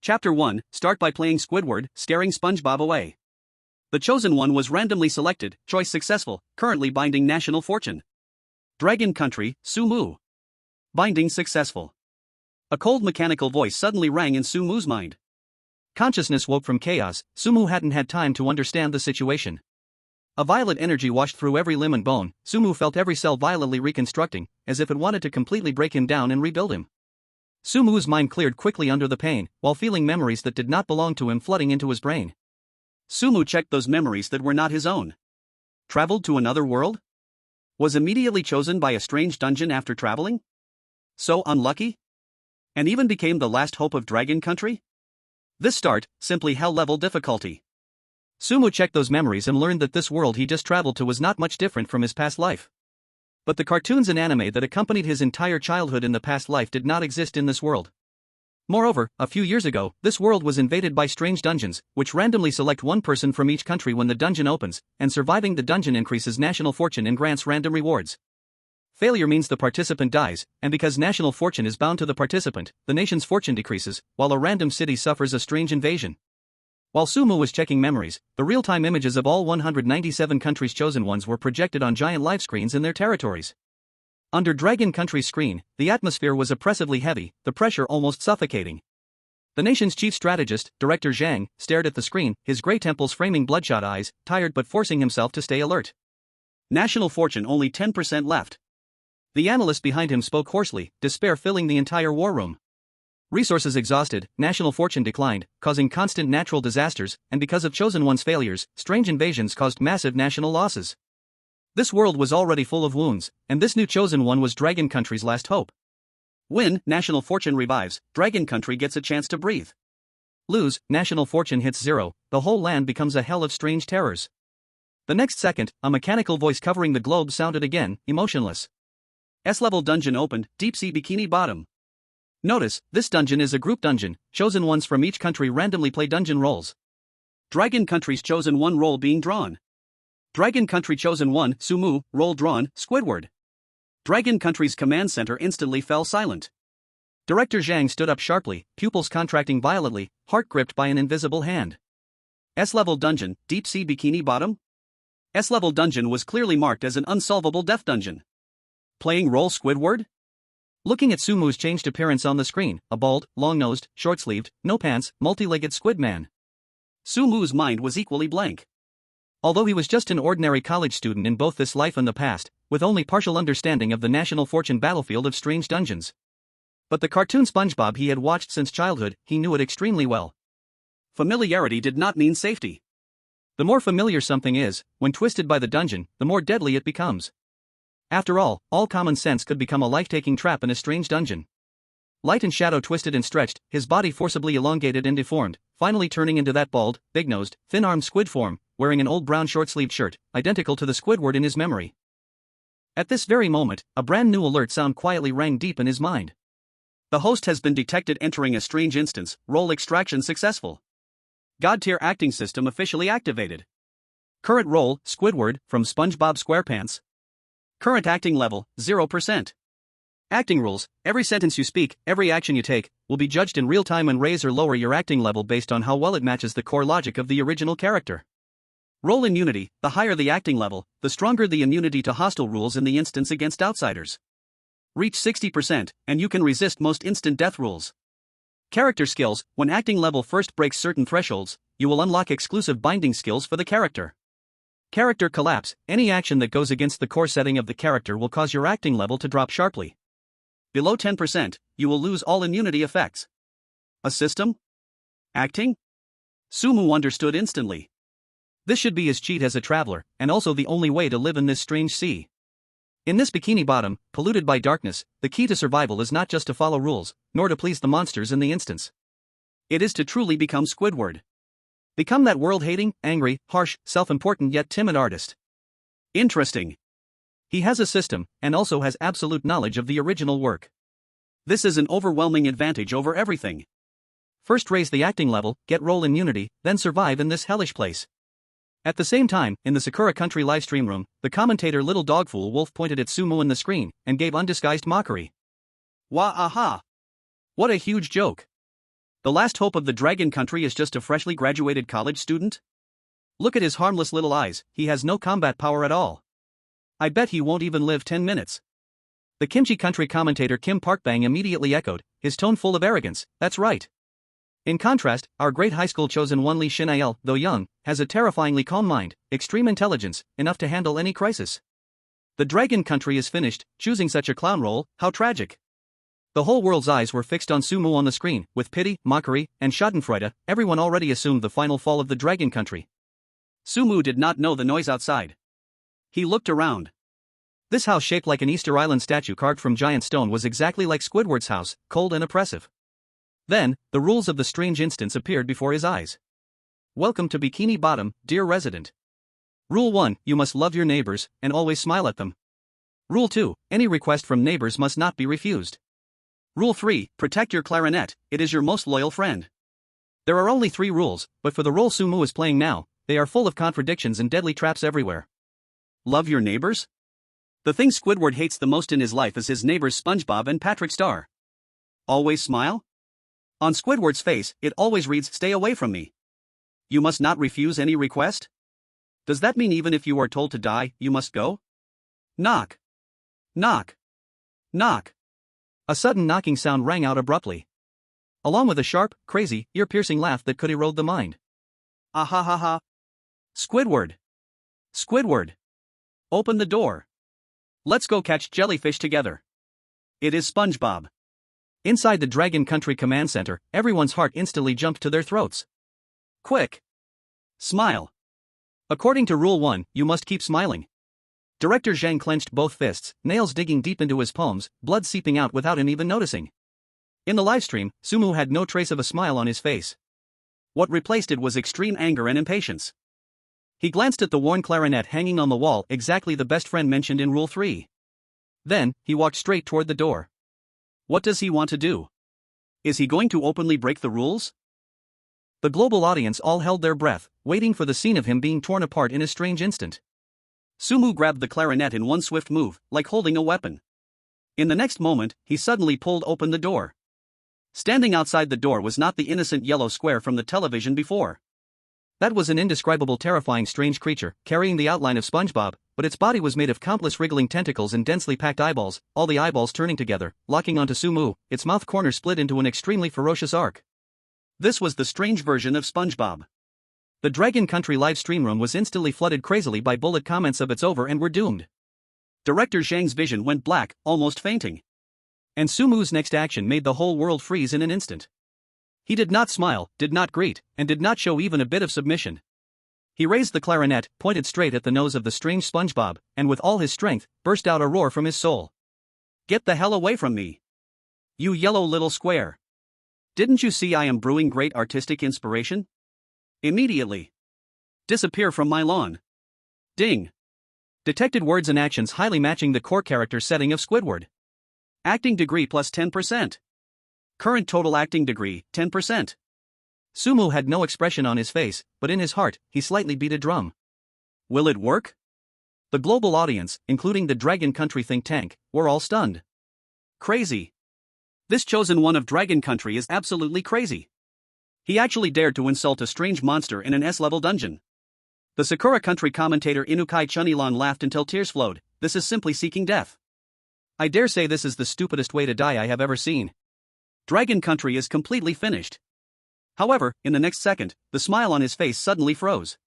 Chapter 1, start by playing Squidward, scaring SpongeBob away. The chosen one was randomly selected, choice successful, currently binding national fortune. Dragon Country, Sumu. Binding successful. A cold mechanical voice suddenly rang in Sumu's mind. Consciousness woke from chaos. Sumu hadn't had time to understand the situation. A violet energy washed through every limb and bone. Sumu felt every cell violently reconstructing, as if it wanted to completely break him down and rebuild him. Sumu's mind cleared quickly under the pain, while feeling memories that did not belong to him flooding into his brain. Sumu checked those memories that were not his own. Traveled to another world? Was immediately chosen by a strange dungeon after traveling? So unlucky? And even became the last hope of Dragon Country? This start, simply hell-level difficulty. Sumu checked those memories and learned that this world he just traveled to was not much different from his past life. But the cartoons and anime that accompanied his entire childhood in the past life did not exist in this world. Moreover, a few years ago, this world was invaded by strange dungeons, which randomly select one person from each country when the dungeon opens, and surviving the dungeon increases national fortune and grants random rewards. Failure means the participant dies, and because national fortune is bound to the participant, the nation's fortune decreases, while a random city suffers a strange invasion. While Sumu was checking memories, the real-time images of all 197 countries' chosen ones were projected on giant live screens in their territories. Under Dragon Country's screen, the atmosphere was oppressively heavy, the pressure almost suffocating. The nation's chief strategist, Director Zhang, stared at the screen, his grey temples framing bloodshot eyes, tired but forcing himself to stay alert. National fortune only 10% left. The analyst behind him spoke hoarsely, despair filling the entire war room. Resources exhausted, national fortune declined, causing constant natural disasters, and because of chosen one's failures, strange invasions caused massive national losses. This world was already full of wounds, and this new chosen one was Dragon Country's last hope. Win, national fortune revives, Dragon Country gets a chance to breathe. Lose, national fortune hits zero, the whole land becomes a hell of strange terrors. The next second, a mechanical voice covering the globe sounded again, emotionless. S-level dungeon opened, deep sea Bikini Bottom. Notice, this dungeon is a group dungeon, chosen ones from each country randomly play dungeon roles. Dragon Country's chosen one role being drawn. Dragon Country chosen one, Sumu, role drawn, Squidward. Dragon Country's command center instantly fell silent. Director Zhang stood up sharply, pupils contracting violently, heart gripped by an invisible hand. S-level dungeon, deep sea Bikini Bottom? S-level dungeon was clearly marked as an unsolvable death dungeon. Playing role Squidward? Looking at Sumu's changed appearance on the screen, a bald, long-nosed, short-sleeved, no-pants, multi-legged squid man. Sumu's mind was equally blank. Although he was just an ordinary college student in both this life and the past, with only partial understanding of the national fortune battlefield of strange dungeons. But the cartoon SpongeBob he had watched since childhood, he knew it extremely well. Familiarity did not mean safety. The more familiar something is, when twisted by the dungeon, the more deadly it becomes. After all common sense could become a life-taking trap in a strange dungeon. Light and shadow twisted and stretched, his body forcibly elongated and deformed, finally turning into that bald, big-nosed, thin-armed squid form, wearing an old brown short-sleeved shirt, identical to the Squidward in his memory. At this very moment, a brand new alert sound quietly rang deep in his mind. The host has been detected entering a strange instance, role extraction successful. God-Tier Acting System officially activated. Current role, Squidward, from SpongeBob SquarePants. Current acting level, 0%. Acting rules, every sentence you speak, every action you take, will be judged in real time and raise or lower your acting level based on how well it matches the core logic of the original character. Role immunity, the higher the acting level, the stronger the immunity to hostile rules in the instance against outsiders. Reach 60%, and you can resist most instant death rules. Character skills, when acting level first breaks certain thresholds, you will unlock exclusive binding skills for the character. Character collapse, any action that goes against the core setting of the character will cause your acting level to drop sharply. Below 10%, you will lose all immunity effects. A system? Acting? Sumu understood instantly. This should be his cheat as a traveler, and also the only way to live in this strange sea. In this Bikini Bottom, polluted by darkness, the key to survival is not just to follow rules, nor to please the monsters in the instance. It is to truly become Squidward. Become that world-hating, angry, harsh, self-important yet timid artist. Interesting. He has a system, and also has absolute knowledge of the original work. This is an overwhelming advantage over everything. First raise the acting level, get role immunity, then survive in this hellish place. At the same time, in the Sakura Country livestream room, the commentator Little Dogfool Wolf pointed at Sumu in the screen, and gave undisguised mockery. Wah-aha! What a huge joke! The last hope of the Dragon Country is just a freshly graduated college student? Look at his harmless little eyes, he has no combat power at all. I bet he won't even live 10 minutes. The Kimchi Country commentator Kim Parkbang immediately echoed, his tone full of arrogance, that's right. In contrast, our great high school chosen one Lee Shin-ael, though young, has a terrifyingly calm mind, extreme intelligence, enough to handle any crisis. The Dragon Country is finished, choosing such a clown role, how tragic. The whole world's eyes were fixed on Sumu on the screen, with pity, mockery, and schadenfreude. Everyone already assumed the final fall of the Dragon Country. Sumu did not know the noise outside. He looked around. This house shaped like an Easter Island statue carved from giant stone was exactly like Squidward's house, cold and oppressive. Then, the rules of the strange instance appeared before his eyes. Welcome to Bikini Bottom, dear resident. Rule 1, you must love your neighbors, and always smile at them. Rule 2, any request from neighbors must not be refused. Rule 3, protect your clarinet, it is your most loyal friend. There are only 3 rules, but for the role Sumu is playing now, they are full of contradictions and deadly traps everywhere. Love your neighbors? The thing Squidward hates the most in his life is his neighbors SpongeBob and Patrick Star. Always smile? On Squidward's face, it always reads, stay away from me. You must not refuse any request? Does that mean even if you are told to die, you must go? Knock. Knock. Knock. A sudden knocking sound rang out abruptly, along with a sharp, crazy, ear-piercing laugh that could erode the mind. Ah ha ha ha. Squidward. Squidward. Open the door. Let's go catch jellyfish together. It is SpongeBob. Inside the Dragon Country Command Center, everyone's heart instantly jumped to their throats. Quick. Smile. According to Rule 1, you must keep smiling. Director Zhang clenched both fists, nails digging deep into his palms, blood seeping out without him even noticing. In the livestream, Sumu had no trace of a smile on his face. What replaced it was extreme anger and impatience. He glanced at the worn clarinet hanging on the wall, exactly the best friend mentioned in Rule 3. Then, he walked straight toward the door. What does he want to do? Is he going to openly break the rules? The global audience all held their breath, waiting for the scene of him being torn apart in a strange instant. Sumu grabbed the clarinet in one swift move, like holding a weapon. In the next moment, he suddenly pulled open the door. Standing outside the door was not the innocent yellow square from the television before. That was an indescribable, terrifying, strange creature, carrying the outline of SpongeBob, but its body was made of countless wriggling tentacles and densely packed eyeballs, all the eyeballs turning together, locking onto Sumu, its mouth corner split into an extremely ferocious arc. This was the strange version of SpongeBob. The Dragon Country live stream room was instantly flooded crazily by bullet comments of "it's over and we're doomed." Director Zhang's vision went black, almost fainting. And Sumu's next action made the whole world freeze in an instant. He did not smile, did not greet, and did not show even a bit of submission. He raised the clarinet, pointed straight at the nose of the strange SpongeBob, and with all his strength, burst out a roar from his soul. Get the hell away from me! You yellow little square! Didn't you see I am brewing great artistic inspiration? Immediately! Disappear from my lawn! Ding! Detected words and actions highly matching the core character setting of Squidward. Acting degree plus 10%. Current total acting degree, 10%. Sumu had no expression on his face, but in his heart, he slightly beat a drum. Will it work? The global audience, including the Dragon Country think tank, were all stunned. Crazy. This chosen one of Dragon Country is absolutely crazy. He actually dared to insult a strange monster in an S-level dungeon. The Sakura Country commentator Inukai Chunilan laughed until tears flowed. This is simply seeking death. I dare say this is the stupidest way to die I have ever seen. Dragon Country is completely finished. However, in the next second, the smile on his face suddenly froze.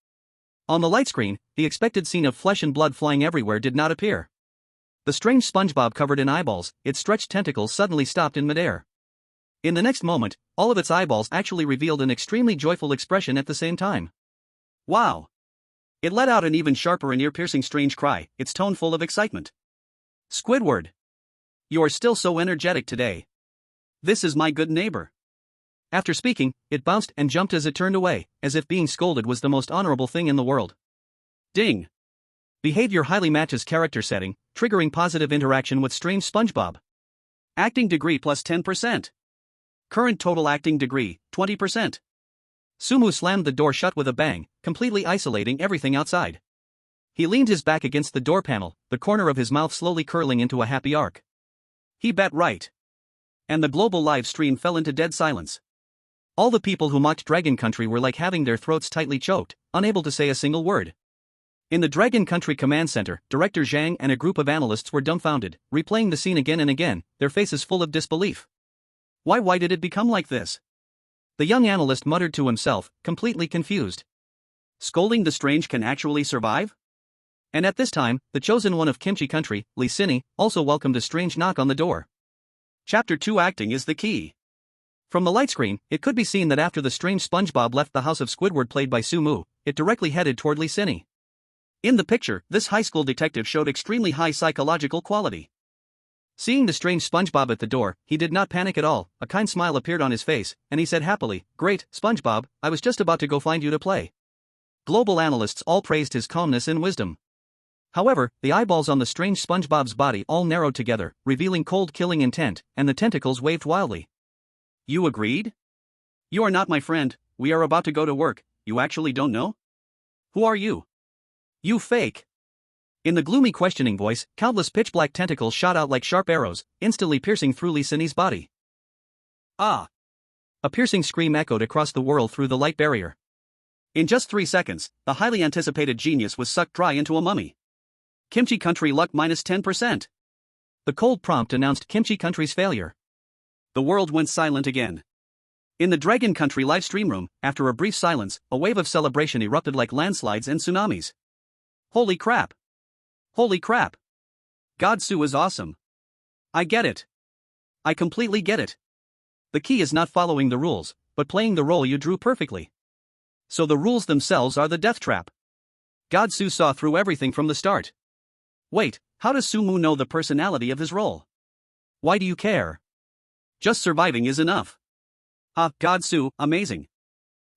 On the light screen, the expected scene of flesh and blood flying everywhere did not appear. The strange SpongeBob covered in eyeballs, its stretched tentacles suddenly stopped in midair. In the next moment, all of its eyeballs actually revealed an extremely joyful expression at the same time. Wow! It let out an even sharper and ear-piercing strange cry, its tone full of excitement. Squidward! You're still so energetic today. This is my good neighbor. After speaking, it bounced and jumped as it turned away, as if being scolded was the most honorable thing in the world. Ding! Behavior highly matches character setting, triggering positive interaction with strange SpongeBob. Acting degree plus 10%. Current total acting degree, 20%. Sumu slammed the door shut with a bang, completely isolating everything outside. He leaned his back against the door panel, the corner of his mouth slowly curling into a happy arc. He bet right. And the global live stream fell into dead silence. All the people who mocked Dragon Country were like having their throats tightly choked, unable to say a single word. In the Dragon Country Command Center, Director Zhang and a group of analysts were dumbfounded, replaying the scene again and again, their faces full of disbelief. Why did it become like this? The young analyst muttered to himself, completely confused. Scolding the strange can actually survive? And at this time, the chosen one of Kimchi Country, Lee Sinny, also welcomed a strange knock on the door. Chapter 2 Acting is the key. From the light screen, it could be seen that after the strange SpongeBob left the house of Squidward played by Sumu, it directly headed toward Lee Sinny. In the picture, this high school detective showed extremely high psychological quality. Seeing the strange SpongeBob at the door, he did not panic at all, a kind smile appeared on his face, and he said happily, "Great, SpongeBob, I was just about to go find you to play." Global analysts all praised his calmness and wisdom. However, the eyeballs on the strange SpongeBob's body all narrowed together, revealing cold killing intent, and the tentacles waved wildly. "You agreed? You are not my friend, we are about to go to work, you actually don't know? Who are you? You fake." In the gloomy questioning voice, countless pitch-black tentacles shot out like sharp arrows, instantly piercing through Lee Sinny's body. Ah! A piercing scream echoed across the world through the light barrier. In just 3 seconds, the highly anticipated genius was sucked dry into a mummy. Kimchi Country luck minus 10%. The cold prompt announced Kimchi Country's failure. The world went silent again. In the Dragon Country live stream room, after a brief silence, a wave of celebration erupted like landslides and tsunamis. Holy crap! Holy crap! God-Su is awesome. I get it. I completely get it. The key is not following the rules, but playing the role you drew perfectly. So the rules themselves are the death trap. God-Su saw through everything from the start. Wait, how does Sumu know the personality of his role? Why do you care? Just surviving is enough. Ah, God-Su, amazing.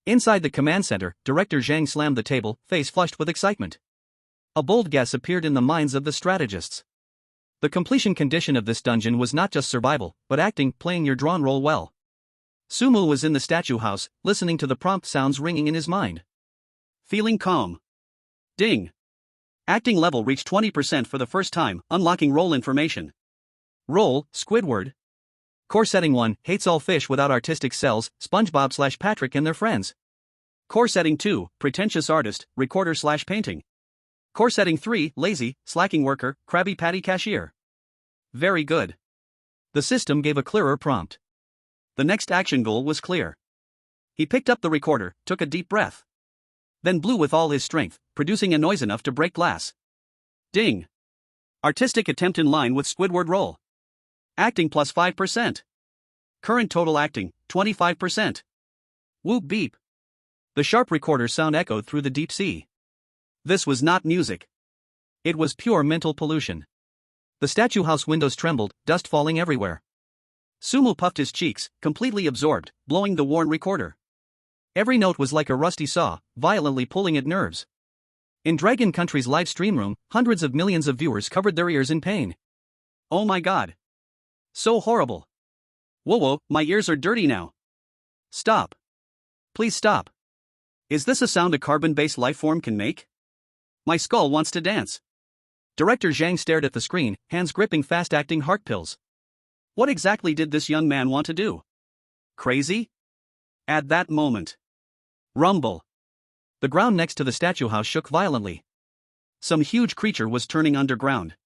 Inside the command center, Director Zhang slammed the table, face flushed with excitement. A bold guess appeared in the minds of the strategists. The completion condition of this dungeon was not just survival, but acting, playing your drawn role well. Sumu was in the statue house, listening to the prompt sounds ringing in his mind. Feeling calm. Ding. Acting level reached 20% for the first time, unlocking role information. Role, Squidward. Core setting 1, hates all fish without artistic cells, SpongeBob/Patrick and their friends. Core setting 2, pretentious artist, recorder/painting. Core setting 3, lazy, slacking worker, Krabby Patty cashier. Very good. The system gave a clearer prompt. The next action goal was clear. He picked up the recorder, took a deep breath. Then blew with all his strength, producing a noise enough to break glass. Ding. Artistic attempt in line with Squidward role. Acting plus 5%. Current total acting, 25%. Whoop beep. The sharp recorder sound echoed through the deep sea. This was not music. It was pure mental pollution. The statue house windows trembled, dust falling everywhere. Sumu puffed his cheeks, completely absorbed, blowing the worn recorder. Every note was like a rusty saw, violently pulling at nerves. In Dragon Country's live stream room, hundreds of millions of viewers covered their ears in pain. Oh my god. So horrible. Whoa, my ears are dirty now. Stop. Please stop. Is this a sound a carbon-based lifeform can make? My skull wants to dance. Director Zhang stared at the screen, hands gripping fast-acting heart pills. What exactly did this young man want to do? Crazy? At that moment. Rumble. The ground next to the statue house shook violently. Some huge creature was turning underground.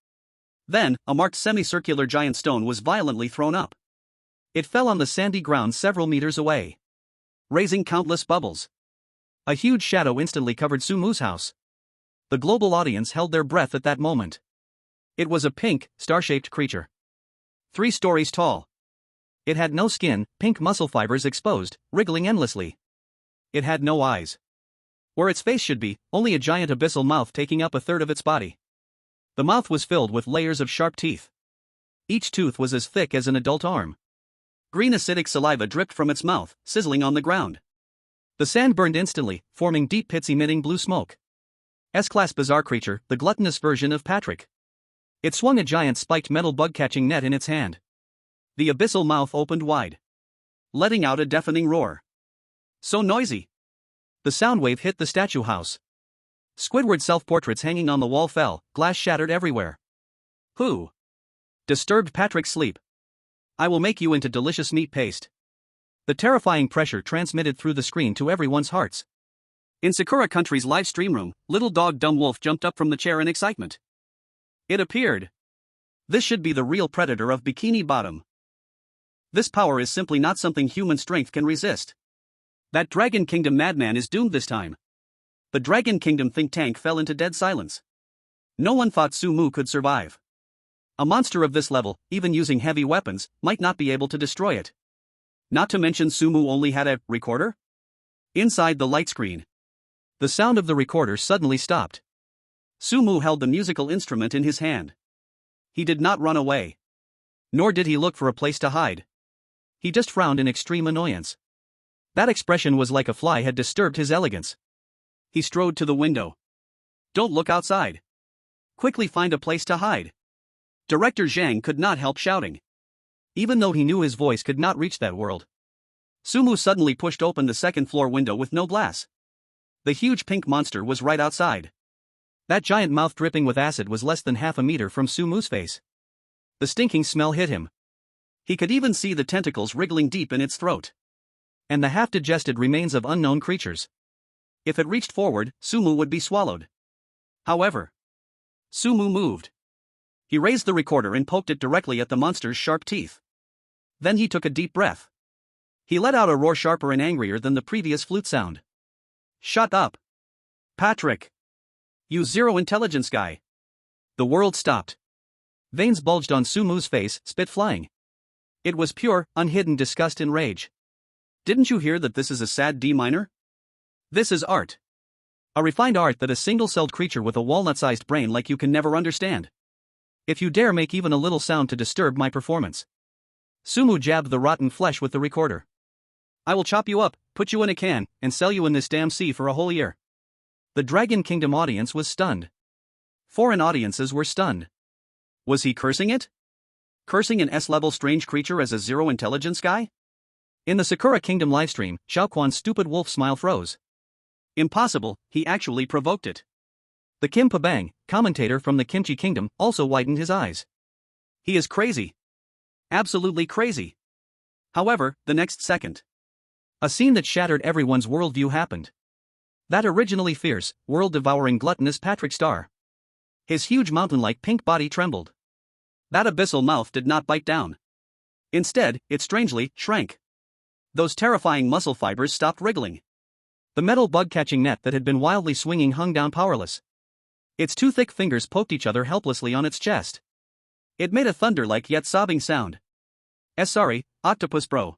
Then, a marked semicircular giant stone was violently thrown up. It fell on the sandy ground several meters away, raising countless bubbles. A huge shadow instantly covered Sumu's house. The global audience held their breath at that moment. It was a pink, star-shaped creature. 3 stories tall. It had no skin, pink muscle fibers exposed, wriggling endlessly. It had no eyes. Where its face should be, only a giant abyssal mouth taking up a third of its body. The mouth was filled with layers of sharp teeth. Each tooth was as thick as an adult arm. Green acidic saliva dripped from its mouth, sizzling on the ground. The sand burned instantly, forming deep pits emitting blue smoke. S-class bizarre creature, the gluttonous version of Patrick. It swung a giant spiked metal bug-catching net in its hand. The abyssal mouth opened wide, letting out a deafening roar. So noisy. The sound wave hit the statue house. Squidward self-portraits hanging on the wall fell, glass shattered everywhere. Who disturbed Patrick's sleep? I will make you into delicious meat paste. The terrifying pressure transmitted through the screen to everyone's hearts. In Sakura Country's live stream room, little dog Dumb Wolf jumped up from the chair in excitement. It appeared. This should be the real predator of Bikini Bottom. This power is simply not something human strength can resist. That Dragon Kingdom madman is doomed this time. The Dragon Kingdom think tank fell into dead silence. No one thought Sumu could survive. A monster of this level, even using heavy weapons, might not be able to destroy it. Not to mention Sumu only had a recorder? Inside the light screen. The sound of the recorder suddenly stopped. Sumu held the musical instrument in his hand. He did not run away. Nor did he look for a place to hide. He just frowned in extreme annoyance. That expression was like a fly had disturbed his elegance. He strode to the window. Don't look outside. Quickly find a place to hide. Director Zhang could not help shouting. Even though he knew his voice could not reach that world. Sumu suddenly pushed open the second-floor window with no glass. The huge pink monster was right outside. That giant mouth dripping with acid was less than half a meter from Sumu's face. The stinking smell hit him. He could even see the tentacles wriggling deep in its throat. And the half-digested remains of unknown creatures. If it reached forward, Sumu would be swallowed. However, Sumu moved. He raised the recorder and poked it directly at the monster's sharp teeth. Then he took a deep breath. He let out a roar sharper and angrier than the previous flute sound. Shut up. Patrick. You zero intelligence guy. The world stopped. Veins bulged on Sumu's face, spit flying. It was pure, unhidden disgust and rage. Didn't you hear that this is a sad D minor? This is art. A refined art that a single-celled creature with a walnut-sized brain like you can never understand. If you dare make even a little sound to disturb my performance. Sumu jabbed the rotten flesh with the recorder. I will chop you up, put you in a can, and sell you in this damn sea for a whole year. The Dragon Kingdom audience was stunned. Foreign audiences were stunned. Was he cursing it? Cursing an S-level strange creature as a zero-intelligence guy? In the Sakura Kingdom livestream, Xiaoquan's stupid wolf smile froze. Impossible, he actually provoked it. The Kim Pabang, commentator from the Kimchi Kingdom, also widened his eyes. He is crazy. Absolutely crazy. However, the next second, a scene that shattered everyone's worldview happened. That originally fierce, world-devouring gluttonous Patrick Star. His huge mountain-like pink body trembled. That abyssal mouth did not bite down. Instead, it strangely shrank. Those terrifying muscle fibers stopped wriggling. The metal bug-catching net that had been wildly swinging hung down powerless. Its two thick fingers poked each other helplessly on its chest. It made a thunder-like yet sobbing sound. Sorry, Octopus Bro.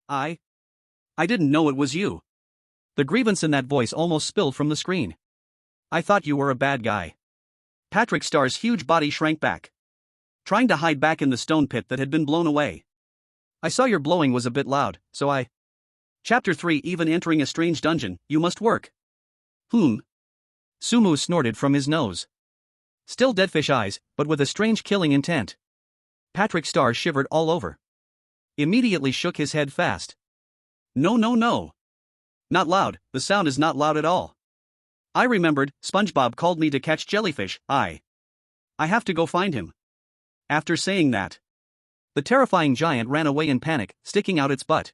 I didn't know it was you. The grievance in that voice almost spilled from the screen. I thought you were a bad guy. Patrick Star's huge body shrank back, trying to hide back in the stone pit that had been blown away. I saw your blowing was a bit loud, so I... Chapter 3. Even entering a strange dungeon, you must work. Sumu snorted from his nose. Still deadfish eyes, but with a strange killing intent. Patrick Star shivered all over. Immediately shook his head fast. No. Not loud, the sound is not loud at all. I remembered, SpongeBob called me to catch jellyfish. I have to go find him. After saying that, the terrifying giant ran away in panic, sticking out its butt.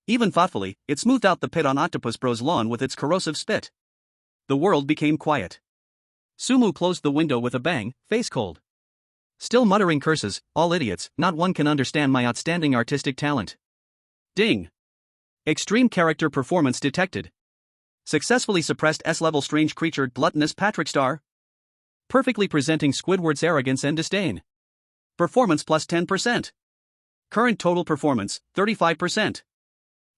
Even thoughtfully, it smoothed out the pit on Octopus Bro's lawn with its corrosive spit. The world became quiet. Sumu closed the window with a bang, face cold. Still muttering curses, all idiots, not one can understand my outstanding artistic talent. Ding. Extreme character performance detected. Successfully suppressed S-level strange creature gluttonous Patrick Star. Perfectly presenting Squidward's arrogance and disdain. Performance plus 10%. Current total performance, 35%.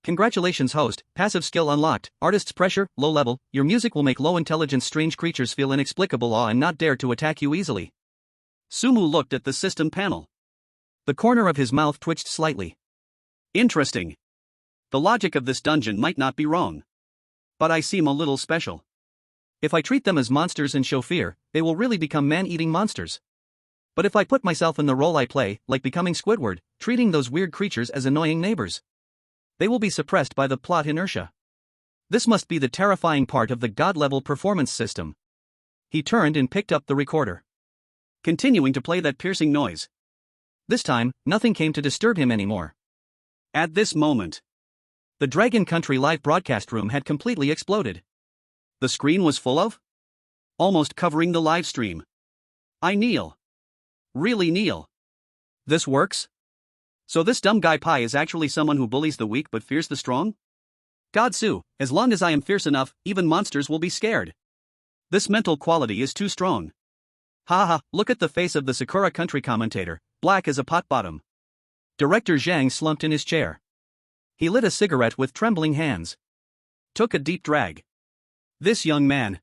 Congratulations host, passive skill unlocked, artist's pressure, low level, your music will make low intelligence strange creatures feel inexplicable awe and not dare to attack you easily. Sumu looked at the system panel. The corner of his mouth twitched slightly. Interesting. The logic of this dungeon might not be wrong. But I seem a little special. If I treat them as monsters and show fear, they will really become man-eating monsters. But if I put myself in the role I play, like becoming Squidward, treating those weird creatures as annoying neighbors, they will be suppressed by the plot inertia. This must be the terrifying part of the God-level performance system. He turned and picked up the recorder, continuing to play that piercing noise. This time, nothing came to disturb him anymore. At this moment, The Dragon Country live broadcast room had completely exploded. The screen was full of? Almost covering the live stream. I kneel. Really kneel. This works? So this dumb guy Pi is actually someone who bullies the weak but fears the strong? God Sue, as long as I am fierce enough, even monsters will be scared. This mental quality is too strong. Ha ha, look at the face of the Sakura Country commentator, black as a pot bottom. Director Zhang slumped in his chair. He lit a cigarette with trembling hands. Took a deep drag. This young man.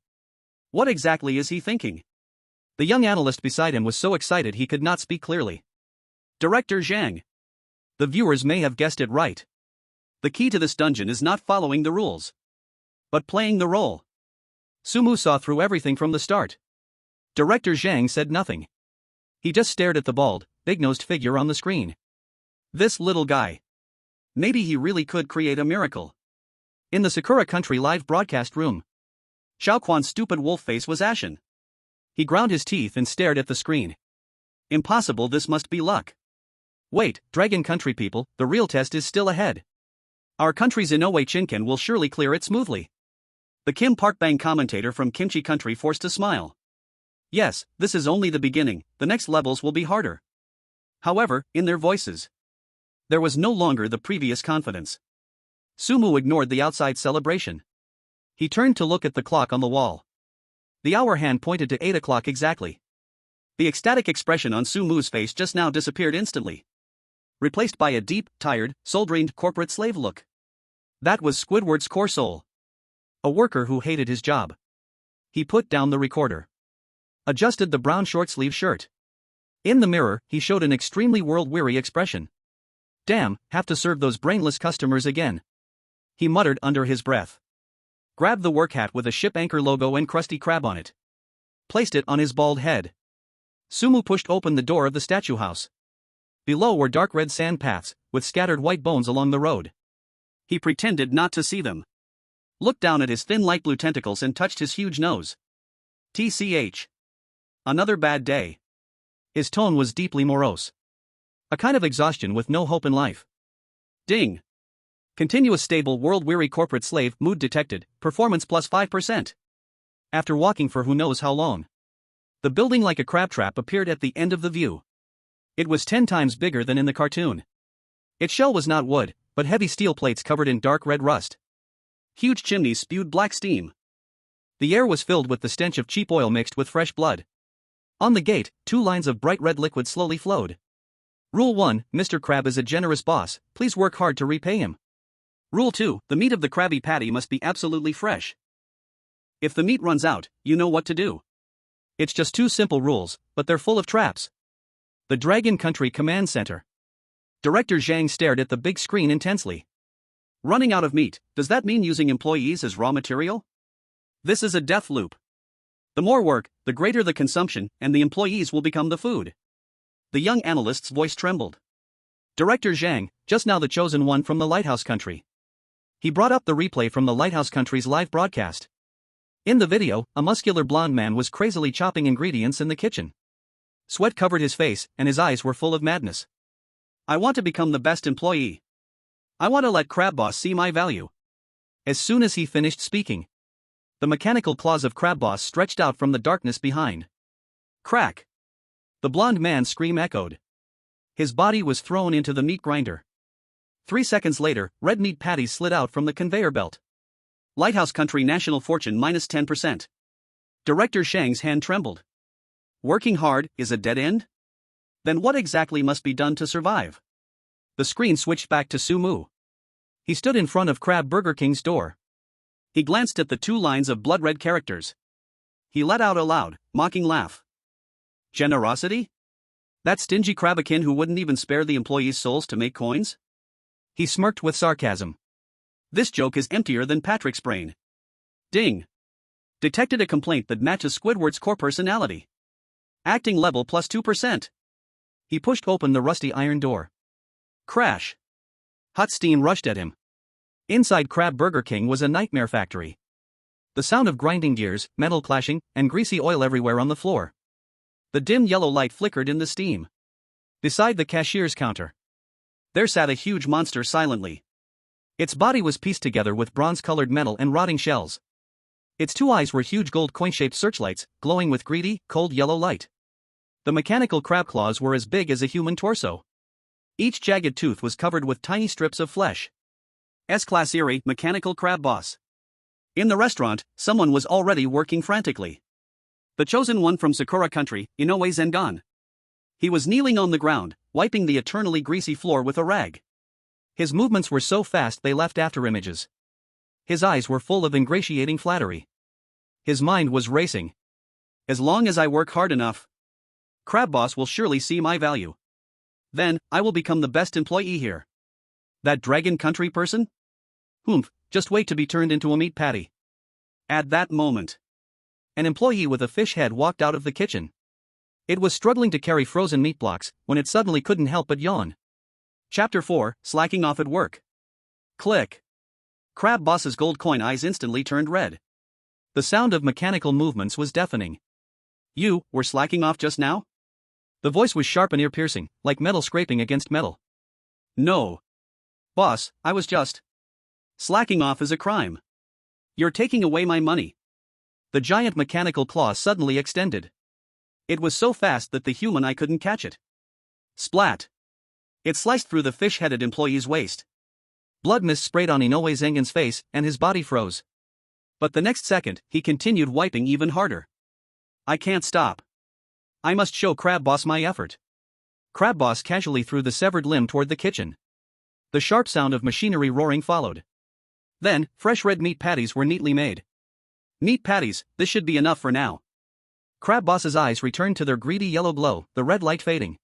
What exactly is he thinking? The young analyst beside him was so excited he could not speak clearly. Director Zhang. The viewers may have guessed it right. The key to this dungeon is not following the rules, but playing the role. Sumu saw through everything from the start. Director Zhang said nothing. He just stared at the bald, big-nosed figure on the screen. This little guy. Maybe he really could create a miracle. In the Sakura Country live broadcast room, Xiaoquan's stupid wolf face was ashen. He ground his teeth and stared at the screen. Impossible, this must be luck. Wait, Dragon Country people, the real test is still ahead. Our country's Inoue Shinken will surely clear it smoothly. The Kim Parkbang commentator from Kimchi Country forced a smile. Yes, this is only the beginning, the next levels will be harder. However, in their voices, there was no longer the previous confidence. Sumu ignored the outside celebration. He turned to look at the clock on the wall. The hour hand pointed to 8 o'clock exactly. The ecstatic expression on Sumu's face just now disappeared instantly, replaced by a deep, tired, soul-drained corporate slave look. That was Squidward's core soul. A worker who hated his job. He put down the recorder. Adjusted the brown short-sleeve shirt. In the mirror, he showed an extremely world-weary expression. Damn, have to serve those brainless customers again. He muttered under his breath. Grabbed the work hat with a ship anchor logo and Krusty Krab on it. Placed it on his bald head. Sumu pushed open the door of the statue house. Below were dark red sand paths, with scattered white bones along the road. He pretended not to see them. Looked down at his thin light blue tentacles and touched his huge nose. TCH. Another bad day. His tone was deeply morose. A kind of exhaustion with no hope in life. Ding. Continuous stable world-weary corporate slave mood detected, performance plus 5%. After walking for who knows how long. The building like a crab trap appeared at the end of the view. It was 10 times bigger than in the cartoon. Its shell was not wood, but heavy steel plates covered in dark red rust. Huge chimneys spewed black steam. The air was filled with the stench of cheap oil mixed with fresh blood. On the gate, 2 lines of bright red liquid slowly flowed. Rule 1, Mr. Crab is a generous boss, please work hard to repay him. Rule 2, the meat of the Krabby Patty must be absolutely fresh. If the meat runs out, you know what to do. It's just 2 simple rules, but they're full of traps. The Dragon Country Command Center. Director Zhang stared at the big screen intensely. Running out of meat, does that mean using employees as raw material? This is a death loop. The more work, the greater the consumption, and the employees will become the food. The young analyst's voice trembled. Director Zhang, just now the chosen one from the Lighthouse Country. He brought up the replay from the Lighthouse Country's live broadcast. In the video, a muscular blonde man was crazily chopping ingredients in the kitchen. Sweat covered his face, and his eyes were full of madness. I want to become the best employee. I want to let Crab Boss see my value. As soon as he finished speaking, the mechanical claws of Crab Boss stretched out from the darkness behind. Crack! The blonde man's scream echoed. His body was thrown into the meat grinder. 3 seconds later, red meat patties slid out from the conveyor belt. Lighthouse Country national fortune minus 10%. Director Shang's hand trembled. Working hard is a dead end? Then what exactly must be done to survive? The screen switched back to Sumu. He stood in front of Crab Burger King's door. He glanced at the 2 lines of blood-red characters. He let out a loud, mocking laugh. Generosity? That stingy crabakin who wouldn't even spare the employees' souls to make coins? He smirked with sarcasm. This joke is emptier than Patrick's brain. Ding. Detected a complaint that matches Squidward's core personality. Acting level plus 2%. He pushed open the rusty iron door. Crash. Hot steam rushed at him. Inside Crab Burger King was a nightmare factory. The sound of grinding gears, metal clashing, and greasy oil everywhere on the floor. The dim yellow light flickered in the steam. Beside the cashier's counter, there sat a huge monster silently. Its body was pieced together with bronze-colored metal and rotting shells. Its two eyes were huge gold coin-shaped searchlights, glowing with greedy, cold yellow light. The mechanical crab claws were as big as a human torso. Each jagged tooth was covered with tiny strips of flesh. S-Class Eerie, Mechanical Crab Boss. In the restaurant, someone was already working frantically. The chosen one from Sakura country, Inoue Zengon. He was kneeling on the ground, wiping the eternally greasy floor with a rag. His movements were so fast they left after images. His eyes were full of ingratiating flattery. His mind was racing. As long as I work hard enough, Crab Boss will surely see my value. Then, I will become the best employee here. That Dragon Country person? Humph, just wait to be turned into a meat patty. At that moment, an employee with a fish head walked out of the kitchen. It was struggling to carry frozen meat blocks when it suddenly couldn't help but yawn. Chapter 4, Slacking Off at Work. Click. Crab Boss's gold coin eyes instantly turned red. The sound of mechanical movements was deafening. You were slacking off just now? The voice was sharp and ear-piercing, like metal scraping against metal. No. Boss, I was just... Slacking off is a crime. You're taking away my money. The giant mechanical claw suddenly extended. It was so fast that the human eye couldn't catch it. Splat. It sliced through the fish-headed employee's waist. Blood mist sprayed on Inoue Zengen's face, and his body froze. But the next second, he continued wiping even harder. I can't stop. I must show Crab Boss my effort. Crab Boss casually threw the severed limb toward the kitchen. The sharp sound of machinery roaring followed. Then, fresh red meat patties were neatly made. Meat patties, this should be enough for now. Crab Boss's eyes returned to their greedy yellow glow, the red light fading.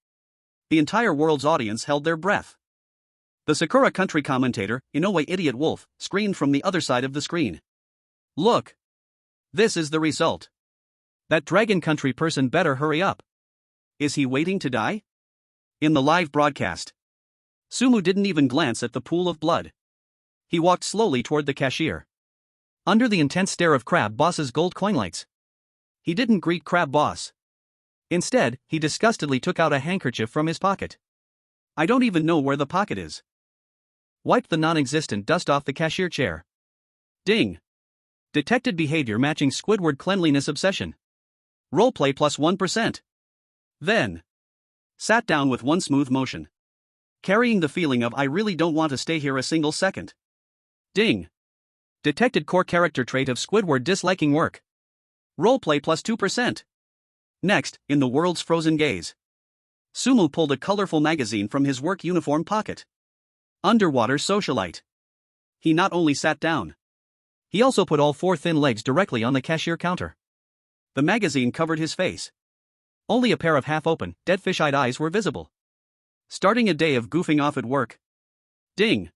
The entire world's audience held their breath. The Sakura country commentator, Inoue Idiot Wolf, screamed from the other side of the screen. Look! This is the result. That Dragon Country person better hurry up. Is he waiting to die? In the live broadcast, Sumu didn't even glance at the pool of blood. He walked slowly toward the cashier. Under the intense stare of Crab Boss's gold coin lights, he didn't greet Crab Boss. Instead, he disgustedly took out a handkerchief from his pocket. I don't even know where the pocket is. Wiped the non-existent dust off the cashier chair. Ding! Detected behavior matching Squidward cleanliness obsession. Roleplay plus 1%. Then sat down with one smooth motion, carrying the feeling of I really don't want to stay here a single second. Ding! Detected core character trait of Squidward disliking work. Roleplay plus 2%. Next, in the world's frozen gaze, Sumu pulled a colorful magazine from his work uniform pocket. Underwater socialite. He not only sat down, he also put all four thin legs directly on the cashier counter. The magazine covered his face. Only a pair of half-open, dead fish-eyed eyes were visible. Starting a day of goofing off at work. Ding!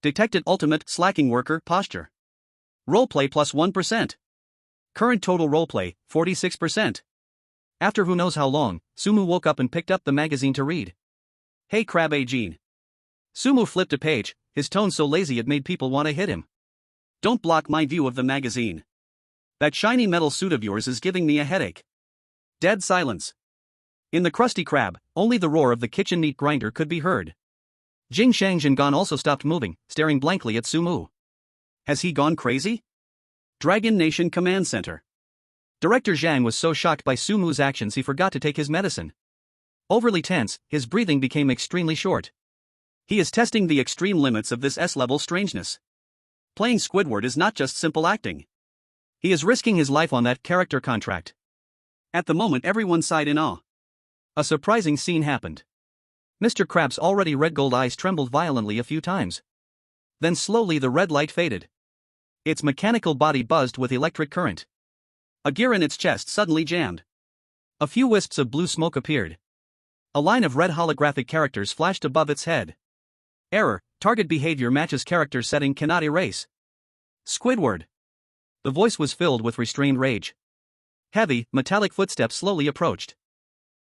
Detected ultimate slacking worker posture. Roleplay plus 1%. Current total roleplay, 46%. After who knows how long, Sumu woke up and picked up the magazine to read. Hey Crab Jean. Sumu flipped a page, his tone so lazy it made people want to hit him. Don't block my view of the magazine. That shiny metal suit of yours is giving me a headache. Dead silence. In the Krusty Krab, only the roar of the kitchen meat grinder could be heard. Jing Shang Zhengan also stopped moving, staring blankly at Sumu. Has he gone crazy? Dragon Nation Command Center. Director Zhang was so shocked by Sumu's actions he forgot to take his medicine. Overly tense, his breathing became extremely short. He is testing the extreme limits of this S-level strangeness. Playing Squidward is not just simple acting. He is risking his life on that character contract. At the moment everyone sighed in awe. A surprising scene happened. Mr. Krabs' already red gold eyes trembled violently a few times. Then slowly the red light faded. Its mechanical body buzzed with electric current. A gear in its chest suddenly jammed. A few wisps of blue smoke appeared. A line of red holographic characters flashed above its head. Error, target behavior matches character setting cannot erase. Squidward. The voice was filled with restrained rage. Heavy, metallic footsteps slowly approached.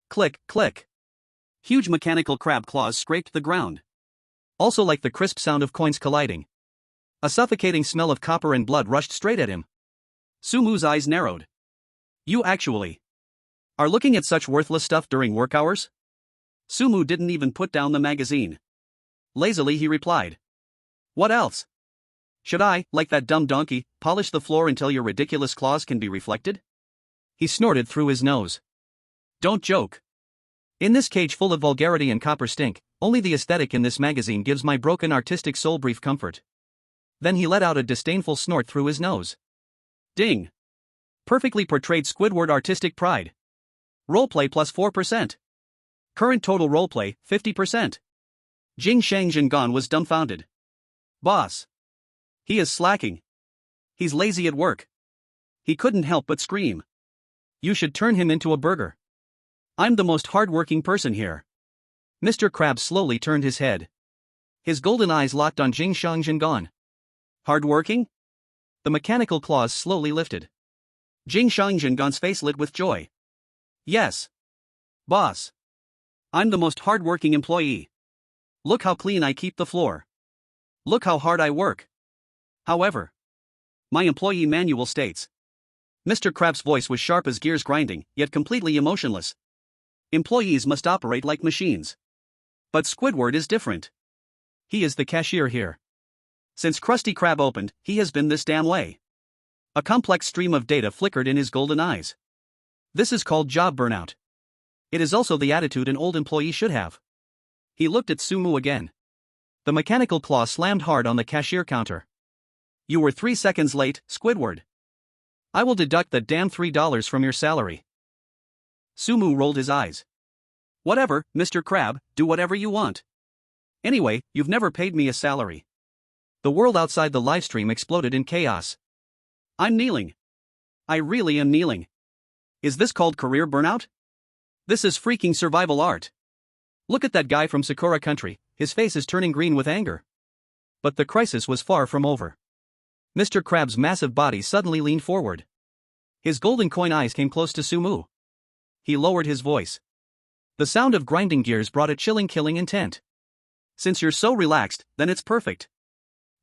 Click, click. Huge mechanical crab claws scraped the ground. Also like the crisp sound of coins colliding. A suffocating smell of copper and blood rushed straight at him. Sumu's eyes narrowed. You actually are looking at such worthless stuff during work hours? Sumu didn't even put down the magazine. Lazily he replied. What else? Should I, like that dumb donkey, polish the floor until your ridiculous claws can be reflected? He snorted through his nose. Don't joke. In this cage full of vulgarity and copper stink, only the aesthetic in this magazine gives my broken artistic soul brief comfort. Then he let out a disdainful snort through his nose. Ding. Perfectly portrayed Squidward artistic pride. Roleplay plus 4%. Current total roleplay, 50%. Jing Shang Zhengan was dumbfounded. Boss. He is slacking. He's lazy at work. He couldn't help but scream. You should turn him into a burger. I'm the most hard-working person here. Mr. Krabs slowly turned his head. His golden eyes locked on Jing Shang Zhengan. Hard-working? The mechanical claws slowly lifted. Jing Shang Zhengan's face lit with joy. Yes. Boss. I'm the most hard-working employee. Look how clean I keep the floor. Look how hard I work. However, my employee manual states. Mr. Krabs' voice was sharp as gears grinding, yet completely emotionless. Employees must operate like machines. But Squidward is different. He is the cashier here. Since Krusty Krab opened, he has been this damn way. A complex stream of data flickered in his golden eyes. This is called job burnout. It is also the attitude an old employee should have. He looked at Sumu again. The mechanical claw slammed hard on the cashier counter. You were 3 seconds late, Squidward. I will deduct that damn $3 from your salary. Sumu rolled his eyes. Whatever, Mr. Krab, do whatever you want. Anyway, you've never paid me a salary. The world outside the livestream exploded in chaos. I'm kneeling. I really am kneeling. Is this called career burnout? This is freaking survival art. Look at that guy from Sakura Country, his face is turning green with anger. But the crisis was far from over. Mr. Krabs' massive body suddenly leaned forward. His golden coin eyes came close to Sumu. He lowered his voice. The sound of grinding gears brought a chilling killing intent. Since you're so relaxed, then it's perfect.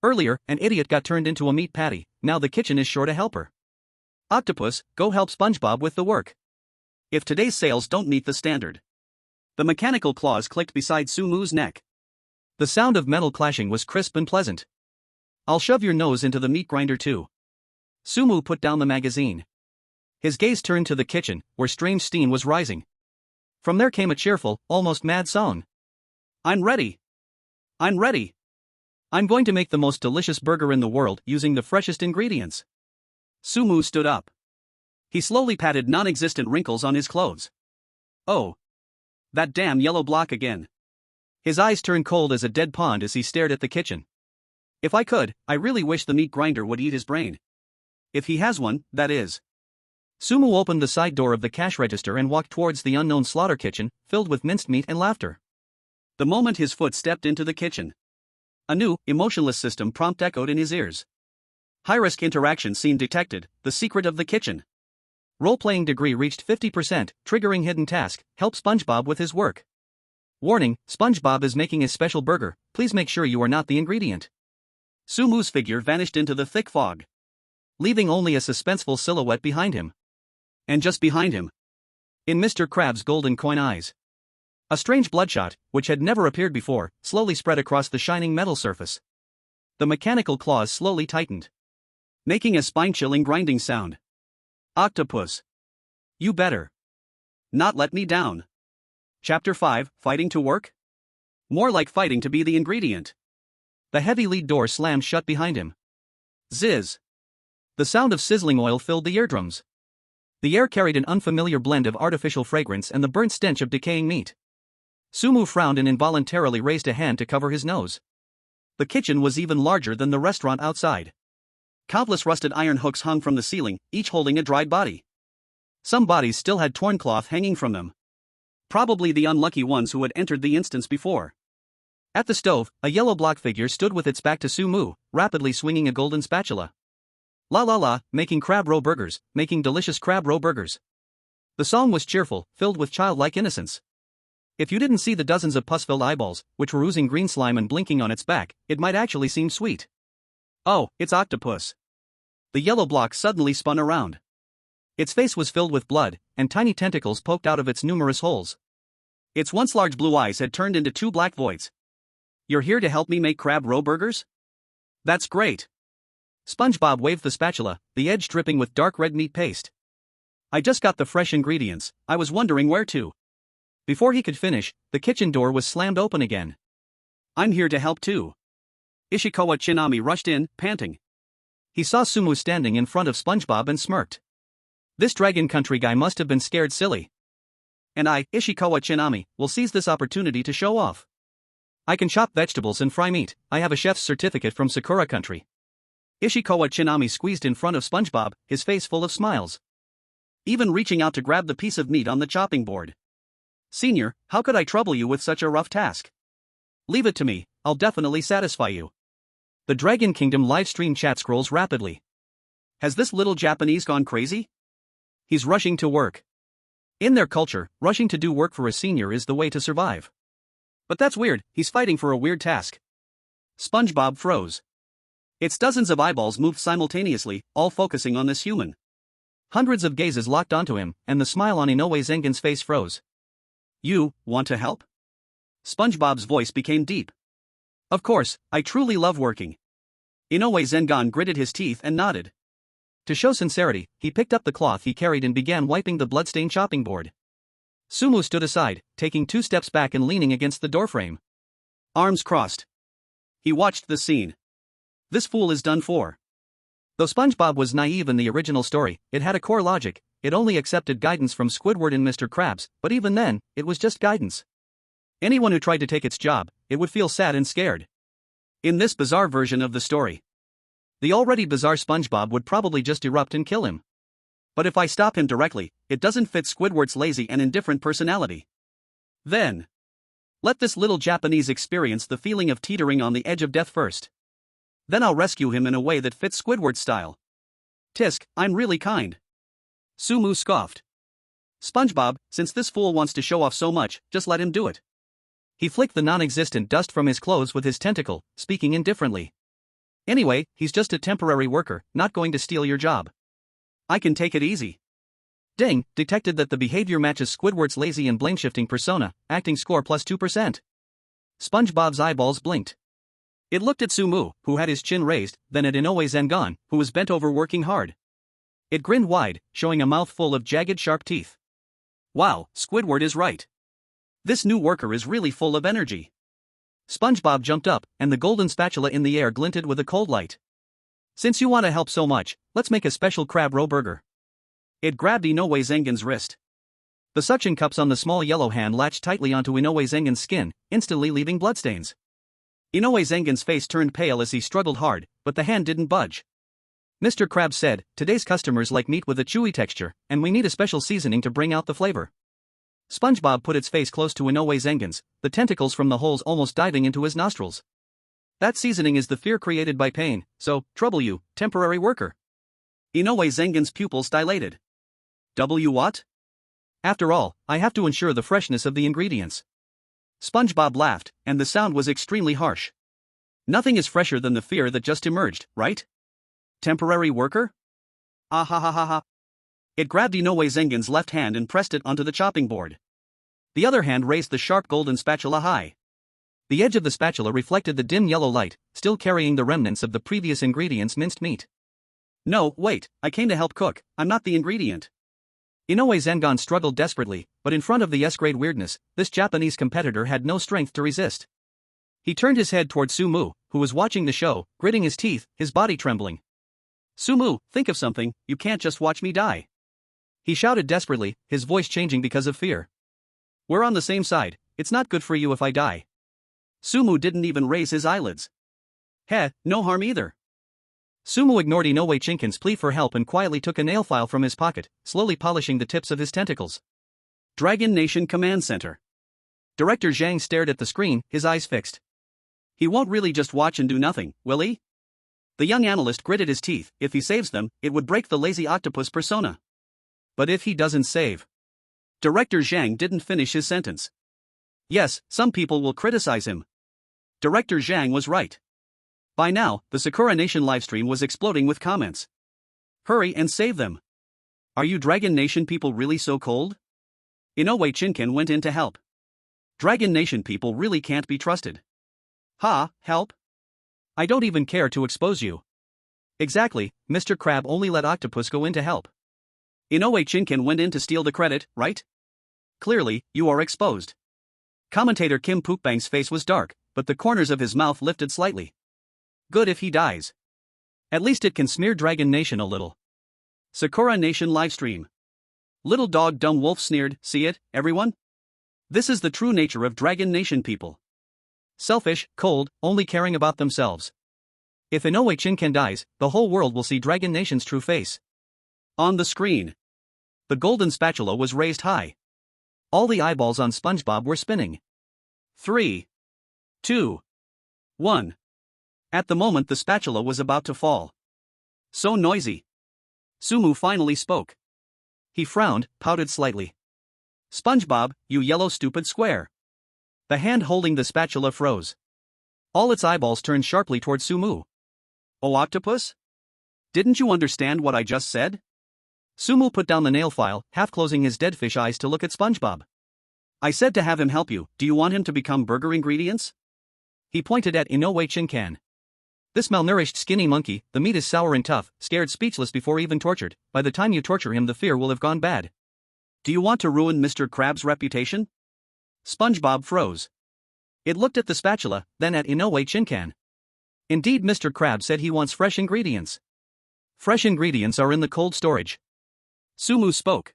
Earlier, an idiot got turned into a meat patty, now the kitchen is short a helper. Octopus, go help SpongeBob with the work. If today's sales don't meet the standard. The mechanical claws clicked beside Sumu's neck. The sound of metal clashing was crisp and pleasant. I'll shove your nose into the meat grinder too. Sumu put down the magazine. His gaze turned to the kitchen, where strange steam was rising. From there came a cheerful, almost mad song. I'm ready. I'm ready. I'm going to make the most delicious burger in the world using the freshest ingredients. Sumu stood up. He slowly patted non-existent wrinkles on his clothes. Oh. That damn yellow block again. His eyes turned cold as a dead pond as he stared at the kitchen. If I could, I really wish the meat grinder would eat his brain. If he has one, that is. Sumu opened the side door of the cash register and walked towards the unknown slaughter kitchen, filled with minced meat and laughter. The moment his foot stepped into the kitchen, a new, emotionless system prompt echoed in his ears. High-risk interaction scene detected, the secret of the kitchen. Role-playing degree reached 50%, triggering hidden task, help SpongeBob with his work. Warning, SpongeBob is making a special burger, please make sure you are not the ingredient. Sumu's figure vanished into the thick fog, leaving only a suspenseful silhouette behind him. And just behind him, in Mr. Krabs' golden coin eyes, a strange bloodshot, which had never appeared before, slowly spread across the shining metal surface. The mechanical claws slowly tightened, making a spine-chilling grinding sound. Octopus. You better not let me down. Chapter 5, Fighting to Work? More like fighting to be the ingredient. The heavy lead door slammed shut behind him. Zizz. The sound of sizzling oil filled the eardrums. The air carried an unfamiliar blend of artificial fragrance and the burnt stench of decaying meat. Sumu frowned and involuntarily raised a hand to cover his nose. The kitchen was even larger than the restaurant outside. Countless rusted iron hooks hung from the ceiling, each holding a dried body. Some bodies still had torn cloth hanging from them. Probably the unlucky ones who had entered the instance before. At the stove, a yellow block figure stood with its back to Sumu, rapidly swinging a golden spatula. La la la, making crab roe burgers, making delicious crab roe burgers. The song was cheerful, filled with childlike innocence. If you didn't see the dozens of pus-filled eyeballs, which were oozing green slime and blinking on its back, it might actually seem sweet. Oh, it's Octopus. The yellow block suddenly spun around. Its face was filled with blood, and tiny tentacles poked out of its numerous holes. Its once large blue eyes had turned into two black voids. You're here to help me make crab roe burgers? That's great. SpongeBob waved the spatula, the edge dripping with dark red meat paste. I just got the fresh ingredients, I was wondering where to. Before he could finish, the kitchen door was slammed open again. I'm here to help too. Ishikawa Chinami rushed in, panting. He saw Sumu standing in front of SpongeBob and smirked. This Dragon Country guy must have been scared silly. And I, Ishikawa Chinami, will seize this opportunity to show off. I can chop vegetables and fry meat, I have a chef's certificate from Sakura Country. Ishikawa Chinami squeezed in front of SpongeBob, his face full of smiles. Even reaching out to grab the piece of meat on the chopping board. Senior, how could I trouble you with such a rough task? Leave it to me, I'll definitely satisfy you. The Dragon Kingdom livestream chat scrolls rapidly. Has this little Japanese gone crazy? He's rushing to work. In their culture, rushing to do work for a senior is the way to survive. But that's weird, he's fighting for a weird task. SpongeBob froze. Its dozens of eyeballs moved simultaneously, all focusing on this human. Hundreds of gazes locked onto him, and the smile on Inoue Zengen's face froze. You, want to help? SpongeBob's voice became deep. Of course, I truly love working. Inoue Zengan gritted his teeth and nodded. To show sincerity, he picked up the cloth he carried and began wiping the bloodstained chopping board. Sumu stood aside, taking 2 steps back and leaning against the doorframe. Arms crossed. He watched the scene. This fool is done for. Though SpongeBob was naive in the original story, it had a core logic. It only accepted guidance from Squidward and Mr. Krabs, but even then, it was just guidance. Anyone who tried to take its job, it would feel sad and scared. In this bizarre version of the story, the already bizarre SpongeBob would probably just erupt and kill him. But if I stop him directly, it doesn't fit Squidward's lazy and indifferent personality. Then, let this little Japanese experience the feeling of teetering on the edge of death first. Then I'll rescue him in a way that fits Squidward's style. Tisk, I'm really kind. Sumu scoffed. SpongeBob, since this fool wants to show off so much, just let him do it. He flicked the non-existent dust from his clothes with his tentacle, speaking indifferently. Anyway, he's just a temporary worker, not going to steal your job. I can take it easy. Ding, detected that the behavior matches Squidward's lazy and blame-shifting persona, acting score plus 2%. SpongeBob's eyeballs blinked. It looked at Sumu, who had his chin raised, then at Inoue Zengan, who was bent over working hard. It grinned wide, showing a mouth full of jagged sharp teeth. Wow, Squidward is right. This new worker is really full of energy. SpongeBob jumped up, and the golden spatula in the air glinted with a cold light. Since you want to help so much, let's make a special crab roe burger. It grabbed Inoue Zengen's wrist. The suction cups on the small yellow hand latched tightly onto Inoue Zengen's skin, instantly leaving bloodstains. Inoue Zengen's face turned pale as he struggled hard, but the hand didn't budge. Mr. Krabs said, today's customers like meat with a chewy texture, and we need a special seasoning to bring out the flavor. SpongeBob put its face close to Inoue Zengen's, the tentacles from the holes almost diving into his nostrils. That seasoning is the fear created by pain, so, trouble you, temporary worker. Inoue Zengen's pupils dilated. What? After all, I have to ensure the freshness of the ingredients. SpongeBob laughed, and the sound was extremely harsh. Nothing is fresher than the fear that just emerged, right? Temporary worker? Ah ha ha ha ha. It grabbed Inoue Zengen's left hand and pressed it onto the chopping board. The other hand raised the sharp golden spatula high. The edge of the spatula reflected the dim yellow light, still carrying the remnants of the previous ingredient's minced meat. No, wait, I came to help cook, I'm not the ingredient. Inoue Zengan struggled desperately, but in front of the S-grade weirdness, this Japanese competitor had no strength to resist. He turned his head toward Sumu, who was watching the show, gritting his teeth, his body trembling. Sumu, think of something, you can't just watch me die. He shouted desperately, his voice changing because of fear. We're on the same side, it's not good for you if I die. Sumu didn't even raise his eyelids. Heh, no harm either. Sumu ignored Inoue Chinken's plea for help and quietly took a nail file from his pocket, slowly polishing the tips of his tentacles. Dragon Nation Command Center. Director Zhang stared at the screen, his eyes fixed. He won't really just watch and do nothing, will he? The young analyst gritted his teeth. If he saves them, it would break the lazy octopus persona. But if he doesn't save... Director Zhang didn't finish his sentence. Yes, some people will criticize him. Director Zhang was right. By now, the Sakura Nation livestream was exploding with comments. Hurry and save them. Are you Dragon Nation people really so cold? Inoue Chinken went in to help. Dragon Nation people really can't be trusted. Ha, help? I don't even care to expose you. Exactly, Mr. Crab only let Octopus go in to help. Inoue Shinken went in to steal the credit, right? Clearly, you are exposed. Commentator Kim Pookbang's face was dark, but the corners of his mouth lifted slightly. Good if he dies. At least it can smear Dragon Nation a little. Sakura Nation livestream. Little Dog Dumb Wolf sneered, see it, everyone? This is the true nature of Dragon Nation people. Selfish, cold, only caring about themselves. If Inoue Shinken dies, the whole world will see Dragon Nation's true face. On the screen, the golden spatula was raised high. All the eyeballs on SpongeBob were spinning. 3, 2, 1. At the moment the spatula was about to fall. So noisy. Sumu finally spoke. He frowned, pouted slightly. SpongeBob, you yellow stupid square. The hand holding the spatula froze. All its eyeballs turned sharply toward Sumu. Oh, Octopus? Didn't you understand what I just said? Sumu put down the nail file, half closing his dead fish eyes to look at SpongeBob. I said to have him help you, do you want him to become burger ingredients? He pointed at Inoue Shinken. This malnourished skinny monkey, the meat is sour and tough, scared speechless before even tortured, by the time you torture him the fear will have gone bad. Do you want to ruin Mr. Crab's reputation? SpongeBob froze. It looked at the spatula, then at Inoue Shinken. Indeed, Mr. Crab said he wants fresh ingredients. Fresh ingredients are in the cold storage. Sumu spoke.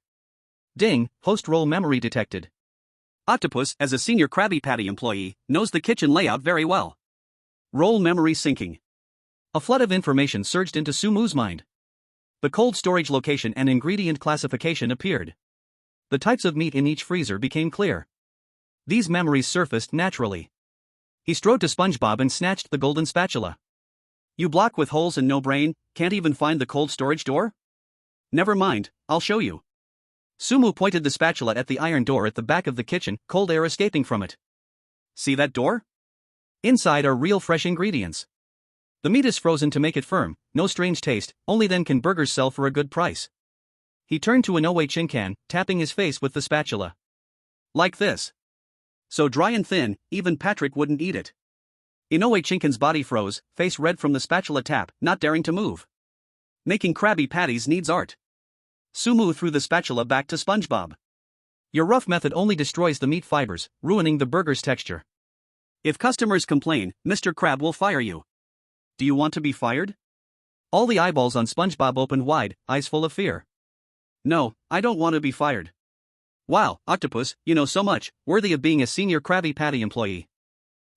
Ding, host role memory detected. Octopus, as a senior Krabby Patty employee, knows the kitchen layout very well. Role memory syncing. A flood of information surged into Sumu's mind. The cold storage location and ingredient classification appeared. The types of meat in each freezer became clear. These memories surfaced naturally. He strode to SpongeBob and snatched the golden spatula. You block with holes and no brain, can't even find the cold storage door? Never mind, I'll show you. Sumu pointed the spatula at the iron door at the back of the kitchen, cold air escaping from it. See that door? Inside are real fresh ingredients. The meat is frozen to make it firm, no strange taste, only then can burgers sell for a good price. He turned to Inoue Shinken, tapping his face with the spatula. Like this. So dry and thin, even Patrick wouldn't eat it. Inoue Shinken's body froze, face red from the spatula tap, not daring to move. Making Krabby Patties needs art. Sumu threw the spatula back to SpongeBob. Your rough method only destroys the meat fibers, ruining the burger's texture. If customers complain, Mr. Crab will fire you. Do you want to be fired? All the eyeballs on SpongeBob opened wide, eyes full of fear. No, I don't want to be fired. Wow, Octopus, you know so much, worthy of being a senior Krabby Patty employee.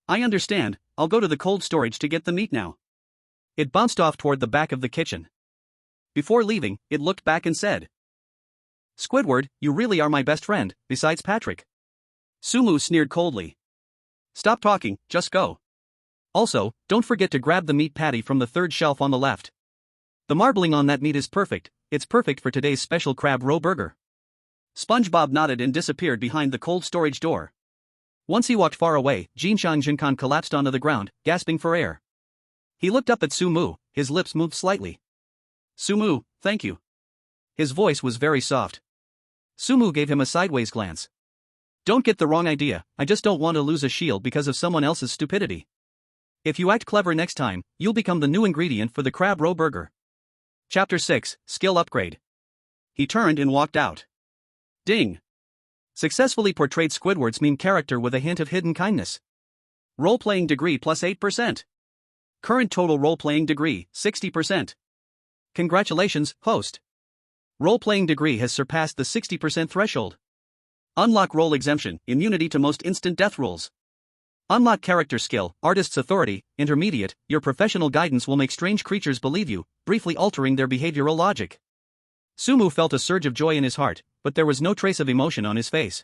I understand, I'll go to the cold storage to get the meat now. It bounced off toward the back of the kitchen. Before leaving, it looked back and said, Squidward, you really are my best friend, besides Patrick. Sumu sneered coldly. Stop talking, just go. Also, don't forget to grab the meat patty from the third shelf on the left. The marbling on that meat is perfect, it's perfect for today's special crab roe burger. SpongeBob nodded and disappeared behind the cold storage door. Once he walked far away, Jinshan Jinkan collapsed onto the ground, gasping for air. He looked up at Sumu, his lips moved slightly. Sumu, thank you. His voice was very soft. Sumu gave him a sideways glance. Don't get the wrong idea, I just don't want to lose a shield because of someone else's stupidity. If you act clever next time, you'll become the new ingredient for the crab roe burger. Chapter 6, Skill Upgrade. He turned and walked out. Ding. Successfully portrayed Squidward's mean character with a hint of hidden kindness. Role-playing degree plus 8%. Current total role-playing degree, 60%. Congratulations, host. Role-playing degree has surpassed the 60% threshold. Unlock role exemption, immunity to most instant death rules. Unlock character skill, artist's authority, intermediate, your professional guidance will make strange creatures believe you, briefly altering their behavioral logic. Sumu felt a surge of joy in his heart, but there was no trace of emotion on his face.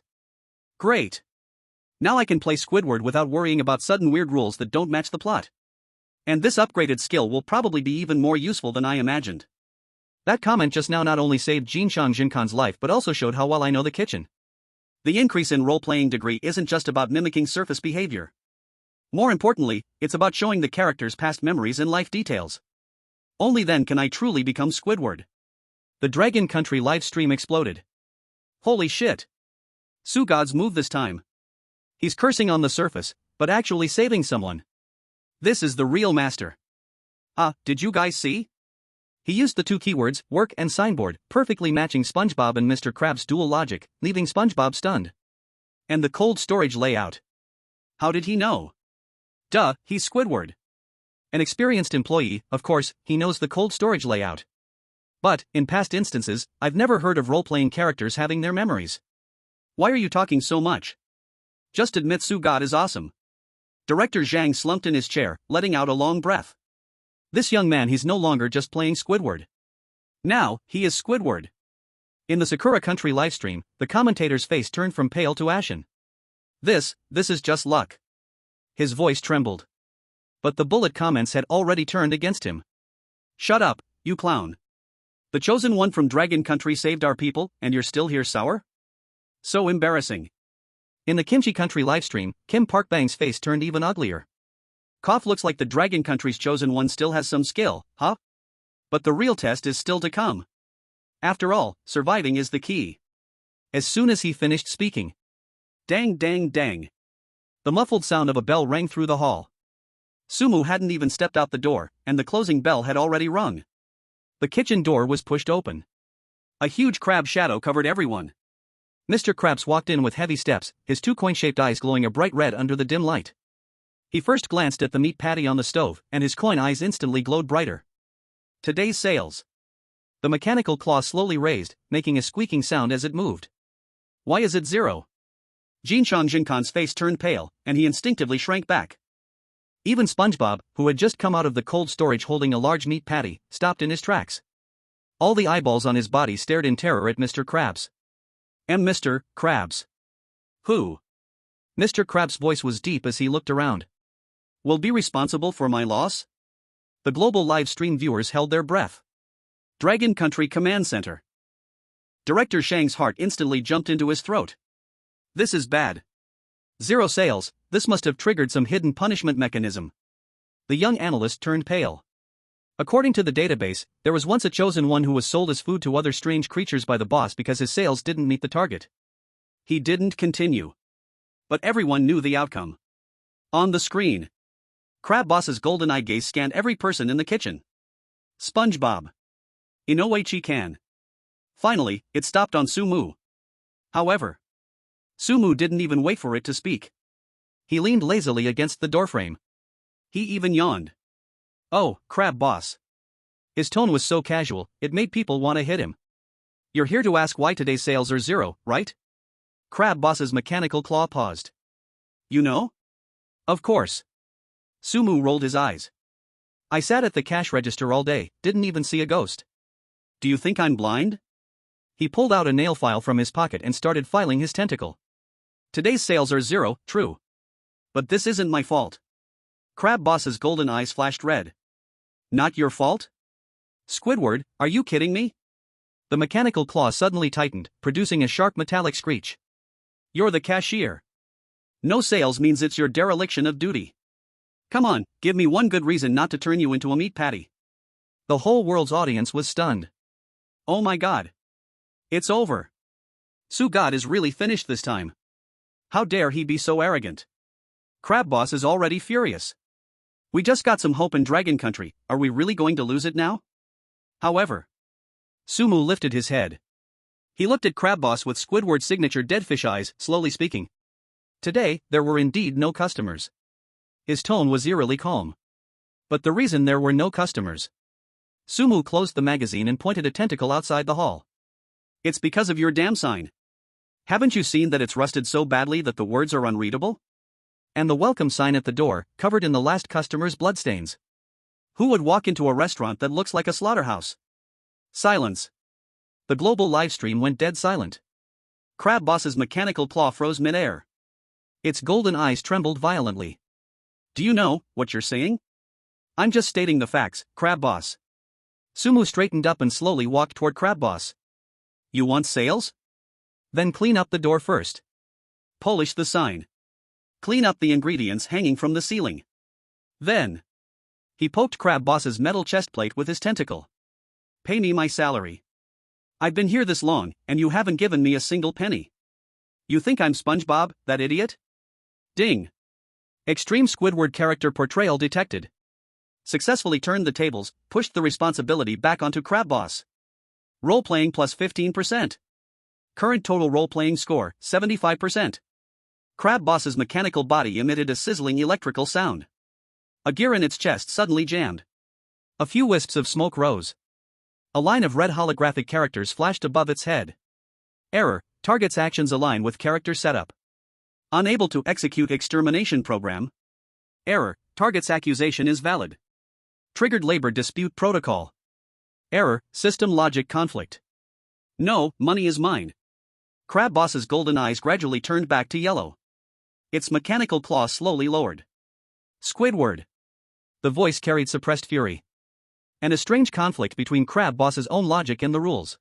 Great. Now I can play Squidward without worrying about sudden weird rules that don't match the plot. And this upgraded skill will probably be even more useful than I imagined. That comment just now not only saved Jinshan Jinkan's life but also showed how well I know the kitchen. The increase in role-playing degree isn't just about mimicking surface behavior. More importantly, it's about showing the character's past memories and life details. Only then can I truly become Squidward. The Dragon Country live stream exploded. Holy shit. Sugod's move this time. He's cursing on the surface, but actually saving someone. This is the real master. Did you guys see? He used the two keywords, work and signboard, perfectly matching SpongeBob and Mr. Krabs' dual logic, leaving SpongeBob stunned. And the cold storage layout. How did he know? Duh, he's Squidward. An experienced employee, of course, he knows the cold storage layout. But, in past instances, I've never heard of role-playing characters having their memories. Why are you talking so much? Just admit God is awesome. Director Zhang slumped in his chair, letting out a long breath. This young man, he's no longer just playing Squidward. Now, he is Squidward. In the Sakura Country livestream, the commentator's face turned from pale to ashen. This is just luck. His voice trembled. But the bullet comments had already turned against him. Shut up, you clown. The chosen one from Dragon Country saved our people, and you're still here sour? So embarrassing. In the Kimchi Country livestream, Kim Parkbang's face turned even uglier. Cough, looks like the Dragon Country's chosen one still has some skill, huh? But the real test is still to come. After all, surviving is the key. As soon as he finished speaking. Dang dang dang. The muffled sound of a bell rang through the hall. Sumu hadn't even stepped out the door, and the closing bell had already rung. The kitchen door was pushed open. A huge crab shadow covered everyone. Mr. Krabs walked in with heavy steps, his two coin-shaped eyes glowing a bright red under the dim light. He first glanced at the meat patty on the stove, and his coin eyes instantly glowed brighter. Today's sales. The mechanical claw slowly raised, making a squeaking sound as it moved. Why is it 0? Jinchong Jinkan's face turned pale, and he instinctively shrank back. Even SpongeBob, who had just come out of the cold storage holding a large meat patty, stopped in his tracks. All the eyeballs on his body stared in terror at Mr. Krabs. Mr. Krabs. Who? Mr. Krabs' voice was deep as he looked around. Will be responsible for my loss? The global live stream viewers held their breath. Dragon Country Command Center. Director Shang's heart instantly jumped into his throat. This is bad. 0 sales, this must have triggered some hidden punishment mechanism. The young analyst turned pale. According to the database, there was once a chosen one who was sold as food to other strange creatures by the boss because his sales didn't meet the target. He didn't continue. But everyone knew the outcome. On the screen, Crab Boss's golden eye gaze scanned every person in the kitchen. SpongeBob. Inoue-chi-kan. Finally, it stopped on Sumu. However, Sumu didn't even wait for it to speak. He leaned lazily against the doorframe. He even yawned. Oh, Crab Boss. His tone was so casual, it made people want to hit him. You're here to ask why today's sales are 0, right? Crab Boss's mechanical claw paused. You know? Of course. Sumu rolled his eyes. I sat at the cash register all day, didn't even see a ghost. Do you think I'm blind? He pulled out a nail file from his pocket and started filing his tentacle. Today's sales are 0, true. But this isn't my fault. Crab Boss's golden eyes flashed red. Not your fault? Squidward, are you kidding me? The mechanical claw suddenly tightened, producing a sharp metallic screech. You're the cashier. No sales means it's your dereliction of duty. Come on, give me one good reason not to turn you into a meat patty. The whole world's audience was stunned. Oh my god. It's over. God is really finished this time. How dare he be so arrogant? Crab Boss is already furious. We just got some hope in Dragon Country, are we really going to lose it now? However, Sumu lifted his head. He looked at Crab Boss with Squidward's signature deadfish eyes, slowly speaking. Today, there were indeed no customers. His tone was eerily calm. But the reason there were no customers. Sumu closed the magazine and pointed a tentacle outside the hall. It's because of your damn sign. Haven't you seen that it's rusted so badly that the words are unreadable? And the welcome sign at the door, covered in the last customer's bloodstains. Who would walk into a restaurant that looks like a slaughterhouse? Silence. The global livestream went dead silent. Crab Boss's mechanical claw froze midair. Its golden eyes trembled violently. Do you know what you're saying? I'm just stating the facts, Crab Boss. Sumu straightened up and slowly walked toward Crab Boss. You want sales? Then clean up the door first. Polish the sign. Clean up the ingredients hanging from the ceiling. Then, he poked Crab Boss's metal chest plate with his tentacle. Pay me my salary. I've been here this long, and you haven't given me a single penny. You think I'm SpongeBob, that idiot? Ding. Extreme Squidward character portrayal detected. Successfully turned the tables, pushed the responsibility back onto Crab Boss. Roleplaying plus 15%. Current total roleplaying score, 75%. Crab Boss's mechanical body emitted a sizzling electrical sound. A gear in its chest suddenly jammed. A few wisps of smoke rose. A line of red holographic characters flashed above its head. Error, target's actions align with character setup. Unable to execute extermination program. Error, target's accusation is valid. Triggered labor dispute protocol. Error, system logic conflict. No, money is mine. Crab Boss's golden eyes gradually turned back to yellow. Its mechanical claw slowly lowered. Squidward. The voice carried suppressed fury. And a strange conflict between Crab Boss's own logic and the rules.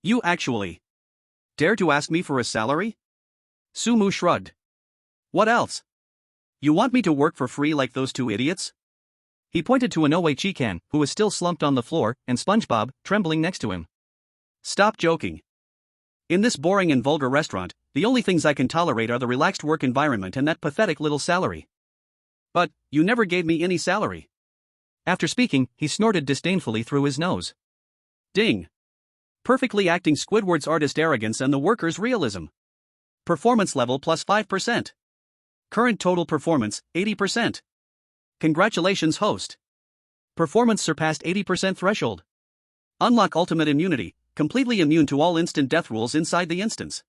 You actually dare to ask me for a salary? Sumu shrugged. What else? You want me to work for free like those two idiots? He pointed to Inoue Chikan, who was still slumped on the floor, and SpongeBob, trembling next to him. Stop joking. In this boring and vulgar restaurant, the only things I can tolerate are the relaxed work environment and that pathetic little salary. But, you never gave me any salary. After speaking, he snorted disdainfully through his nose. Ding. Perfectly acting Squidward's artist arrogance and the worker's realism. Performance level plus 5%. Current total performance, 80%. Congratulations host. Performance surpassed 80% threshold. Unlock ultimate immunity, completely immune to all instant death rules inside the instance.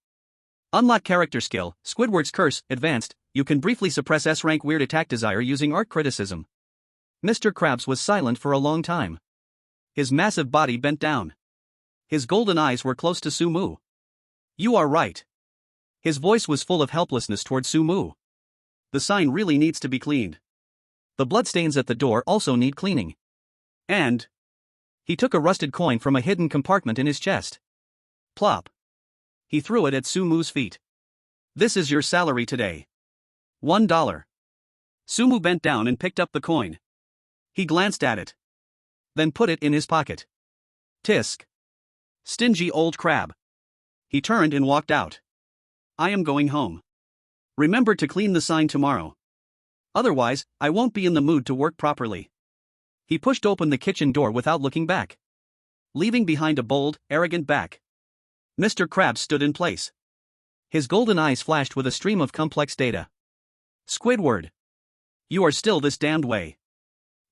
Unlock character skill, Squidward's curse, advanced, you can briefly suppress S-rank weird attack desire using art criticism. Mr. Krabs was silent for a long time. His massive body bent down. His golden eyes were close to Sumu. You are right. His voice was full of helplessness toward Sumu. The sign really needs to be cleaned. The bloodstains at the door also need cleaning. And he took a rusted coin from a hidden compartment in his chest. Plop. He threw it at Sumu's feet. This is your salary today. $1. Sumu bent down and picked up the coin. He glanced at it. Then put it in his pocket. Tisk. Stingy old crab. He turned and walked out. I am going home. Remember to clean the sign tomorrow. Otherwise, I won't be in the mood to work properly. He pushed open the kitchen door without looking back. Leaving behind a bold, arrogant back. Mr. Krabs stood in place. His golden eyes flashed with a stream of complex data. Squidward. You are still this damned way.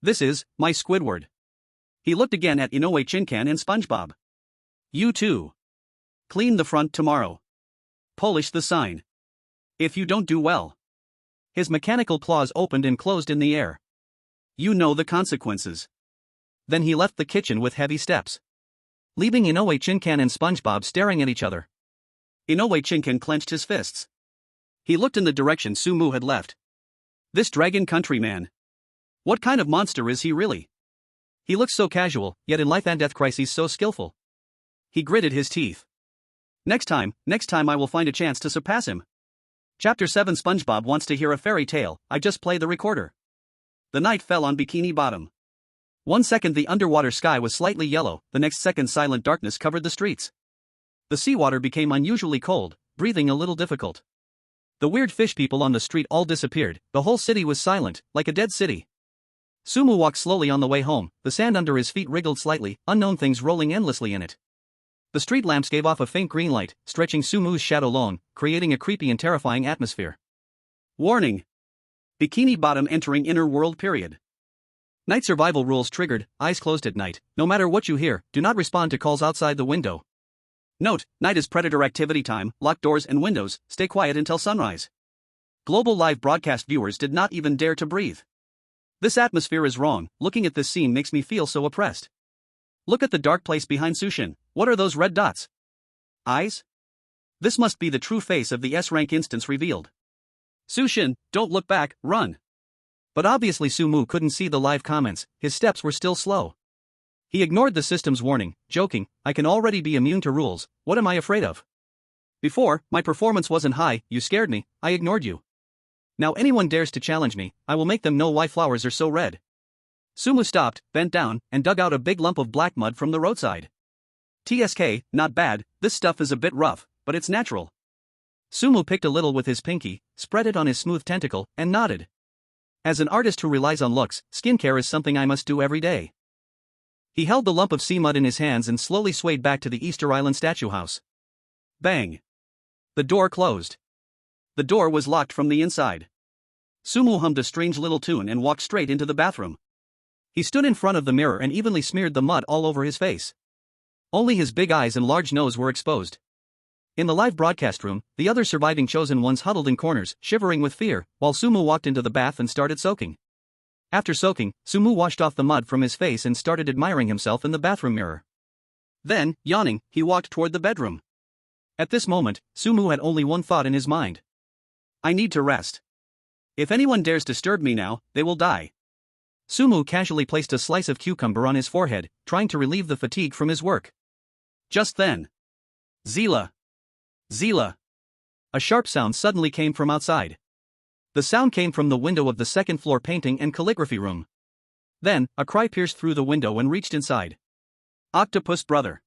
This is, my Squidward. He looked again at Inoue Chikan and SpongeBob. You too. Clean the front tomorrow. Polish the sign. If you don't do well. His mechanical claws opened and closed in the air. You know the consequences. Then he left the kitchen with heavy steps. Leaving Inoue Chikan and SpongeBob staring at each other. Inoue Chikan clenched his fists. He looked in the direction Sumu had left. This Dragon Country man. What kind of monster is he really? He looks so casual, yet in life and death crises so skillful. He gritted his teeth. Next time I will find a chance to surpass him. Chapter 7 SpongeBob wants to hear a fairy tale, I just play the recorder. The night fell on Bikini Bottom. 1 second the underwater sky was slightly yellow, the next second silent darkness covered the streets. The seawater became unusually cold, breathing a little difficult. The weird fish people on the street all disappeared, the whole city was silent, like a dead city. Sumu walked slowly on the way home, the sand under his feet wriggled slightly, unknown things rolling endlessly in it. The street lamps gave off a faint green light, stretching Sumu's shadow long, creating a creepy and terrifying atmosphere. Warning. Bikini Bottom entering inner world period. Night survival rules triggered, eyes closed at night, no matter what you hear, do not respond to calls outside the window. Note, night is predator activity time, lock doors and windows, stay quiet until sunrise. Global live broadcast viewers did not even dare to breathe. This atmosphere is wrong, looking at this scene makes me feel so oppressed. Look at the dark place behind Sushin, what are those red dots? Eyes? This must be the true face of the S-rank instance revealed. Sushin, don't look back, run. But obviously Sumu couldn't see the live comments, his steps were still slow. He ignored the system's warning, joking, I can already be immune to rules, what am I afraid of? Before, my performance wasn't high, you scared me, I ignored you. Now anyone dares to challenge me, I will make them know why flowers are so red. Sumu stopped, bent down, and dug out a big lump of black mud from the roadside. TSK, not bad, this stuff is a bit rough, but it's natural. Sumu picked a little with his pinky, spread it on his smooth tentacle, and nodded. As an artist who relies on looks, skincare is something I must do every day. He held the lump of sea mud in his hands and slowly swayed back to the Easter Island statue house. Bang! The door closed. The door was locked from the inside. Sumu hummed a strange little tune and walked straight into the bathroom. He stood in front of the mirror and evenly smeared the mud all over his face. Only his big eyes and large nose were exposed. In the live broadcast room, the other surviving chosen ones huddled in corners, shivering with fear, while Sumu walked into the bath and started soaking. After soaking, Sumu washed off the mud from his face and started admiring himself in the bathroom mirror. Then, yawning, he walked toward the bedroom. At this moment, Sumu had only one thought in his mind. I need to rest. If anyone dares disturb me now, they will die. Sumu casually placed a slice of cucumber on his forehead, trying to relieve the fatigue from his work. Just then. Zila! Zila! A sharp sound suddenly came from outside. The sound came from the window of the second-floor painting and calligraphy room. Then, a cry pierced through the window and reached inside. Octopus brother!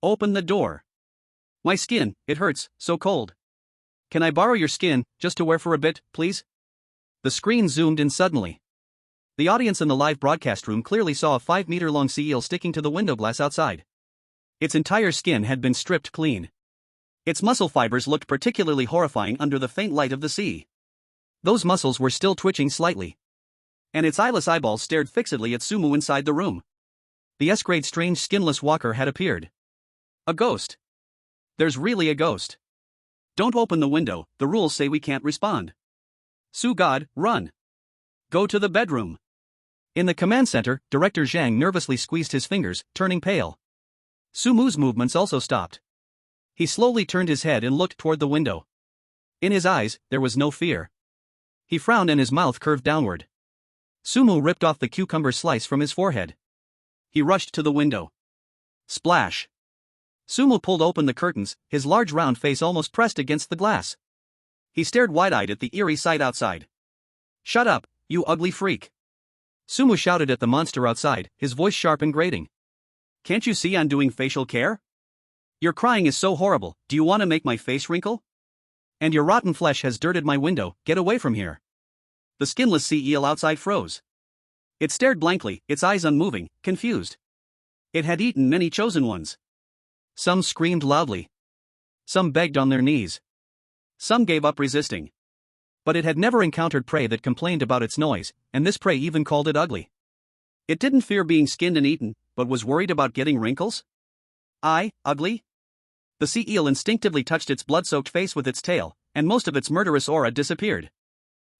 Open the door! My skin, it hurts, so cold. Can I borrow your skin, just to wear for a bit, please? The screen zoomed in suddenly. The audience in the live broadcast room clearly saw a 5-meter-long sea eel sticking to the window glass outside. Its entire skin had been stripped clean. Its muscle fibers looked particularly horrifying under the faint light of the sea. Those muscles were still twitching slightly. And its eyeless eyeballs stared fixedly at Sumu inside the room. The S-grade strange skinless walker had appeared. A ghost. There's really a ghost. Don't open the window, the rules say we can't respond. Su God, run. Go to the bedroom. In the command center, Director Zhang nervously squeezed his fingers, turning pale. Sumu's movements also stopped. He slowly turned his head and looked toward the window. In his eyes, there was no fear. He frowned and his mouth curved downward. Sumu ripped off the cucumber slice from his forehead. He rushed to the window. Splash! Sumu pulled open the curtains, his large round face almost pressed against the glass. He stared wide-eyed at the eerie sight outside. Shut up, you ugly freak! Sumu shouted at the monster outside, his voice sharp and grating. Can't you see I'm doing facial care? Your crying is so horrible, do you want to make my face wrinkle? And your rotten flesh has dirted my window, get away from here. The skinless sea eel outside froze. It stared blankly, its eyes unmoving, confused. It had eaten many chosen ones. Some screamed loudly. Some begged on their knees. Some gave up resisting. But it had never encountered prey that complained about its noise, and this prey even called it ugly. It didn't fear being skinned and eaten, but was worried about getting wrinkles? Ugly? The sea eel instinctively touched its blood-soaked face with its tail, and most of its murderous aura disappeared.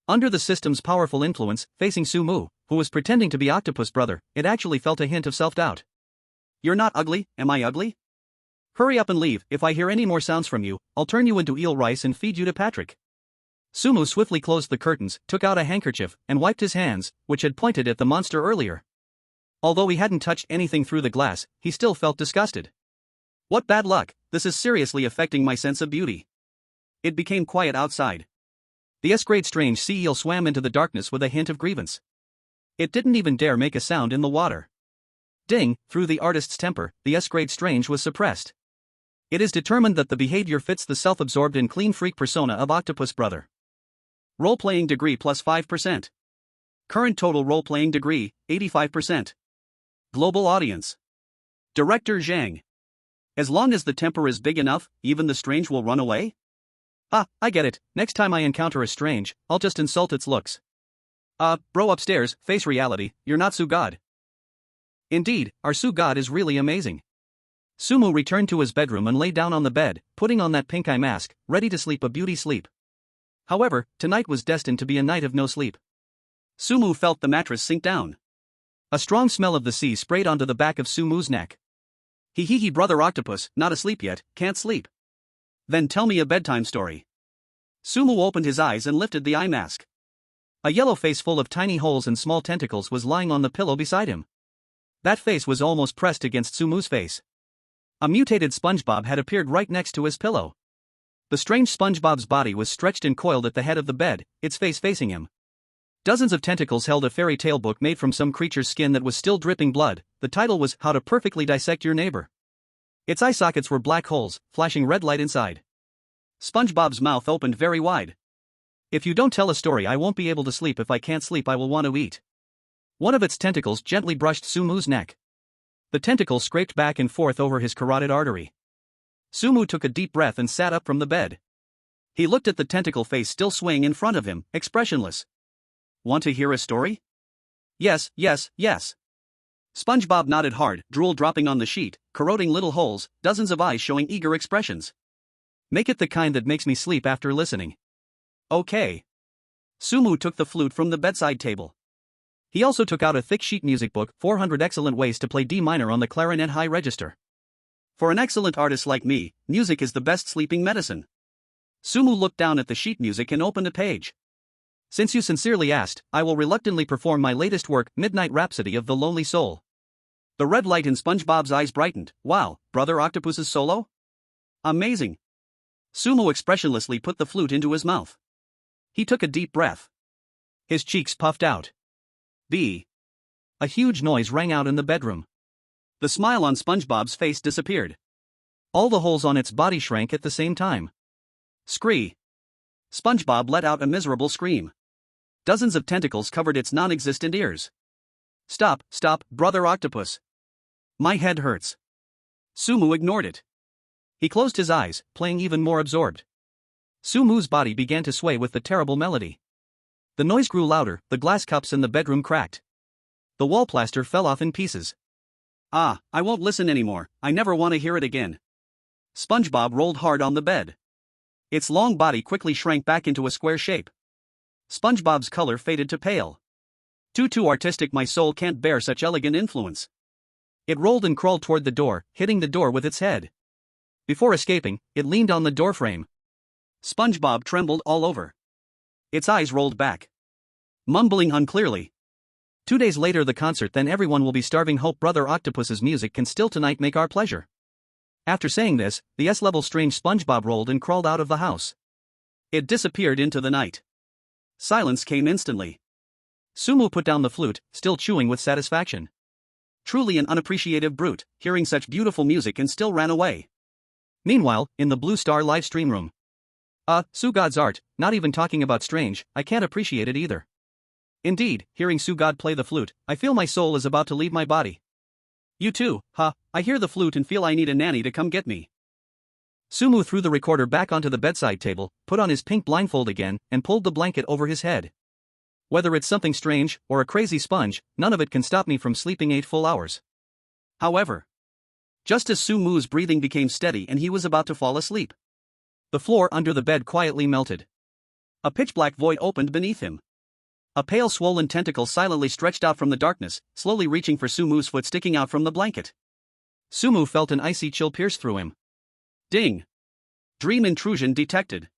Under the system's powerful influence, facing Sumu, who was pretending to be Octopus Brother, it actually felt a hint of self-doubt. You're not ugly, am I ugly? Hurry up and leave, if I hear any more sounds from you, I'll turn you into eel rice and feed you to Patrick. Sumu swiftly closed the curtains, took out a handkerchief, and wiped his hands, which had pointed at the monster earlier. Although he hadn't touched anything through the glass, he still felt disgusted. What bad luck, this is seriously affecting my sense of beauty. It became quiet outside. The S-grade strange sea eel swam into the darkness with a hint of grievance. It didn't even dare make a sound in the water. Ding, through the artist's temper, the S-grade strange was suppressed. It is determined that the behavior fits the self-absorbed and clean freak persona of Octopus Brother. Role-playing degree plus 5%. Current total role-playing degree, 85%. Global audience. Director Zhang. As long as the temper is big enough, even the strange will run away? I get it, next time I encounter a strange, I'll just insult its looks. Bro upstairs, face reality, you're not Su God. Indeed, our Su God is really amazing. Sumu returned to his bedroom and lay down on the bed, putting on that pink eye mask, ready to sleep a beauty sleep. However, tonight was destined to be a night of no sleep. Sumu felt the mattress sink down. A strong smell of the sea sprayed onto the back of Sumu's neck. He brother octopus, not asleep yet, can't sleep. Then tell me a bedtime story. Sumu opened his eyes and lifted the eye mask. A yellow face full of tiny holes and small tentacles was lying on the pillow beside him. That face was almost pressed against Sumu's face. A mutated SpongeBob had appeared right next to his pillow. The strange SpongeBob's body was stretched and coiled at the head of the bed, its face facing him. Dozens of tentacles held a fairy tale book made from some creature's skin that was still dripping blood. The title was How to Perfectly Dissect Your Neighbor. Its eye sockets were black holes, flashing red light inside. SpongeBob's mouth opened very wide. If you don't tell a story, I won't be able to sleep. If I can't sleep, I will want to eat. One of its tentacles gently brushed Sumu's neck. The tentacle scraped back and forth over his carotid artery. Sumu took a deep breath and sat up from the bed. He looked at the tentacle face still swaying in front of him, expressionless. Want to hear a story? Yes, yes, yes. SpongeBob nodded hard, drool dropping on the sheet, corroding little holes, dozens of eyes showing eager expressions. Make it the kind that makes me sleep after listening. Okay. Sumu took the flute from the bedside table. He also took out a thick sheet music book, 400 excellent ways to play D minor on the clarinet high register. For an excellent artist like me, music is the best sleeping medicine. Sumu looked down at the sheet music and opened a page. Since you sincerely asked, I will reluctantly perform my latest work, Midnight Rhapsody of the Lonely Soul. The red light in SpongeBob's eyes brightened. Wow, Brother Octopus's solo? Amazing. Sumu expressionlessly put the flute into his mouth. He took a deep breath. His cheeks puffed out. B. A huge noise rang out in the bedroom. The smile on SpongeBob's face disappeared. All the holes on its body shrank at the same time. Scree. SpongeBob let out a miserable scream. Dozens of tentacles covered its non-existent ears. Stop, stop, Brother Octopus. My head hurts. Sumu ignored it. He closed his eyes, playing even more absorbed. Sumu's body began to sway with the terrible melody. The noise grew louder, the glass cups in the bedroom cracked. The wall plaster fell off in pieces. Ah, I won't listen anymore, I never want to hear it again. SpongeBob rolled hard on the bed. Its long body quickly shrank back into a square shape. SpongeBob's color faded to pale. Too artistic, my soul can't bear such elegant influence. It rolled and crawled toward the door, hitting the door with its head. Before escaping, it leaned on the doorframe. SpongeBob trembled all over. Its eyes rolled back. Mumbling unclearly. 2 days later the concert, then everyone will be starving. Hope Brother Octopus's music can still tonight make our pleasure. After saying this, the S-level strange SpongeBob rolled and crawled out of the house. It disappeared into the night. Silence came instantly. Sumu put down the flute, still chewing with satisfaction. Truly an unappreciative brute, hearing such beautiful music, and still ran away. Meanwhile, in the Blue Star live stream room. Sugod's art, not even talking about strange, I can't appreciate it either. Indeed, hearing Sugod play the flute, I feel my soul is about to leave my body. You too, I hear the flute and feel I need a nanny to come get me. Sumu threw the recorder back onto the bedside table, put on his pink blindfold again, and pulled the blanket over his head. Whether it's something strange, or a crazy sponge, none of it can stop me from sleeping 8 full hours. However, just as Sumu's breathing became steady and he was about to fall asleep, the floor under the bed quietly melted. A pitch-black void opened beneath him. A pale swollen tentacle silently stretched out from the darkness, slowly reaching for Sumu's foot sticking out from the blanket. Sumu felt an icy chill pierce through him. Ding! Dream intrusion detected.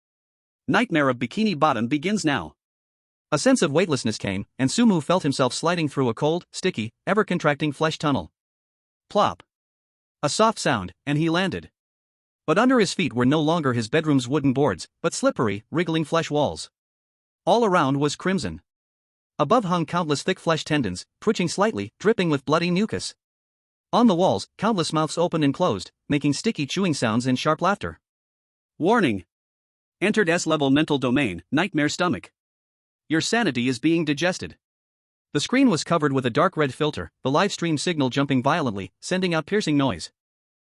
Nightmare of Bikini Bottom begins now. A sense of weightlessness came, and Sumu felt himself sliding through a cold, sticky, ever-contracting flesh tunnel. Plop! A soft sound, and he landed. But under his feet were no longer his bedroom's wooden boards, but slippery, wriggling flesh walls. All around was crimson. Above hung countless thick flesh tendons, twitching slightly, dripping with bloody mucus. On the walls, countless mouths opened and closed, making sticky chewing sounds and sharp laughter. Warning! Entered S-level mental domain, nightmare stomach. Your sanity is being digested. The screen was covered with a dark red filter, the live stream signal jumping violently, sending out piercing noise.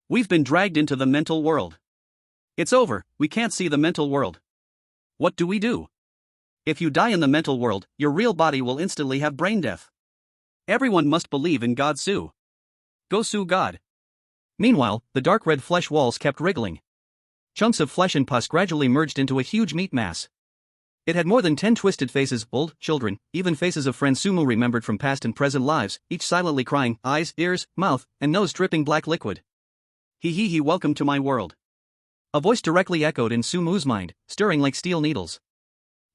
We've been dragged into the mental world. It's over, we can't see the mental world. What do we do? If you die in the mental world, your real body will instantly have brain death. Everyone must believe in God. Sue. Go sue God. Meanwhile, the dark red flesh walls kept wriggling. Chunks of flesh and pus gradually merged into a huge meat mass. It had more than 10 twisted faces, old, children, even faces of friends Sumu remembered from past and present lives, each silently crying, eyes, ears, mouth, and nose dripping black liquid. He, welcome to my world. A voice directly echoed in Sumu's mind, stirring like steel needles.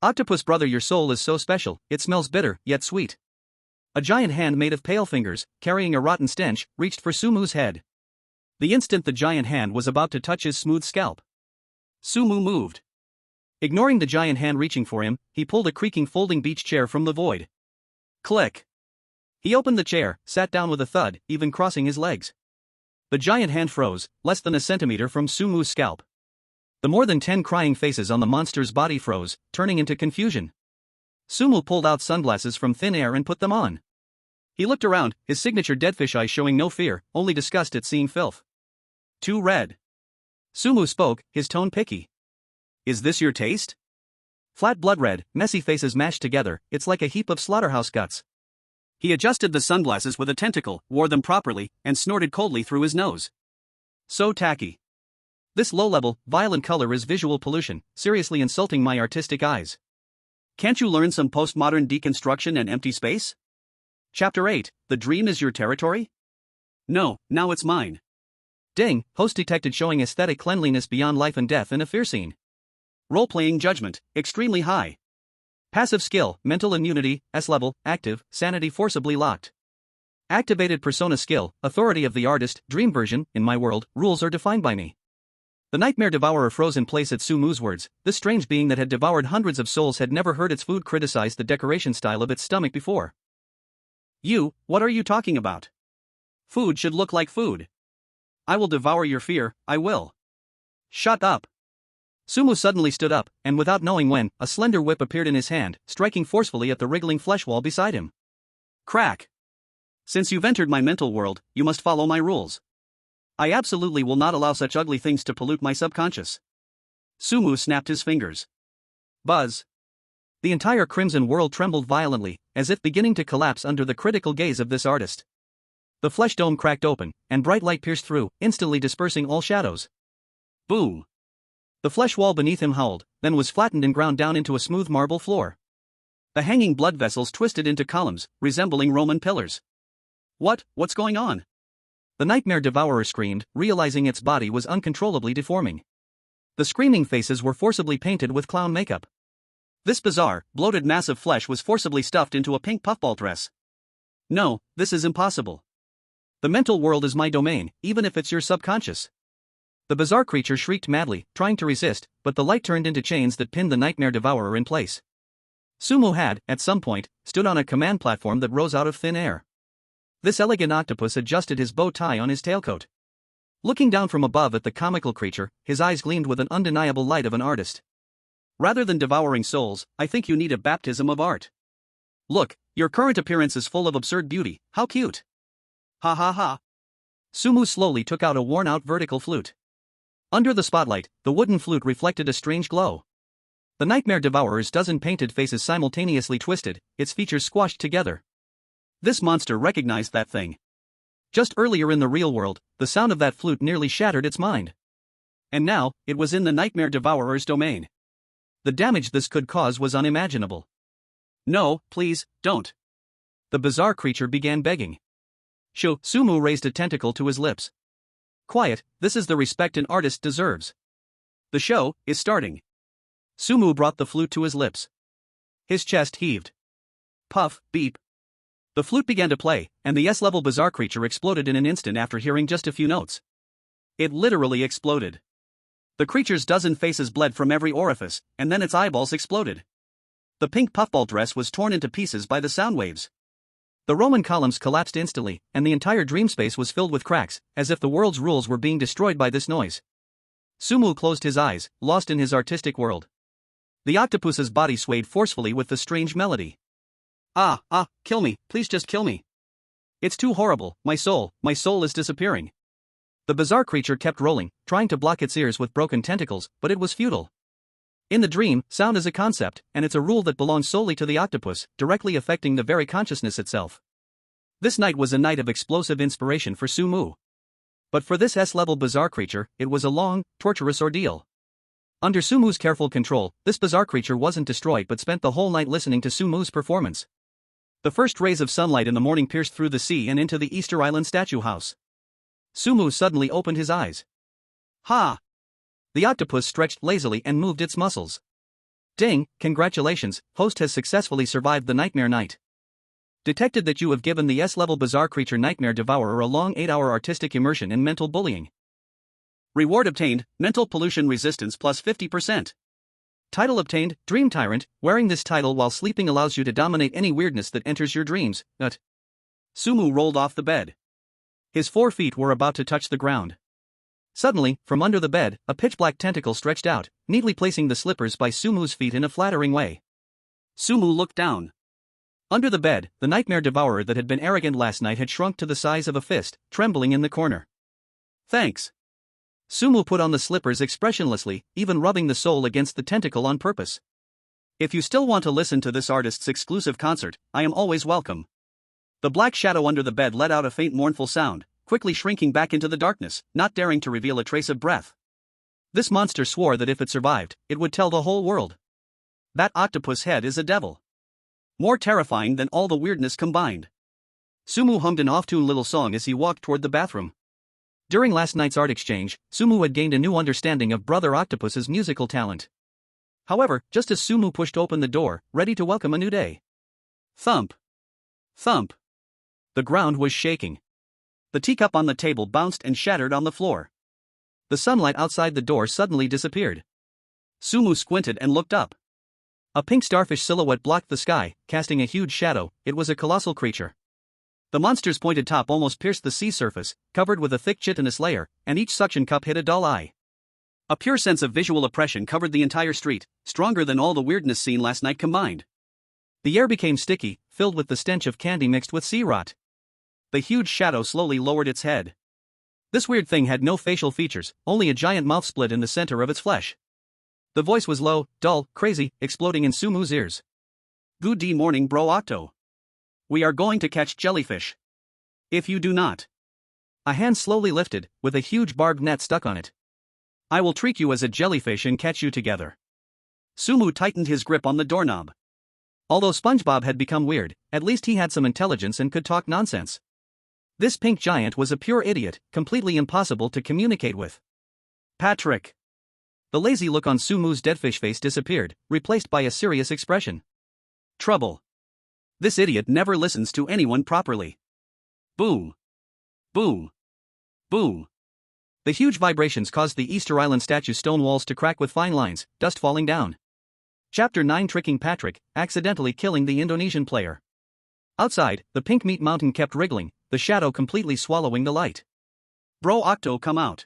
Octopus brother, your soul is so special, it smells bitter, yet sweet. A giant hand made of pale fingers, carrying a rotten stench, reached for Sumu's head. The instant the giant hand was about to touch his smooth scalp, Sumu moved. Ignoring the giant hand reaching for him, he pulled a creaking folding beach chair from the void. Click. He opened the chair, sat down with a thud, even crossing his legs. The giant hand froze, less than a centimeter from Sumu's scalp. The more than 10 crying faces on the monster's body froze, turning into confusion. Sumu pulled out sunglasses from thin air and put them on. He looked around, his signature deadfish eyes showing no fear, only disgust at seeing filth. Too red. Sumu spoke, his tone picky. Is this your taste? Flat blood red, messy faces mashed together, it's like a heap of slaughterhouse guts. He adjusted the sunglasses with a tentacle, wore them properly, and snorted coldly through his nose. So tacky. This low-level, violent color is visual pollution, seriously insulting my artistic eyes. Can't you learn some postmodern deconstruction and empty space? Chapter 8, The Dream is Your Territory? No, now it's mine. Ding, host detected showing aesthetic cleanliness beyond life and death in a fear scene. Role-playing judgment, extremely high. Passive skill, mental immunity, S-level, active, sanity forcibly locked. Activated persona skill, authority of the artist, dream version, in my world, rules are defined by me. The nightmare devourer froze in place at Sumu's words. This strange being that had devoured hundreds of souls had never heard its food criticize the decoration style of its stomach before. What are you talking about? Food should look like food. I will devour your fear, I will. Shut up. Sumu suddenly stood up, and without knowing when, a slender whip appeared in his hand, striking forcefully at the wriggling flesh wall beside him. Crack. Since you've entered my mental world, you must follow my rules. I absolutely will not allow such ugly things to pollute my subconscious. Sumu snapped his fingers. Buzz. The entire crimson world trembled violently, as if beginning to collapse under the critical gaze of this artist. The flesh dome cracked open, and bright light pierced through, instantly dispersing all shadows. Boom. The flesh wall beneath him howled, then was flattened and ground down into a smooth marble floor. The hanging blood vessels twisted into columns, resembling Roman pillars. What's going on? The nightmare devourer screamed, realizing its body was uncontrollably deforming. The screaming faces were forcibly painted with clown makeup. This bizarre, bloated mass of flesh was forcibly stuffed into a pink puffball dress. No, this is impossible. The mental world is my domain, even if it's your subconscious. The bizarre creature shrieked madly, trying to resist, but the light turned into chains that pinned the nightmare devourer in place. Sumu had, at some point, stood on a command platform that rose out of thin air. This elegant octopus adjusted his bow tie on his tailcoat. Looking down from above at the comical creature, his eyes gleamed with an undeniable light of an artist. Rather than devouring souls, I think you need a baptism of art. Look, your current appearance is full of absurd beauty, how cute. Ha ha ha. Sumu slowly took out a worn-out vertical flute. Under the spotlight, the wooden flute reflected a strange glow. The nightmare devourer's dozen painted faces simultaneously twisted, its features squashed together. This monster recognized that thing. Just earlier in the real world, the sound of that flute nearly shattered its mind. And now, it was in the nightmare devourer's domain. The damage this could cause was unimaginable. No, please, don't. The bizarre creature began begging. Sumu raised a tentacle to his lips. Quiet, this is the respect an artist deserves. The show is starting. Sumu brought the flute to his lips. His chest heaved. Puff, beep. The flute began to play, and the S-level bizarre creature exploded in an instant after hearing just a few notes. It literally exploded. The creature's dozen faces bled from every orifice, and then its eyeballs exploded. The pink puffball dress was torn into pieces by the sound waves. The Roman columns collapsed instantly, and the entire dream space was filled with cracks, as if the world's rules were being destroyed by this noise. Sumu closed his eyes, lost in his artistic world. The octopus's body swayed forcefully with the strange melody. Kill me, please just kill me. It's too horrible, my soul is disappearing. The bizarre creature kept rolling, trying to block its ears with broken tentacles, but it was futile. In the dream, sound is a concept, and it's a rule that belongs solely to the octopus, directly affecting the very consciousness itself. This night was a night of explosive inspiration for Sumu. But for this S-level bizarre creature, it was a long, torturous ordeal. Under Sumu's careful control, this bizarre creature wasn't destroyed but spent the whole night listening to Sumu's performance. The first rays of sunlight in the morning pierced through the sea and into the Easter Island statue house. Sumu suddenly opened his eyes. Ha! The octopus stretched lazily and moved its muscles. Ding, congratulations, host has successfully survived the nightmare night. Detected that you have given the S-level bizarre creature nightmare devourer a long 8-hour artistic immersion in mental bullying. Reward obtained, mental pollution resistance plus 50%. Title obtained, Dream Tyrant. Wearing this title while sleeping allows you to dominate any weirdness that enters your dreams. Sumu rolled off the bed. His 4 feet were about to touch the ground. Suddenly, from under the bed, a pitch-black tentacle stretched out, neatly placing the slippers by Sumu's feet in a flattering way. Sumu looked down. Under the bed, the nightmare devourer that had been arrogant last night had shrunk to the size of a fist, trembling in the corner. Thanks. Sumu put on the slippers expressionlessly, even rubbing the sole against the tentacle on purpose. If you still want to listen to this artist's exclusive concert, I am always welcome. The black shadow under the bed let out a faint mournful sound, quickly shrinking back into the darkness, not daring to reveal a trace of breath. This monster swore that if it survived, it would tell the whole world. That octopus head is a devil. More terrifying than all the weirdness combined. Sumu hummed an off-tune little song as he walked toward the bathroom. During last night's art exchange, Sumu had gained a new understanding of Brother Octopus's musical talent. However, just as Sumu pushed open the door, ready to welcome a new day. Thump. Thump. The ground was shaking. The teacup on the table bounced and shattered on the floor. The sunlight outside the door suddenly disappeared. Sumu squinted and looked up. A pink starfish silhouette blocked the sky, casting a huge shadow. It was a colossal creature. The monster's pointed top almost pierced the sea surface, covered with a thick chitinous layer, and each suction cup hit a dull eye. A pure sense of visual oppression covered the entire street, stronger than all the weirdness seen last night combined. The air became sticky, filled with the stench of candy mixed with sea rot. The huge shadow slowly lowered its head. This weird thing had no facial features, only a giant mouth split in the center of its flesh. The voice was low, dull, crazy, exploding in Sumu's ears. Good morning, bro Octo. We are going to catch jellyfish. If you do not. A hand slowly lifted, with a huge barbed net stuck on it. I will treat you as a jellyfish and catch you together. Sumu tightened his grip on the doorknob. Although SpongeBob had become weird, at least he had some intelligence and could talk nonsense. This pink giant was a pure idiot, completely impossible to communicate with. Patrick. The lazy look on Sumu's deadfish face disappeared, replaced by a serious expression. Trouble. This idiot never listens to anyone properly. Boom. Boom. Boom. The huge vibrations caused the Easter Island statue's stone walls to crack with fine lines, dust falling down. Chapter 9 Tricking Patrick, accidentally killing the Indonesian player. Outside, the pink meat mountain kept wriggling, the shadow completely swallowing the light. Bro Octo, come out.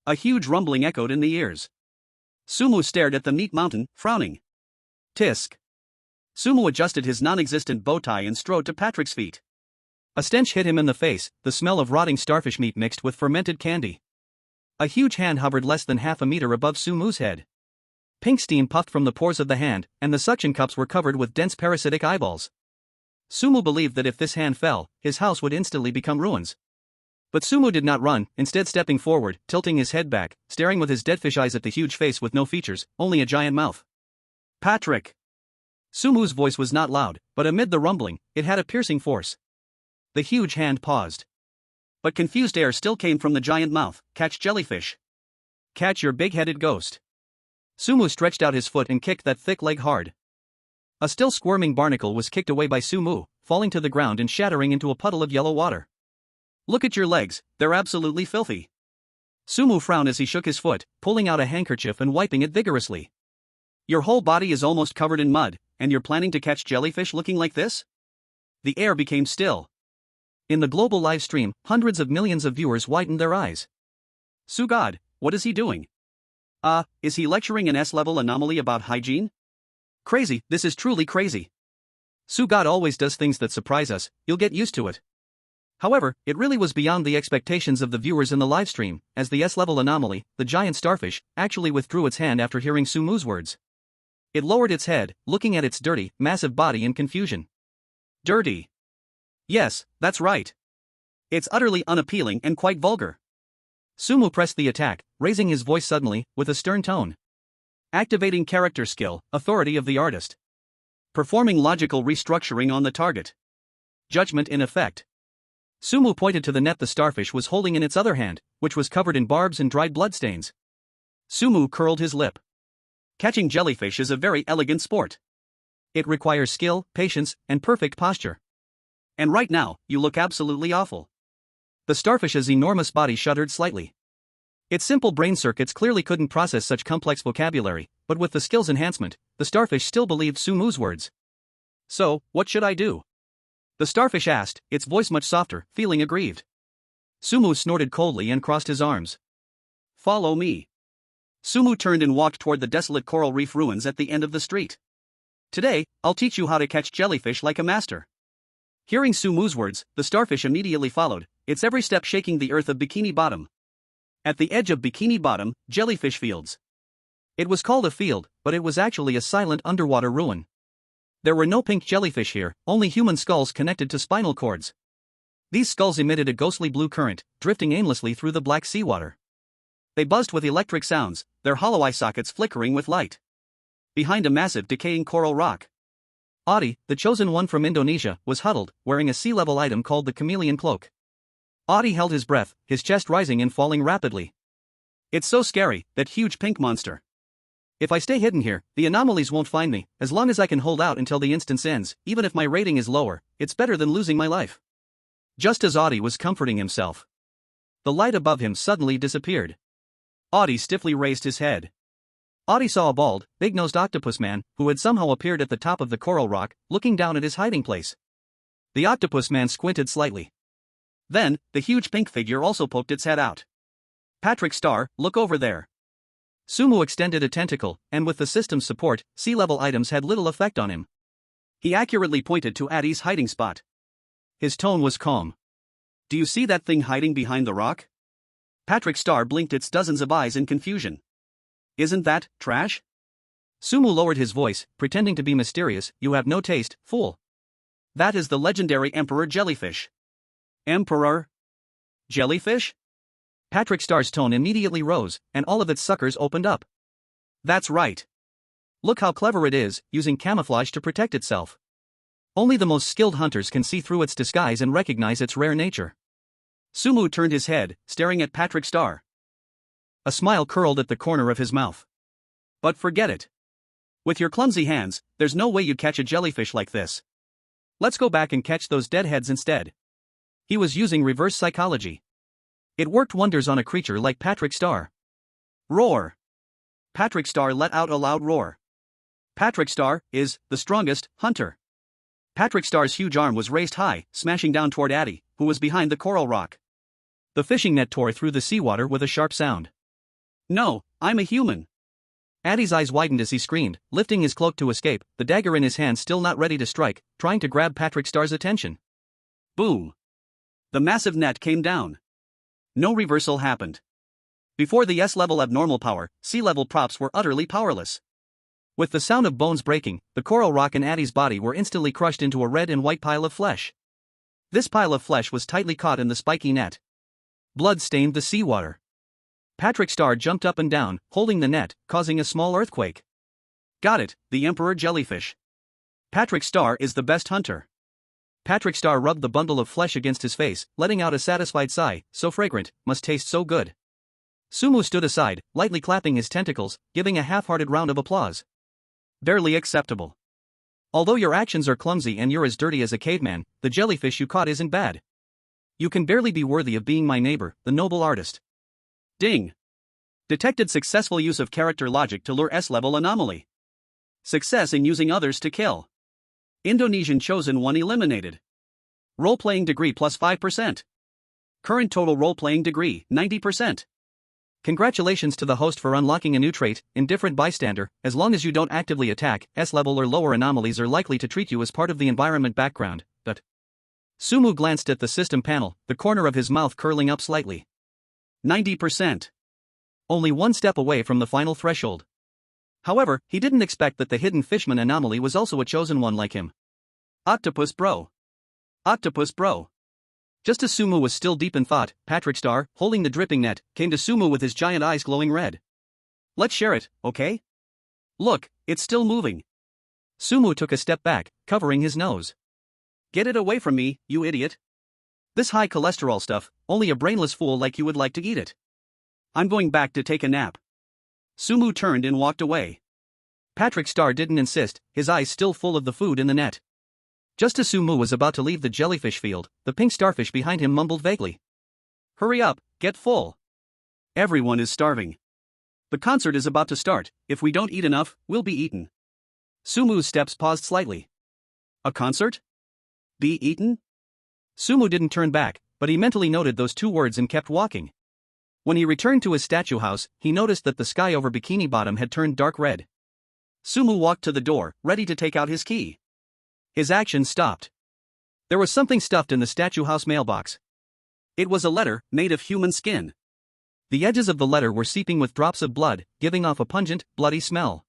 A huge rumbling echoed in the ears. Sumu stared at the meat mountain, frowning. Tisk. Sumu adjusted his non-existent bow tie and strode to Patrick's feet. A stench hit him in the face, the smell of rotting starfish meat mixed with fermented candy. A huge hand hovered less than half a meter above Sumu's head. Pink steam puffed from the pores of the hand, and the suction cups were covered with dense parasitic eyeballs. Sumu believed that if this hand fell, his house would instantly become ruins. But Sumu did not run, instead stepping forward, tilting his head back, staring with his deadfish eyes at the huge face with no features, only a giant mouth. Patrick! Sumu's voice was not loud, but amid the rumbling, it had a piercing force. The huge hand paused. But confused air still came from the giant mouth. Catch jellyfish. Catch your big-headed ghost. Sumu stretched out his foot and kicked that thick leg hard. A still squirming barnacle was kicked away by Sumu, falling to the ground and shattering into a puddle of yellow water. Look at your legs, they're absolutely filthy. Sumu frowned as he shook his foot, pulling out a handkerchief and wiping it vigorously. Your whole body is almost covered in mud, and you're planning to catch jellyfish looking like this? The air became still. In the global live stream, hundreds of millions of viewers widened their eyes. Sugod, what is he doing? Is he lecturing an S-level anomaly about hygiene? Crazy, this is truly crazy. Sugod always does things that surprise us, you'll get used to it. However, it really was beyond the expectations of the viewers in the livestream, as the S-level anomaly, the giant starfish, actually withdrew its hand after hearing Sumu's words. It lowered its head, looking at its dirty, massive body in confusion. Dirty. Yes, that's right. It's utterly unappealing and quite vulgar. Sumu pressed the attack, raising his voice suddenly, with a stern tone. Activating character skill, authority of the artist. Performing logical restructuring on the target. Judgment in effect. Sumu pointed to the net the starfish was holding in its other hand, which was covered in barbs and dried bloodstains. Sumu curled his lip. Catching jellyfish is a very elegant sport. It requires skill, patience, and perfect posture. And right now, you look absolutely awful. The starfish's enormous body shuddered slightly. Its simple brain circuits clearly couldn't process such complex vocabulary, but with the skill's enhancement, the starfish still believed Sumu's words. So, what should I do? The starfish asked, its voice much softer, feeling aggrieved. Sumu snorted coldly and crossed his arms. Follow me. Sumu turned and walked toward the desolate coral reef ruins at the end of the street. Today, I'll teach you how to catch jellyfish like a master. Hearing Sumu's words, the starfish immediately followed, its every step shaking the earth of Bikini Bottom. At the edge of Bikini Bottom, jellyfish fields. It was called a field, but it was actually a silent underwater ruin. There were no pink jellyfish here, only human skulls connected to spinal cords. These skulls emitted a ghostly blue current, drifting aimlessly through the black seawater. They buzzed with electric sounds, their hollow eye sockets flickering with light. Behind a massive decaying coral rock, Audie, the chosen one from Indonesia, was huddled, wearing a sea-level item called the chameleon cloak. Audie held his breath, his chest rising and falling rapidly. It's so scary, that huge pink monster. If I stay hidden here, the anomalies won't find me. As long as I can hold out until the instance ends, even if my rating is lower, it's better than losing my life. Just as Audie was comforting himself, the light above him suddenly disappeared. Audie stiffly raised his head. Audie saw a bald, big-nosed octopus man, who had somehow appeared at the top of the coral rock, looking down at his hiding place. The octopus man squinted slightly. Then, the huge pink figure also poked its head out. Patrick Star, look over there. Sumu extended a tentacle, and with the system's support, sea-level items had little effect on him. He accurately pointed to Addie's hiding spot. His tone was calm. Do you see that thing hiding behind the rock? Patrick Star blinked its dozens of eyes in confusion. Isn't that trash? Sumu lowered his voice, pretending to be mysterious. You have no taste, fool. That is the legendary Emperor Jellyfish. Emperor? Jellyfish? Patrick Star's tone immediately rose, and all of its suckers opened up. That's right. Look how clever it is, using camouflage to protect itself. Only the most skilled hunters can see through its disguise and recognize its rare nature. Sumu turned his head, staring at Patrick Star. A smile curled at the corner of his mouth. But forget it. With your clumsy hands, there's no way you'd catch a jellyfish like this. Let's go back and catch those deadheads instead. He was using reverse psychology. It worked wonders on a creature like Patrick Star. Roar! Patrick Star let out a loud roar. Patrick Star is the strongest hunter. Patrick Star's huge arm was raised high, smashing down toward Addie, who was behind the coral rock. The fishing net tore through the seawater with a sharp sound. No, I'm a human. Addie's eyes widened as he screamed, lifting his cloak to escape, the dagger in his hand still not ready to strike, trying to grab Patrick Star's attention. Boom! The massive net came down. No reversal happened. Before the S-level abnormal power, sea-level props were utterly powerless. With the sound of bones breaking, the coral rock and Addie's body were instantly crushed into a red and white pile of flesh. This pile of flesh was tightly caught in the spiky net. Blood stained the seawater. Patrick Star jumped up and down, holding the net, causing a small earthquake. Got it, the Emperor Jellyfish. Patrick Star is the best hunter. Patrick Star rubbed the bundle of flesh against his face, letting out a satisfied sigh. So fragrant, must taste so good. Sumu stood aside, lightly clapping his tentacles, giving a half-hearted round of applause. Barely acceptable. Although your actions are clumsy and you're as dirty as a caveman, the jellyfish you caught isn't bad. You can barely be worthy of being my neighbor, the noble artist. Ding. Detected successful use of character logic to lure S-level anomaly. Success in using others to kill. Indonesian chosen one eliminated. Role-playing degree plus 5%. Current total role-playing degree, 90%. Congratulations to the host for unlocking a new trait, Indifferent Bystander. As long as you don't actively attack, S-level or lower anomalies are likely to treat you as part of the environment background, but... Sumu glanced at the system panel, the corner of his mouth curling up slightly. 90%. Only one step away from the final threshold. However, he didn't expect that the hidden fishman anomaly was also a chosen one like him. Octopus bro. Octopus bro. Just as Sumu was still deep in thought, Patrick Star, holding the dripping net, came to Sumu with his giant eyes glowing red. Let's share it, okay? Look, it's still moving. Sumu took a step back, covering his nose. Get it away from me, you idiot. This high cholesterol stuff, only a brainless fool like you would like to eat it. I'm going back to take a nap. Sumu turned and walked away. Patrick Star didn't insist, his eyes still full of the food in the net. Just as Sumu was about to leave the jellyfish field, the pink starfish behind him mumbled vaguely. Hurry up, get full. Everyone is starving. The concert is about to start. If we don't eat enough, we'll be eaten. Sumu's steps paused slightly. A concert? Be eaten? Sumu didn't turn back, but he mentally noted those two words and kept walking. When he returned to his statue house, he noticed that the sky over Bikini Bottom had turned dark red. Sumu walked to the door, ready to take out his key. His action stopped. There was something stuffed in the statue house mailbox. It was a letter, made of human skin. The edges of the letter were seeping with drops of blood, giving off a pungent, bloody smell.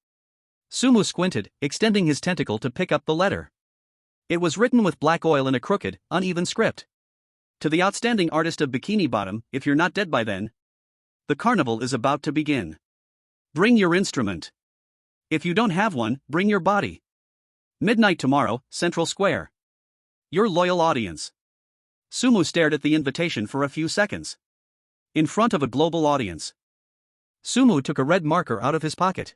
Sumu squinted, extending his tentacle to pick up the letter. It was written with black oil in a crooked, uneven script. To the outstanding artist of Bikini Bottom, if you're not dead by then. The carnival is about to begin. Bring your instrument. If you don't have one, bring your body. Midnight tomorrow, Central Square. Your loyal audience. Sumu stared at the invitation for a few seconds. In front of a global audience. Sumu took a red marker out of his pocket.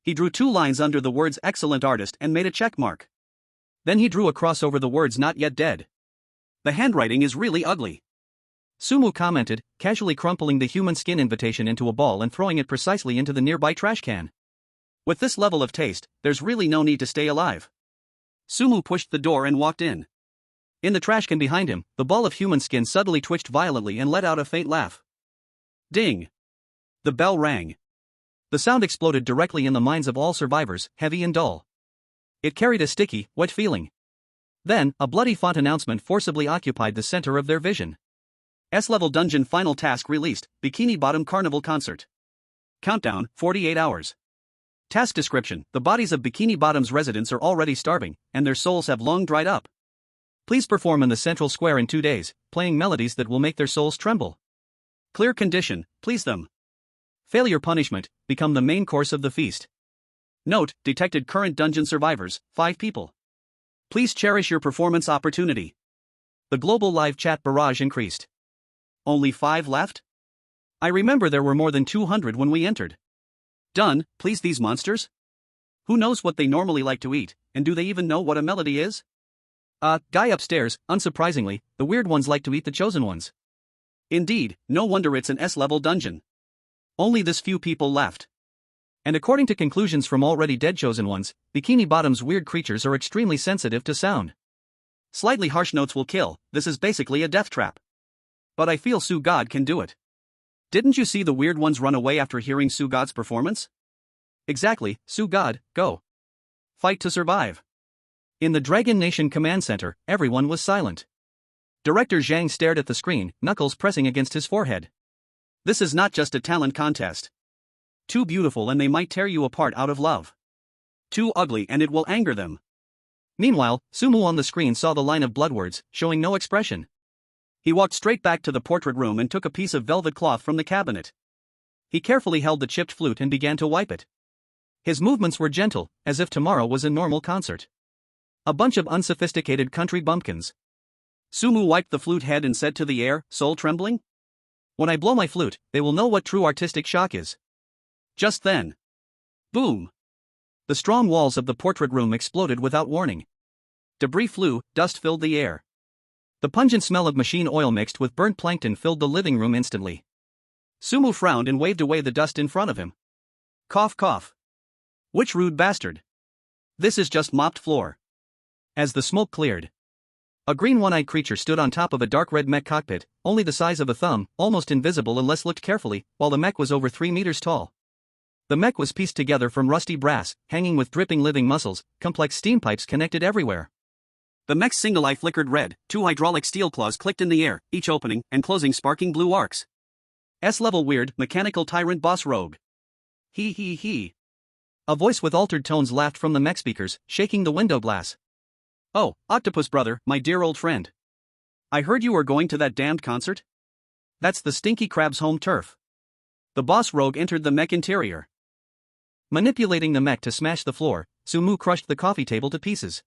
He drew 2 lines under the words excellent artist and made a check mark. Then he drew a cross over the words not yet dead. The handwriting is really ugly. Sumu commented, casually crumpling the human skin invitation into a ball and throwing it precisely into the nearby trash can. With this level of taste, there's really no need to stay alive. Sumu pushed the door and walked in. In the trash can behind him, the ball of human skin suddenly twitched violently and let out a faint laugh. Ding! The bell rang. The sound exploded directly in the minds of all survivors, heavy and dull. It carried a sticky, wet feeling. Then, a bloody font announcement forcibly occupied the center of their vision. S-level dungeon final task released, Bikini Bottom Carnival Concert. Countdown, 48 hours. Task description: the bodies of Bikini Bottom's residents are already starving, and their souls have long dried up. Please perform in the Central Square in 2 days, playing melodies that will make their souls tremble. Clear condition: please them. Failure punishment: become the main course of the feast. Note: detected current dungeon survivors, 5 people. Please cherish your performance opportunity. The global live chat barrage increased. Only 5 left? I remember there were more than 200 when we entered. Done, please these monsters? Who knows what they normally like to eat, and do they even know what a melody is? Guy upstairs, unsurprisingly, the weird ones like to eat the chosen ones. Indeed, no wonder it's an S-level dungeon. Only this few people left. And according to conclusions from already dead chosen ones, Bikini Bottom's weird creatures are extremely sensitive to sound. Slightly harsh notes will kill, this is basically a death trap. But I feel Sue God can do it. Didn't you see the weird ones run away after hearing Sue God's performance? Exactly, Sue God, go. Fight to survive. In the Dragon Nation Command Center, everyone was silent. Director Zhang stared at the screen, knuckles pressing against his forehead. This is not just a talent contest. Too beautiful and they might tear you apart out of love. Too ugly and it will anger them. Meanwhile, Sumu on the screen saw the line of blood words, showing no expression. He walked straight back to the portrait room and took a piece of velvet cloth from the cabinet. He carefully held the chipped flute and began to wipe it. His movements were gentle, as if tomorrow was a normal concert. A bunch of unsophisticated country bumpkins. Sumu wiped the flute head and said to the air, soul trembling? When I blow my flute, they will know what true artistic shock is. Just then. Boom! The strong walls of the portrait room exploded without warning. Debris flew, dust filled the air. The pungent smell of machine oil mixed with burnt plankton filled the living room instantly. Sumu frowned and waved away the dust in front of him. Cough cough. Which rude bastard? This is just mopped floor. As the smoke cleared, a green one-eyed creature stood on top of a dark red mech cockpit, only the size of a thumb, almost invisible unless looked carefully, while the mech was over 3 meters tall. The mech was pieced together from rusty brass, hanging with dripping living muscles, complex steam pipes connected everywhere. The mech's single eye flickered red, 2 hydraulic steel claws clicked in the air, each opening and closing sparking blue arcs. S-level weird, mechanical tyrant boss rogue. He he he. A voice with altered tones laughed from the mech speakers, shaking the window glass. Oh, Octopus brother, my dear old friend. I heard you were going to that damned concert? That's the stinky crab's home turf. The boss rogue entered the mech interior. Manipulating the mech to smash the floor, Sumu crushed the coffee table to pieces.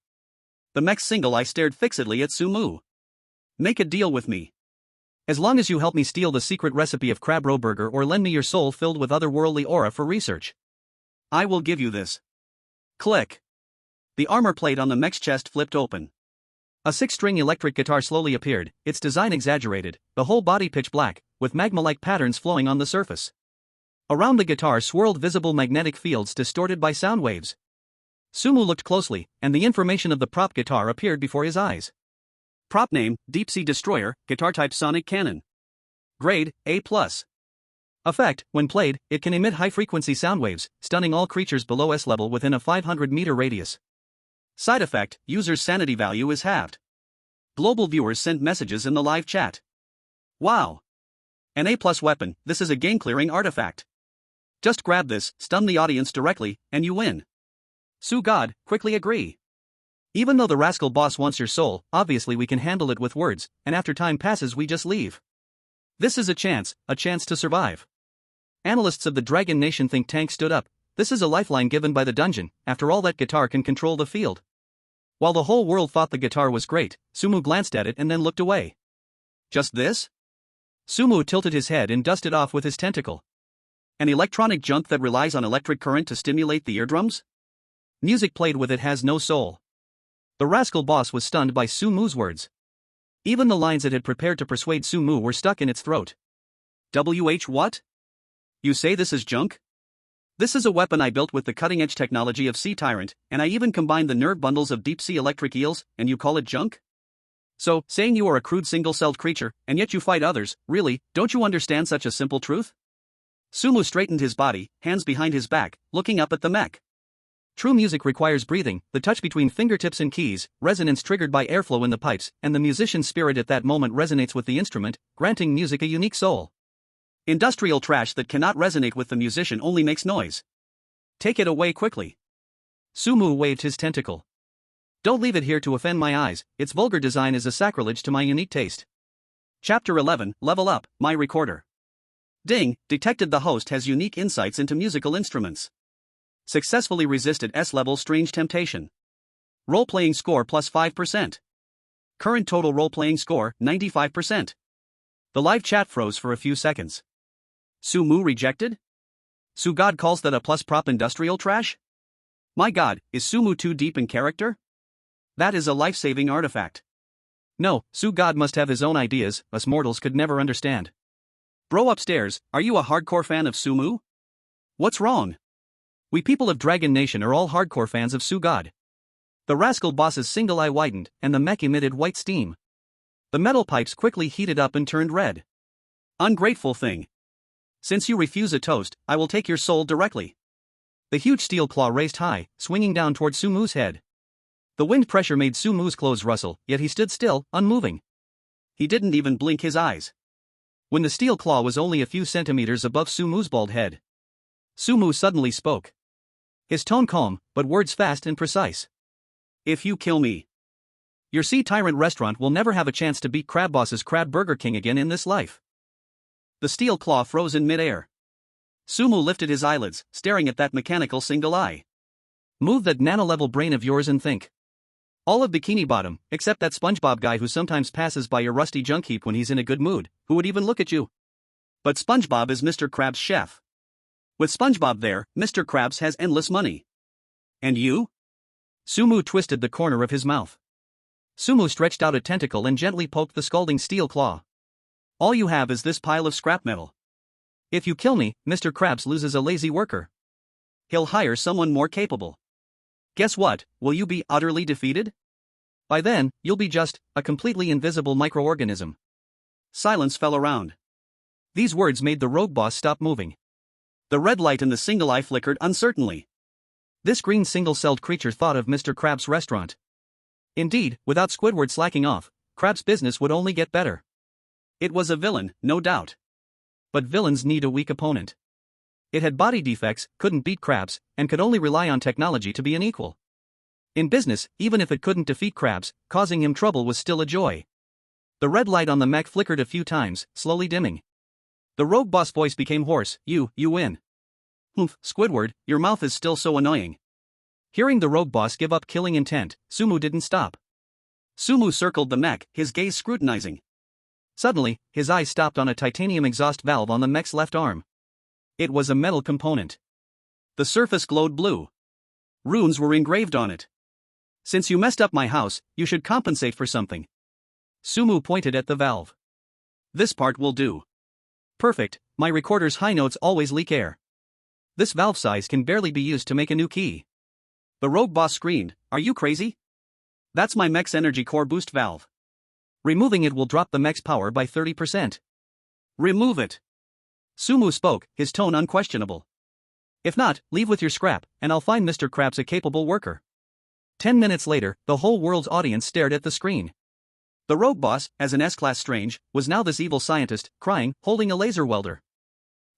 The mech's single eye stared fixedly at Sumu. Make a deal with me. As long as you help me steal the secret recipe of crab roe burger or lend me your soul filled with otherworldly aura for research. I will give you this. Click. The armor plate on the mech's chest flipped open. A 6-string electric guitar slowly appeared, its design exaggerated, the whole body pitch black, with magma-like patterns flowing on the surface. Around the guitar swirled visible magnetic fields distorted by sound waves. Sumu looked closely, and the information of the prop guitar appeared before his eyes. Prop name, Deep Sea Destroyer, guitar type Sonic Cannon. Grade, A+. Effect: when played, it can emit high-frequency sound waves, stunning all creatures below S level within a 500-meter radius. Side effect: user's sanity value is halved. Global viewers send messages in the live chat. Wow! An A+ weapon, this is a game-clearing artifact. Just grab this, stun the audience directly, and you win. Sue God, quickly agree. Even though the rascal boss wants your soul, obviously we can handle it with words, and after time passes we just leave. This is a chance to survive. Analysts of the Dragon Nation think tank stood up. This is a lifeline given by the dungeon. After all, that guitar can control the field. While the whole world thought the guitar was great, Sumu glanced at it and then looked away. Just this? Sumu tilted his head and dusted off with his tentacle. An electronic junk that relies on electric current to stimulate the eardrums? Music played with it has no soul. The rascal boss was stunned by Sumu's words. Even the lines it had prepared to persuade Sumu were stuck in its throat. What? You say this is junk? This is a weapon I built with the cutting-edge technology of Sea Tyrant, and I even combined the nerve bundles of deep-sea electric eels, and you call it junk? So, saying you are a crude single-celled creature, and yet you fight others, really, don't you understand such a simple truth? Sumu straightened his body, hands behind his back, looking up at the mech. True music requires breathing, the touch between fingertips and keys, resonance triggered by airflow in the pipes, and the musician's spirit at that moment resonates with the instrument, granting music a unique soul. Industrial trash that cannot resonate with the musician only makes noise. Take it away quickly. Sumu waved his tentacle. Don't leave it here to offend my eyes, its vulgar design is a sacrilege to my unique taste. Chapter 11, Level Up, My Recorder. Ding, detected the host has unique insights into musical instruments. Successfully resisted S-level strange temptation. Role-playing score plus 5%. Current total role-playing score, 95%. The live chat froze for a few seconds. Sumu rejected? Sue God calls that a plus prop industrial trash? My god, is Sumu too deep in character? That is a life-saving artifact. No, Sue God must have his own ideas, us mortals could never understand. Bro upstairs, are you a hardcore fan of Sumu? What's wrong? We people of Dragon Nation are all hardcore fans of Sue God. The rascal boss's single eye widened, and the mech emitted white steam. The metal pipes quickly heated up and turned red. Ungrateful thing. Since you refuse a toast, I will take your soul directly. The huge steel claw raised high, swinging down toward Sumu's head. The wind pressure made Sumu's clothes rustle, yet he stood still, unmoving. He didn't even blink his eyes. When the steel claw was only a few centimeters above Sumu's bald head, Sumu suddenly spoke. His tone calm, but words fast and precise. If you kill me, your Sea Tyrant restaurant will never have a chance to beat Crab Boss's Crab Burger King again in this life. The steel claw froze in midair. Sumu lifted his eyelids, staring at that mechanical single eye. Move that nano-level brain of yours and think. All of Bikini Bottom, except that SpongeBob guy who sometimes passes by your rusty junk heap when he's in a good mood, who would even look at you. But SpongeBob is Mr. Krabs' chef. With SpongeBob there, Mr. Krabs has endless money. And you? Sumu twisted the corner of his mouth. Sumu stretched out a tentacle and gently poked the scalding steel claw. All you have is this pile of scrap metal. If you kill me, Mr. Krabs loses a lazy worker. He'll hire someone more capable. Guess what, will you be utterly defeated? By then, you'll be just a completely invisible microorganism. Silence fell around. These words made the rogue boss stop moving. The red light in the single eye flickered uncertainly. This green single-celled creature thought of Mr. Krabs' restaurant. Indeed, without Squidward slacking off, Krabs' business would only get better. It was a villain, no doubt. But villains need a weak opponent. It had body defects, couldn't beat Krabs, and could only rely on technology to be an equal. In business, even if it couldn't defeat Krabs, causing him trouble was still a joy. The red light on the mech flickered a few times, slowly dimming. The rogue boss voice became hoarse. You win. Humph, Squidward, your mouth is still so annoying. Hearing the rogue boss give up killing intent, Sumu didn't stop. Sumu circled the mech, his gaze scrutinizing. Suddenly, his eyes stopped on a titanium exhaust valve on the mech's left arm. It was a metal component. The surface glowed blue. Runes were engraved on it. Since you messed up my house, you should compensate for something. Sumu pointed at the valve. This part will do. Perfect, my recorder's high notes always leak air. This valve size can barely be used to make a new key. The rogue boss screamed, are you crazy? That's my mech's energy core boost valve. Removing it will drop the mech's power by 30%. Remove it. Sumu spoke, his tone unquestionable. If not, leave with your scrap, and I'll find Mr. Krabs a capable worker. 10 minutes later, the whole world's audience stared at the screen. The rogue boss, as an S-class strange, was now this evil scientist, crying, holding a laser welder.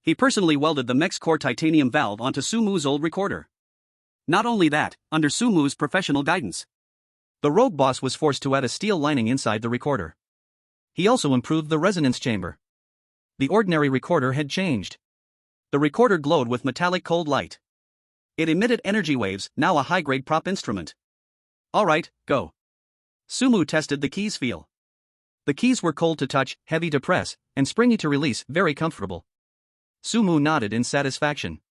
He personally welded the mech's core titanium valve onto Sumu's old recorder. Not only that, under Sumu's professional guidance, the rogue boss was forced to add a steel lining inside the recorder. He also improved the resonance chamber. The ordinary recorder had changed. The recorder glowed with metallic cold light. It emitted energy waves, now a high-grade prop instrument. Alright, go. Sumu tested the keys' feel. The keys were cold to touch, heavy to press, and springy to release, very comfortable. Sumu nodded in satisfaction.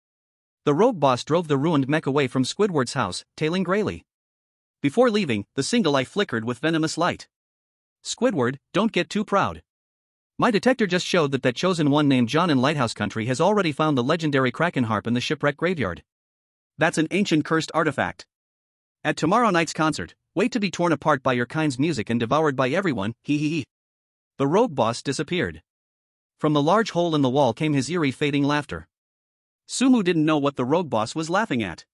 The rogue boss drove the ruined mech away from Squidward's house, tailing grayly. Before leaving, the single eye flickered with venomous light. Squidward, don't get too proud. My detector just showed that chosen one named John in Lighthouse Country has already found the legendary Kraken harp in the shipwreck graveyard. That's an ancient cursed artifact. At tomorrow night's concert, wait to be torn apart by your kind's music and devoured by everyone, hee hee hee. The rogue boss disappeared. From the large hole in the wall came his eerie fading laughter. Sumu didn't know what the rogue boss was laughing at.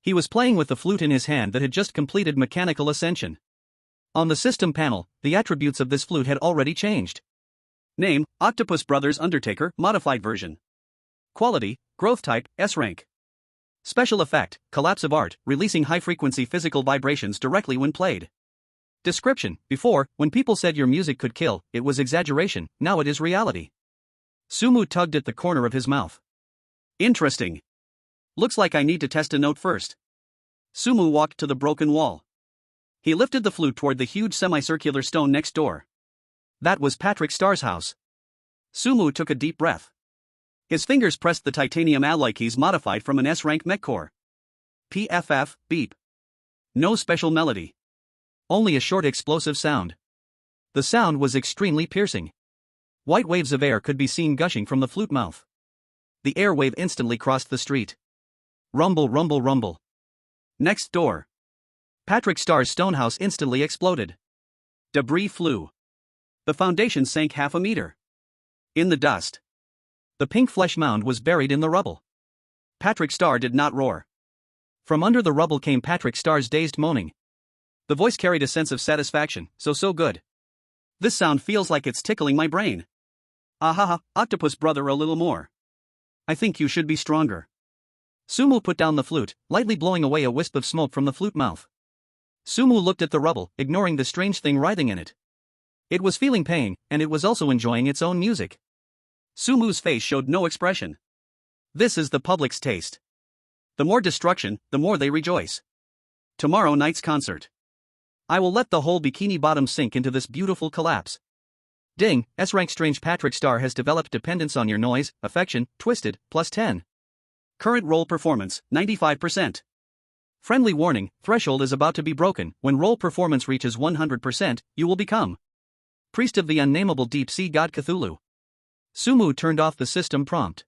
He was playing with the flute in his hand that had just completed mechanical ascension. On the system panel, the attributes of this flute had already changed. Name, Octopus Brothers Undertaker, modified version. Quality, growth type, S rank. Special effect, collapse of art, releasing high-frequency physical vibrations directly when played. Description, before, when people said your music could kill, it was exaggeration, now it is reality. Sumu tugged at the corner of his mouth. Interesting. Looks like I need to test a note first. Sumu walked to the broken wall. He lifted the flute toward the huge semicircular stone next door. That was Patrick Starr's house. Sumu took a deep breath. His fingers pressed the titanium alloy keys modified from an S-rank mech core. PFF, beep. No special melody. Only a short explosive sound. The sound was extremely piercing. White waves of air could be seen gushing from the flute mouth. The air wave instantly crossed the street. Rumble, rumble, rumble. Next door. Patrick Starr's stone house instantly exploded. Debris flew. The foundation sank half a meter. In the dust. The pink flesh mound was buried in the rubble. Patrick Starr did not roar. From under the rubble came Patrick Starr's dazed moaning. The voice carried a sense of satisfaction, so good. This sound feels like it's tickling my brain. Ahaha, octopus brother, a little more. I think you should be stronger. Sumu put down the flute, lightly blowing away a wisp of smoke from the flute mouth. Sumu looked at the rubble, ignoring the strange thing writhing in it. It was feeling pain, and it was also enjoying its own music. Sumu's face showed no expression. This is the public's taste. The more destruction, the more they rejoice. Tomorrow night's concert. I will let the whole Bikini Bottom sink into this beautiful collapse. Ding, S-rank strange Patrick Starr has developed dependence on your noise, affection, twisted, +10. Current role performance, 95%. Friendly warning, threshold is about to be broken. When role performance reaches 100%, you will become Priest of the Unnameable Deep Sea God Cthulhu. Sumu turned off the system prompt.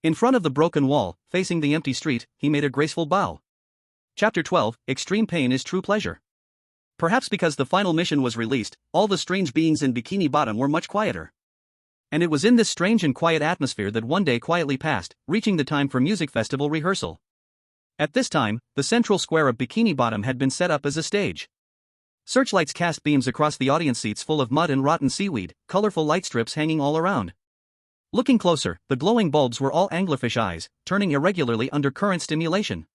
In front of the broken wall, facing the empty street, he made a graceful bow. Chapter 12, Extreme Pain is True Pleasure. Perhaps because the final mission was released, all the strange beings in Bikini Bottom were much quieter. And it was in this strange and quiet atmosphere that one day quietly passed, reaching the time for music festival rehearsal. At this time, the central square of Bikini Bottom had been set up as a stage. Searchlights cast beams across the audience seats full of mud and rotten seaweed, colorful light strips hanging all around. Looking closer, the glowing bulbs were all anglerfish eyes, turning irregularly under current stimulation.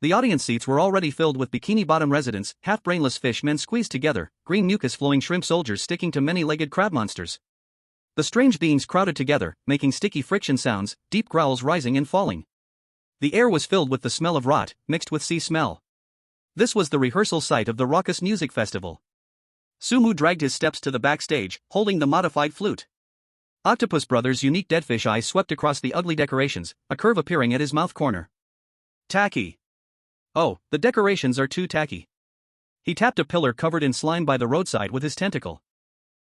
The audience seats were already filled with Bikini Bottom residents, half-brainless fish men squeezed together, green mucus-flowing shrimp soldiers sticking to many-legged crab monsters. The strange beings crowded together, making sticky friction sounds, deep growls rising and falling. The air was filled with the smell of rot, mixed with sea smell. This was the rehearsal site of the raucous music festival. Sumu dragged his steps to the backstage, holding the modified flute. Octopus Brothers' unique deadfish eyes swept across the ugly decorations, a curve appearing at his mouth corner. Tacky. Oh, the decorations are too tacky. He tapped a pillar covered in slime by the roadside with his tentacle.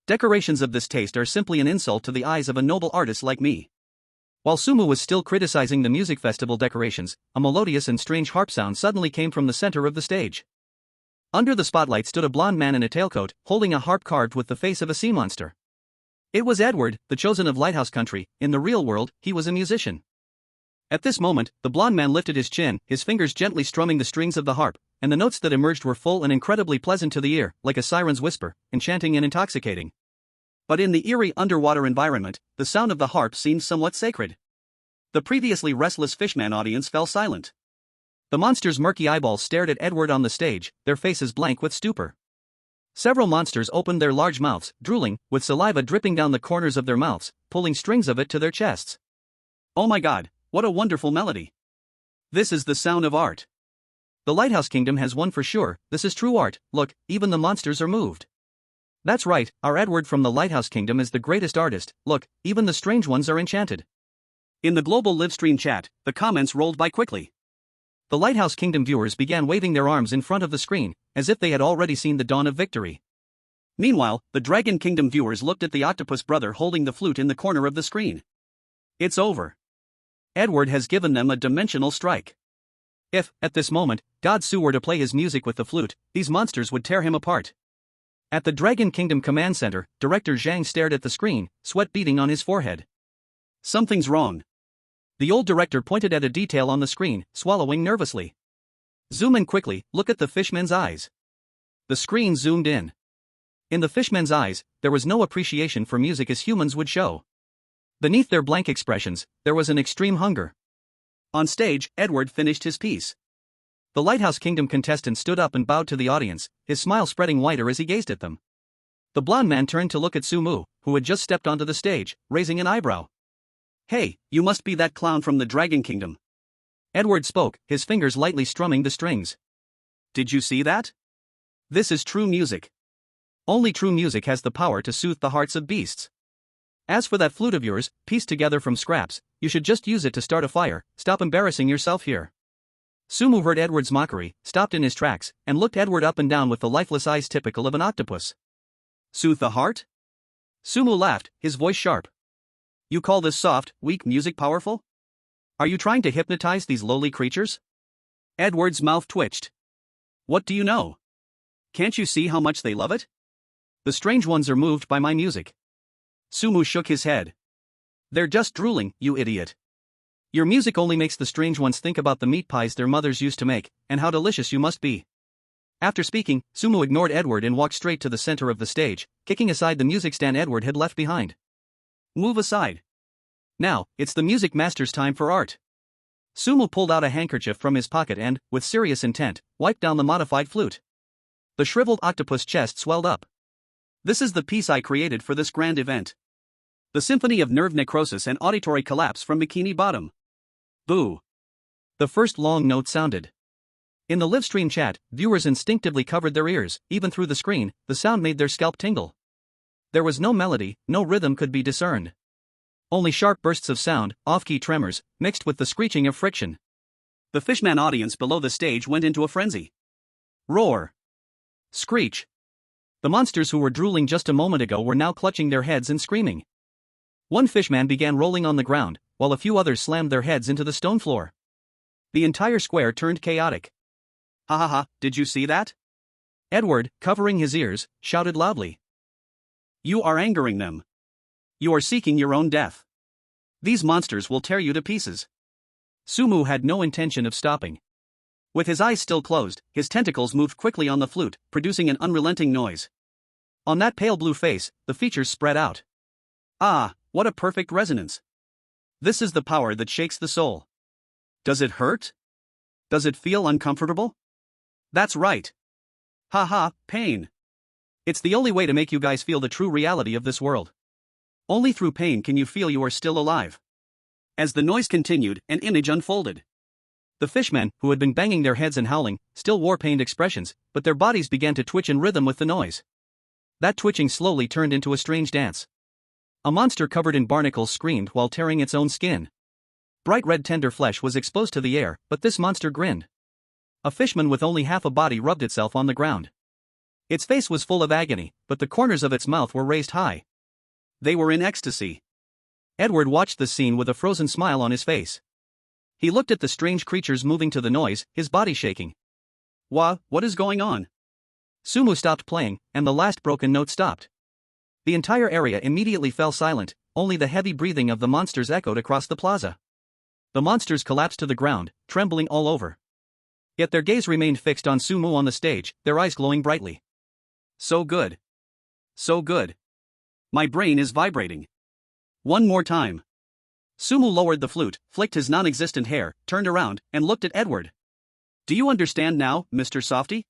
Decorations of this taste are simply an insult to the eyes of a noble artist like me. While Sumu was still criticizing the music festival decorations, a melodious and strange harp sound suddenly came from the center of the stage. Under the spotlight stood a blond man in a tailcoat, holding a harp carved with the face of a sea monster. It was Edward, the chosen of Lighthouse Country. In the real world, he was a musician. At this moment, the blond man lifted his chin, his fingers gently strumming the strings of the harp, and the notes that emerged were full and incredibly pleasant to the ear, like a siren's whisper, enchanting and intoxicating. But in the eerie underwater environment, the sound of the harp seemed somewhat sacred. The previously restless fishman audience fell silent. The monster's murky eyeballs stared at Edward on the stage, their faces blank with stupor. Several monsters opened their large mouths, drooling, with saliva dripping down the corners of their mouths, pulling strings of it to their chests. Oh my god, what a wonderful melody! This is the sound of art. The Lighthouse Kingdom has won for sure. This is true art. Look, even the monsters are moved. That's right, our Edward from the Lighthouse Kingdom is the greatest artist. Look, even the strange ones are enchanted. In the global livestream chat, the comments rolled by quickly. The Lighthouse Kingdom viewers began waving their arms in front of the screen, as if they had already seen the dawn of victory. Meanwhile, the Dragon Kingdom viewers looked at the octopus brother holding the flute in the corner of the screen. It's over. Edward has given them a dimensional strike. If, at this moment, God-Tier were to play his music with the flute, these monsters would tear him apart. At the Dragon Kingdom Command Center, Director Zhang stared at the screen, sweat beading on his forehead. Something's wrong. The old director pointed at a detail on the screen, swallowing nervously. Zoom in quickly, look at the fishman's eyes. The screen zoomed in. In the fishman's eyes, there was no appreciation for music as humans would show. Beneath their blank expressions, there was an extreme hunger. On stage, Edward finished his piece. The Lighthouse Kingdom contestant stood up and bowed to the audience, his smile spreading wider as he gazed at them. The blond man turned to look at Sumu, who had just stepped onto the stage, raising an eyebrow. Hey, you must be that clown from the Dragon Kingdom. Edward spoke, his fingers lightly strumming the strings. Did you see that? This is true music. Only true music has the power to soothe the hearts of beasts. As for that flute of yours, pieced together from scraps, you should just use it to start a fire. Stop embarrassing yourself here. Sumu heard Edward's mockery, stopped in his tracks, and looked Edward up and down with the lifeless eyes typical of an octopus. Soothe the heart? Sumu laughed, his voice sharp. You call this soft, weak music powerful? Are you trying to hypnotize these lowly creatures? Edward's mouth twitched. What do you know? Can't you see how much they love it? The strange ones are moved by my music. Sumu shook his head. They're just drooling, you idiot. Your music only makes the strange ones think about the meat pies their mothers used to make, and how delicious you must be. After speaking, Sumu ignored Edward and walked straight to the center of the stage, kicking aside the music stand Edward had left behind. Move aside. Now, it's the music master's time for art. Sumu pulled out a handkerchief from his pocket and, with serious intent, wiped down the modified flute. The shriveled octopus chest swelled up. This is the piece I created for this grand event. The symphony of nerve necrosis and auditory collapse from Bikini Bottom. Boo. The first long note sounded. In the livestream chat, viewers instinctively covered their ears, even through the screen, the sound made their scalp tingle. There was no melody, no rhythm could be discerned. Only sharp bursts of sound, off-key tremors, mixed with the screeching of friction. The fishman audience below the stage went into a frenzy. Roar. Screech. The monsters who were drooling just a moment ago were now clutching their heads and screaming. One fishman began rolling on the ground, while a few others slammed their heads into the stone floor. The entire square turned chaotic. Ha ha ha, did you see that? Edward, covering his ears, shouted loudly. You are angering them. You are seeking your own death. These monsters will tear you to pieces. Sumu had no intention of stopping. With his eyes still closed, his tentacles moved quickly on the flute, producing an unrelenting noise. On that pale blue face, the features spread out. Ah, what a perfect resonance. This is the power that shakes the soul. Does it hurt? Does it feel uncomfortable? That's right. Ha ha, pain. It's the only way to make you guys feel the true reality of this world. Only through pain can you feel you are still alive. As the noise continued, an image unfolded. The fishmen, who had been banging their heads and howling, still wore pained expressions, but their bodies began to twitch in rhythm with the noise. That twitching slowly turned into a strange dance. A monster covered in barnacles screamed while tearing its own skin. Bright red tender flesh was exposed to the air, but this monster grinned. A fishman with only half a body rubbed itself on the ground. Its face was full of agony, but the corners of its mouth were raised high. They were in ecstasy. Edward watched the scene with a frozen smile on his face. He looked at the strange creatures moving to the noise, his body shaking. What is going on? Sumu stopped playing, and the last broken note stopped. The entire area immediately fell silent, only the heavy breathing of the monsters echoed across the plaza. The monsters collapsed to the ground, trembling all over. Yet their gaze remained fixed on Sumu on the stage, their eyes glowing brightly. So good. So good. My brain is vibrating. One more time. Sumu lowered the flute, flicked his non-existent hair, turned around, and looked at Edward. Do you understand now, Mr. Softy?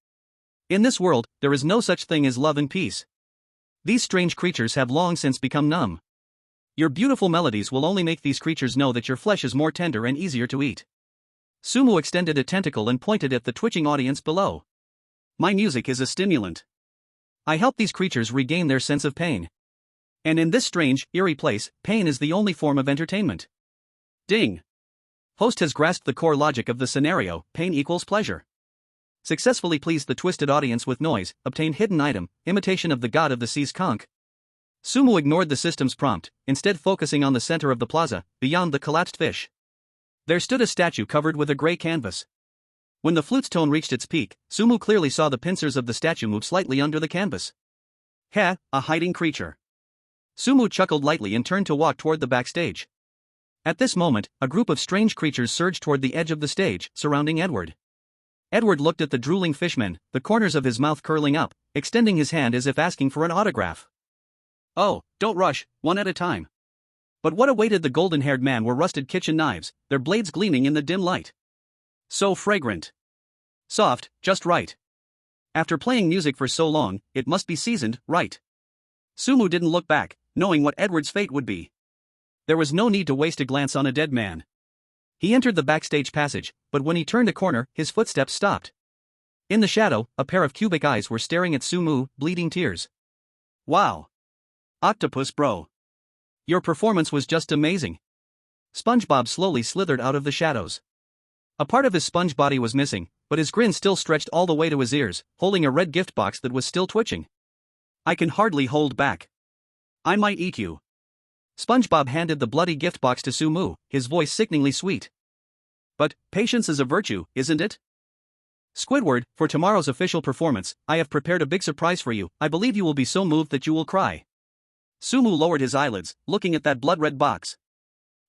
In this world, there is no such thing as love and peace. These strange creatures have long since become numb. Your beautiful melodies will only make these creatures know that your flesh is more tender and easier to eat. Sumu extended a tentacle and pointed at the twitching audience below. My music is a stimulant. I help these creatures regain their sense of pain. And in this strange, eerie place, pain is the only form of entertainment. Ding. Host has grasped the core logic of the scenario, pain equals pleasure. Successfully pleased the twisted audience with noise, obtained hidden item, imitation of the god of the sea's conch. Sumu ignored the system's prompt, instead focusing on the center of the plaza, beyond the collapsed fish. There stood a statue covered with a gray canvas. When the flute's tone reached its peak, Sumu clearly saw the pincers of the statue move slightly under the canvas. Heh, a hiding creature. Sumu chuckled lightly and turned to walk toward the backstage. At this moment, a group of strange creatures surged toward the edge of the stage, surrounding Edward. Edward looked at the drooling fishmen, the corners of his mouth curling up, extending his hand as if asking for an autograph. Oh, don't rush, one at a time. But what awaited the golden-haired man were rusted kitchen knives, their blades gleaming in the dim light. So fragrant. Soft, just right. After playing music for so long, it must be seasoned, right? Sumu didn't look back, knowing what Edward's fate would be. There was no need to waste a glance on a dead man. He entered the backstage passage, but when he turned a corner, his footsteps stopped. In the shadow, a pair of cubic eyes were staring at Sumu, bleeding tears. Wow. Octopus bro. Your performance was just amazing. SpongeBob slowly slithered out of the shadows. A part of his sponge body was missing, but his grin still stretched all the way to his ears, holding a red gift box that was still twitching. I can hardly hold back. I might eat you. SpongeBob handed the bloody gift box to Sumu, his voice sickeningly sweet. But, patience is a virtue, isn't it? Squidward, for tomorrow's official performance, I have prepared a big surprise for you. I believe you will be so moved that you will cry. Sumu lowered his eyelids, looking at that blood-red box.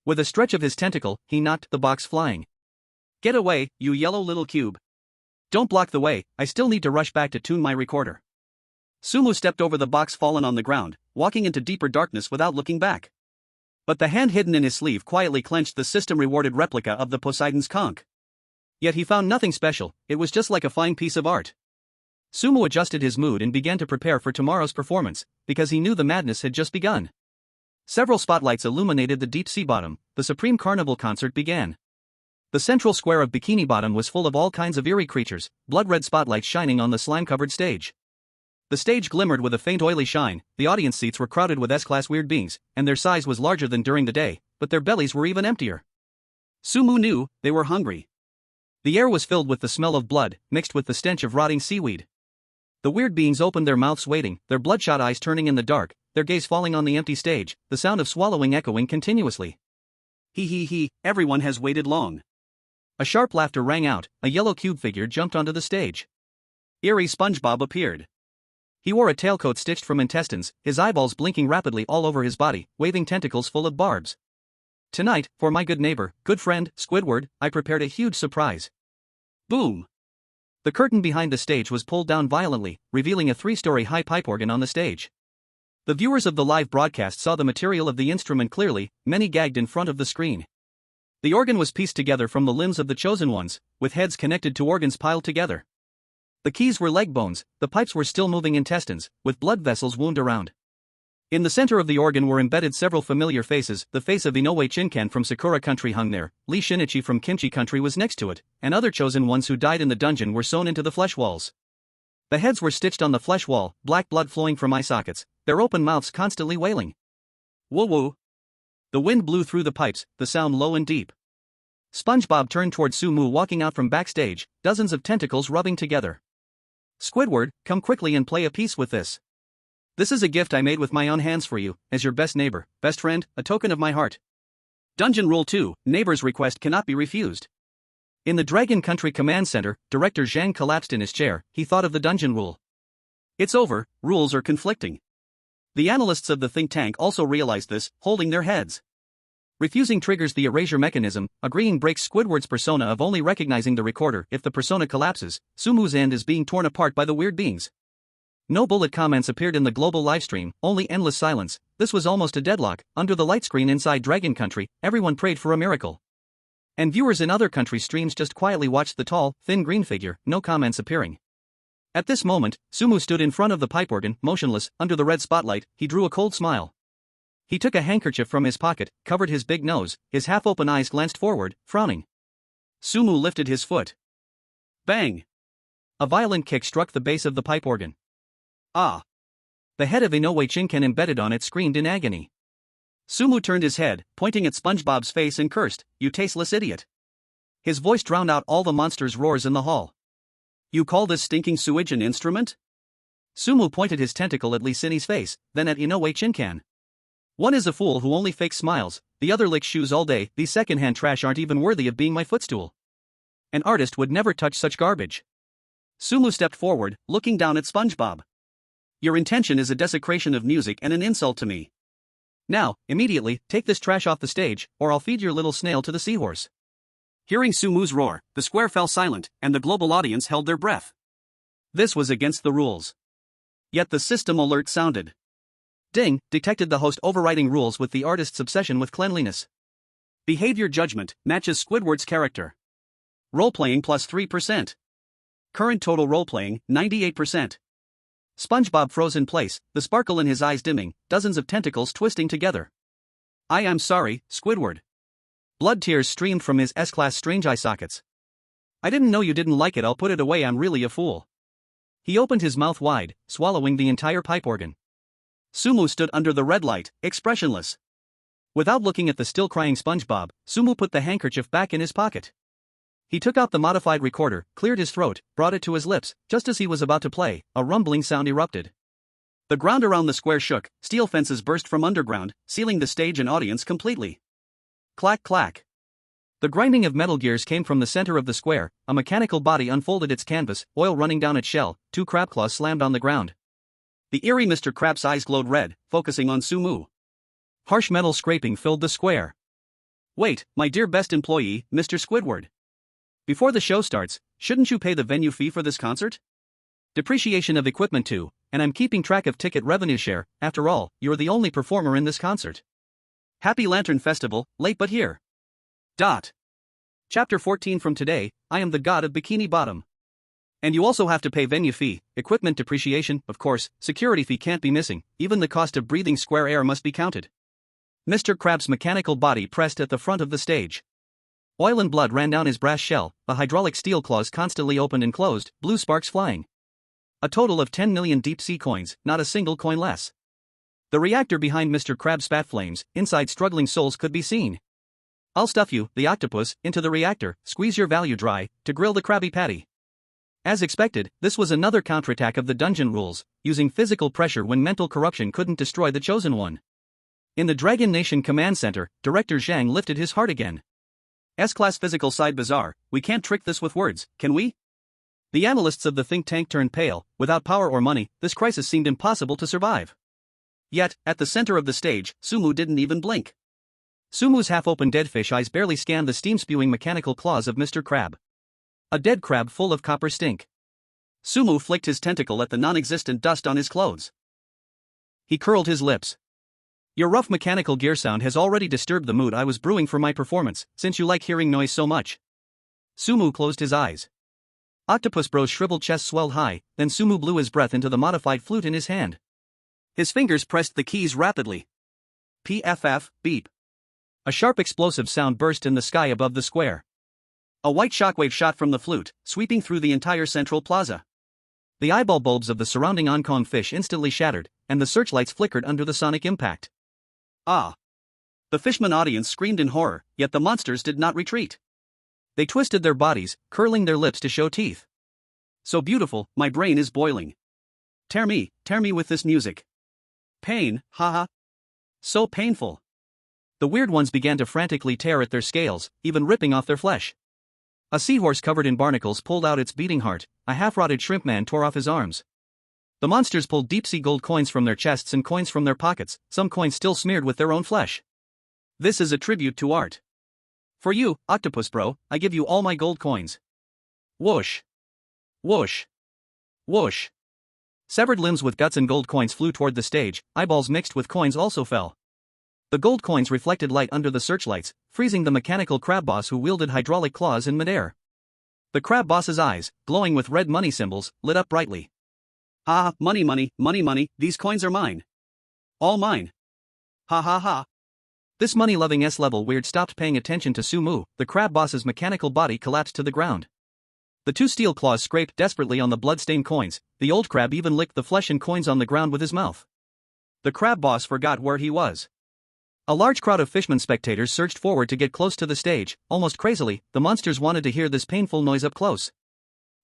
With a stretch of his tentacle, he knocked the box flying. Get away, you yellow little cube. Don't block the way, I still need to rush back to tune my recorder. Sumu stepped over the box fallen on the ground, walking into deeper darkness without looking back. But the hand hidden in his sleeve quietly clenched the system-rewarded replica of the Poseidon's conch. Yet he found nothing special, it was just like a fine piece of art. Sumu adjusted his mood and began to prepare for tomorrow's performance, because he knew the madness had just begun. Several spotlights illuminated the deep sea bottom, the Supreme Carnival concert began. The central square of Bikini Bottom was full of all kinds of eerie creatures, blood-red spotlights shining on the slime-covered stage. The stage glimmered with a faint oily shine, the audience seats were crowded with S-class weird beings, and their size was larger than during the day, but their bellies were even emptier. Sumu knew, they were hungry. The air was filled with the smell of blood, mixed with the stench of rotting seaweed. The weird beings opened their mouths waiting, their bloodshot eyes turning in the dark, their gaze falling on the empty stage, the sound of swallowing echoing continuously. He, everyone has waited long. A sharp laughter rang out, a yellow cube figure jumped onto the stage. Eerie SpongeBob appeared. He wore a tailcoat stitched from intestines, his eyeballs blinking rapidly all over his body, waving tentacles full of barbs. Tonight, for my good neighbor, good friend, Squidward, I prepared a huge surprise. Boom! The curtain behind the stage was pulled down violently, revealing a 3-story high pipe organ on the stage. The viewers of the live broadcast saw the material of the instrument clearly, many gagged in front of the screen. The organ was pieced together from the limbs of the chosen ones, with heads connected to organs piled together. The keys were leg bones, the pipes were still moving intestines, with blood vessels wound around. In the center of the organ were embedded several familiar faces. The face of Inoue Shinkan from Sakura Country hung there, Lee Shinichi from Kimchi Country was next to it, and other chosen ones who died in the dungeon were sewn into the flesh walls. The heads were stitched on the flesh wall, black blood flowing from eye sockets, their open mouths constantly wailing. Woo-woo! The wind blew through the pipes, the sound low and deep. SpongeBob turned toward Sumu walking out from backstage, dozens of tentacles rubbing together. Squidward, come quickly and play a piece with this. This is a gift I made with my own hands for you, as your best neighbor, best friend, a token of my heart. Dungeon Rule 2, Neighbor's request cannot be refused. In the Dragon Country Command Center, Director Zhang collapsed in his chair, he thought of the dungeon rule. It's over, rules are conflicting. The analysts of the think tank also realized this, holding their heads. Refusing triggers the erasure mechanism, agreeing breaks Squidward's persona of only recognizing the recorder if the persona collapses. Sumu's end is being torn apart by the weird beings. No bullet comments appeared in the global livestream, only endless silence. This was almost a deadlock. Under the light screen inside Dragon Country, everyone prayed for a miracle. And viewers in other country streams just quietly watched the tall, thin green figure, no comments appearing. At this moment, Sumu stood in front of the pipe organ, motionless, under the red spotlight. He drew a cold smile. He took a handkerchief from his pocket, covered his big nose, his half-open eyes glanced forward, frowning. Sumu lifted his foot. Bang! A violent kick struck the base of the pipe organ. Ah! The head of Inoue Shinken embedded on it screamed in agony. Sumu turned his head, pointing at SpongeBob's face and cursed, "You tasteless idiot." His voice drowned out all the monsters' roars in the hall. "You call this stinking sewage an instrument?" Sumu pointed his tentacle at Lee Sinny's face, then at Inoue Shinken. "One is a fool who only fakes smiles, the other licks shoes all day. These second-hand trash aren't even worthy of being my footstool. An artist would never touch such garbage." Sumu stepped forward, looking down at SpongeBob. "Your intention is a desecration of music and an insult to me. Now, immediately, take this trash off the stage, or I'll feed your little snail to the seahorse." Hearing Sumu's roar, the square fell silent, and the global audience held their breath. This was against the rules. Yet the system alert sounded. Ding, detected the host overriding rules with the artist's obsession with cleanliness. Behavior judgment matches Squidward's character. Roleplaying plus 3%. Current total roleplaying, 98%. SpongeBob froze in place, the sparkle in his eyes dimming, dozens of tentacles twisting together. "I am sorry, Squidward." Blood tears streamed from his S-class strange eye sockets. "I didn't know you didn't like it. I'll put it away. I'm really a fool." He opened his mouth wide, swallowing the entire pipe organ. Sumu stood under the red light, expressionless. Without looking at the still crying SpongeBob, Sumu put the handkerchief back in his pocket. He took out the modified recorder, cleared his throat, brought it to his lips. Just as he was about to play, a rumbling sound erupted. The ground around the square shook, steel fences burst from underground, sealing the stage and audience completely. Clack clack. The grinding of metal gears came from the center of the square. A mechanical body unfolded its canvas, oil running down its shell. 2 crab claws slammed on the ground. The eerie Mr. Krabs' eyes glowed red, focusing on Sumu. Harsh metal scraping filled the square. "Wait, my dear best employee, Mr. Squidward. Before the show starts, shouldn't you pay the venue fee for this concert? Depreciation of equipment too, and I'm keeping track of ticket revenue share. After all, you're the only performer in this concert. Happy Lantern Festival, late but here. Chapter 14 from today, I am the god of Bikini Bottom. And you also have to pay venue fee, equipment depreciation, of course, security fee can't be missing, even the cost of breathing square air must be counted." Mr. Krabs' mechanical body pressed at the front of the stage. Oil and blood ran down his brass shell, the hydraulic steel claws constantly opened and closed, blue sparks flying. A total of 10 million deep-sea coins, not a single coin less. The reactor behind Mr. Krabs spat flames, inside struggling souls could be seen. "I'll stuff you, the octopus, into the reactor, squeeze your value dry, to grill the Krabby Patty." As expected, this was another counterattack of the dungeon rules, using physical pressure when mental corruption couldn't destroy the chosen one. In the Dragon Nation Command Center, Director Zhang lifted his heart again. S-class physical side bizarre, we can't trick this with words, can we? The analysts of the think tank turned pale. Without power or money, this crisis seemed impossible to survive. Yet, at the center of the stage, Sumu didn't even blink. Sumu's half-open deadfish eyes barely scanned the steam-spewing mechanical claws of Mr. Crab. A dead crab full of copper stink. Sumu flicked his tentacle at the non-existent dust on his clothes. He curled his lips. "Your rough mechanical gear sound has already disturbed the mood I was brewing for my performance, since you like hearing noise so much." Sumu closed his eyes. Octopus Bro's shriveled chest swelled high, then Sumu blew his breath into the modified flute in his hand. His fingers pressed the keys rapidly. PFF, beep. A sharp explosive sound burst in the sky above the square. A white shockwave shot from the flute, sweeping through the entire central plaza. The eyeball bulbs of the surrounding oncom fish instantly shattered, and the searchlights flickered under the sonic impact. Ah! The fishman audience screamed in horror, yet the monsters did not retreat. They twisted their bodies, curling their lips to show teeth. "So beautiful, my brain is boiling. Tear me with this music. Pain, haha. So painful." The weird ones began to frantically tear at their scales, even ripping off their flesh. A seahorse covered in barnacles pulled out its beating heart, a half-rotted shrimp man tore off his arms. The monsters pulled deep-sea gold coins from their chests and coins from their pockets, some coins still smeared with their own flesh. This is a tribute to art. For you, Octopus Bro, I give you all my gold coins. Whoosh. Whoosh. Whoosh. Severed limbs with guts and gold coins flew toward the stage, eyeballs mixed with coins also fell. The gold coins reflected light under the searchlights, freezing the mechanical crab boss who wielded hydraulic claws in midair. The crab boss's eyes, glowing with red money symbols, lit up brightly. Ah, money, money, money, money, these coins are mine. All mine. Ha ha ha. This money-loving S-level weird stopped paying attention to Sumu, the crab boss's mechanical body collapsed to the ground. The two steel claws scraped desperately on the blood-stained coins, the old crab even licked the flesh and coins on the ground with his mouth. The crab boss forgot where he was. A large crowd of fishmen spectators surged forward to get close to the stage, almost crazily, the monsters wanted to hear this painful noise up close.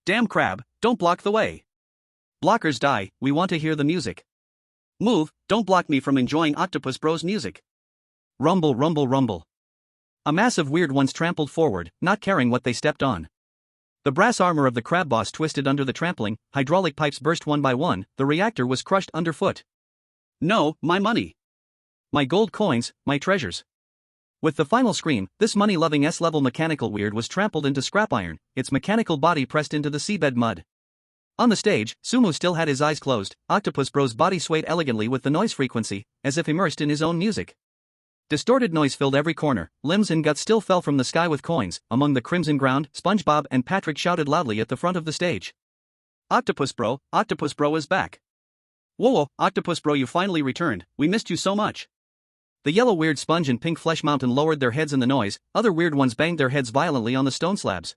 Damn crab, don't block the way. Blockers die, we want to hear the music. Move, don't block me from enjoying Octopus Bro's music. Rumble, rumble, rumble. A mass of weird ones trampled forward, not caring what they stepped on. The brass armor of the crab boss twisted under the trampling, hydraulic pipes burst one by one, the reactor was crushed underfoot. No, my money. My gold coins, my treasures. With the final scream, this money-loving S-level mechanical weird was trampled into scrap iron, its mechanical body pressed into the seabed mud. On the stage, Sumu still had his eyes closed, Octopus Bro's body swayed elegantly with the noise frequency, as if immersed in his own music. Distorted noise filled every corner, limbs and guts still fell from the sky with coins, among the crimson ground, SpongeBob and Patrick shouted loudly at the front of the stage. Octopus Bro is back. Whoa, Octopus Bro, you finally returned, we missed you so much. The yellow weird sponge and pink flesh mountain lowered their heads in the noise, other weird ones banged their heads violently on the stone slabs.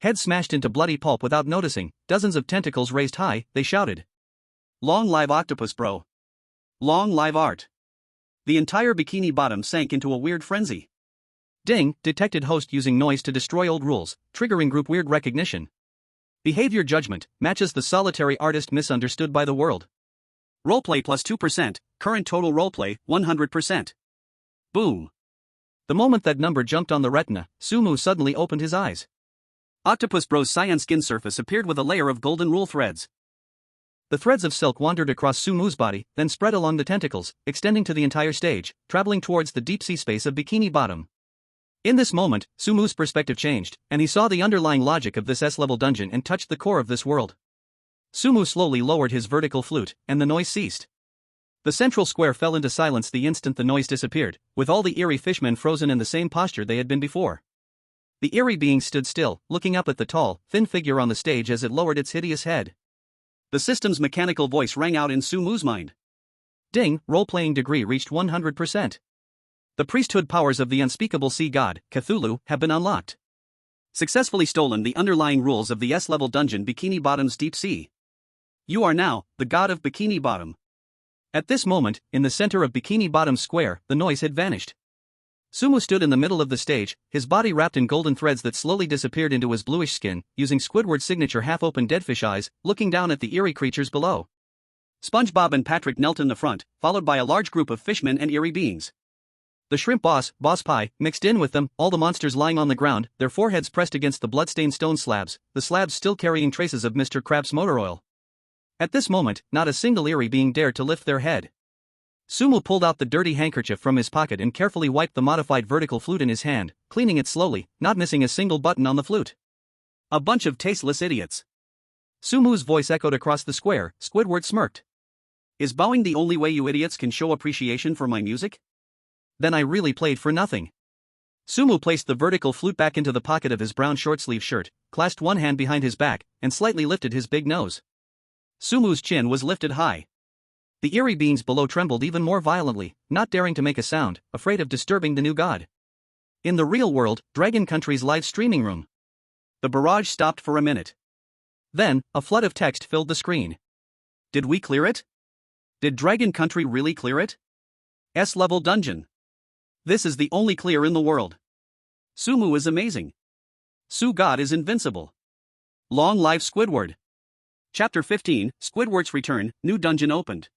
Heads smashed into bloody pulp without noticing, dozens of tentacles raised high, they shouted. Long live Octopus Bro. Long live art. The entire Bikini Bottom sank into a weird frenzy. Ding, detected host using noise to destroy old rules, triggering group weird recognition. Behavior judgment, matches the solitary artist misunderstood by the world. Roleplay plus 2%, current total roleplay, 100%. Boom. The moment that number jumped on the retina, Sumu suddenly opened his eyes. Octopus Bro's cyan skin surface appeared with a layer of golden rule threads. The threads of silk wandered across Sumu's body, then spread along the tentacles, extending to the entire stage, traveling towards the deep-sea space of Bikini Bottom. In this moment, Sumu's perspective changed, and he saw the underlying logic of this S-level dungeon and touched the core of this world. Sumu slowly lowered his vertical flute, and the noise ceased. The central square fell into silence the instant the noise disappeared, with all the eerie fishmen frozen in the same posture they had been before. The eerie being stood still, looking up at the tall, thin figure on the stage as it lowered its hideous head. The system's mechanical voice rang out in Sumu's mind. Ding, role-playing degree reached 100%. The priesthood powers of the unspeakable sea god, Cthulhu, have been unlocked. Successfully stolen the underlying rules of the S-level dungeon Bikini Bottom's deep sea. You are now, the god of Bikini Bottom. At this moment, in the center of Bikini Bottom Square, the noise had vanished. Sumu stood in the middle of the stage, his body wrapped in golden threads that slowly disappeared into his bluish skin, using Squidward's signature half-open deadfish eyes, looking down at the eerie creatures below. SpongeBob and Patrick knelt in the front, followed by a large group of fishmen and eerie beings. The shrimp boss, Boss Pie, mixed in with them, all the monsters lying on the ground, their foreheads pressed against the blood-stained stone slabs, the slabs still carrying traces of Mr. Krabs' motor oil. At this moment, not a single eerie being dared to lift their head. Sumu pulled out the dirty handkerchief from his pocket and carefully wiped the modified vertical flute in his hand, cleaning it slowly, not missing a single button on the flute. A bunch of tasteless idiots. Sumu's voice echoed across the square, Squidward smirked. Is bowing the only way you idiots can show appreciation for my music? Then I really played for nothing. Sumu placed the vertical flute back into the pocket of his brown short-sleeve shirt, clasped one hand behind his back, and slightly lifted his big nose. Sumu's chin was lifted high. The eerie beings below trembled even more violently, not daring to make a sound, afraid of disturbing the new god. In the real world, Dragon Country's live streaming room. The barrage stopped for a minute. Then, a flood of text filled the screen. Did we clear it? Did Dragon Country really clear it? S-level dungeon. This is the only clear in the world. Sumu is amazing. Su God is invincible. Long live Squidward. Chapter 15, Squidward's Return, new dungeon opened.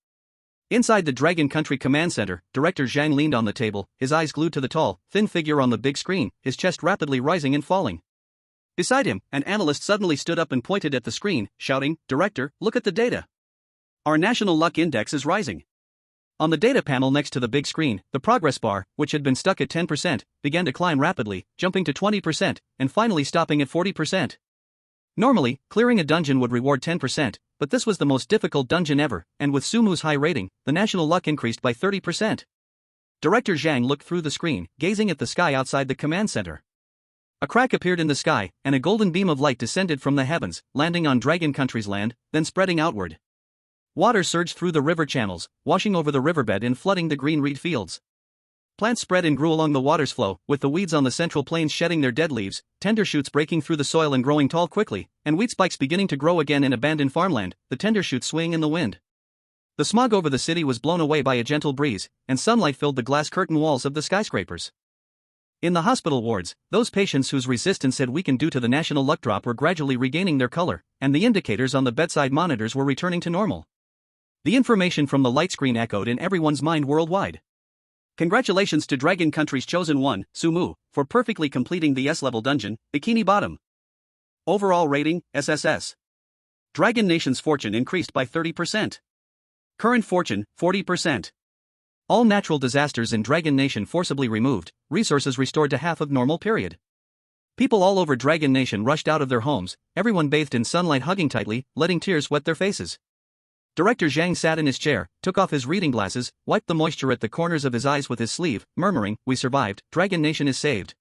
Inside the Dragon Country Command Center, Director Zhang leaned on the table, his eyes glued to the tall, thin figure on the big screen, his chest rapidly rising and falling. Beside him, an analyst suddenly stood up and pointed at the screen, shouting, "Director, look at the data." Our national luck index is rising. On the data panel next to the big screen, the progress bar, which had been stuck at 10%, began to climb rapidly, jumping to 20%, and finally stopping at 40%. Normally, clearing a dungeon would reward 10%, but this was the most difficult dungeon ever, and with Sumu's high rating, the national luck increased by 30%. Director Zhang looked through the screen, gazing at the sky outside the command center. A crack appeared in the sky, and a golden beam of light descended from the heavens, landing on Dragon Country's land, then spreading outward. Water surged through the river channels, washing over the riverbed and flooding the green reed fields. Plants spread and grew along the water's flow, with the weeds on the central plains shedding their dead leaves, tender shoots breaking through the soil and growing tall quickly, and wheat spikes beginning to grow again in abandoned farmland, the tender shoots swaying in the wind. The smog over the city was blown away by a gentle breeze, and sunlight filled the glass curtain walls of the skyscrapers. In the hospital wards, those patients whose resistance had weakened due to the national luck drop were gradually regaining their color, and the indicators on the bedside monitors were returning to normal. The information from the light screen echoed in everyone's mind worldwide. Congratulations to Dragon Country's chosen one, Sumu, for perfectly completing the S-level dungeon, Bikini Bottom. Overall rating, SSS. Dragon Nation's fortune increased by 30%. Current fortune, 40%. All natural disasters in Dragon Nation forcibly removed, resources restored to half of normal period. People all over Dragon Nation rushed out of their homes, everyone bathed in sunlight hugging tightly, letting tears wet their faces. Director Zhang sat in his chair, took off his reading glasses, wiped the moisture at the corners of his eyes with his sleeve, murmuring, "We survived, Dragon Nation is saved."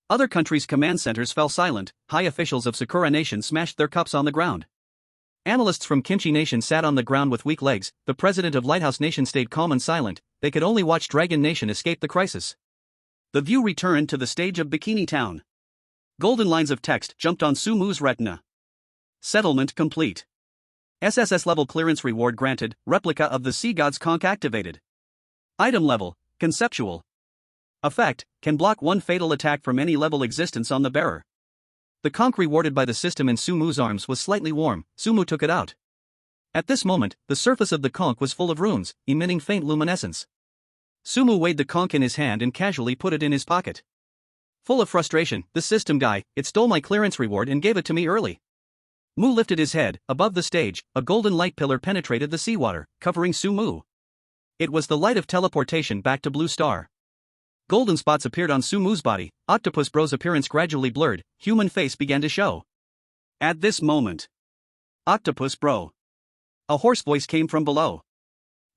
Other countries' command centers fell silent, high officials of Sakura Nation smashed their cups on the ground. Analysts from Kimchi Nation sat on the ground with weak legs, the president of Lighthouse Nation stayed calm and silent, they could only watch Dragon Nation escape the crisis. The view returned to the stage of Bikini Town. Golden lines of text jumped on Sumu's retina. Settlement complete. SSS level clearance reward granted, replica of the Sea God's Conch activated. Item level, conceptual. Effect, can block one fatal attack from any level existence on the bearer. The conch rewarded by the system in Sumu's arms was slightly warm, Sumu took it out. At this moment, the surface of the conch was full of runes, emitting faint luminescence. Sumu weighed the conch in his hand and casually put it in his pocket. Full of frustration, the system guy, it stole my clearance reward and gave it to me early. Mu lifted his head, above the stage, a golden light pillar penetrated the seawater, covering Sumu. It was the light of teleportation back to Blue Star. Golden spots appeared on Sumu's body, Octopus Bro's appearance gradually blurred, human face began to show. At this moment, Octopus Bro. A hoarse voice came from below.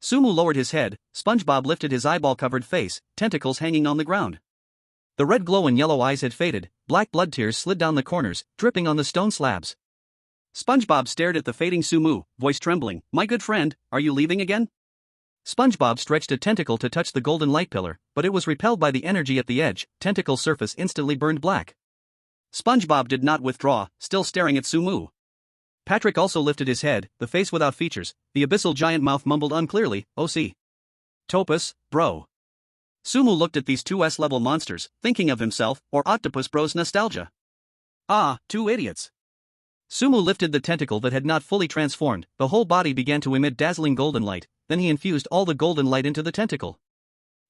Sumu lowered his head, SpongeBob lifted his eyeball-covered face, tentacles hanging on the ground. The red glow in yellow eyes had faded, black blood tears slid down the corners, dripping on the stone slabs. SpongeBob stared at the fading Sumu, voice trembling, "My good friend, are you leaving again?" SpongeBob stretched a tentacle to touch the golden light pillar, but it was repelled by the energy at the edge, tentacle surface instantly burned black. SpongeBob did not withdraw, still staring at Sumu. Patrick also lifted his head, the face without features, the abyssal giant mouth mumbled unclearly, "OC. Topus, bro." Sumu looked at these two S-level monsters, thinking of himself, or Octopus Bro's nostalgia. Ah, two idiots. Sumu lifted the tentacle that had not fully transformed, the whole body began to emit dazzling golden light, then he infused all the golden light into the tentacle.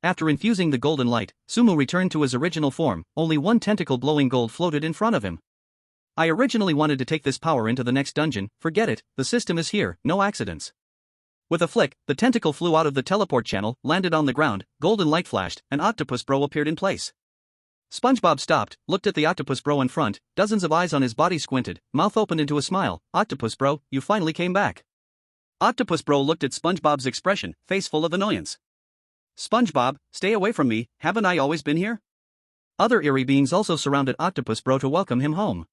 After infusing the golden light, Sumu returned to his original form, only one tentacle glowing gold floated in front of him. "I originally wanted to take this power into the next dungeon, forget it, the system is here, no accidents." With a flick, the tentacle flew out of the teleport channel, landed on the ground, golden light flashed, and Octopus Bro appeared in place. SpongeBob stopped, looked at the Octopus Bro in front, dozens of eyes on his body squinted, mouth opened into a smile, "Octopus Bro, you finally came back." Octopus Bro looked at SpongeBob's expression, face full of annoyance. "SpongeBob, stay away from me, haven't I always been here?" Other eerie beings also surrounded Octopus Bro to welcome him home.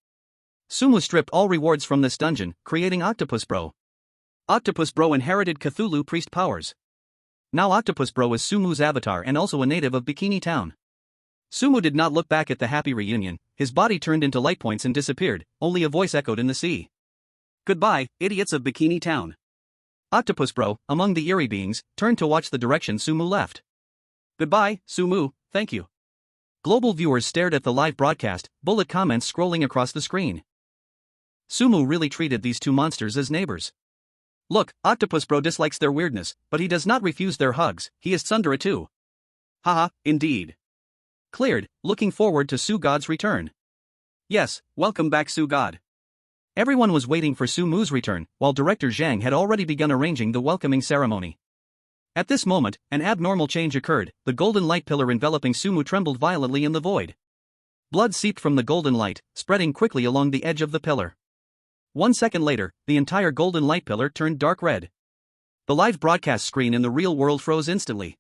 Sumu stripped all rewards from this dungeon, creating Octopus Bro. Octopus Bro inherited Cthulhu priest powers. Now Octopus Bro is Sumu's avatar and also a native of Bikini Town. Sumu did not look back at the happy reunion, his body turned into light points and disappeared, only a voice echoed in the sea. "Goodbye, idiots of Bikini Town." Octopus Bro, among the eerie beings, turned to watch the direction Sumu left. "Goodbye, Sumu, thank you." Global viewers stared at the live broadcast, bullet comments scrolling across the screen. Sumu really treated these two monsters as neighbors. "Look, Octopus Bro dislikes their weirdness, but he does not refuse their hugs, he is tsundere too." Haha, indeed. Cleared, looking forward to Su God's return. Yes, welcome back Su God. Everyone was waiting for Sumu's return, while director Zhang had already begun arranging the welcoming ceremony. At this moment, an abnormal change occurred. The golden light pillar enveloping Sumu trembled violently in the void. Blood seeped from the golden light, spreading quickly along the edge of the pillar. 1 second later, the entire golden light pillar turned dark red. The live broadcast screen in the real world froze instantly.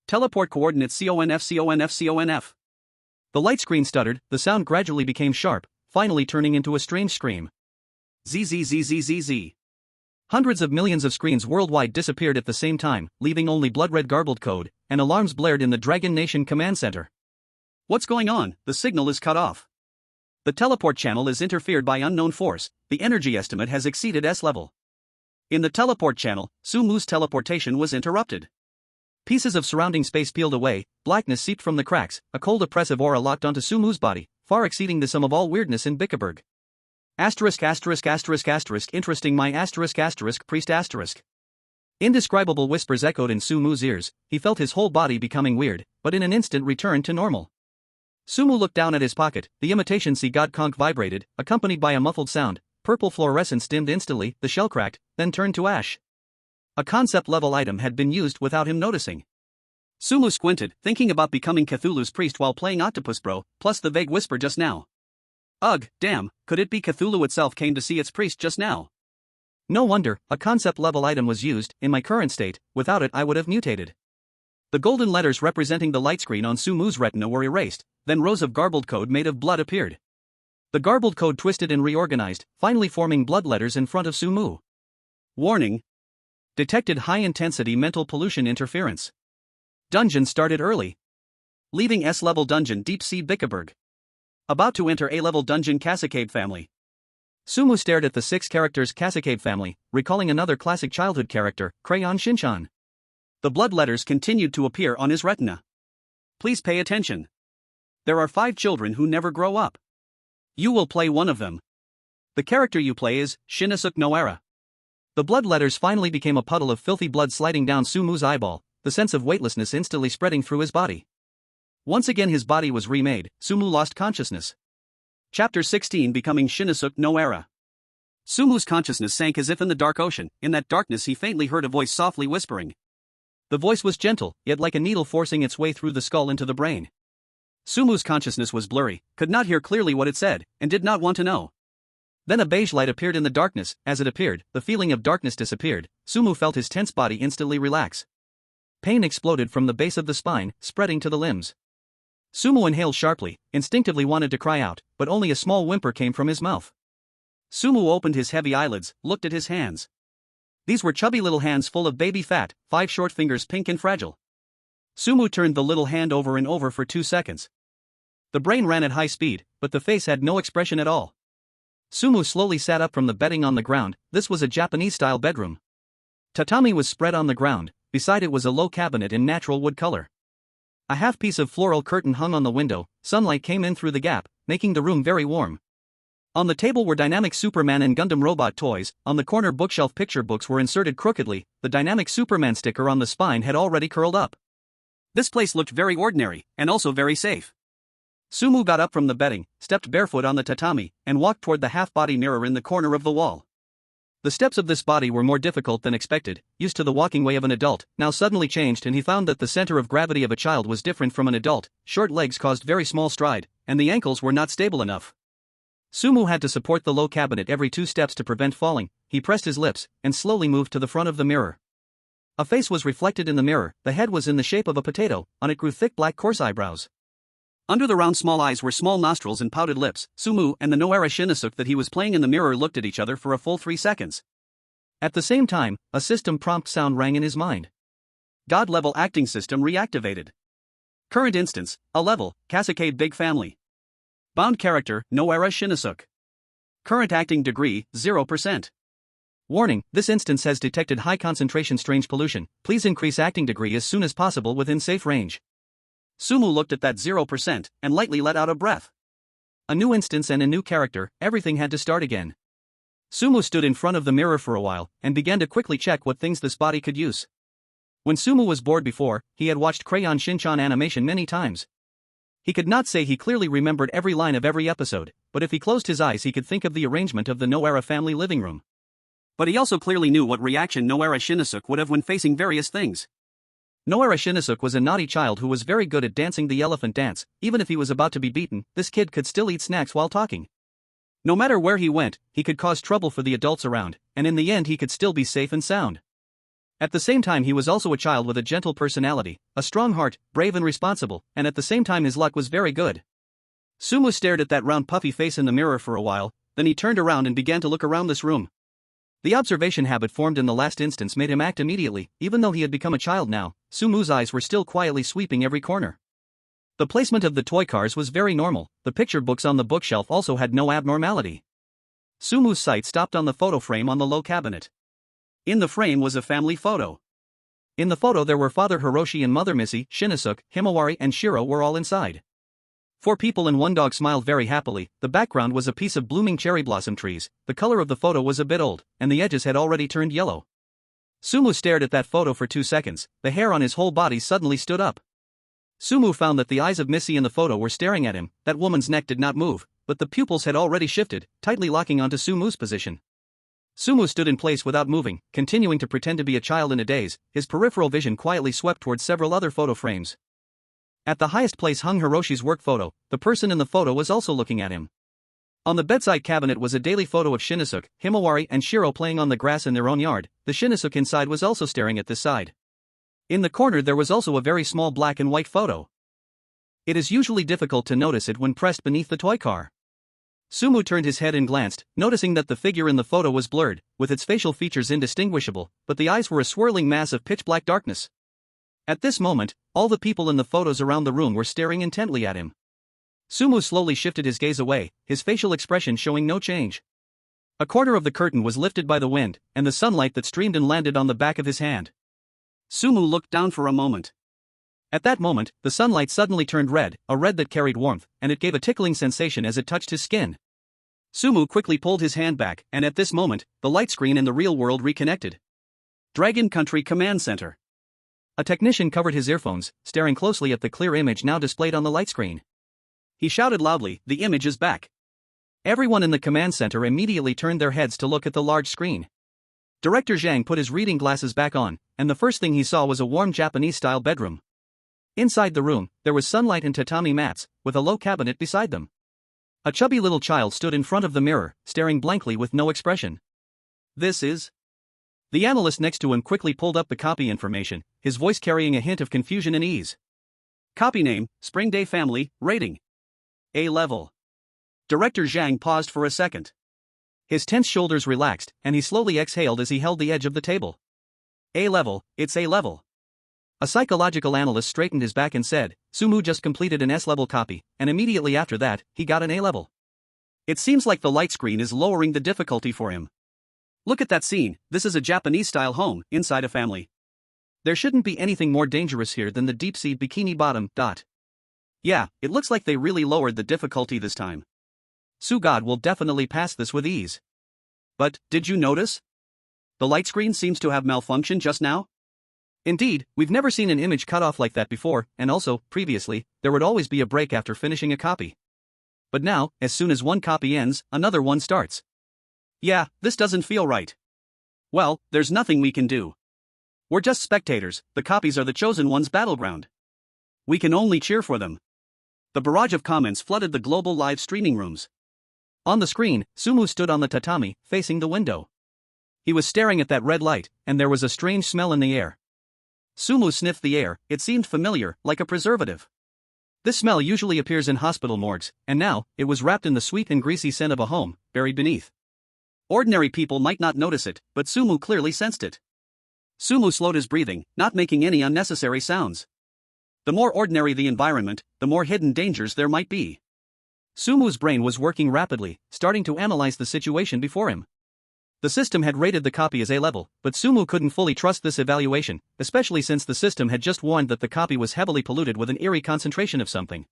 Teleport coordinates CONF. The light screen stuttered, the sound gradually became sharp, finally turning into a strange scream. ZZZZZZ. Hundreds of millions of screens worldwide disappeared at the same time, leaving only blood-red garbled code, and alarms blared in the Dragon Nation command center. What's going on? The signal is cut off. The teleport channel is interfered by unknown force, the energy estimate has exceeded S level. In the teleport channel, Sumu's teleportation was interrupted. Pieces of surrounding space peeled away, blackness seeped from the cracks, a cold oppressive aura locked onto Sumu's body, far exceeding the sum of all weirdness in Bickerberg. Interesting my priest. Indescribable whispers echoed in Sumu's ears. He felt his whole body becoming weird, but in an instant returned to normal. Sumu looked down at his pocket, the imitation sea god conch vibrated, accompanied by a muffled sound. Purple fluorescence dimmed instantly, the shell cracked, then turned to ash. A concept-level item had been used without him noticing. Sumu squinted, thinking about becoming Cthulhu's priest while playing Octopus Bro, plus the vague whisper just now. Ugh, damn, could it be Cthulhu itself came to see its priest just now? No wonder, a concept-level item was used. In my current state, without it I would have mutated. The golden letters representing the light screen on Sumu's retina were erased, then rows of garbled code made of blood appeared. The garbled code twisted and reorganized, finally forming blood letters in front of Sumu. Warning. Detected high-intensity mental pollution interference. Dungeon started early. Leaving S-level dungeon Deep Sea Bickerberg. About to enter A-level dungeon Cassicade family. Sumu stared at the 6 characters Cassicade family, recalling another classic childhood character, Crayon Shinchan. The blood letters continued to appear on his retina. Please pay attention. There are 5 children who never grow up. You will play one of them. The character you play is Shinosuke Noara. The blood letters finally became a puddle of filthy blood sliding down Sumu's eyeball, the sense of weightlessness instantly spreading through his body. Once again his body was remade, Sumu lost consciousness. Chapter 16 Becoming Shinosuke Noara. Sumu's consciousness sank as if in the dark ocean. In that darkness he faintly heard a voice softly whispering. The voice was gentle, yet like a needle forcing its way through the skull into the brain. Sumu's consciousness was blurry, could not hear clearly what it said, and did not want to know. Then a beige light appeared in the darkness. As it appeared, the feeling of darkness disappeared. Sumu felt his tense body instantly relax. Pain exploded from the base of the spine, spreading to the limbs. Sumu inhaled sharply, instinctively wanted to cry out, but only a small whimper came from his mouth. Sumu opened his heavy eyelids, looked at his hands. These were chubby little hands full of baby fat, 5 short fingers pink and fragile. Sumu turned the little hand over and over for 2 seconds. The brain ran at high speed, but the face had no expression at all. Sumu slowly sat up from the bedding on the ground. This was a Japanese-style bedroom. Tatami was spread on the ground, beside it was a low cabinet in natural wood color. A half-piece of floral curtain hung on the window, sunlight came in through the gap, making the room very warm. On the table were dynamic Superman and Gundam robot toys. On the corner bookshelf picture books were inserted crookedly, the dynamic Superman sticker on the spine had already curled up. This place looked very ordinary, and also very safe. Sumu got up from the bedding, stepped barefoot on the tatami, and walked toward the half-body mirror in the corner of the wall. The steps of this body were more difficult than expected. Used to the walking way of an adult, now suddenly changed, and he found that the center of gravity of a child was different from an adult. Short legs caused very small stride, and the ankles were not stable enough. Sumu had to support the low cabinet every 2 steps to prevent falling. He pressed his lips, and slowly moved to the front of the mirror. A face was reflected in the mirror. The head was in the shape of a potato, on it grew thick black coarse eyebrows. Under the round small eyes were small nostrils and pouted lips. Sumu and the Noara Shinosuke that he was playing in the mirror looked at each other for a full 3 seconds. At the same time, a system prompt sound rang in his mind. God-level acting system reactivated. Current instance, a level, Cassicade Big Family. Bound character, Noara Shinosuke. Current acting degree, 0%. Warning, this instance has detected high concentration strange pollution. Please increase acting degree as soon as possible within safe range. Sumu looked at that 0%, and lightly let out a breath. A new instance and a new character, everything had to start again. Sumu stood in front of the mirror for a while, and began to quickly check what things this body could use. When Sumu was bored before, he had watched Crayon Shinchan animation many times. He could not say he clearly remembered every line of every episode, but if he closed his eyes he could think of the arrangement of the Noara family living room. But he also clearly knew what reaction Noara Shinnosuke would have when facing various things. Noara Shinnosuke was a naughty child who was very good at dancing the elephant dance. Even if he was about to be beaten, this kid could still eat snacks while talking. No matter where he went, he could cause trouble for the adults around, and in the end he could still be safe and sound. At the same time he was also a child with a gentle personality, a strong heart, brave and responsible, and at the same time his luck was very good. Sumu stared at that round puffy face in the mirror for a while, then he turned around and began to look around this room. The observation habit formed in the last instance made him act immediately. Even though he had become a child now, Sumu's eyes were still quietly sweeping every corner. The placement of the toy cars was very normal, the picture books on the bookshelf also had no abnormality. Sumu's sight stopped on the photo frame on the low cabinet. In the frame was a family photo. In the photo there were Father Hiroshi and Mother Missy, Shinnosuke, Himawari and Shiro were all inside. 4 people and 1 dog smiled very happily. The background was a piece of blooming cherry blossom trees. The color of the photo was a bit old, and the edges had already turned yellow. Sumu stared at that photo for 2 seconds. The hair on his whole body suddenly stood up. Sumu found that the eyes of Missy in the photo were staring at him. That woman's neck did not move, but the pupils had already shifted, tightly locking onto Sumu's position. Sumu stood in place without moving, continuing to pretend to be a child in a daze. His peripheral vision quietly swept towards several other photo frames. At the highest place hung Hiroshi's work photo. The person in the photo was also looking at him. On the bedside cabinet was a daily photo of Shinnosuke, Himawari and Shiro playing on the grass in their own yard. The Shinnosuke inside was also staring at this side. In the corner there was also a very small black and white photo. It is usually difficult to notice it when pressed beneath the toy car. Sumu turned his head and glanced, noticing that the figure in the photo was blurred, with its facial features indistinguishable, but the eyes were a swirling mass of pitch-black darkness. At this moment, all the people in the photos around the room were staring intently at him. Sumu slowly shifted his gaze away, his facial expression showing no change. A corner of the curtain was lifted by the wind, and the sunlight that streamed and landed on the back of his hand. Sumu looked down for a moment. At that moment, the sunlight suddenly turned red, a red that carried warmth, and it gave a tickling sensation as it touched his skin. Sumu quickly pulled his hand back, and at this moment, the light screen in the real world reconnected. Dragon Country Command Center. A technician covered his earphones, staring closely at the clear image now displayed on the light screen. He shouted loudly, "The image is back." Everyone in the command center immediately turned their heads to look at the large screen. Director Zhang put his reading glasses back on, and the first thing he saw was a warm Japanese-style bedroom. Inside the room, there was sunlight and tatami mats, with a low cabinet beside them. A chubby little child stood in front of the mirror, staring blankly with no expression. "This is..." The analyst next to him quickly pulled up the copy information, his voice carrying a hint of confusion and ease. Copy name, Spring Day Family, rating A level. Director Zhang paused for a second. His tense shoulders relaxed, and he slowly exhaled as he held the edge of the table. A level, it's A level. A psychological analyst straightened his back and said, "Sumu just completed an S-level copy, and immediately after that, he got an A level. It seems like the light screen is lowering the difficulty for him. Look at that scene, this is a Japanese-style home, inside a family. There shouldn't be anything more dangerous here than the deep-sea Bikini Bottom. Yeah, it looks like they really lowered the difficulty this time. Sugod will definitely pass this with ease. But, did you notice? The light screen seems to have malfunctioned just now? Indeed, we've never seen an image cut off like that before, and also, previously, there would always be a break after finishing a copy. But now, as soon as one copy ends, another one starts. Yeah, this doesn't feel right. Well, there's nothing we can do. We're just spectators, the copies are the chosen one's battleground. We can only cheer for them." The barrage of comments flooded the global live streaming rooms. On the screen, Sumu stood on the tatami, facing the window. He was staring at that red light, and there was a strange smell in the air. Sumu sniffed the air, it seemed familiar, like a preservative. This smell usually appears in hospital morgues, and now, it was wrapped in the sweet and greasy scent of a home, buried beneath. Ordinary people might not notice it, but Sumu clearly sensed it. Sumu slowed his breathing, not making any unnecessary sounds. The more ordinary the environment, the more hidden dangers there might be. Sumu's brain was working rapidly, starting to analyze the situation before him. The system had rated the copy as A level, but Sumu couldn't fully trust this evaluation, especially since the system had just warned that the copy was heavily polluted with an eerie concentration of something.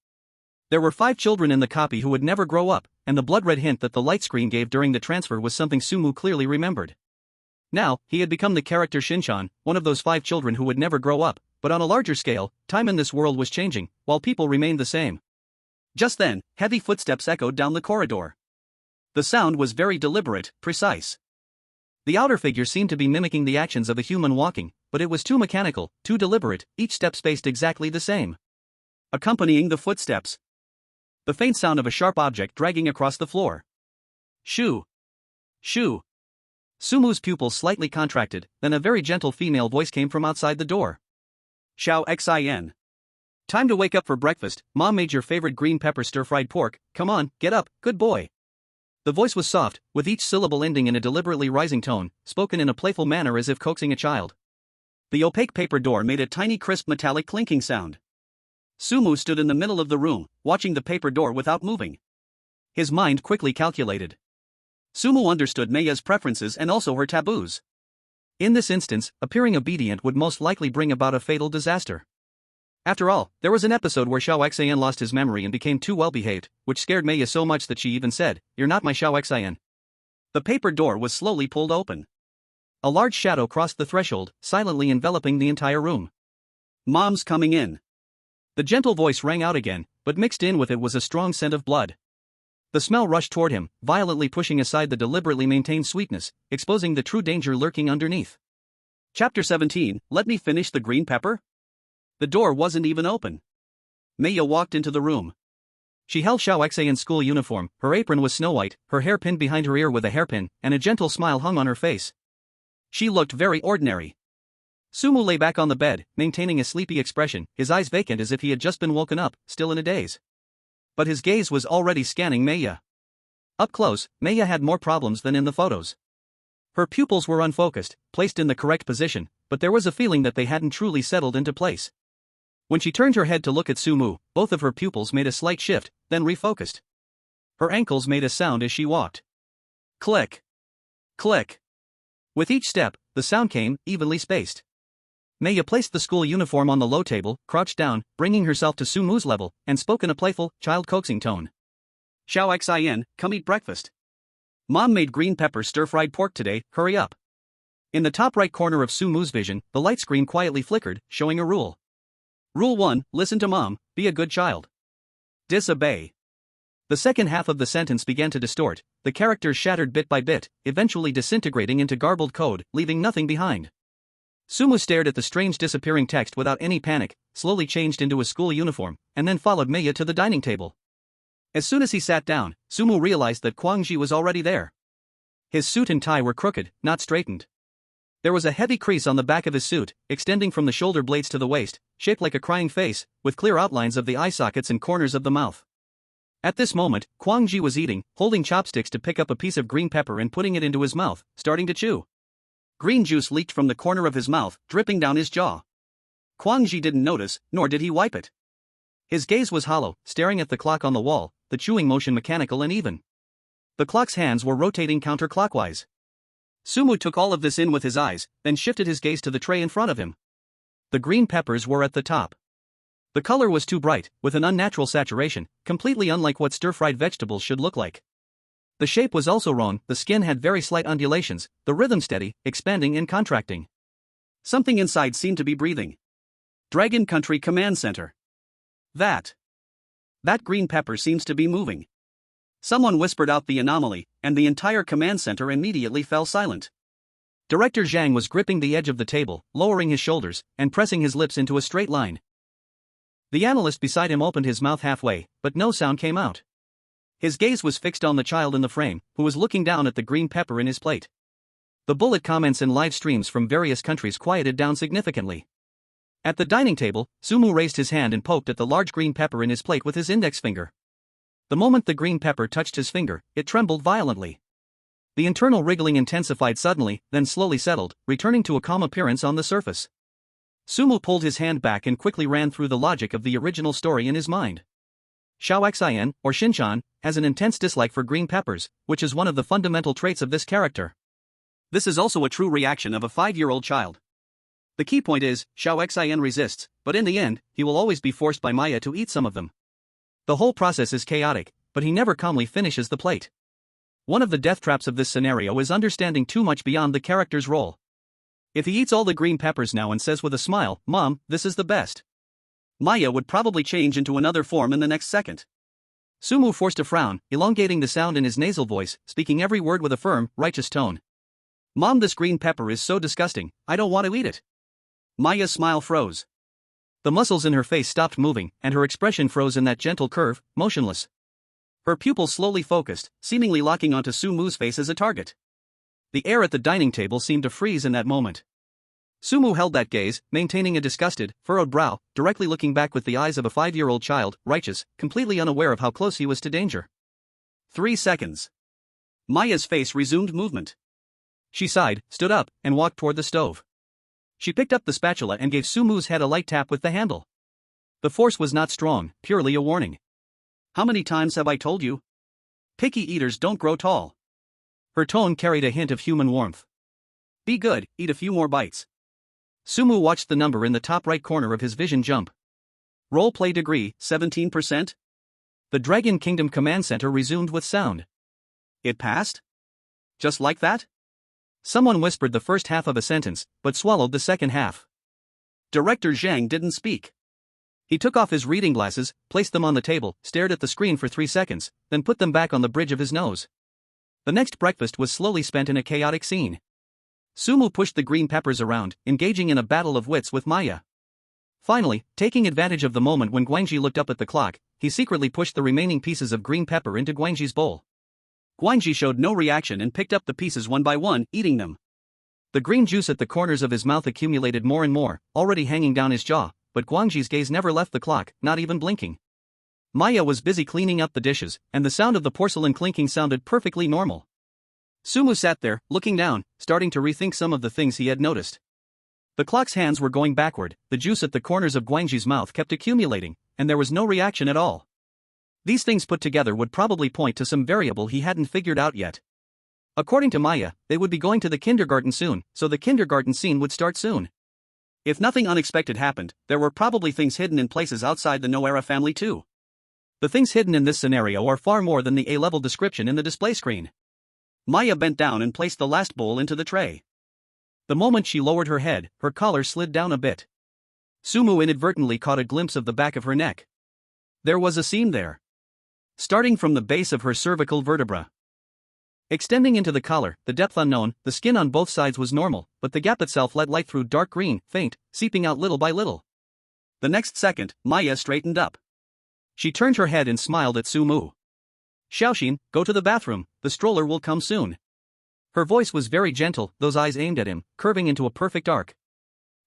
There were 5 children in the copy who would never grow up, and the blood-red hint that the light screen gave during the transfer was something Sumu clearly remembered. Now, he had become the character Shinchan, one of those 5 children who would never grow up, but on a larger scale, time in this world was changing, while people remained the same. Just then, heavy footsteps echoed down the corridor. The sound was very deliberate, precise. The outer figure seemed to be mimicking the actions of a human walking, but it was too mechanical, too deliberate, each step spaced exactly the same. Accompanying the footsteps, the faint sound of a sharp object dragging across the floor. Shoo! Shoo! Sumu's pupils slightly contracted, then a very gentle female voice came from outside the door. Xiao Xin. Time to wake up for breakfast, Mom made your favorite green pepper stir-fried pork, come on, get up, good boy. The voice was soft, with each syllable ending in a deliberately rising tone, spoken in a playful manner as if coaxing a child. The opaque paper door made a tiny crisp metallic clinking sound. Sumu stood in the middle of the room, watching the paper door without moving. His mind quickly calculated. Sumu understood Meiya's preferences and also her taboos. In this instance, appearing obedient would most likely bring about a fatal disaster. After all, there was an episode where Xiao Xian lost his memory and became too well-behaved, which scared Meiya so much that she even said, "You're not my Xiao Xian." The paper door was slowly pulled open. A large shadow crossed the threshold, silently enveloping the entire room. Mom's coming in. The gentle voice rang out again, but mixed in with it was a strong scent of blood. The smell rushed toward him, violently pushing aside the deliberately maintained sweetness, exposing the true danger lurking underneath. Chapter 17, Let me finish the green pepper? The door wasn't even open. Meiya walked into the room. She held Xiao Xian's school uniform, her apron was snow white, her hair pinned behind her ear with a hairpin, and a gentle smile hung on her face. She looked very ordinary. Sumu lay back on the bed, maintaining a sleepy expression, his eyes vacant as if he had just been woken up, still in a daze. But his gaze was already scanning Meiya. Up close, Meiya had more problems than in the photos. Her pupils were unfocused, placed in the correct position, but there was a feeling that they hadn't truly settled into place. When she turned her head to look at Sumu, both of her pupils made a slight shift, then refocused. Her ankles made a sound as she walked. Click. Click. With each step, the sound came, evenly spaced. Meiya placed the school uniform on the low table, crouched down, bringing herself to Sumu's level, and spoke in a playful, child-coaxing tone. Xiao Xian, come eat breakfast. Mom made green pepper stir-fried pork today, hurry up. In the top right corner of Sumu's vision, the light screen quietly flickered, showing a rule. Rule 1, listen to Mom, be a good child. Disobey. The second half of the sentence began to distort, the characters shattered bit by bit, eventually disintegrating into garbled code, leaving nothing behind. Sumu stared at the strange disappearing text without any panic, slowly changed into a school uniform, and then followed Meiya to the dining table. As soon as he sat down, Sumu realized that Kwangji was already there. His suit and tie were crooked, not straightened. There was a heavy crease on the back of his suit, extending from the shoulder blades to the waist, shaped like a crying face, with clear outlines of the eye sockets and corners of the mouth. At this moment, Kwangji was eating, holding chopsticks to pick up a piece of green pepper and putting it into his mouth, starting to chew. Green juice leaked from the corner of his mouth, dripping down his jaw. Kwangji didn't notice, nor did he wipe it. His gaze was hollow, staring at the clock on the wall, the chewing motion mechanical and even. The clock's hands were rotating counterclockwise. Sumu took all of this in with his eyes, then shifted his gaze to the tray in front of him. The green peppers were at the top. The color was too bright, with an unnatural saturation, completely unlike what stir-fried vegetables should look like. The shape was also wrong, the skin had very slight undulations, the rhythm steady, expanding and contracting. Something inside seemed to be breathing. Dragon Country Command Center. That green pepper seems to be moving. Someone whispered out the anomaly, and the entire command center immediately fell silent. Director Zhang was gripping the edge of the table, lowering his shoulders, and pressing his lips into a straight line. The analyst beside him opened his mouth halfway, but no sound came out. His gaze was fixed on the child in the frame, who was looking down at the green pepper in his plate. The bullet comments and live streams from various countries quieted down significantly. At the dining table, Sumu raised his hand and poked at the large green pepper in his plate with his index finger. The moment the green pepper touched his finger, it trembled violently. The internal wriggling intensified suddenly, then slowly settled, returning to a calm appearance on the surface. Sumu pulled his hand back and quickly ran through the logic of the original story in his mind. Xiao Xian, or Shinchan, has an intense dislike for green peppers, which is one of the fundamental traits of this character. This is also a true reaction of a 5-year-old child. The key point is, Xiao Xian resists, but in the end, he will always be forced by Meiya to eat some of them. The whole process is chaotic, but he never calmly finishes the plate. One of the death traps of this scenario is understanding too much beyond the character's role. If he eats all the green peppers now and says with a smile, "Mom, this is the best," Meiya would probably change into another form in the next second. Sumu forced a frown, elongating the sound in his nasal voice, speaking every word with a firm, righteous tone. Mom, this green pepper is so disgusting, I don't want to eat it. Maya's smile froze. The muscles in her face stopped moving, and her expression froze in that gentle curve, motionless. Her pupils slowly focused, seemingly locking onto Sumu's face as a target. The air at the dining table seemed to freeze in that moment. Sumu held that gaze, maintaining a disgusted, furrowed brow, directly looking back with the eyes of a 5-year-old child, righteous, completely unaware of how close he was to danger. 3 seconds. Maya's face resumed movement. She sighed, stood up, and walked toward the stove. She picked up the spatula and gave Sumu's head a light tap with the handle. The force was not strong, purely a warning. How many times have I told you? Picky eaters don't grow tall. Her tone carried a hint of human warmth. Be good, eat a few more bites. Sumu watched the number in the top right corner of his vision jump. Roleplay degree, 17%? The Dragon Kingdom Command Center resumed with sound. It passed? Just like that? Someone whispered the first half of a sentence, but swallowed the second half. Director Zhang didn't speak. He took off his reading glasses, placed them on the table, stared at the screen for 3 seconds, then put them back on the bridge of his nose. The next breakfast was slowly spent in a chaotic scene. Sumu pushed the green peppers around, engaging in a battle of wits with Maya. Finally, taking advantage of the moment when Guangxi looked up at the clock, he secretly pushed the remaining pieces of green pepper into Guangxi's bowl. Guangxi showed no reaction and picked up the pieces one by one, eating them. The green juice at the corners of his mouth accumulated more and more, already hanging down his jaw, but Guangxi's gaze never left the clock, not even blinking. Maya was busy cleaning up the dishes, and the sound of the porcelain clinking sounded perfectly normal. Sumu sat there, looking down, starting to rethink some of the things he had noticed. The clock's hands were going backward, the juice at the corners of Guangxi's mouth kept accumulating, and there was no reaction at all. These things put together would probably point to some variable he hadn't figured out yet. According to Maya, they would be going to the kindergarten soon, so the kindergarten scene would start soon. If nothing unexpected happened, there were probably things hidden in places outside the Noera family too. The things hidden in this scenario are far more than the A-level description in the display screen. Maya bent down and placed the last bowl into the tray. The moment she lowered her head, her collar slid down a bit. Sumu inadvertently caught a glimpse of the back of her neck. There was a seam there. Starting from the base of her cervical vertebra. Extending into the collar, the depth unknown, the skin on both sides was normal, but the gap itself let light through dark green, faint, seeping out little by little. The next second, Maya straightened up. She turned her head and smiled at Sumu. Xiaoxin, go to the bathroom, the stroller will come soon. Her voice was very gentle, those eyes aimed at him, curving into a perfect arc.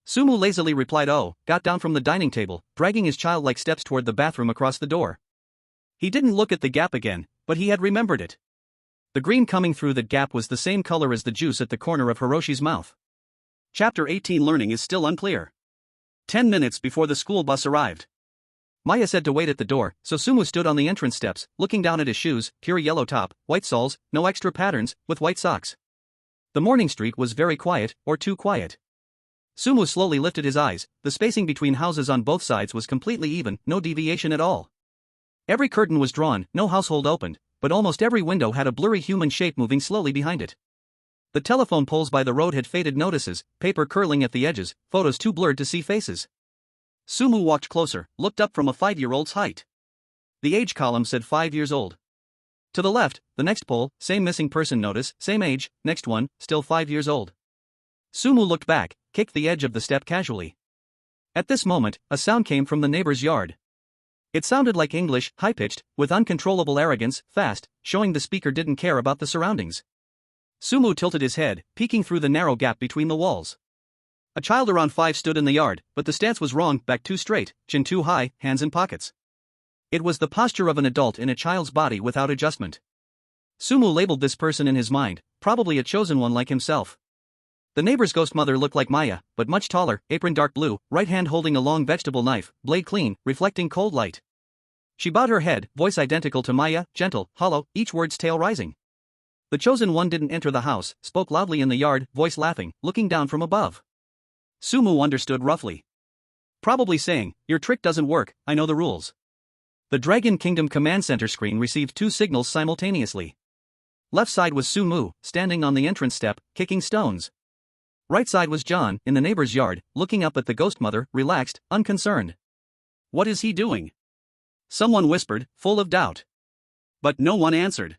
Sumu lazily replied got down from the dining table, dragging his childlike steps toward the bathroom across the door. He didn't look at the gap again, but he had remembered it. The green coming through that gap was the same color as the juice at the corner of Hiroshi's mouth. Chapter 18 Learning is still unclear. 10 minutes before the school bus arrived. Maya said to wait at the door, so Sumu stood on the entrance steps, looking down at his shoes, pure yellow top, white soles, no extra patterns, with white socks. The morning street was very quiet, or too quiet. Sumu slowly lifted his eyes, the spacing between houses on both sides was completely even, no deviation at all. Every curtain was drawn, no household opened, but almost every window had a blurry human shape moving slowly behind it. The telephone poles by the road had faded notices, paper curling at the edges, photos too blurred to see faces. Sumu walked closer, looked up from a 5-year-old's height. The age column said 5 years old. To the left, the next pole, same missing person notice, same age, next one, still 5 years old. Sumu looked back, kicked the edge of the step casually. At this moment, a sound came from the neighbor's yard. It sounded like English, high-pitched, with uncontrollable arrogance, fast, showing the speaker didn't care about the surroundings. Sumu tilted his head, peeking through the narrow gap between the walls. A child around 5 stood in the yard, but the stance was wrong, back too straight, chin too high, hands in pockets. It was the posture of an adult in a child's body without adjustment. Sumu labeled this person in his mind, probably a chosen one like himself. The neighbor's ghost mother looked like Maya, but much taller, apron dark blue, right hand holding a long vegetable knife, blade clean, reflecting cold light. She bowed her head, voice identical to Maya, gentle, hollow, each word's tail rising. The chosen one didn't enter the house, spoke loudly in the yard, voice laughing, looking down from above. Sumu understood roughly. Probably saying, your trick doesn't work, I know the rules. The Dragon Kingdom Command Center screen received 2 signals simultaneously. Left side was Sumu, standing on the entrance step, kicking stones. Right side was John, in the neighbor's yard, looking up at the ghost mother, relaxed, unconcerned. What is he doing? Someone whispered, full of doubt. But no one answered.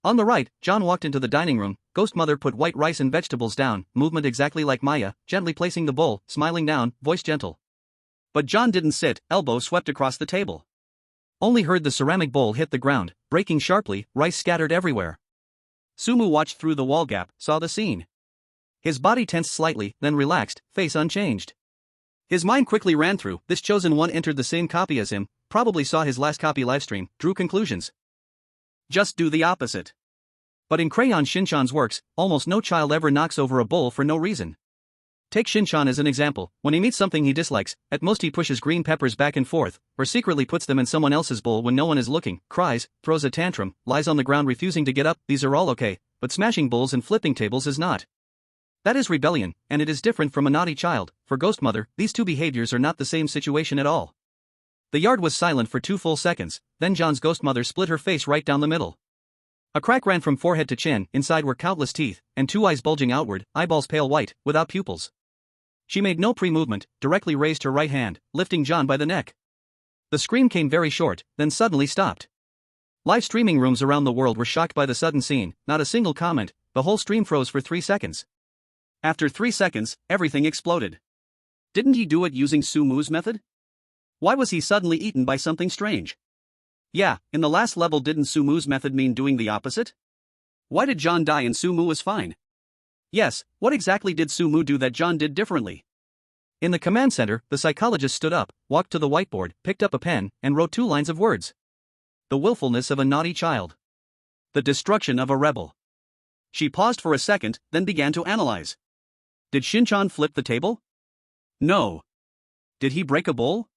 On the right, John walked into the dining room. Ghost Mother put white rice and vegetables down, movement exactly like Maya, gently placing the bowl, smiling down, voice gentle. But John didn't sit, elbow swept across the table. Only heard the ceramic bowl hit the ground, breaking sharply, rice scattered everywhere. Sumu watched through the wall gap, saw the scene. His body tensed slightly, then relaxed, face unchanged. His mind quickly ran through, this chosen one entered the same copy as him, probably saw his last copy livestream, drew conclusions. Just do the opposite. But in Crayon Shinchan's works, almost no child ever knocks over a bowl for no reason. Take Shinchan as an example. When he meets something he dislikes, at most he pushes green peppers back and forth, or secretly puts them in someone else's bowl when no one is looking, cries, throws a tantrum, lies on the ground refusing to get up. These are all okay, but smashing bowls and flipping tables is not. That is rebellion, and it is different from a naughty child. For Ghost Mother, these two behaviors are not the same situation at all. The yard was silent for 2 full seconds, then John's Ghost Mother split her face right down the middle. A crack ran from forehead to chin, inside were countless teeth, and 2 eyes bulging outward, eyeballs pale white, without pupils. She made no pre-movement, directly raised her right hand, lifting John by the neck. The scream came very short, then suddenly stopped. Live streaming rooms around the world were shocked by the sudden scene, not a single comment, the whole stream froze for 3 seconds. After 3 seconds, everything exploded. Didn't he do it using Sumu's method? Why was he suddenly eaten by something strange? Yeah, in the last level didn't Sumu's method mean doing the opposite? Why did John die and Sumu was fine? Yes, what exactly did Sumu do that John did differently? In the command center, the psychologist stood up, walked to the whiteboard, picked up a pen, and wrote 2 lines of words. The willfulness of a naughty child. The destruction of a rebel. She paused for a second, then began to analyze. Did Shinchan flip the table? No. Did he break a bowl?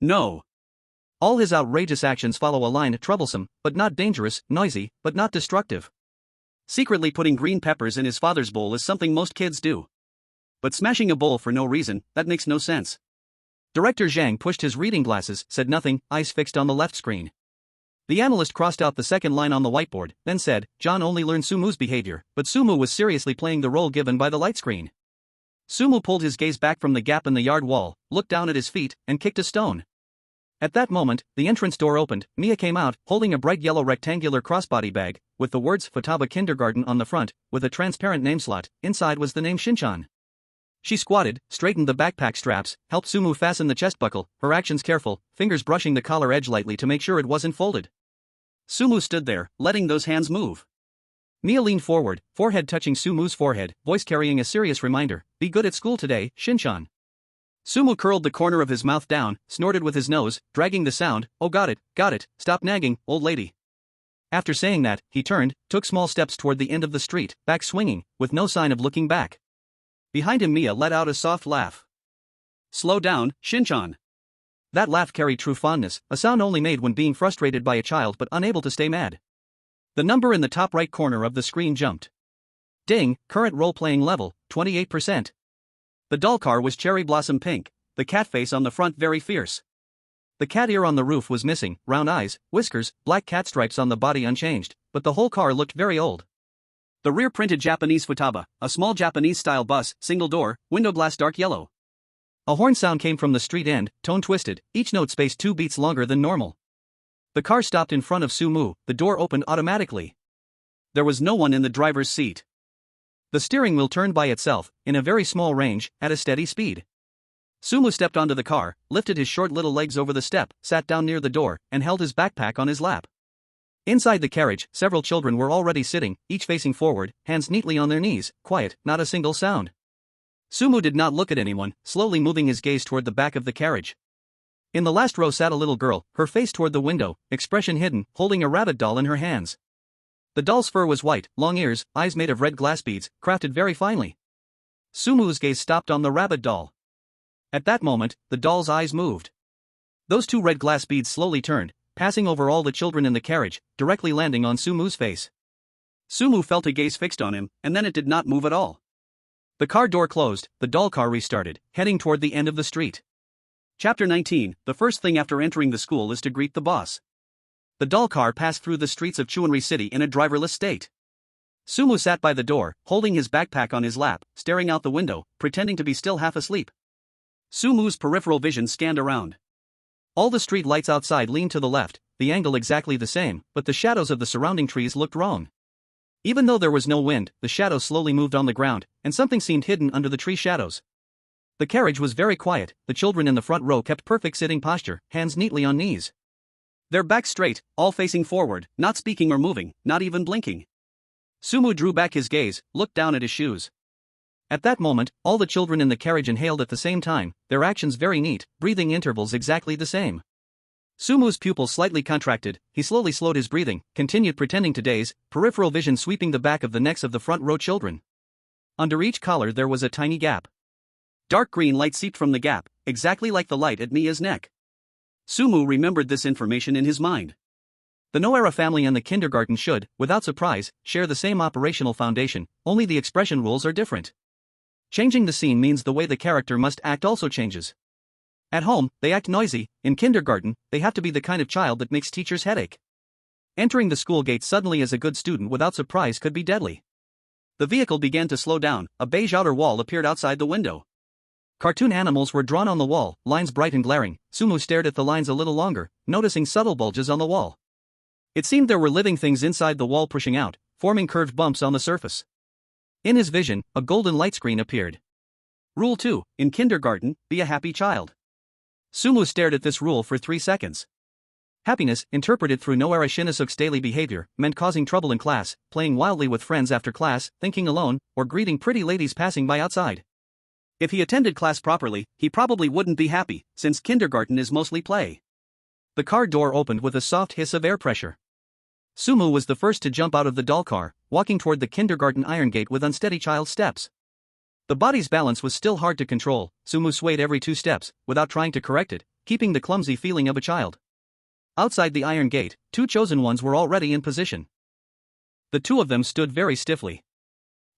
No. All his outrageous actions follow a line: troublesome, but not dangerous, noisy, but not destructive. Secretly putting green peppers in his father's bowl is something most kids do. But smashing a bowl for no reason, that makes no sense. Director Zhang pushed his reading glasses, said nothing, eyes fixed on the left screen. The analyst crossed out the second line on the whiteboard, then said, John only learned Sumu's behavior, but Sumu was seriously playing the role given by the light screen. Sumu pulled his gaze back from the gap in the yard wall, looked down at his feet, and kicked a stone. At that moment, the entrance door opened. Mia came out, holding a bright yellow rectangular crossbody bag, with the words Futaba Kindergarten on the front, with a transparent name slot. Inside was the name Shinchan. She squatted, straightened the backpack straps, helped Sumu fasten the chest buckle, her actions careful, fingers brushing the collar edge lightly to make sure it wasn't folded. Sumu stood there, letting those hands move. Mia leaned forward, forehead touching Sumu's forehead, voice carrying a serious reminder, be good at school today, Shinchan. Sumu curled the corner of his mouth down, snorted with his nose, dragging the sound, oh got it, stop nagging, old lady. After saying that, he turned, took small steps toward the end of the street, back swinging, with no sign of looking back. Behind him Mia let out a soft laugh. Slow down, Shinchan. That laugh carried true fondness, a sound only made when being frustrated by a child but unable to stay mad. The number in the top right corner of the screen jumped. Ding, current role-playing level, 28%. The doll car was cherry blossom pink, the cat face on the front very fierce. The cat ear on the roof was missing, round eyes, whiskers, black cat stripes on the body unchanged, but the whole car looked very old. The rear printed Japanese Futaba, a small Japanese-style bus, single door, window glass dark yellow. A horn sound came from the street end, tone twisted, each note spaced 2 beats longer than normal. The car stopped in front of Sumu, the door opened automatically. There was no one in the driver's seat. The steering wheel turned by itself, in a very small range, at a steady speed. Sumu stepped onto the car, lifted his short little legs over the step, sat down near the door, and held his backpack on his lap. Inside the carriage, several children were already sitting, each facing forward, hands neatly on their knees, quiet, not a single sound. Sumu did not look at anyone, slowly moving his gaze toward the back of the carriage. In the last row sat a little girl, her face toward the window, expression hidden, holding a rabbit doll in her hands. The doll's fur was white, long ears, eyes made of red glass beads, crafted very finely. Sumu's gaze stopped on the rabbit doll. At that moment, the doll's eyes moved. Those 2 red glass beads slowly turned, passing over all the children in the carriage, directly landing on Sumu's face. Sumu felt a gaze fixed on him, and then it did not move at all. The car door closed, the doll car restarted, heading toward the end of the street. Chapter 19, the first thing after entering the school is to greet the boss. The doll car passed through the streets of Chuanri City in a driverless state. Sumu sat by the door, holding his backpack on his lap, staring out the window, pretending to be still half asleep. Sumu's peripheral vision scanned around. All the street lights outside leaned to the left, the angle exactly the same, but the shadows of the surrounding trees looked wrong. Even though there was no wind, the shadows slowly moved on the ground, and something seemed hidden under the tree shadows. The carriage was very quiet, the children in the front row kept perfect sitting posture, hands neatly on knees. Their backs straight, all facing forward, not speaking or moving, not even blinking. Sumu drew back his gaze, looked down at his shoes. At that moment, all the children in the carriage inhaled at the same time, their actions very neat, breathing intervals exactly the same. Sumu's pupils slightly contracted, he slowly slowed his breathing, continued pretending to daze, peripheral vision sweeping the back of the necks of the front row children. Under each collar there was a tiny gap. Dark green light seeped from the gap, exactly like the light at Mia's neck. Sumu remembered this information in his mind. The Noera family and the kindergarten should, without surprise, share the same operational foundation, only the expression rules are different. Changing the scene means the way the character must act also changes. At home, they act noisy, in kindergarten, they have to be the kind of child that makes teachers headache. Entering the school gate suddenly as a good student without surprise could be deadly. The vehicle began to slow down, a beige outer wall appeared outside the window. Cartoon animals were drawn on the wall, lines bright and glaring. Sumu stared at the lines a little longer, noticing subtle bulges on the wall. It seemed there were living things inside the wall pushing out, forming curved bumps on the surface. In his vision, a golden light screen appeared. Rule 2, in kindergarten, be a happy child. Sumu stared at this rule for 3 seconds. Happiness, interpreted through Noera Shinnosuk's daily behavior, meant causing trouble in class, playing wildly with friends after class, thinking alone, or greeting pretty ladies passing by outside. If he attended class properly, he probably wouldn't be happy, since kindergarten is mostly play. The car door opened with a soft hiss of air pressure. Sumu was the first to jump out of the doll car, walking toward the kindergarten iron gate with unsteady child steps. The body's balance was still hard to control. Sumu swayed every 2 steps, without trying to correct it, keeping the clumsy feeling of a child. Outside the iron gate, 2 chosen ones were already in position. The 2 of them stood very stiffly.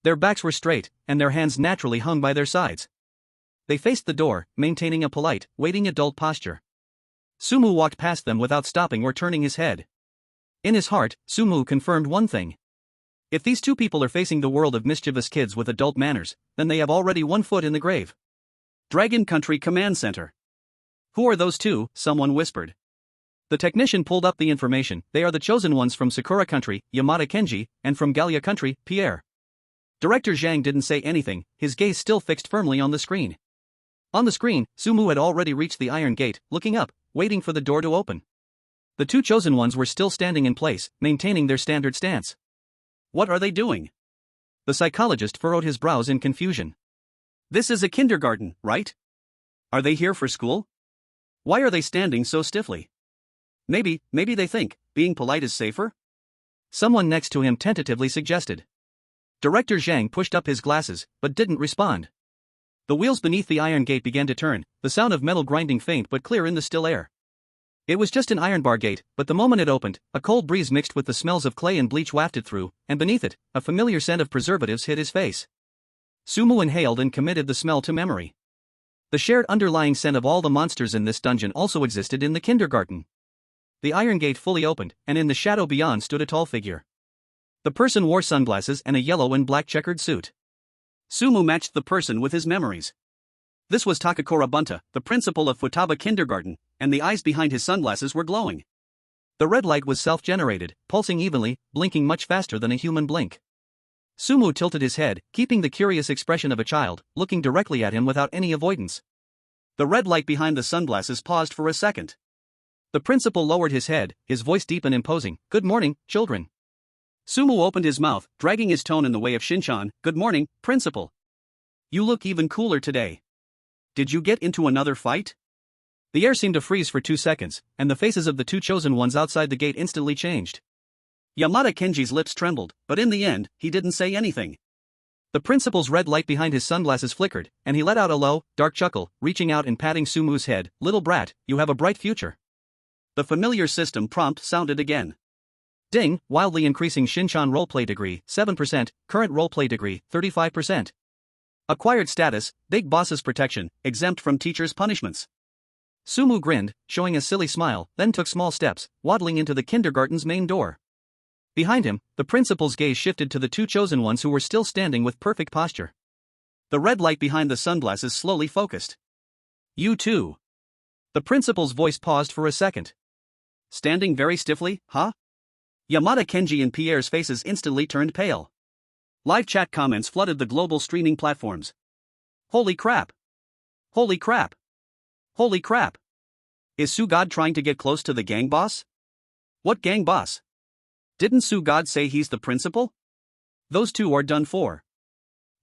Their backs were straight, and their hands naturally hung by their sides. They faced the door, maintaining a polite, waiting adult posture. Sumu walked past them without stopping or turning his head. In his heart, Sumu confirmed one thing. If these 2 people are facing the world of mischievous kids with adult manners, then they have already 1 foot in the grave. Dragon Country Command Center. Who are those 2? Someone whispered. The technician pulled up the information. They are the chosen ones from Sakura Country, Yamada Kenji, and from Galia Country, Pierre. Director Zhang didn't say anything, his gaze still fixed firmly on the screen. On the screen, Sumu had already reached the iron gate, looking up, waiting for the door to open. The 2 chosen ones were still standing in place, maintaining their standard stance. What are they doing? The psychologist furrowed his brows in confusion. This is a kindergarten, right? Are they here for school? Why are they standing so stiffly? Maybe they think being polite is safer? Someone next to him tentatively suggested. Director Zhang pushed up his glasses, but didn't respond. The wheels beneath the iron gate began to turn, the sound of metal grinding faint but clear in the still air. It was just an iron bar gate, but the moment it opened, a cold breeze mixed with the smells of clay and bleach wafted through, and beneath it, a familiar scent of preservatives hit his face. Sumu inhaled and committed the smell to memory. The shared underlying scent of all the monsters in this dungeon also existed in the kindergarten. The iron gate fully opened, and in the shadow beyond stood a tall figure. The person wore sunglasses and a yellow and black checkered suit. Sumu matched the person with his memories. This was Takakura Bunta, the principal of Futaba Kindergarten, and the eyes behind his sunglasses were glowing. The red light was self-generated, pulsing evenly, blinking much faster than a human blink. Sumu tilted his head, keeping the curious expression of a child, looking directly at him without any avoidance. The red light behind the sunglasses paused for a second. The principal lowered his head, his voice deep and imposing. Good morning, children. Sumu opened his mouth, dragging his tone in the way of Shinchan. Good morning, principal. You look even cooler today. Did you get into another fight? The air seemed to freeze for 2 seconds, and the faces of the 2 chosen ones outside the gate instantly changed. Yamada Kenji's lips trembled, but in the end, he didn't say anything. The principal's red light behind his sunglasses flickered, and he let out a low, dark chuckle, reaching out and patting Sumu's head. Little brat, you have a bright future. The familiar system prompt sounded again. Ding, wildly increasing Shinchan roleplay degree, 7%, current roleplay degree, 35%. Acquired status, Big Boss's protection, exempt from teacher's punishments. Sumu grinned, showing a silly smile, then took small steps, waddling into the kindergarten's main door. Behind him, the principal's gaze shifted to the 2 chosen ones who were still standing with perfect posture. The red light behind the sunglasses slowly focused. You too. The principal's voice paused for a second. standing very stiffly, huh? Yamada, Kenji and Pierre's faces instantly turned pale. Live chat comments flooded the global streaming platforms. Holy crap! Holy crap! Holy crap! Is Sugod trying to get close to the gang boss? What gang boss? Didn't Sugod say he's the principal? Those two are done for.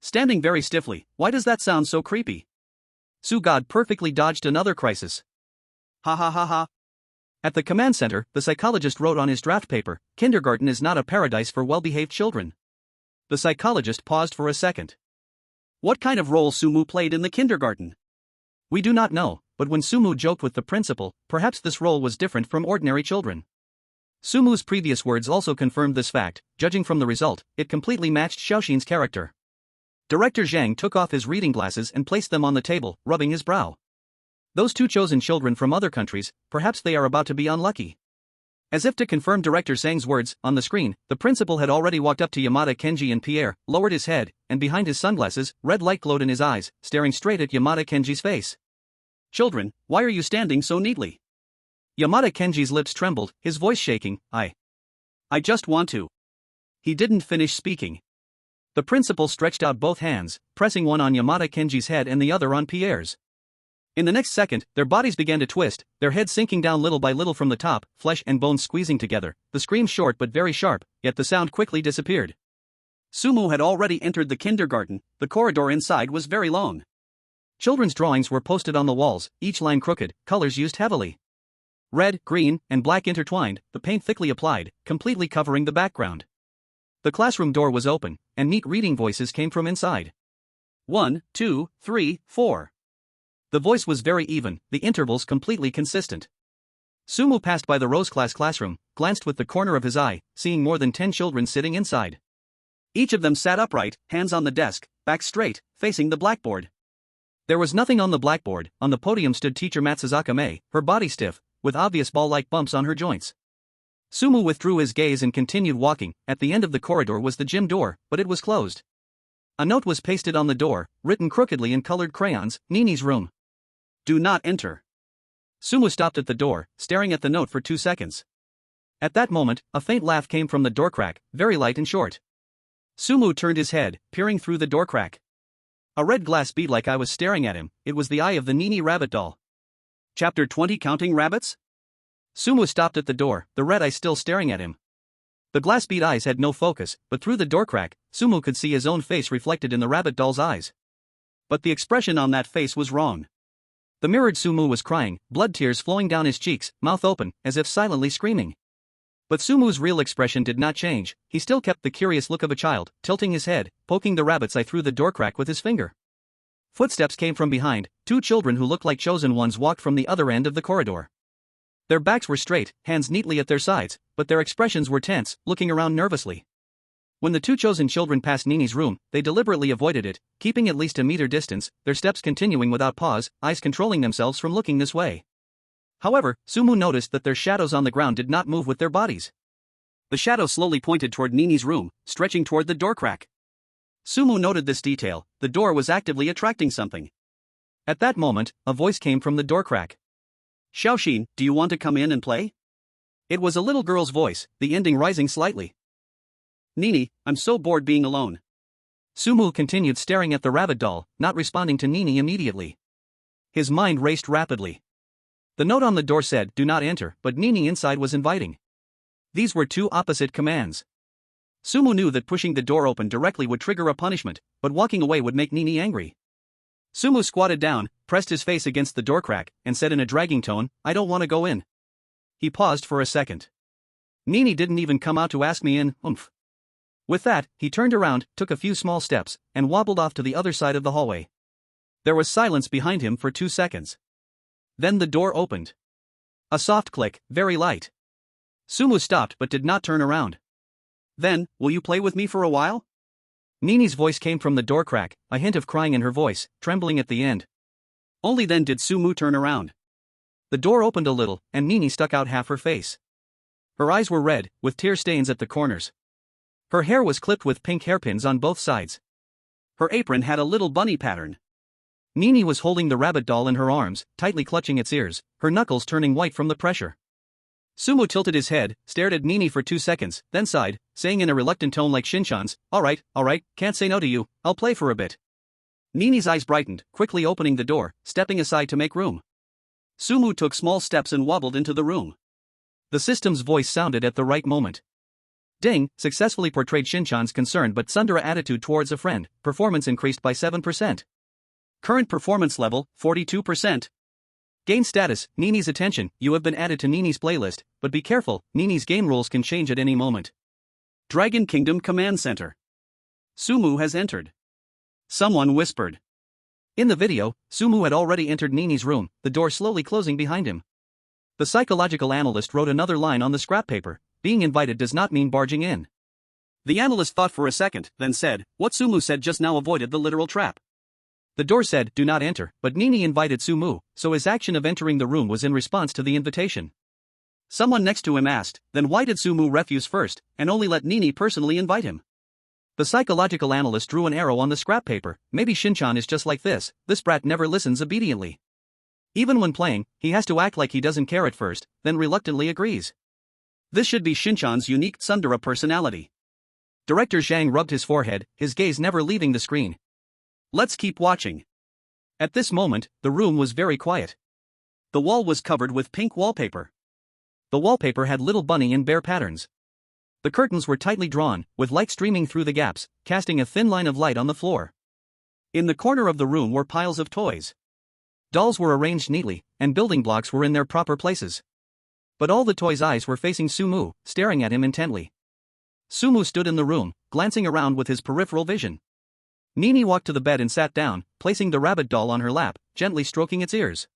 Standing very stiffly, why does that sound so creepy? Sugod perfectly dodged another crisis. Ha ha ha ha. At the command center, the psychologist wrote on his draft paper, "Kindergarten is not a paradise for well-behaved children." The psychologist paused for a second. What kind of role Sumu played in the kindergarten? We do not know, but when Sumu joked with the principal, perhaps this role was different from ordinary children. Sumu's previous words also confirmed this fact. Judging from the result, it completely matched Xiaoxin's character. Director Zhang took off his reading glasses and placed them on the table, rubbing his brow. Those two chosen children from other countries, perhaps they are about to be unlucky. As if to confirm Director Zhang's words, on the screen, the principal had already walked up to Yamada, Kenji and Pierre, lowered his head, and behind his sunglasses, red light glowed in his eyes, staring straight at Yamada Kenji's face. Children, why are you standing so neatly? Yamada Kenji's lips trembled, his voice shaking. I just want to. He didn't finish speaking. The principal stretched out both hands, pressing one on Yamada Kenji's head and the other on Pierre's. In the next second, their bodies began to twist, their heads sinking down little by little from the top, flesh and bones squeezing together, the scream short but very sharp, yet the sound quickly disappeared. Sumu had already entered the kindergarten. The corridor inside was very long. Children's drawings were posted on the walls, each line crooked, colors used heavily. Red, green, and black intertwined, the paint thickly applied, completely covering the background. The classroom door was open, and neat reading voices came from inside. 1, 2, 3, 4. The voice was very even, the intervals completely consistent. Sumu passed by the Rose class classroom, glanced with the corner of his eye, seeing more than 10 children sitting inside. Each of them sat upright, hands on the desk, back straight, facing the blackboard. There was nothing on the blackboard. On the podium stood teacher Matsuzaka Mei, her body stiff, with obvious ball-like bumps on her joints. Sumu withdrew his gaze and continued walking. At the end of the corridor was the gym door, but it was closed. A note was pasted on the door, written crookedly in colored crayons, "Nini's room. Do not enter." Sumu stopped at the door, staring at the note for 2 seconds. At that moment, a faint laugh came from the door crack, very light and short. Sumu turned his head, peering through the door crack. A red glass bead like eye was staring at him. It was the eye of the Nini rabbit doll. Chapter 20, Counting Rabbits? Sumu stopped at the door, the red eye still staring at him. The glass bead eyes had no focus, but through the door crack, Sumu could see his own face reflected in the rabbit doll's eyes. But the expression on that face was wrong. The mirrored Sumu was crying, blood tears flowing down his cheeks, mouth open, as if silently screaming. But Sumu's real expression did not change. He still kept the curious look of a child, tilting his head, poking the rabbit's eye through the door crack with his finger. Footsteps came from behind. 2 children who looked like chosen ones walked from the other end of the corridor. Their backs were straight, hands neatly at their sides, but their expressions were tense, looking around nervously. When the 2 chosen children passed Nini's room, they deliberately avoided it, keeping at least a meter distance, their steps continuing without pause, eyes controlling themselves from looking this way. However, Sumu noticed that their shadows on the ground did not move with their bodies. The shadow slowly pointed toward Nini's room, stretching toward the door crack. Sumu noted this detail. The door was actively attracting something. At that moment, a voice came from the door crack. "Xiaoxin, do you want to come in and play?" It was a little girl's voice, the ending rising slightly. "Nini, I'm so bored being alone." Sumu continued staring at the rabbit doll, not responding to Nini immediately. His mind raced rapidly. The note on the door said, "Do not enter," but Nini inside was inviting. These were 2 opposite commands. Sumu knew that pushing the door open directly would trigger a punishment, but walking away would make Nini angry. Sumu squatted down, pressed his face against the door crack, and said in a dragging tone, "I don't want to go in." He paused for a second. Nini didn't even come out to ask me in, With that, he turned around, took a few small steps, and wobbled off to the other side of the hallway. There was silence behind him for 2 seconds. Then the door opened. A soft click, very light. Sumu stopped but did not turn around. "Then, will you play with me for a while?" Nini's voice came from the door crack, a hint of crying in her voice, trembling at the end. Only then did Sumu turn around. The door opened a little, and Nini stuck out half her face. Her eyes were red, with tear stains at the corners. Her hair was clipped with pink hairpins on both sides. Her apron had a little bunny pattern. Nini was holding the rabbit doll in her arms, tightly clutching its ears, her knuckles turning white from the pressure. Sumu tilted his head, stared at Nini for 2 seconds, then sighed, saying in a reluctant tone like Shinchan's, alright, can't say no to you, I'll play for a bit. Nini's eyes brightened, quickly opening the door, stepping aside to make room. Sumu took small steps and wobbled into the room. The system's voice sounded at the right moment. Ding, successfully portrayed Shinchan's concerned but tsundere attitude towards a friend, performance increased by 7%. Current performance level, 42%. Gain status, Nini's attention, you have been added to Nini's playlist, but be careful, Nini's game rules can change at any moment. Dragon Kingdom Command Center. Sumu has entered. Someone whispered. In the video, Sumu had already entered Nini's room, the door slowly closing behind him. The psychological analyst wrote another line on the scrap paper, being invited does not mean barging in. The analyst thought for a second, then said, what Sumu said just now avoided the literal trap. The door said, do not enter, but Nini invited Sumu, so his action of entering the room was in response to the invitation. Someone next to him asked, then why did Sumu refuse first, and only let Nini personally invite him? The psychological analyst drew an arrow on the scrap paper, maybe Shinchan is just like this brat never listens obediently. Even when playing, he has to act like he doesn't care at first, then reluctantly agrees. This should be Shinchan's unique tsundere personality. Director Zhang rubbed his forehead, his gaze never leaving the screen. Let's keep watching. At this moment, the room was very quiet. The wall was covered with pink wallpaper. The wallpaper had little bunny and bear patterns. The curtains were tightly drawn, with light streaming through the gaps, casting a thin line of light on the floor. In the corner of the room were piles of toys. Dolls were arranged neatly, and building blocks were in their proper places. But all the toys' eyes were facing Sumu, staring at him intently. Sumu stood in the room, glancing around with his peripheral vision. Nini walked to the bed and sat down, placing the rabbit doll on her lap, gently stroking its ears.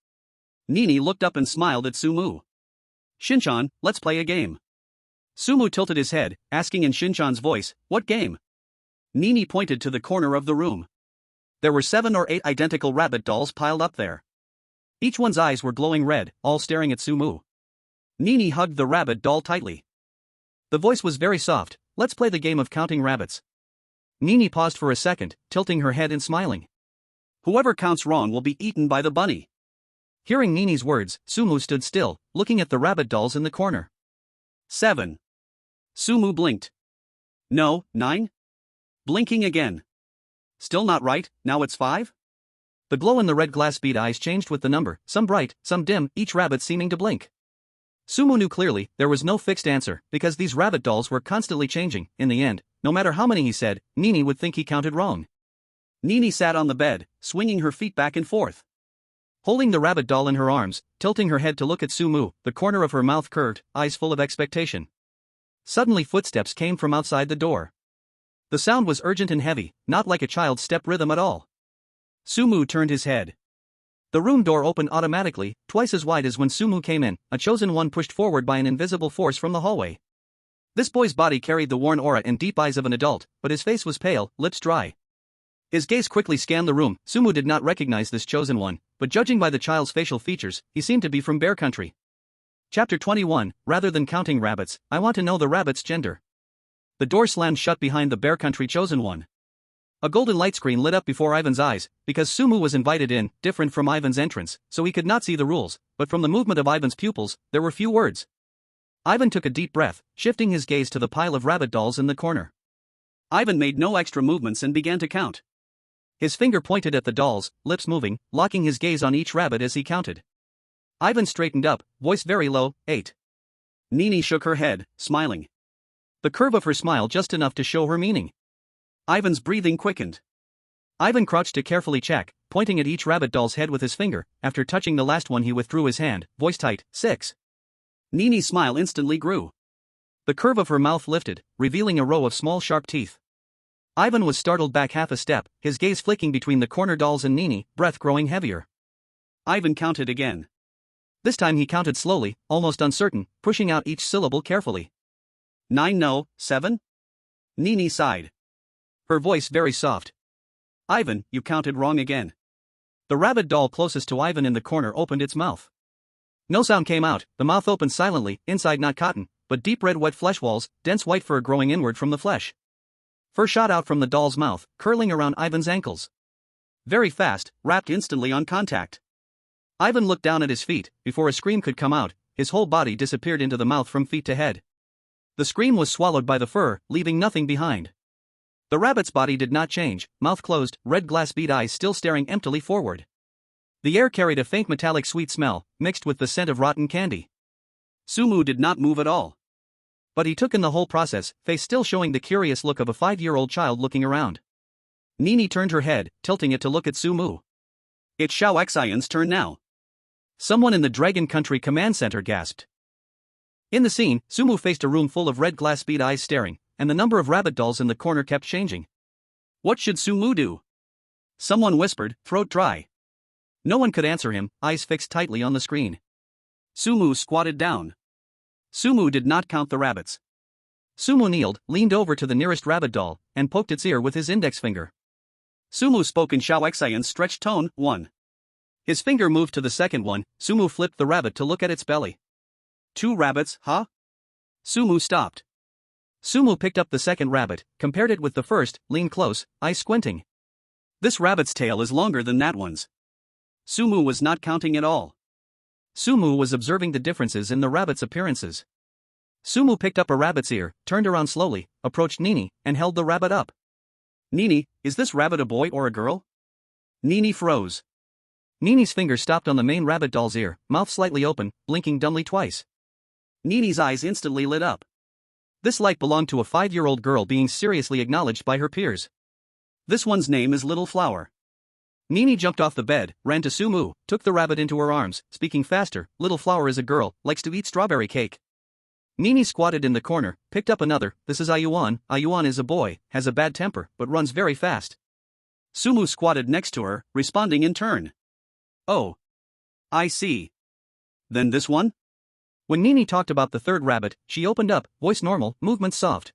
Nini looked up and smiled at Sumu. Shinchan, let's play a game. Sumu tilted his head, asking in Shinchan's voice, what game? Nini pointed to the corner of the room. There were 7 or 8 identical rabbit dolls piled up there. Each one's eyes were glowing red, all staring at Sumu. Nini hugged the rabbit doll tightly. The voice was very soft, let's play the game of counting rabbits. Nini paused for a second, tilting her head and smiling. Whoever counts wrong will be eaten by the bunny. Hearing Nini's words, Sumu stood still, looking at the rabbit dolls in the corner. 7. Sumu blinked. No, 9? Blinking again. Still not right, now it's 5? The glow in the red glass bead eyes changed with the number, some bright, some dim, each rabbit seeming to blink. Sumu knew clearly, there was no fixed answer, because these rabbit dolls were constantly changing. In the end, no matter how many he said, Nini would think he counted wrong. Nini sat on the bed, swinging her feet back and forth. Holding the rabbit doll in her arms, tilting her head to look at Sumu, the corner of her mouth curved, eyes full of expectation. Suddenly footsteps came from outside the door. The sound was urgent and heavy, not like a child's step rhythm at all. Sumu turned his head. The room door opened automatically, twice as wide as when Sumu came in, a chosen one pushed forward by an invisible force from the hallway. This boy's body carried the worn aura and deep eyes of an adult, but his face was pale, lips dry. His gaze quickly scanned the room. Sumu did not recognize this chosen one, but judging by the child's facial features, he seemed to be from Bear Country. Chapter 21, rather than counting rabbits, I want to know the rabbit's gender. The door slammed shut behind the Bear Country chosen one. A golden light screen lit up before Ivan's eyes, because Sumu was invited in, different from Ivan's entrance, so he could not see the rules, but from the movement of Ivan's pupils, there were few words. Ivan took a deep breath, shifting his gaze to the pile of rabbit dolls in the corner. Ivan made no extra movements and began to count. His finger pointed at the dolls, lips moving, locking his gaze on each rabbit as he counted. Ivan straightened up, voice very low, 8. Nini shook her head, smiling. The curve of her smile just enough to show her meaning. Ivan's breathing quickened. Ivan crouched to carefully check, pointing at each rabbit doll's head with his finger. After touching the last one he withdrew his hand, voice tight, 6. Nini's smile instantly grew. The curve of her mouth lifted, revealing a row of small sharp teeth. Ivan was startled back half a step, his gaze flicking between the corner dolls and Nini, breath growing heavier. Ivan counted again. This time he counted slowly, almost uncertain, pushing out each syllable carefully. 9 no, 7? Nini sighed. Her voice very soft. Ivan, you counted wrong again. The rabbit doll closest to Ivan in the corner opened its mouth. No sound came out, the mouth opened silently, inside not cotton, but deep red wet flesh walls, dense white fur growing inward from the flesh. Fur shot out from the doll's mouth, curling around Ivan's ankles. Very fast, wrapped instantly on contact. Ivan looked down at his feet. Before a scream could come out, his whole body disappeared into the mouth from feet to head. The scream was swallowed by the fur, leaving nothing behind. The rabbit's body did not change, mouth closed, red glass bead eyes still staring emptily forward. The air carried a faint metallic sweet smell, mixed with the scent of rotten candy. Sumu did not move at all. But he took in the whole process, face still showing the curious look of a 5-year-old child looking around. Nini turned her head, tilting it to look at Sumu. It's Xiao Xian's turn now. Someone in the Dragon Country Command Center gasped. In the scene, Sumu faced a room full of red glass bead eyes staring, and the number of rabbit dolls in the corner kept changing. What should Sumu do? Someone whispered, throat dry. No one could answer him, eyes fixed tightly on the screen. Sumu squatted down. Sumu did not count the rabbits. Sumu kneeled, leaned over to the nearest rabbit doll, and poked its ear with his index finger. Sumu spoke in Xiao Xian's stretched tone, 1. His finger moved to the second one. Sumu flipped the rabbit to look at its belly. 2 rabbits, huh? Sumu stopped. Sumu picked up the second rabbit, compared it with the first, leaned close, eyes squinting. This rabbit's tail is longer than that one's. Sumu was not counting at all. Sumu was observing the differences in the rabbit's appearances. Sumu picked up a rabbit's ear, turned around slowly, approached Nini, and held the rabbit up. Nini, is this rabbit a boy or a girl? Nini froze. Nini's finger stopped on the main rabbit doll's ear, mouth slightly open, blinking dumbly twice. Nini's eyes instantly lit up. This light belonged to a 5-year-old girl being seriously acknowledged by her peers. This one's name is Little Flower. Nini jumped off the bed, ran to Sumu, took the rabbit into her arms, speaking faster. Little Flower is a girl, likes to eat strawberry cake. Nini squatted in the corner, picked up another. This is Ayuan. Ayuan is a boy, has a bad temper, but runs very fast. Sumu squatted next to her, responding in turn. Oh. I see. Then this one? When Nini talked about the third rabbit, she opened up, voice normal, movements soft.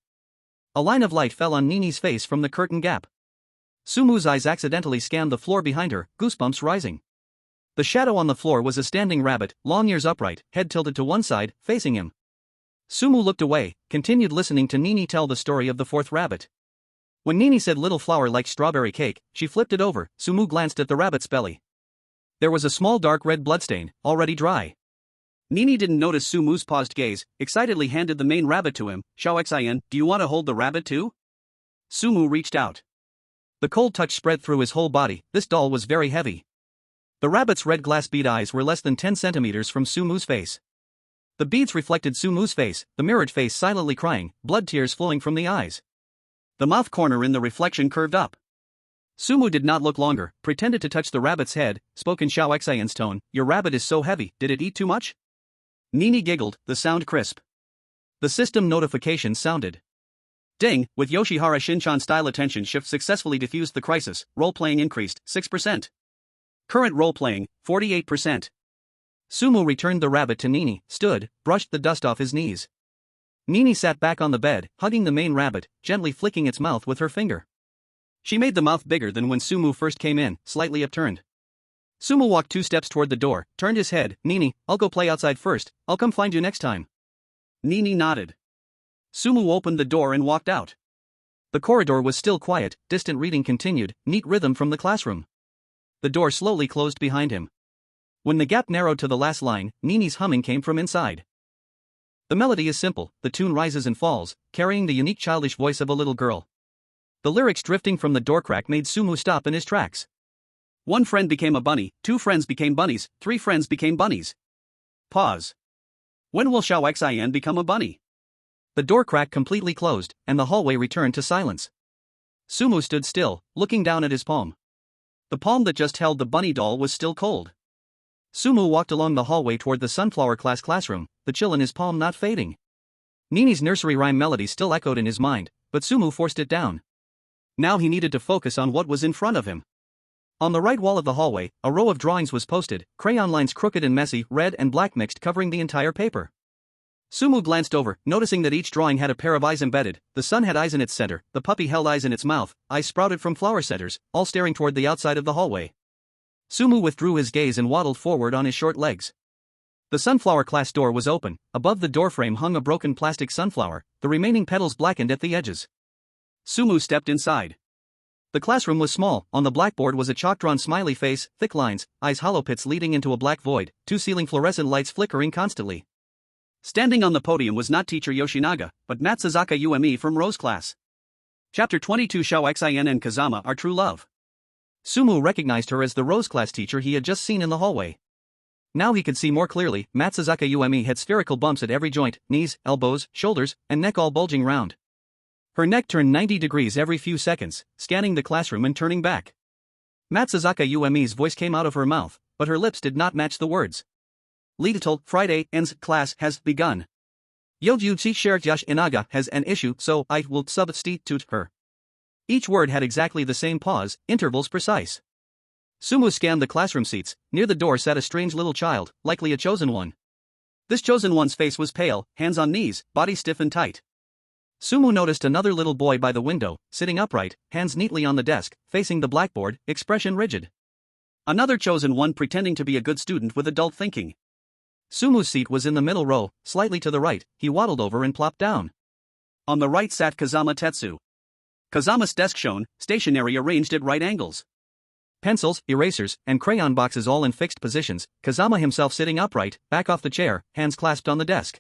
A line of light fell on Nini's face from the curtain gap. Sumu's eyes accidentally scanned the floor behind her, goosebumps rising. The shadow on the floor was a standing rabbit, long ears upright, head tilted to one side, facing him. Sumu looked away, continued listening to Nini tell the story of the fourth rabbit. When Nini said Little Flower likes strawberry cake, she flipped it over. Sumu glanced at the rabbit's belly. There was a small dark red bloodstain, already dry. Nini didn't notice Sumu's paused gaze, excitedly handed the main rabbit to him. Xiao Xian, do you want to hold the rabbit too? Sumu reached out. The cold touch spread through his whole body. This doll was very heavy. The rabbit's red glass bead eyes were less than 10 centimeters from Sumu's face. The beads reflected Sumu's face, the mirrored face silently crying, blood tears flowing from the eyes. The mouth corner in the reflection curved up. Sumu did not look longer, pretended to touch the rabbit's head, spoke in Xiao Xian's tone. Your rabbit is so heavy, did it eat too much? Nini giggled, the sound crisp. The system notification sounded. Ding, with Yoshihara Shinchan-style attention shift successfully diffused the crisis, role-playing increased, 6%. Current role-playing, 48%. Sumu returned the rabbit to Nini, stood, brushed the dust off his knees. Nini sat back on the bed, hugging the main rabbit, gently flicking its mouth with her finger. She made the mouth bigger than when Sumu first came in, slightly upturned. Sumu walked 2 steps toward the door, turned his head. Nini, I'll go play outside first, I'll come find you next time. Nini nodded. Sumu opened the door and walked out. The corridor was still quiet, distant reading continued, neat rhythm from the classroom. The door slowly closed behind him. When the gap narrowed to the last line, Nini's humming came from inside. The melody is simple, the tune rises and falls, carrying the unique childish voice of a little girl. The lyrics drifting from the door crack made Sumu stop in his tracks. 1 friend became a bunny, 2 friends became bunnies, 3 friends became bunnies. Pause. When will Xiao Xian become a bunny? The door crack completely closed, and the hallway returned to silence. Sumu stood still, looking down at his palm. The palm that just held the bunny doll was still cold. Sumu walked along the hallway toward the sunflower classroom, the chill in his palm not fading. Nini's nursery rhyme melody still echoed in his mind, but Sumu forced it down. Now he needed to focus on what was in front of him. On the right wall of the hallway, a row of drawings was posted, crayon lines crooked and messy, red and black mixed covering the entire paper. Sumu glanced over, noticing that each drawing had a pair of eyes embedded. The sun had eyes in its center, the puppy held eyes in its mouth, eyes sprouted from flower centers, all staring toward the outside of the hallway. Sumu withdrew his gaze and waddled forward on his short legs. The sunflower class door was open. Above the doorframe hung a broken plastic sunflower, the remaining petals blackened at the edges. Sumu stepped inside. The classroom was small. On the blackboard was a chalk-drawn smiley face, thick lines, eyes hollow pits leading into a black void, 2 ceiling fluorescent lights flickering constantly. Standing on the podium was not teacher Yoshinaga, but Matsuzaka Ume from Rose class. Chapter 22 Xin and Kazama are true love. Sumu recognized her as the Rose class teacher he had just seen in the hallway. Now he could see more clearly. Matsuzaka Ume had spherical bumps at every joint, knees, elbows, shoulders, and neck all bulging round. Her neck turned 90 degrees every few seconds, scanning the classroom and turning back. Matsuzaka Ume's voice came out of her mouth, but her lips did not match the words. Little Friday ends class has begun. Yojuchi Shirtyash Inaga has an issue, so I will substitute her. Each word had exactly the same pause, intervals precise. Sumu scanned the classroom seats. Near the door sat a strange little child, likely a chosen one. This chosen one's face was pale, hands on knees, body stiff and tight. Sumu noticed another little boy by the window, sitting upright, hands neatly on the desk, facing the blackboard, expression rigid. Another chosen one pretending to be a good student with adult thinking. Sumu's seat was in the middle row, slightly to the right. He waddled over and plopped down. On the right sat Kazama Tetsu. Kazama's desk shone, stationary, arranged at right angles. Pencils, erasers, and crayon boxes all in fixed positions, Kazama himself sitting upright, back off the chair, hands clasped on the desk.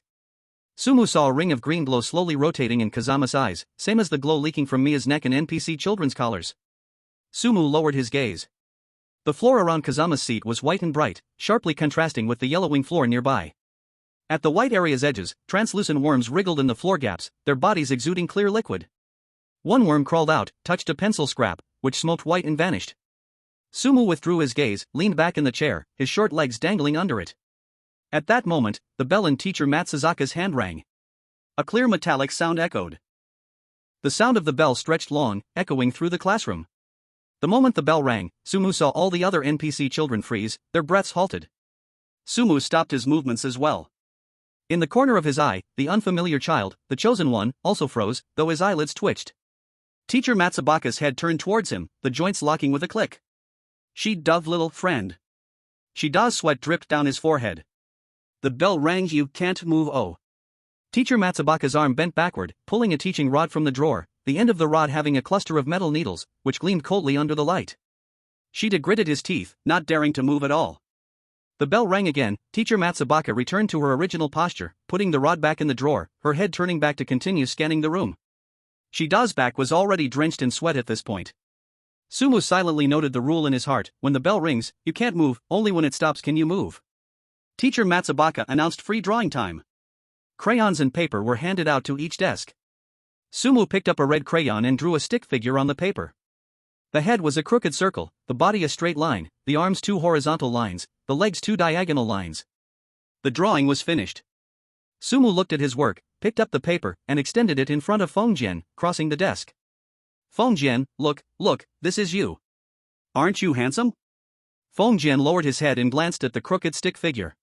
Sumu saw a ring of green glow slowly rotating in Kazama's eyes, same as the glow leaking from Mia's neck and NPC children's collars. Sumu lowered his gaze. The floor around Kazama's seat was white and bright, sharply contrasting with the yellowing floor nearby. At the white area's edges, translucent worms wriggled in the floor gaps, their bodies exuding clear liquid. One worm crawled out, touched a pencil scrap, which smoked white and vanished. Sumu withdrew his gaze, leaned back in the chair, his short legs dangling under it. At that moment, the bell in teacher Matsuzaka's hand rang. A clear metallic sound echoed. The sound of the bell stretched long, echoing through the classroom. The moment the bell rang, Sumu saw all the other NPC children freeze, their breaths halted. Sumu stopped his movements as well. In the corner of his eye, the unfamiliar child, the chosen one, also froze, though his eyelids twitched. Teacher Matsubaka's head turned towards him, the joints locking with a click. She dove little friend. Shida's sweat dripped down his forehead. The bell rang, you can't move. Oh. Teacher Matsubaka's arm bent backward, pulling a teaching rod from the drawer, the end of the rod having a cluster of metal needles, which gleamed coldly under the light. Shida gritted his teeth, not daring to move at all. The bell rang again. Teacher Matsubaka returned to her original posture, putting the rod back in the drawer, her head turning back to continue scanning the room. Shida's back was already drenched in sweat at this point. Sumu silently noted the rule in his heart: when the bell rings, you can't move, only when it stops can you move. Teacher Matsubaka announced free drawing time. Crayons and paper were handed out to each desk. Sumu picked up a red crayon and drew a stick figure on the paper. The head was a crooked circle, the body a straight line, the arms 2 horizontal lines, the legs 2 diagonal lines. The drawing was finished. Sumu looked at his work, picked up the paper, and extended it in front of Fengjian, crossing the desk. Fengjian, look, this is you. Aren't you handsome? Fengjian lowered his head and glanced at the crooked stick figure.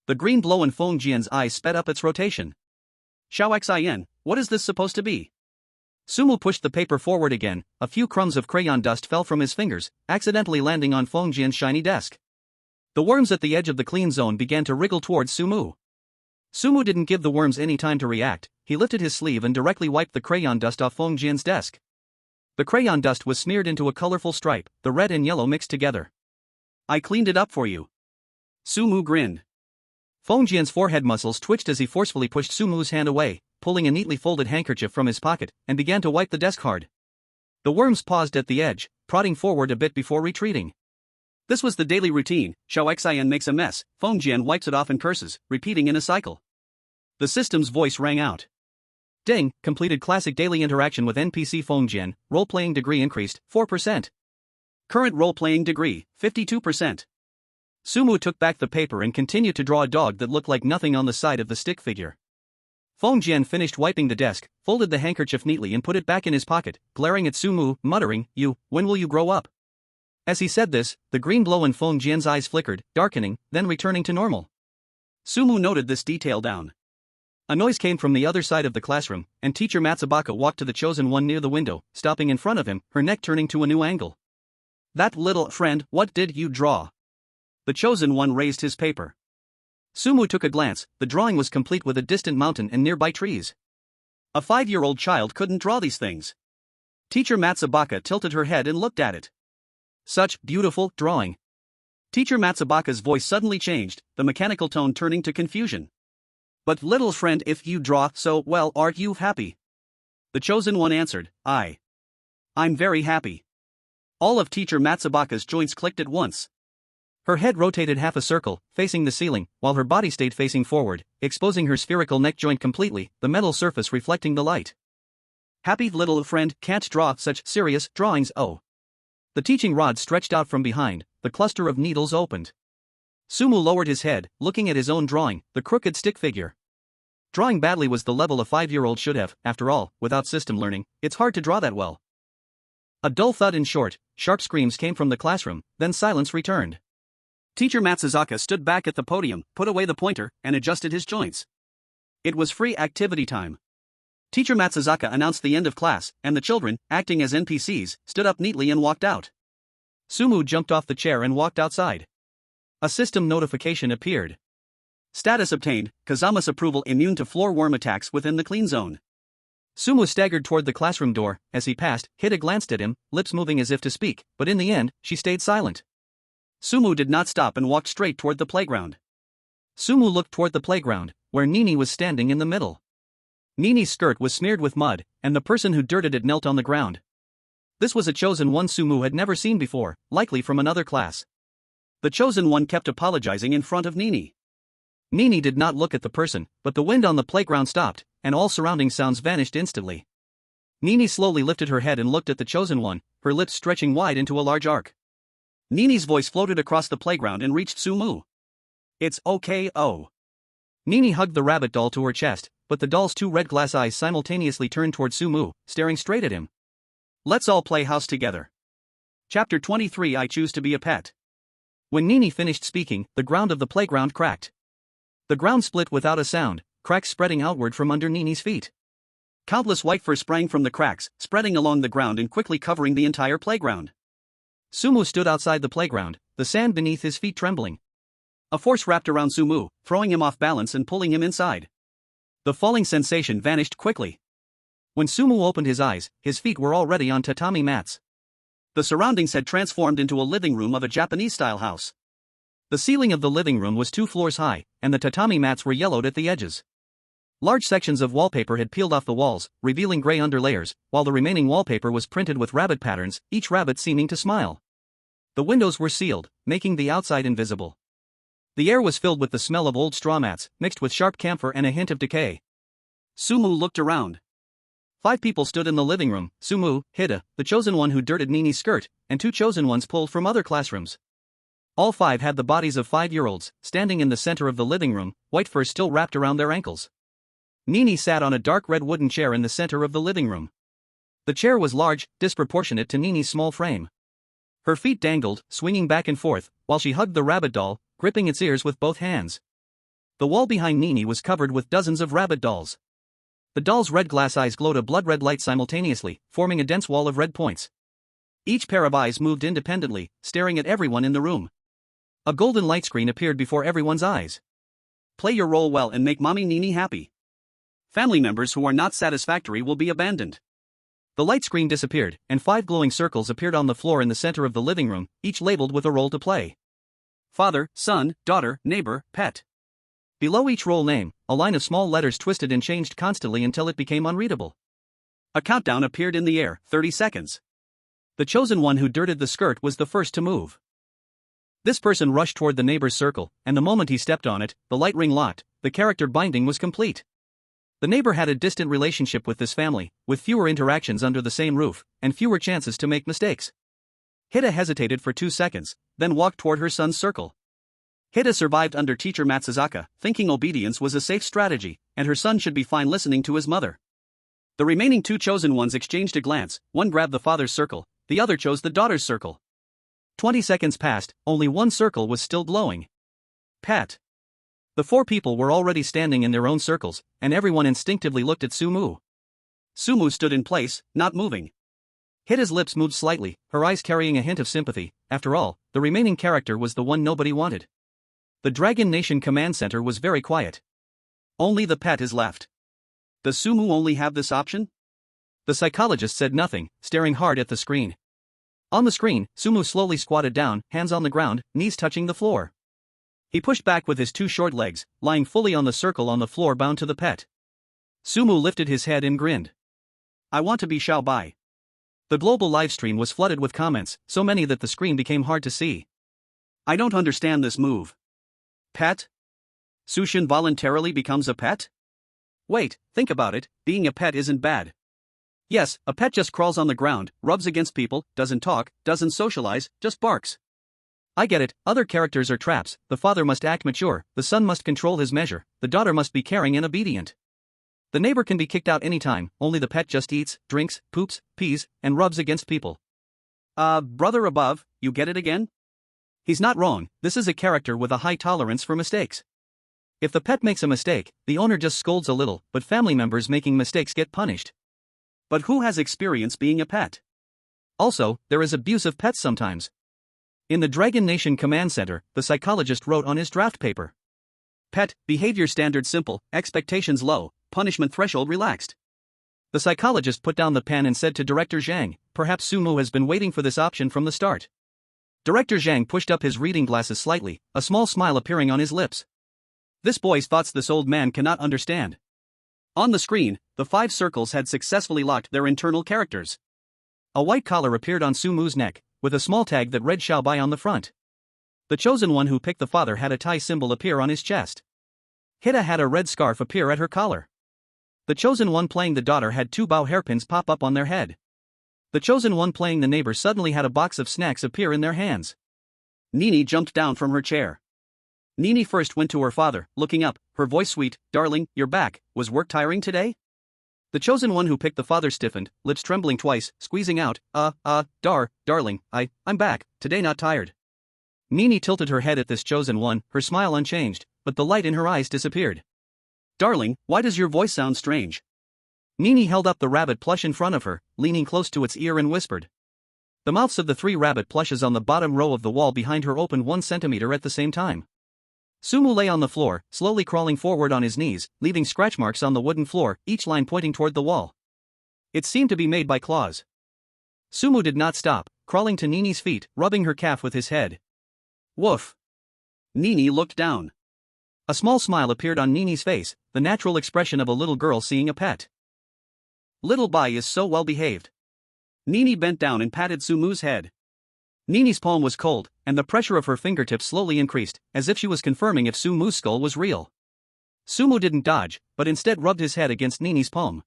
The green glow in Fengjian's eyes sped up its rotation. Xin, what is this supposed to be? Sumu pushed the paper forward again. A few crumbs of crayon dust fell from his fingers, accidentally landing on Fengjian's shiny desk. The worms at the edge of the clean zone began to wriggle towards Sumu. Sumu didn't give the worms any time to react. He lifted his sleeve and directly wiped the crayon dust off Fengjian's desk. The crayon dust was smeared into a colorful stripe, the red and yellow mixed together. I cleaned it up for you. Sumu grinned. Fengjian's forehead muscles twitched as he forcefully pushed Sumu's hand away, pulling a neatly folded handkerchief from his pocket, and began to wipe the desk hard. The worms paused at the edge, prodding forward a bit before retreating. This was the daily routine. Xin makes a mess, Fengjian wipes it off and curses, repeating in a cycle. The system's voice rang out. Ding, completed classic daily interaction with NPC Fengjian, role-playing degree increased, 4%. Current role-playing degree, 52%. Sumu took back the paper and continued to draw a dog that looked like nothing on the side of the stick figure. Fengjian finished wiping the desk, folded the handkerchief neatly and put it back in his pocket, glaring at Sumu, muttering, when will you grow up? As he said this, the green glow in Fengjian's eyes flickered, darkening, then returning to normal. Sumu noted this detail down. A noise came from the other side of the classroom, and teacher Matsubaka walked to the chosen one near the window, stopping in front of him, her neck turning to a new angle. That little friend, what did you draw? The chosen one raised his paper. Sumu took a glance. The drawing was complete with a distant mountain and nearby trees. A 5-year-old child couldn't draw these things. Teacher Matsubaka tilted her head and looked at it. Such beautiful drawing. Teacher Matsubaka's voice suddenly changed, the mechanical tone turning to confusion. But little friend, if you draw so well, aren't you happy? The chosen one answered, I'm very happy. All of teacher Matsubaka's joints clicked at once. Her head rotated half a circle, facing the ceiling, while her body stayed facing forward, exposing her spherical neck joint completely, the metal surface reflecting the light. Happy little friend can't draw such serious drawings. Oh. The teaching rod stretched out from behind, the cluster of needles opened. Sumu lowered his head, looking at his own drawing, the crooked stick figure. Drawing badly was the level a 5-year-old should have. After all, without system learning, it's hard to draw that well. A dull thud and short, sharp screams came from the classroom, then silence returned. Teacher Matsuzaka stood back at the podium, put away the pointer, and adjusted his joints. It was free activity time. Teacher Matsuzaka announced the end of class, and the children, acting as NPCs, stood up neatly and walked out. Sumu jumped off the chair and walked outside. A system notification appeared. Status obtained, Kazama's approval immune to floor worm attacks within the clean zone. Sumu staggered toward the classroom door. As he passed, Hida glanced at him, lips moving as if to speak, but in the end, she stayed silent. Sumu did not stop and walked straight toward the playground. Sumu looked toward the playground, where Nini was standing in the middle. Nini's skirt was smeared with mud, and the person who dirted it knelt on the ground. This was a chosen one Sumu had never seen before, likely from another class. The chosen one kept apologizing in front of Nini. Nini did not look at the person, but the wind on the playground stopped, and all surrounding sounds vanished instantly. Nini slowly lifted her head and looked at the chosen one, her lips stretching wide into a large arc. Nini's voice floated across the playground and reached Sumu. It's okay, oh. Nini hugged the rabbit doll to her chest, but the doll's two red glass eyes simultaneously turned toward Sumu, staring straight at him. Let's all play house together. Chapter 23 I Choose to Be a Pet. When Nini finished speaking, the ground of the playground cracked. The ground split without a sound, cracks spreading outward from under Nini's feet. Countless white fur sprang from the cracks, spreading along the ground and quickly covering the entire playground. Sumu stood outside the playground, the sand beneath his feet trembling. A force wrapped around Sumu, throwing him off balance and pulling him inside. The falling sensation vanished quickly. When Sumu opened his eyes, his feet were already on tatami mats. The surroundings had transformed into a living room of a Japanese-style house. The ceiling of the living room was 2 floors high, and the tatami mats were yellowed at the edges. Large sections of wallpaper had peeled off the walls, revealing gray underlayers, while the remaining wallpaper was printed with rabbit patterns, each rabbit seeming to smile. The windows were sealed, making the outside invisible. The air was filled with the smell of old straw mats, mixed with sharp camphor and a hint of decay. Sumu looked around. 5 people stood in the living room: Sumu, Hida, the chosen one who dirted Nini's skirt, and 2 chosen ones pulled from other classrooms. All 5 had the bodies of 5-year-olds, standing in the center of the living room, white fur still wrapped around their ankles. Nini sat on a dark red wooden chair in the center of the living room. The chair was large, disproportionate to Nini's small frame. Her feet dangled, swinging back and forth, while she hugged the rabbit doll, gripping its ears with both hands. The wall behind Nini was covered with dozens of rabbit dolls. The doll's red glass eyes glowed a blood-red light simultaneously, forming a dense wall of red points. Each pair of eyes moved independently, staring at everyone in the room. A golden light screen appeared before everyone's eyes. Play your role well and make Mommy Nini happy. Family members who are not satisfactory will be abandoned. The light screen disappeared, and 5 glowing circles appeared on the floor in the center of the living room, each labeled with a role to play. Father, son, daughter, neighbor, pet. Below each role name, a line of small letters twisted and changed constantly until it became unreadable. A countdown appeared in the air: 30 seconds. The chosen one who dirted the skirt was the first to move. This person rushed toward the neighbor's circle, and the moment he stepped on it, the light ring locked, the character binding was complete. The neighbor had a distant relationship with this family, with fewer interactions under the same roof, and fewer chances to make mistakes. Hida hesitated for 2 seconds, then walked toward her son's circle. Hida survived under teacher Matsuzaka, thinking obedience was a safe strategy, and her son should be fine listening to his mother. The remaining 2 chosen ones exchanged a glance, one grabbed the father's circle, the other chose the daughter's circle. 20 seconds passed, only one circle was still glowing. Pet. The 4 people were already standing in their own circles, and everyone instinctively looked at Sumu. Sumu stood in place, not moving. Hida's lips moved slightly, her eyes carrying a hint of sympathy. After all, the remaining character was the one nobody wanted. The Dragon Nation Command Center was very quiet. Only the pet is left. Does Sumu only have this option? The psychologist said nothing, staring hard at the screen. On the screen, Sumu slowly squatted down, hands on the ground, knees touching the floor. He pushed back with his two short legs, lying fully on the circle on the floor bound to the pet. Sumu lifted his head and grinned. I want to be Xiao Bai. The global livestream was flooded with comments, so many that the screen became hard to see. I don't understand this move. Pet? Sushin voluntarily becomes a pet? Wait, think about it, being a pet isn't bad. Yes, a pet just crawls on the ground, rubs against people, doesn't talk, doesn't socialize, just barks. I get it, other characters are traps, the father must act mature, the son must control his measure, the daughter must be caring and obedient. The neighbor can be kicked out anytime, only the pet just eats, drinks, poops, pees, and rubs against people. Brother above, you get it again? He's not wrong, this is a character with a high tolerance for mistakes. If the pet makes a mistake, the owner just scolds a little, but family members making mistakes get punished. But who has experience being a pet? Also, there is abuse of pets sometimes. In the Dragon Nation Command Center, the psychologist wrote on his draft paper. Pet, behavior standard simple, expectations low, punishment threshold relaxed. The psychologist put down the pen and said to Director Zhang, perhaps Sumu has been waiting for this option from the start. Director Zhang pushed up his reading glasses slightly, a small smile appearing on his lips. This boy's thoughts this old man cannot understand. On the screen, the 5 circles had successfully locked their internal characters. A white collar appeared on Sumu's neck, with a small tag that read Xiao Bai on the front. The chosen one who picked the father had a tie symbol appear on his chest. Hida had a red scarf appear at her collar. The chosen one playing the daughter had 2 bow hairpins pop up on their head. The chosen one playing the neighbor suddenly had a box of snacks appear in their hands. Nini jumped down from her chair. Nini first went to her father, looking up, her voice sweet, darling, you're back, was work tiring today? The chosen one who picked the father stiffened, lips trembling twice, squeezing out, darling, I'm back, today not tired. Nini tilted her head at this chosen one, her smile unchanged, but the light in her eyes disappeared. Darling, why does your voice sound strange? Nini held up the rabbit plush in front of her, leaning close to its ear and whispered. The mouths of the 3 rabbit plushes on the bottom row of the wall behind her opened 1 centimeter at the same time. Sumu lay on the floor, slowly crawling forward on his knees, leaving scratch marks on the wooden floor, each line pointing toward the wall. It seemed to be made by claws. Sumu did not stop, crawling to Nini's feet, rubbing her calf with his head. Woof. Nini looked down. A small smile appeared on Nini's face, the natural expression of a little girl seeing a pet. Little Bai is so well behaved. Nini bent down and patted Sumu's head. Nini's palm was cold, and the pressure of her fingertips slowly increased, as if she was confirming if Sumu's skull was real. Sumu didn't dodge, but instead rubbed his head against Nini's palm.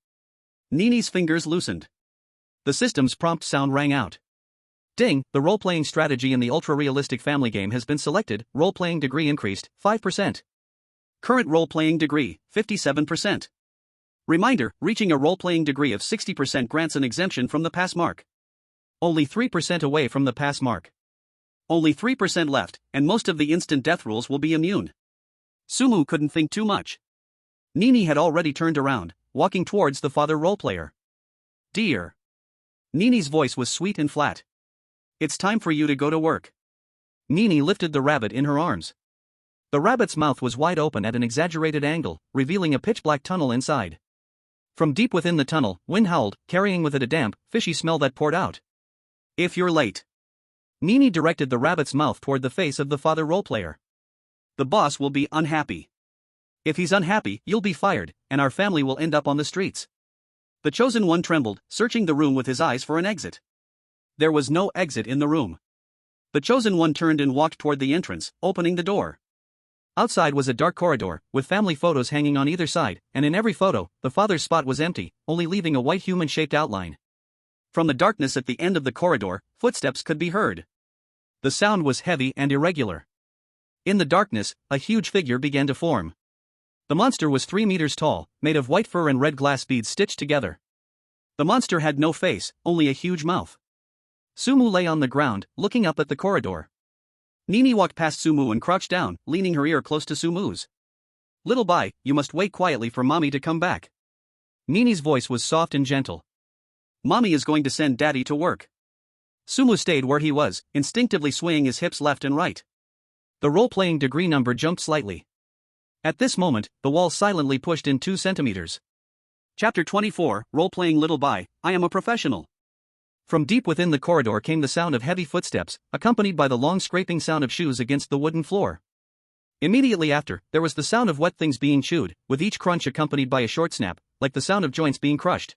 Nini's fingers loosened. The system's prompt sound rang out. Ding, the role-playing strategy in the ultra-realistic family game has been selected, role-playing degree increased, 5%. Current role-playing degree, 57%. Reminder, reaching a role-playing degree of 60% grants an exemption from the pass mark. Only 3% away from the pass mark. Only 3% left, and most of the instant death rules will be immune. Sumu couldn't think too much. Nini had already turned around, walking towards the father roleplayer. Dear. Nini's voice was sweet and flat. It's time for you to go to work. Nini lifted the rabbit in her arms. The rabbit's mouth was wide open at an exaggerated angle, revealing a pitch-black tunnel inside. From deep within the tunnel, wind howled, carrying with it a damp, fishy smell that poured out. If you're late. Nini directed the rabbit's mouth toward the face of the father roleplayer. The boss will be unhappy. If he's unhappy, you'll be fired, and our family will end up on the streets. The chosen one trembled, searching the room with his eyes for an exit. There was no exit in the room. The chosen one turned and walked toward the entrance, opening the door. Outside was a dark corridor, with family photos hanging on either side, and in every photo, the father's spot was empty, only leaving a white human-shaped outline. From the darkness at the end of the corridor, footsteps could be heard. The sound was heavy and irregular. In the darkness, a huge figure began to form. The monster was 3 meters tall, made of white fur and red glass beads stitched together. The monster had no face, only a huge mouth. Sumu lay on the ground, looking up at the corridor. Nini walked past Sumu and crouched down, leaning her ear close to Sumu's. Little Bai, you must wait quietly for Mommy to come back. Nini's voice was soft and gentle. Mommy is going to send Daddy to work. Sumu stayed where he was, instinctively swaying his hips left and right. The role-playing degree number jumped slightly. At this moment, the wall silently pushed in 2 centimeters. Chapter 24, Role-Playing Little Bai, I am a professional. From deep within the corridor came the sound of heavy footsteps, accompanied by the long scraping sound of shoes against the wooden floor. Immediately after, there was the sound of wet things being chewed, with each crunch accompanied by a short snap, like the sound of joints being crushed.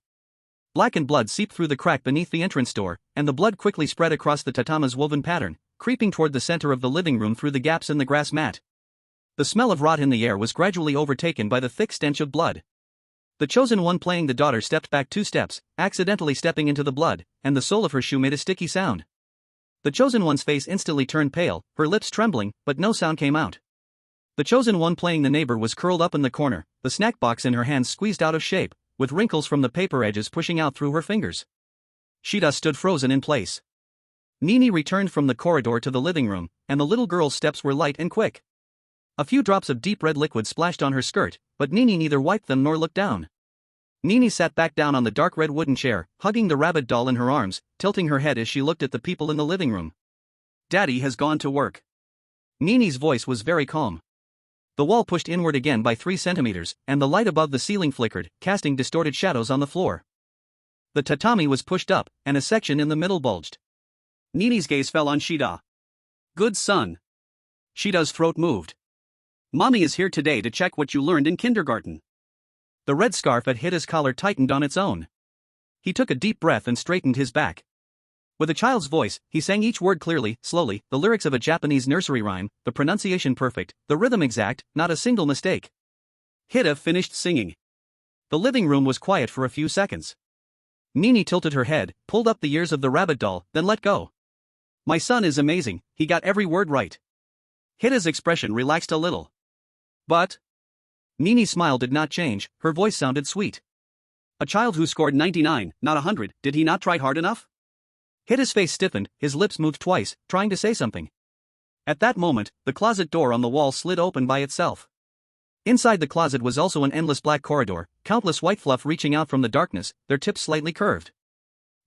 Blackened blood seeped through the crack beneath the entrance door, and the blood quickly spread across the tatama's woven pattern, creeping toward the center of the living room through the gaps in the grass mat. The smell of rot in the air was gradually overtaken by the thick stench of blood. The chosen one playing the daughter stepped back 2 steps, accidentally stepping into the blood, and the sole of her shoe made a sticky sound. The chosen one's face instantly turned pale, her lips trembling, but no sound came out. The chosen one playing the neighbor was curled up in the corner, the snack box in her hands squeezed out of shape, with wrinkles from the paper edges pushing out through her fingers. Shida stood frozen in place. Nini returned from the corridor to the living room, and the little girl's steps were light and quick. A few drops of deep red liquid splashed on her skirt, but Nini neither wiped them nor looked down. Nini sat back down on the dark red wooden chair, hugging the rabbit doll in her arms, tilting her head as she looked at the people in the living room. Daddy has gone to work. Nini's voice was very calm. The wall pushed inward again by 3 centimeters, and the light above the ceiling flickered, casting distorted shadows on the floor. The tatami was pushed up, and a section in the middle bulged. Nini's gaze fell on Shida. Good son. Shida's throat moved. Mommy is here today to check what you learned in kindergarten. The red scarf at Hida's collar tightened on its own. He took a deep breath and straightened his back. With a child's voice, he sang each word clearly, slowly, the lyrics of a Japanese nursery rhyme, the pronunciation perfect, the rhythm exact, not a single mistake. Hida finished singing. The living room was quiet for a few seconds. Nini tilted her head, pulled up the ears of the rabbit doll, then let go. My son is amazing, he got every word right. Hida's expression relaxed a little. But Nini's smile did not change, her voice sounded sweet. A child who scored 99, not 100, did he not try hard enough? Hida's face stiffened, his lips moved twice, trying to say something. At that moment, the closet door on the wall slid open by itself. Inside the closet was also an endless black corridor, countless white fluff reaching out from the darkness, their tips slightly curved.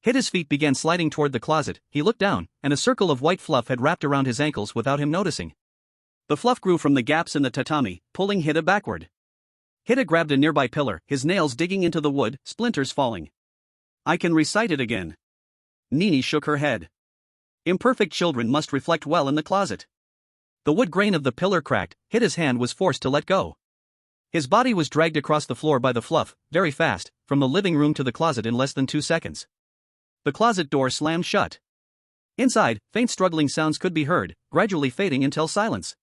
Hida's feet began sliding toward the closet, he looked down, and a circle of white fluff had wrapped around his ankles without him noticing. The fluff grew from the gaps in the tatami, pulling Hida backward. Hida grabbed a nearby pillar, his nails digging into the wood, splinters falling. I can recite it again. Nini shook her head. Imperfect children must reflect well in the closet. The wood grain of the pillar cracked, Hida's hand was forced to let go. His body was dragged across the floor by the fluff, very fast, from the living room to the closet in less than 2 seconds. The closet door slammed shut. Inside, faint struggling sounds could be heard, gradually fading until silence.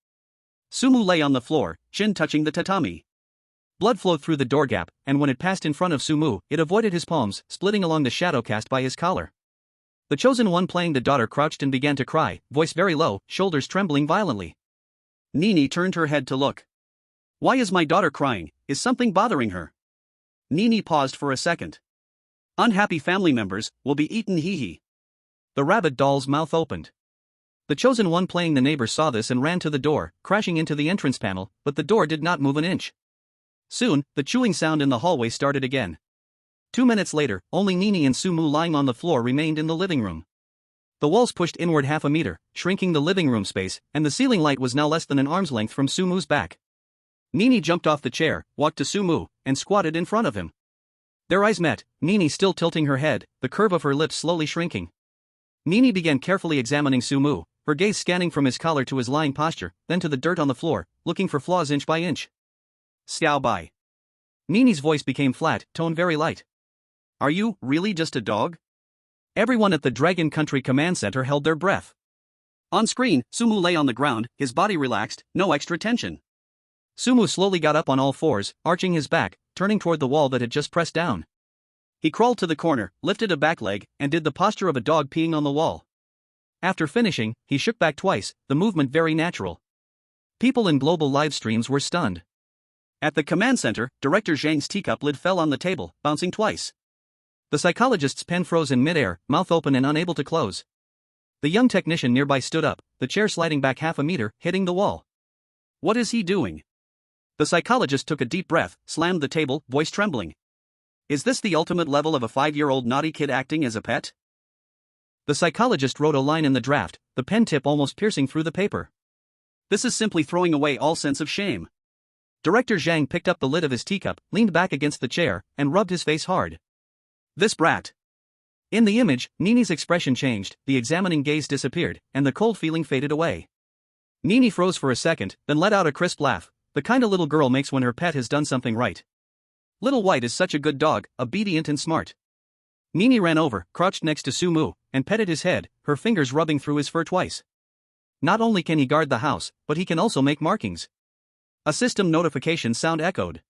Sumu lay on the floor, chin touching the tatami. Blood flowed through the door gap, and when it passed in front of Sumu, it avoided his palms, splitting along the shadow cast by his collar. The chosen one playing the daughter crouched and began to cry, voice very low, shoulders trembling violently. Nini turned her head to look. Why is my daughter crying? Is something bothering her? Nini paused for a second. Unhappy family members will be eaten, hee. The rabbit doll's mouth opened. The chosen one playing the neighbor saw this and ran to the door, crashing into the entrance panel, but the door did not move an inch. Soon, the chewing sound in the hallway started again. 2 minutes later, only Nini and Sumu lying on the floor remained in the living room. The walls pushed inward 1/2 meter, shrinking the living room space, and the ceiling light was now less than an arm's length from Sumu's back. Nini jumped off the chair, walked to Sumu, and squatted in front of him. Their eyes met, Nini still tilting her head, the curve of her lips slowly shrinking. Nini began carefully examining Sumu, her gaze scanning from his collar to his lying posture, then to the dirt on the floor, looking for flaws inch by inch. Xiao bai. Nini's voice became flat, tone very light. Are you really just a dog? Everyone at the Dragon Country Command Center held their breath. On screen, Sumu lay on the ground, his body relaxed, no extra tension. Sumu slowly got up on all fours, arching his back, turning toward the wall that had just pressed down. He crawled to the corner, lifted a back leg, and did the posture of a dog peeing on the wall. After finishing, he shook back twice, the movement very natural. People in global live streams were stunned. At the command center, Director Zhang's teacup lid fell on the table, bouncing twice. The psychologist's pen froze in midair, mouth open and unable to close. The young technician nearby stood up, the chair sliding back 1/2 meter, hitting the wall. What is he doing? The psychologist took a deep breath, slammed the table, voice trembling. Is this the ultimate level of a 5-year-old naughty kid acting as a pet? The psychologist wrote a line in the draft, the pen tip almost piercing through the paper. This is simply throwing away all sense of shame. Director Zhang picked up the lid of his teacup, leaned back against the chair, and rubbed his face hard. This brat. In the image, Nini's expression changed, the examining gaze disappeared, and the cold feeling faded away. Nini froze for a second, then let out a crisp laugh, the kind a little girl makes when her pet has done something right. Little White is such a good dog, obedient and smart. Nini ran over, crouched next to Sumu, and petted his head, her fingers rubbing through his fur twice. Not only can he guard the house, but he can also make markings. A system notification sound echoed.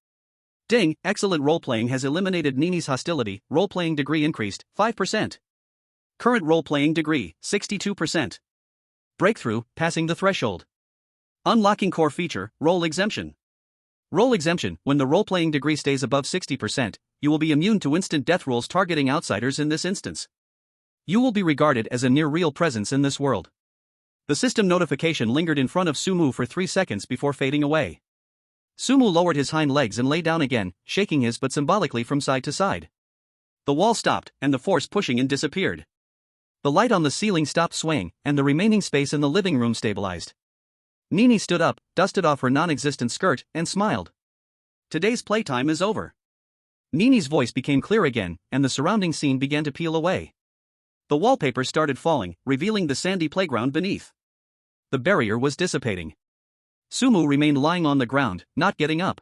Ding, excellent roleplaying has eliminated Nini's hostility, roleplaying degree increased, 5%. Current roleplaying degree, 62%. Breakthrough, passing the threshold. Unlocking core feature, role exemption. Role exemption, when the roleplaying degree stays above 60%, you will be immune to instant death rolls targeting outsiders in this instance. You will be regarded as a near-real presence in this world. The system notification lingered in front of Sumu for 3 seconds before fading away. Sumu lowered his hind legs and lay down again, shaking his butt symbolically from side to side. The wall stopped, and the force pushing in disappeared. The light on the ceiling stopped swaying, and the remaining space in the living room stabilized. Nini stood up, dusted off her non-existent skirt, and smiled. Today's playtime is over. Nini's voice became clear again, and the surrounding scene began to peel away. The wallpaper started falling, revealing the sandy playground beneath. The barrier was dissipating. Sumu remained lying on the ground, not getting up.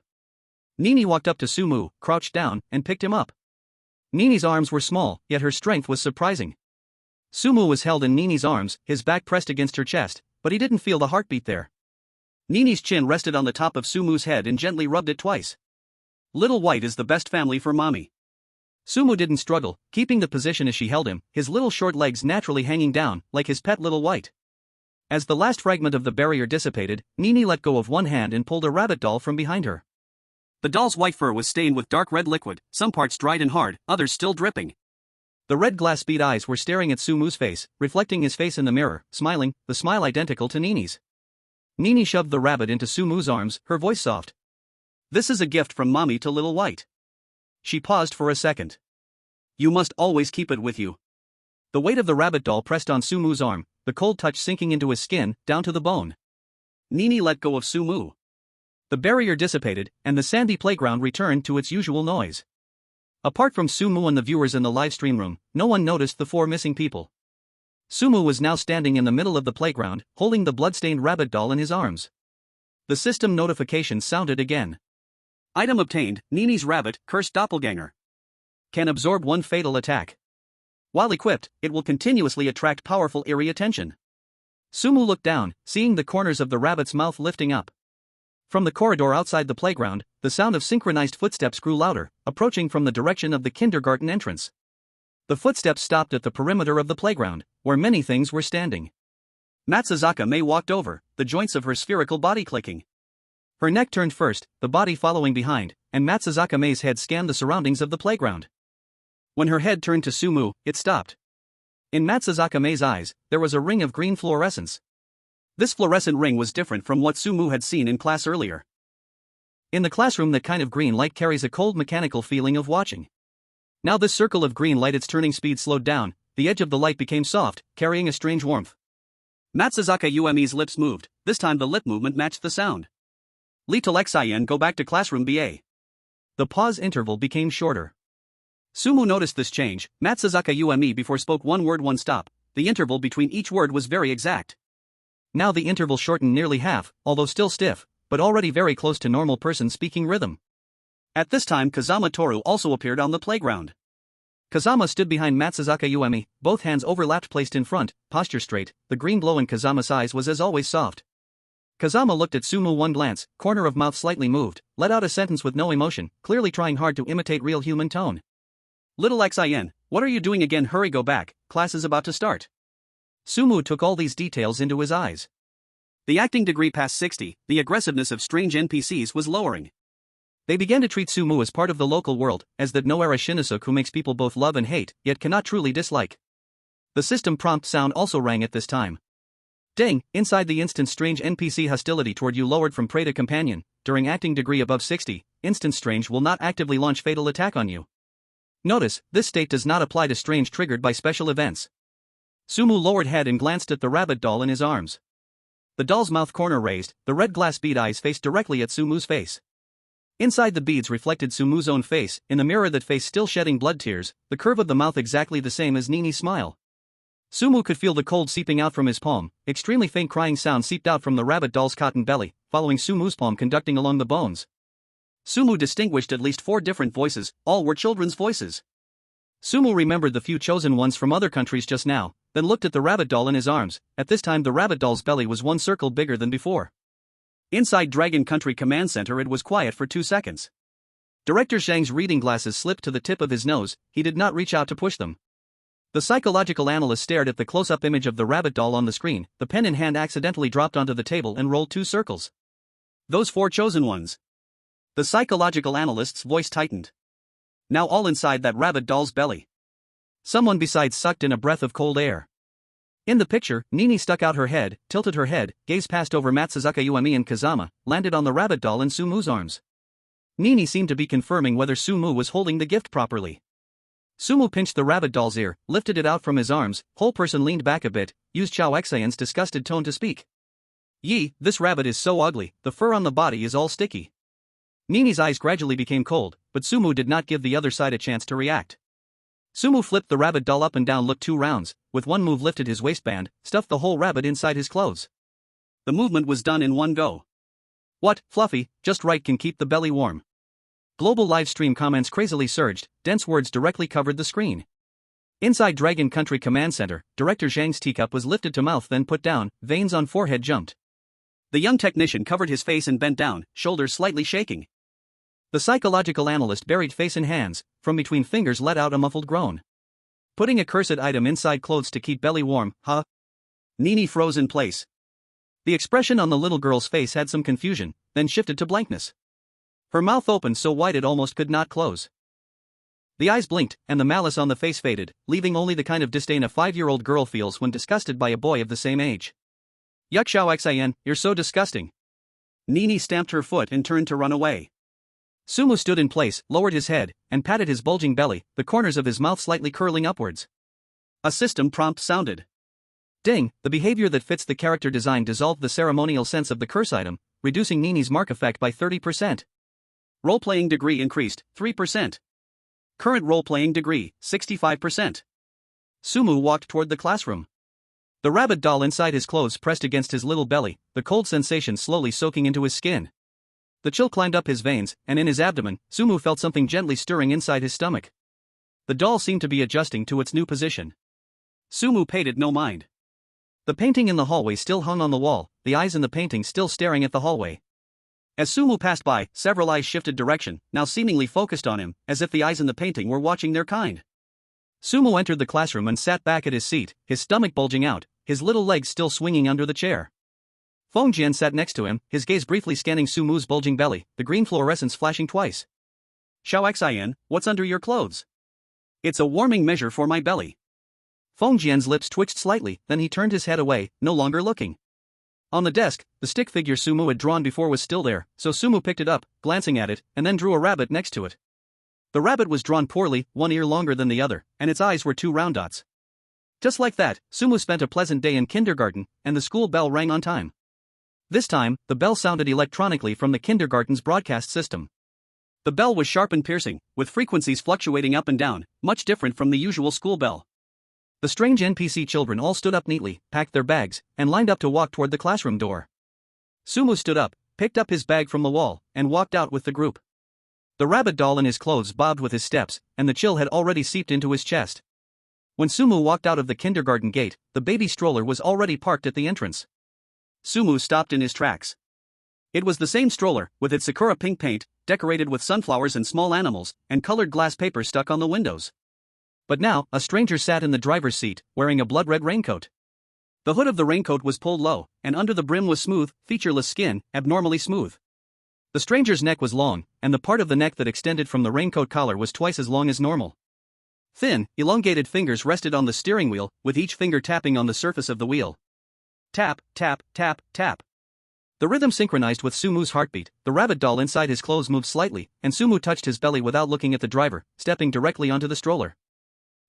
Nini walked up to Sumu, crouched down, and picked him up. Nini's arms were small, yet her strength was surprising. Sumu was held in Nini's arms, his back pressed against her chest, but he didn't feel the heartbeat there. Nini's chin rested on the top of Sumu's head and gently rubbed it twice. Little White is the best family for mommy. Sumu didn't struggle, keeping the position as she held him, his little short legs naturally hanging down, like his pet Little White. As the last fragment of the barrier dissipated, Nini let go of one hand and pulled a rabbit doll from behind her. The doll's white fur was stained with dark red liquid, some parts dried and hard, others still dripping. The red glass bead eyes were staring at Sumu's face, reflecting his face in the mirror, smiling, the smile identical to Nini's. Nini shoved the rabbit into Sumu's arms, her voice soft. This is a gift from mommy to Little White. She paused for a second. You must always keep it with you. The weight of the rabbit doll pressed on Sumu's arm, the cold touch sinking into his skin, down to the bone. Nini let go of Sumu. The barrier dissipated, and the sandy playground returned to its usual noise. Apart from Sumu and the viewers in the live stream room, no one noticed the 4 missing people. Sumu was now standing in the middle of the playground, holding the blood-stained rabbit doll in his arms. The system notification sounded again. Item obtained, Nini's rabbit, cursed doppelganger. Can absorb 1 fatal attack. While equipped, it will continuously attract powerful eerie attention. Sumu looked down, seeing the corners of the rabbit's mouth lifting up. From the corridor outside the playground, the sound of synchronized footsteps grew louder, approaching from the direction of the kindergarten entrance. The footsteps stopped at the perimeter of the playground, where many things were standing. Matsuzaka May walked over, the joints of her spherical body clicking. Her neck turned first, the body following behind, and Matsuzaka May's head scanned the surroundings of the playground. When her head turned to Sumu, it stopped. In Matsuzaka May's eyes, there was a ring of green fluorescence. This fluorescent ring was different from what Sumu had seen in class earlier. In the classroom, that kind of green light carries a cold mechanical feeling of watching. Now this circle of green light, its turning speed slowed down, the edge of the light became soft, carrying a strange warmth. Matsuzaka Ume's lips moved, this time the lip movement matched the sound. Little Xien, go back to classroom BA. The pause interval became shorter. Sumu noticed this change. Matsuzaka Ume before spoke one word, one stop. The interval between each word was very exact. Now the interval shortened nearly half, although still stiff, but already very close to normal person speaking rhythm. At this time Kazama Toru also appeared on the playground. Kazama stood behind Matsuzaka Ume, both hands overlapped placed in front, posture straight, the green glow in Kazama's eyes was as always soft. Kazama looked at Sumu one glance, corner of mouth slightly moved, let out a sentence with no emotion, clearly trying hard to imitate real human tone. Little Xien, what are you doing again? Hurry, go back, class is about to start. Sumu took all these details into his eyes. The acting degree past 60, the aggressiveness of strange NPCs was lowering. They began to treat Sumu as part of the local world, as that no-era Shinosuke who makes people both love and hate, yet cannot truly dislike. The system prompt sound also rang at this time. Ding, inside the instant strange NPC hostility toward you lowered from prey to companion, during acting degree above 60, instant strange will not actively launch fatal attack on you. Notice, this state does not apply to strange triggered by special events. Sumu lowered head and glanced at the rabbit doll in his arms. The doll's mouth corner raised, the red glass bead eyes faced directly at Sumu's face. Inside the beads reflected Sumu's own face, in the mirror that face still shedding blood tears, the curve of the mouth exactly the same as Nini's smile. Sumu could feel the cold seeping out from his palm. Extremely faint crying sound seeped out from the rabbit doll's cotton belly, following Sumu's palm conducting along the bones. Sumu distinguished at least 4 different voices, all were children's voices. Sumu remembered the few chosen ones from other countries just now, then looked at the rabbit doll in his arms. At this time the rabbit doll's belly was 1 circle bigger than before. Inside Dragon Country Command Center it was quiet for 2 seconds. Director Zhang's reading glasses slipped to the tip of his nose, he did not reach out to push them. The psychological analyst stared at the close-up image of the rabbit doll on the screen, the pen in hand accidentally dropped onto the table and rolled 2 circles. Those 4 chosen ones. The psychological analyst's voice tightened. Now all inside that rabbit doll's belly. Someone besides sucked in a breath of cold air. In the picture, Nini stuck out her head, tilted her head, gazed past over Matsuzuka Uemi and Kazama, landed on the rabbit doll in Sumu's arms. Nini seemed to be confirming whether Sumu was holding the gift properly. Sumu pinched the rabbit doll's ear, lifted it out from his arms, whole person leaned back a bit, used Chao Xayan's disgusted tone to speak. Yi, this rabbit is so ugly, the fur on the body is all sticky. Nini's eyes gradually became cold, but Sumu did not give the other side a chance to react. Sumu flipped the rabbit doll up and down, looked 2 rounds, with one move lifted his waistband, stuffed the whole rabbit inside his clothes. The movement was done in one go. What, Fluffy, just right can keep the belly warm. Global live stream comments crazily surged, dense words directly covered the screen. Inside Dragon Country Command Center, Director Zhang's teacup was lifted to mouth then put down, veins on forehead jumped. The young technician covered his face and bent down, shoulders slightly shaking. The psychological analyst buried face in hands, from between fingers let out a muffled groan. Putting a cursed item inside clothes to keep belly warm, huh? Nini froze in place. The expression on the little girl's face had some confusion, then shifted to blankness. Her mouth opened so wide it almost could not close. The eyes blinked, and the malice on the face faded, leaving only the kind of disdain a 5-year-old girl feels when disgusted by a boy of the same age. Yuck, Xiao Xian, you're so disgusting. Nini stamped her foot and turned to run away. Sumu stood in place, lowered his head, and patted his bulging belly, the corners of his mouth slightly curling upwards. A system prompt sounded. Ding, the behavior that fits the character design dissolved the ceremonial sense of the curse item, reducing Nini's mark effect by 30%. Role-playing degree increased, 3%. Current role-playing degree, 65%. Sumu walked toward the classroom. The rabbit doll inside his clothes pressed against his little belly, the cold sensation slowly soaking into his skin. The chill climbed up his veins, and in his abdomen, Sumu felt something gently stirring inside his stomach. The doll seemed to be adjusting to its new position. Sumu paid it no mind. The painting in the hallway still hung on the wall, the eyes in the painting still staring at the hallway. As Sumu passed by, several eyes shifted direction, now seemingly focused on him, as if the eyes in the painting were watching their kind. Sumu entered the classroom and sat back at his seat, his stomach bulging out, his little legs still swinging under the chair. Feng Jian sat next to him, his gaze briefly scanning Sumu's bulging belly, the green fluorescence flashing twice. Xiao Xian, what's under your clothes? It's a warming measure for my belly. Feng Jian's lips twitched slightly, then he turned his head away, no longer looking. On the desk, the stick figure Sumu had drawn before was still there, so Sumu picked it up, glancing at it, and then drew a rabbit next to it. The rabbit was drawn poorly, one ear longer than the other, and its eyes were 2 round dots. Just like that, Sumu spent a pleasant day in kindergarten, and the school bell rang on time. This time, the bell sounded electronically from the kindergarten's broadcast system. The bell was sharp and piercing, with frequencies fluctuating up and down, much different from the usual school bell. The strange NPC children all stood up neatly, packed their bags, and lined up to walk toward the classroom door. Sumu stood up, picked up his bag from the wall, and walked out with the group. The rabbit doll in his clothes bobbed with his steps, and the chill had already seeped into his chest. When Sumu walked out of the kindergarten gate, the baby stroller was already parked at the entrance. Sumu stopped in his tracks. It was the same stroller, with its sakura pink paint, decorated with sunflowers and small animals, and colored glass paper stuck on the windows. But now, a stranger sat in the driver's seat, wearing a blood-red raincoat. The hood of the raincoat was pulled low, and under the brim was smooth, featureless skin, abnormally smooth. The stranger's neck was long, and the part of the neck that extended from the raincoat collar was twice as long as normal. Thin, elongated fingers rested on the steering wheel, with each finger tapping on the surface of the wheel. Tap, tap, tap, tap. The rhythm synchronized with Sumu's heartbeat. The rabbit doll inside his clothes moved slightly, and Sumu touched his belly without looking at the driver, stepping directly onto the stroller.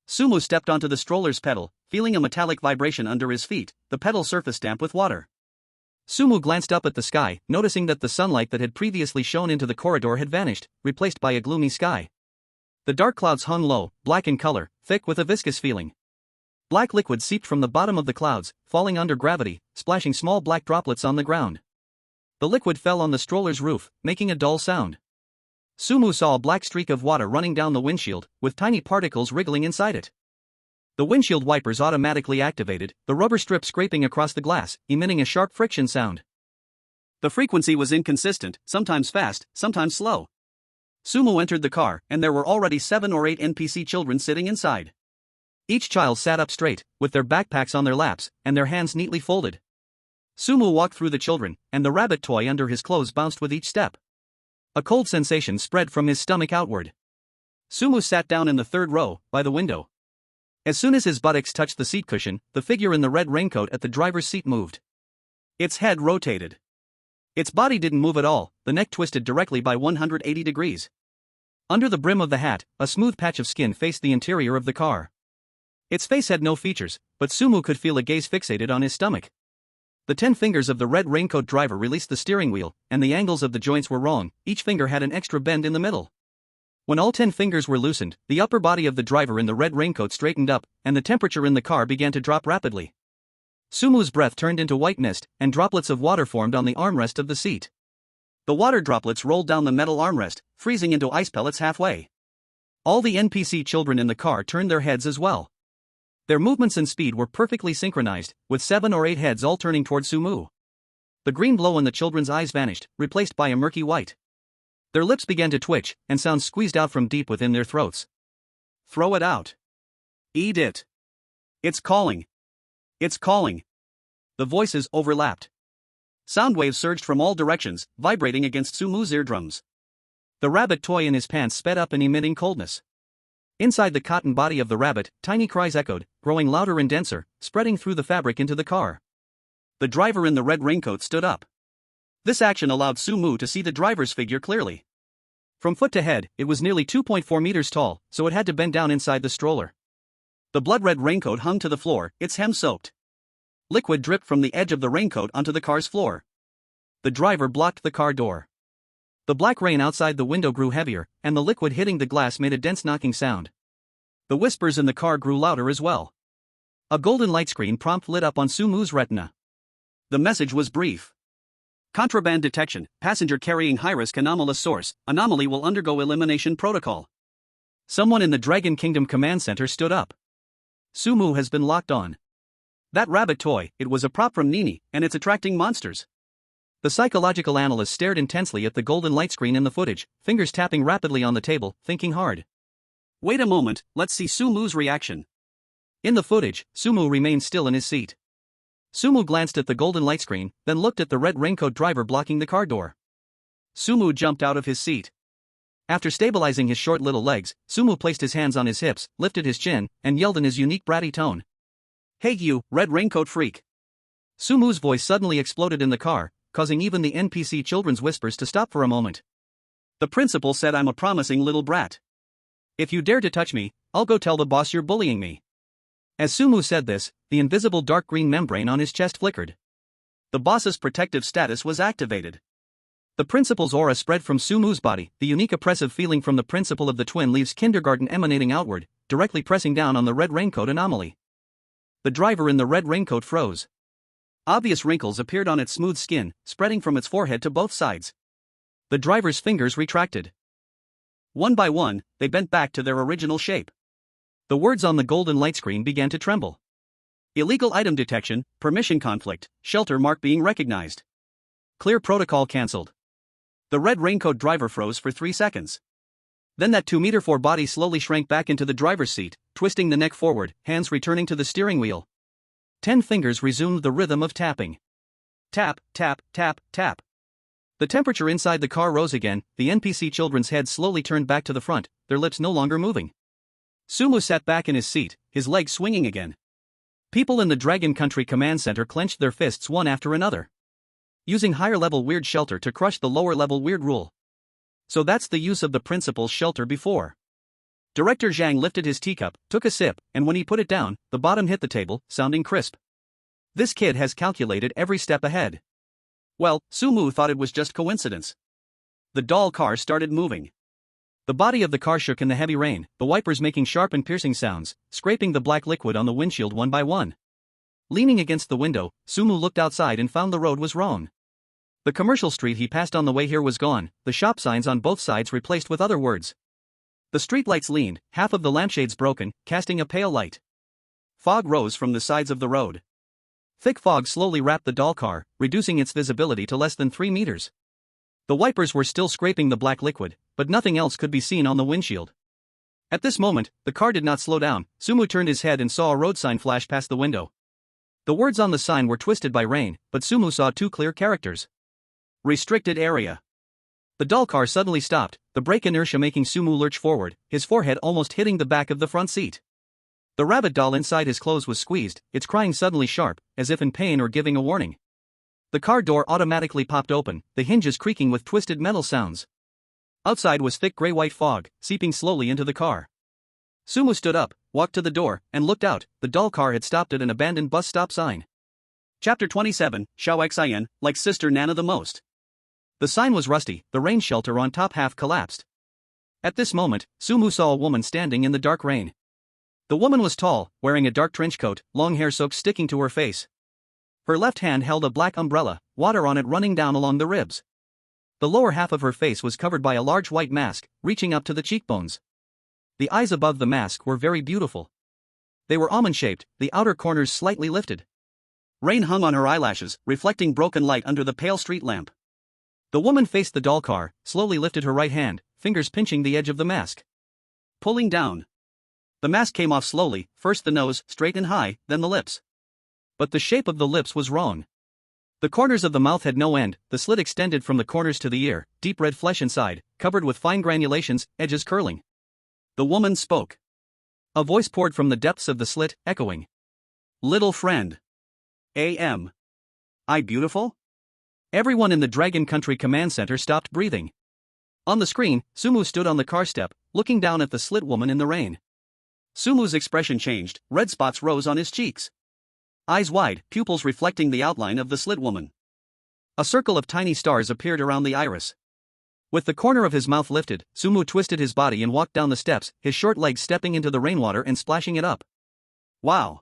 Sumu stepped onto the stroller's pedal, feeling a metallic vibration under his feet, the pedal surface damp with water. Sumu glanced up at the sky, noticing that the sunlight that had previously shone into the corridor had vanished, replaced by a gloomy sky. The dark clouds hung low, black in color, thick with a viscous feeling. Black liquid seeped from the bottom of the clouds, falling under gravity, splashing small black droplets on the ground. The liquid fell on the stroller's roof, making a dull sound. Sumu saw a black streak of water running down the windshield, with tiny particles wriggling inside it. The windshield wipers automatically activated, the rubber strip scraping across the glass, emitting a sharp friction sound. The frequency was inconsistent, sometimes fast, sometimes slow. Sumu entered the car, and there were already 7 or 8 NPC children sitting inside. Each child sat up straight, with their backpacks on their laps, and their hands neatly folded. Sumu walked through the children, and the rabbit toy under his clothes bounced with each step. A cold sensation spread from his stomach outward. Sumu sat down in the third row, by the window. As soon as his buttocks touched the seat cushion, the figure in the red raincoat at the driver's seat moved. Its head rotated. Its body didn't move at all, the neck twisted directly by 180 degrees. Under the brim of the hat, a smooth patch of skin faced the interior of the car. Its face had no features, but Sumu could feel a gaze fixated on his stomach. The 10 fingers of the red raincoat driver released the steering wheel, and the angles of the joints were wrong, each finger had an extra bend in the middle. When all 10 fingers were loosened, the upper body of the driver in the red raincoat straightened up, and the temperature in the car began to drop rapidly. Sumu's breath turned into white mist, and droplets of water formed on the armrest of the seat. The water droplets rolled down the metal armrest, freezing into ice pellets halfway. All the NPC children in the car turned their heads as well. Their movements and speed were perfectly synchronized, with 7 or 8 heads all turning toward Sumu. The green glow in the children's eyes vanished, replaced by a murky white. Their lips began to twitch, and sounds squeezed out from deep within their throats. Throw it out. Eat it. It's calling. It's calling. The voices overlapped. Sound waves surged from all directions, vibrating against Sumu's eardrums. The rabbit toy in his pants sped up and emitting coldness. Inside the cotton body of the rabbit, tiny cries echoed, growing louder and denser, spreading through the fabric into the car. The driver in the red raincoat stood up. This action allowed Sumu to see the driver's figure clearly. From foot to head, it was nearly 2.4 meters tall, so it had to bend down inside the stroller. The blood-red raincoat hung to the floor, its hem soaked. Liquid dripped from the edge of the raincoat onto the car's floor. The driver blocked the car door. The black rain outside the window grew heavier, and the liquid hitting the glass made a dense knocking sound. The whispers in the car grew louder as well. A golden light screen prompt lit up on Sumu's retina. The message was brief. Contraband detection, passenger carrying high-risk anomalous source, anomaly will undergo elimination protocol. Someone in the Dragon Kingdom Command Center stood up. Sumu has been locked on. That rabbit toy, it was a prop from Nini, and it's attracting monsters. The psychological analyst stared intensely at the golden light screen in the footage, fingers tapping rapidly on the table, thinking hard. Wait a moment, let's see Sumu's reaction. In the footage, Sumu remained still in his seat. Sumu glanced at the golden light screen, then looked at the red raincoat driver blocking the car door. Sumu jumped out of his seat. After stabilizing his short little legs, Sumu placed his hands on his hips, lifted his chin, and yelled in his unique bratty tone. Hey you, red raincoat freak. Sumu's voice suddenly exploded in the car, causing even the NPC children's whispers to stop for a moment. The principal said I'm a promising little brat. If you dare to touch me, I'll go tell the boss you're bullying me. As Sumu said this, the invisible dark green membrane on his chest flickered. The boss's protective status was activated. The principal's aura spread from Sumu's body, the unique oppressive feeling from the principal of the twin leaves kindergarten emanating outward, directly pressing down on the red raincoat anomaly. The driver in the red raincoat froze. Obvious wrinkles appeared on its smooth skin, spreading from its forehead to both sides. The driver's fingers retracted. One by one, they bent back to their original shape. The words on the golden light screen began to tremble. Illegal item detection, permission conflict, shelter mark being recognized. Clear protocol cancelled. The red raincoat driver froze for 3 seconds. Then that 2-meter-4 body slowly shrank back into the driver's seat, twisting the neck forward, hands returning to the steering wheel. 10 fingers resumed the rhythm of tapping. Tap, tap, tap, tap. The temperature inside the car rose again, the NPC children's heads slowly turned back to the front, their lips no longer moving. Sumu sat back in his seat, his legs swinging again. People in the Dragon Country Command Center clenched their fists one after another. Using higher-level weird shelter to crush the lower-level weird rule. So that's the use of the principal's shelter before. Director Zhang lifted his teacup, took a sip, and when he put it down, the bottom hit the table, sounding crisp. This kid has calculated every step ahead. Well, Sumu thought it was just coincidence. The doll car started moving. The body of the car shook in the heavy rain, the wipers making sharp and piercing sounds, scraping the black liquid on the windshield one by one. Leaning against the window, Sumu looked outside and found the road was wrong. The commercial street he passed on the way here was gone, the shop signs on both sides replaced with other words. The streetlights leaned, half of the lampshades broken, casting a pale light. Fog rose from the sides of the road. Thick fog slowly wrapped the doll car, reducing its visibility to less than 3 meters. The wipers were still scraping the black liquid, but nothing else could be seen on the windshield. At this moment, the car did not slow down. Sumu turned his head and saw a road sign flash past the window. The words on the sign were twisted by rain, but Sumu saw 2 clear characters. Restricted area. The doll car suddenly stopped, the brake inertia making Sumu lurch forward, his forehead almost hitting the back of the front seat. The rabbit doll inside his clothes was squeezed, its crying suddenly sharp, as if in pain or giving a warning. The car door automatically popped open, the hinges creaking with twisted metal sounds. Outside was thick gray-white fog, seeping slowly into the car. Sumu stood up, walked to the door, and looked out. The doll car had stopped at an abandoned bus stop sign. Chapter 27, Xiao Xin, like Sister Nana the most. The sign was rusty, the rain shelter on top half collapsed. At this moment, Sumu saw a woman standing in the dark rain. The woman was tall, wearing a dark trench coat, long hair soaked sticking to her face. Her left hand held a black umbrella, water on it running down along the ribs. The lower half of her face was covered by a large white mask, reaching up to the cheekbones. The eyes above the mask were very beautiful. They were almond-shaped, the outer corners slightly lifted. Rain hung on her eyelashes, reflecting broken light under the pale street lamp. The woman faced the doll car, slowly lifted her right hand, fingers pinching the edge of the mask. Pulling down. The mask came off slowly, first the nose, straight and high, then the lips. But the shape of the lips was wrong. The corners of the mouth had no end, the slit extended from the corners to the ear, deep red flesh inside, covered with fine granulations, edges curling. The woman spoke. A voice poured from the depths of the slit, echoing. Little friend. Am I beautiful? Everyone in the Dragon Country Command Center stopped breathing. On the screen, Sumu stood on the car step, looking down at the slit woman in the rain. Sumu's expression changed, red spots rose on his cheeks. Eyes wide, pupils reflecting the outline of the slit woman. A circle of tiny stars appeared around the iris. With the corner of his mouth lifted, Sumu twisted his body and walked down the steps, his short legs stepping into the rainwater and splashing it up. Wow!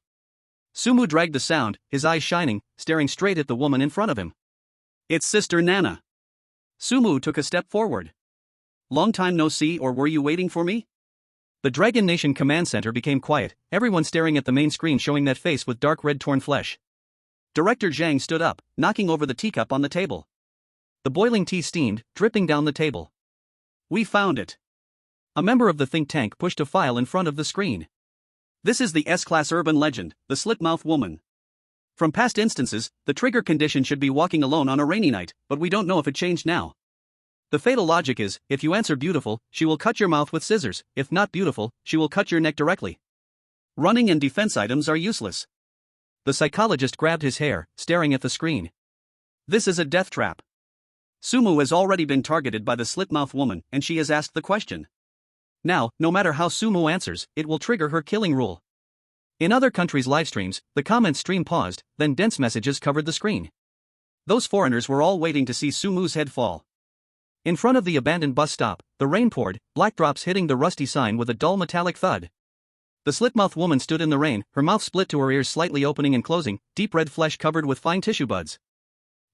Sumu dragged the sound, his eyes shining, staring straight at the woman in front of him. It's Sister Nana. Sumu took a step forward. Long time no see, or were you waiting for me? The Dragon Nation Command Center became quiet, everyone staring at the main screen showing that face with dark red torn flesh. Director Zhang stood up, knocking over the teacup on the table. The boiling tea steamed, dripping down the table. We found it. A member of the think tank pushed a file in front of the screen. This is the S-class urban legend, the slit-mouth woman. From past instances, the trigger condition should be walking alone on a rainy night, but we don't know if it changed now. The fatal logic is, if you answer beautiful, she will cut your mouth with scissors, if not beautiful, she will cut your neck directly. Running and defense items are useless. The psychologist grabbed his hair, staring at the screen. This is a death trap. Sumu has already been targeted by the slit-mouth woman, and she has asked the question. Now, no matter how Sumu answers, it will trigger her killing rule. In other countries' livestreams, the comment stream paused, then dense messages covered the screen. Those foreigners were all waiting to see Sumu's head fall. In front of the abandoned bus stop, the rain poured, black drops hitting the rusty sign with a dull metallic thud. The slit-mouthed woman stood in the rain, her mouth split to her ears slightly opening and closing, deep red flesh covered with fine tissue buds.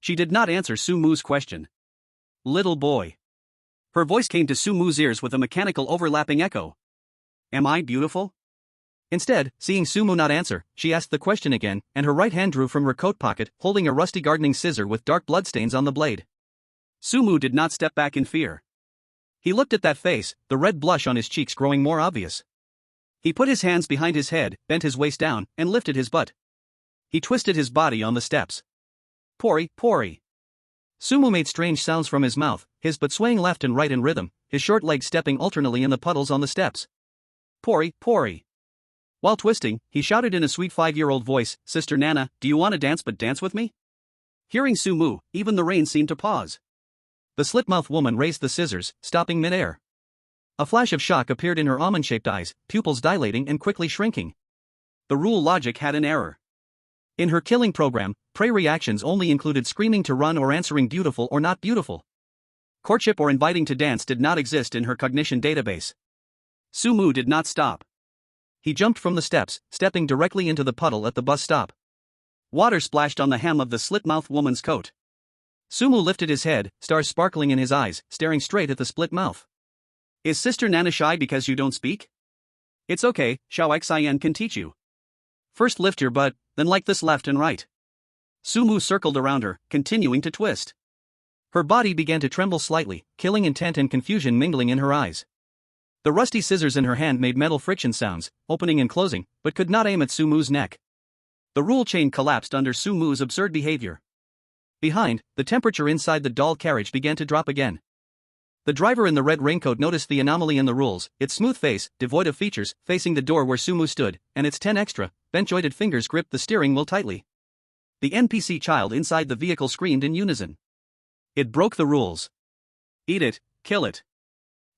She did not answer Sumu's question. Little boy. Her voice came to Sumu's ears with a mechanical overlapping echo. Am I beautiful? Instead, seeing Sumu not answer, she asked the question again, and her right hand drew from her coat pocket, holding a rusty gardening scissor with dark bloodstains on the blade. Sumu did not step back in fear. He looked at that face, the red blush on his cheeks growing more obvious. He put his hands behind his head, bent his waist down, and lifted his butt. He twisted his body on the steps. Pori, pori. Sumu made strange sounds from his mouth, his butt swaying left and right in rhythm, his short legs stepping alternately in the puddles on the steps. Pori, pori. While twisting, he shouted in a sweet 5-year-old voice, Sister Nana, do you want to dance but dance with me? Hearing Sumu, even the rain seemed to pause. The slit-mouthed woman raised the scissors, stopping mid-air. A flash of shock appeared in her almond-shaped eyes, pupils dilating and quickly shrinking. The rule logic had an error. In her killing program, prey reactions only included screaming to run or answering beautiful or not beautiful. Courtship or inviting to dance did not exist in her cognition database. Sumu did not stop. He jumped from the steps, stepping directly into the puddle at the bus stop. Water splashed on the hem of the slit-mouthed woman's coat. Sumu lifted his head, stars sparkling in his eyes, staring straight at the split mouth. Is Sister Nana shy because you don't speak? It's okay, Xiao Xian can teach you. First lift your butt, then like this left and right. Sumu circled around her, continuing to twist. Her body began to tremble slightly, killing intent and confusion mingling in her eyes. The rusty scissors in her hand made metal friction sounds, opening and closing, but could not aim at Sumu's neck. The rule chain collapsed under Sumu's absurd behavior. Behind, the temperature inside the doll carriage began to drop again. The driver in the red raincoat noticed the anomaly in the rules, its smooth face, devoid of features, facing the door where Sumu stood, and its 10 extra, bent-jointed fingers gripped the steering wheel tightly. The NPC child inside the vehicle screamed in unison. It broke the rules. Eat it, kill it.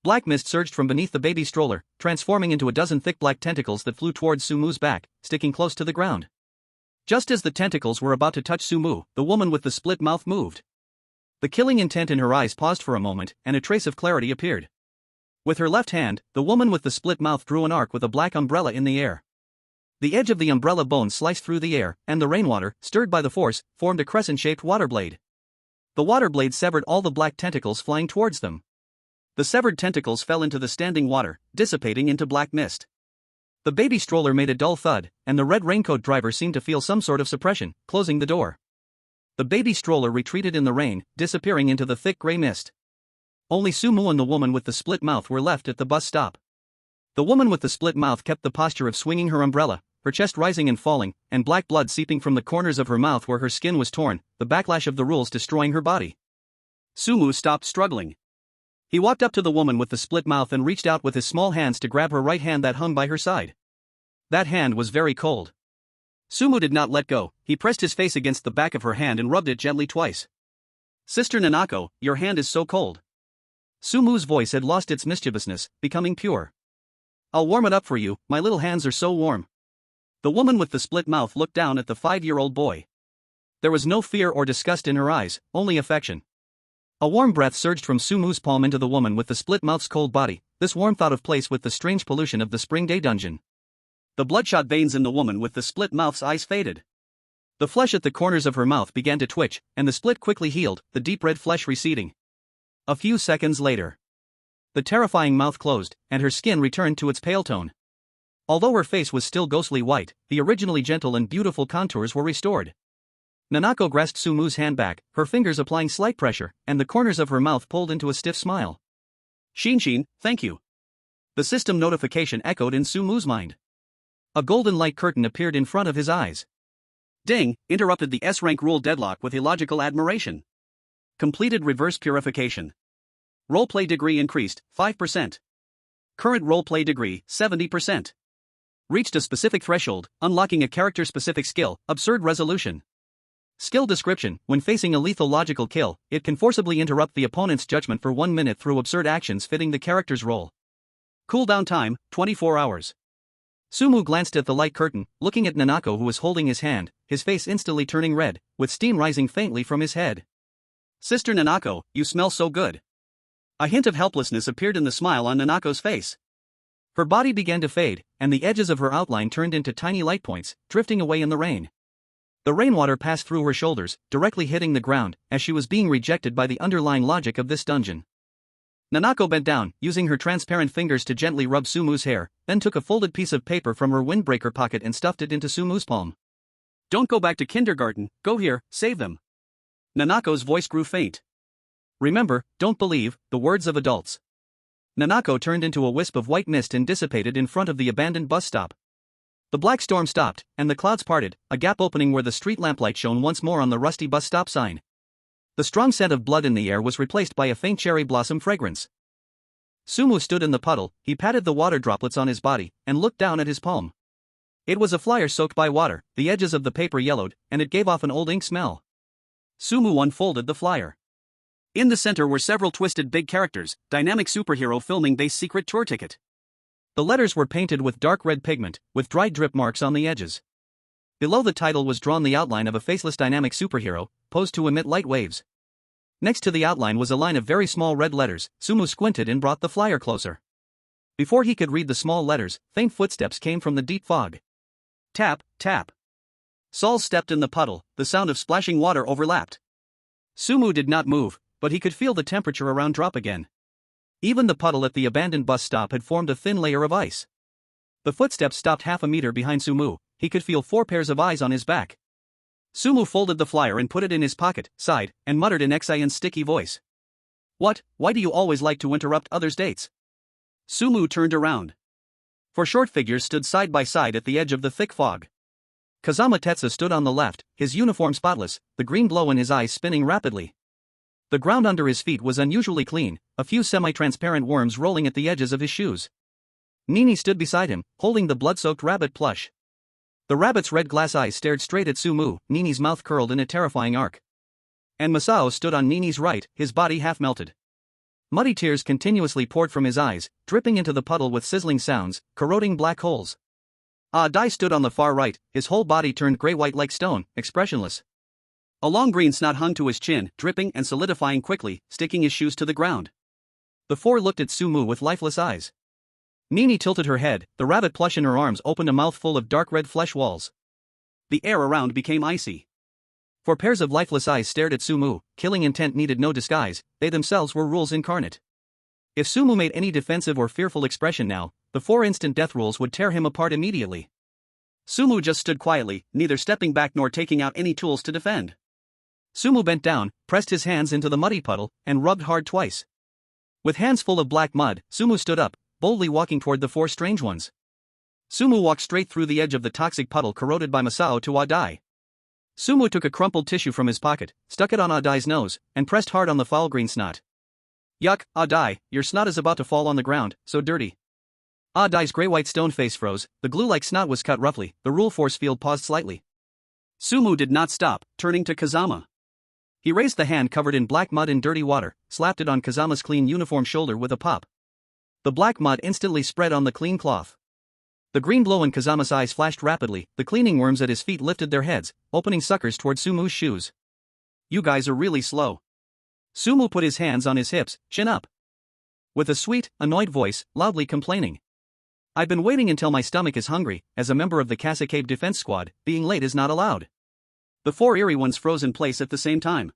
Black mist surged from beneath the baby stroller, transforming into a dozen thick black tentacles that flew towards Sumu's back, sticking close to the ground. Just as the tentacles were about to touch Sumu, the woman with the split mouth moved. The killing intent in her eyes paused for a moment, and a trace of clarity appeared. With her left hand, the woman with the split mouth drew an arc with a black umbrella in the air. The edge of the umbrella bone sliced through the air, and the rainwater, stirred by the force, formed a crescent-shaped water blade. The water blade severed all the black tentacles flying towards them. The severed tentacles fell into the standing water, dissipating into black mist. The baby stroller made a dull thud, and the red raincoat driver seemed to feel some sort of suppression, closing the door. The baby stroller retreated in the rain, disappearing into the thick gray mist. Only Sumu and the woman with the split mouth were left at the bus stop. The woman with the split mouth kept the posture of swinging her umbrella, her chest rising and falling, and black blood seeping from the corners of her mouth where her skin was torn, the backlash of the rules destroying her body. Sumu stopped struggling. He walked up to the woman with the split mouth and reached out with his small hands to grab her right hand that hung by her side. That hand was very cold. Sumu did not let go. He pressed his face against the back of her hand and rubbed it gently twice. Sister Nanako, your hand is so cold. Sumu's voice had lost its mischievousness, becoming pure. I'll warm it up for you, my little hands are so warm. The woman with the split mouth looked down at the 5-year-old boy. There was no fear or disgust in her eyes, only affection. A warm breath surged from Sumu's palm into the woman with the split mouth's cold body, this warmth out of place with the strange pollution of the spring day dungeon. The bloodshot veins in the woman with the split mouth's eyes faded. The flesh at the corners of her mouth began to twitch, and the split quickly healed, the deep red flesh receding. A few seconds later, the terrifying mouth closed, and her skin returned to its pale tone. Although her face was still ghostly white, the originally gentle and beautiful contours were restored. Nanako grasped Sumu's hand back, her fingers applying slight pressure, and the corners of her mouth pulled into a stiff smile. Shinshin, thank you. The system notification echoed in Sumu's mind. A golden light curtain appeared in front of his eyes. Ding, interrupted the S-rank rule deadlock with illogical admiration. Completed reverse purification. Roleplay degree increased, 5%. Current roleplay degree, 70%. Reached a specific threshold, unlocking a character-specific skill, absurd resolution. Skill description, when facing a lethal logical kill, it can forcibly interrupt the opponent's judgment for 1 minute through absurd actions fitting the character's role. Cooldown time, 24 hours. Sumu glanced at the light curtain, looking at Nanako who was holding his hand, his face instantly turning red, with steam rising faintly from his head. Sister Nanako, you smell so good. A hint of helplessness appeared in the smile on Nanako's face. Her body began to fade, and the edges of her outline turned into tiny light points, drifting away in the rain. The rainwater passed through her shoulders, directly hitting the ground, as she was being rejected by the underlying logic of this dungeon. Nanako bent down, using her transparent fingers to gently rub Sumu's hair, then took a folded piece of paper from her windbreaker pocket and stuffed it into Sumu's palm. Don't go back to kindergarten, go here, save them. Nanako's voice grew faint. Remember, don't believe the words of adults. Nanako turned into a wisp of white mist and dissipated in front of the abandoned bus stop. The black storm stopped, and the clouds parted, a gap opening where the street lamplight shone once more on the rusty bus stop sign. The strong scent of blood in the air was replaced by a faint cherry blossom fragrance. Sumu stood in the puddle, he patted the water droplets on his body, and looked down at his palm. It was a flyer soaked by water, the edges of the paper yellowed, and it gave off an old ink smell. Sumu unfolded the flyer. In the center were several twisted big characters, dynamic superhero filming base secret tour ticket. The letters were painted with dark red pigment, with dried drip marks on the edges. Below the title was drawn the outline of a faceless dynamic superhero, posed to emit light waves. Next to the outline was a line of very small red letters. Sumu squinted and brought the flyer closer. Before he could read the small letters, faint footsteps came from the deep fog. Tap, tap. Saul stepped in the puddle, the sound of splashing water overlapped. Sumu did not move, but he could feel the temperature around drop again. Even the puddle at the abandoned bus stop had formed a thin layer of ice. The footsteps stopped half a meter behind Sumu. He could feel 4 pairs of eyes on his back. Sumu folded the flyer and put it in his pocket, sighed, and muttered in Xian's sticky voice. What, why do you always like to interrupt others' dates? Sumu turned around. 4 short figures stood side by side at the edge of the thick fog. Kazama Tetsu stood on the left, his uniform spotless, the green glow in his eyes spinning rapidly. The ground under his feet was unusually clean, a few semi-transparent worms rolling at the edges of his shoes. Nini stood beside him, holding the blood-soaked rabbit plush. The rabbit's red glass eyes stared straight at Sumu, Nini's mouth curled in a terrifying arc. And Masao stood on Nini's right, his body half melted. Muddy tears continuously poured from his eyes, dripping into the puddle with sizzling sounds, corroding black holes. Dai stood on the far right, his whole body turned gray-white like stone, expressionless. A long green snot hung to his chin, dripping and solidifying quickly, sticking his shoes to the ground. The 4 looked at Sumu with lifeless eyes. Nini tilted her head, the rabbit plush in her arms opened a mouth full of dark red flesh walls. The air around became icy. 4 pairs of lifeless eyes stared at Sumu, killing intent needed no disguise, they themselves were rules incarnate. If Sumu made any defensive or fearful expression now, the 4 instant death rules would tear him apart immediately. Sumu just stood quietly, neither stepping back nor taking out any tools to defend. Sumu bent down, pressed his hands into the muddy puddle, and rubbed hard twice. With hands full of black mud, Sumu stood up, boldly walking toward the 4 strange ones. Sumu walked straight through the edge of the toxic puddle corroded by Masao to Adai. Sumu took a crumpled tissue from his pocket, stuck it on Adai's nose, and pressed hard on the foul green snot. Yuck, Adai, your snot is about to fall on the ground, so dirty. Adai's gray-white stone face froze, the glue-like snot was cut roughly, the rule force field paused slightly. Sumu did not stop, turning to Kazama. He raised the hand covered in black mud and dirty water, slapped it on Kazama's clean uniform shoulder with a pop. The black mud instantly spread on the clean cloth. The green glow in Kazama's eyes flashed rapidly, the cleaning worms at his feet lifted their heads, opening suckers toward Sumu's shoes. You guys are really slow. Sumu put his hands on his hips, chin up. With a sweet, annoyed voice, loudly complaining. I've been waiting until my stomach is hungry, as a member of the Casa Cave Defense Squad, being late is not allowed. The 4 eerie ones froze in place at the same time.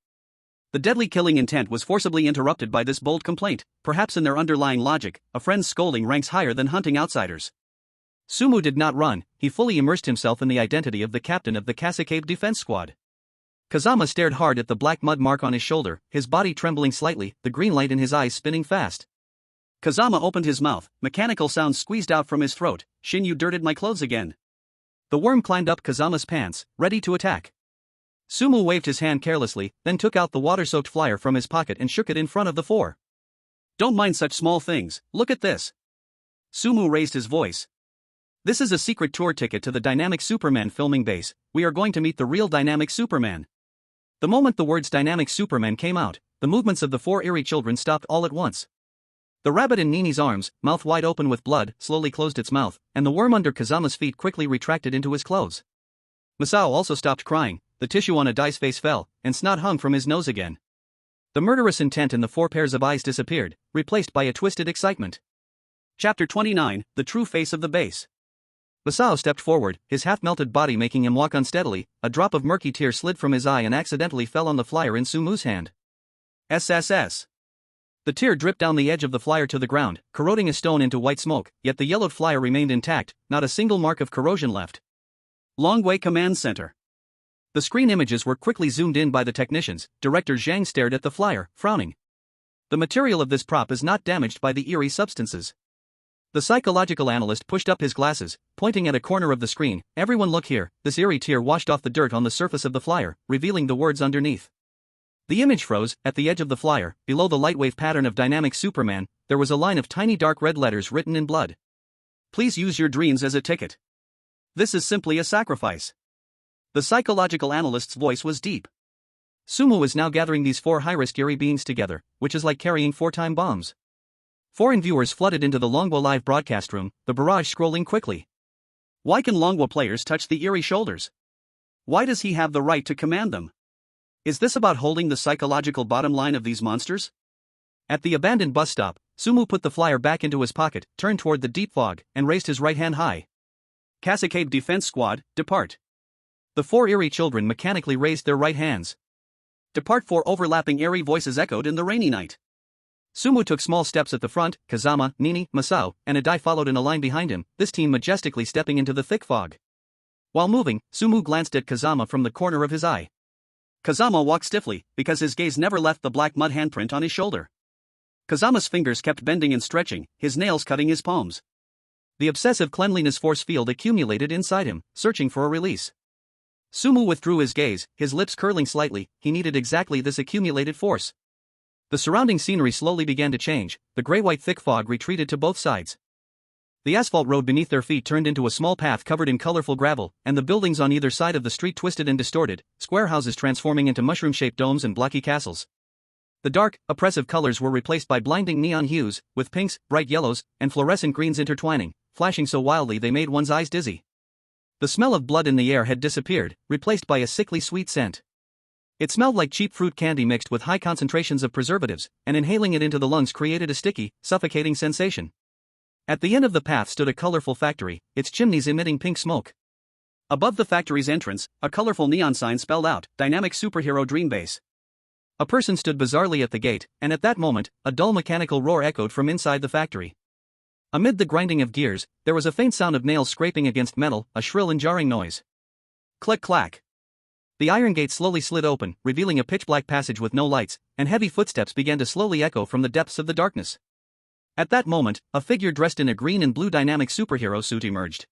The deadly killing intent was forcibly interrupted by this bold complaint, perhaps in their underlying logic, a friend's scolding ranks higher than hunting outsiders. Sumu did not run, he fully immersed himself in the identity of the captain of the Casa Cave Defense Squad. Kazama stared hard at the black mud mark on his shoulder, his body trembling slightly, the green light in his eyes spinning fast. Kazama opened his mouth, mechanical sounds squeezed out from his throat. Shin, you dirted my clothes again. The worm climbed up Kazama's pants, ready to attack. Sumu waved his hand carelessly, then took out the water-soaked flyer from his pocket and shook it in front of the 4. Don't mind such small things, look at this. Sumu raised his voice. This is a secret tour ticket to the Dynamic Superman filming base. We are going to meet the real Dynamic Superman. The moment the words Dynamic Superman came out, the movements of the 4 eerie children stopped all at once. The rabbit in Nini's arms, mouth wide open with blood, slowly closed its mouth, and the worm under Kazama's feet quickly retracted into his clothes. Masao also stopped crying, the tissue on Adai's face fell, and snot hung from his nose again. The murderous intent in the 4 pairs of eyes disappeared, replaced by a twisted excitement. Chapter 29, The True Face of the Base. Masao stepped forward, his half-melted body making him walk unsteadily. A drop of murky tear slid from his eye and accidentally fell on the flyer in Sumu's hand. SSS. The tear dripped down the edge of the flyer to the ground, corroding a stone into white smoke, yet the yellowed flyer remained intact, not a single mark of corrosion left. Longway Command Center. The screen images were quickly zoomed in by the technicians. Director Zhang stared at the flyer, frowning. The material of this prop is not damaged by the eerie substances. The psychological analyst pushed up his glasses, pointing at a corner of the screen. Everyone look here. This eerie tear washed off the dirt on the surface of the flyer, revealing the words underneath. The image froze. At the edge of the flyer, below the lightwave pattern of Dynamic Superman, there was a line of tiny dark red letters written in blood. Please use your dreams as a ticket. This is simply a sacrifice. The psychological analyst's voice was deep. Sumu is now gathering these 4 high-risk eerie beings together, which is like carrying 4-time bombs. Foreign viewers flooded into the Longwo live broadcast room, the barrage scrolling quickly. Why can Longwo players touch the eerie shoulders? Why does he have the right to command them? Is this about holding the psychological bottom line of these monsters? At the abandoned bus stop, Sumu put the flyer back into his pocket, turned toward the deep fog, and raised his right hand high. Cacique Defense Squad, depart. The 4 eerie children mechanically raised their right hands. Depart. 4 overlapping eerie voices echoed in the rainy night. Sumu took small steps at the front, Kazama, Nini, Masao, and Adai followed in a line behind him, this team majestically stepping into the thick fog. While moving, Sumu glanced at Kazama from the corner of his eye. Kazama walked stiffly, because his gaze never left the black mud handprint on his shoulder. Kazama's fingers kept bending and stretching, his nails cutting his palms. The obsessive cleanliness force field accumulated inside him, searching for a release. Sumu withdrew his gaze, his lips curling slightly. He needed exactly this accumulated force. The surrounding scenery slowly began to change, the gray-white thick fog retreated to both sides. The asphalt road beneath their feet turned into a small path covered in colorful gravel, and the buildings on either side of the street twisted and distorted, square houses transforming into mushroom-shaped domes and blocky castles. The dark, oppressive colors were replaced by blinding neon hues, with pinks, bright yellows, and fluorescent greens intertwining, flashing so wildly they made one's eyes dizzy. The smell of blood in the air had disappeared, replaced by a sickly sweet scent. It smelled like cheap fruit candy mixed with high concentrations of preservatives, and inhaling it into the lungs created a sticky, suffocating sensation. At the end of the path stood a colorful factory, its chimneys emitting pink smoke. Above the factory's entrance, a colorful neon sign spelled out, Dynamic Superhero Dream Base. A person stood bizarrely at the gate, and at that moment, a dull mechanical roar echoed from inside the factory. Amid the grinding of gears, there was a faint sound of nails scraping against metal, a shrill and jarring noise. Click-clack. The iron gate slowly slid open, revealing a pitch-black passage with no lights, and heavy footsteps began to slowly echo from the depths of the darkness. At that moment, a figure dressed in a green and blue dynamic superhero suit emerged.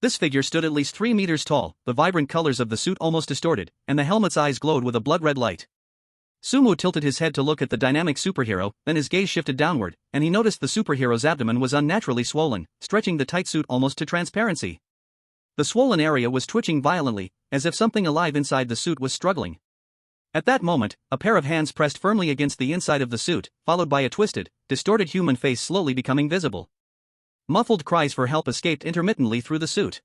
This figure stood at least 3 meters tall, the vibrant colors of the suit almost distorted, and the helmet's eyes glowed with a blood-red light. Sumu tilted his head to look at the dynamic superhero, then his gaze shifted downward, and he noticed the superhero's abdomen was unnaturally swollen, stretching the tight suit almost to transparency. The swollen area was twitching violently, as if something alive inside the suit was struggling. At that moment, a pair of hands pressed firmly against the inside of the suit, followed by a twisted, distorted human face slowly becoming visible. Muffled cries for help escaped intermittently through the suit.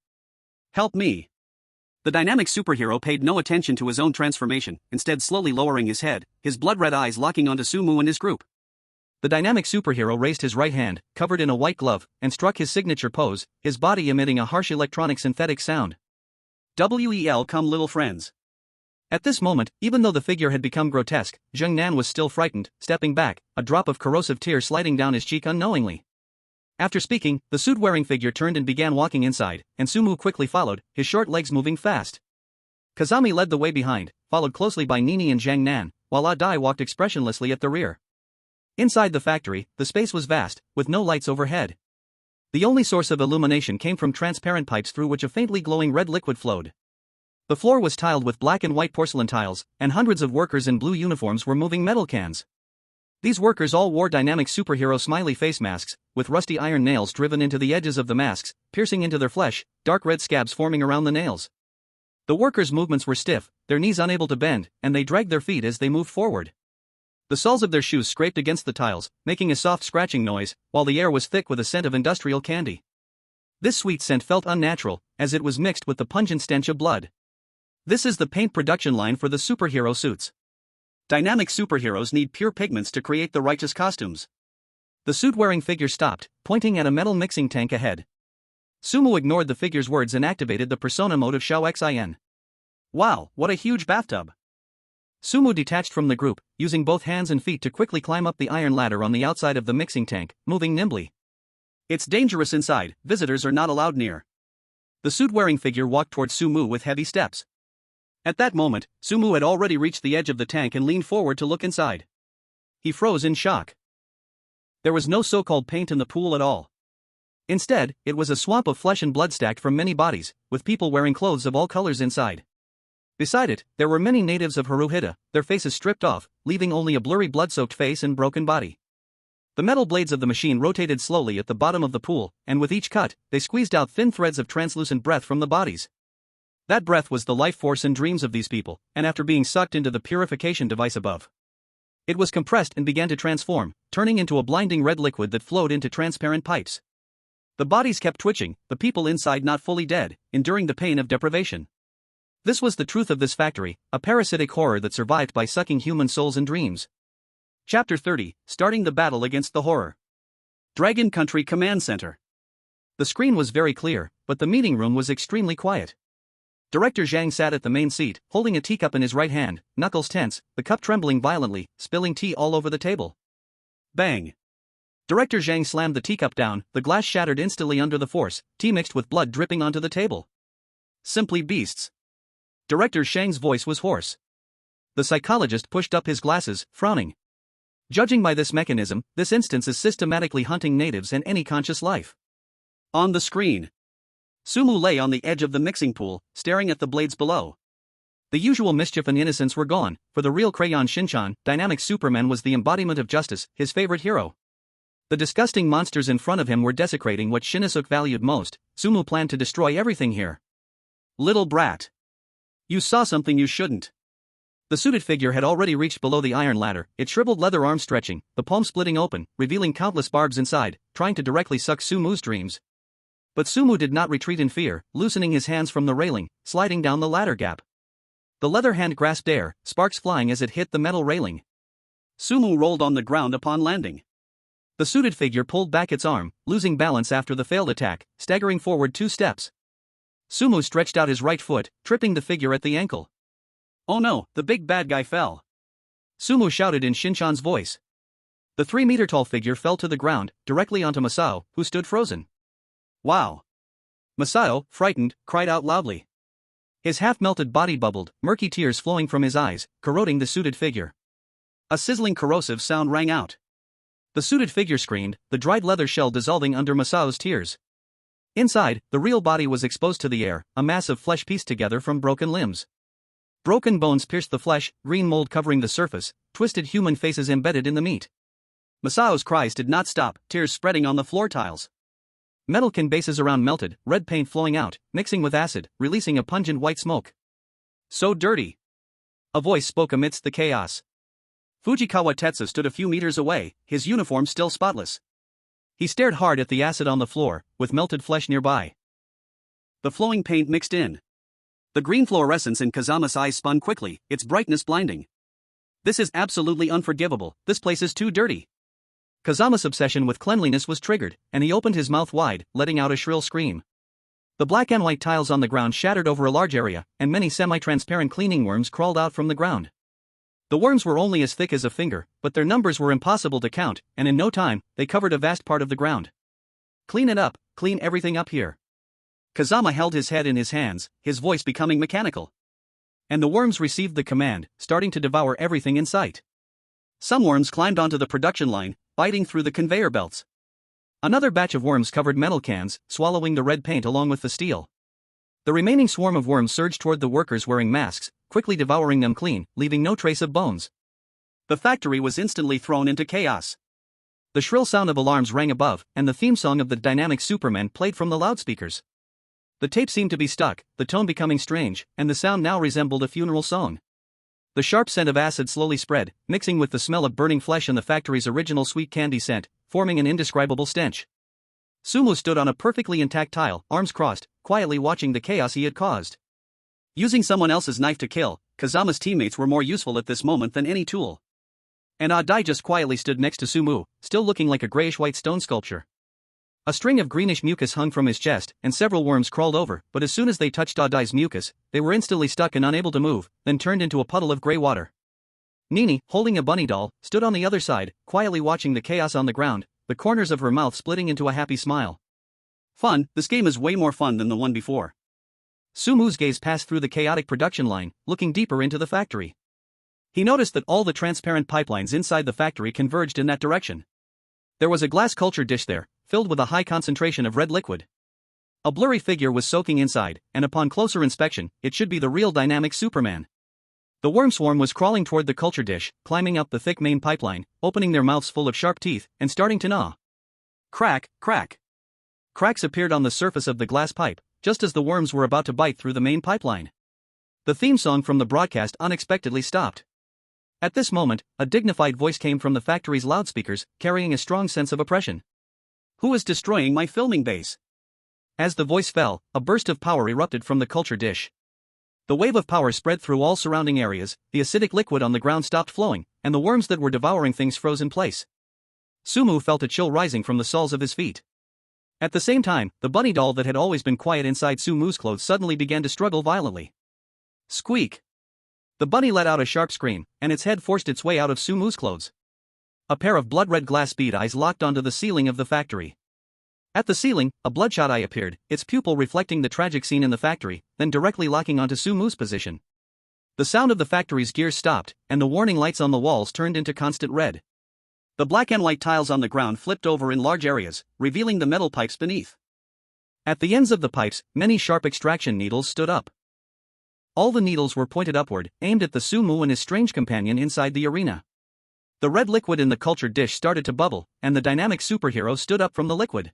Help me! The dynamic superhero paid no attention to his own transformation, instead slowly lowering his head, his blood-red eyes locking onto Sumu and his group. The dynamic superhero raised his right hand, covered in a white glove, and struck his signature pose, his body emitting a harsh electronic synthetic sound. "Well, come little friends." At this moment, even though the figure had become grotesque, Zheng Nan was still frightened, stepping back, a drop of corrosive tear sliding down his cheek unknowingly. After speaking, the suit-wearing figure turned and began walking inside, and Sumu quickly followed, his short legs moving fast. Kazami led the way behind, followed closely by Nini and Zhang Nan, while Adai walked expressionlessly at the rear. Inside the factory, the space was vast, with no lights overhead. The only source of illumination came from transparent pipes through which a faintly glowing red liquid flowed. The floor was tiled with black and white porcelain tiles, and hundreds of workers in blue uniforms were moving metal cans. These workers all wore dynamic superhero smiley face masks, with rusty iron nails driven into the edges of the masks, piercing into their flesh, dark red scabs forming around the nails. The workers' movements were stiff, their knees unable to bend, and they dragged their feet as they moved forward. The soles of their shoes scraped against the tiles, making a soft scratching noise, while the air was thick with a scent of industrial candy. This sweet scent felt unnatural, as it was mixed with the pungent stench of blood. This is the paint production line for the superhero suits. Dynamic superheroes need pure pigments to create the righteous costumes. The suit-wearing figure stopped, pointing at a metal mixing tank ahead. Sumu ignored the figure's words and activated the persona mode of Shao Xin. Wow, what a huge bathtub! Sumu detached from the group, using both hands and feet to quickly climb up the iron ladder on the outside of the mixing tank, moving nimbly. It's dangerous inside, visitors are not allowed near. The suit-wearing figure walked towards Sumu with heavy steps. At that moment, Sumu had already reached the edge of the tank and leaned forward to look inside. He froze in shock. There was no so-called paint in the pool at all. Instead, it was a swamp of flesh and blood stacked from many bodies, with people wearing clothes of all colors inside. Beside it, there were many natives of Haruhita, their faces stripped off, leaving only a blurry blood-soaked face and broken body. The metal blades of the machine rotated slowly at the bottom of the pool, and with each cut, they squeezed out thin threads of translucent breath from the bodies. That breath was the life force and dreams of these people, and after being sucked into the purification device above, it was compressed and began to transform, turning into a blinding red liquid that flowed into transparent pipes. The bodies kept twitching, the people inside not fully dead, enduring the pain of deprivation. This was the truth of this factory, a parasitic horror that survived by sucking human souls and dreams. Chapter 30, Starting the Battle Against the Horror. Dragon Country Command Center. The screen was very clear, but the meeting room was extremely quiet. Director Zhang sat at the main seat, holding a teacup in his right hand, knuckles tense, the cup trembling violently, spilling tea all over the table. Bang! Director Zhang slammed the teacup down, the glass shattered instantly under the force, tea mixed with blood dripping onto the table. Simply beasts. Director Zhang's voice was hoarse. The psychologist pushed up his glasses, frowning. Judging by this mechanism, this instance is systematically hunting natives and any conscious life. On the screen, Sumu lay on the edge of the mixing pool, staring at the blades below. The usual mischief and innocence were gone, for the real Crayon Shinchan, dynamic Superman was the embodiment of justice, his favorite hero. The disgusting monsters in front of him were desecrating what Shinnosuke valued most. Sumu planned to destroy everything here. Little brat. You saw something you shouldn't. The suited figure had already reached below the iron ladder, its shriveled leather arms stretching, the palm splitting open, revealing countless barbs inside, trying to directly suck Sumu's dreams. But Sumu did not retreat in fear, loosening his hands from the railing, sliding down the ladder gap. The leather hand grasped air, sparks flying as it hit the metal railing. Sumu rolled on the ground upon landing. The suited figure pulled back its arm, losing balance after the failed attack, staggering forward 2 steps. Sumu stretched out his right foot, tripping the figure at the ankle. Oh no, the big bad guy fell. Sumu shouted in Shinchan's voice. The 3-meter-tall figure fell to the ground, directly onto Masao, who stood frozen. Wow. Masao, frightened, cried out loudly. His half-melted body bubbled, murky tears flowing from his eyes, corroding the suited figure. A sizzling corrosive sound rang out. The suited figure screamed, the dried leather shell dissolving under Masao's tears. Inside, the real body was exposed to the air, a mass of flesh pieced together from broken limbs. Broken bones pierced the flesh, green mold covering the surface, twisted human faces embedded in the meat. Masao's cries did not stop, tears spreading on the floor tiles. Metal can bases around melted, red paint flowing out, mixing with acid, releasing a pungent white smoke. So dirty. A voice spoke amidst the chaos. Fujikawa Tetsu stood a few meters away, his uniform still spotless. He stared hard at the acid on the floor, with melted flesh nearby. The flowing paint mixed in. The green fluorescence in Kazama's eyes spun quickly, its brightness blinding. This is absolutely unforgivable, this place is too dirty. Kazama's obsession with cleanliness was triggered, and he opened his mouth wide, letting out a shrill scream. The black and white tiles on the ground shattered over a large area, and many semi-transparent cleaning worms crawled out from the ground. The worms were only as thick as a finger, but their numbers were impossible to count, and in no time, they covered a vast part of the ground. Clean it up, clean everything up here. Kazama held his head in his hands, his voice becoming mechanical. And the worms received the command, starting to devour everything in sight. Some worms climbed onto the production line, biting through the conveyor belts. Another batch of worms covered metal cans, swallowing the red paint along with the steel. The remaining swarm of worms surged toward the workers wearing masks, quickly devouring them clean, leaving no trace of bones. The factory was instantly thrown into chaos. The shrill sound of alarms rang above, and the theme song of the dynamic Superman played from the loudspeakers. The tape seemed to be stuck, the tone becoming strange, and the sound now resembled a funeral song. The sharp scent of acid slowly spread, mixing with the smell of burning flesh and the factory's original sweet candy scent, forming an indescribable stench. Sumu stood on a perfectly intact tile, arms crossed, quietly watching the chaos he had caused. Using someone else's knife to kill, Kazama's teammates were more useful at this moment than any tool. And Adai just quietly stood next to Sumu, still looking like a grayish-white stone sculpture. A string of greenish mucus hung from his chest, and several worms crawled over, but as soon as they touched Adai's mucus, they were instantly stuck and unable to move, then turned into a puddle of gray water. Nini, holding a bunny doll, stood on the other side, quietly watching the chaos on the ground, the corners of her mouth splitting into a happy smile. Fun, this game is way more fun than the one before. Sumu's gaze passed through the chaotic production line, looking deeper into the factory. He noticed that all the transparent pipelines inside the factory converged in that direction. There was a glass culture dish there, filled with a high concentration of red liquid. A blurry figure was soaking inside, and upon closer inspection, it should be the real dynamic Superman. The worm swarm was crawling toward the culture dish, climbing up the thick main pipeline, opening their mouths full of sharp teeth, and starting to gnaw. Crack, crack. Cracks appeared on the surface of the glass pipe, just as the worms were about to bite through the main pipeline. The theme song from the broadcast unexpectedly stopped. At this moment, a dignified voice came from the factory's loudspeakers, carrying a strong sense of oppression. Who is destroying my filming base? As the voice fell, a burst of power erupted from the culture dish. The wave of power spread through all surrounding areas, the acidic liquid on the ground stopped flowing, and the worms that were devouring things froze in place. Sumu felt a chill rising from the soles of his feet. At the same time, the bunny doll that had always been quiet inside Sumu's clothes suddenly began to struggle violently. Squeak! The bunny let out a sharp scream, and its head forced its way out of Sumu's clothes. A pair of blood-red glass bead eyes locked onto the ceiling of the factory. At the ceiling, a bloodshot eye appeared, its pupil reflecting the tragic scene in the factory, then directly locking onto Sumu's position. The sound of the factory's gears stopped, and the warning lights on the walls turned into constant red. The black and white tiles on the ground flipped over in large areas, revealing the metal pipes beneath. At the ends of the pipes, many sharp extraction needles stood up. All the needles were pointed upward, aimed at the Sumu and his strange companion inside the arena. The red liquid in the cultured dish started to bubble, and the dynamic superhero stood up from the liquid.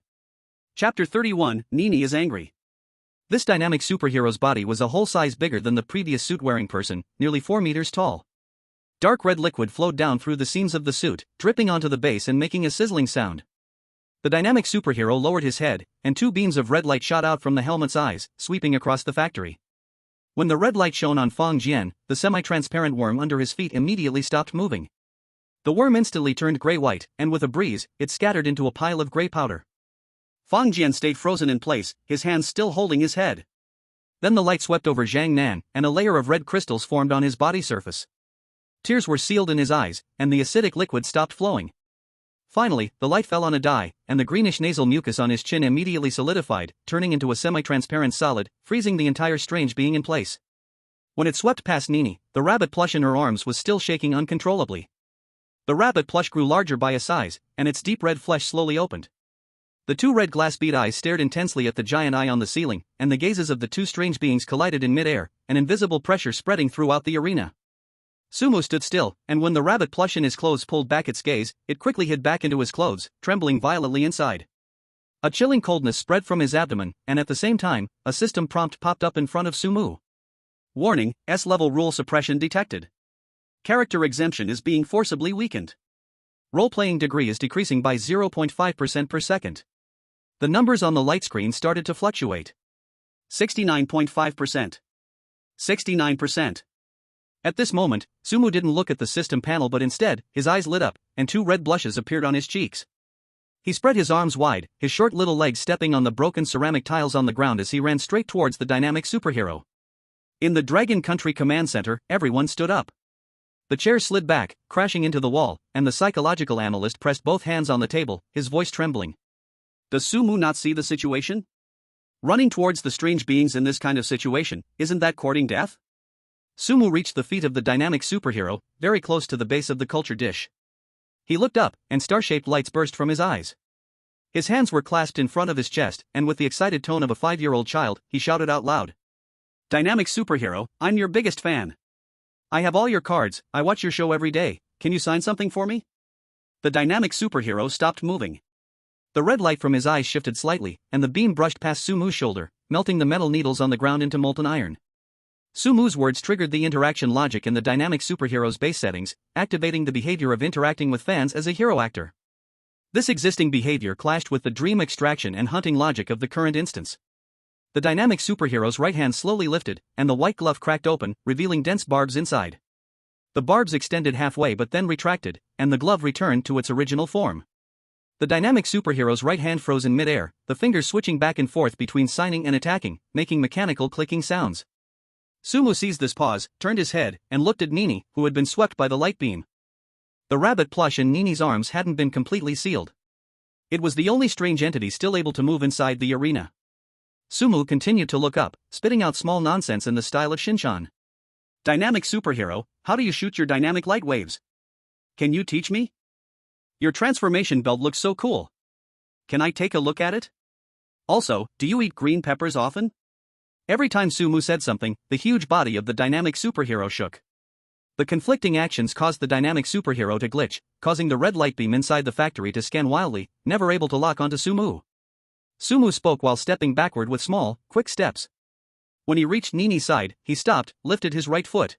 Chapter 31, Nini is angry. This dynamic superhero's body was a whole size bigger than the previous suit-wearing person, nearly 4 meters tall. Dark red liquid flowed down through the seams of the suit, dripping onto the base and making a sizzling sound. The dynamic superhero lowered his head, and 2 beams of red light shot out from the helmet's eyes, sweeping across the factory. When the red light shone on Feng Jian, the semi-transparent worm under his feet immediately stopped moving. The worm instantly turned gray-white, and with a breeze, it scattered into a pile of gray powder. Feng Jian stayed frozen in place, his hands still holding his head. Then the light swept over Zhang Nan, and a layer of red crystals formed on his body surface. Tears were sealed in his eyes, and the acidic liquid stopped flowing. Finally, the light fell on a dye, and the greenish nasal mucus on his chin immediately solidified, turning into a semi-transparent solid, freezing the entire strange being in place. When it swept past Nini, the rabbit plush in her arms was still shaking uncontrollably. The rabbit plush grew larger by a size, and its deep red flesh slowly opened. The 2 red glass bead eyes stared intensely at the giant eye on the ceiling, and the gazes of the 2 strange beings collided in mid-air, an invisible pressure spreading throughout the arena. Sumu stood still, and when the rabbit plush in his clothes pulled back its gaze, it quickly hid back into his clothes, trembling violently inside. A chilling coldness spread from his abdomen, and at the same time, a system prompt popped up in front of Sumu. Warning, S-level rule suppression detected. Character exemption is being forcibly weakened. Role-playing degree is decreasing by 0.5% per second. The numbers on the light screen started to fluctuate. 69.5%. 69%. At this moment, Sumu didn't look at the system panel but instead, his eyes lit up, and 2 red blushes appeared on his cheeks. He spread his arms wide, his short little legs stepping on the broken ceramic tiles on the ground as he ran straight towards the dynamic superhero. In the Dragon Country Command Center, everyone stood up. The chair slid back, crashing into the wall, and the psychological analyst pressed both hands on the table, his voice trembling. Does Sumu not see the situation? Running towards the strange beings in this kind of situation, isn't that courting death? Sumu reached the feet of the dynamic superhero, very close to the base of the culture dish. He looked up, and star-shaped lights burst from his eyes. His hands were clasped in front of his chest, and with the excited tone of a 5-year-old child, he shouted out loud. Dynamic superhero, I'm your biggest fan. I have all your cards, I watch your show every day, can you sign something for me? The dynamic superhero stopped moving. The red light from his eyes shifted slightly, and the beam brushed past Sumu's shoulder, melting the metal needles on the ground into molten iron. Sumu's words triggered the interaction logic in the dynamic superhero's base settings, activating the behavior of interacting with fans as a hero actor. This existing behavior clashed with the dream extraction and hunting logic of the current instance. The dynamic superhero's right hand slowly lifted, and the white glove cracked open, revealing dense barbs inside. The barbs extended halfway but then retracted, and the glove returned to its original form. The dynamic superhero's right hand froze in mid-air, the fingers switching back and forth between signing and attacking, making mechanical clicking sounds. Sumu seized this pause, turned his head, and looked at Nini, who had been swept by the light beam. The rabbit plush in Nini's arms hadn't been completely sealed. It was the only strange entity still able to move inside the arena. Sumu continued to look up, spitting out small nonsense in the style of Shinchan. Dynamic superhero, how do you shoot your dynamic light waves? Can you teach me? Your transformation belt looks so cool. Can I take a look at it? Also, do you eat green peppers often? Every time Sumu said something, the huge body of the dynamic superhero shook. The conflicting actions caused the dynamic superhero to glitch, causing the red light beam inside the factory to scan wildly, never able to lock onto Sumu. Sumu spoke while stepping backward with small, quick steps. When he reached Nini's side, he stopped, lifted his right foot.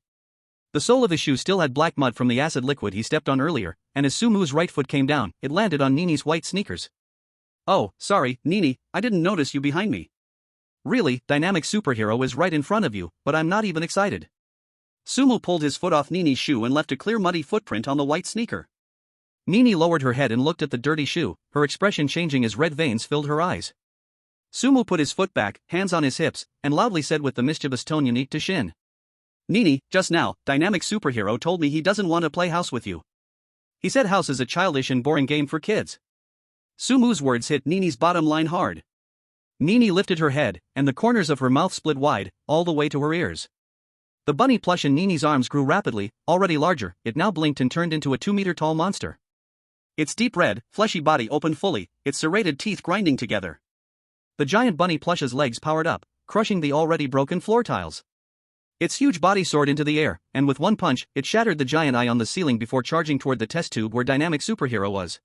The sole of his shoe still had black mud from the acid liquid he stepped on earlier, and as Sumu's right foot came down, it landed on Nini's white sneakers. Oh, sorry, Nini, I didn't notice you behind me. Really, dynamic superhero is right in front of you, but I'm not even excited. Sumo pulled his foot off Nini's shoe and left a clear muddy footprint on the white sneaker. Nini lowered her head and looked at the dirty shoe, her expression changing as red veins filled her eyes. Sumo put his foot back, hands on his hips, and loudly said with the mischievous tone unique to Shin. Nini, just now, dynamic superhero told me he doesn't want to play house with you. He said house is a childish and boring game for kids. Sumu's words hit Nini's bottom line hard. Nini lifted her head, and the corners of her mouth split wide, all the way to her ears. The bunny plush in Nini's arms grew rapidly, already larger. It now blinked and turned into a 2-meter-tall monster. Its deep red, fleshy body opened fully, its serrated teeth grinding together. The giant bunny plush's legs powered up, crushing the already broken floor tiles. Its huge body soared into the air, and with one punch, it shattered the giant eye on the ceiling before charging toward the test tube where dynamic superhero was.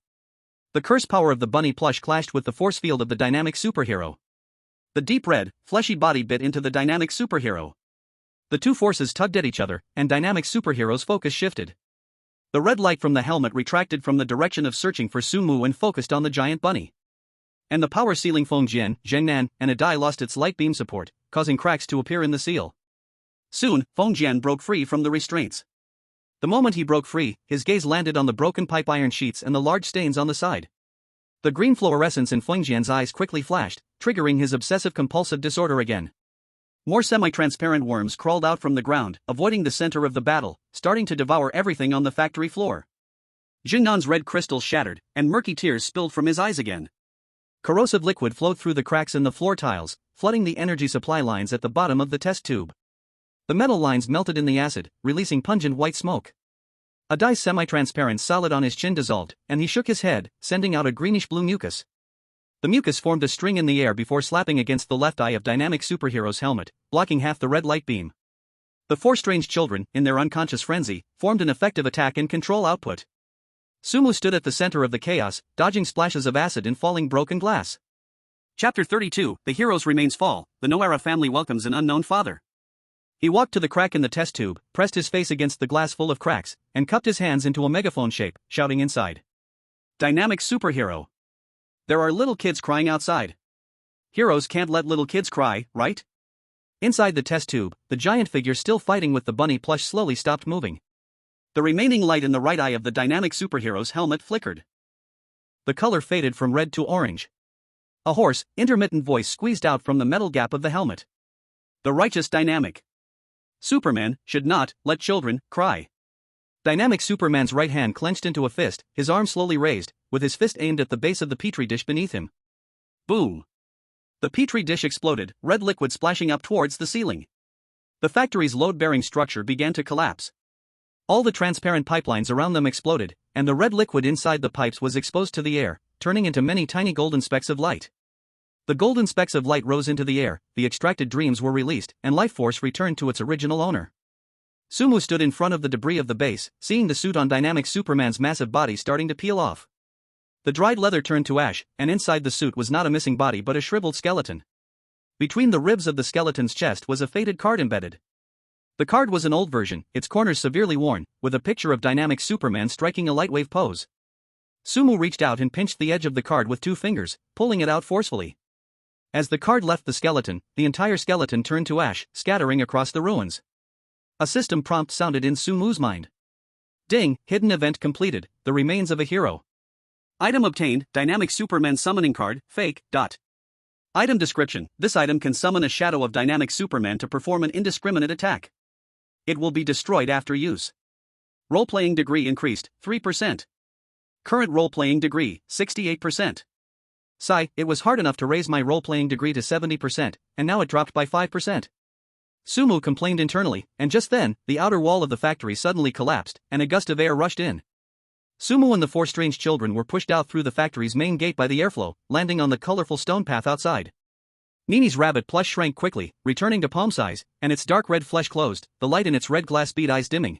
The curse power of the bunny plush clashed with the force field of the dynamic superhero. The deep red, fleshy body bit into the dynamic superhero. The two forces tugged at each other, and dynamic superhero's focus shifted. The red light from the helmet retracted from the direction of searching for Sumu and focused on the giant bunny. And the power ceiling Feng Jian, Zhengnan, and Adai lost its light beam support, causing cracks to appear in the seal. Soon, Feng Jian broke free from the restraints. The moment he broke free, his gaze landed on the broken pipe iron sheets and the large stains on the side. The green fluorescence in Feng Jian's eyes quickly flashed, triggering his obsessive-compulsive disorder again. More semi-transparent worms crawled out from the ground, avoiding the center of the battle, starting to devour everything on the factory floor. Jinnan's red crystals shattered, and murky tears spilled from his eyes again. Corrosive liquid flowed through the cracks in the floor tiles, flooding the energy supply lines at the bottom of the test tube. The metal lines melted in the acid, releasing pungent white smoke. Adai's semi-transparent solid on his chin dissolved, and he shook his head, sending out a greenish-blue mucus. The mucus formed a string in the air before slapping against the left eye of dynamic superhero's helmet, blocking half the red light beam. The four strange children, in their unconscious frenzy, formed an effective attack and control output. Sumu stood at the center of the chaos, dodging splashes of acid and falling broken glass. Chapter 32, The Heroes Remains Fall, the Noara family welcomes an unknown father. He walked to the crack in the test tube, pressed his face against the glass full of cracks, and cupped his hands into a megaphone shape, shouting inside. Dynamic superhero. There are little kids crying outside. Heroes can't let little kids cry, right? Inside the test tube, the giant figure still fighting with the bunny plush slowly stopped moving. The remaining light in the right eye of the dynamic superhero's helmet flickered. The color faded from red to orange. A hoarse, intermittent voice squeezed out from the metal gap of the helmet. The righteous dynamic Superman should not let children cry. Dynamic Superman's right hand clenched into a fist, his arm slowly raised, with his fist aimed at the base of the petri dish beneath him. Boom! The petri dish exploded, red liquid splashing up towards the ceiling. The factory's load-bearing structure began to collapse. All the transparent pipelines around them exploded, and the red liquid inside the pipes was exposed to the air, turning into many tiny golden specks of light. The golden specks of light rose into the air, the extracted dreams were released, and life force returned to its original owner. Sumu stood in front of the debris of the base, seeing the suit on dynamic Superman's massive body starting to peel off. The dried leather turned to ash, and inside the suit was not a missing body but a shriveled skeleton. Between the ribs of the skeleton's chest was a faded card embedded. The card was an old version, its corners severely worn, with a picture of dynamic Superman striking a lightwave pose. Sumu reached out and pinched the edge of the card with 2 fingers, pulling it out forcefully. As the card left the skeleton, the entire skeleton turned to ash, scattering across the ruins. A system prompt sounded in Sumu's mind. Ding, hidden event completed, the remains of a hero. Item obtained, dynamic Superman summoning card, fake. Item description, this item can summon a shadow of dynamic Superman to perform an indiscriminate attack. It will be destroyed after use. Role-playing degree increased, 3%. Current role-playing degree, 68%. Sigh, it was hard enough to raise my role-playing degree to 70%, and now it dropped by 5%. Sumu complained internally, and just then, the outer wall of the factory suddenly collapsed, and a gust of air rushed in. Sumu and the 4 strange children were pushed out through the factory's main gate by the airflow, landing on the colorful stone path outside. Nini's rabbit plush shrank quickly, returning to palm size, and its dark red flesh closed, the light in its red glass bead eyes dimming.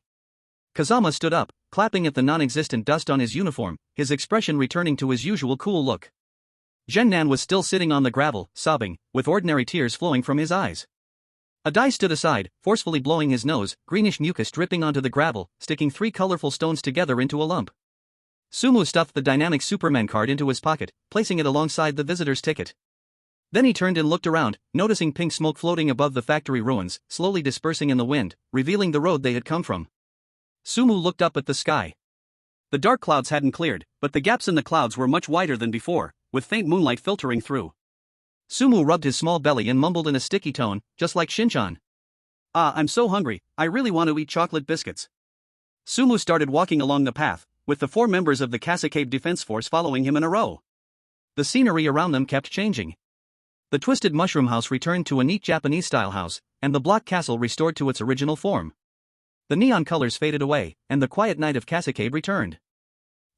Kazama stood up, clapping at the non-existent dust on his uniform, his expression returning to his usual cool look. Zhengnan was still sitting on the gravel, sobbing, with ordinary tears flowing from his eyes. Adai stood aside, forcefully blowing his nose, greenish mucus dripping onto the gravel, sticking 3 colorful stones together into a lump. Sumu stuffed the dynamic Superman card into his pocket, placing it alongside the visitor's ticket. Then he turned and looked around, noticing pink smoke floating above the factory ruins, slowly dispersing in the wind, revealing the road they had come from. Sumu looked up at the sky. The dark clouds hadn't cleared, but the gaps in the clouds were much wider than before, with faint moonlight filtering through. Sumu rubbed his small belly and mumbled in a sticky tone, just like Shinchan. "Ah, I'm so hungry, I really want to eat chocolate biscuits." Sumu started walking along the path, with the 4 members of the Kasakabe Defense Force following him in a row. The scenery around them kept changing. The twisted mushroom house returned to a neat Japanese-style house, and the block castle restored to its original form. The neon colors faded away, and the quiet night of Kasakabe returned.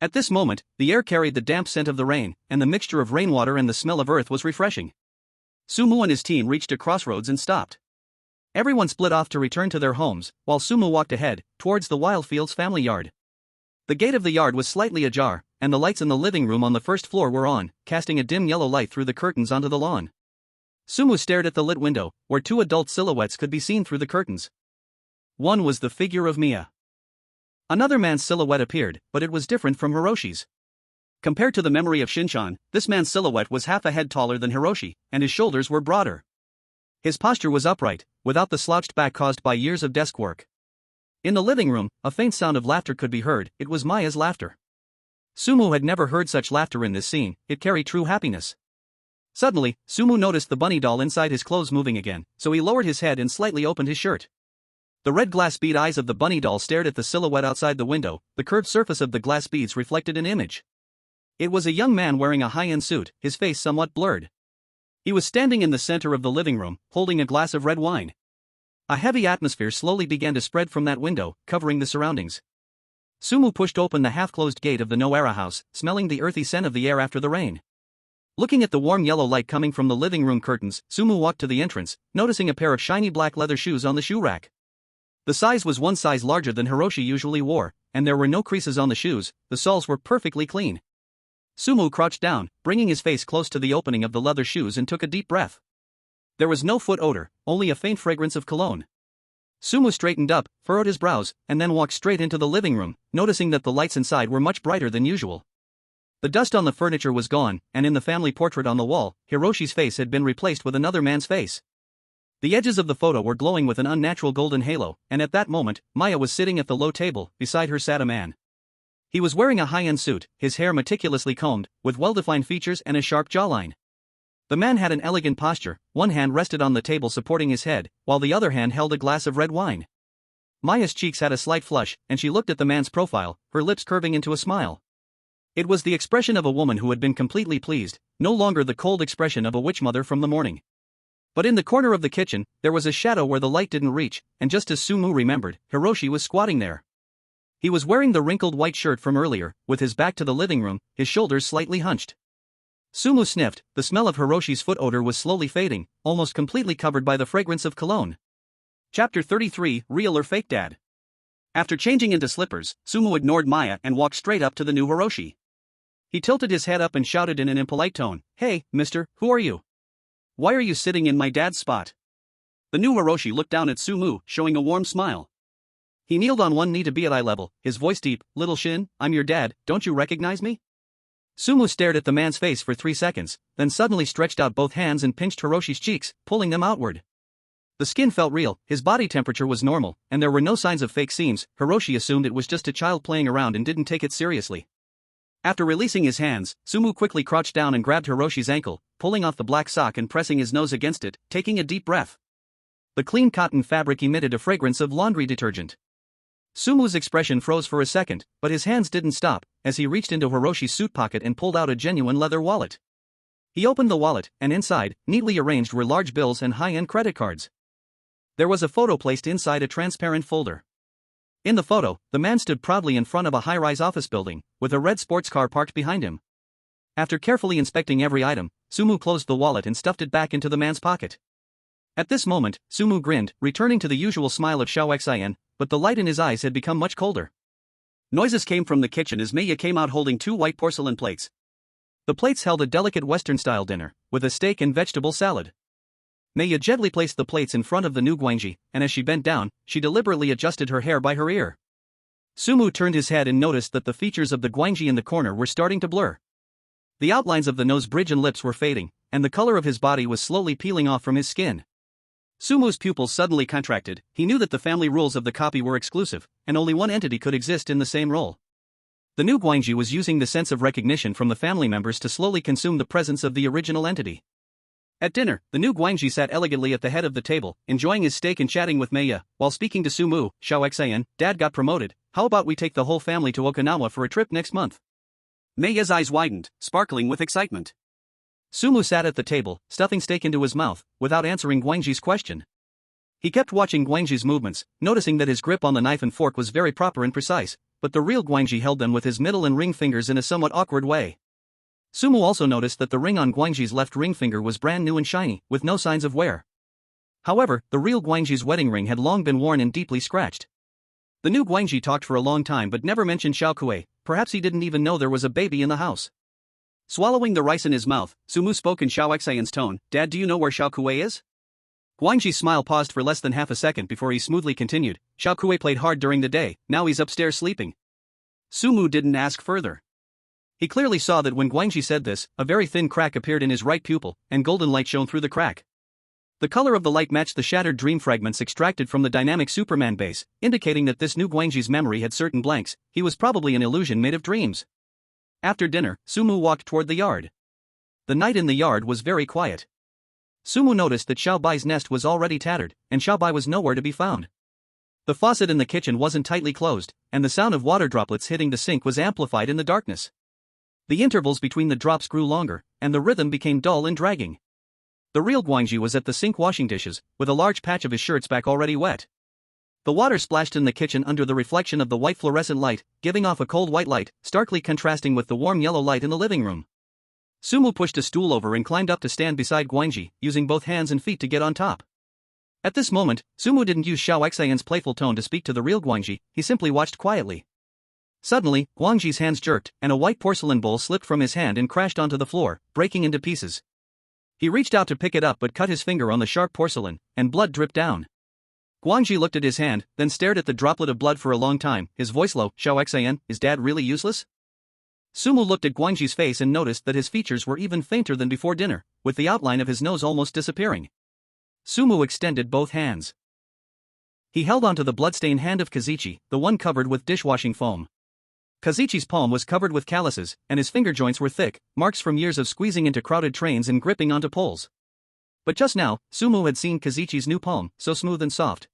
At this moment, the air carried the damp scent of the rain, and the mixture of rainwater and the smell of earth was refreshing. Sumu and his team reached a crossroads and stopped. Everyone split off to return to their homes, while Sumu walked ahead, towards the Wildfields family yard. The gate of the yard was slightly ajar, and the lights in the living room on the first floor were on, casting a dim yellow light through the curtains onto the lawn. Sumu stared at the lit window, where 2 adult silhouettes could be seen through the curtains. One was the figure of Mia. Another man's silhouette appeared, but it was different from Hiroshi's. Compared to the memory of Shinchan, this man's silhouette was half a head taller than Hiroshi, and his shoulders were broader. His posture was upright, without the slouched back caused by years of desk work. In the living room, a faint sound of laughter could be heard. It was Maya's laughter. Sumu had never heard such laughter in this scene. It carried true happiness. Suddenly, Sumu noticed the bunny doll inside his clothes moving again, so he lowered his head and slightly opened his shirt. The red glass bead eyes of the bunny doll stared at the silhouette outside the window. The curved surface of the glass beads reflected an image. It was a young man wearing a high-end suit, his face somewhat blurred. He was standing in the center of the living room, holding a glass of red wine. A heavy atmosphere slowly began to spread from that window, covering the surroundings. Sumu pushed open the half-closed gate of the Noara house, smelling the earthy scent of the air after the rain. Looking at the warm yellow light coming from the living room curtains, Sumu walked to the entrance, noticing a pair of shiny black leather shoes on the shoe rack. The size was 1 size larger than Hiroshi usually wore, and there were no creases on the shoes. The soles were perfectly clean. Sumu crouched down, bringing his face close to the opening of the leather shoes and took a deep breath. There was no foot odor, only a faint fragrance of cologne. Sumu straightened up, furrowed his brows, and then walked straight into the living room, noticing that the lights inside were much brighter than usual. The dust on the furniture was gone, and in the family portrait on the wall, Hiroshi's face had been replaced with another man's face. The edges of the photo were glowing with an unnatural golden halo, and at that moment, Maya was sitting at the low table. Beside her sat a man. He was wearing a high-end suit, his hair meticulously combed, with well-defined features and a sharp jawline. The man had an elegant posture. One hand rested on the table supporting his head, while the other hand held a glass of red wine. Maya's cheeks had a slight flush, and she looked at the man's profile, her lips curving into a smile. It was the expression of a woman who had been completely pleased, no longer the cold expression of a witch-mother from the morning. But in the corner of the kitchen, there was a shadow where the light didn't reach, and just as Sumu remembered, Hiroshi was squatting there. He was wearing the wrinkled white shirt from earlier, with his back to the living room, his shoulders slightly hunched. Sumu sniffed. The smell of Hiroshi's foot odor was slowly fading, almost completely covered by the fragrance of cologne. Chapter 33, Real or Fake Dad? After changing into slippers, Sumu ignored Maya and walked straight up to the new Hiroshi. He tilted his head up and shouted in an impolite tone, "Hey, mister, who are you? Why are you sitting in my dad's spot?" The new Hiroshi looked down at Sumu, showing a warm smile. He kneeled on one knee to be at eye level, his voice deep. "Little Shin, I'm your dad, don't you recognize me?" Sumu stared at the man's face for 3 seconds, then suddenly stretched out both hands and pinched Hiroshi's cheeks, pulling them outward. The skin felt real, his body temperature was normal, and there were no signs of fake seams. Hiroshi assumed it was just a child playing around and didn't take it seriously. After releasing his hands, Sumu quickly crouched down and grabbed Hiroshi's ankle, pulling off the black sock and pressing his nose against it, taking a deep breath. The clean cotton fabric emitted a fragrance of laundry detergent. Sumu's expression froze for a second, but his hands didn't stop, as he reached into Hiroshi's suit pocket and pulled out a genuine leather wallet. He opened the wallet, and inside, neatly arranged, were large bills and high-end credit cards. There was a photo placed inside a transparent folder. In the photo, the man stood proudly in front of a high-rise office building, with a red sports car parked behind him. After carefully inspecting every item, Sumu closed the wallet and stuffed it back into the man's pocket. At this moment, Sumu grinned, returning to the usual smile of Xiao Xian, but the light in his eyes had become much colder. Noises came from the kitchen as Meiya came out holding 2 white porcelain plates. The plates held a delicate Western-style dinner, with a steak and vegetable salad. Meiya gently placed the plates in front of the new Guangji, and as she bent down, she deliberately adjusted her hair by her ear. Sumu turned his head and noticed that the features of the Guangji in the corner were starting to blur. The outlines of the nose bridge and lips were fading, and the color of his body was slowly peeling off from his skin. Sumu's pupils suddenly contracted. He knew that the family rules of the copy were exclusive, and only one entity could exist in the same role. The new Guangji was using the sense of recognition from the family members to slowly consume the presence of the original entity. At dinner, the new Guangji sat elegantly at the head of the table, enjoying his steak and chatting with Meiya, while speaking to Sumu. Xiao Xayan, Dad got promoted, how about we take the whole family to Okinawa for a trip next month? Meiya's eyes widened, sparkling with excitement. Sumu sat at the table, stuffing steak into his mouth, without answering Guangji's question. He kept watching Guangji's movements, noticing that his grip on the knife and fork was very proper and precise, but the real Guangji held them with his middle and ring fingers in a somewhat awkward way. Sumu also noticed that the ring on Guangji's left ring finger was brand new and shiny, with no signs of wear. However, the real Guangji's wedding ring had long been worn and deeply scratched. The new Guangji talked for a long time but never mentioned Xiao Kuei. Perhaps he didn't even know there was a baby in the house. Swallowing the rice in his mouth, Sumu spoke in Xiao Xayan's tone. Dad, do you know where Xiao Kuei is? Guangji's smile paused for less than half a second before he smoothly continued. Xiao Kuei played hard during the day, now he's upstairs sleeping. Sumu didn't ask further. He clearly saw that when Guangji said this, a very thin crack appeared in his right pupil, and golden light shone through the crack. The color of the light matched the shattered dream fragments extracted from the dynamic Superman base, indicating that this new Guangji's memory had certain blanks. He was probably an illusion made of dreams. After dinner, Sumu walked toward the yard. The night in the yard was very quiet. Sumu noticed that Xiao Bai's nest was already tattered, and Xiao Bai was nowhere to be found. The faucet in the kitchen wasn't tightly closed, and the sound of water droplets hitting the sink was amplified in the darkness. The intervals between the drops grew longer, and the rhythm became dull and dragging. The real Guangji was at the sink washing dishes, with a large patch of his shirt's back already wet. The water splashed in the kitchen under the reflection of the white fluorescent light, giving off a cold white light, starkly contrasting with the warm yellow light in the living room. Sumu pushed a stool over and climbed up to stand beside Guangji, using both hands and feet to get on top. At this moment, Sumu didn't use Xiao Xayan's playful tone to speak to the real Guangji, he simply watched quietly. Suddenly, Guangji's hands jerked, and a white porcelain bowl slipped from his hand and crashed onto the floor, breaking into pieces. He reached out to pick it up but cut his finger on the sharp porcelain, and blood dripped down. Guangji looked at his hand, then stared at the droplet of blood for a long time, his voice low. Xiao Xayan, is Dad really useless? Sumu looked at Guangji's face and noticed that his features were even fainter than before dinner, with the outline of his nose almost disappearing. Sumu extended both hands. He held onto the bloodstained hand of Kazuchi, the one covered with dishwashing foam. Kazuchi's palm was covered with calluses, and his finger joints were thick, marks from years of squeezing into crowded trains and gripping onto poles. But just now, Sumu had seen Kazuchi's new palm, so smooth and soft.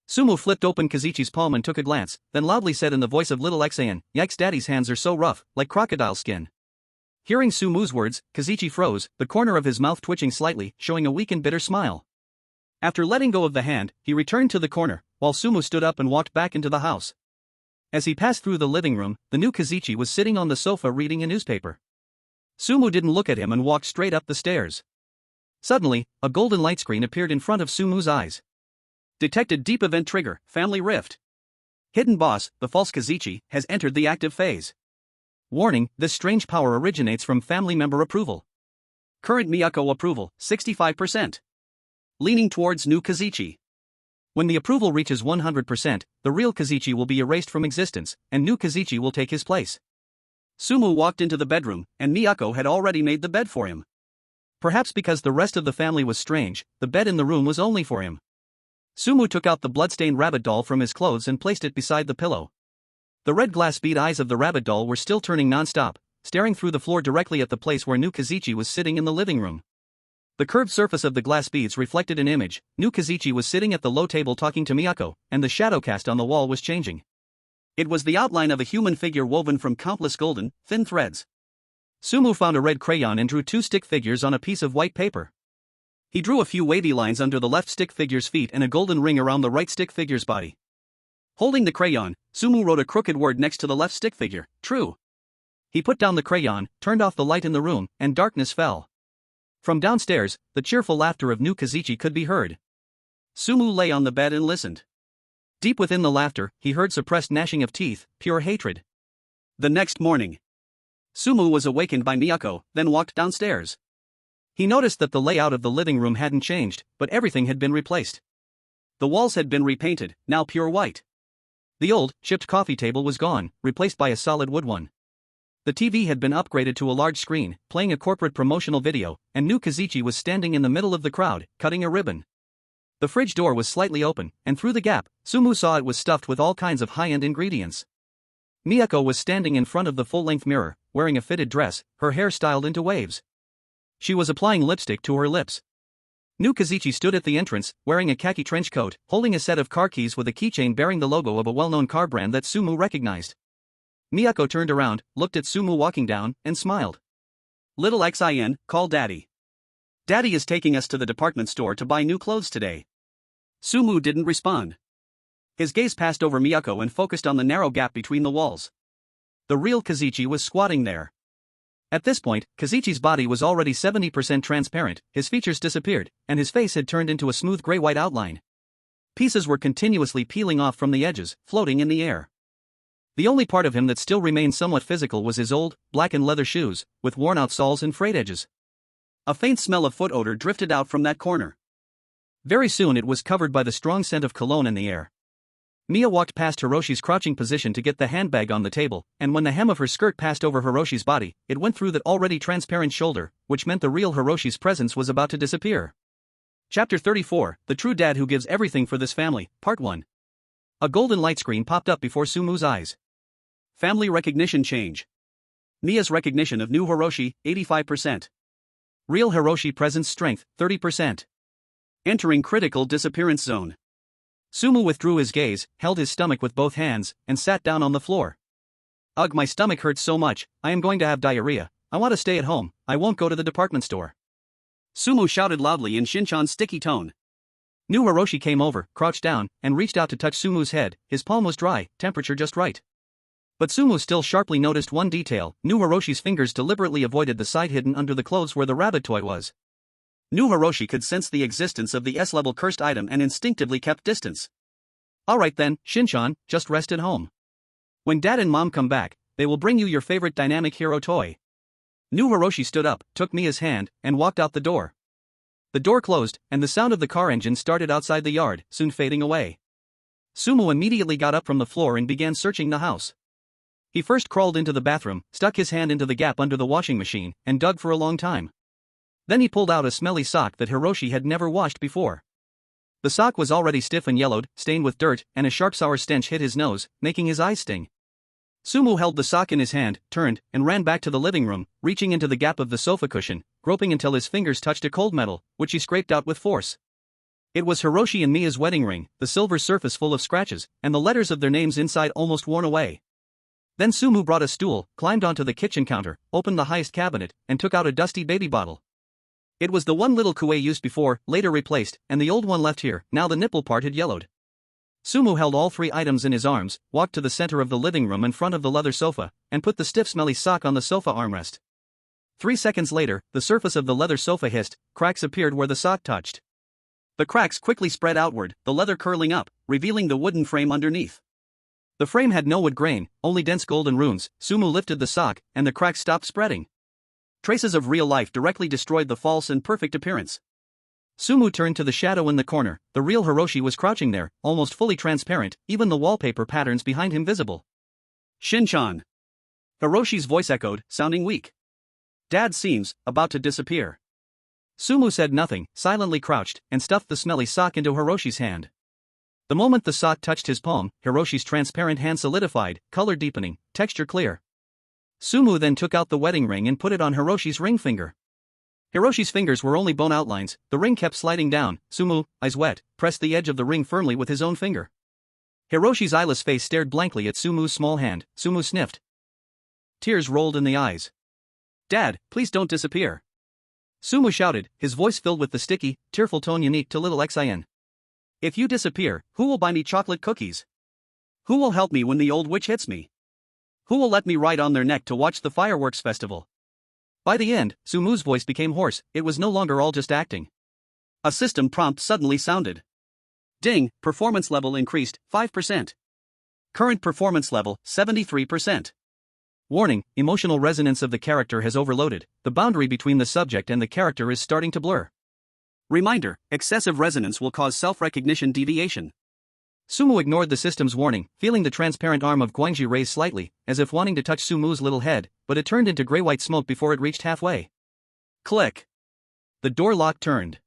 Sumu flipped open Kazuchi's palm and took a glance, then loudly said in the voice of little Xayan, Yikes, Daddy's hands are so rough, like crocodile skin. Hearing Sumu's words, Kazuchi froze, the corner of his mouth twitching slightly, showing a weak and bitter smile. After letting go of the hand, he returned to the corner, while Sumu stood up and walked back into the house. As he passed through the living room, the new Kazuchi was sitting on the sofa reading a newspaper. Sumu didn't look at him and walked straight up the stairs. Suddenly, a golden light screen appeared in front of Sumu's eyes. Detected deep event trigger, family rift. Hidden boss, the false Kazuchi, has entered the active phase. Warning, this strange power originates from family member approval. Current Miyako approval, 65%. Leaning towards new Kazuchi. When the approval reaches 100%, the real Kazuchi will be erased from existence, and new Kazuchi will take his place. Sumu walked into the bedroom, and Miyako had already made the bed for him. Perhaps because the rest of the family was strange, the bed in the room was only for him. Sumu took out the bloodstained rabbit doll from his clothes and placed it beside the pillow. The red glass bead eyes of the rabbit doll were still turning non-stop, staring through the floor directly at the place where new Kazuchi was sitting in the living room. The curved surface of the glass beads reflected an image. New Kazuchi was sitting at the low table talking to Miyako, and the shadow cast on the wall was changing. It was the outline of a human figure woven from countless golden, thin threads. Sumu found a red crayon and drew two stick figures on a piece of white paper. He drew a few wavy lines under the left stick figure's feet and a golden ring around the right stick figure's body. Holding the crayon, Sumu wrote a crooked word next to the left stick figure, true. He put down the crayon, turned off the light in the room, and darkness fell. From downstairs, the cheerful laughter of new Kazuchi could be heard. Sumu lay on the bed and listened. Deep within the laughter, he heard suppressed gnashing of teeth, pure hatred. The next morning, Sumu was awakened by Miyako, then walked downstairs. He noticed that the layout of the living room hadn't changed, but everything had been replaced. The walls had been repainted, now pure white. The old, chipped coffee table was gone, replaced by a solid wood one. The TV had been upgraded to a large screen, playing a corporate promotional video, and new Kazuchi was standing in the middle of the crowd, cutting a ribbon. The fridge door was slightly open, and through the gap, Sumu saw it was stuffed with all kinds of high-end ingredients. Miyako was standing in front of the full-length mirror, wearing a fitted dress, her hair styled into waves. She was applying lipstick to her lips. New Kazuchi stood at the entrance, wearing a khaki trench coat, holding a set of car keys with a keychain bearing the logo of a well-known car brand that Sumu recognized. Miyako turned around, looked at Sumu walking down, and smiled. "Little Xin, call Daddy. Daddy is taking us to the department store to buy new clothes today." Sumu didn't respond. His gaze passed over Miyako and focused on the narrow gap between the walls. The real Kazuchi was squatting there. At this point, Kazuchi's body was already 70% transparent, his features disappeared, and his face had turned into a smooth gray-white outline. Pieces were continuously peeling off from the edges, floating in the air. The only part of him that still remained somewhat physical was his old, blackened leather shoes, with worn-out soles and frayed edges. A faint smell of foot odor drifted out from that corner. Very soon it was covered by the strong scent of cologne in the air. Mia walked past Hiroshi's crouching position to get the handbag on the table, and when the hem of her skirt passed over Hiroshi's body, it went through that already transparent shoulder, which meant the real Hiroshi's presence was about to disappear. Chapter 34, The True Dad Who Gives Everything for This Family, Part 1. A golden light screen popped up before Sumu's eyes. Family recognition change. Mia's recognition of new Hiroshi, 85%. Real Hiroshi presence strength, 30%. Entering critical disappearance zone. Sumu withdrew his gaze, held his stomach with both hands, and sat down on the floor. "Ugh, my stomach hurts so much, I am going to have diarrhea. I want to stay at home, I won't go to the department store." Sumu shouted loudly in Shinchan's sticky tone. New Hiroshi came over, crouched down, and reached out to touch Sumu's head. His palm was dry, temperature just right. But Sumu still sharply noticed one detail: New Hiroshi's fingers deliberately avoided the side hidden under the clothes where the rabbit toy was. New Hiroshi could sense the existence of the S-level cursed item and instinctively kept distance. "Alright then, Shinchan, just rest at home. When Dad and Mom come back, they will bring you your favorite dynamic hero toy." New Hiroshi stood up, took Mia's hand, and walked out the door. The door closed, and the sound of the car engine started outside the yard, soon fading away. Sumu immediately got up from the floor and began searching the house. He first crawled into the bathroom, stuck his hand into the gap under the washing machine, and dug for a long time. Then he pulled out a smelly sock that Hiroshi had never washed before. The sock was already stiff and yellowed, stained with dirt, and a sharp sour stench hit his nose, making his eyes sting. Sumu held the sock in his hand, turned, and ran back to the living room, reaching into the gap of the sofa cushion, groping until his fingers touched a cold metal, which he scraped out with force. It was Hiroshi and Mia's wedding ring, the silver surface full of scratches, and the letters of their names inside almost worn away. Then Sumu brought a stool, climbed onto the kitchen counter, opened the highest cabinet, and took out a dusty baby bottle. It was the one little Kuei used before, later replaced, and the old one left here. Now the nipple part had yellowed. Sumu held all three items in his arms, walked to the center of the living room in front of the leather sofa, and put the stiff smelly sock on the sofa armrest. 3 seconds later, the surface of the leather sofa hissed, cracks appeared where the sock touched. The cracks quickly spread outward, the leather curling up, revealing the wooden frame underneath. The frame had no wood grain, only dense golden runes. Sumu lifted the sock, and the cracks stopped spreading. Traces of real life directly destroyed the false and perfect appearance. Sumu turned to the shadow in the corner. The real Hiroshi was crouching there, almost fully transparent, even the wallpaper patterns behind him visible. "Shinchan." Hiroshi's voice echoed, sounding weak. "Dad seems about to disappear." Sumu said nothing, silently crouched, and stuffed the smelly sock into Hiroshi's hand. The moment the sock touched his palm, Hiroshi's transparent hand solidified, color deepening, texture clear. Sumu then took out the wedding ring and put it on Hiroshi's ring finger. Hiroshi's fingers were only bone outlines, the ring kept sliding down. Sumu, eyes wet, pressed the edge of the ring firmly with his own finger. Hiroshi's eyeless face stared blankly at Sumu's small hand. Sumu sniffed. Tears rolled in the eyes. "Dad, please don't disappear." Sumu shouted, his voice filled with the sticky, tearful tone unique to little Xin. "If you disappear, who will buy me chocolate cookies? Who will help me when the old witch hits me? Who will let me ride on their neck to watch the fireworks festival?" By the end, Sumu's voice became hoarse. It was no longer all just acting. A system prompt suddenly sounded. Ding, performance level increased, 5%. Current performance level, 73%. Warning, emotional resonance of the character has overloaded. The boundary between the subject and the character is starting to blur. Reminder, excessive resonance will cause self-recognition deviation. Sumu ignored the system's warning, feeling the transparent arm of Guangxi raise slightly, as if wanting to touch Sumu's little head, but it turned into gray-white smoke before it reached halfway. Click. The door lock turned.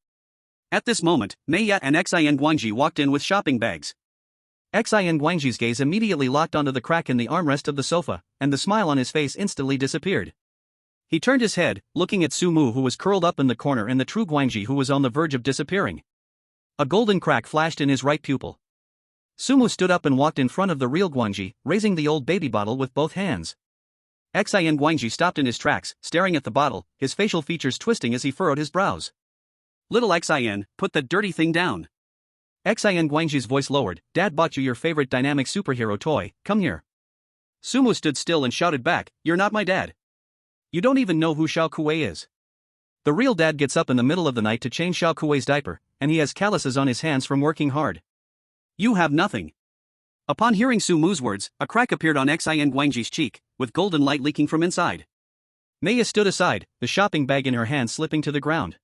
At this moment, Meiya and Xin Guangxi walked in with shopping bags. Xin Guangxi's gaze immediately locked onto the crack in the armrest of the sofa, and the smile on his face instantly disappeared. He turned his head, looking at Sumu who was curled up in the corner and the true Guangxi who was on the verge of disappearing. A golden crack flashed in his right pupil. Sumu stood up and walked in front of the real Guangxi, raising the old baby bottle with both hands. Xin Guangxi stopped in his tracks, staring at the bottle, his facial features twisting as he furrowed his brows. Little Xin, put that dirty thing down. Xin Guangxi's voice lowered. Dad bought you your favorite dynamic superhero toy, come here. Sumu stood still and shouted back, you're not my dad. You don't even know who Xiao Kuei is. The real dad gets up in the middle of the night to change Xiao Kuei's diaper, and he has calluses on his hands from working hard. You have nothing. Upon hearing Sumu's words, a crack appeared on Xin Guangxi's cheek, with golden light leaking from inside. Meiya stood aside, the shopping bag in her hand slipping to the ground.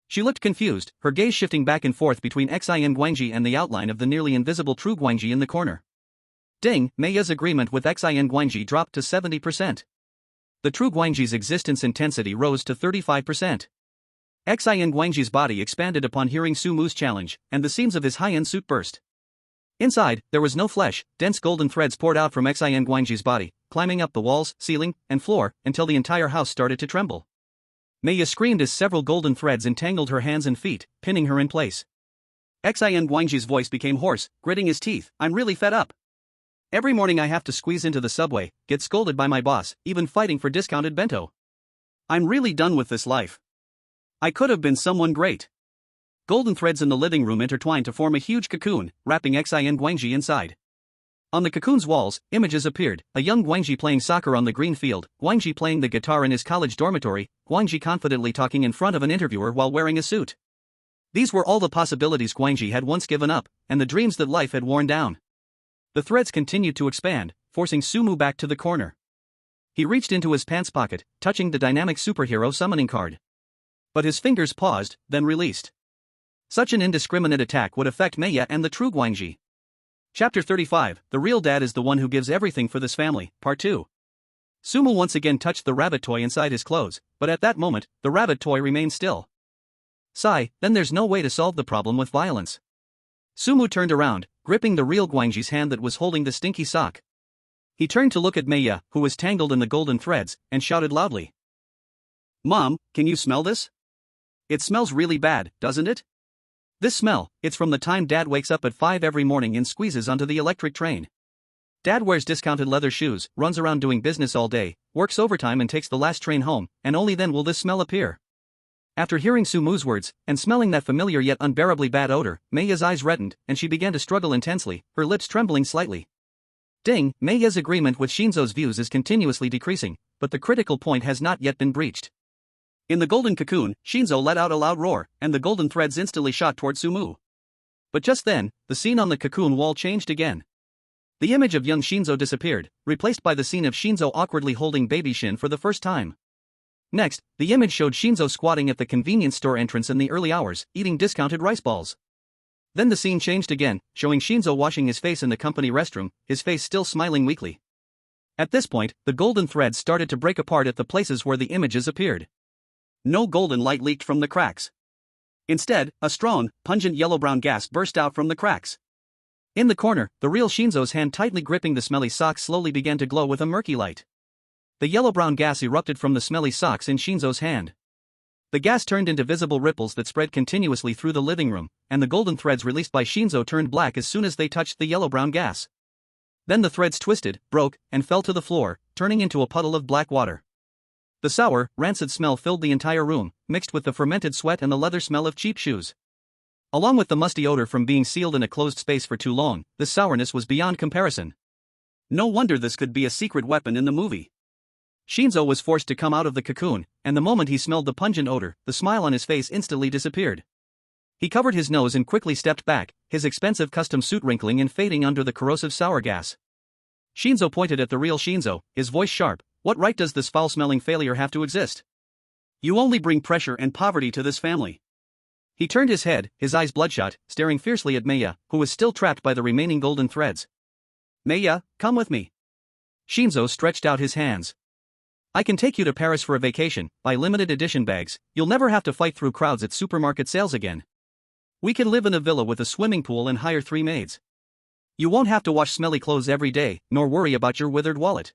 She looked confused, her gaze shifting back and forth between Xin Guangxi and the outline of the nearly invisible true Guangxi in the corner. Ding, Meiya's agreement with Xin Guangxi dropped to 70%. The true Guangxi's existence intensity rose to 35%. Xin Guangxi's body expanded upon hearing Sumu's challenge, and the seams of his high-end suit burst. Inside, there was no flesh, dense golden threads poured out from Xin Guangxi's body, climbing up the walls, ceiling, and floor, until the entire house started to tremble. Meiya screamed as several golden threads entangled her hands and feet, pinning her in place. Xin Guangxi's voice became hoarse, gritting his teeth, I'm really fed up. Every morning I have to squeeze into the subway, get scolded by my boss, even fighting for discounted bento. I'm really done with this life. I could have been someone great. Golden threads in the living room intertwined to form a huge cocoon, wrapping Xin Guangxi inside. On the cocoon's walls, images appeared, a young Guangxi playing soccer on the green field, Guangxi playing the guitar in his college dormitory, Guangxi confidently talking in front of an interviewer while wearing a suit. These were all the possibilities Guangxi had once given up, and the dreams that life had worn down. The threads continued to expand, forcing Sumu back to the corner. He reached into his pants pocket, touching the dynamic superhero summoning card. But his fingers paused, then released. Such an indiscriminate attack would affect Meiya and the true Guangxi. Chapter 35, The Real Dad is the One Who Gives Everything for This Family, Part 2. Sumu once again touched the rabbit toy inside his clothes, but at that moment, the rabbit toy remained still. Sigh, then there's no way to solve the problem with violence. Sumu turned around, gripping the real Guangxi's hand that was holding the stinky sock. He turned to look at Meiya, who was tangled in the golden threads, and shouted loudly. Mom, can you smell this? It smells really bad, doesn't it? This smell, it's from the time Dad wakes up at 5 every morning and squeezes onto the electric train. Dad wears discounted leather shoes, runs around doing business all day, works overtime and takes the last train home, and only then will this smell appear. After hearing Sumu's words, and smelling that familiar yet unbearably bad odor, Meiya's eyes reddened, and she began to struggle intensely, her lips trembling slightly. Ding, Meiya's agreement with Shinzo's views is continuously decreasing, but the critical point has not yet been breached. In the golden cocoon, Shinzo let out a loud roar, and the golden threads instantly shot toward Sumu. But just then, the scene on the cocoon wall changed again. The image of young Shinzo disappeared, replaced by the scene of Shinzo awkwardly holding baby Shin for the first time. Next, the image showed Shinzo squatting at the convenience store entrance in the early hours, eating discounted rice balls. Then the scene changed again, showing Shinzo washing his face in the company restroom, his face still smiling weakly. At this point, the golden threads started to break apart at the places where the images appeared. No golden light leaked from the cracks. Instead, a strong, pungent yellow-brown gas burst out from the cracks. In the corner, the real Shinzo's hand tightly gripping the smelly socks slowly began to glow with a murky light. The yellow-brown gas erupted from the smelly socks in Shinzo's hand. The gas turned into visible ripples that spread continuously through the living room, and the golden threads released by Shinzo turned black as soon as they touched the yellow-brown gas. Then the threads twisted, broke, and fell to the floor, turning into a puddle of black water. The sour, rancid smell filled the entire room, mixed with the fermented sweat and the leather smell of cheap shoes. Along with the musty odor from being sealed in a closed space for too long, the sourness was beyond comparison. No wonder this could be a secret weapon in the movie. Shinzo was forced to come out of the cocoon, and the moment he smelled the pungent odor, the smile on his face instantly disappeared. He covered his nose and quickly stepped back, his expensive custom suit wrinkling and fading under the corrosive sour gas. Shinzo pointed at the real Shinzo, his voice sharp. What right does this foul-smelling failure have to exist? You only bring pressure and poverty to this family. He turned his head, his eyes bloodshot, staring fiercely at Maya, who was still trapped by the remaining golden threads. Maya, come with me. Shinzo stretched out his hands. I can take you to Paris for a vacation, buy limited edition bags, you'll never have to fight through crowds at supermarket sales again. We can live in a villa with a swimming pool and hire 3 maids. You won't have to wash smelly clothes every day, nor worry about your withered wallet.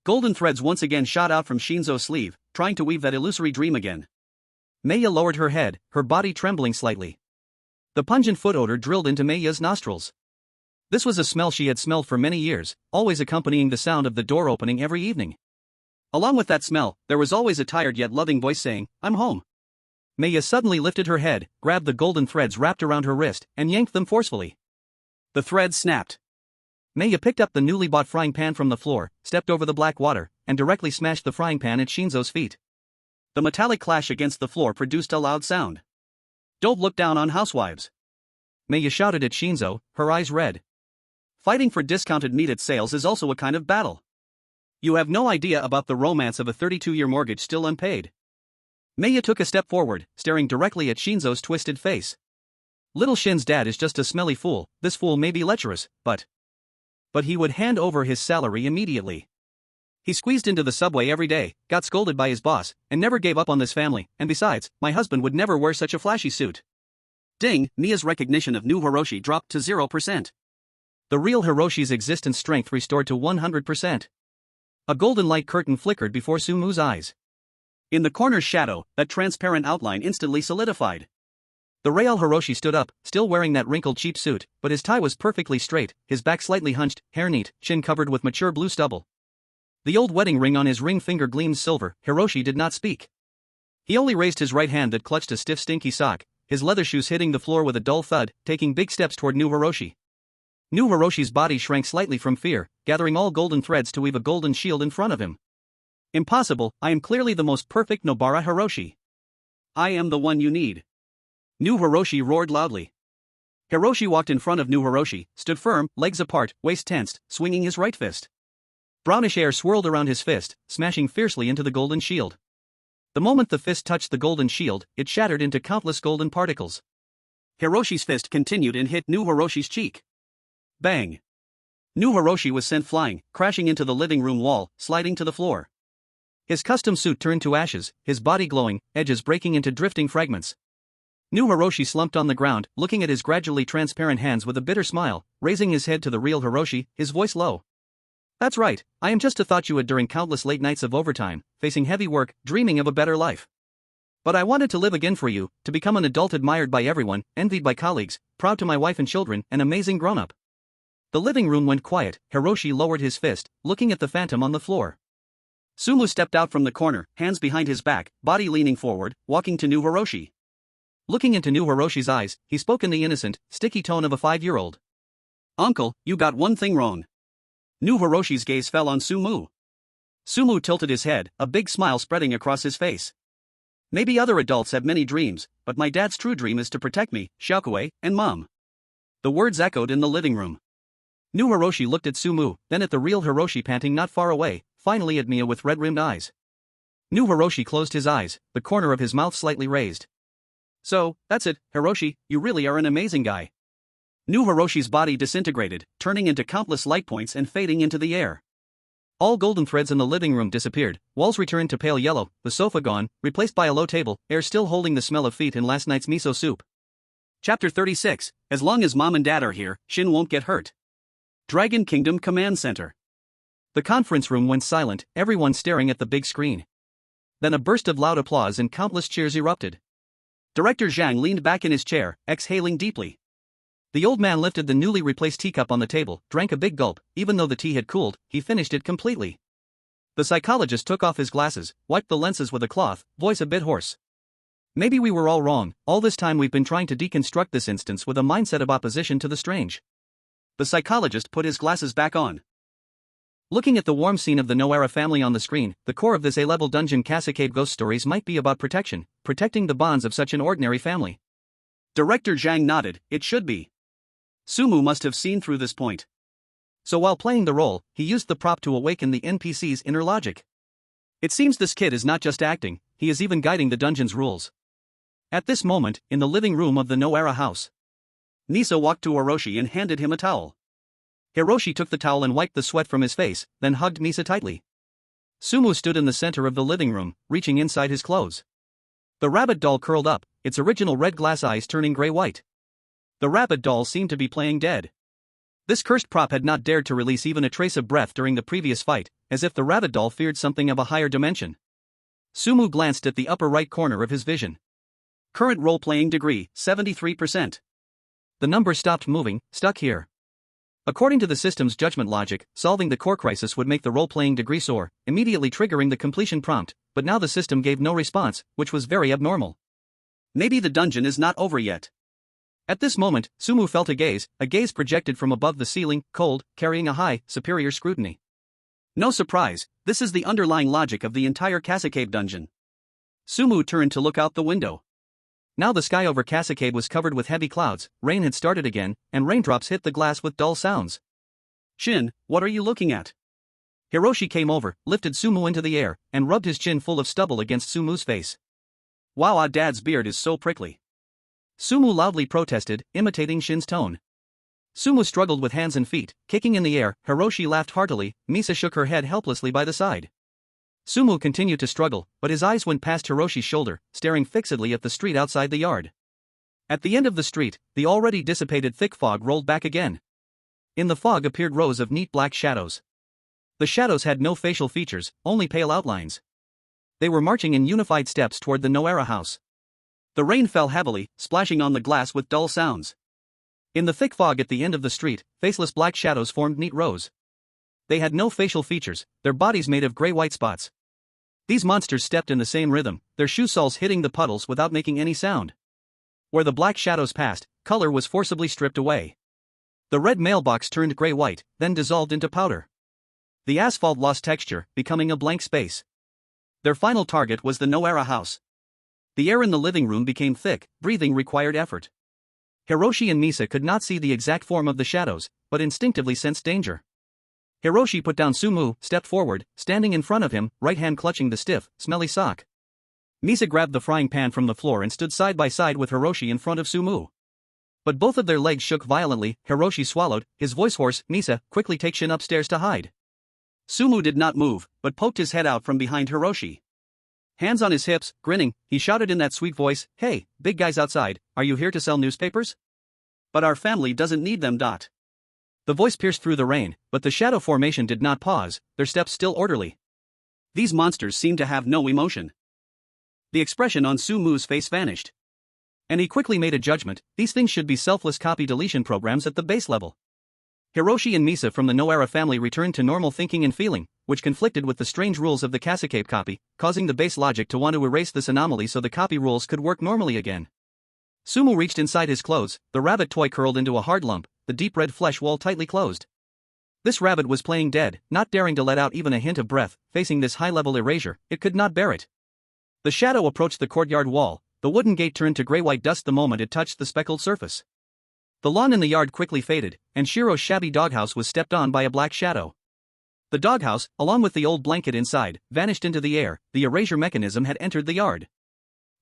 Golden threads once again shot out from Shinzo's sleeve, trying to weave that illusory dream again. Maya lowered her head, her body trembling slightly. The pungent foot odor drilled into Maya's nostrils. This was a smell she had smelled for many years, always accompanying the sound of the door opening every evening. Along with that smell, there was always a tired yet loving voice saying, "I'm home." Maya suddenly lifted her head, grabbed the golden threads wrapped around her wrist, and yanked them forcefully. The threads snapped. Maya picked up the newly bought frying pan from the floor, stepped over the black water, and directly smashed the frying pan at Shinzo's feet. The metallic clash against the floor produced a loud sound. Don't look down on housewives. Maya shouted at Shinzo, her eyes red. Fighting for discounted meat at sales is also a kind of battle. You have no idea about the romance of a 32-year mortgage still unpaid. Maya took a step forward, staring directly at Shinzo's twisted face. Little Shin's dad is just a smelly fool, this fool may be lecherous, but he would hand over his salary immediately. He squeezed into the subway every day, got scolded by his boss, and never gave up on this family, and besides, my husband would never wear such a flashy suit. Ding, Mia's recognition of new Hiroshi dropped to 0%. The real Hiroshi's existence strength restored to 100%. A golden light curtain flickered before Sumu's eyes. In the corner's shadow, that transparent outline instantly solidified. The real Hiroshi stood up, still wearing that wrinkled cheap suit, but his tie was perfectly straight, his back slightly hunched, hair neat, chin covered with mature blue stubble. The old wedding ring on his ring finger gleamed silver. Hiroshi did not speak. He only raised his right hand that clutched a stiff stinky sock, his leather shoes hitting the floor with a dull thud, taking big steps toward new Hiroshi. New Hiroshi's body shrank slightly from fear, gathering all golden threads to weave a golden shield in front of him. Impossible, I am clearly the most perfect Nobara Hiroshi. I am the one you need. New Hiroshi roared loudly. Hiroshi walked in front of New Hiroshi, stood firm, legs apart, waist tensed, swinging his right fist. Brownish air swirled around his fist, smashing fiercely into the golden shield. The moment the fist touched the golden shield, it shattered into countless golden particles. Hiroshi's fist continued and hit New Hiroshi's cheek. Bang! New Hiroshi was sent flying, crashing into the living room wall, sliding to the floor. His custom suit turned to ashes, his body glowing, edges breaking into drifting fragments. New Hiroshi slumped on the ground, looking at his gradually transparent hands with a bitter smile, raising his head to the real Hiroshi, his voice low. That's right, I am just a thought you had during countless late nights of overtime, facing heavy work, dreaming of a better life. But I wanted to live again for you, to become an adult admired by everyone, envied by colleagues, proud to my wife and children, an amazing grown-up. The living room went quiet. Hiroshi lowered his fist, looking at the phantom on the floor. Sumu stepped out from the corner, hands behind his back, body leaning forward, walking to New Hiroshi. Looking into New Hiroshi's eyes, he spoke in the innocent, sticky tone of a 5-year-old. Uncle, you got one thing wrong. New Hiroshi's gaze fell on Sumu. Sumu tilted his head, a big smile spreading across his face. Maybe other adults have many dreams, but my dad's true dream is to protect me, Shaokue, and Mom. The words echoed in the living room. New Hiroshi looked at Sumu, then at the real Hiroshi panting not far away, finally at Mia with red-rimmed eyes. New Hiroshi closed his eyes, the corner of his mouth slightly raised. So, that's it, Hiroshi, you really are an amazing guy. New Hiroshi's body disintegrated, turning into countless light points and fading into the air. All golden threads in the living room disappeared, walls returned to pale yellow, the sofa gone, replaced by a low table, air still holding the smell of feet in last night's miso soup. Chapter 36, As long as Mom and Dad are here, Shin won't get hurt. Dragon Kingdom Command Center. The conference room went silent, everyone staring at the big screen. Then a burst of loud applause and countless cheers erupted. Director Zhang leaned back in his chair, exhaling deeply. The old man lifted the newly replaced teacup on the table, drank a big gulp. Even though the tea had cooled, he finished it completely. The psychologist took off his glasses, wiped the lenses with a cloth, voice a bit hoarse. Maybe we were all wrong. All this time we've been trying to deconstruct this instance with a mindset of opposition to the strange. The psychologist put his glasses back on. Looking at the warm scene of the Noara family on the screen, the core of this A-level dungeon cavalcade ghost stories might be about protection, protecting the bonds of such an ordinary family. Director Zhang nodded, it should be. Sumu must have seen through this point. So while playing the role, he used the prop to awaken the NPC's inner logic. It seems this kid is not just acting, he is even guiding the dungeon's rules. At this moment, in the living room of the Noara house, Misa walked to Hiroshi and handed him a towel. Hiroshi took the towel and wiped the sweat from his face, then hugged Misa tightly. Sumu stood in the center of the living room, reaching inside his clothes. The rabbit doll curled up, its original red glass eyes turning gray-white. The rabbit doll seemed to be playing dead. This cursed prop had not dared to release even a trace of breath during the previous fight, as if the rabbit doll feared something of a higher dimension. Sumu glanced at the upper right corner of his vision. Current role-playing degree, 73%. The number stopped moving, stuck here. According to the system's judgment logic, solving the core crisis would make the role-playing degree soar, immediately triggering the completion prompt, but now the system gave no response, which was very abnormal. Maybe the dungeon is not over yet. At this moment, Sumu felt a gaze projected from above the ceiling, cold, carrying a high, superior scrutiny. No surprise, this is the underlying logic of the entire Casacabe dungeon. Sumu turned to look out the window. Now the sky over Casacabe was covered with heavy clouds, rain had started again, and raindrops hit the glass with dull sounds. Chin, what are you looking at? Hiroshi came over, lifted Sumu into the air, and rubbed his chin full of stubble against Sumu's face. Wow, Dad's beard is so prickly. Sumu loudly protested, imitating Shin's tone. Sumu struggled with hands and feet, kicking in the air. Hiroshi laughed heartily. Misa shook her head helplessly by the side. Sumu continued to struggle, but his eyes went past Hiroshi's shoulder, staring fixedly at the street outside the yard. At the end of the street, the already dissipated thick fog rolled back again. In the fog appeared rows of neat black shadows. The shadows had no facial features, only pale outlines. They were marching in unified steps toward the Noara house. The rain fell heavily, splashing on the glass with dull sounds. In the thick fog at the end of the street, faceless black shadows formed neat rows. They had no facial features, their bodies made of gray-white spots. These monsters stepped in the same rhythm, their shoe soles hitting the puddles without making any sound. Where the black shadows passed, color was forcibly stripped away. The red mailbox turned gray-white, then dissolved into powder. The asphalt lost texture, becoming a blank space. Their final target was the Noara house. The air in the living room became thick, breathing required effort. Hiroshi and Misa could not see the exact form of the shadows, but instinctively sensed danger. Hiroshi put down Sumu, stepped forward, standing in front of him, right hand clutching the stiff, smelly sock. Misa grabbed the frying pan from the floor and stood side by side with Hiroshi in front of Sumu. But both of their legs shook violently. Hiroshi swallowed, his voice hoarse. Misa, quickly take Shin upstairs to hide. Sumu did not move, but poked his head out from behind Hiroshi. Hands on his hips, grinning, he shouted in that sweet voice, "Hey, big guys outside, are you here to sell newspapers? But our family doesn't need them. The voice pierced through the rain, but the shadow formation did not pause, their steps still orderly. These monsters seemed to have no emotion. The expression on Sumu's face vanished. And he quickly made a judgment, these things should be selfless copy deletion programs at the base level. Hiroshi and Misa from the Noara family returned to normal thinking and feeling, which conflicted with the strange rules of the Casacabe copy, causing the base logic to want to erase this anomaly so the copy rules could work normally again. Sumu reached inside his clothes, the rabbit toy curled into a hard lump, the deep red flesh wall tightly closed. This rabbit was playing dead, not daring to let out even a hint of breath. Facing this high-level erasure, it could not bear it. The shadow approached the courtyard wall, the wooden gate turned to gray-white dust the moment it touched the speckled surface. The lawn in the yard quickly faded, and Shiro's shabby doghouse was stepped on by a black shadow. The doghouse, along with the old blanket inside, vanished into the air. The erasure mechanism had entered the yard.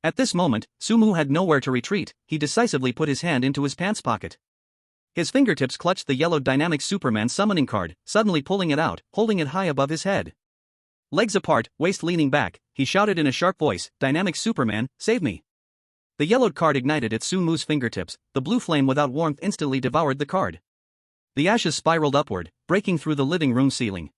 At this moment, Sumu had nowhere to retreat. He decisively put his hand into his pants pocket. His fingertips clutched the yellowed Dynamic Superman summoning card, suddenly pulling it out, holding it high above his head. Legs apart, waist leaning back, he shouted in a sharp voice, "Dynamic Superman, save me." The yellowed card ignited at Sumu's fingertips, the blue flame without warmth instantly devoured the card. The ashes spiraled upward, breaking through the living room ceiling.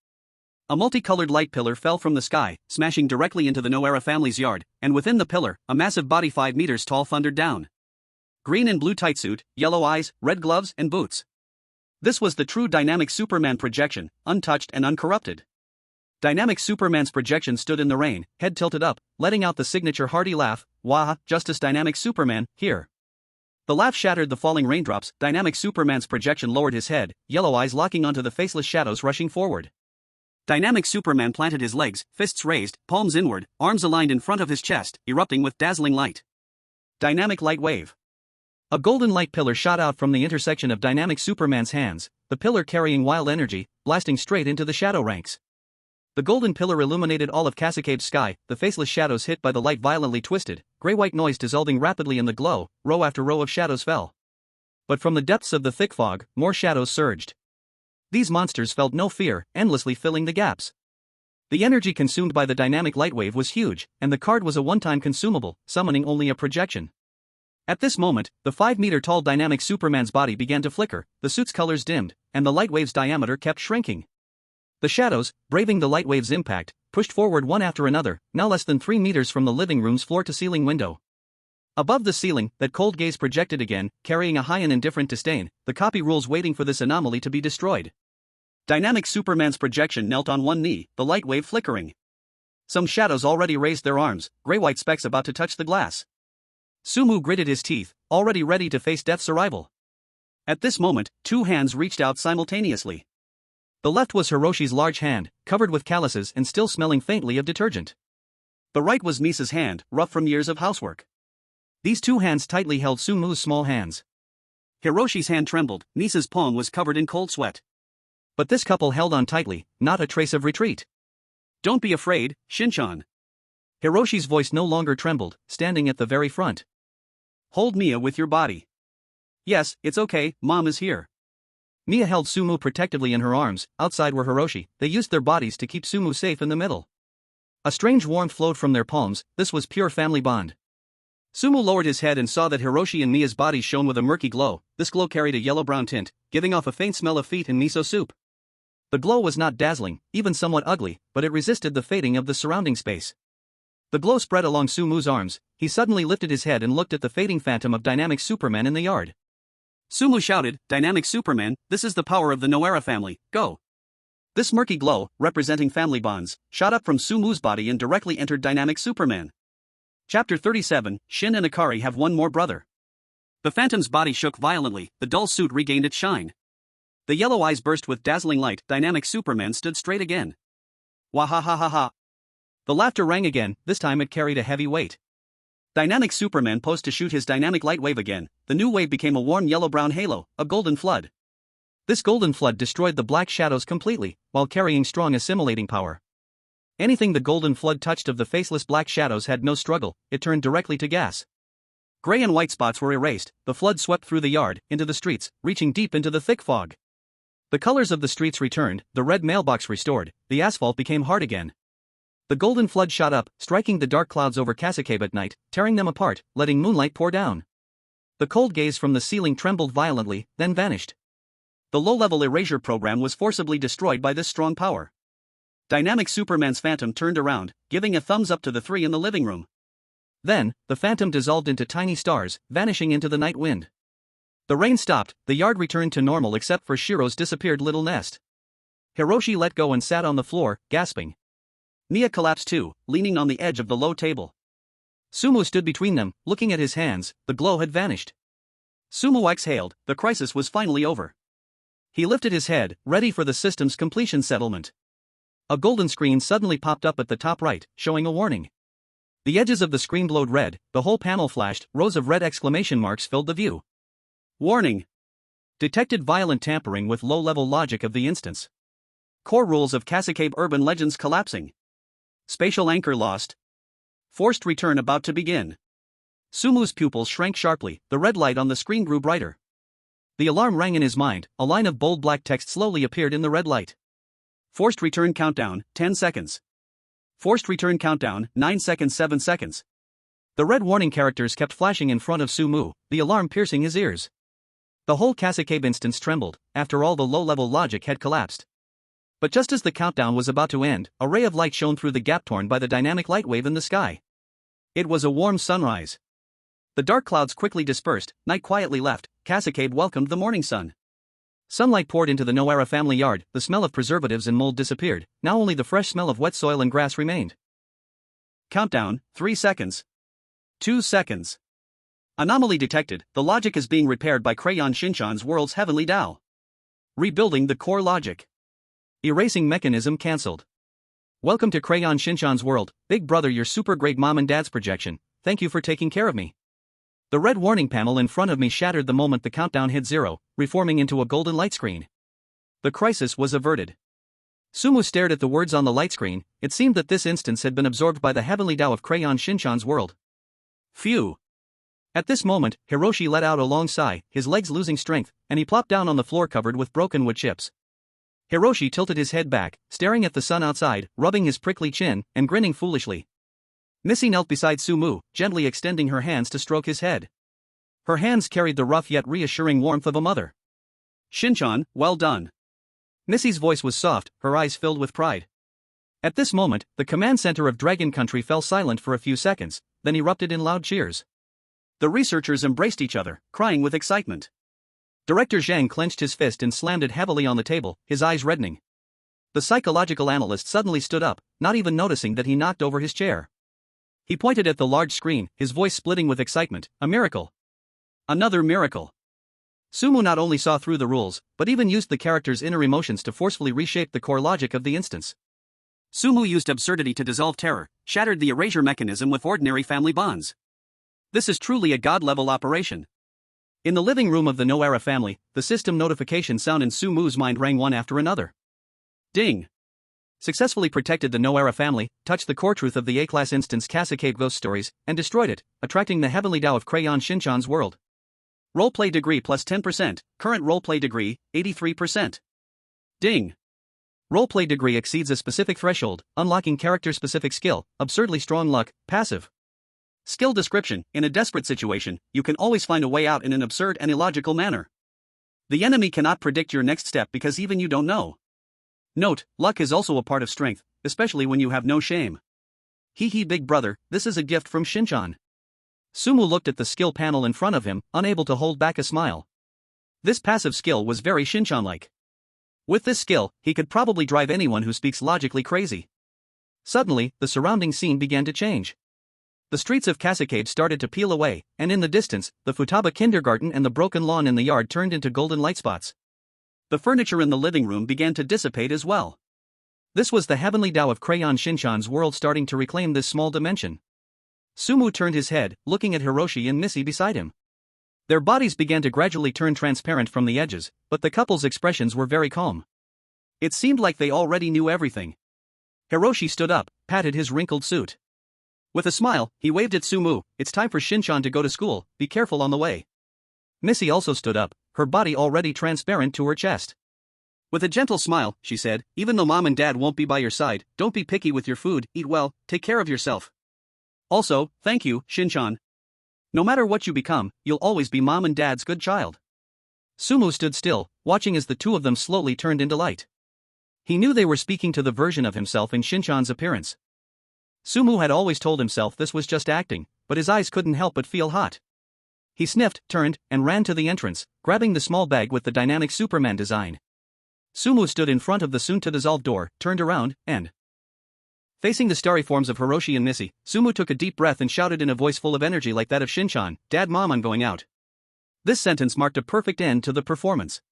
A multicolored light pillar fell from the sky, smashing directly into the Noara family's yard, and within the pillar, a massive body 5 meters tall thundered down. Green and blue tightsuit, yellow eyes, red gloves, and boots. This was the true Dynamic Superman projection, untouched and uncorrupted. Dynamic Superman's projection stood in the rain, head tilted up, letting out the signature hearty laugh, "Wah, Justice Dynamic Superman, here." The laugh shattered the falling raindrops. Dynamic Superman's projection lowered his head, yellow eyes locking onto the faceless shadows rushing forward. Dynamic Superman planted his legs, fists raised, palms inward, arms aligned in front of his chest, erupting with dazzling light. Dynamic light wave. A golden light pillar shot out from the intersection of Dynamic Superman's hands, the pillar carrying wild energy, blasting straight into the shadow ranks. The golden pillar illuminated all of Casacabe's sky, the faceless shadows hit by the light violently twisted, gray-white noise dissolving rapidly in the glow, row after row of shadows fell. But from the depths of the thick fog, more shadows surged. These monsters felt no fear, endlessly filling the gaps. The energy consumed by the dynamic light wave was huge, and the card was a one-time consumable, summoning only a projection. At this moment, the 5-meter-tall dynamic Superman's body began to flicker, the suit's colors dimmed, and the light wave's diameter kept shrinking. The shadows, braving the light wave's impact, pushed forward one after another, now less than 3 meters from the living room's floor-to-ceiling window. Above the ceiling, that cold gaze projected again, carrying a high and indifferent disdain, the copy rules waiting for this anomaly to be destroyed. Dynamic Superman's projection knelt on one knee, the light wave flickering. Some shadows already raised their arms, gray-white specks about to touch the glass. Sumu gritted his teeth, already ready to face death's arrival. At this moment, 2 hands reached out simultaneously. The left was Hiroshi's large hand, covered with calluses and still smelling faintly of detergent. The right was Misa's hand, rough from years of housework. These 2 hands tightly held Sumu's small hands. Hiroshi's hand trembled, Misa's palm was covered in cold sweat. But this couple held on tightly, not a trace of retreat. "Don't be afraid, Shinchan." Hiroshi's voice no longer trembled, standing at the very front. "Hold Mia with your body." "Yes, it's okay, Mom is here." Mia held Sumu protectively in her arms, outside were Hiroshi, they used their bodies to keep Sumu safe in the middle. A strange warmth flowed from their palms, this was pure family bond. Sumu lowered his head and saw that Hiroshi and Mia's bodies shone with a murky glow, this glow carried a yellow-brown tint, giving off a faint smell of feet and miso soup. The glow was not dazzling, even somewhat ugly, but it resisted the fading of the surrounding space. The glow spread along Sumu's arms, he suddenly lifted his head and looked at the fading phantom of dynamic Superman in the yard. Sumu shouted, "Dynamic Superman, this is the power of the Noera family, go." This murky glow, representing family bonds, shot up from Sumu's body and directly entered Dynamic Superman. Chapter 37, Shin and Akari have one more brother. The phantom's body shook violently, the dull suit regained its shine. The yellow eyes burst with dazzling light, Dynamic Superman stood straight again. Wahahaha. The laughter rang again, this time it carried a heavy weight. Dynamic Superman posed to shoot his dynamic light wave again, the new wave became a warm yellow-brown halo, a golden flood. This golden flood destroyed the black shadows completely, while carrying strong assimilating power. Anything the golden flood touched of the faceless black shadows had no struggle, it turned directly to gas. Gray and white spots were erased, the flood swept through the yard, into the streets, reaching deep into the thick fog. The colors of the streets returned, the red mailbox restored, the asphalt became hard again. The golden flood shot up, striking the dark clouds over Casacabe at night, tearing them apart, letting moonlight pour down. The cold gaze from the ceiling trembled violently, then vanished. The low-level erasure program was forcibly destroyed by this strong power. Dynamic Superman's phantom turned around, giving a thumbs up to the 3 in the living room. Then, the phantom dissolved into tiny stars, vanishing into the night wind. The rain stopped, the yard returned to normal except for Shiro's disappeared little nest. Hiroshi let go and sat on the floor, gasping. Mia collapsed too, leaning on the edge of the low table. Sumu stood between them, looking at his hands, the glow had vanished. Sumu exhaled, the crisis was finally over. He lifted his head, ready for the system's completion settlement. A golden screen suddenly popped up at the top right, showing a warning. The edges of the screen glowed red, the whole panel flashed, rows of red exclamation marks filled the view. Warning! Detected violent tampering with low-level logic of the instance. Core rules of Casacabe urban legends collapsing. Spatial anchor lost. Forced return about to begin. Sumu's pupils shrank sharply, the red light on the screen grew brighter. The alarm rang in his mind, a line of bold black text slowly appeared in the red light. Forced return countdown, 10 seconds. Forced return countdown, 9 seconds 7 seconds. The red warning characters kept flashing in front of Sumu, the alarm piercing his ears. The whole Casacabe instance trembled, after all the low-level logic had collapsed. But just as the countdown was about to end, a ray of light shone through the gap torn by the dynamic light wave in the sky. It was a warm sunrise. The dark clouds quickly dispersed, night quietly left, Casacabe welcomed the morning sun. Sunlight poured into the Noera family yard, the smell of preservatives and mold disappeared, now only the fresh smell of wet soil and grass remained. Countdown, 3 seconds. 2 seconds. Anomaly detected, the logic is being repaired by Crayon Shinchan's world's heavenly Tao. Rebuilding the core logic. Erasing mechanism cancelled. Welcome to Crayon Shinchan's world, big brother, your super great mom and dad's projection, thank you for taking care of me. The red warning panel in front of me shattered the moment the countdown hit 0, reforming into a golden light screen. The crisis was averted. Sumu stared at the words on the light screen. It seemed that this instance had been absorbed by the heavenly Tao of Crayon Shinchan's world. Phew. At this moment, Hiroshi let out a long sigh, his legs losing strength, and he plopped down on the floor covered with broken wood chips. Hiroshi tilted his head back, staring at the sun outside, rubbing his prickly chin, and grinning foolishly. Missy knelt beside Sumu, gently extending her hands to stroke his head. Her hands carried the rough yet reassuring warmth of a mother. Shinchan, well done. Missy's voice was soft, her eyes filled with pride. At this moment, the command center of Dragon Country fell silent for a few seconds, then erupted in loud cheers. The researchers embraced each other, crying with excitement. Director Zhang clenched his fist and slammed it heavily on the table, his eyes reddening. The psychological analyst suddenly stood up, not even noticing that he knocked over his chair. He pointed at the large screen, his voice splitting with excitement. A miracle. Another miracle. Sumu not only saw through the rules, but even used the character's inner emotions to forcefully reshape the core logic of the instance. Sumu used absurdity to dissolve terror, shattered the erasure mechanism with ordinary family bonds. This is truly a god-level operation. In the living room of the Noara family, the system notification sound in Sumu's mind rang one after another. Ding. Successfully protected the Noara family, touched the core truth of the A-class instance Cacique Ghost Stories, and destroyed it, attracting the heavenly Tao of Crayon Shinchan's world. Roleplay degree plus 10%, current roleplay degree, 83%. Ding. Roleplay degree exceeds a specific threshold, unlocking character-specific skill, absurdly strong luck, passive. Skill description: in a desperate situation, you can always find a way out in an absurd and illogical manner. The enemy cannot predict your next step because even you don't know. Note, luck is also a part of strength, especially when you have no shame. Hee hee big brother, this is a gift from Shinchan. Sumu looked at the skill panel in front of him, unable to hold back a smile. This passive skill was very Shinchan-like. With this skill, he could probably drive anyone who speaks logically crazy. Suddenly, the surrounding scene began to change. The streets of Cacique started to peel away, and in the distance, the Futaba kindergarten and the broken lawn in the yard turned into golden light spots. The furniture in the living room began to dissipate as well. This was the heavenly Tao of Crayon Shinchan's world starting to reclaim this small dimension. Sumu turned his head, looking at Hiroshi and Missy beside him. Their bodies began to gradually turn transparent from the edges, but the couple's expressions were very calm. It seemed like they already knew everything. Hiroshi stood up, patted his wrinkled suit. With a smile, he waved at Sumu. It's time for Shinchan to go to school, be careful on the way. Missy also stood up, her body already transparent to her chest. With a gentle smile, she said, even though mom and dad won't be by your side, don't be picky with your food, eat well, take care of yourself. Also, thank you, Shinchan. No matter what you become, you'll always be mom and dad's good child. Sumu stood still, watching as the two of them slowly turned into light. He knew they were speaking to the version of himself in Shinchan's appearance. Sumu had always told himself this was just acting, but his eyes couldn't help but feel hot. He sniffed, turned, and ran to the entrance, grabbing the small bag with the dynamic Superman design. Sumu stood in front of the soon-to-dissolve door, turned around, and... Facing the starry forms of Hiroshi and Missy, Sumu took a deep breath and shouted in a voice full of energy like that of Shinchan, Dad, Mom, I'm going out. This sentence marked a perfect end to the performance.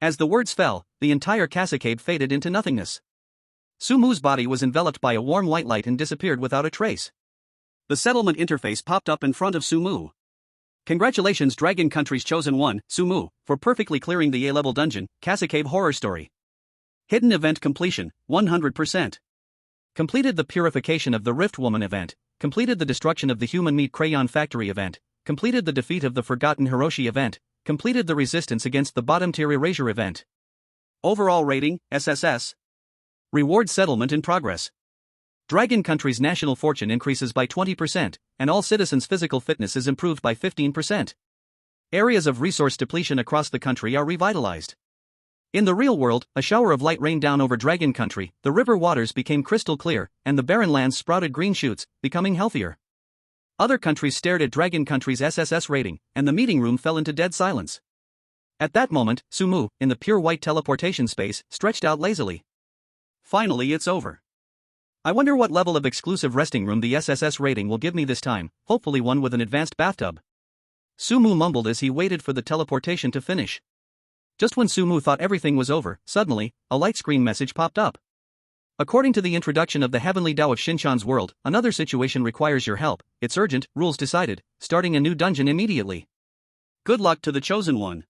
As the words fell, the entire cavalcade faded into nothingness. Sumu's body was enveloped by a warm white light and disappeared without a trace. The settlement interface popped up in front of Sumu. Congratulations Dragon Country's chosen one, Sumu, for perfectly clearing the A-level dungeon, Cacique Horror Story. Hidden event completion, 100%. Completed the purification of the Rift Woman event, completed the destruction of the Human Meat Crayon Factory event, completed the defeat of the Forgotten Hiroshi event, completed the resistance against the bottom-tier erasure event. Overall rating, SSS. Reward settlement in progress. Dragon Country's national fortune increases by 20%, and all citizens' physical fitness is improved by 15%. Areas of resource depletion across the country are revitalized. In the real world, a shower of light rained down over Dragon Country, the river waters became crystal clear, and the barren lands sprouted green shoots, becoming healthier. Other countries stared at Dragon Country's SSS rating, and the meeting room fell into dead silence. At that moment, Sumu, in the pure white teleportation space, stretched out lazily. Finally, it's over. I wonder what level of exclusive resting room the SSS rating will give me this time, hopefully one with an advanced bathtub. Sumu mumbled as he waited for the teleportation to finish. Just when Sumu thought everything was over, suddenly, a light screen message popped up. According to the introduction of the heavenly Tao of Shinchan's world, another situation requires your help, it's urgent, rules decided, starting a new dungeon immediately. Good luck to the chosen one.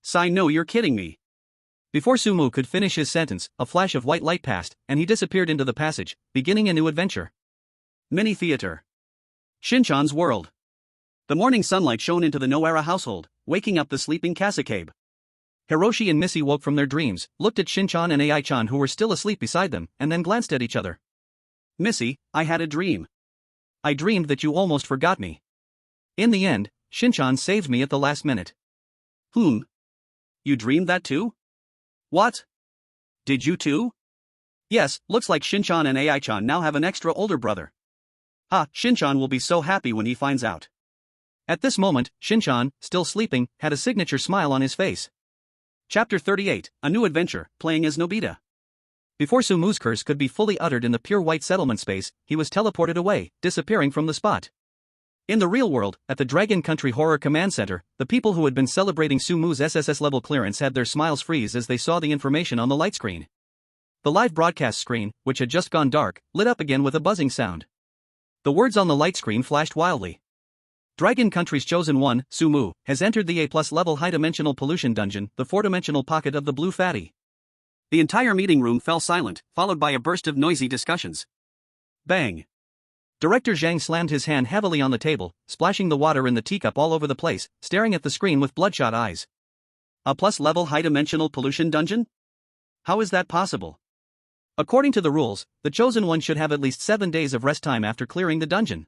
Sign no you're kidding me. Before Sumu could finish his sentence, a flash of white light passed, and he disappeared into the passage, beginning a new adventure. Mini Theater. Shinchan's World. The morning sunlight shone into the Noara household, waking up the sleeping Kasakabe. Hiroshi and Missy woke from their dreams, looked at Shinchan and Ai-chan who were still asleep beside them, and then glanced at each other. Missy, I had a dream. I dreamed that you almost forgot me. In the end, Shinchan saved me at the last minute. You dreamed that too? What? Did you too? Yes, looks like Shinchan and Ai-chan now have an extra older brother. Shinchan will be so happy when he finds out. At this moment, Shinchan, still sleeping, had a signature smile on his face. Chapter 38, A New Adventure, playing as Nobita. Before Sumu's curse could be fully uttered in the pure white settlement space, he was teleported away, disappearing from the spot. In the real world, at the Dragon Country Horror Command Center, the people who had been celebrating Sumu's SSS level clearance had their smiles freeze as they saw the information on the light screen. The live broadcast screen, which had just gone dark, lit up again with a buzzing sound. The words on the light screen flashed wildly. Dragon Country's chosen one, Sumu, has entered the A+ level high-dimensional pollution dungeon, the 4-dimensional pocket of the blue fatty. The entire meeting room fell silent, followed by a burst of noisy discussions. Bang! Director Zhang slammed his hand heavily on the table, splashing the water in the teacup all over the place, staring at the screen with bloodshot eyes. A + level high-dimensional pollution dungeon? How is that possible? According to the rules, the chosen one should have at least 7 days of rest time after clearing the dungeon.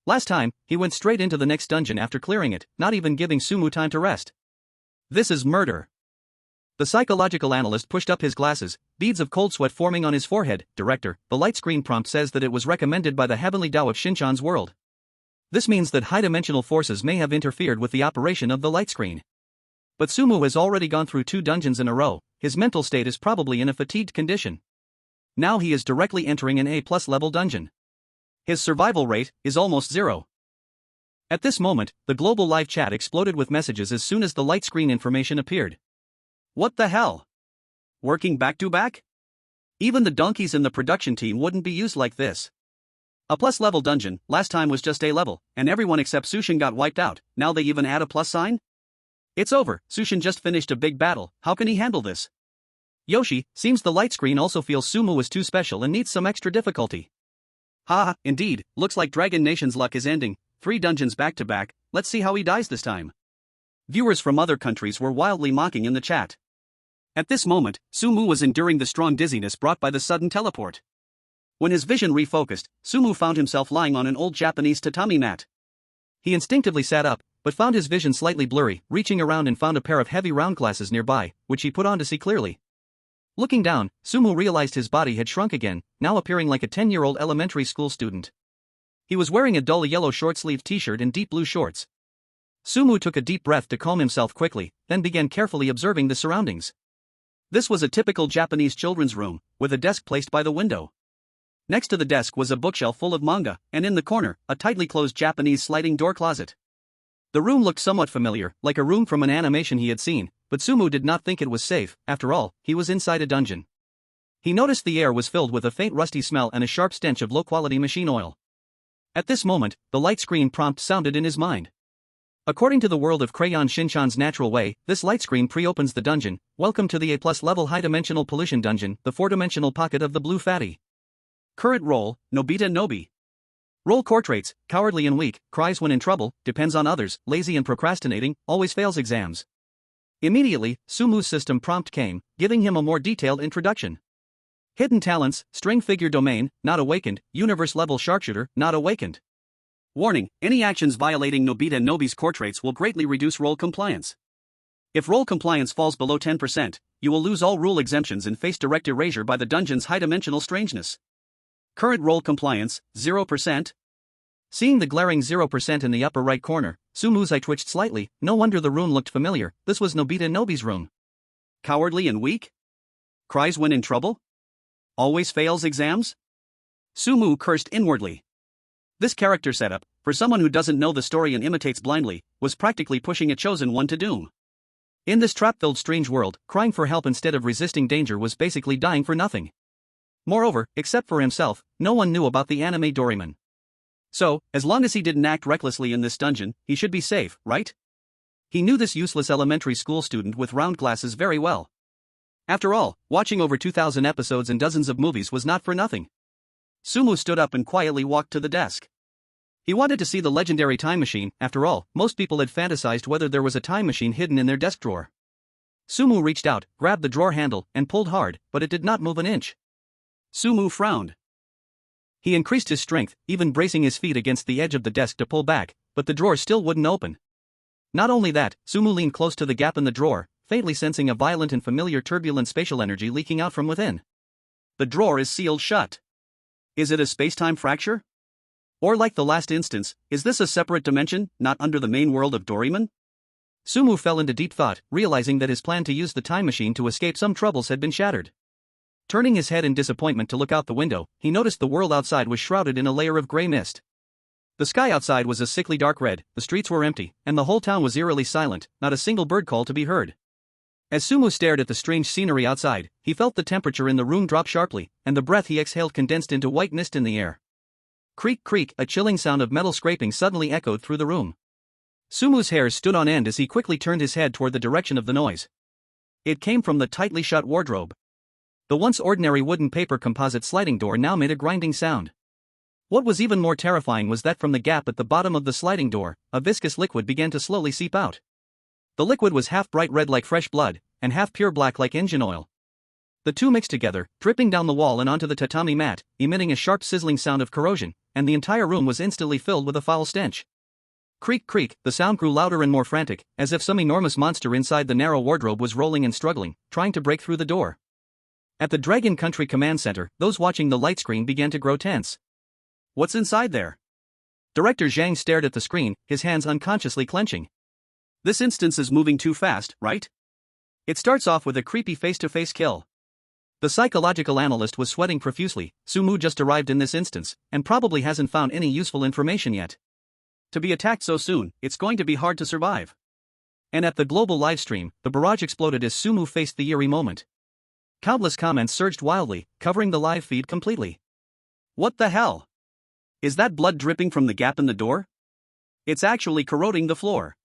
Last time, he went straight into the next dungeon after clearing it, not even giving Sumu time to rest. This is murder. The psychological analyst pushed up his glasses, beads of cold sweat forming on his forehead. Director, the light screen prompt says that it was recommended by the heavenly Tao of Shinchan's world. This means that high-dimensional forces may have interfered with the operation of the light screen. But Sumu has already gone through 2 dungeons in a row, his mental state is probably in a fatigued condition. Now he is directly entering an A+ level dungeon. His survival rate is almost 0. At this moment, the global live chat exploded with messages as soon as the light screen information appeared. What the hell? Working back to back? Even the donkeys in the production team wouldn't be used like this. A + level dungeon, last time was just A level, and everyone except Sushin got wiped out, now they even add a plus sign? It's over, Sushin just finished a big battle, how can he handle this? Yoshi, seems the light screen also feels Sumu is too special and needs some extra difficulty. Indeed, looks like Dragon Nation's luck is ending, 3 dungeons back to back, let's see how he dies this time. Viewers from other countries were wildly mocking in the chat. At this moment, Sumu was enduring the strong dizziness brought by the sudden teleport. When his vision refocused, Sumu found himself lying on an old Japanese tatami mat. He instinctively sat up, but found his vision slightly blurry, reaching around and found a pair of heavy round glasses nearby, which he put on to see clearly. Looking down, Sumu realized his body had shrunk again, now appearing like a 10-year-old elementary school student. He was wearing a dull yellow short-sleeved t-shirt and deep blue shorts. Sumu took a deep breath to calm himself quickly, then began carefully observing the surroundings. This was a typical Japanese children's room, with a desk placed by the window. Next to the desk was a bookshelf full of manga, and in the corner, a tightly closed Japanese sliding door closet. The room looked somewhat familiar, like a room from an animation he had seen, but Sumu did not think it was safe. After all, he was inside a dungeon. He noticed the air was filled with a faint rusty smell and a sharp stench of low-quality machine oil. At this moment, the light screen prompt sounded in his mind. According to the world of Crayon Shinchan's natural way, this light screen pre-opens the dungeon. Welcome to the A+ level high-dimensional pollution dungeon, the 4-dimensional pocket of the blue fatty. Current role, Nobita Nobi. Role core traits, cowardly and weak, cries when in trouble, depends on others, lazy and procrastinating, always fails exams. Immediately, Sumu's system prompt came, giving him a more detailed introduction. Hidden talents, string figure domain, not awakened, universe level sharpshooter, not awakened. Warning, any actions violating Nobita Nobi's core traits will greatly reduce role compliance. If role compliance falls below 10%, you will lose all rule exemptions and face direct erasure by the dungeon's high-dimensional strangeness. Current role compliance, 0%. Seeing the glaring 0% in the upper right corner, Sumu's eye twitched slightly. No wonder the room looked familiar, this was Nobita Nobi's room. Cowardly and weak? Cries when in trouble? Always fails exams? Sumu cursed inwardly. This character setup, for someone who doesn't know the story and imitates blindly, was practically pushing a chosen one to doom. In this trap-filled strange world, crying for help instead of resisting danger was basically dying for nothing. Moreover, except for himself, no one knew about the anime Doraemon. So, as long as he didn't act recklessly in this dungeon, he should be safe, right? He knew this useless elementary school student with round glasses very well. After all, watching over 2,000 episodes and dozens of movies was not for nothing. Sumu stood up and quietly walked to the desk. He wanted to see the legendary time machine. After all, most people had fantasized whether there was a time machine hidden in their desk drawer. Sumu reached out, grabbed the drawer handle, and pulled hard, but it did not move an inch. Sumu frowned. He increased his strength, even bracing his feet against the edge of the desk to pull back, but the drawer still wouldn't open. Not only that, Sumu leaned close to the gap in the drawer, faintly sensing a violent and familiar turbulent spatial energy leaking out from within. The drawer is sealed shut. Is it a space-time fracture? Or like the last instance, is this a separate dimension, not under the main world of Doraemon? Sumu fell into deep thought, realizing that his plan to use the time machine to escape some troubles had been shattered. Turning his head in disappointment to look out the window, he noticed the world outside was shrouded in a layer of gray mist. The sky outside was a sickly dark red, the streets were empty, and the whole town was eerily silent, not a single bird call to be heard. As Sumu stared at the strange scenery outside, he felt the temperature in the room drop sharply, and the breath he exhaled condensed into white mist in the air. Creak creak, a chilling sound of metal scraping suddenly echoed through the room. Sumu's hairs stood on end as he quickly turned his head toward the direction of the noise. It came from the tightly shut wardrobe. The once ordinary wooden paper composite sliding door now made a grinding sound. What was even more terrifying was that from the gap at the bottom of the sliding door, a viscous liquid began to slowly seep out. The liquid was half bright red like fresh blood, and half pure black like engine oil. The two mixed together, dripping down the wall and onto the tatami mat, emitting a sharp sizzling sound of corrosion, and the entire room was instantly filled with a foul stench. Creak creak, the sound grew louder and more frantic, as if some enormous monster inside the narrow wardrobe was rolling and struggling, trying to break through the door. At the Dragon Country Command Center, those watching the light screen began to grow tense. What's inside there? Director Zhang stared at the screen, his hands unconsciously clenching. This instance is moving too fast, right? It starts off with a creepy face-to-face kill. The psychological analyst was sweating profusely. Sumu just arrived in this instance, and probably hasn't found any useful information yet. To be attacked so soon, it's going to be hard to survive. And at the global livestream, the barrage exploded as Sumu faced the eerie moment. Countless comments surged wildly, covering the live feed completely. What the hell? Is that blood dripping from the gap in the door? It's actually corroding the floor.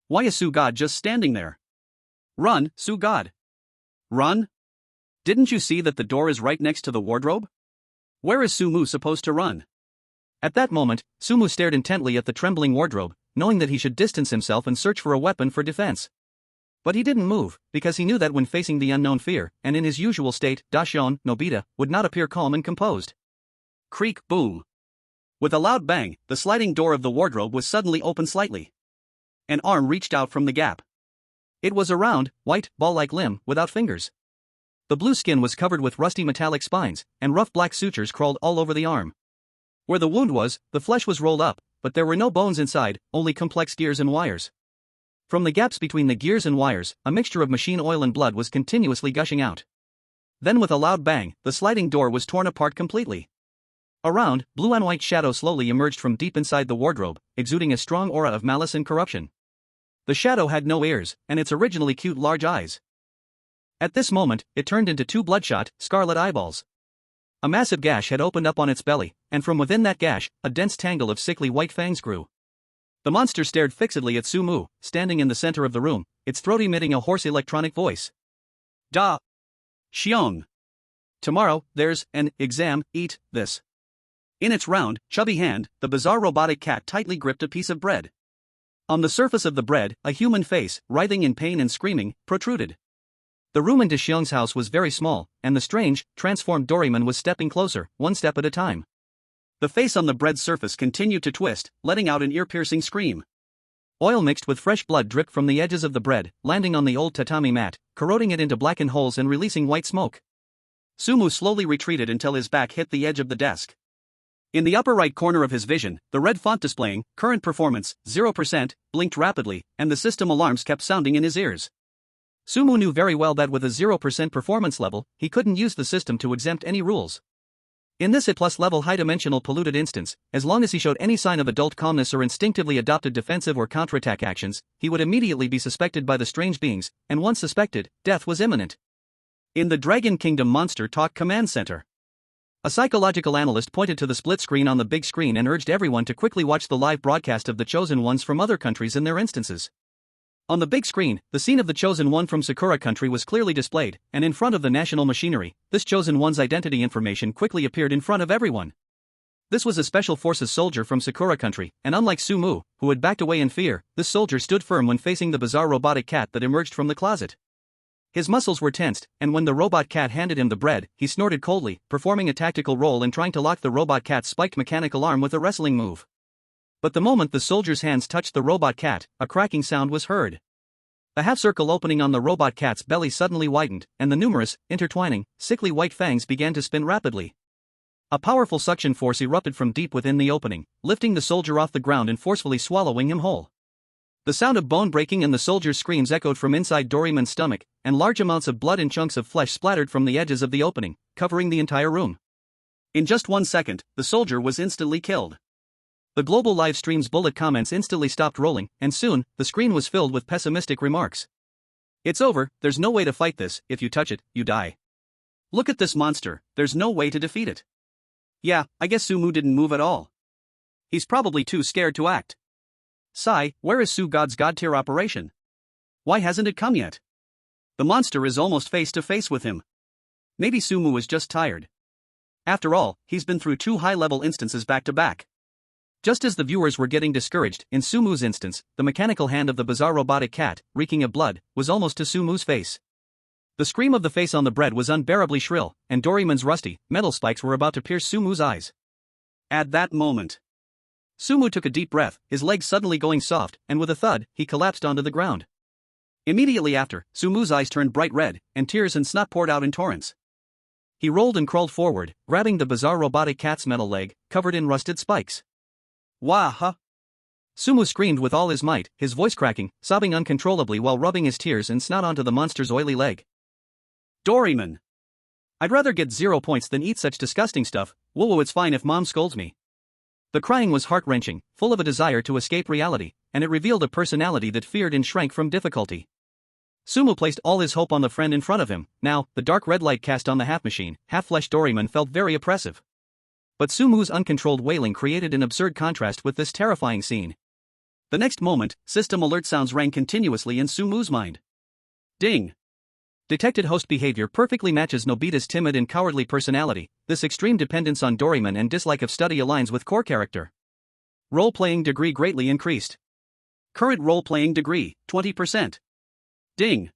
Why is Su-God just standing there? Run, Su-God. Run? Didn't you see that the door is right next to the wardrobe? Where is Sumu supposed to run? At that moment, Sumu stared intently at the trembling wardrobe, knowing that he should distance himself and search for a weapon for defense. But he didn't move, because he knew that when facing the unknown fear, and in his usual state, Dashon, Nobita, would not appear calm and composed. Creak boom. With a loud bang, the sliding door of the wardrobe was suddenly opened slightly. An arm reached out from the gap. It was a round, white, ball-like limb, without fingers. The blue skin was covered with rusty metallic spines, and rough black sutures crawled all over the arm. Where the wound was, the flesh was rolled up, but there were no bones inside, only complex gears and wires. From the gaps between the gears and wires, a mixture of machine oil and blood was continuously gushing out. Then with a loud bang, the sliding door was torn apart completely. A round, blue and white shadow slowly emerged from deep inside the wardrobe, exuding a strong aura of malice and corruption. The shadow had no ears, and its originally cute large eyes. At this moment, it turned into two bloodshot, scarlet eyeballs. A massive gash had opened up on its belly, and from within that gash, a dense tangle of sickly white fangs grew. The monster stared fixedly at Sumu, standing in the center of the room, its throat emitting a hoarse electronic voice. Da. Xiong. Tomorrow, there's an exam, eat this. In its round, chubby hand, the bizarre robotic cat tightly gripped a piece of bread. On the surface of the bread, a human face, writhing in pain and screaming, protruded. The room in Xiong's house was very small, and the strange, transformed Doraemon was stepping closer, one step at a time. The face on the bread's surface continued to twist, letting out an ear-piercing scream. Oil mixed with fresh blood dripped from the edges of the bread, landing on the old tatami mat, corroding it into blackened holes and releasing white smoke. Sumu slowly retreated until his back hit the edge of the desk. In the upper right corner of his vision, the red font displaying, current performance, 0%, blinked rapidly, and the system alarms kept sounding in his ears. Sumu knew very well that with a 0% performance level, he couldn't use the system to exempt any rules. In this A+ level high-dimensional polluted instance, as long as he showed any sign of adult calmness or instinctively adopted defensive or counterattack actions, he would immediately be suspected by the strange beings, and once suspected, death was imminent. In the Dragon Kingdom Monster Talk Command Center, a psychological analyst pointed to the split screen on the big screen and urged everyone to quickly watch the live broadcast of the chosen ones from other countries in their instances. On the big screen, the scene of the Chosen One from Sakura Country was clearly displayed, and in front of the national machinery, this Chosen One's identity information quickly appeared in front of everyone. This was a Special Forces soldier from Sakura Country, and unlike Sumu, who had backed away in fear, this soldier stood firm when facing the bizarre robotic cat that emerged from the closet. His muscles were tensed, and when the robot cat handed him the bread, he snorted coldly, performing a tactical role in trying to lock the robot cat's spiked mechanical arm with a wrestling move. But the moment the soldier's hands touched the robot cat, a cracking sound was heard. The half-circle opening on the robot cat's belly suddenly widened, and the numerous, intertwining, sickly white fangs began to spin rapidly. A powerful suction force erupted from deep within the opening, lifting the soldier off the ground and forcefully swallowing him whole. The sound of bone breaking and the soldier's screams echoed from inside Doraemon's stomach, and large amounts of blood and chunks of flesh splattered from the edges of the opening, covering the entire room. In just 1 second, the soldier was instantly killed. The global live stream's bullet comments instantly stopped rolling, and soon, the screen was filled with pessimistic remarks. "It's over, there's no way to fight this, if you touch it, you die. Look at this monster, there's no way to defeat it. Yeah, I guess Sumu didn't move at all. He's probably too scared to act. Sigh, where is God's God-Tier operation? Why hasn't it come yet? The monster is almost face to face with him. Maybe Sumu is just tired. After all, he's been through 2 high-level instances back to back." Just as the viewers were getting discouraged, in Sumu's instance, the mechanical hand of the bizarre robotic cat, reeking of blood, was almost to Sumu's face. The scream of the face on the bread was unbearably shrill, and Doraemon's rusty, metal spikes were about to pierce Sumu's eyes. At that moment, Sumu took a deep breath, his legs suddenly going soft, and with a thud, he collapsed onto the ground. Immediately after, Sumu's eyes turned bright red, and tears and snot poured out in torrents. He rolled and crawled forward, grabbing the bizarre robotic cat's metal leg, covered in rusted spikes. "Wah huh!" Sumu screamed with all his might, his voice cracking, sobbing uncontrollably while rubbing his tears and snot onto the monster's oily leg. "Doraemon! I'd rather get 0 points than eat such disgusting stuff. Whoa, it's fine if mom scolds me." The crying was heart-wrenching, full of a desire to escape reality, and it revealed a personality that feared and shrank from difficulty. Sumu placed all his hope on the friend in front of him. Now, the dark red light cast on the half-machine, half-flesh Doraemon felt very oppressive. But Sumu's uncontrolled wailing created an absurd contrast with this terrifying scene. The next moment, system alert sounds rang continuously in Sumu's mind. Ding! Detected host behavior perfectly matches Nobita's timid and cowardly personality. This extreme dependence on Doraemon and dislike of study aligns with core character. Role-playing degree greatly increased. Current role-playing degree, 20%. Ding!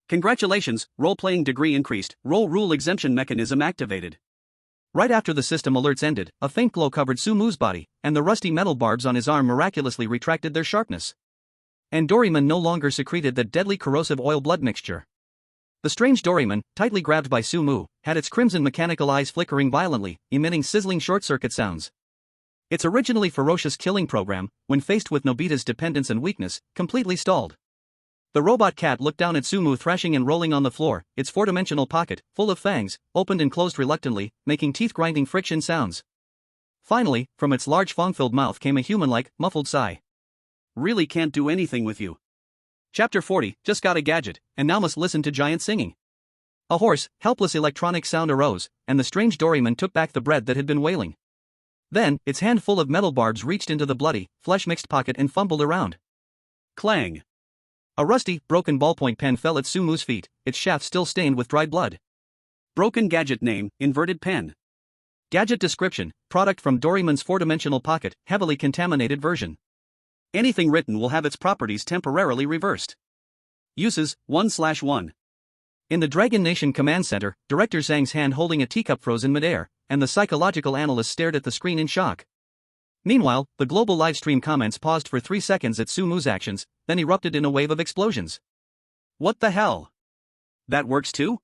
Congratulations, role-playing degree increased, role rule exemption mechanism activated. Right after the system alerts ended, a faint glow covered Sumu's body, and the rusty metal barbs on his arm miraculously retracted their sharpness. And Doraemon no longer secreted that deadly corrosive oil blood mixture. The strange Doraemon, tightly grabbed by Sumu, had its crimson mechanical eyes flickering violently, emitting sizzling short-circuit sounds. Its originally ferocious killing program, when faced with Nobita's dependence and weakness, completely stalled. The robot cat looked down at Sumu thrashing and rolling on the floor, its 4-dimensional pocket, full of fangs, opened and closed reluctantly, making teeth-grinding friction sounds. Finally, from its large fong-filled mouth came a human-like, muffled sigh. "Really can't do anything with you. Chapter 40, just got a gadget, and now must listen to giant singing." A hoarse, helpless electronic sound arose, and the strange Doraemon took back the bread that had been wailing. Then, its hand full of metal barbs reached into the bloody, flesh-mixed pocket and fumbled around. Clang! A rusty, broken ballpoint pen fell at Sumu's feet, its shaft still stained with dried blood. Broken gadget name, inverted pen. Gadget description, product from Doraemon's 4-dimensional pocket, heavily contaminated version. Anything written will have its properties temporarily reversed. Uses, 1/1. In the Dragon Nation Command Center, Director Zhang's hand holding a teacup froze in midair, and the psychological analyst stared at the screen in shock. Meanwhile, the global livestream comments paused for 3 seconds at Sumu's actions, then erupted in a wave of explosions. What the hell? That works too?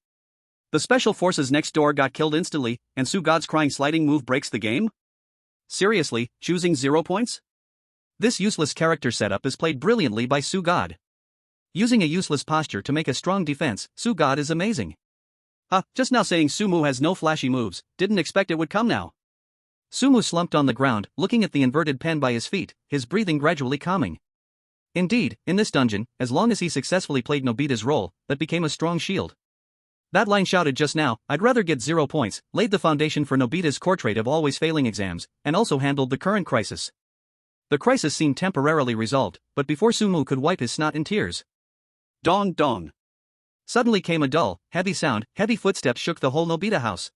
The special forces next door got killed instantly, and God's crying sliding move breaks the game? Seriously, choosing 0 points? This useless character setup is played brilliantly by God. Using a useless posture to make a strong defense, God is amazing. Just now saying Sumu has no flashy moves, didn't expect it would come now. Sumu slumped on the ground, looking at the inverted pen by his feet, his breathing gradually calming. Indeed, in this dungeon, as long as he successfully played Nobita's role, that became a strong shield. That line shouted just now, "I'd rather get 0 points," laid the foundation for Nobita's core trait of always failing exams, and also handled the current crisis. The crisis seemed temporarily resolved, but before Sumu could wipe his snot in tears, dong dong, suddenly came a dull, heavy sound. Heavy footsteps shook the whole Nobita house.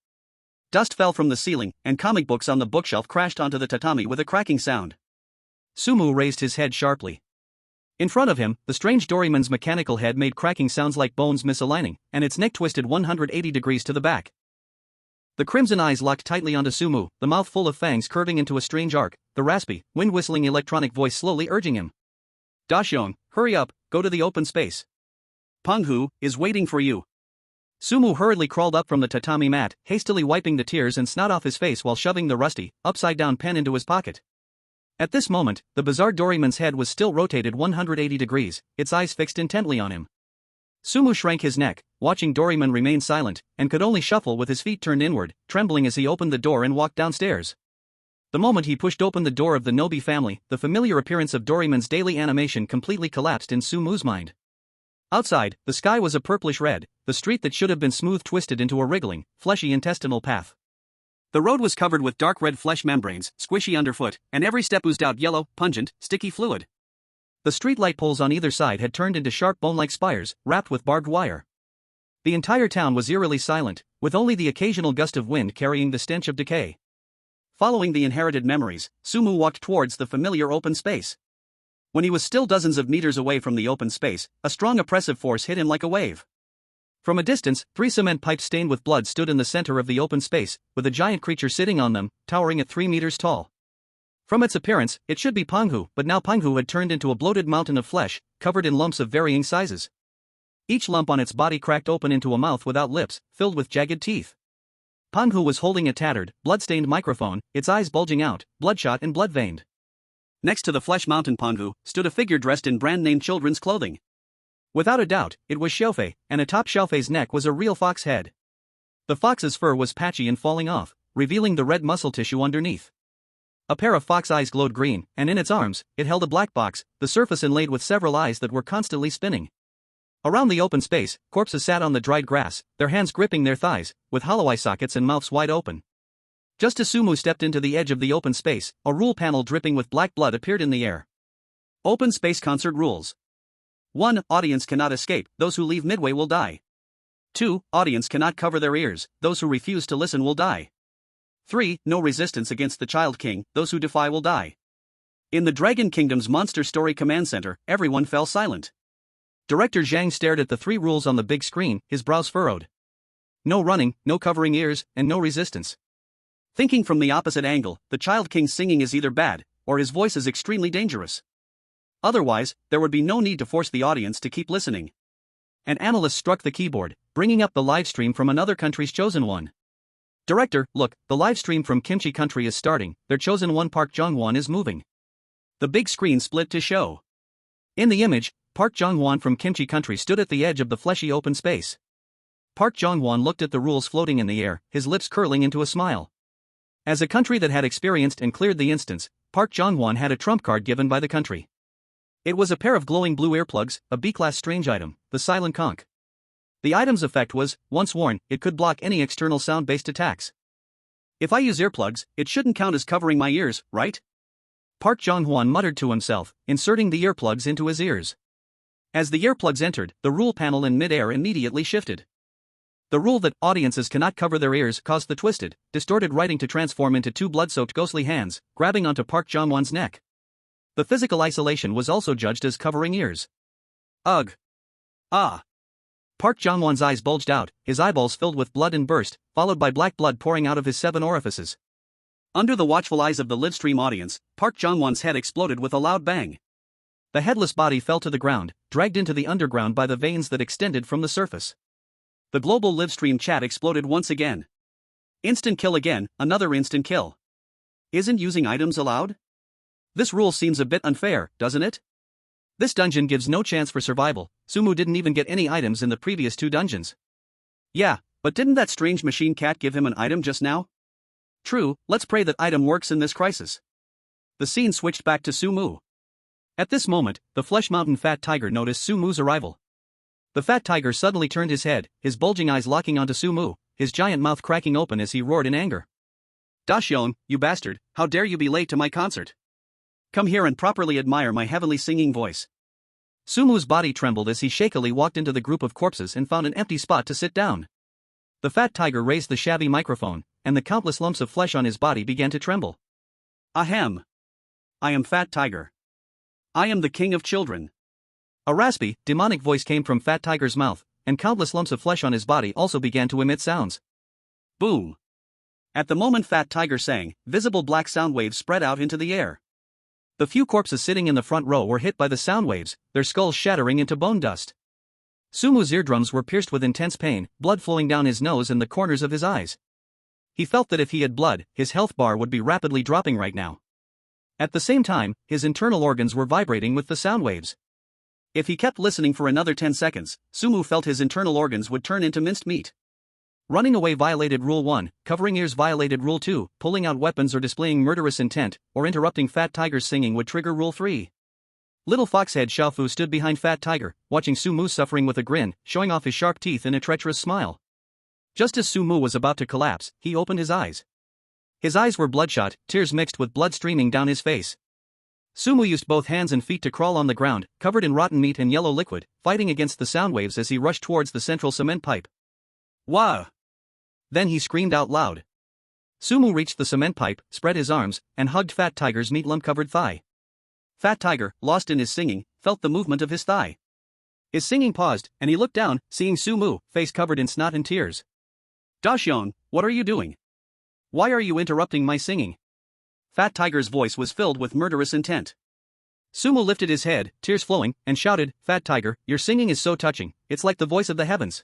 Dust fell from the ceiling, and comic books on the bookshelf crashed onto the tatami with a cracking sound. Sumu raised his head sharply. In front of him, the strange Doraemon's mechanical head made cracking sounds like bones misaligning, and its neck twisted 180 degrees to the back. The crimson eyes locked tightly onto Sumu, the mouth full of fangs curving into a strange arc, the raspy, wind-whistling electronic voice slowly urging him. Dashyong, hurry up, go to the open space. Penghu is waiting for you. Sumu hurriedly crawled up from the tatami mat, hastily wiping the tears and snot off his face while shoving the rusty, upside-down pen into his pocket. At this moment, the bizarre Doraemon's head was still rotated 180 degrees, its eyes fixed intently on him. Sumu shrank his neck, watching Doraemon remain silent, and could only shuffle with his feet turned inward, trembling as he opened the door and walked downstairs. The moment he pushed open the door of the Nobi family, the familiar appearance of Doraemon's daily animation completely collapsed in Sumu's mind. Outside, the sky was a purplish red, the street that should have been smooth twisted into a wriggling, fleshy intestinal path. The road was covered with dark red flesh membranes, squishy underfoot, and every step oozed out yellow, pungent, sticky fluid. The street light poles on either side had turned into sharp bone-like spires, wrapped with barbed wire. The entire town was eerily silent, with only the occasional gust of wind carrying the stench of decay. Following the inherited memories, Sumu walked towards the familiar open space. When he was still dozens of meters away from the open space, a strong oppressive force hit him like a wave. From a distance, 3 cement pipes stained with blood stood in the center of the open space, with a giant creature sitting on them, towering at 3 meters tall. From its appearance, it should be Penghu, but now Penghu had turned into a bloated mountain of flesh, covered in lumps of varying sizes. Each lump on its body cracked open into a mouth without lips, filled with jagged teeth. Penghu was holding a tattered, blood-stained microphone, its eyes bulging out, bloodshot and blood-veined. Next to the flesh mountain Penghu stood a figure dressed in brand-name children's clothing. Without a doubt, it was Xiaofei, and atop Xiaofei's neck was a real fox head. The fox's fur was patchy and falling off, revealing the red muscle tissue underneath. A pair of fox eyes glowed green, and in its arms, it held a black box, the surface inlaid with several eyes that were constantly spinning. Around the open space, corpses sat on the dried grass, their hands gripping their thighs, with hollow eye sockets and mouths wide open. Just as Sumu stepped into the edge of the open space, a rule panel dripping with black blood appeared in the air. Open Space Concert Rules. 1. Audience cannot escape, those who leave midway will die. 2. Audience cannot cover their ears, those who refuse to listen will die. 3. No resistance against the Child King, those who defy will die. In the Dragon Kingdom's Monster Story Command Center, everyone fell silent. Director Zhang stared at the 3 rules on the big screen, his brows furrowed. No running, no covering ears, and no resistance. Thinking from the opposite angle, the Child King's singing is either bad, or his voice is extremely dangerous. Otherwise, there would be no need to force the audience to keep listening. An analyst struck the keyboard, bringing up the live stream from another country's chosen one. Director, look, the live stream from Kimchi country is starting, their chosen one Park Jong-won is moving. The big screen split to show. In the image, Park Jong-won from Kimchi country stood at the edge of the fleshy open space. Park Jong-won looked at the rules floating in the air, his lips curling into a smile. As a country that had experienced and cleared the instance, Park Jong-won had a trump card given by the country. It was a pair of glowing blue earplugs, a B-class strange item, the Silent Conch. The item's effect was, once worn, it could block any external sound-based attacks. If I use earplugs, it shouldn't count as covering my ears, right? Park Jong-won muttered to himself, inserting the earplugs into his ears. As the earplugs entered, the rule panel in mid-air immediately shifted. The rule that audiences cannot cover their ears caused the twisted, distorted writing to transform into 2 blood-soaked ghostly hands, grabbing onto Park Jong-won's neck. The physical isolation was also judged as covering ears. Ugh. Ah. Park Jong-won's eyes bulged out, his eyeballs filled with blood and burst, followed by black blood pouring out of his 7 orifices. Under the watchful eyes of the livestream audience, Park Jong-won's head exploded with a loud bang. The headless body fell to the ground, dragged into the underground by the veins that extended from the surface. The global livestream chat exploded once again. Instant kill again, another instant kill. Isn't using items allowed? This rule seems a bit unfair, doesn't it? This dungeon gives no chance for survival. Sumu didn't even get any items in the previous 2 dungeons. Yeah, but didn't that strange machine cat give him an item just now? True, let's pray that item works in this crisis. The scene switched back to Sumu. At this moment, the Flesh Mountain Fat Tiger noticed Sumu's arrival. The fat tiger suddenly turned his head, his bulging eyes locking onto Sumu, his giant mouth cracking open as he roared in anger. Dashyong, you bastard, how dare you be late to my concert? Come here and properly admire my heavenly singing voice. Sumu's body trembled as he shakily walked into the group of corpses and found an empty spot to sit down. The fat tiger raised the shabby microphone, and the countless lumps of flesh on his body began to tremble. Ahem. I am Fat Tiger. I am the king of children. A raspy, demonic voice came from Fat Tiger's mouth, and countless lumps of flesh on his body also began to emit sounds. Boom. At the moment Fat Tiger sang, visible black sound waves spread out into the air. The few corpses sitting in the front row were hit by the sound waves, their skulls shattering into bone dust. Sumu's eardrums were pierced with intense pain, blood flowing down his nose and the corners of his eyes. He felt that if he had blood, his health bar would be rapidly dropping right now. At the same time, his internal organs were vibrating with the sound waves. If he kept listening for another 10 seconds, Sumu felt his internal organs would turn into minced meat. Running away violated Rule 1, covering ears violated Rule 2, pulling out weapons or displaying murderous intent, or interrupting Fat Tiger's singing would trigger Rule 3. Little Foxhead Xiaofu stood behind Fat Tiger, watching Sumu suffering with a grin, showing off his sharp teeth in a treacherous smile. Just as Sumu was about to collapse, he opened his eyes. His eyes were bloodshot, tears mixed with blood streaming down his face. Sumu used both hands and feet to crawl on the ground, covered in rotten meat and yellow liquid, fighting against the sound waves as he rushed towards the central cement pipe. Wah! Then he screamed out loud. Sumu reached the cement pipe, spread his arms, and hugged Fat Tiger's meat lump-covered thigh. Fat Tiger, lost in his singing, felt the movement of his thigh. His singing paused, and he looked down, seeing Sumu, face covered in snot and tears. Dashion, what are you doing? Why are you interrupting my singing? Fat Tiger's voice was filled with murderous intent. Sumu lifted his head, tears flowing, and shouted, Fat Tiger, your singing is so touching, it's like the voice of the heavens.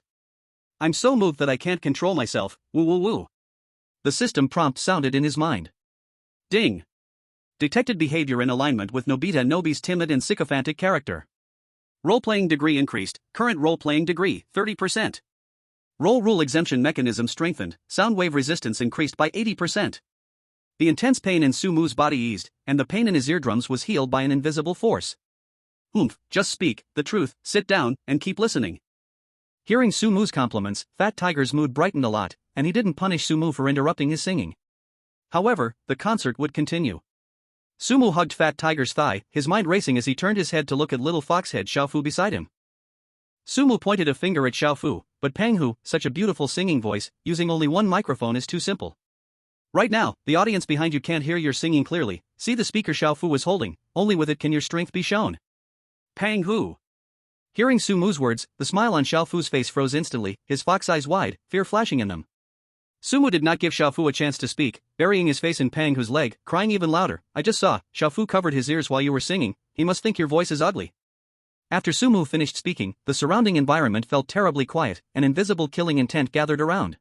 I'm so moved that I can't control myself, woo woo woo. The system prompt sounded in his mind. Ding. Detected behavior in alignment with Nobita Nobi's timid and sycophantic character. Role-playing degree increased, current role-playing degree, 30%. Role rule exemption mechanism strengthened, sound wave resistance increased by 80%. The intense pain in Sumu's body eased, and the pain in his eardrums was healed by an invisible force. Just speak the truth, sit down, and keep listening. Hearing Sumu's compliments, Fat Tiger's mood brightened a lot, and he didn't punish Sumu for interrupting his singing. However, the concert would continue. Sumu hugged Fat Tiger's thigh, his mind racing as he turned his head to look at little Foxhead Xiaofu beside him. Sumu pointed a finger at Xiaofu, but Penghu, such a beautiful singing voice, using only one microphone is too simple. Right now, the audience behind you can't hear your singing clearly, see the speaker Xiaofu was holding, only with it can your strength be shown. Penghu. Hearing Sumu's words, the smile on Xiaofu's face froze instantly, his fox eyes wide, fear flashing in them. Sumu did not give Xiaofu a chance to speak, burying his face in Penghu's leg, crying even louder, I just saw, Xiaofu covered his ears while you were singing, he must think your voice is ugly. After Sumu finished speaking, the surrounding environment felt terribly quiet, and invisible killing intent gathered around.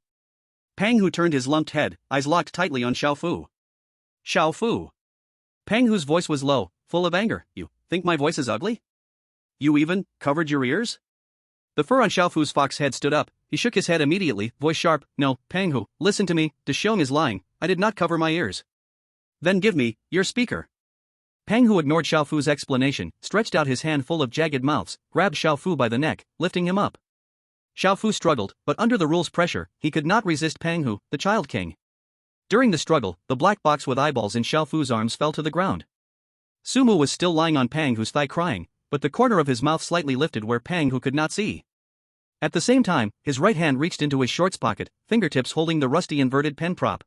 Penghu turned his lumped head, eyes locked tightly on Xiaofu. Xiaofu. Penghu's voice was low, full of anger, you think my voice is ugly? You even covered your ears? The fur on Xiaofu's fox head stood up, he shook his head immediately, voice sharp, no, Penghu, listen to me, Dashiong is lying, I did not cover my ears. Then give me your speaker. Penghu ignored Xiaofu's explanation, stretched out his hand full of jagged mouths, grabbed Xiaofu by the neck, lifting him up. Xiaofu struggled, but under the rule's pressure, he could not resist Penghu, the Child King. During the struggle, the black box with eyeballs in Xiaofu's arms fell to the ground. Sumu was still lying on Penghu's thigh crying, but the corner of his mouth slightly lifted where Penghu could not see. At the same time, his right hand reached into his shorts pocket, fingertips holding the rusty inverted pen prop.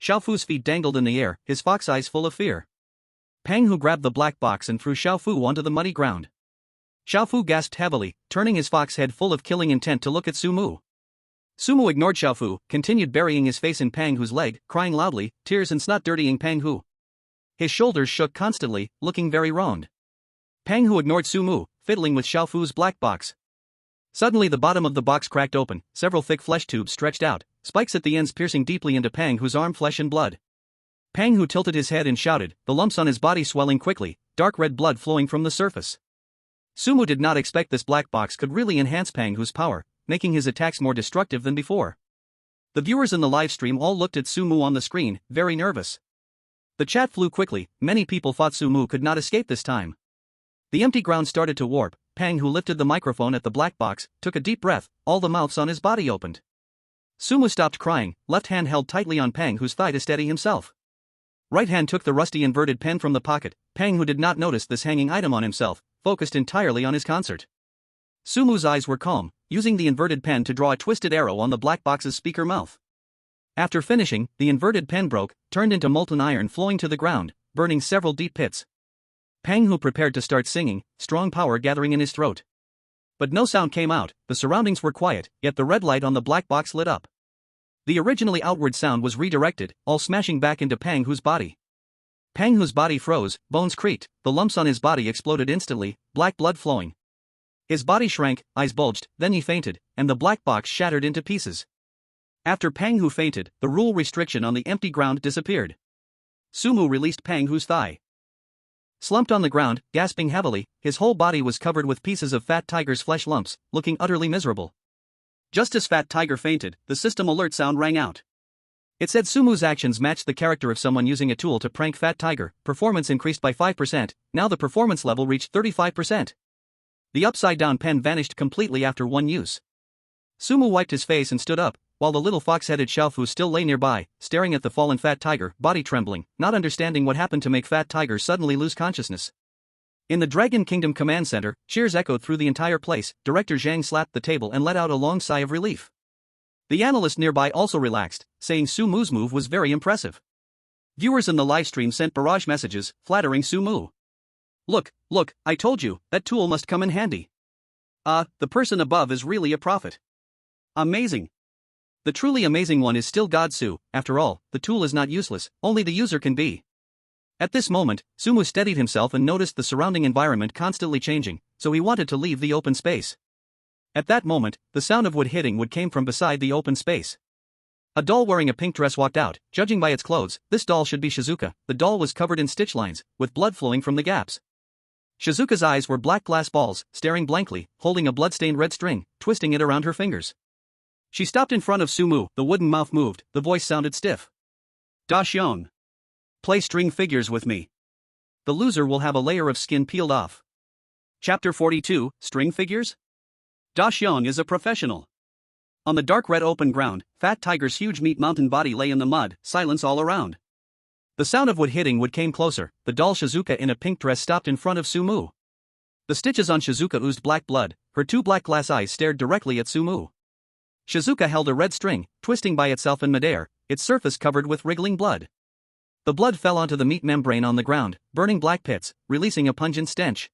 Xiaofu's feet dangled in the air, his fox eyes full of fear. Penghu grabbed the black box and threw Xiaofu onto the muddy ground. Xiaofu gasped heavily, turning his fox head full of killing intent to look at Sumu. Sumu ignored Xiaofu, continued burying his face in Penghu's leg, crying loudly, tears and snot dirtying Penghu. His shoulders shook constantly, looking very round. Penghu ignored Sumu, fiddling with Xiaofu's black box. Suddenly the bottom of the box cracked open, several thick flesh tubes stretched out, spikes at the ends piercing deeply into Penghu's arm flesh and blood. Penghu tilted his head and shouted, the lumps on his body swelling quickly, dark red blood flowing from the surface. Sumu did not expect this black box could really enhance Penghu's power, making his attacks more destructive than before. The viewers in the live stream all looked at Sumu on the screen, very nervous. The chat flew quickly, many people thought Sumu could not escape this time. The empty ground started to warp, Penghu lifted the microphone at the black box, took a deep breath, all the mouths on his body opened. Sumu stopped crying, left hand held tightly on Penghu's thigh to steady himself. Right hand took the rusty inverted pen from the pocket. Pang, who did not notice this hanging item on himself, focused entirely on his concert. Sumu's eyes were calm, using the inverted pen to draw a twisted arrow on the black box's speaker mouth. After finishing, the inverted pen broke, turned into molten iron flowing to the ground, burning several deep pits. Pang, who prepared to start singing, strong power gathering in his throat. But no sound came out, the surroundings were quiet, yet the red light on the black box lit up. The originally outward sound was redirected, all smashing back into Pang, whose body. Pang, whose body froze, bones creaked, the lumps on his body exploded instantly, black blood flowing. His body shrank, eyes bulged, then he fainted, and the black box shattered into pieces. After Pang, who fainted, the rule restriction on the empty ground disappeared. Sumu released Pang, whose thigh. Slumped on the ground, gasping heavily, his whole body was covered with pieces of Fat Tiger's flesh lumps, looking utterly miserable. Just as Fat Tiger fainted, the system alert sound rang out. It said Sumu's actions matched the character of someone using a tool to prank Fat Tiger, performance increased by 5%, now the performance level reached 35%. The upside-down pen vanished completely after one use. Sumu wiped his face and stood up, while the little fox-headed Xiaofu still lay nearby, staring at the fallen Fat Tiger, body trembling, not understanding what happened to make Fat Tiger suddenly lose consciousness. In the Dragon Kingdom Command Center, cheers echoed through the entire place. Director Zhang slapped the table and let out a long sigh of relief. The analyst nearby also relaxed, saying Sumu's move was very impressive. Viewers in the livestream sent barrage messages, flattering Sumu. Look, I told you, that tool must come in handy. The person above is really a prophet. Amazing. The truly amazing one is still God Su. After all, the tool is not useless, only the user can be. At this moment, Sumu steadied himself and noticed the surrounding environment constantly changing, so he wanted to leave the open space. At that moment, the sound of wood hitting wood came from beside the open space. A doll wearing a pink dress walked out. Judging by its clothes, this doll should be Shizuka. The doll was covered in stitch lines, with blood flowing from the gaps. Shizuka's eyes were black glass balls, staring blankly, holding a blood-stained red string, twisting it around her fingers. She stopped in front of Sumu, the wooden mouth moved, the voice sounded stiff. Da Xiong. Play string figures with me. The loser will have a layer of skin peeled off. Chapter 42, String Figures? Da Xiong is a professional. On the dark red open ground, Fat Tiger's huge meat mountain body lay in the mud, silence all around. The sound of wood hitting wood came closer. The doll Shizuka in a pink dress stopped in front of Sumu. The stitches on Shizuka oozed black blood, her two black glass eyes stared directly at Sumu. Shizuka held a red string, twisting by itself in midair, its surface covered with wriggling blood. The blood fell onto the meat membrane on the ground, burning black pits, releasing a pungent stench.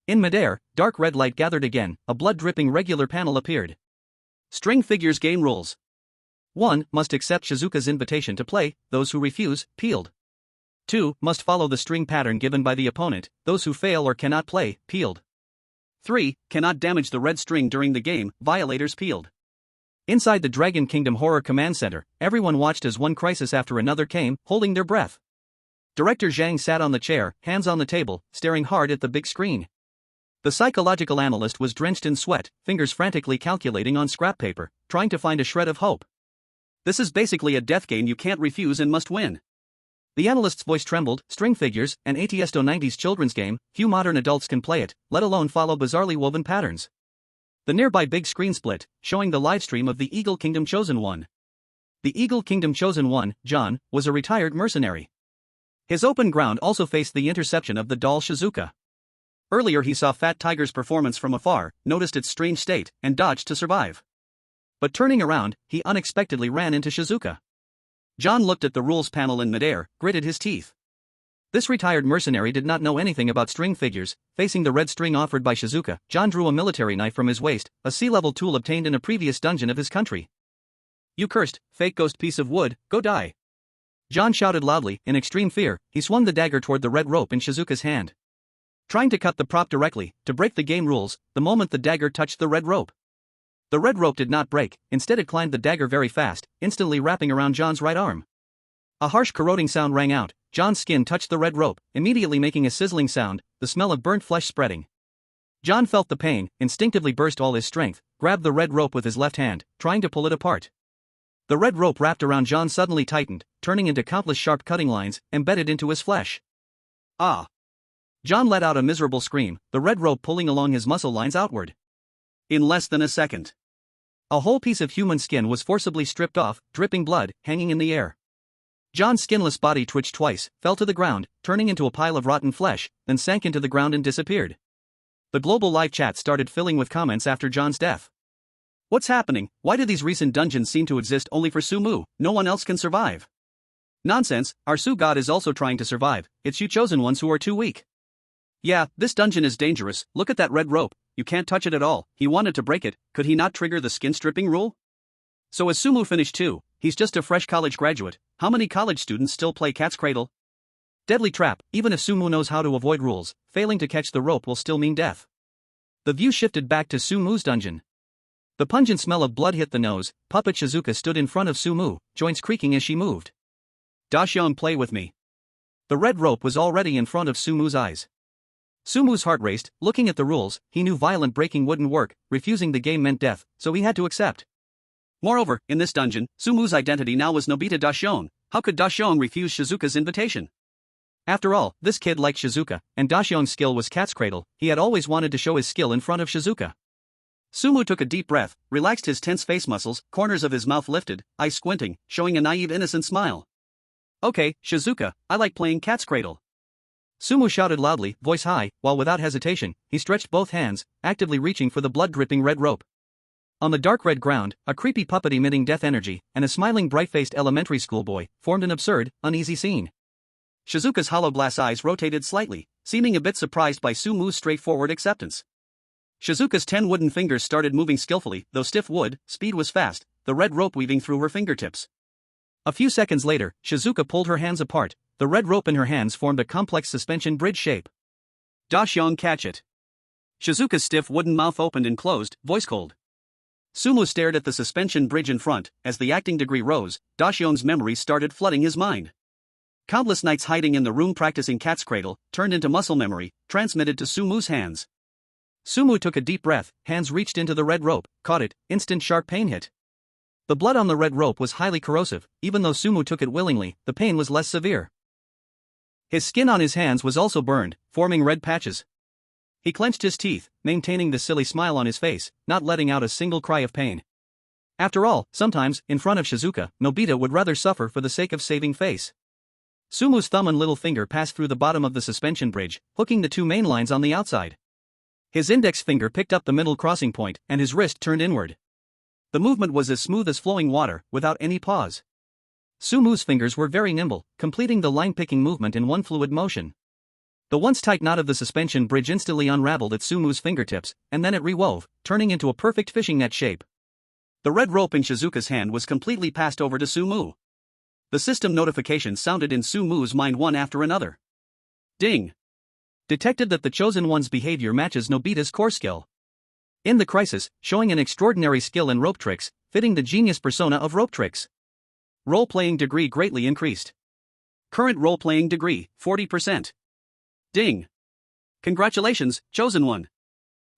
In midair, dark red light gathered again, a blood-dripping regular panel appeared. String figures game rules. 1. Must accept Shizuka's invitation to play, those who refuse, peeled. 2. Must follow the string pattern given by the opponent, those who fail or cannot play, peeled. 3. Cannot damage the red string during the game, violators peeled. Inside the Dragon Kingdom Horror Command Center, everyone watched as one crisis after another came, holding their breath. Director Zhang sat on the chair, hands on the table, staring hard at the big screen. The psychological analyst was drenched in sweat, fingers frantically calculating on scrap paper, trying to find a shred of hope. This is basically a death game you can't refuse and must win. The analyst's voice trembled. String figures, an 90s children's game, few modern adults can play it, let alone follow bizarrely woven patterns. The nearby big screen split, showing the livestream of the Eagle Kingdom Chosen One. The Eagle Kingdom Chosen One, John, was a retired mercenary. His open ground also faced the interception of the doll Shizuka. Earlier he saw Fat Tiger's performance from afar, noticed its strange state, and dodged to survive. But turning around, he unexpectedly ran into Shizuka. John looked at the rules panel in midair, gritted his teeth. This retired mercenary did not know anything about string figures. Facing the red string offered by Shizuka, John drew a military knife from his waist, a sea-level tool obtained in a previous dungeon of his country. "You cursed, fake ghost piece of wood, go die!" John shouted loudly. In extreme fear, he swung the dagger toward the red rope in Shizuka's hand. Trying to cut the prop directly, to break the game rules, the moment the dagger touched the red rope. The red rope did not break, instead it climbed the dagger very fast, instantly wrapping around John's right arm. A harsh corroding sound rang out. John's skin touched the red rope, immediately making a sizzling sound, the smell of burnt flesh spreading. John felt the pain, instinctively burst all his strength, grabbed the red rope with his left hand, trying to pull it apart. The red rope wrapped around John suddenly tightened, turning into countless sharp cutting lines, embedded into his flesh. Ah! John let out a miserable scream, the red rope pulling along his muscle lines outward. In less than a second, a whole piece of human skin was forcibly stripped off, dripping blood, hanging in the air. John's skinless body twitched twice, fell to the ground, turning into a pile of rotten flesh, then sank into the ground and disappeared. The global live chat started filling with comments after John's death. What's happening? Why do these recent dungeons seem to exist only for Sumu? No one else can survive. Nonsense, our Su God is also trying to survive, it's you chosen ones who are too weak. Yeah, this dungeon is dangerous, look at that red rope, you can't touch it at all, he wanted to break it, could he not trigger the skin stripping rule? So as Sumu finished too, he's just a fresh college graduate, how many college students still play cat's cradle? Deadly trap, even if Sumu knows how to avoid rules, failing to catch the rope will still mean death. The view shifted back to Sumu's dungeon. The pungent smell of blood hit the nose, puppet Shizuka stood in front of Sumu, joints creaking as she moved. Dashyong, play with me. The red rope was already in front of Sumu's eyes. Sumu's heart raced, looking at the rules, he knew violent breaking wouldn't work, refusing the game meant death, so he had to accept. Moreover, in this dungeon, Sumu's identity now was Nobita Dashyong, how could Dashyong refuse Shizuka's invitation? After all, this kid liked Shizuka, and Dashyong's skill was cat's cradle, he had always wanted to show his skill in front of Shizuka. Sumu took a deep breath, relaxed his tense face muscles, corners of his mouth lifted, eyes squinting, showing a naive innocent smile. Okay, Shizuka, I like playing cat's cradle. Sumu shouted loudly, voice high, while without hesitation, he stretched both hands, actively reaching for the blood-dripping red rope. On the dark red ground, a creepy puppet emitting death energy, and a smiling bright-faced elementary school boy, formed an absurd, uneasy scene. Shizuka's hollow glass eyes rotated slightly, seeming a bit surprised by Sumu's straightforward acceptance. Shizuka's 10 wooden fingers started moving skillfully, though stiff wood, speed was fast, the red rope weaving through her fingertips. A few seconds later, Shizuka pulled her hands apart, the red rope in her hands formed a complex suspension bridge shape. Dashyong, catch it. Shizuka's stiff wooden mouth opened and closed, voice cold. Sumu stared at the suspension bridge in front, as the acting degree rose, Dashyong's memories started flooding his mind. Countless nights hiding in the room practicing cat's cradle, turned into muscle memory, transmitted to Sumu's hands. Sumu took a deep breath, hands reached into the red rope, caught it, instant sharp pain hit. The blood on the red rope was highly corrosive, even though Sumu took it willingly, the pain was less severe. His skin on his hands was also burned, forming red patches. He clenched his teeth, maintaining the silly smile on his face, not letting out a single cry of pain. After all, sometimes, in front of Shizuka, Nobita would rather suffer for the sake of saving face. Sumu's thumb and little finger passed through the bottom of the suspension bridge, hooking the two main lines on the outside. His index finger picked up the middle crossing point, and his wrist turned inward. The movement was as smooth as flowing water, without any pause. Sumu's fingers were very nimble, completing the line-picking movement in one fluid motion. The once tight knot of the suspension bridge instantly unraveled at Sumu's fingertips, and then it rewove, turning into a perfect fishing net shape. The red rope in Shizuka's hand was completely passed over to Sumu. The system notifications sounded in Sumu's mind one after another. Ding! Detected that the chosen one's behavior matches Nobita's core skill. In the crisis, showing an extraordinary skill in rope tricks, fitting the genius persona of rope tricks. Role-playing degree greatly increased. Current role-playing degree, 40%. Ding! Congratulations, chosen one.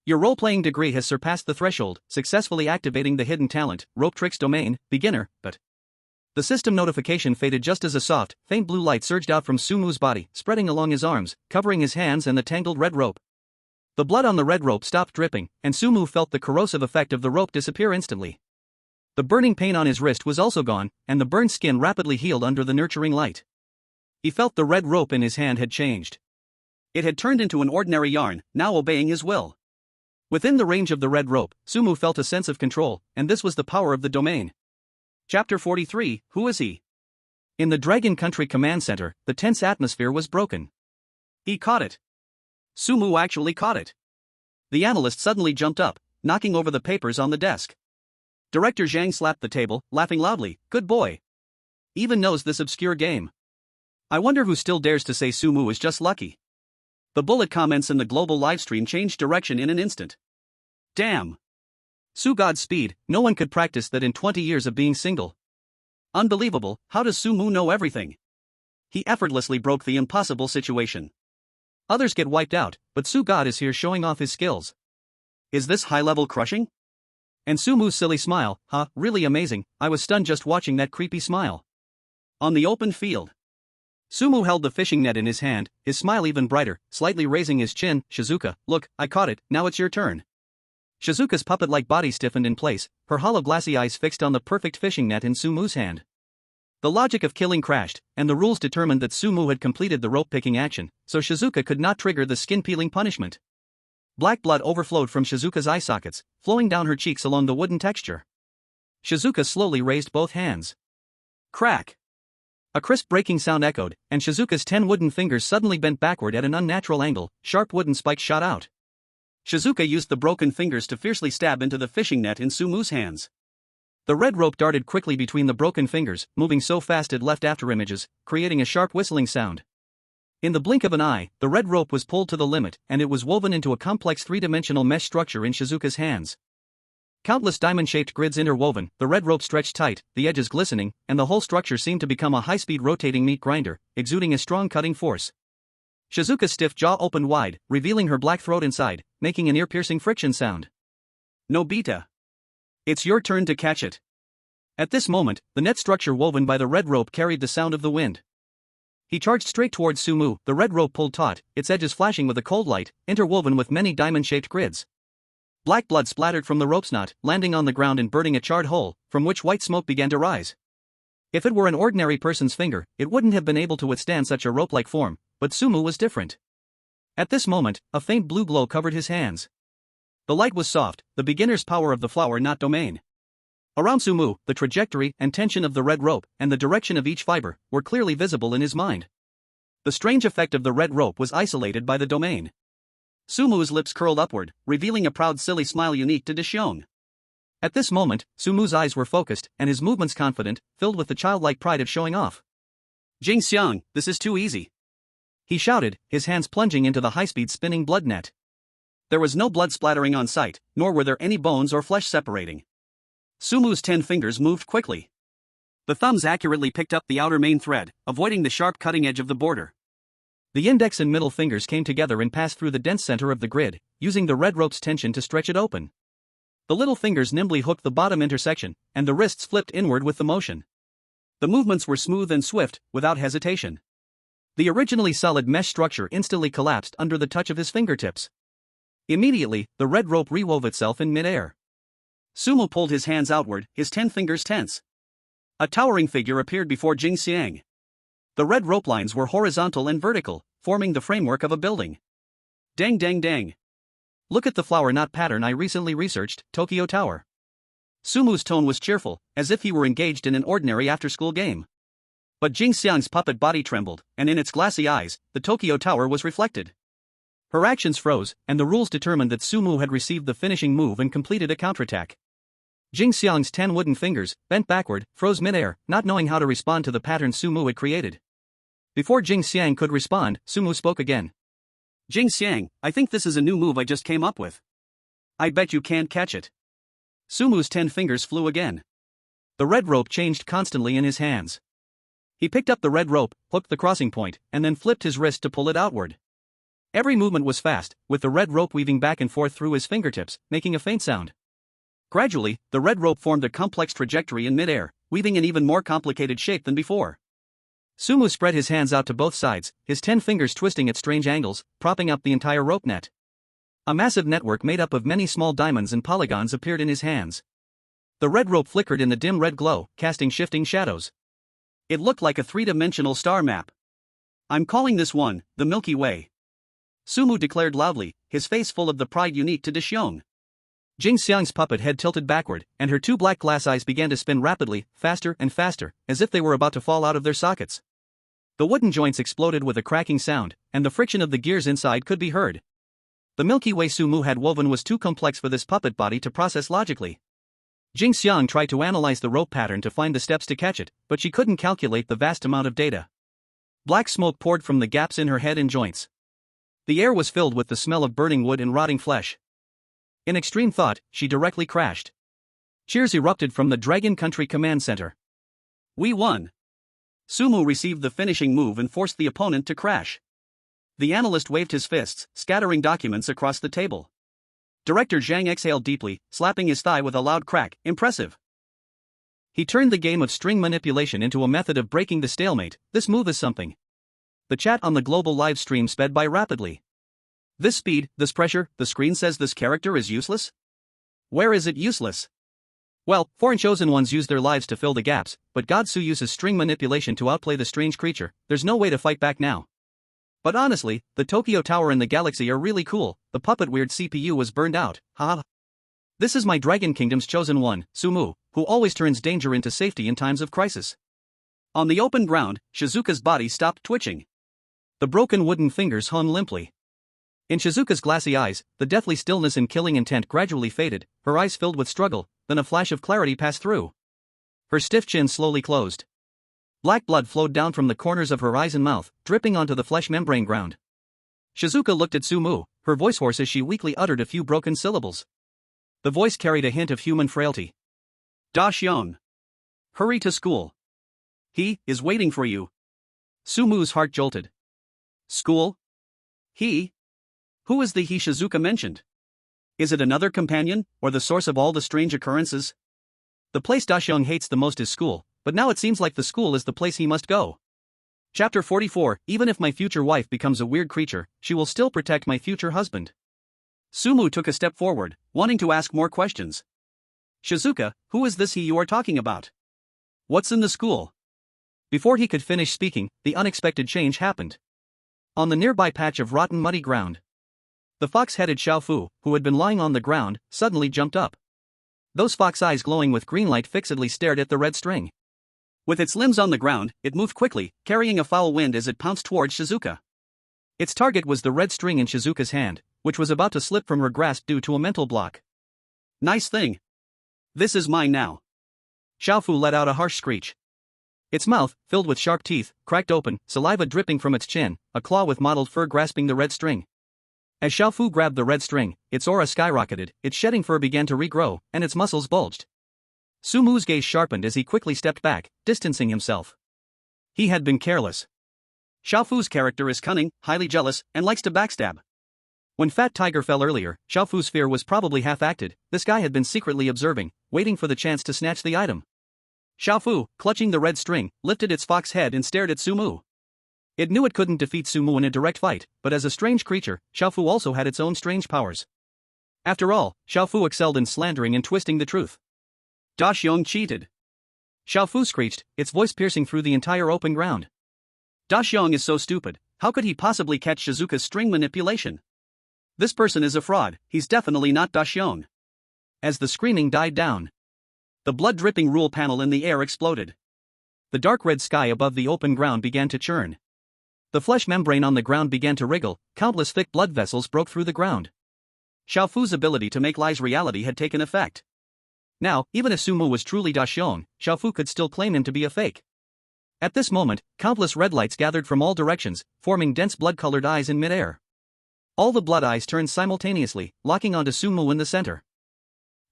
Your role-playing degree has surpassed the threshold, successfully activating the hidden talent, rope tricks domain, beginner, but... The system notification faded just as a soft, faint blue light surged out from Sumu's body, spreading along his arms, covering his hands and the tangled red rope. The blood on the red rope stopped dripping, and Sumu felt the corrosive effect of the rope disappear instantly. The burning pain on his wrist was also gone, and the burned skin rapidly healed under the nurturing light. He felt the red rope in his hand had changed. It had turned into an ordinary yarn, now obeying his will. Within the range of the red rope, Sumu felt a sense of control, and this was the power of the domain. Chapter 43, Who is he? In the Dragon Country Command Center, the tense atmosphere was broken. He caught it. Sumu actually caught it. The analyst suddenly jumped up, knocking over the papers on the desk. Director Zhang slapped the table, laughing loudly, good boy. Even knows this obscure game. I wonder who still dares to say Sumu is just lucky. The bullet comments in the global livestream changed direction in an instant. Damn. Su God's speed, no one could practice that in 20 years of being single. Unbelievable, how does Sumu know everything? He effortlessly broke the impossible situation. Others get wiped out, but Su God is here showing off his skills. Is this high-level crushing? And Sumu's silly smile, really amazing, I was stunned just watching that creepy smile. On the open field. Sumu held the fishing net in his hand, his smile even brighter, slightly raising his chin. Shizuka, look, I caught it, now it's your turn. Shizuka's puppet-like body stiffened in place, her hollow glassy eyes fixed on the perfect fishing net in Sumu's hand. The logic of killing crashed, and the rules determined that Sumu had completed the rope-picking action, so Shizuka could not trigger the skin-peeling punishment. Black blood overflowed from Shizuka's eye sockets, flowing down her cheeks along the wooden texture. Shizuka slowly raised both hands. Crack! A crisp breaking sound echoed, and Shizuka's 10 wooden fingers suddenly bent backward at an unnatural angle, sharp wooden spikes shot out. Shizuka used the broken fingers to fiercely stab into the fishing net in Sumu's hands. The red rope darted quickly between the broken fingers, moving so fast it left afterimages, creating a sharp whistling sound. In the blink of an eye, the red rope was pulled to the limit, and it was woven into a complex three-dimensional mesh structure in Shizuka's hands. Countless diamond-shaped grids interwoven, the red rope stretched tight, the edges glistening, and the whole structure seemed to become a high-speed rotating meat grinder, exuding a strong cutting force. Shizuka's stiff jaw opened wide, revealing her black throat inside, making an ear-piercing friction sound. Nobita. It's your turn to catch it. At this moment, the net structure woven by the red rope carried the sound of the wind. He charged straight towards Sumu, the red rope pulled taut, its edges flashing with a cold light, interwoven with many diamond-shaped grids. Black blood splattered from the rope's knot, landing on the ground and burning a charred hole, from which white smoke began to rise. If it were an ordinary person's finger, it wouldn't have been able to withstand such a rope-like form, but Sumu was different. At this moment, a faint blue glow covered his hands. The light was soft, the beginner's power of the flower not domain. Around Sumu, the trajectory and tension of the red rope, and the direction of each fiber, were clearly visible in his mind. The strange effect of the red rope was isolated by the domain. Sumu's lips curled upward, revealing a proud silly smile unique to Deshiong. At this moment, Sumu's eyes were focused, and his movements confident, filled with the childlike pride of showing off. Jingxiang, this is too easy. He shouted, his hands plunging into the high-speed spinning blood net. There was no blood splattering on sight, nor were there any bones or flesh separating. Sumu's 10 fingers moved quickly. The thumbs accurately picked up the outer main thread, avoiding the sharp cutting edge of the border. The index and middle fingers came together and passed through the dense center of the grid, using the red rope's tension to stretch it open. The little fingers nimbly hooked the bottom intersection, and the wrists flipped inward with the motion. The movements were smooth and swift, without hesitation. The originally solid mesh structure instantly collapsed under the touch of his fingertips. Immediately, the red rope rewove itself in mid-air. Sumu pulled his hands outward, his 10 fingers tense. A towering figure appeared before Jingxiang. The red rope lines were horizontal and vertical, forming the framework of a building. Dang dang dang. Look at the flower knot pattern I recently researched, Tokyo Tower. Sumu's tone was cheerful, as if he were engaged in an ordinary after-school game. But Jingxiang's puppet body trembled, and in its glassy eyes, the Tokyo Tower was reflected. Her actions froze, and the rules determined that Sumu had received the finishing move and completed a counterattack. Jingxiang's 10 wooden fingers, bent backward, froze midair, not knowing how to respond to the pattern Sumu had created. Before Jingxiang could respond, Sumu spoke again. Jingxiang, I think this is a new move I just came up with. I bet you can't catch it. Sumu's 10 fingers flew again. The red rope changed constantly in his hands. He picked up the red rope, hooked the crossing point, and then flipped his wrist to pull it outward. Every movement was fast, with the red rope weaving back and forth through his fingertips, making a faint sound. Gradually, the red rope formed a complex trajectory in midair, weaving an even more complicated shape than before. Sumu spread his hands out to both sides, his 10 fingers twisting at strange angles, propping up the entire rope net. A massive network made up of many small diamonds and polygons appeared in his hands. The red rope flickered in the dim red glow, casting shifting shadows. It looked like a three-dimensional star map. I'm calling this one, the Milky Way. Sumu declared loudly, his face full of the pride unique to Deshiong. Jingxiang's puppet head tilted backward, and her 2 black glass eyes began to spin rapidly, faster and faster, as if they were about to fall out of their sockets. The wooden joints exploded with a cracking sound, and the friction of the gears inside could be heard. The Milky Way Sumu had woven was too complex for this puppet body to process logically. Jingxiang tried to analyze the rope pattern to find the steps to catch it, but she couldn't calculate the vast amount of data. Black smoke poured from the gaps in her head and joints. The air was filled with the smell of burning wood and rotting flesh. In extreme thought, she directly crashed. Cheers erupted from the Dragon Country Command Center. We won. Sumu received the finishing move and forced the opponent to crash. The analyst waved his fists, scattering documents across the table. Director Zhang exhaled deeply, slapping his thigh with a loud crack. Impressive. He turned the game of string manipulation into a method of breaking the stalemate. This move is something. The chat on the global live stream sped by rapidly. This speed, this pressure, the screen says this character is useless? Where is it useless? Well, foreign chosen ones use their lives to fill the gaps, but God-Su uses string manipulation to outplay the strange creature. There's no way to fight back now. But honestly, the Tokyo Tower and the galaxy are really cool. The puppet weird CPU was burned out. Haha. This is my Dragon Kingdom's chosen one, Sumu, who always turns danger into safety in times of crisis. On the open ground, Shizuka's body stopped twitching. The broken wooden fingers hung limply. In Shizuka's glassy eyes, the deathly stillness and killing intent gradually faded, her eyes filled with struggle, then a flash of clarity passed through. Her stiff chin slowly closed. Black blood flowed down from the corners of her eyes and mouth, dripping onto the flesh membrane ground. Shizuka looked at Sumu, her voice hoarse as she weakly uttered a few broken syllables. The voice carried a hint of human frailty. Da Xiong. Hurry to school. He is waiting for you. Sumu's heart jolted. School? He? Who is the he Shizuka mentioned? Is it another companion, or the source of all the strange occurrences? The place Da Xiong hates the most is school, but now it seems like the school is the place he must go. Chapter 44. Even if my future wife becomes a weird creature, she will still protect my future husband. Sumu took a step forward, wanting to ask more questions. Shizuka, who is this he you are talking about? What's in the school? Before he could finish speaking, the unexpected change happened. On the nearby patch of rotten muddy ground, the fox-headed Xiaofu, who had been lying on the ground, suddenly jumped up. Those fox eyes glowing with green light fixedly stared at the red string. With its limbs on the ground, it moved quickly, carrying a foul wind as it pounced towards Shizuka. Its target was the red string in Shizuka's hand, which was about to slip from her grasp due to a mental block. Nice thing. This is mine now. Xiaofu let out a harsh screech. Its mouth, filled with sharp teeth, cracked open, saliva dripping from its chin, a claw with mottled fur grasping the red string. As Xiaofu grabbed the red string, its aura skyrocketed, its shedding fur began to regrow, and its muscles bulged. Sumu's gaze sharpened as he quickly stepped back, distancing himself. He had been careless. Xiaofu's character is cunning, highly jealous, and likes to backstab. When Fat Tiger fell earlier, Xiaofu's fear was probably half-acted. This guy had been secretly observing, waiting for the chance to snatch the item. Xiaofu, clutching the red string, lifted its fox head and stared at Sumu. It knew it couldn't defeat Sumu in a direct fight, but as a strange creature, Xiaofu also had its own strange powers. After all, Xiaofu excelled in slandering and twisting the truth. Da Xiong cheated. Xiaofu screeched, its voice piercing through the entire open ground. Da Xiong is so stupid, how could he possibly catch Shizuka's string manipulation? This person is a fraud, he's definitely not Da Xiong. As the screaming died down, the blood-dripping rule panel in the air exploded. The dark red sky above the open ground began to churn. The flesh membrane on the ground began to wriggle, countless thick blood vessels broke through the ground. Xiaofu's ability to make lies reality had taken effect. Now, even if Sumu was truly Da Xiong, Xiaofu could still claim him to be a fake. At this moment, countless red lights gathered from all directions, forming dense blood-colored eyes in midair. All the blood eyes turned simultaneously, locking onto Sumu in the center.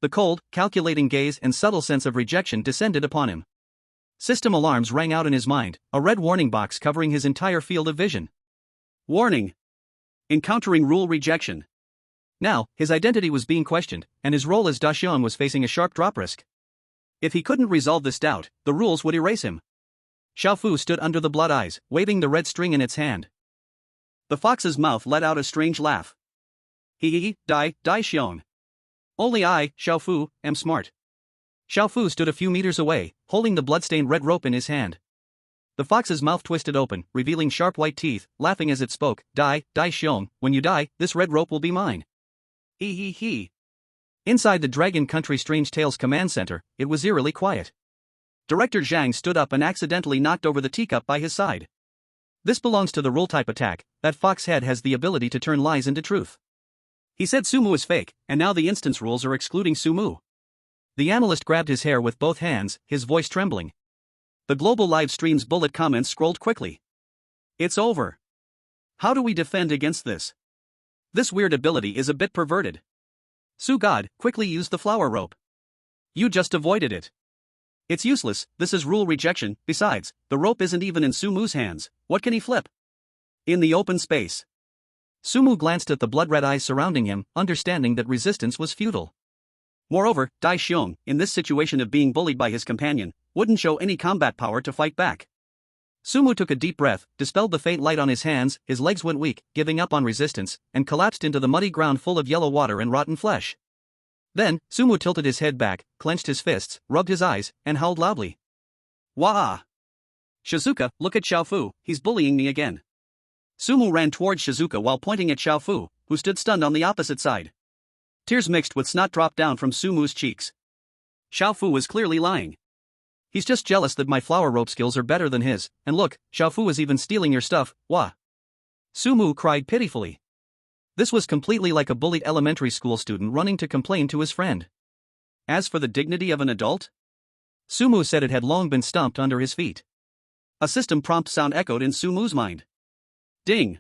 The cold, calculating gaze and subtle sense of rejection descended upon him. System alarms rang out in his mind, a red warning box covering his entire field of vision. Warning. Encountering rule rejection. Now, his identity was being questioned, and his role as Da Xiong was facing a sharp drop risk. If he couldn't resolve this doubt, the rules would erase him. Xiaofu stood under the blood eyes, waving the red string in its hand. The fox's mouth let out a strange laugh. Da Xiong. Only I, Xiaofu, am smart. Xiaofu stood a few meters away, holding the bloodstained red rope in his hand. The fox's mouth twisted open, revealing sharp white teeth, laughing as it spoke. Da Xiong, when you die, this red rope will be mine. Inside the Dragon Country Strange Tales Command Center, it was eerily quiet. Director Zhang stood up and accidentally knocked over the teacup by his side. This belongs to the rule-type attack. That fox head has the ability to turn lies into truth. He said Sumu is fake, and now the instance rules are excluding Sumu. The analyst grabbed his hair with both hands, his voice trembling. The global live stream's bullet comments scrolled quickly. It's over. How do we defend against this? This weird ability is a bit perverted. Su God quickly used the flower rope. You just avoided it. It's useless, this is rule rejection. Besides, the rope isn't even in Sumu's hands. What can he flip? In the open space. Sumu glanced at the blood-red eyes surrounding him, understanding that resistance was futile. Moreover, Da Xiong, in this situation of being bullied by his companion, wouldn't show any combat power to fight back. Sumu took a deep breath, dispelled the faint light on his hands, his legs went weak, giving up on resistance, and collapsed into the muddy ground full of yellow water and rotten flesh. Then, Sumu tilted his head back, clenched his fists, rubbed his eyes, and howled loudly. Wah! Shizuka, look at Xiaofu, he's bullying me again. Sumu ran towards Shizuka while pointing at Xiaofu, who stood stunned on the opposite side. Tears mixed with snot dropped down from Sumu's cheeks. Xiaofu was clearly lying. He's just jealous that my flower rope skills are better than his, and look, Xiaofu is even stealing your stuff, wah! Sumu cried pitifully. This was completely like a bullied elementary school student running to complain to his friend. As for the dignity of an adult? Sumu said it had long been stomped under his feet. A system prompt sound echoed in Sumu's mind. Ding!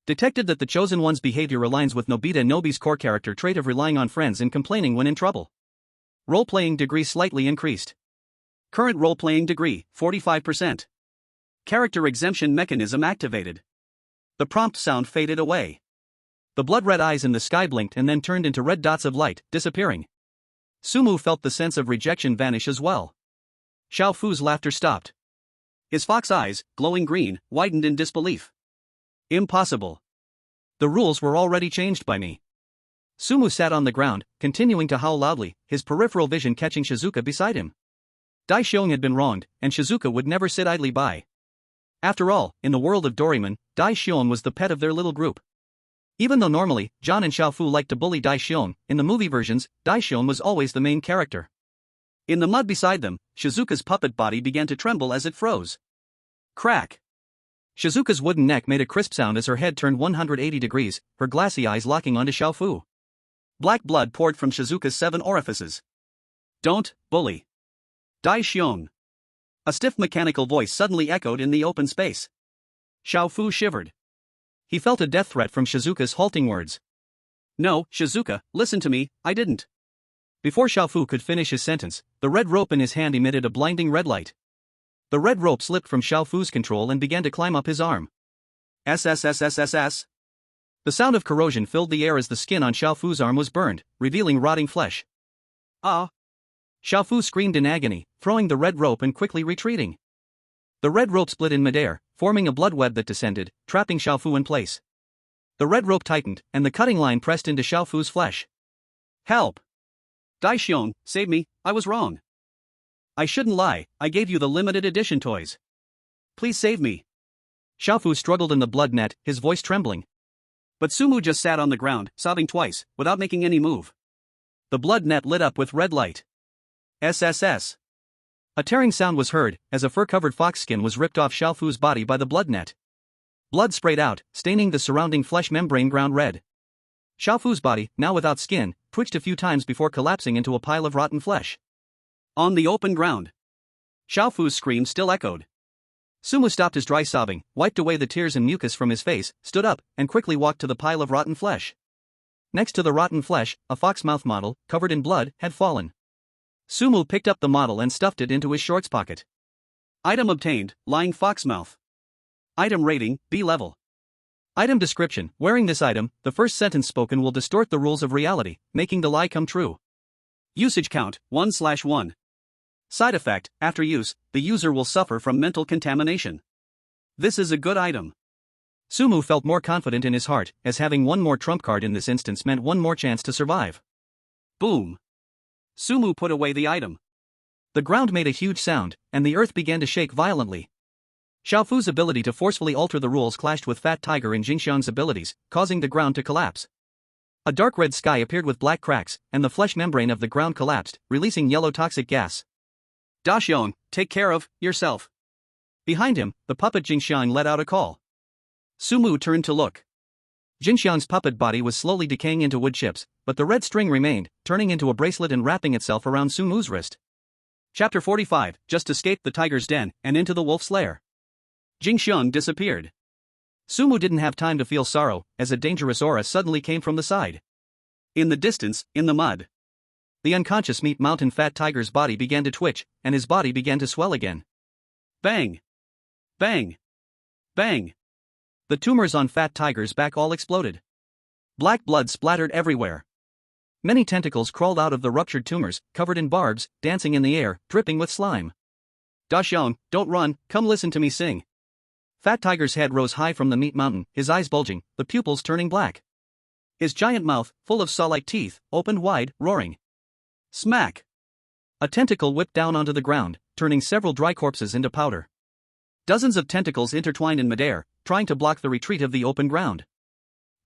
Detected that the Chosen One's behavior aligns with Nobita Nobi's core character trait of relying on friends and complaining when in trouble. Role-playing degree slightly increased. Current role-playing degree, 45%. Character exemption mechanism activated. The prompt sound faded away. The blood-red eyes in the sky blinked and then turned into red dots of light, disappearing. Sumu felt the sense of rejection vanish as well. Xiaofu's laughter stopped. His fox eyes, glowing green, widened in disbelief. Impossible. The rules were already changed by me. Sumu sat on the ground, continuing to howl loudly, his peripheral vision catching Shizuka beside him. Dai Xiong had been wronged, and Shizuka would never sit idly by. After all, in the world of Doraemon, Dai Xiong was the pet of their little group. Even though normally, John and Xiaofu liked to bully Dai Xiong, in the movie versions, Dai Xiong was always the main character. In the mud beside them, Shizuka's puppet body began to tremble as it froze. Crack! Shizuka's wooden neck made a crisp sound as her head turned 180 degrees, her glassy eyes locking onto Xiaofu. Black blood poured from Shizuka's 7 orifices. Don't bully. Dai Xiong. A stiff mechanical voice suddenly echoed in the open space. Xiaofu shivered. He felt a death threat from Shizuka's halting words. No, Shizuka, listen to me, I didn't. Before Xiaofu could finish his sentence, the red rope in his hand emitted a blinding red light. The red rope slipped from Xiaofu's control and began to climb up his arm. SSSSSS. The sound of corrosion filled the air as the skin on Xiaofu's arm was burned, revealing rotting flesh. Ah! Xiaofu screamed in agony, throwing the red rope and quickly retreating. The red rope split in midair, forming a blood web that descended, trapping Xiaofu in place. The red rope tightened, and the cutting line pressed into Xiaofu's flesh. Help! Dai Xiong, save me, I was wrong. I shouldn't lie, I gave you the limited edition toys. Please save me. Xiaofu struggled in the blood net, his voice trembling. But Sumu just sat on the ground, sobbing twice, without making any move. The blood net lit up with red light. SSS. A tearing sound was heard, as a fur-covered fox skin was ripped off Xiaofu's body by the blood net. Blood sprayed out, staining the surrounding flesh membrane ground red. Xiaofu's body, now without skin, twitched a few times before collapsing into a pile of rotten flesh. On the open ground. Xiaofu's scream still echoed. Sumu stopped his dry sobbing, wiped away the tears and mucus from his face, stood up, and quickly walked to the pile of rotten flesh. Next to the rotten flesh, a fox mouth model, covered in blood, had fallen. Sumu picked up the model and stuffed it into his shorts pocket. Item obtained, lying fox mouth. Item rating, B level. Item description, wearing this item, the first sentence spoken will distort the rules of reality, making the lie come true. Usage count, 1/1. Side effect, after use, the user will suffer from mental contamination. This is a good item. Sumu felt more confident in his heart, as having one more trump card in this instance meant one more chance to survive. Boom. Sumu put away the item. The ground made a huge sound, and the earth began to shake violently. Xiaofu's ability to forcefully alter the rules clashed with Fat Tiger and Jingxiang's abilities, causing the ground to collapse. A dark red sky appeared with black cracks, and the flesh membrane of the ground collapsed, releasing yellow toxic gas. Da Xiong, take care of yourself. Behind him, the puppet Jingxiang let out a call. Sumu turned to look. Jingxiang's puppet body was slowly decaying into wood chips, but the red string remained, turning into a bracelet and wrapping itself around Sumu's wrist. Chapter 45, just escaped the tiger's den, and into the wolf's lair. Jingxiang disappeared. Sumu didn't have time to feel sorrow, as a dangerous aura suddenly came from the side. In the distance, in the mud. The unconscious Meat Mountain Fat Tiger's body began to twitch, and his body began to swell again. Bang! Bang! Bang! The tumors on Fat Tiger's back all exploded. Black blood splattered everywhere. Many tentacles crawled out of the ruptured tumors, covered in barbs, dancing in the air, dripping with slime. Da Xiong, don't run, come listen to me sing. Fat Tiger's head rose high from the meat mountain, his eyes bulging, the pupils turning black. His giant mouth, full of saw-like teeth, opened wide, roaring. Smack! A tentacle whipped down onto the ground, turning several dry corpses into powder. Dozens of tentacles intertwined in midair, trying to block the retreat of the open ground.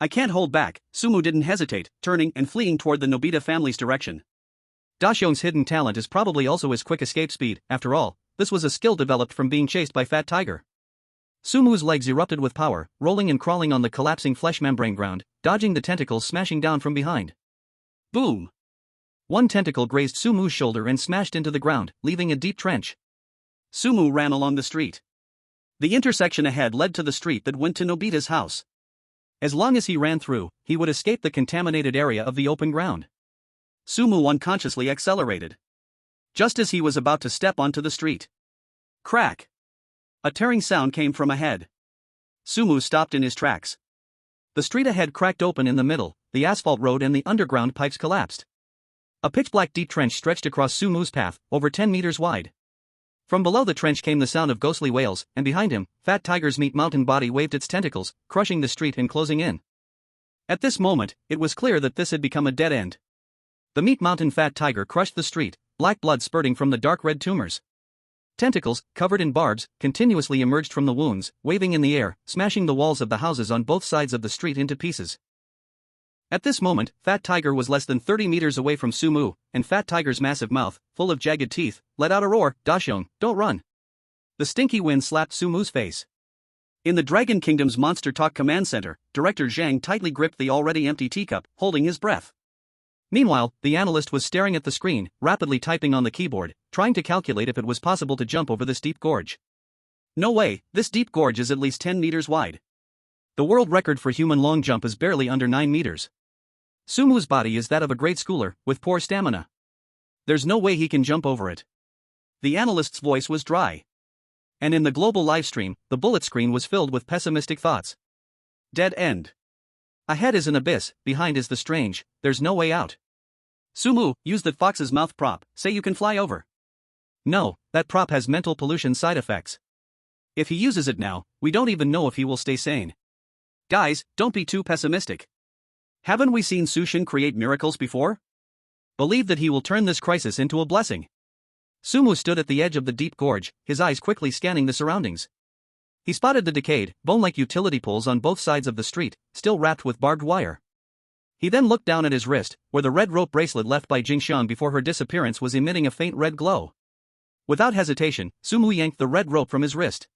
I can't hold back, Sumu didn't hesitate, turning and fleeing toward the Nobita family's direction. Daxiong's hidden talent is probably also his quick escape speed. After all, this was a skill developed from being chased by Fat Tiger. Sumu's legs erupted with power, rolling and crawling on the collapsing flesh membrane ground, dodging the tentacles smashing down from behind. Boom! One tentacle grazed Sumu's shoulder and smashed into the ground, leaving a deep trench. Sumu ran along the street. The intersection ahead led to the street that went to Nobita's house. As long as he ran through, he would escape the contaminated area of the open ground. Sumu unconsciously accelerated. Just as he was about to step onto the street. Crack! A tearing sound came from ahead. Sumu stopped in his tracks. The street ahead cracked open in the middle, the asphalt road and the underground pipes collapsed. A pitch-black deep trench stretched across Sumu's path, over 10 meters wide. From below the trench came the sound of ghostly wails, and behind him, Fat Tiger's meat mountain body waved its tentacles, crushing the street and closing in. At this moment, it was clear that this had become a dead end. The meat mountain Fat Tiger crushed the street, black blood spurting from the dark red tumors. Tentacles, covered in barbs, continuously emerged from the wounds, waving in the air, smashing the walls of the houses on both sides of the street into pieces. At this moment, Fat Tiger was less than 30 meters away from Sumu, and Fat Tiger's massive mouth, full of jagged teeth, let out a roar. Daxiong, don't run! The stinky wind slapped Sumu's face. In the Dragon Kingdom's Monster Talk Command Center, Director Zhang tightly gripped the already empty teacup, holding his breath. Meanwhile, the analyst was staring at the screen, rapidly typing on the keyboard, trying to calculate if it was possible to jump over this deep gorge. No way, this deep gorge is at least 10 meters wide. The world record for human long jump is barely under 9 meters. Sumu's body is that of a grade schooler, with poor stamina. There's no way he can jump over it. The analyst's voice was dry. And in the global livestream, the bullet screen was filled with pessimistic thoughts. Dead end. Ahead is an abyss, behind is the strange, there's no way out. Sumu, use that fox's mouth prop, say you can fly over. No, that prop has mental pollution side effects. If he uses it now, we don't even know if he will stay sane. Guys, don't be too pessimistic. Haven't we seen Sushin create miracles before? Believe that he will turn this crisis into a blessing. Sumu stood at the edge of the deep gorge, his eyes quickly scanning the surroundings. He spotted the decayed, bone-like utility poles on both sides of the street, still wrapped with barbed wire. He then looked down at his wrist, where the red rope bracelet left by Jingxiang before her disappearance was emitting a faint red glow. Without hesitation, Sumu yanked the red rope from his wrist.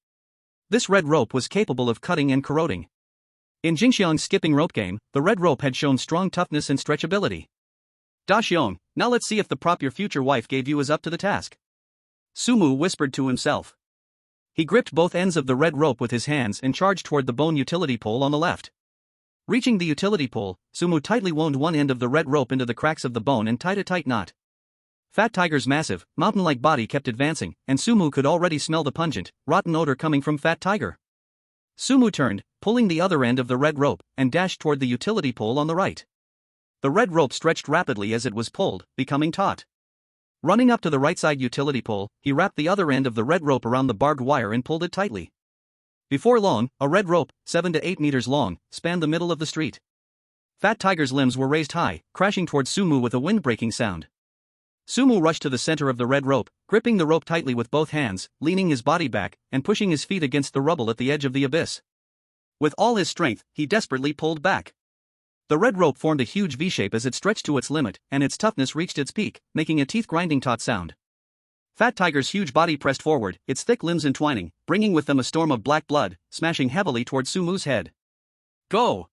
This red rope was capable of cutting and corroding. In Jingxiang's skipping rope game, the red rope had shown strong toughness and stretchability. Daxiong, now let's see if the prop your future wife gave you is up to the task. Sumu whispered to himself. He gripped both ends of the red rope with his hands and charged toward the bone utility pole on the left. Reaching the utility pole, Sumu tightly wound one end of the red rope into the cracks of the bone and tied a tight knot. Fat Tiger's massive, mountain-like body kept advancing, and Sumu could already smell the pungent, rotten odor coming from Fat Tiger. Sumu turned, pulling the other end of the red rope, and dashed toward the utility pole on the right. The red rope stretched rapidly as it was pulled, becoming taut. Running up to the right side utility pole, he wrapped the other end of the red rope around the barbed wire and pulled it tightly. Before long, a red rope, 7 to 8 meters long, spanned the middle of the street. Fat Tiger's limbs were raised high, crashing towards Sumu with a wind-breaking sound. Sumu rushed to the center of the red rope, gripping the rope tightly with both hands, leaning his body back, and pushing his feet against the rubble at the edge of the abyss. With all his strength, he desperately pulled back. The red rope formed a huge V-shape as it stretched to its limit, and its toughness reached its peak, making a teeth-grinding taut sound. Fat Tiger's huge body pressed forward, its thick limbs entwining, bringing with them a storm of black blood, smashing heavily toward Sumu's head. Go!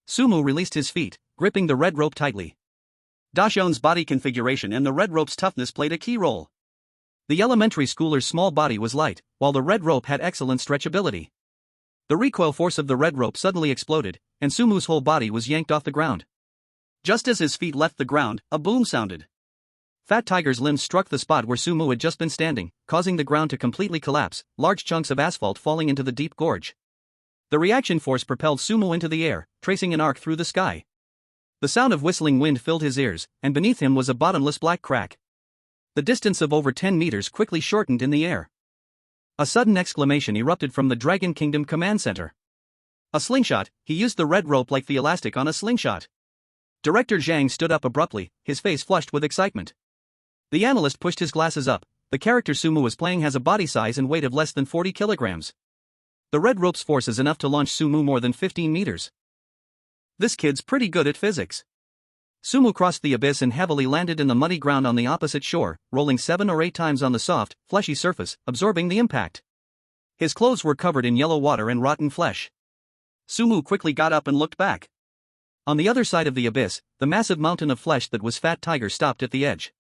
Sumu released his feet, gripping the red rope tightly. Daxiong's body configuration and the red rope's toughness played a key role. The elementary schooler's small body was light, while the red rope had excellent stretchability. The recoil force of the red rope suddenly exploded, and Sumu's whole body was yanked off the ground. Just as his feet left the ground, a boom sounded. Fat Tiger's limbs struck the spot where Sumu had just been standing, causing the ground to completely collapse, large chunks of asphalt falling into the deep gorge. The reaction force propelled Sumu into the air, tracing an arc through the sky. The sound of whistling wind filled his ears, and beneath him was a bottomless black crack. The distance of over 10 meters quickly shortened in the air. A sudden exclamation erupted from the Dragon Kingdom command center. A slingshot, he used the red rope like the elastic on a slingshot. Director Zhang stood up abruptly, his face flushed with excitement. The analyst pushed his glasses up. The character Sumu is playing has a body size and weight of less than 40 kilograms. The red rope's force is enough to launch Sumu more than 15 meters. This kid's pretty good at physics. Sumu crossed the abyss and heavily landed in the muddy ground on the opposite shore, rolling 7 or 8 times on the soft, fleshy surface, absorbing the impact. His clothes were covered in yellow water and rotten flesh. Sumu quickly got up and looked back. On the other side of the abyss, the massive mountain of flesh that was Fat Tiger stopped at the edge.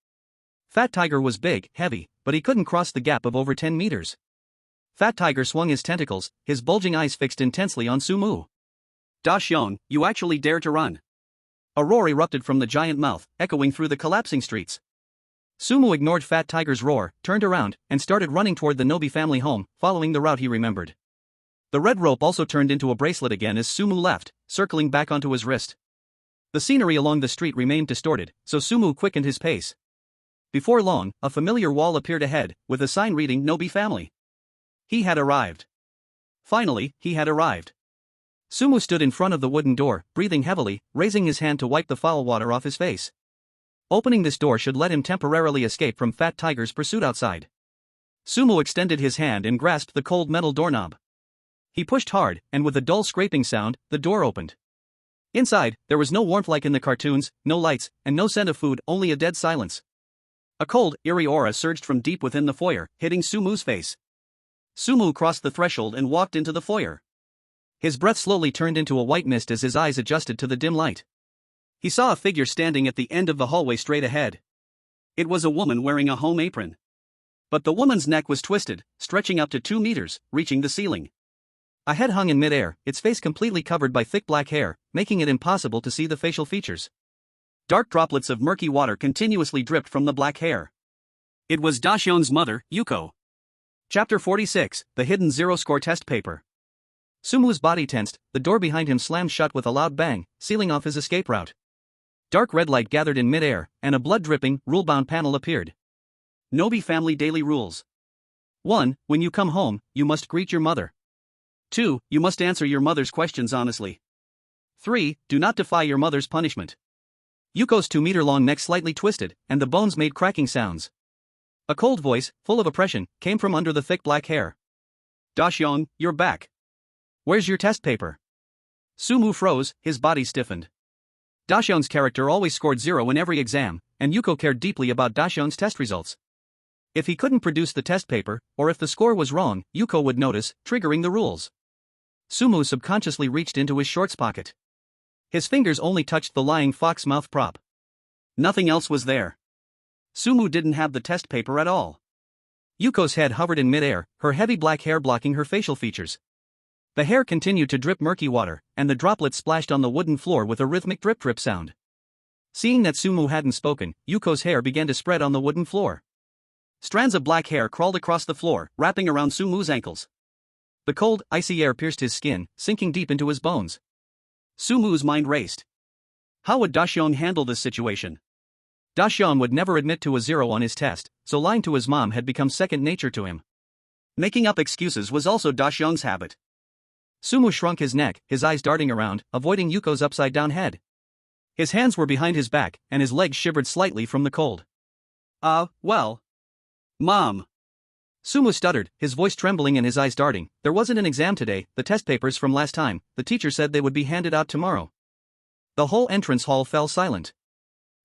Fat Tiger was big, heavy, but he couldn't cross the gap of over 10 meters. Fat Tiger swung his tentacles, his bulging eyes fixed intensely on Sumu. Da Xiong, you actually dare to run. A roar erupted from the giant mouth, echoing through the collapsing streets. Sumu ignored Fat Tiger's roar, turned around, and started running toward the Nobi family home, following the route he remembered. The red rope also turned into a bracelet again as Sumu left, circling back onto his wrist. The scenery along the street remained distorted, so Sumu quickened his pace. Before long, a familiar wall appeared ahead, with a sign reading Nobi family. He had arrived. Finally, he had arrived. Sumu stood in front of the wooden door, breathing heavily, raising his hand to wipe the foul water off his face. Opening this door should let him temporarily escape from Fat Tiger's pursuit outside. Sumu extended his hand and grasped the cold metal doorknob. He pushed hard, and with a dull scraping sound, the door opened. Inside, there was no warmth like in the cartoons, no lights, and no scent of food, only a dead silence. A cold, eerie aura surged from deep within the foyer, hitting Sumu's face. Sumu crossed the threshold and walked into the foyer. His breath slowly turned into a white mist as his eyes adjusted to the dim light. He saw a figure standing at the end of the hallway straight ahead. It was a woman wearing a home apron. But the woman's neck was twisted, stretching up to 2 meters, reaching the ceiling. A head hung in midair, its face completely covered by thick black hair, making it impossible to see the facial features. Dark droplets of murky water continuously dripped from the black hair. It was Da Xiong's mother, Yuko. Chapter 46, The Hidden Zero-Score Test Paper. Sumu's body tensed, the door behind him slammed shut with a loud bang, sealing off his escape route. Dark red light gathered in midair, and a blood-dripping, rule-bound panel appeared. Nobi Family Daily Rules. 1. When you come home, you must greet your mother. 2. You must answer your mother's questions honestly. 3. Do not defy your mother's punishment. Yuko's 2-meter-long neck slightly twisted, and the bones made cracking sounds. A cold voice, full of oppression, came from under the thick black hair. Da Xiong, you're back. Where's your test paper? Sumu froze, his body stiffened. Da Xiong's character always scored 0 in every exam, and Yuko cared deeply about Da Xiong's test results. If he couldn't produce the test paper, or if the score was wrong, Yuko would notice, triggering the rules. Sumu subconsciously reached into his shorts pocket. His fingers only touched the lying fox mouth prop. Nothing else was there. Sumu didn't have the test paper at all. Yuko's head hovered in midair, her heavy black hair blocking her facial features. The hair continued to drip murky water, and the droplets splashed on the wooden floor with a rhythmic drip-drip sound. Seeing that Sumu hadn't spoken, Yuko's hair began to spread on the wooden floor. Strands of black hair crawled across the floor, wrapping around Sumu's ankles. The cold, icy air pierced his skin, sinking deep into his bones. Sumu's mind raced. How would Da Xiong handle this situation? Da Xiong would never admit to a 0 on his test, so lying to his mom had become second nature to him. Making up excuses was also Da Xiong's habit. Sumu shrunk his neck, his eyes darting around, avoiding Yuko's upside-down head. His hands were behind his back, and his legs shivered slightly from the cold. Well. Mom. Sumu stuttered, his voice trembling and his eyes darting. There wasn't an exam today, the test papers from last time, the teacher said they would be handed out tomorrow. The whole entrance hall fell silent.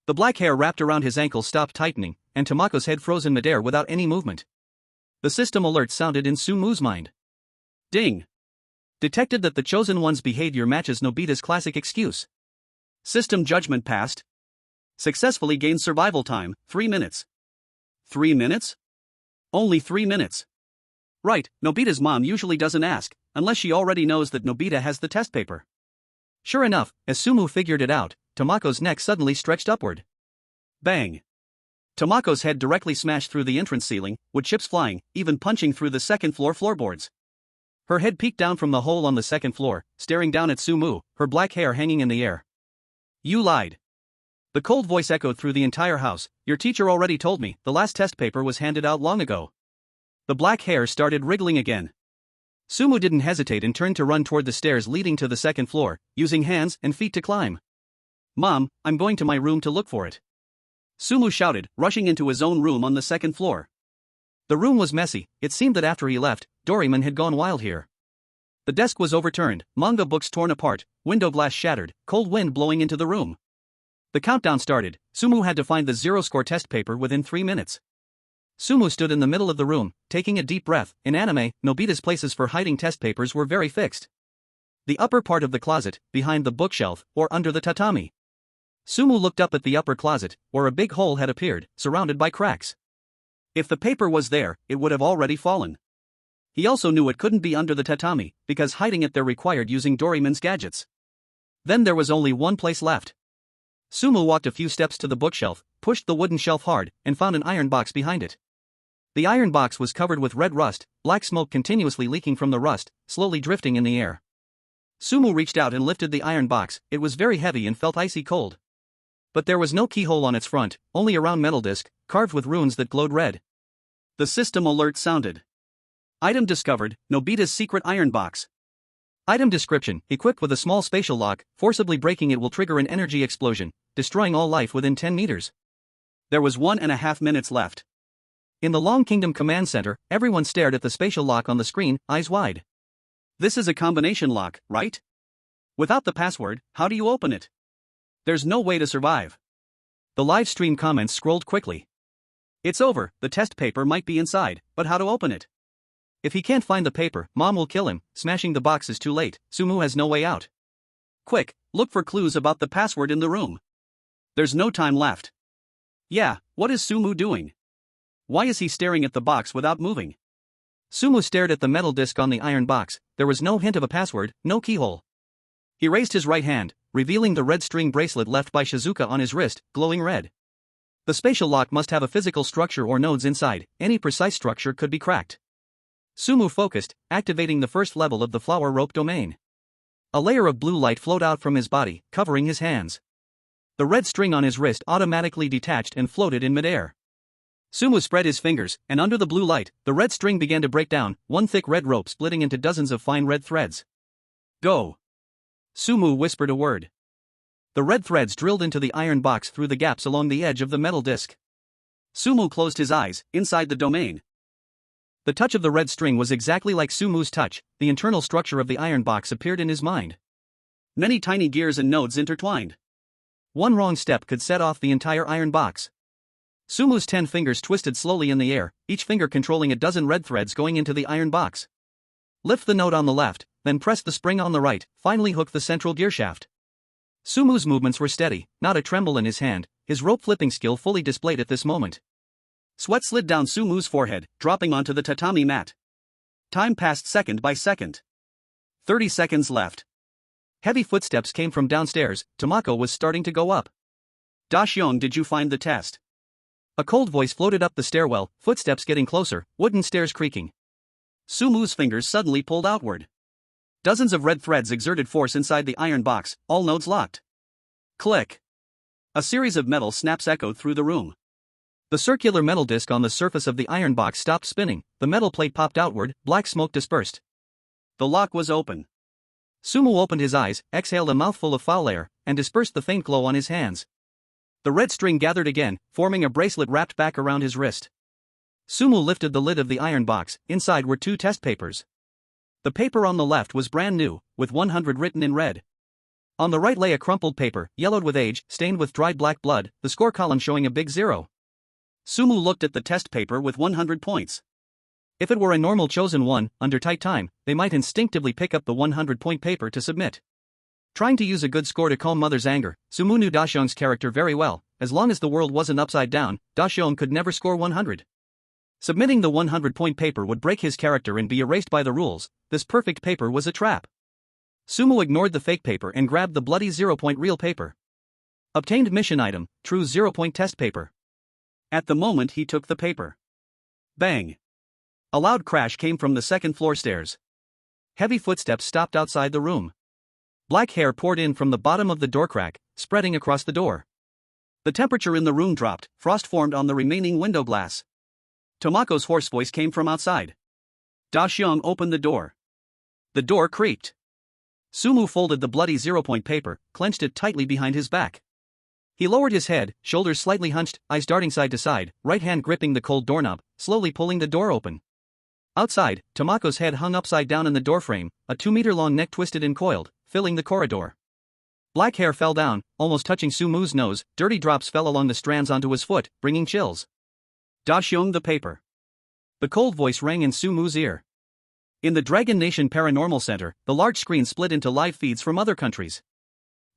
The black hair wrapped around his ankles stopped tightening, and Tamako's head froze in midair without any movement. The system alert sounded in Sumu's mind. Ding. Detected that the chosen one's behavior matches Nobita's classic excuse. System judgment passed. Successfully gained survival time, 3 minutes. 3 minutes? Only 3 minutes. Right, Nobita's mom usually doesn't ask, unless she already knows that Nobita has the test paper. Sure enough, as Sumu figured it out, Tamako's neck suddenly stretched upward. Bang! Tamako's head directly smashed through the entrance ceiling, with chips flying, even punching through the second-floor floorboards. Her head peeked down from the hole on the second floor, staring down at Sumu, her black hair hanging in the air. You lied. The cold voice echoed through the entire house. Your teacher already told me, the last test paper was handed out long ago. The black hair started wriggling again. Sumu didn't hesitate and turned to run toward the stairs leading to the second floor, using hands and feet to climb. "Mom, I'm going to my room to look for it," Sumu shouted, rushing into his own room on the second floor. The room was messy. It seemed that after he left, Doraemon had gone wild here. The desk was overturned, manga books torn apart, window glass shattered, cold wind blowing into the room. The countdown started. Sumu had to find the zero-score test paper within 3 minutes. Sumu stood in the middle of the room, taking a deep breath. In anime, Nobita's places for hiding test papers were very fixed. The upper part of the closet, behind the bookshelf, or under the tatami. Sumu looked up at the upper closet, where a big hole had appeared, surrounded by cracks. If the paper was there, it would have already fallen. He also knew it couldn't be under the tatami, because hiding it there required using Doraemon's gadgets. Then there was only one place left. Sumu walked a few steps to the bookshelf, pushed the wooden shelf hard, and found an iron box behind it. The iron box was covered with red rust, black smoke continuously leaking from the rust, slowly drifting in the air. Sumu reached out and lifted the iron box. It was very heavy and felt icy cold. But there was no keyhole on its front, only a round metal disc, carved with runes that glowed red. The system alert sounded. Item discovered, Nobita's secret iron box. Item description, equipped with a small spatial lock, forcibly breaking it will trigger an energy explosion, destroying all life within 10 meters. There was 1.5 minutes left. In the Long Kingdom Command Center, everyone stared at the spatial lock on the screen, eyes wide. This is a combination lock, right? Without the password, how do you open it? There's no way to survive. The live stream comments scrolled quickly. It's over, the test paper might be inside, but how to open it? If he can't find the paper, Mom will kill him. Smashing the box is too late. Sumu has no way out. Quick, look for clues about the password in the room. There's no time left. Yeah, what is Sumu doing? Why is he staring at the box without moving? Sumu stared at the metal disc on the iron box. There was no hint of a password, no keyhole. He raised his right hand, revealing the red string bracelet left by Shizuka on his wrist, glowing red. The spatial lock must have a physical structure or nodes inside. Any precise structure could be cracked. Sumu focused, activating the first level of the flower rope domain. A layer of blue light flowed out from his body, covering his hands. The red string on his wrist automatically detached and floated in midair. Sumu spread his fingers, and under the blue light, the red string began to break down, one thick red rope splitting into dozens of fine red threads. Go! Sumu whispered a word. The red threads drilled into the iron box through the gaps along the edge of the metal disc. Sumu closed his eyes, inside the domain. The touch of the red string was exactly like Sumu's touch. The internal structure of the iron box appeared in his mind. Many tiny gears and nodes intertwined. One wrong step could set off the entire iron box. Sumu's 10 fingers twisted slowly in the air, each finger controlling a dozen red threads going into the iron box. Lift the node on the left, then press the spring on the right, finally hook the central gearshaft. Sumu's movements were steady, not a tremble in his hand, his rope flipping skill fully displayed at this moment. Sweat slid down Sumu's forehead, dropping onto the tatami mat. Time passed second by second. 30 seconds left. Heavy footsteps came from downstairs. Tomako was starting to go up. Dashyong, did you find the test? A cold voice floated up the stairwell, footsteps getting closer, wooden stairs creaking. Sumu's fingers suddenly pulled outward. Dozens of red threads exerted force inside the iron box, all nodes locked. Click. A series of metal snaps echoed through the room. The circular metal disc on the surface of the iron box stopped spinning, the metal plate popped outward, black smoke dispersed. The lock was open. Sumu opened his eyes, exhaled a mouthful of foul air, and dispersed the faint glow on his hands. The red string gathered again, forming a bracelet wrapped back around his wrist. Sumu lifted the lid of the iron box. Inside were 2 test papers. The paper on the left was brand new, with 100 written in red. On the right lay a crumpled paper, yellowed with age, stained with dried black blood, the score column showing a big 0. Sumu looked at the test paper with 100 points. If it were a normal chosen one, under tight time, they might instinctively pick up the 100-point paper to submit. Trying to use a good score to calm Mother's anger, Sumu knew Dashyong's character very well. As long as the world wasn't upside down, Dashyong could never score 100. Submitting the 100-point paper would break his character and be erased by the rules. This perfect paper was a trap. Sumu ignored the fake paper and grabbed the bloody 0-point real paper. Obtained mission item, true 0-point test paper. At the moment he took the paper. Bang! A loud crash came from the second-floor stairs. Heavy footsteps stopped outside the room. Black hair poured in from the bottom of the door crack, spreading across the door. The temperature in the room dropped, frost formed on the remaining window glass. Tomako's hoarse voice came from outside. Dashyong opened the door. The door creaked. Sumu folded the bloody 0-point paper, clenched it tightly behind his back. He lowered his head, shoulders slightly hunched, eyes darting side to side, right hand gripping the cold doorknob, slowly pulling the door open. Outside, Tamako's head hung upside down in the doorframe, a 2-meter-long neck twisted and coiled, filling the corridor. Black hair fell down, almost touching Sumu's nose, dirty drops fell along the strands onto his foot, bringing chills. Dashyung the paper. The cold voice rang in Sumu's ear. In the Dragon Nation Paranormal Center, the large screen split into live feeds from other countries.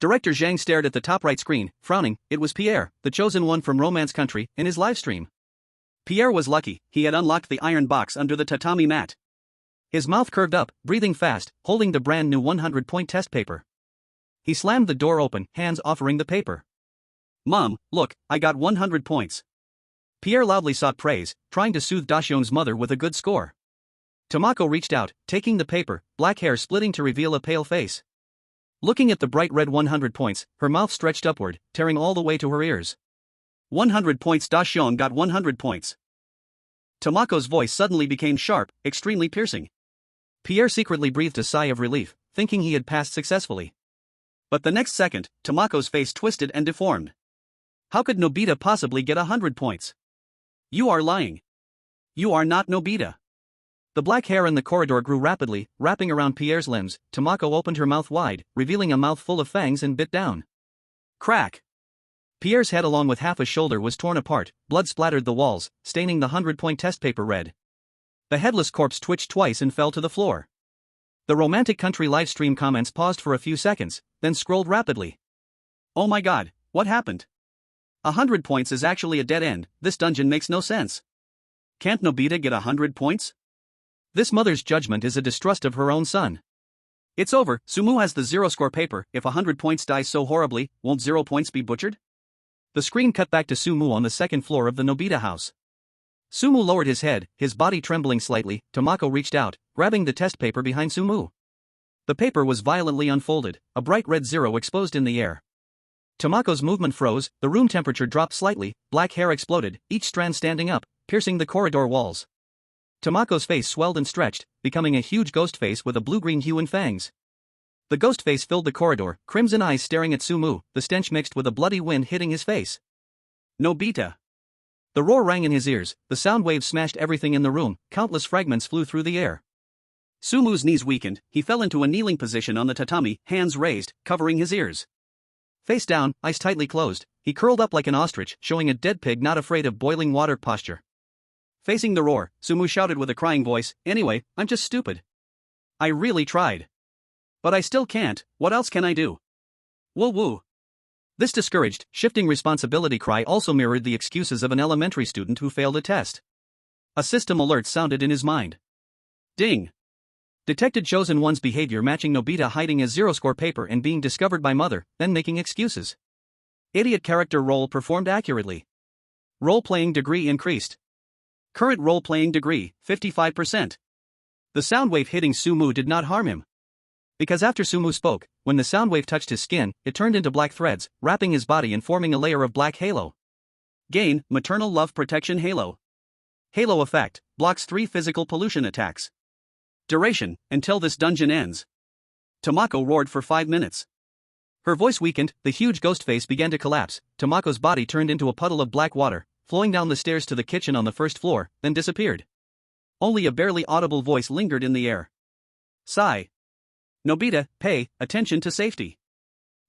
Director Zhang stared at the top right screen, frowning. It was Pierre, the chosen one from Romance Country, in his livestream. Pierre was lucky, he had unlocked the iron box under the tatami mat. His mouth curved up, breathing fast, holding the brand new 100-point test paper. He slammed the door open, hands offering the paper. "Mom, look, I got 100 points. Pierre loudly sought praise, trying to soothe Dashyung's mother with a good score. Tamako reached out, taking the paper, black hair splitting to reveal a pale face. Looking at the bright red 100 points, her mouth stretched upward, tearing all the way to her ears. 100 points. Dashyung got 100 points. Tamako's voice suddenly became sharp, extremely piercing. Pierre secretly breathed a sigh of relief, thinking he had passed successfully. But the next second, Tamako's face twisted and deformed. How could Nobita possibly get 100 points? You are lying. You are not Nobita. The black hair in the corridor grew rapidly, wrapping around Pierre's limbs. Tamako opened her mouth wide, revealing a mouth full of fangs, and bit down. Crack! Pierre's head along with half a shoulder was torn apart, blood splattered the walls, staining the 100-point test paper red. The headless corpse twitched twice and fell to the floor. The Romantic Country livestream comments paused for a few seconds, then scrolled rapidly. Oh my god, what happened? 100 points is actually a dead end. This dungeon makes no sense. Can't Nobita get 100 points? This mother's judgment is a distrust of her own son. It's over, Sumu has the 0-score paper. If 100 points dies so horribly, won't 0 points be butchered? The screen cut back to Sumu on the second floor of the Nobita house. Sumu lowered his head, his body trembling slightly. Tamako reached out, grabbing the test paper behind Sumu. The paper was violently unfolded, a bright red 0 exposed in the air. Tamako's movement froze, the room temperature dropped slightly, black hair exploded, each strand standing up, piercing the corridor walls. Tamako's face swelled and stretched, becoming a huge ghost face with a blue-green hue and fangs. The ghost face filled the corridor, crimson eyes staring at Sumu, the stench mixed with a bloody wind hitting his face. Nobita! The roar rang in his ears, the sound waves smashed everything in the room, countless fragments flew through the air. Sumu's knees weakened, he fell into a kneeling position on the tatami, hands raised, covering his ears. Face down, eyes tightly closed, he curled up like an ostrich, showing a dead pig not afraid of boiling water posture. Facing the roar, Sumu shouted with a crying voice, "Anyway, I'm just stupid. I really tried. But I still can't, what else can I do? Woo woo." This discouraged, shifting responsibility cry also mirrored the excuses of an elementary student who failed a test. A system alert sounded in his mind. Ding! Detected chosen one's behavior matching Nobita hiding a 0-score paper and being discovered by mother, then making excuses. Idiot character role performed accurately. Role-playing degree increased. Current role-playing degree, 55%. The sound wave hitting Sumu did not harm him. Because after Sumu spoke, when the sound wave touched his skin, it turned into black threads, wrapping his body and forming a layer of black halo. Gain, Maternal Love Protection Halo. Halo effect, blocks 3 physical pollution attacks. Duration, until this dungeon ends. Tamako roared for 5 minutes. Her voice weakened, the huge ghost face began to collapse, Tamako's body turned into a puddle of black water, flowing down the stairs to the kitchen on the first floor, then disappeared. Only a barely audible voice lingered in the air. Sigh. Nobita, pay attention to safety.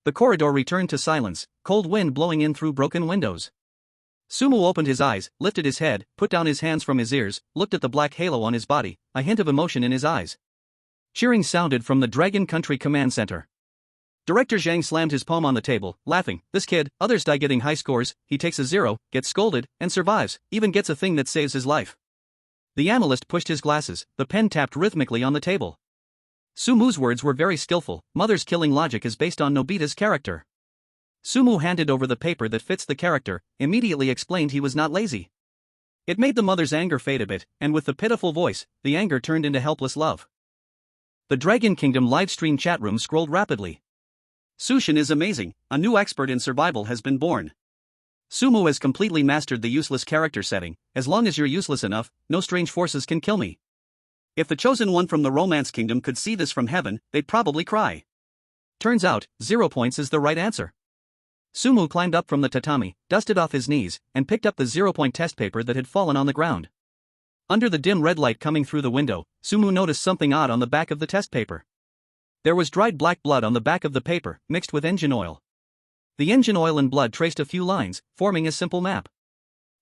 The corridor returned to silence, cold wind blowing in through broken windows. Sumu opened his eyes, lifted his head, put down his hands from his ears, looked at the black halo on his body, a hint of emotion in his eyes. Cheering sounded from the Dragon Country Command Center. Director Zhang slammed his palm on the table, laughing. This kid, others die getting high scores, he takes a 0, gets scolded, and survives, even gets a thing that saves his life. The analyst pushed his glasses, the pen tapped rhythmically on the table. Sumu's words were very skillful, mother's killing logic is based on Nobita's character. Sumu handed over the paper that fits the character, immediately explained he was not lazy. It made the mother's anger fade a bit, and with the pitiful voice, the anger turned into helpless love. The Dragon Kingdom livestream chat room scrolled rapidly. Sushin is amazing, a new expert in survival has been born. Sumu has completely mastered the useless character setting, as long as you're useless enough, no strange forces can kill me. If the chosen one from the romance kingdom could see this from heaven, they'd probably cry. Turns out, 0 points is the right answer. Sumu climbed up from the tatami, dusted off his knees, and picked up the 0-point test paper that had fallen on the ground. Under the dim red light coming through the window, Sumu noticed something odd on the back of the test paper. There was dried black blood on the back of the paper, mixed with engine oil. The engine oil and blood traced a few lines, forming a simple map.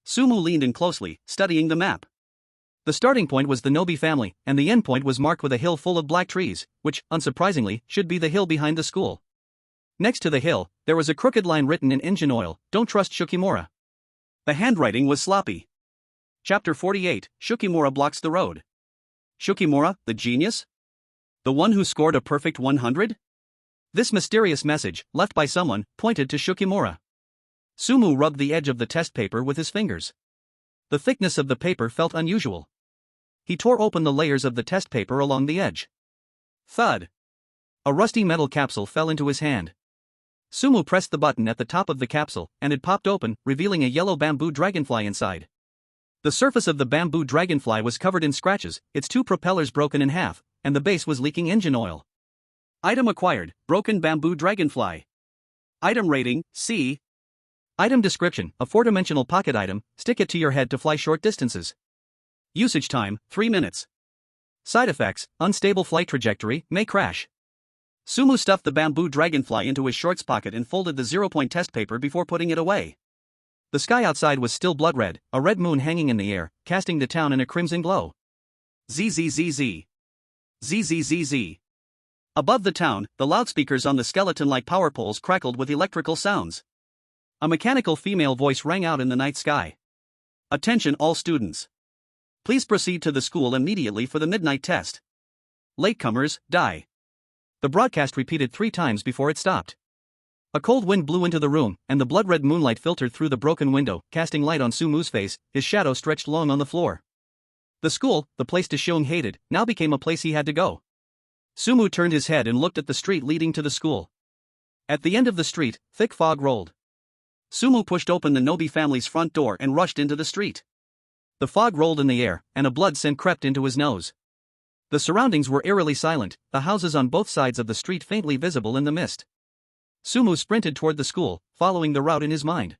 Sumu leaned in closely, studying the map. The starting point was the Nobi family, and the end point was marked with a hill full of black trees, which, unsurprisingly, should be the hill behind the school. Next to the hill, there was a crooked line written in engine oil, "Don't trust Shukimura." The handwriting was sloppy. Chapter 48, Shukimura blocks the road. Shukimura, the genius? The one who scored a perfect 100? This mysterious message, left by someone, pointed to Shukimura. Sumu rubbed the edge of the test paper with his fingers. The thickness of the paper felt unusual. He tore open the layers of the test paper along the edge. Thud! A rusty metal capsule fell into his hand. Sumu pressed the button at the top of the capsule, and it popped open, revealing a yellow bamboo dragonfly inside. The surface of the bamboo dragonfly was covered in scratches, its 2 propellers broken in half, and the base was leaking engine oil. Item acquired, broken bamboo dragonfly. Item rating, C. Item description, a 4-dimensional pocket item, stick it to your head to fly short distances. Usage time, 3 minutes. Side effects, unstable flight trajectory, may crash. Sumu stuffed the bamboo dragonfly into his shorts pocket and folded the 0-point test paper before putting it away. The sky outside was still blood red, a red moon hanging in the air, casting the town in a crimson glow. ZZZZ. ZZZZ. Above the town, the loudspeakers on the skeleton-like power poles crackled with electrical sounds. A mechanical female voice rang out in the night sky. Attention all students. Please proceed to the school immediately for the midnight test. Latecomers, die. The broadcast repeated 3 times before it stopped. A cold wind blew into the room, and the blood-red moonlight filtered through the broken window, casting light on Sumu's face, his shadow stretched long on the floor. The school, the place Deshung hated, now became a place he had to go. Sumu turned his head and looked at the street leading to the school. At the end of the street, thick fog rolled. Sumu pushed open the Nobi family's front door and rushed into the street. The fog rolled in the air, and a blood scent crept into his nose. The surroundings were eerily silent, the houses on both sides of the street faintly visible in the mist. Sumu sprinted toward the school, following the route in his mind.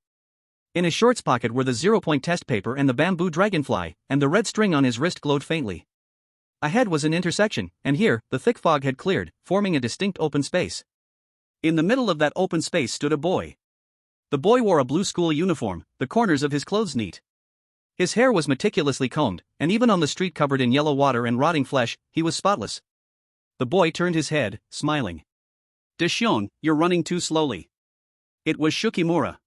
In his shorts pocket were the 0-point test paper and the bamboo dragonfly, and the red string on his wrist glowed faintly. Ahead was an intersection, and here, the thick fog had cleared, forming a distinct open space. In the middle of that open space stood a boy. The boy wore a blue school uniform, the corners of his clothes neat. His hair was meticulously combed, and even on the street covered in yellow water and rotting flesh, he was spotless. The boy turned his head, smiling. Deshung, you're running too slowly. It was Shukimura.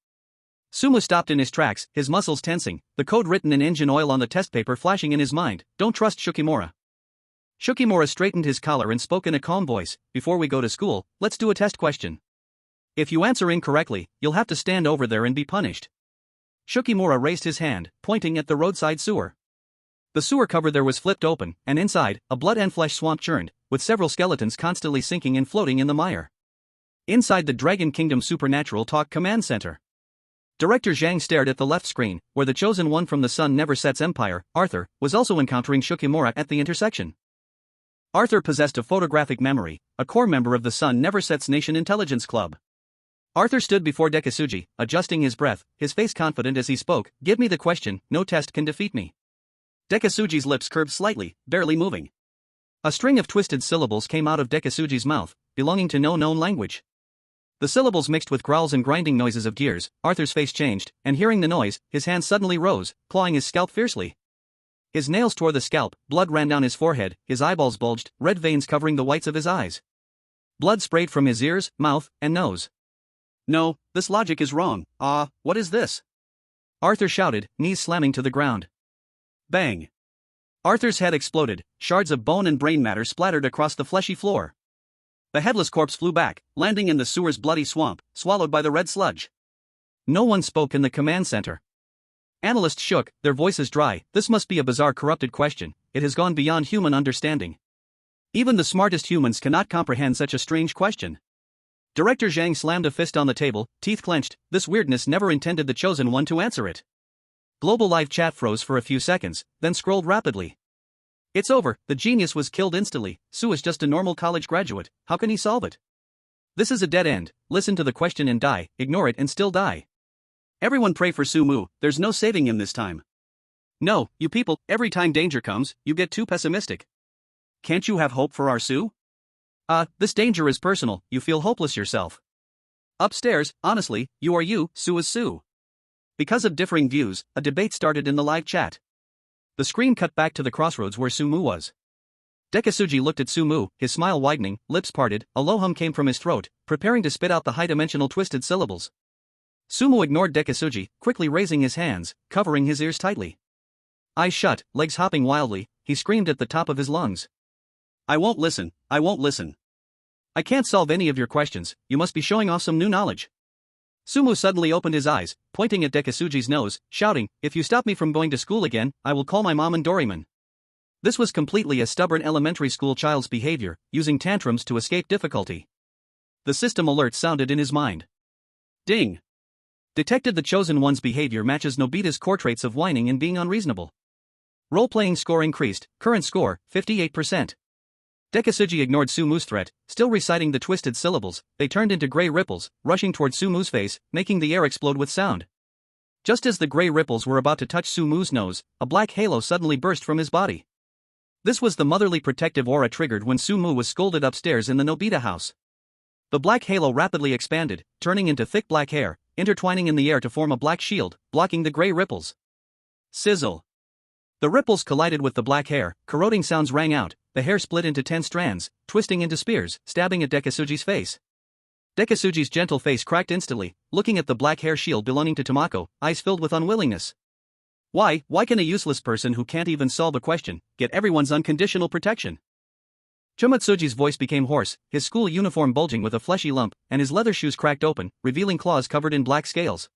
Sumu stopped in his tracks, his muscles tensing, the code written in engine oil on the test paper flashing in his mind, "Don't trust Shukimura." Shukimura straightened his collar and spoke in a calm voice, "Before we go to school, let's do a test question. If you answer incorrectly, you'll have to stand over there and be punished." Shukimura raised his hand, pointing at the roadside sewer. The sewer cover there was flipped open, and inside, a blood and flesh swamp churned, with several skeletons constantly sinking and floating in the mire. Inside the Dragon Kingdom Supernatural Talk Command Center. Director Zhang stared at the left screen, where the chosen one from the Sun Never Sets Empire, Arthur, was also encountering Shukimura at the intersection. Arthur possessed a photographic memory, a core member of the Sun Never Sets Nation Intelligence Club. Arthur stood before Dekasuji, adjusting his breath, his face confident as he spoke, "Give me the question, no test can defeat me." Dekasuji's lips curved slightly, barely moving. A string of twisted syllables came out of Dekasuji's mouth, belonging to no known language. The syllables mixed with growls and grinding noises of gears. Arthur's face changed, and hearing the noise, his hand suddenly rose, clawing his scalp fiercely. His nails tore the scalp, blood ran down his forehead, his eyeballs bulged, red veins covering the whites of his eyes. Blood sprayed from his ears, mouth, and nose. "No, this logic is wrong. What is this?" Arthur shouted, knees slamming to the ground. Bang! Arthur's head exploded, shards of bone and brain matter splattered across the fleshy floor. The headless corpse flew back, landing in the sewer's bloody swamp, swallowed by the red sludge. No one spoke in the command center. Analysts shook, their voices dry. This must be a bizarre corrupted question, it has gone beyond human understanding. Even the smartest humans cannot comprehend such a strange question. Director Zhang slammed a fist on the table, teeth clenched. This weirdness never intended the chosen one to answer it. Global live chat froze for a few seconds, then scrolled rapidly. It's over, the genius was killed instantly. Sue is just a normal college graduate, how can he solve it? This is a dead end, listen to the question and die, ignore it and still die. Everyone pray for Su Mu, there's no saving him this time. No, you people, every time danger comes, you get too pessimistic. Can't you have hope for our Sue? This danger is personal, you feel hopeless yourself. Upstairs, honestly, you are you, Sue is Sue. Because of differing views, a debate started in the live chat. The screen cut back to the crossroads where Su Mu was. Dekisuji looked at Su Mu, his smile widening, lips parted, a low hum came from his throat, preparing to spit out the high-dimensional twisted syllables. Su Mu ignored Dekisuji, quickly raising his hands, covering his ears tightly. Eyes shut, legs hopping wildly, he screamed at the top of his lungs. I won't listen, I won't listen. I can't solve any of your questions, you must be showing off some new knowledge. Su Mu suddenly opened his eyes, pointing at Dekisuji's nose, shouting, if you stop me from going to school again, I will call my mom and Doraemon. This was completely a stubborn elementary school child's behavior, using tantrums to escape difficulty. The system alert sounded in his mind. Ding! Detected the chosen one's behavior matches Nobita's core traits of whining and being unreasonable. Role-playing score increased, current score, 58%. Dekisuji ignored Su Mu's threat, still reciting the twisted syllables, they turned into gray ripples, rushing toward Su Mu's face, making the air explode with sound. Just as the gray ripples were about to touch Su Mu's nose, a black halo suddenly burst from his body. This was the motherly protective aura triggered when Su Mu was scolded upstairs in the Nobita house. The black halo rapidly expanded, turning into thick black hair, intertwining in the air to form a black shield, blocking the gray ripples. Sizzle. The ripples collided with the black hair, corroding sounds rang out, the hair split into 10 strands, twisting into spears, stabbing at Dekisuji's face. Dekisuji's gentle face cracked instantly, looking at the black hair shield belonging to Tomako, eyes filled with unwillingness. Why can a useless person who can't even solve a question, get everyone's unconditional protection? Chumatsuji's voice became hoarse, his school uniform bulging with a fleshy lump, and his leather shoes cracked open, revealing claws covered in black scales.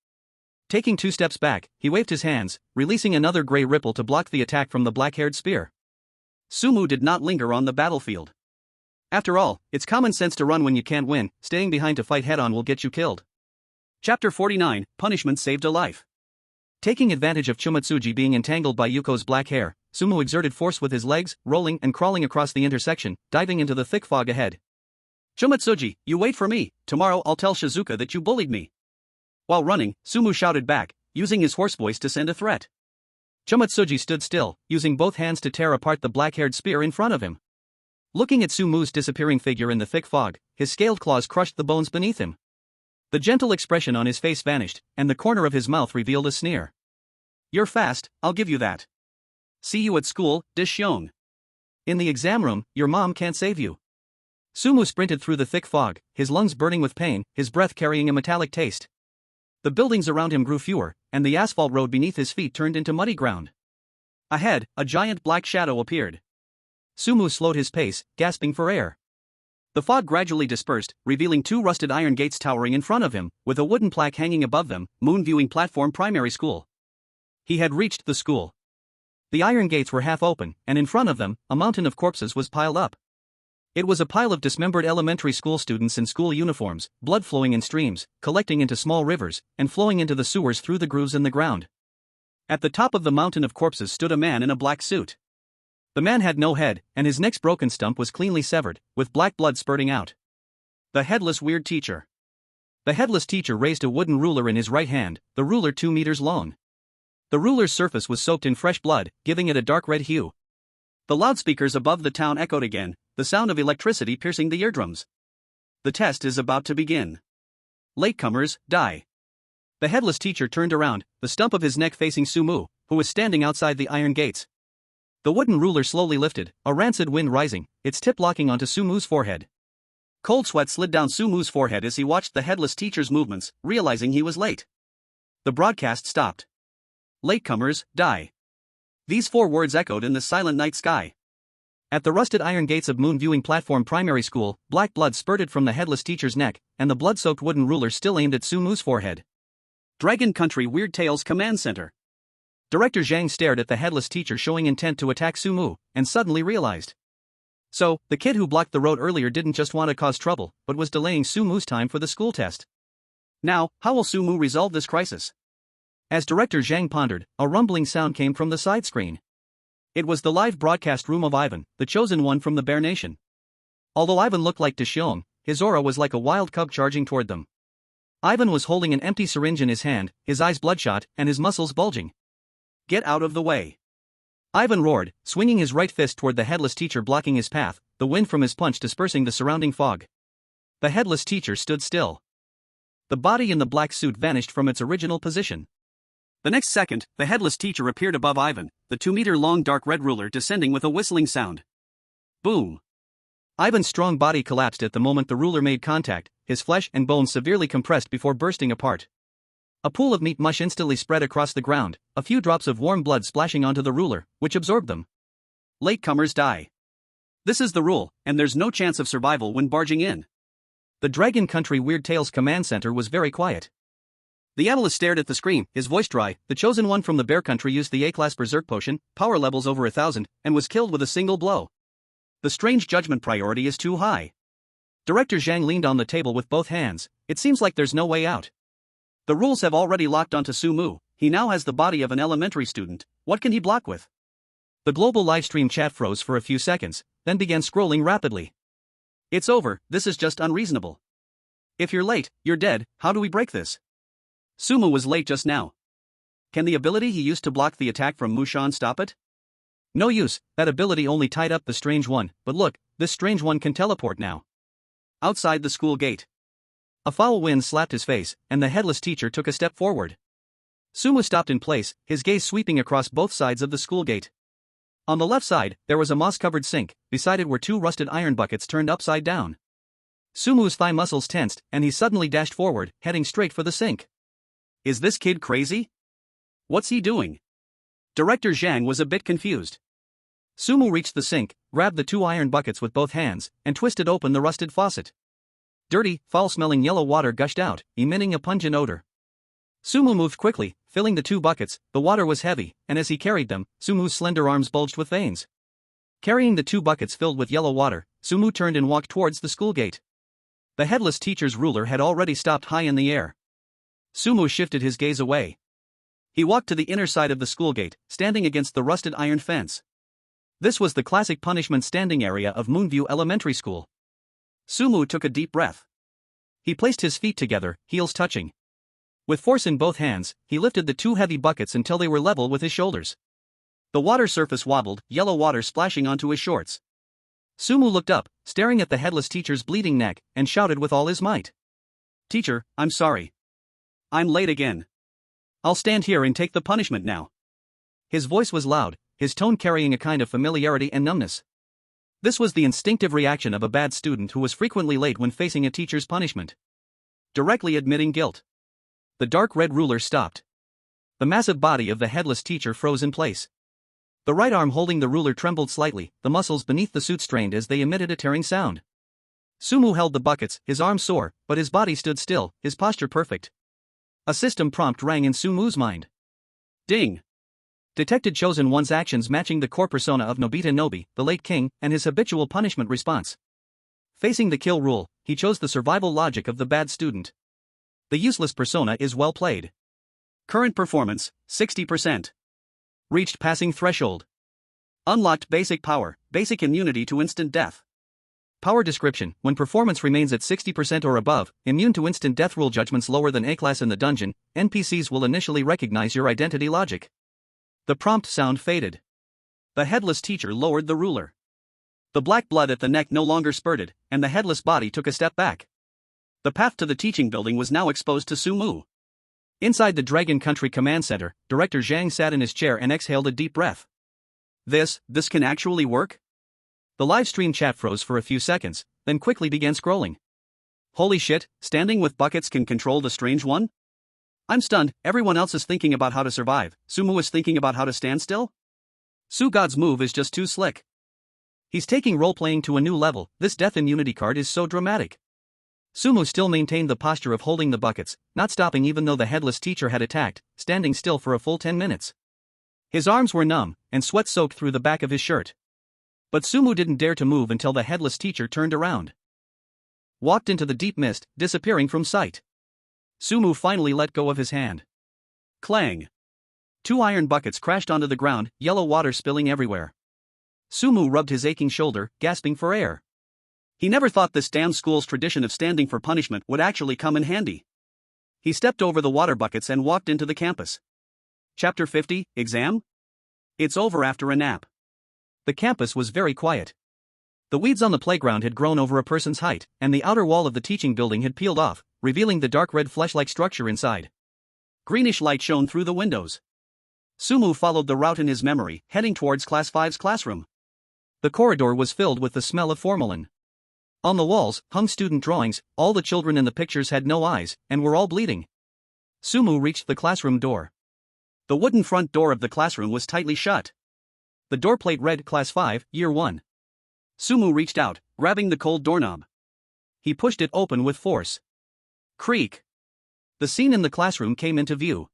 Taking 2 steps back, he waved his hands, releasing another gray ripple to block the attack from the black-haired spear. Su Mu did not linger on the battlefield. After all, it's common sense to run when you can't win, staying behind to fight head-on will get you killed. Chapter 49, Punishment Saved a Life. Taking advantage of Chumatsuji being entangled by Yuko's black hair, Su Mu exerted force with his legs, rolling and crawling across the intersection, diving into the thick fog ahead. Chumatsuji, you wait for me, tomorrow I'll tell Shizuka that you bullied me. While running, Su Mu shouted back, using his hoarse voice to send a threat. Chumatsuji stood still, using both hands to tear apart the black-haired spear in front of him. Looking at Su Mu's disappearing figure in the thick fog, his scaled claws crushed the bones beneath him. The gentle expression on his face vanished, and the corner of his mouth revealed a sneer. You're fast, I'll give you that. See you at school, Dishyoung. In the exam room, your mom can't save you. Su Mu sprinted through the thick fog, his lungs burning with pain, his breath carrying a metallic taste. The buildings around him grew fewer, and the asphalt road beneath his feet turned into muddy ground. Ahead, a giant black shadow appeared. Su Mu slowed his pace, gasping for air. The fog gradually dispersed, revealing 2 rusted iron gates towering in front of him, with a wooden plaque hanging above them, Moon Viewing Platform Primary School. He had reached the school. The iron gates were half open, and in front of them, a mountain of corpses was piled up. It was a pile of dismembered elementary school students in school uniforms, blood flowing in streams, collecting into small rivers, and flowing into the sewers through the grooves in the ground. At the top of the mountain of corpses stood a man in a black suit. The man had no head, and his neck's broken stump was cleanly severed, with black blood spurting out. The headless weird teacher. The headless teacher raised a wooden ruler in his right hand, the ruler 2 meters long. The ruler's surface was soaked in fresh blood, giving it a dark red hue. The loudspeakers above the town echoed again, the sound of electricity piercing the eardrums. The test is about to begin. Latecomers, die. The headless teacher turned around, the stump of his neck facing Su Mu, who was standing outside the iron gates. The wooden ruler slowly lifted, a rancid wind rising, its tip locking onto Su Mu's forehead. Cold sweat slid down Su Mu's forehead as he watched the headless teacher's movements, realizing he was late. The broadcast stopped. Latecomers, die. These 4 words echoed in the silent night sky. At the rusted iron gates of Moon Viewing Platform Primary School, black blood spurted from the headless teacher's neck, and the blood-soaked wooden ruler still aimed at Su Mu's forehead. Dragon Country Weird Tales Command Center. Director Zhang stared at the headless teacher showing intent to attack Su Mu, and suddenly realized. So, the kid who blocked the road earlier didn't just want to cause trouble, but was delaying Su Mu's time for the school test. Now, how will Su Mu resolve this crisis? As Director Zhang pondered, a rumbling sound came from the side screen. It was the live broadcast room of Ivan, the chosen one from the Bear Nation. Although Ivan looked like Dashiong, his aura was like a wild cub charging toward them. Ivan was holding an empty syringe in his hand, his eyes bloodshot, and his muscles bulging. "Get out of the way!" Ivan roared, swinging his right fist toward the headless teacher, blocking his path, the wind from his punch dispersing the surrounding fog. The headless teacher stood still. The body in the black suit vanished from its original position. The next second, the headless teacher appeared above Ivan, the 2-meter-long dark red ruler descending with a whistling sound. Boom! Ivan's strong body collapsed at the moment the ruler made contact, his flesh and bones severely compressed before bursting apart. A pool of meat mush instantly spread across the ground, a few drops of warm blood splashing onto the ruler, which absorbed them. Latecomers die. This is the rule, and there's no chance of survival when barging in. The Dragon Country Weird Tales command center was very quiet. The analyst stared at the screen, his voice dry. The chosen one from the Bear Country used the A-class Berserk potion, power levels over 1,000, and was killed with a single blow. The strange judgment priority is too high. Director Zhang leaned on the table with both hands. It seems like there's no way out. The rules have already locked onto Sumu. He now has the body of an elementary student. What can he block with? The global livestream chat froze for a few seconds, then began scrolling rapidly. It's over, this is just unreasonable. If you're late, you're dead. How do we break this? Sumu was late just now. Can the ability he used to block the attack from Mushan stop it? No use, that ability only tied up the strange one, but look, this strange one can teleport now. Outside the school gate. A foul wind slapped his face, and the headless teacher took a step forward. Sumu stopped in place, his gaze sweeping across both sides of the school gate. On the left side, there was a moss-covered sink, beside it were 2 rusted iron buckets turned upside down. Sumu's thigh muscles tensed, and he suddenly dashed forward, heading straight for the sink. Is this kid crazy? What's he doing? Director Zhang was a bit confused. Sumu reached the sink, grabbed the 2 iron buckets with both hands, and twisted open the rusted faucet. Dirty, foul-smelling yellow water gushed out, emitting a pungent odor. Sumu moved quickly, filling the 2 buckets. The water was heavy, and as he carried them, Sumu's slender arms bulged with veins. Carrying the 2 buckets filled with yellow water, Sumu turned and walked towards the school gate. The headless teacher's ruler had already stopped high in the air. Sumu shifted his gaze away. He walked to the inner side of the school gate, standing against the rusted iron fence. This was the classic punishment standing area of Moonview Elementary School. Sumu took a deep breath. He placed his feet together, heels touching. With force in both hands, he lifted the 2 heavy buckets until they were level with his shoulders. The water surface wobbled, yellow water splashing onto his shorts. Sumu looked up, staring at the headless teacher's bleeding neck, and shouted with all his might. "Teacher, I'm sorry. I'm late again. I'll stand here and take the punishment now." His voice was loud, his tone carrying a kind of familiarity and numbness. This was the instinctive reaction of a bad student who was frequently late when facing a teacher's punishment. Directly admitting guilt. The dark red ruler stopped. The massive body of the headless teacher froze in place. The right arm holding the ruler trembled slightly, the muscles beneath the suit strained as they emitted a tearing sound. Sumu held the buckets, his arms sore, but his body stood still, his posture perfect. A system prompt rang in Sumu's mind. Ding! Detected chosen one's actions matching the core persona of Nobita Nobi, the late king, and his habitual punishment response. Facing the kill rule, he chose the survival logic of the bad student. The useless persona is well played. Current performance, 60%. Reached passing threshold. Unlocked basic power, basic immunity to instant death. Power description: when performance remains at 60% or above, immune to instant death. Rule: judgments lower than A-class in the dungeon, NPCs will initially recognize your identity logic. The prompt sound faded. The headless teacher lowered the ruler. The black blood at the neck no longer spurted, and the headless body took a step back. The path to the teaching building was now exposed to Sumu. Inside the Dragon Country Command Center, Director Zhang sat in his chair and exhaled a deep breath. This can actually work? The live stream chat froze for a few seconds, then quickly began scrolling. Holy shit, standing with buckets can control the strange one? I'm stunned. Everyone else is thinking about how to survive. Sumu is thinking about how to stand still? Sugod's move is just too slick. He's taking role-playing to a new level. This death immunity card is so dramatic. Sumu still maintained the posture of holding the buckets, not stopping even though the headless teacher had attacked, standing still for a full 10 minutes. His arms were numb, and sweat soaked through the back of his shirt. But Sumu didn't dare to move until the headless teacher turned around. Walked into the deep mist, disappearing from sight. Sumu finally let go of his hand. Clang. Two iron buckets crashed onto the ground, yellow water spilling everywhere. Sumu rubbed his aching shoulder, gasping for air. He never thought this damn school's tradition of standing for punishment would actually come in handy. He stepped over the water buckets and walked into the campus. Chapter 50, Exam? It's over after a nap. The campus was very quiet. The weeds on the playground had grown over a person's height, and the outer wall of the teaching building had peeled off, revealing the dark red flesh-like structure inside. Greenish light shone through the windows. Sumu followed the route in his memory, heading towards Class 5's classroom. The corridor was filled with the smell of formalin. On the walls hung student drawings. All the children in the pictures had no eyes, and were all bleeding. Sumu reached the classroom door. The wooden front door of the classroom was tightly shut. The door plate read Class 5, Year 1. Sumu reached out, grabbing the cold doorknob. He pushed it open with force. Creak. The scene in the classroom came into view.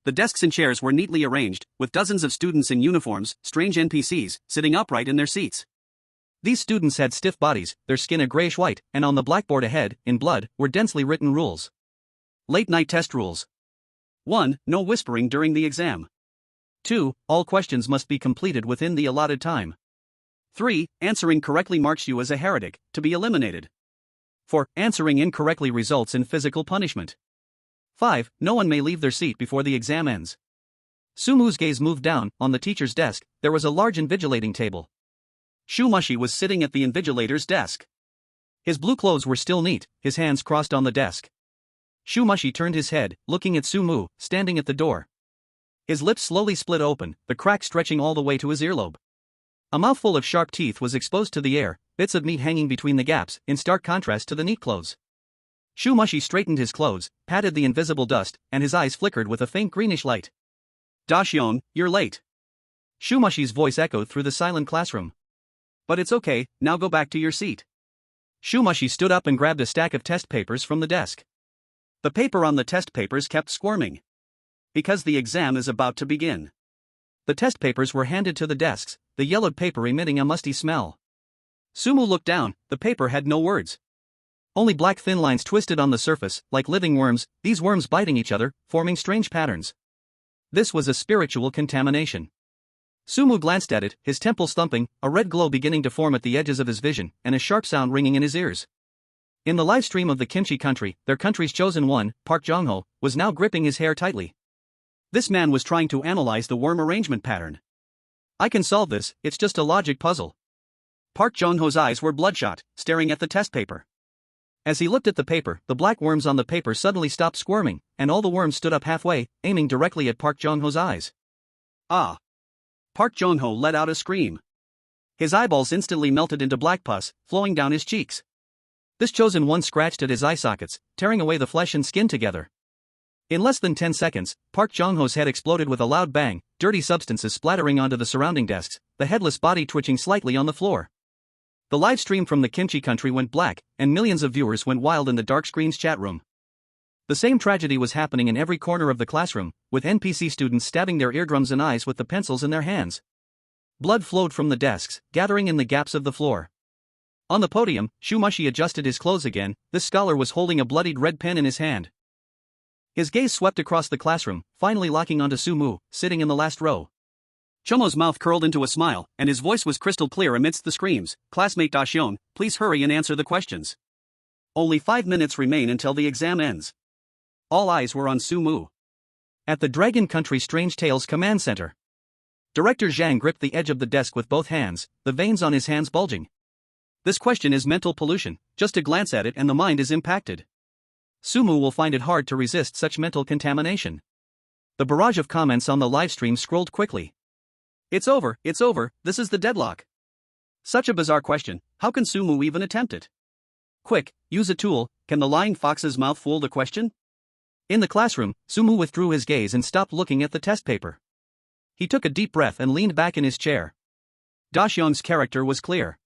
The desks and chairs were neatly arranged, with dozens of students in uniforms, strange NPCs, sitting upright in their seats. These students had stiff bodies, their skin a grayish-white, and on the blackboard ahead, in blood, were densely written rules. Late-night test rules. 1. No whispering during the exam. 2. All questions must be completed within the allotted time. 3. Answering correctly marks you as a heretic, to be eliminated. 4. Answering incorrectly results in physical punishment. 5. No one may leave their seat before the exam ends. Sumu's gaze moved down. On the teacher's desk, there was a large invigilating table. Shumashi was sitting at the invigilator's desk. His blue clothes were still neat, his hands crossed on the desk. Shumashi turned his head, looking at Sumu, standing at the door. His lips slowly split open, the crack stretching all the way to his earlobe. A mouthful of sharp teeth was exposed to the air, bits of meat hanging between the gaps, in stark contrast to the neat clothes. Shumashi straightened his clothes, patted the invisible dust, and his eyes flickered with a faint greenish light. Dashion, you're late. Shumashi's voice echoed through the silent classroom. But it's okay, now go back to your seat. Shumashi stood up and grabbed a stack of test papers from the desk. The paper on the test papers kept squirming. Because the exam is about to begin. The test papers were handed to the desks, the yellowed paper emitting a musty smell. Sumu looked down. The paper had no words. Only black thin lines twisted on the surface, like living worms, these worms biting each other, forming strange patterns. This was a spiritual contamination. Sumu glanced at it, his temples thumping, a red glow beginning to form at the edges of his vision, and a sharp sound ringing in his ears. In the live stream of the Kimchi country, their country's chosen one, Park Jong-ho, was now gripping his hair tightly. This man was trying to analyze the worm arrangement pattern. I can solve this, it's just a logic puzzle. Park Jong-ho's eyes were bloodshot, staring at the test paper. As he looked at the paper, the black worms on the paper suddenly stopped squirming, and all the worms stood up halfway, aiming directly at Park Jong-ho's eyes. Ah! Park Jong-ho let out a scream. His eyeballs instantly melted into black pus, flowing down his cheeks. This chosen one scratched at his eye sockets, tearing away the flesh and skin together. In less than 10 seconds, Park Jong-ho's head exploded with a loud bang, dirty substances splattering onto the surrounding desks, the headless body twitching slightly on the floor. The live stream from the Kimchi country went black, and millions of viewers went wild in the dark screen's chat room. The same tragedy was happening in every corner of the classroom, with NPC students stabbing their eardrums and eyes with the pencils in their hands. Blood flowed from the desks, gathering in the gaps of the floor. On the podium, Shumashi adjusted his clothes again. This scholar was holding a bloodied red pen in his hand. His gaze swept across the classroom, finally locking onto Sumu, sitting in the last row. Chomo's mouth curled into a smile, and his voice was crystal clear amidst the screams. Classmate Dashion, please hurry and answer the questions. Only 5 minutes remain until the exam ends. All eyes were on Sumu. At the Dragon Country Strange Tales Command Center. Director Zhang gripped the edge of the desk with both hands, the veins on his hands bulging. This question is mental pollution, just a glance at it and the mind is impacted. Sumu will find it hard to resist such mental contamination. The barrage of comments on the livestream scrolled quickly. It's over, this is the deadlock. Such a bizarre question, how can Sumu even attempt it? Quick, use a tool, can the lying fox's mouth fool the question? In the classroom, Sumu withdrew his gaze and stopped looking at the test paper. He took a deep breath and leaned back in his chair. Dashyong's character was clear.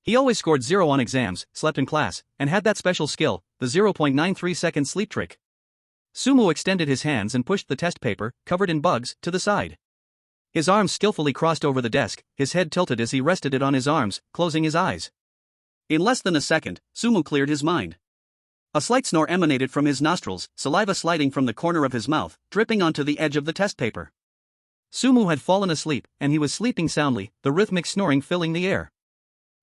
He always scored 0 on exams, slept in class, and had that special skill, the 0.93-second sleep trick. Sumu extended his hands and pushed the test paper, covered in bugs, to the side. His arms skillfully crossed over the desk, his head tilted as he rested it on his arms, closing his eyes. In less than a second, Sumu cleared his mind. A slight snore emanated from his nostrils, saliva sliding from the corner of his mouth, dripping onto the edge of the test paper. Sumu had fallen asleep, and he was sleeping soundly, the rhythmic snoring filling the air.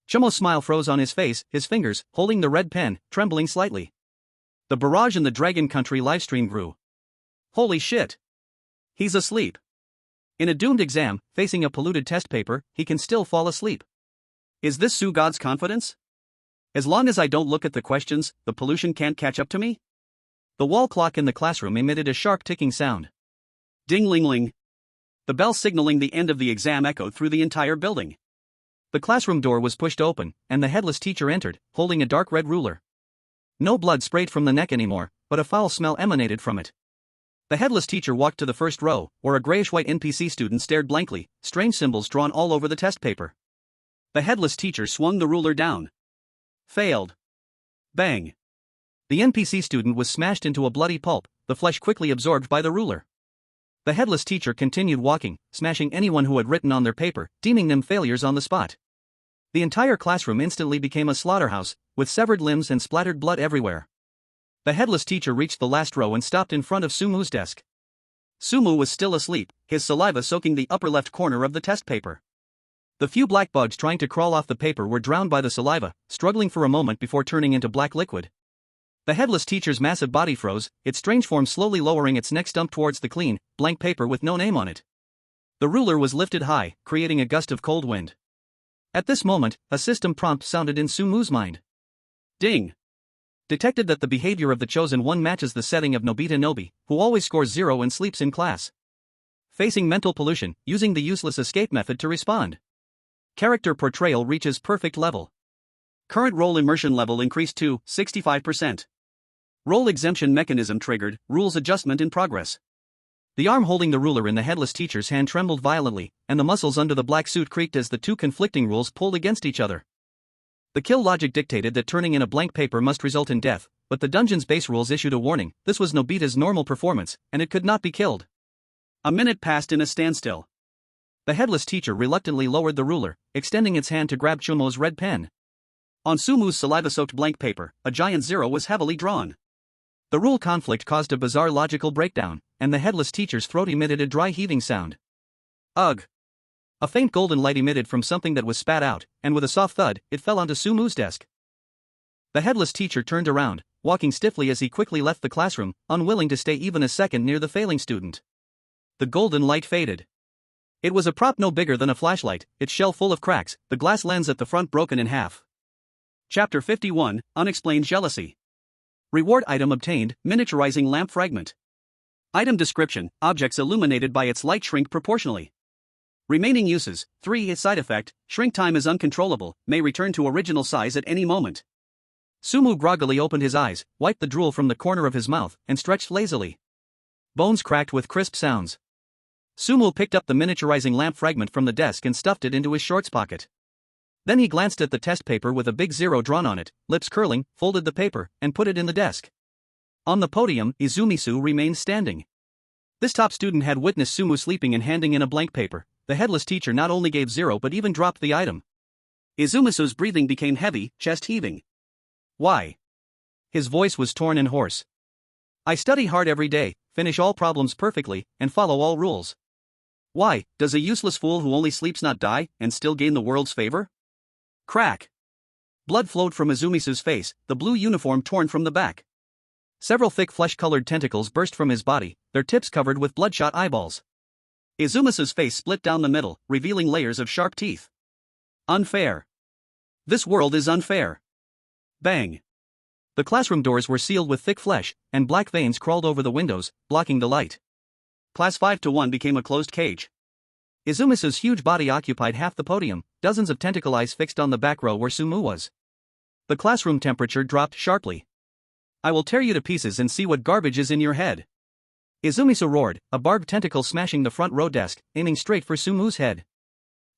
Chumo's smile froze on his face, his fingers, holding the red pen, trembling slightly. The barrage in the Dragon Country livestream grew. Holy shit! He's asleep. In a doomed exam, facing a polluted test paper, he can still fall asleep. Is this Su God's confidence? As long as I don't look at the questions, the pollution can't catch up to me? The wall clock in the classroom emitted a sharp ticking sound. Ding-ling-ling. The bell signaling the end of the exam echoed through the entire building. The classroom door was pushed open, and the headless teacher entered, holding a dark red ruler. No blood sprayed from the neck anymore, but a foul smell emanated from it. The headless teacher walked to the first row, where a grayish-white NPC student stared blankly, strange symbols drawn all over the test paper. The headless teacher swung the ruler down. Failed. Bang. The NPC student was smashed into a bloody pulp, the flesh quickly absorbed by the ruler. The headless teacher continued walking, smashing anyone who had written on their paper, deeming them failures on the spot. The entire classroom instantly became a slaughterhouse, with severed limbs and splattered blood everywhere. The headless teacher reached the last row and stopped in front of Sumu's desk. Sumu was still asleep, his saliva soaking the upper left corner of the test paper. The few black bugs trying to crawl off the paper were drowned by the saliva, struggling for a moment before turning into black liquid. The headless teacher's massive body froze, its strange form slowly lowering its neck stump towards the clean, blank paper with no name on it. The ruler was lifted high, creating a gust of cold wind. At this moment, a system prompt sounded in Sumu's mind. Ding! Detected that the behavior of the Chosen One matches the setting of Nobita Nobi, who always scores 0 and sleeps in class. Facing mental pollution, using the useless escape method to respond. Character portrayal reaches perfect level. Current role immersion level increased to 65%. Role exemption mechanism triggered, rules adjustment in progress. The arm holding the ruler in the headless teacher's hand trembled violently, and the muscles under the black suit creaked as the two conflicting rules pulled against each other. The kill logic dictated that turning in a blank paper must result in death, but the dungeon's base rules issued a warning. This was Nobita's normal performance, and it could not be killed. A minute passed in a standstill. The headless teacher reluctantly lowered the ruler, extending its hand to grab Chumo's red pen. On Sumu's saliva-soaked blank paper, a giant 0 was heavily drawn. The rule conflict caused a bizarre logical breakdown, and the headless teacher's throat emitted a dry heaving sound. Ugh! A faint golden light emitted from something that was spat out, and with a soft thud, it fell onto Sumu's desk. The headless teacher turned around, walking stiffly as he quickly left the classroom, unwilling to stay even a second near the failing student. The golden light faded. It was a prop no bigger than a flashlight, its shell full of cracks, the glass lens at the front broken in half. Chapter 51, Unexplained Jealousy. Reward item obtained, miniaturizing lamp fragment. Item description, objects illuminated by its light shrink proportionally. Remaining uses, 3. Its side effect, shrink time is uncontrollable, may return to original size at any moment. Sumu groggily opened his eyes, wiped the drool from the corner of his mouth, and stretched lazily. Bones cracked with crisp sounds. Sumu picked up the miniaturizing lamp fragment from the desk and stuffed it into his shorts pocket. Then he glanced at the test paper with a big 0 drawn on it, lips curling, folded the paper, and put it in the desk. On the podium, Izumisu remained standing. This top student had witnessed Sumu sleeping and handing in a blank paper. The headless teacher not only gave 0 but even dropped the item. Izumisu's breathing became heavy, chest heaving. Why? His voice was torn and hoarse. I study hard every day, finish all problems perfectly, and follow all rules. Why, does a useless fool who only sleeps not die, and still gain the world's favor? Crack! Blood flowed from Izumisu's face, the blue uniform torn from the back. Several thick flesh-colored tentacles burst from his body, their tips covered with bloodshot eyeballs. Izumisu's face split down the middle, revealing layers of sharp teeth. Unfair. This world is unfair. Bang. The classroom doors were sealed with thick flesh, and black veins crawled over the windows, blocking the light. Class 5-1 became a closed cage. Izumisu's huge body occupied half the podium, dozens of tentacle eyes fixed on the back row where Sumu was. The classroom temperature dropped sharply. I will tear you to pieces and see what garbage is in your head. Izumisu roared, a barbed tentacle smashing the front row desk, aiming straight for Sumu's head.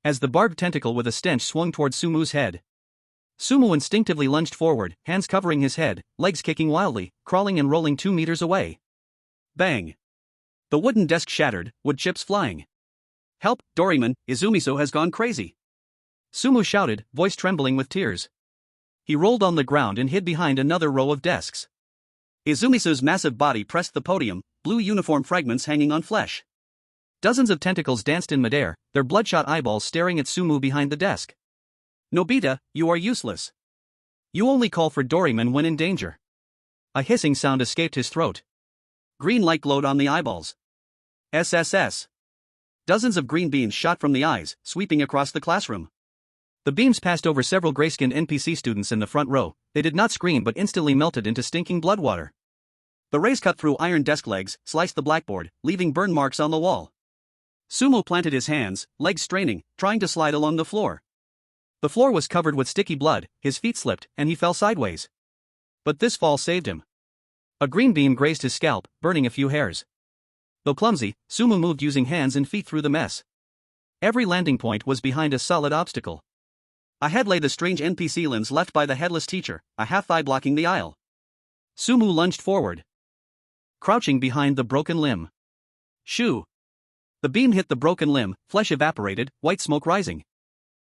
As the barbed tentacle with a stench swung toward Sumu's head, Sumu instinctively lunged forward, hands covering his head, legs kicking wildly, crawling and rolling 2 meters away. Bang! The wooden desk shattered, wood chips flying. Help, Doraemon, Izumisu has gone crazy. Sumu shouted, voice trembling with tears. He rolled on the ground and hid behind another row of desks. Izumisu's massive body pressed the podium, blue uniform fragments hanging on flesh. Dozens of tentacles danced in midair, their bloodshot eyeballs staring at Sumu behind the desk. Nobita, you are useless. You only call for Doraemon when in danger. A hissing sound escaped his throat. Green light glowed on the eyeballs. SSS. Dozens of green beams shot from the eyes, sweeping across the classroom. The beams passed over several gray-skinned NPC students in the front row. They did not scream but instantly melted into stinking blood water. The rays cut through iron desk legs, sliced the blackboard, leaving burn marks on the wall. Sumo planted his hands, legs straining, trying to slide along the floor. The floor was covered with sticky blood, his feet slipped, and he fell sideways. But this fall saved him. A green beam grazed his scalp, burning a few hairs. Though clumsy, Sumo moved using hands and feet through the mess. Every landing point was behind a solid obstacle. Ahead lay the strange NPC limbs left by the headless teacher, a half-thigh blocking the aisle. Sumo lunged forward, crouching behind the broken limb. Shoo! The beam hit the broken limb, flesh evaporated, white smoke rising.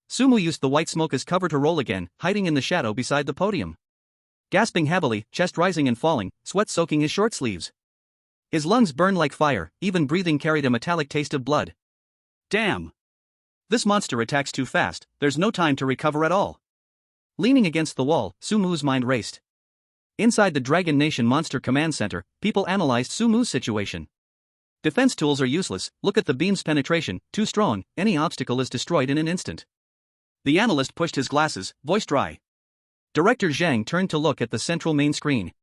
Sumo used the white smoke as cover to roll again, hiding in the shadow beside the podium. Gasping heavily, chest rising and falling, sweat soaking his short sleeves. His lungs burned like fire, even breathing carried a metallic taste of blood. Damn! This monster attacks too fast, there's no time to recover at all. Leaning against the wall, Sumu's mind raced. Inside the Dragon Nation Monster Command Center, people analyzed Sumu's situation. Defense tools are useless, look at the beam's penetration, too strong, any obstacle is destroyed in an instant. The analyst pushed his glasses, voice dry. Director Zhang turned to look at the central main screen.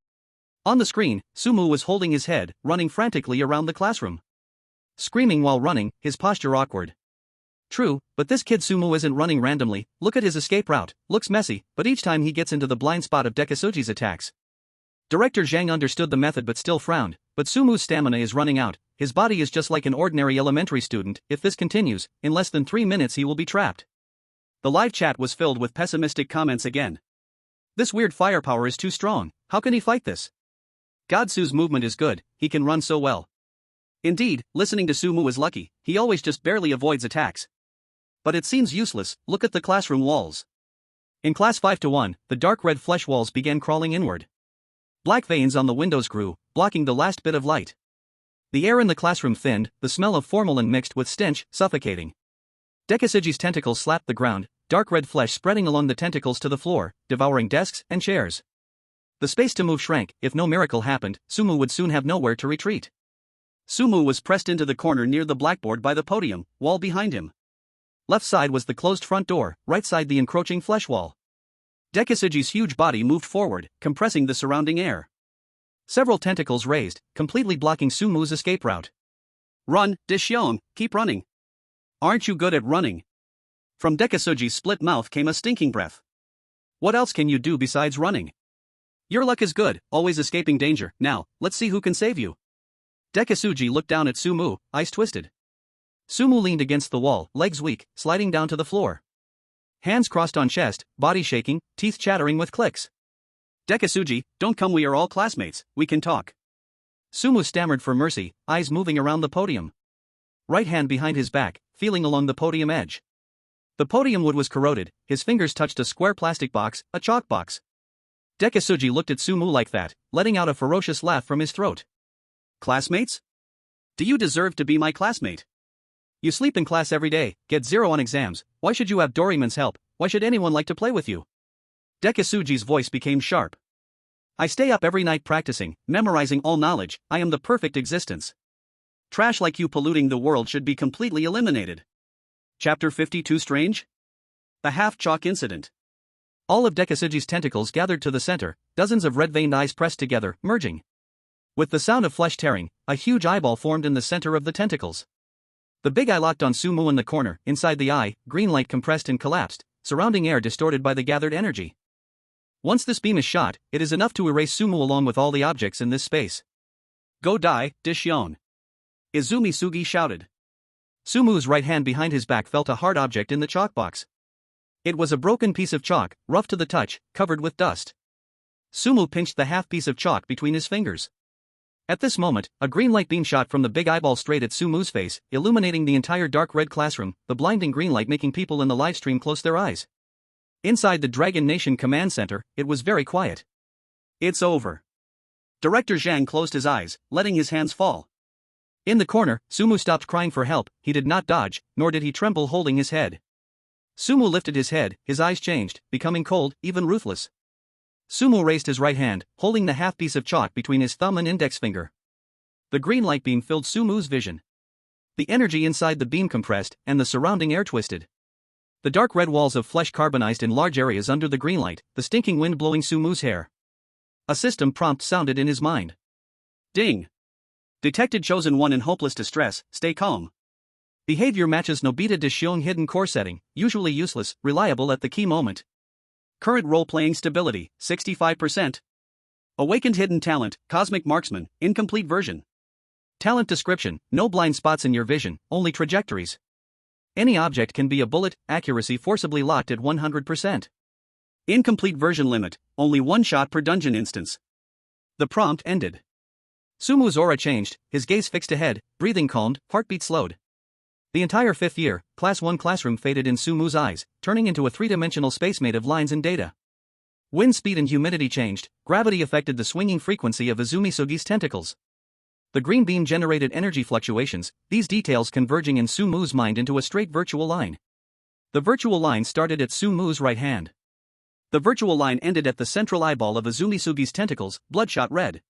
On the screen, Sumu was holding his head, running frantically around the classroom. Screaming while running, his posture awkward. True, but this kid Sumu isn't running randomly, look at his escape route, looks messy, but each time he gets into the blind spot of Dekisuji's attacks. Director Zhang understood the method but still frowned, but Sumu's stamina is running out, his body is just like an ordinary elementary student, if this continues, in less than 3 minutes he will be trapped. The live chat was filled with pessimistic comments again. This weird firepower is too strong, how can he fight this? Godsu's movement is good, he can run so well. Indeed, listening to Sumu is lucky, he always just barely avoids attacks. But it seems useless, look at the classroom walls. In class 5-1, the dark red flesh walls began crawling inward. Black veins on the windows grew, blocking the last bit of light. The air in the classroom thinned, the smell of formalin mixed with stench, suffocating. Dekisuji's tentacles slapped the ground, dark red flesh spreading along the tentacles to the floor, devouring desks and chairs. The space to move shrank, if no miracle happened, Sumu would soon have nowhere to retreat. Sumu was pressed into the corner near the blackboard by the podium, wall behind him. Left side was the closed front door, right side the encroaching flesh wall. Dekisuji's huge body moved forward, compressing the surrounding air. Several tentacles raised, completely blocking Sumu's escape route. Run, Dishyong, keep running. Aren't you good at running? From Dekisuji's split mouth came a stinking breath. What else can you do besides running? Your luck is good, always escaping danger, now, let's see who can save you. Dekisuji looked down at Sumu, eyes twisted. Sumu leaned against the wall, legs weak, sliding down to the floor. Hands crossed on chest, body shaking, teeth chattering with clicks. Dekisuji, don't come, we are all classmates, we can talk. Sumu stammered for mercy, eyes moving around the podium. Right hand behind his back, feeling along the podium edge. The podium wood was corroded, his fingers touched a square plastic box, a chalk box. Dekisuji looked at Sumu like that, letting out a ferocious laugh from his throat. Classmates? Do you deserve to be my classmate? You sleep in class every day, get 0 on exams, why should you have Doraemon's help, why should anyone like to play with you? Dekisuji's voice became sharp. I stay up every night practicing, memorizing all knowledge, I am the perfect existence. Trash like you polluting the world should be completely eliminated. Chapter 52 Strange? The half-chalk incident. All of Dekisuji's tentacles gathered to the center, dozens of red-veined eyes pressed together, merging. With the sound of flesh tearing, a huge eyeball formed in the center of the tentacles. The big eye locked on Sumu in the corner, inside the eye, green light compressed and collapsed, surrounding air distorted by the gathered energy. Once this beam is shot, it is enough to erase Sumu along with all the objects in this space. Go die, Dishyong. Izumi Sugi shouted. Sumu's right hand behind his back felt a hard object in the chalk box. It was a broken piece of chalk, rough to the touch, covered with dust. Sumu pinched the half piece of chalk between his fingers. At this moment, a green light beam shot from the big eyeball straight at Sumu's face, illuminating the entire dark red classroom, the blinding green light making people in the livestream close their eyes. Inside the Dragon Nation Command Center, it was very quiet. It's over. Director Zhang closed his eyes, letting his hands fall. In the corner, Sumu stopped crying for help. He did not dodge, nor did he tremble holding his head. Sumu lifted his head, his eyes changed, becoming cold, even ruthless. Sumu raised his right hand, holding the half piece of chalk between his thumb and index finger. The green light beam filled Sumu's vision. The energy inside the beam compressed, and the surrounding air twisted. The dark red walls of flesh carbonized in large areas under the green light, the stinking wind blowing Sumu's hair. A system prompt sounded in his mind. Ding! Detected Chosen One in hopeless distress, stay calm. Behavior matches Nobita de Shion hidden core setting, usually useless, reliable at the key moment. Current role-playing stability, 65%. Awakened hidden talent, Cosmic Marksman, incomplete version. Talent description, no blind spots in your vision, only trajectories. Any object can be a bullet, accuracy forcibly locked at 100%. Incomplete version limit, only one shot per dungeon instance. The prompt ended. Sumu's aura changed, his gaze fixed ahead, breathing calmed, heartbeat slowed. The entire 5th year, Class 1 classroom faded in Sumu's eyes, turning into a three-dimensional space made of lines and data. Wind speed and humidity changed, gravity affected the swinging frequency of Izumi Sugi's tentacles. The green beam generated energy fluctuations, these details converging in Sumu's mind into a straight virtual line. The virtual line started at Sumu's right hand. The virtual line ended at the central eyeball of Izumi Sugi's tentacles, bloodshot red.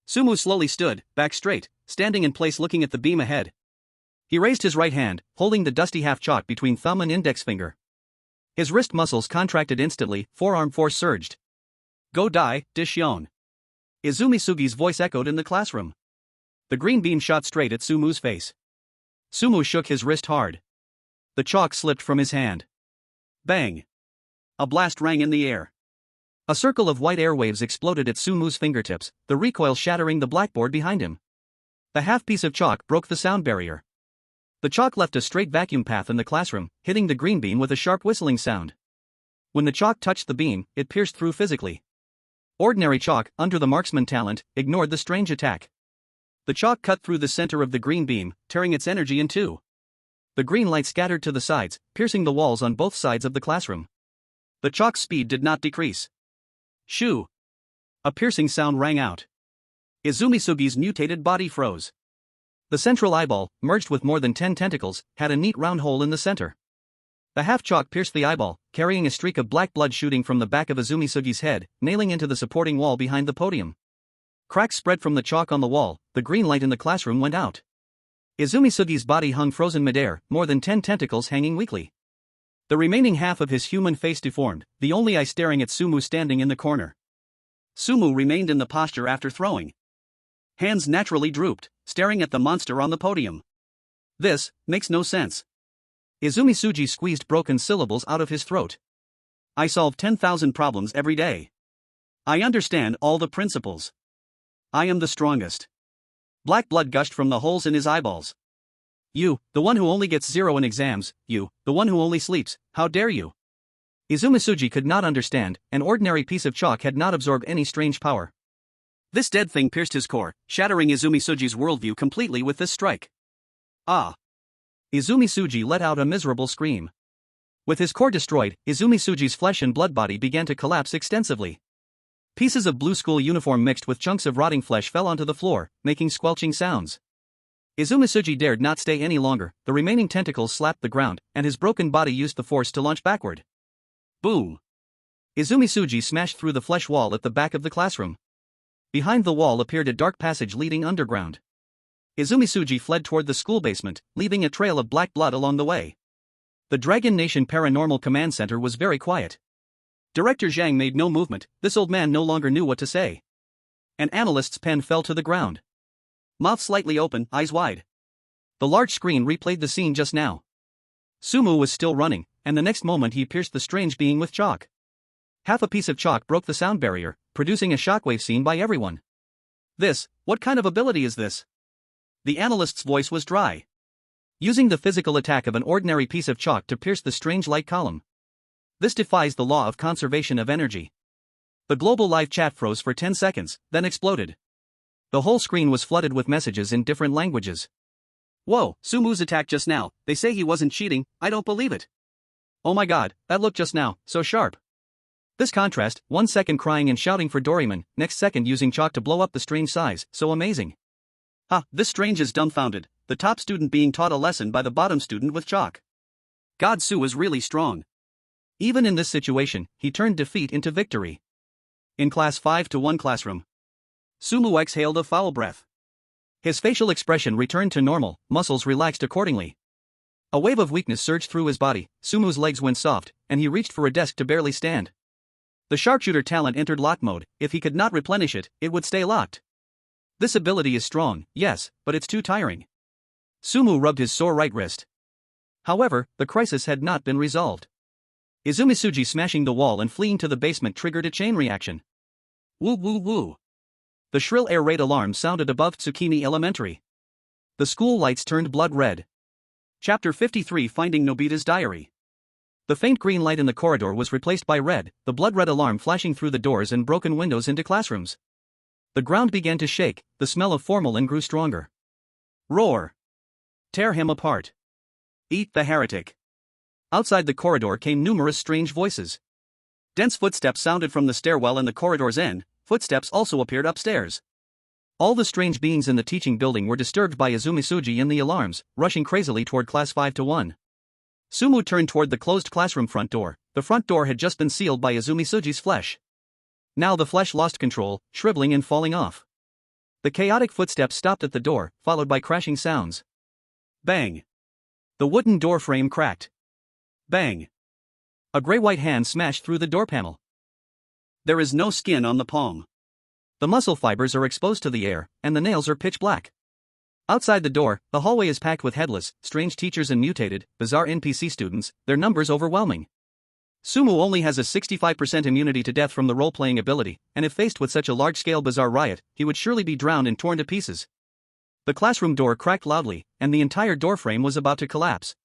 Sumu slowly stood, back straight, standing in place looking at the beam ahead. He raised his right hand, holding the dusty half-chalk between thumb and index finger. His wrist muscles contracted instantly, forearm force surged. Go die, Dishion. Izumi Sugi's voice echoed in the classroom. The green beam shot straight at Sumu's face. Sumu shook his wrist hard. The chalk slipped from his hand. Bang! A blast rang in the air. A circle of white airwaves exploded at Sumu's fingertips, the recoil shattering the blackboard behind him. The half-piece of chalk broke the sound barrier. The chalk left a straight vacuum path in the classroom, hitting the green beam with a sharp whistling sound. When the chalk touched the beam, it pierced through physically. Ordinary chalk, under the marksman talent, ignored the strange attack. The chalk cut through the center of the green beam, tearing its energy in two. The green light scattered to the sides, piercing the walls on both sides of the classroom. The chalk's speed did not decrease. Shoo! A piercing sound rang out. Izumi Sugi's mutated body froze. The central eyeball, merged with more than 10 tentacles, had a neat round hole in the center. The half-chalk pierced the eyeball, carrying a streak of black blood shooting from the back of Izumi Sugi's head, nailing into the supporting wall behind the podium. Cracks spread from the chalk on the wall, the green light in the classroom went out. Izumi Sugi's body hung frozen midair, more than 10 tentacles hanging weakly. The remaining half of his human face deformed, the only eye staring at Sumu standing in the corner. Sumu remained in the posture after throwing. Hands naturally drooped, staring at the monster on the podium. This makes no sense. Izumi Sugi squeezed broken syllables out of his throat. I solve 10,000 problems every day. I understand all the principles. I am the strongest. Black blood gushed from the holes in his eyeballs. You, the one who only gets 0 in exams, you, the one who only sleeps, how dare you? Izumi Sugi could not understand, an ordinary piece of chalk had not absorbed any strange power. This dead thing pierced his core, shattering Izumi Sugi's worldview completely with this strike. Ah! Izumi Sugi let out a miserable scream. With his core destroyed, Izumi Sugi's flesh and blood body began to collapse extensively. Pieces of blue school uniform mixed with chunks of rotting flesh fell onto the floor, making squelching sounds. Izumi Sugi dared not stay any longer, the remaining tentacles slapped the ground, and his broken body used the force to launch backward. Boom! Izumi Sugi smashed through the flesh wall at the back of the classroom. Behind the wall appeared a dark passage leading underground. Izumi Sugi fled toward the school basement, leaving a trail of black blood along the way. The Dragon Nation Paranormal Command Center was very quiet. Director Zhang made no movement, this old man no longer knew what to say. An analyst's pen fell to the ground. Mouth slightly open, eyes wide. The large screen replayed the scene just now. Sumu was still running, and the next moment he pierced the strange being with chalk. Half a piece of chalk broke the sound barrier, producing a shockwave seen by everyone. What kind of ability is this? The analyst's voice was dry. Using the physical attack of an ordinary piece of chalk to pierce the strange light column. This defies the law of conservation of energy. The global live chat froze for 10 seconds, then exploded. The whole screen was flooded with messages in different languages. Whoa, Sumu's attack just now, they say he wasn't cheating, I don't believe it. Oh my god, that look just now, so sharp. This contrast, 1 second crying and shouting for Doraemon, next second using chalk to blow up the strange size, so amazing. Ha, this strange is dumbfounded, the top student being taught a lesson by the bottom student with chalk. God, Su is really strong. Even in this situation, he turned defeat into victory. In class 5-1 classroom, Sumu exhaled a foul breath. His facial expression returned to normal, muscles relaxed accordingly. A wave of weakness surged through his body, Sumu's legs went soft, and he reached for a desk to barely stand. The sharpshooter talent entered lock mode. If he could not replenish it, it would stay locked. This ability is strong, yes, but it's too tiring. Sumu rubbed his sore right wrist. However, the crisis had not been resolved. Izumisuji smashing the wall and fleeing to the basement triggered a chain reaction. Woo woo woo. The shrill air raid alarm sounded above Tsukimi Elementary. The school lights turned blood red. Chapter 53, Finding Nobita's Diary. The faint green light in the corridor was replaced by red, the blood-red alarm flashing through the doors and broken windows into classrooms. The ground began to shake, the smell of formalin grew stronger. Roar! Tear him apart! Eat the heretic! Outside the corridor came numerous strange voices. Dense footsteps sounded from the stairwell and the corridor's end. Footsteps also appeared upstairs. All the strange beings in the teaching building were disturbed by Izumisuji and the alarms, rushing crazily toward class 5-1. Sumu turned toward the closed classroom front door. The front door had just been sealed by Izumisuji's flesh. Now the flesh lost control, shriveling and falling off. The chaotic footsteps stopped at the door, followed by crashing sounds. Bang! The wooden door frame cracked. Bang! A gray-white hand smashed through the door panel. There is no skin on the palm. The muscle fibers are exposed to the air, and the nails are pitch black. Outside the door, the hallway is packed with headless, strange teachers and mutated, bizarre NPC students, their numbers overwhelming. Sumu only has a 65% immunity to death from the role-playing ability, and if faced with such a large-scale bizarre riot, he would surely be drowned and torn to pieces. The classroom door cracked loudly, and the entire doorframe was about to collapse.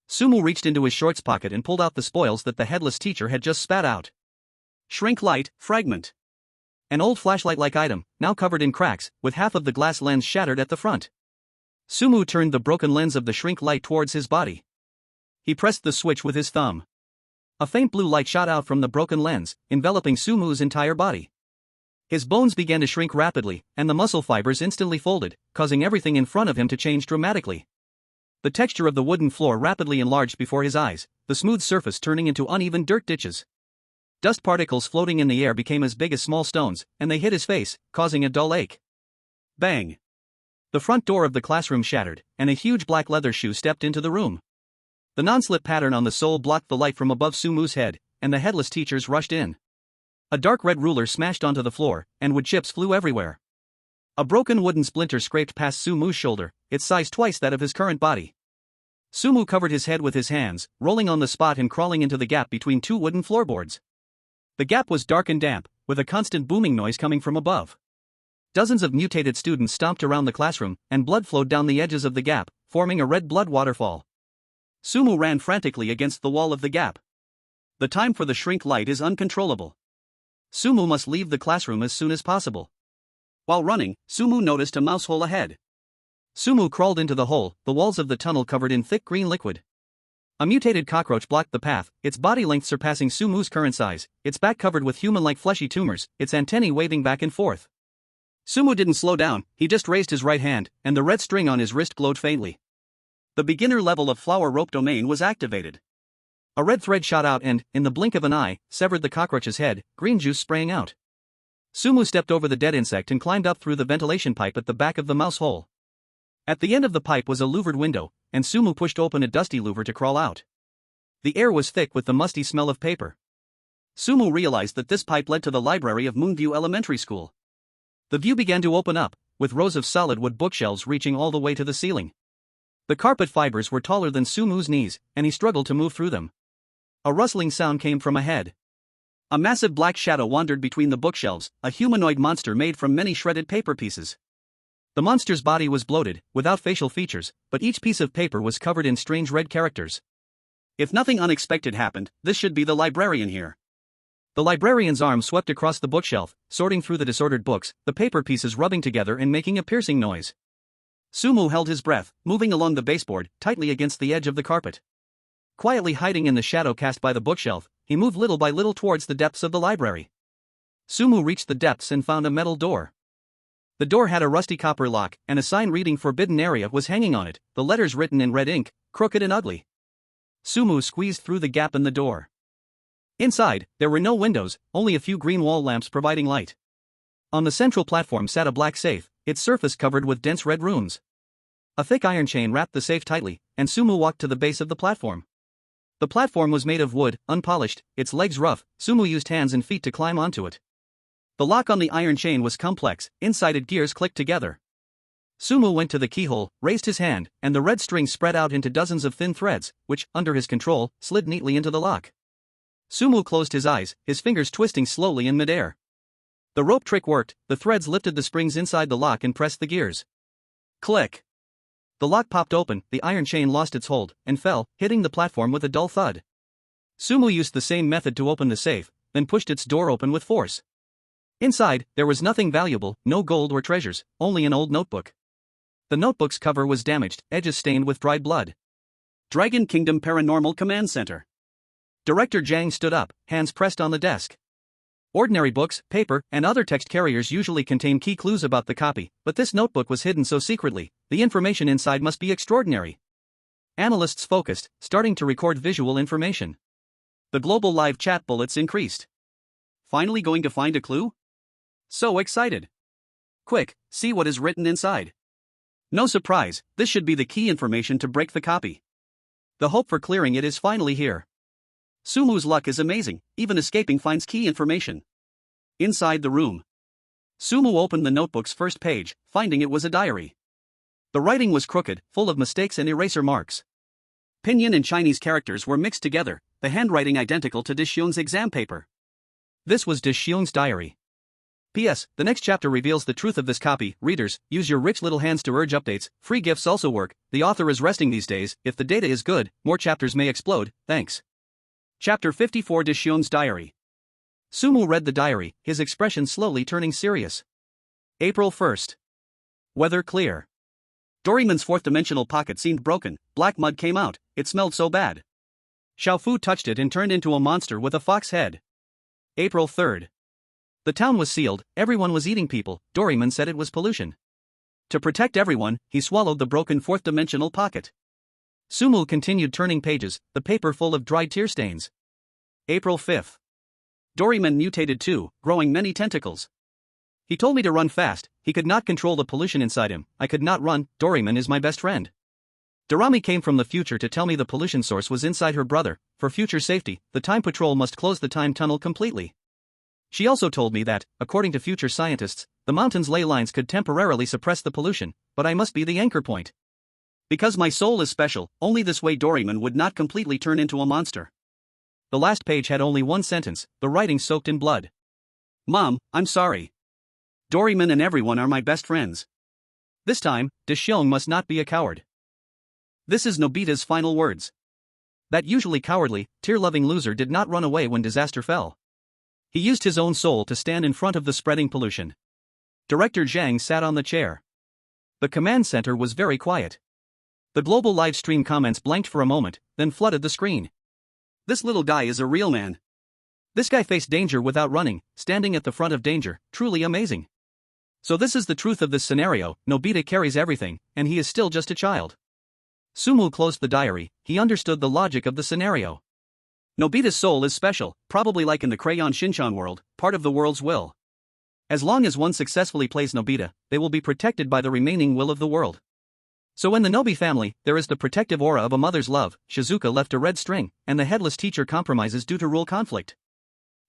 Sumu reached into his shorts pocket and pulled out the spoils that the headless teacher had just spat out. Shrink light, fragment. An old flashlight-like item, now covered in cracks, with half of the glass lens shattered at the front. Sumu turned the broken lens of the shrink light towards his body. He pressed the switch with his thumb. A faint blue light shot out from the broken lens, enveloping Sumu's entire body. His bones began to shrink rapidly, and the muscle fibers instantly folded, causing everything in front of him to change dramatically. The texture of the wooden floor rapidly enlarged before his eyes, the smooth surface turning into uneven dirt ditches. Dust particles floating in the air became as big as small stones, and they hit his face, causing a dull ache. Bang! The front door of the classroom shattered, and a huge black leather shoe stepped into the room. The non-slip pattern on the sole blocked the light from above Sumu's head, and the headless teachers rushed in. A dark red ruler smashed onto the floor, and wood chips flew everywhere. A broken wooden splinter scraped past Sumu's shoulder, its size twice that of his current body. Sumu covered his head with his hands, rolling on the spot and crawling into the gap between two wooden floorboards. The gap was dark and damp, with a constant booming noise coming from above. Dozens of mutated students stomped around the classroom, and blood flowed down the edges of the gap, forming a red blood waterfall. Sumu ran frantically against the wall of the gap. The time for the shrink light is uncontrollable. Sumu must leave the classroom as soon as possible. While running, Sumu noticed a mouse hole ahead. Sumu crawled into the hole, the walls of the tunnel covered in thick green liquid. A mutated cockroach blocked the path, its body length surpassing Sumu's current size, its back covered with human-like fleshy tumors, its antennae waving back and forth. Sumu didn't slow down, he just raised his right hand, and the red string on his wrist glowed faintly. The beginner level of flower rope domain was activated. A red thread shot out and, in the blink of an eye, severed the cockroach's head, green juice spraying out. Sumu stepped over the dead insect and climbed up through the ventilation pipe at the back of the mouse hole. At the end of the pipe was a louvered window, and Sumu pushed open a dusty louver to crawl out. The air was thick with the musty smell of paper. Sumu realized that this pipe led to the library of Moonview Elementary School. The view began to open up, with rows of solid wood bookshelves reaching all the way to the ceiling. The carpet fibers were taller than Sumu's knees, and he struggled to move through them. A rustling sound came from ahead. A massive black shadow wandered between the bookshelves, a humanoid monster made from many shredded paper pieces. The monster's body was bloated, without facial features, but each piece of paper was covered in strange red characters. If nothing unexpected happened, this should be the librarian here. The librarian's arm swept across the bookshelf, sorting through the disordered books, the paper pieces rubbing together and making a piercing noise. Sumu held his breath, moving along the baseboard, tightly against the edge of the carpet. Quietly hiding in the shadow cast by the bookshelf, he moved little by little towards the depths of the library. Sumu reached the depths and found a metal door. The door had a rusty copper lock, and a sign reading "Forbidden Area" was hanging on it, the letters written in red ink, crooked and ugly. Sumu squeezed through the gap in the door. Inside, there were no windows, only a few green wall lamps providing light. On the central platform sat a black safe, its surface covered with dense red runes. A thick iron chain wrapped the safe tightly, and Sumu walked to the base of the platform. The platform was made of wood, unpolished, its legs rough. Sumu used hands and feet to climb onto it. The lock on the iron chain was complex, inside it gears clicked together. Sumu went to the keyhole, raised his hand, and the red string spread out into dozens of thin threads, which, under his control, slid neatly into the lock. Sumu closed his eyes, his fingers twisting slowly in midair. The rope trick worked, the threads lifted the springs inside the lock and pressed the gears. Click! The lock popped open, the iron chain lost its hold, and fell, hitting the platform with a dull thud. Sumu used the same method to open the safe, then pushed its door open with force. Inside, there was nothing valuable, no gold or treasures, only an old notebook. The notebook's cover was damaged, edges stained with dried blood. Dragon Kingdom Paranormal Command Center. Director Zhang stood up, hands pressed on the desk. Ordinary books, paper, and other text carriers usually contain key clues about the copy, but this notebook was hidden so secretly, the information inside must be extraordinary. Analysts focused, starting to record visual information. The global live chat bullets increased. Finally going to find a clue? So excited. Quick, see what is written inside. No surprise, this should be the key information to break the copy. The hope for clearing it is finally here. Sumu's luck is amazing, even escaping finds key information. Inside the room. Sumu opened the notebook's first page, finding it was a diary. The writing was crooked, full of mistakes and eraser marks. Pinyin and Chinese characters were mixed together, the handwriting identical to Dishion's exam paper. This was Dishion's diary. P.S. The next chapter reveals the truth of this copy. Readers, use your rich little hands to urge updates. Free gifts also work. The author is resting these days. If the data is good, more chapters may explode. Thanks. Chapter 54 Dishion's Diary. Sumu read the diary, his expression slowly turning serious. April 1st. Weather clear. Doraemon's fourth-dimensional pocket seemed broken, black mud came out, it smelled so bad. Xiaofu touched it and turned into a monster with a fox head. April 3rd. The town was sealed, everyone was eating people. Doraemon said it was pollution. To protect everyone, he swallowed the broken fourth-dimensional pocket. Sumu continued turning pages, the paper full of dried tear stains. April 5th. Doraemon mutated too, growing many tentacles. He told me to run fast, he could not control the pollution inside him. I could not run, Doraemon is my best friend. Dorami came from the future to tell me the pollution source was inside her brother. For future safety, the Time Patrol must close the time tunnel completely. She also told me that, according to future scientists, the mountain's ley lines could temporarily suppress the pollution, but I must be the anchor point. Because my soul is special, only this way Doraemon would not completely turn into a monster. The last page had only one sentence, the writing soaked in blood. Mom, I'm sorry. Doraemon and everyone are my best friends. This time, Dishiong must not be a coward. This is Nobita's final words. That usually cowardly, tear-loving loser did not run away when disaster fell. He used his own soul to stand in front of the spreading pollution. Director Zhang sat on the chair. The command center was very quiet. The global live stream comments blanked for a moment, then flooded the screen. This little guy is a real man. This guy faced danger without running, standing at the front of danger, truly amazing. So this is the truth of this scenario, Nobita carries everything, and he is still just a child. Sumu closed the diary, he understood the logic of the scenario. Nobita's soul is special, probably like in the Crayon Shinchan world, part of the world's will. As long as one successfully plays Nobita, they will be protected by the remaining will of the world. So in the Nobi family, there is the protective aura of a mother's love. Shizuka left a red string, and the headless teacher compromises due to rule conflict.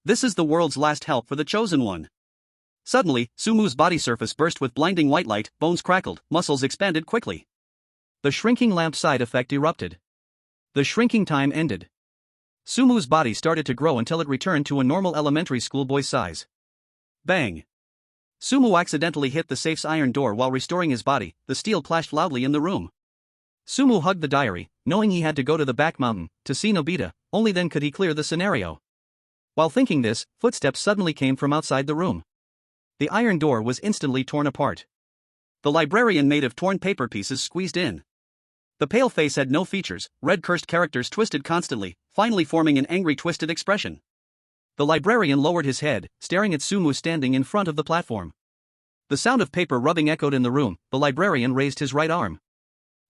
This is the world's last help for the chosen one. Suddenly, Sumu's body surface burst with blinding white light, bones crackled, muscles expanded quickly. The shrinking lamp side effect erupted. The shrinking time ended. Sumu's body started to grow until it returned to a normal elementary schoolboy's size. Bang! Sumu accidentally hit the safe's iron door while restoring his body, the steel clashed loudly in the room. Sumu hugged the diary, knowing he had to go to the back mountain, to see Nobita, only then could he clear the scenario. While thinking this, footsteps suddenly came from outside the room. The iron door was instantly torn apart. The librarian made of torn paper pieces squeezed in. The pale face had no features, red cursed characters twisted constantly, finally forming an angry twisted expression. The librarian lowered his head, staring at Sumu standing in front of the platform. The sound of paper rubbing echoed in the room. The librarian raised his right arm.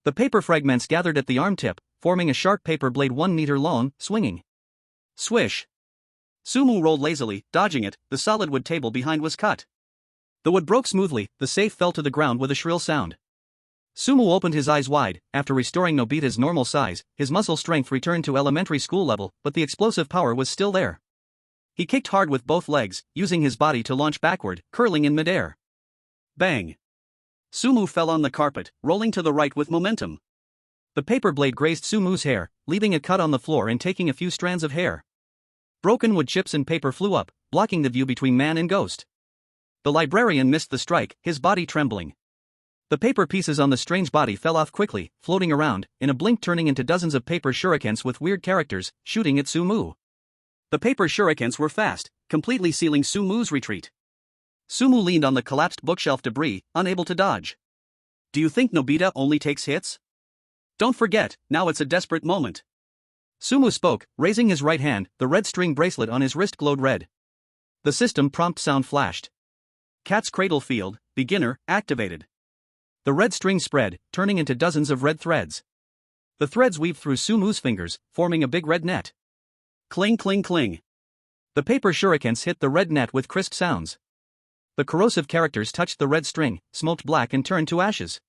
The paper fragments gathered at the arm tip, forming a sharp paper blade 1 meter long, swinging. Swish. Sumu rolled lazily, dodging it. The solid wood table behind was cut. The wood broke smoothly. The safe fell to the ground with a shrill sound. Sumu opened his eyes wide. After restoring Nobita's normal size, his muscle strength returned to elementary school level, but the explosive power was still there. He kicked hard with both legs, using his body to launch backward, curling in midair. Bang! Sumu fell on the carpet, rolling to the right with momentum. The paper blade grazed Sumu's hair, leaving a cut on the floor and taking a few strands of hair. Broken wood chips and paper flew up, blocking the view between man and ghost. The librarian missed the strike, his body trembling. The paper pieces on the strange body fell off quickly, floating around, in a blink turning into dozens of paper shurikens with weird characters, shooting at Sumu. The paper shurikens were fast, completely sealing Sumu's retreat. Sumu leaned on the collapsed bookshelf debris, unable to dodge. Do you think Nobita only takes hits? Don't forget, now it's a desperate moment. Sumu spoke, raising his right hand. The red string bracelet on his wrist glowed red. The system prompt sound flashed. Cat's Cradle Field, beginner, activated. The red string spread, turning into dozens of red threads. The threads weaved through Sumu's fingers, forming a big red net. Cling cling cling. The paper shurikens hit the red net with crisp sounds. The corrosive characters touched the red string, smoked black and turned to ashes.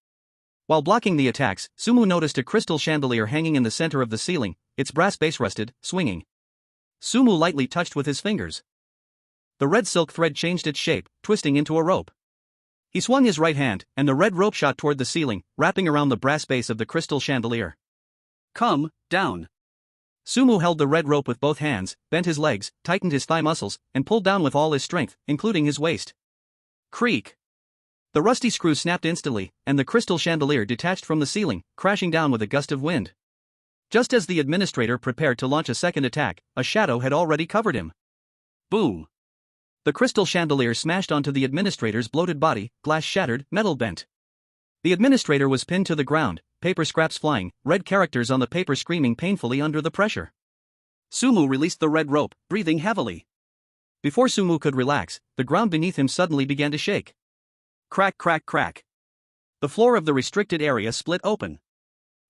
While blocking the attacks, Sumu noticed a crystal chandelier hanging in the center of the ceiling, its brass base rested, swinging. Sumu lightly touched with his fingers. The red silk thread changed its shape, twisting into a rope. He swung his right hand, and the red rope shot toward the ceiling, wrapping around the brass base of the crystal chandelier. Come, down. Sumu held the red rope with both hands, bent his legs, tightened his thigh muscles, and pulled down with all his strength, including his waist. Creak. The rusty screw snapped instantly, and the crystal chandelier detached from the ceiling, crashing down with a gust of wind. Just as the administrator prepared to launch a second attack, a shadow had already covered him. Boom. The crystal chandelier smashed onto the administrator's bloated body, glass shattered, metal bent. The administrator was pinned to the ground, paper scraps flying, red characters on the paper screaming painfully under the pressure. Sumu released the red rope, breathing heavily. Before Sumu could relax, the ground beneath him suddenly began to shake. Crack crack crack. The floor of the restricted area split open.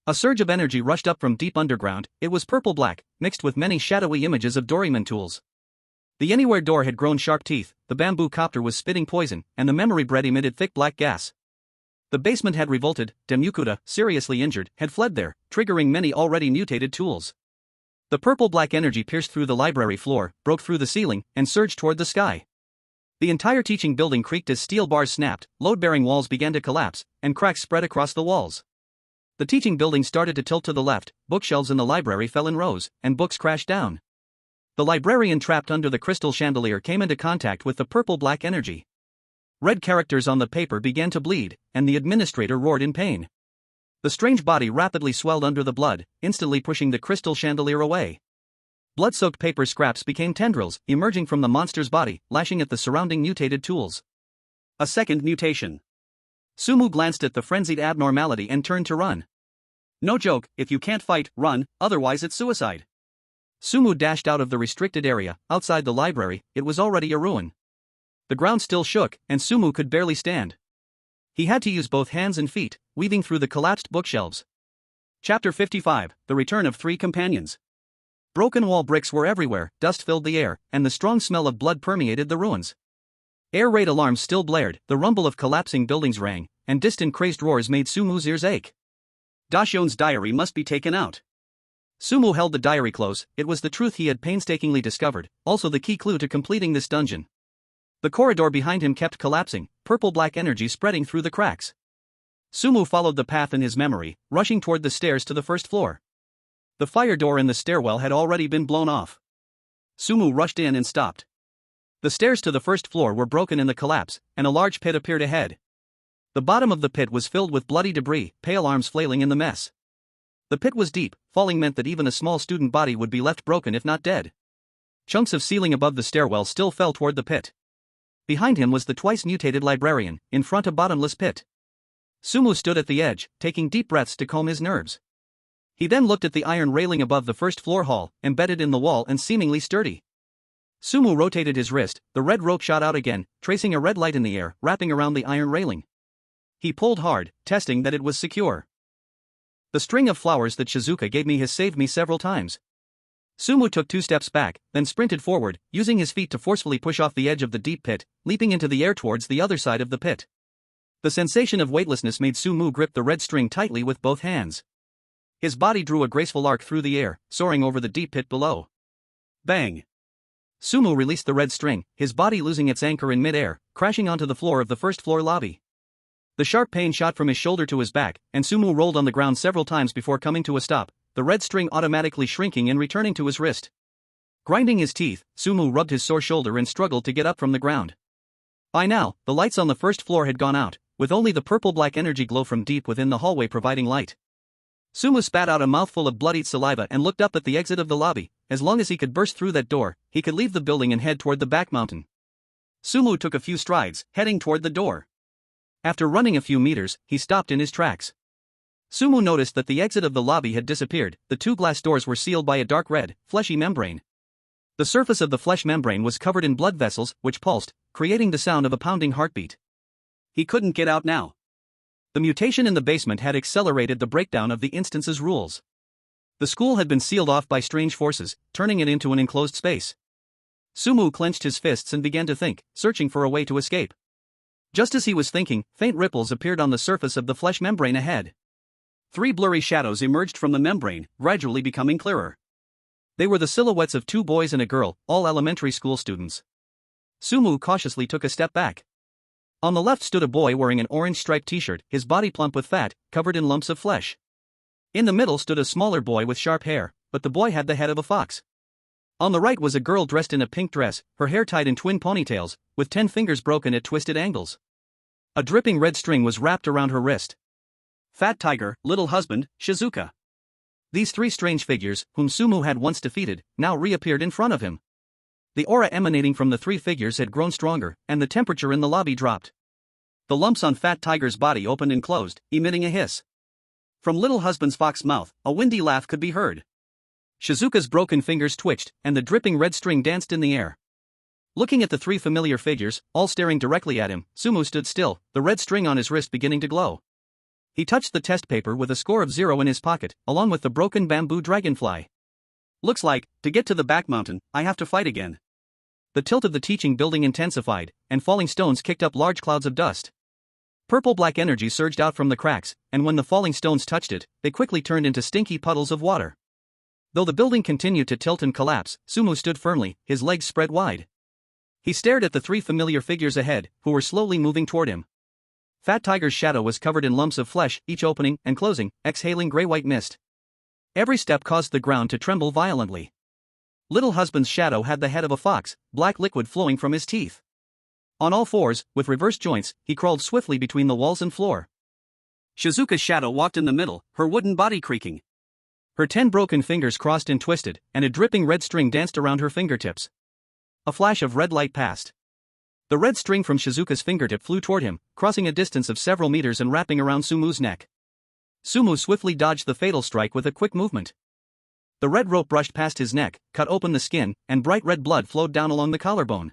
A surge of energy rushed up from deep underground. It was purple-black, mixed with many shadowy images of Doryman tools. The anywhere door had grown sharp teeth, the bamboo copter was spitting poison, and the memory bread emitted thick black gas. The basement had revolted. Demukuta, seriously injured, had fled there, triggering many already mutated tools. The purple-black energy pierced through the library floor, broke through the ceiling, and surged toward the sky. The entire teaching building creaked as steel bars snapped, load-bearing walls began to collapse, and cracks spread across the walls. The teaching building started to tilt to the left, bookshelves in the library fell in rows, and books crashed down. The librarian trapped under the crystal chandelier came into contact with the purple-black energy. Red characters on the paper began to bleed, and the administrator roared in pain. The strange body rapidly swelled under the blood, instantly pushing the crystal chandelier away. Blood-soaked paper scraps became tendrils, emerging from the monster's body, lashing at the surrounding mutated tools. A second mutation. Sumu glanced at the frenzied abnormality and turned to run. No joke, if you can't fight, run, otherwise it's suicide. Sumu dashed out of the restricted area. Outside the library, it was already a ruin. The ground still shook, and Sumu could barely stand. He had to use both hands and feet, weaving through the collapsed bookshelves. Chapter 55, The Return of Three Companions. Broken wall bricks were everywhere, dust filled the air, and the strong smell of blood permeated the ruins. Air raid alarms still blared, the rumble of collapsing buildings rang, and distant crazed roars made Sumu's ears ache. Dashion's diary must be taken out. Sumu held the diary close. It was the truth he had painstakingly discovered, also the key clue to completing this dungeon. The corridor behind him kept collapsing, purple-black energy spreading through the cracks. Sumu followed the path in his memory, rushing toward the stairs to the first floor. The fire door in the stairwell had already been blown off. Sumu rushed in and stopped. The stairs to the first floor were broken in the collapse, and a large pit appeared ahead. The bottom of the pit was filled with bloody debris, pale arms flailing in the mess. The pit was deep, falling meant that even a small student body would be left broken if not dead. Chunks of ceiling above the stairwell still fell toward the pit. Behind him was the twice-mutated librarian, in front a bottomless pit. Sumu stood at the edge, taking deep breaths to calm his nerves. He then looked at the iron railing above the first-floor hall, embedded in the wall and seemingly sturdy. Sumu rotated his wrist, the red rope shot out again, tracing a red light in the air, wrapping around the iron railing. He pulled hard, testing that it was secure. The string of flowers that Shizuka gave me has saved me several times. Sumu took 2 steps back, then sprinted forward, using his feet to forcefully push off the edge of the deep pit, leaping into the air towards the other side of the pit. The sensation of weightlessness made Sumu grip the red string tightly with both hands. His body drew a graceful arc through the air, soaring over the deep pit below. Bang! Sumu released the red string, his body losing its anchor in mid-air, crashing onto the floor of the first-floor lobby. The sharp pain shot from his shoulder to his back, and Sumu rolled on the ground several times before coming to a stop, the red string automatically shrinking and returning to his wrist. Grinding his teeth, Sumu rubbed his sore shoulder and struggled to get up from the ground. By now, the lights on the first floor had gone out, with only the purple-black energy glow from deep within the hallway providing light. Sumu spat out a mouthful of bloodied saliva and looked up at the exit of the lobby. As long as he could burst through that door, he could leave the building and head toward the back mountain. Sumu took a few strides, heading toward the door. After running a few meters, he stopped in his tracks. Sumu noticed that the exit of the lobby had disappeared. The 2 glass doors were sealed by a dark red, fleshy membrane. The surface of the flesh membrane was covered in blood vessels, which pulsed, creating the sound of a pounding heartbeat. He couldn't get out now. The mutation in the basement had accelerated the breakdown of the instance's rules. The school had been sealed off by strange forces, turning it into an enclosed space. Sumu clenched his fists and began to think, searching for a way to escape. Just as he was thinking, faint ripples appeared on the surface of the flesh membrane ahead. 3 blurry shadows emerged from the membrane, gradually becoming clearer. They were the silhouettes of 2 boys and a girl, all elementary school students. Sumu cautiously took a step back. On the left stood a boy wearing an orange striped t-shirt, his body plump with fat, covered in lumps of flesh. In the middle stood a smaller boy with sharp hair, but the boy had the head of a fox. On the right was a girl dressed in a pink dress, her hair tied in twin ponytails, with 10 fingers broken at twisted angles. A dripping red string was wrapped around her wrist. Fat Tiger, Little Husband, Shizuka. These 3 strange figures, whom Sumu had once defeated, now reappeared in front of him. The aura emanating from the 3 figures had grown stronger, and the temperature in the lobby dropped. The lumps on Fat Tiger's body opened and closed, emitting a hiss. From Little Husband's fox mouth, a windy laugh could be heard. Shizuka's broken fingers twitched, and the dripping red string danced in the air. Looking at the 3 familiar figures, all staring directly at him, Sumu stood still, the red string on his wrist beginning to glow. He touched the test paper with a score of 0 in his pocket, along with the broken bamboo dragonfly. Looks like, to get to the back mountain, I have to fight again. The tilt of the teaching building intensified, and falling stones kicked up large clouds of dust. Purple-black energy surged out from the cracks, and when the falling stones touched it, they quickly turned into stinky puddles of water. Though the building continued to tilt and collapse, Sumu stood firmly, his legs spread wide. He stared at the 3 familiar figures ahead, who were slowly moving toward him. Fat Tiger's shadow was covered in lumps of flesh, each opening and closing, exhaling gray-white mist. Every step caused the ground to tremble violently. Little Husband's shadow had the head of a fox, black liquid flowing from his teeth. On all fours, with reversed joints, he crawled swiftly between the walls and floor. Shizuka's shadow walked in the middle, her wooden body creaking. Her 10 broken fingers crossed and twisted, and a dripping red string danced around her fingertips. A flash of red light passed. The red string from Shizuka's fingertip flew toward him, crossing a distance of several meters and wrapping around Sumu's neck. Sumu swiftly dodged the fatal strike with a quick movement. The red rope brushed past his neck, cut open the skin, and bright red blood flowed down along the collarbone.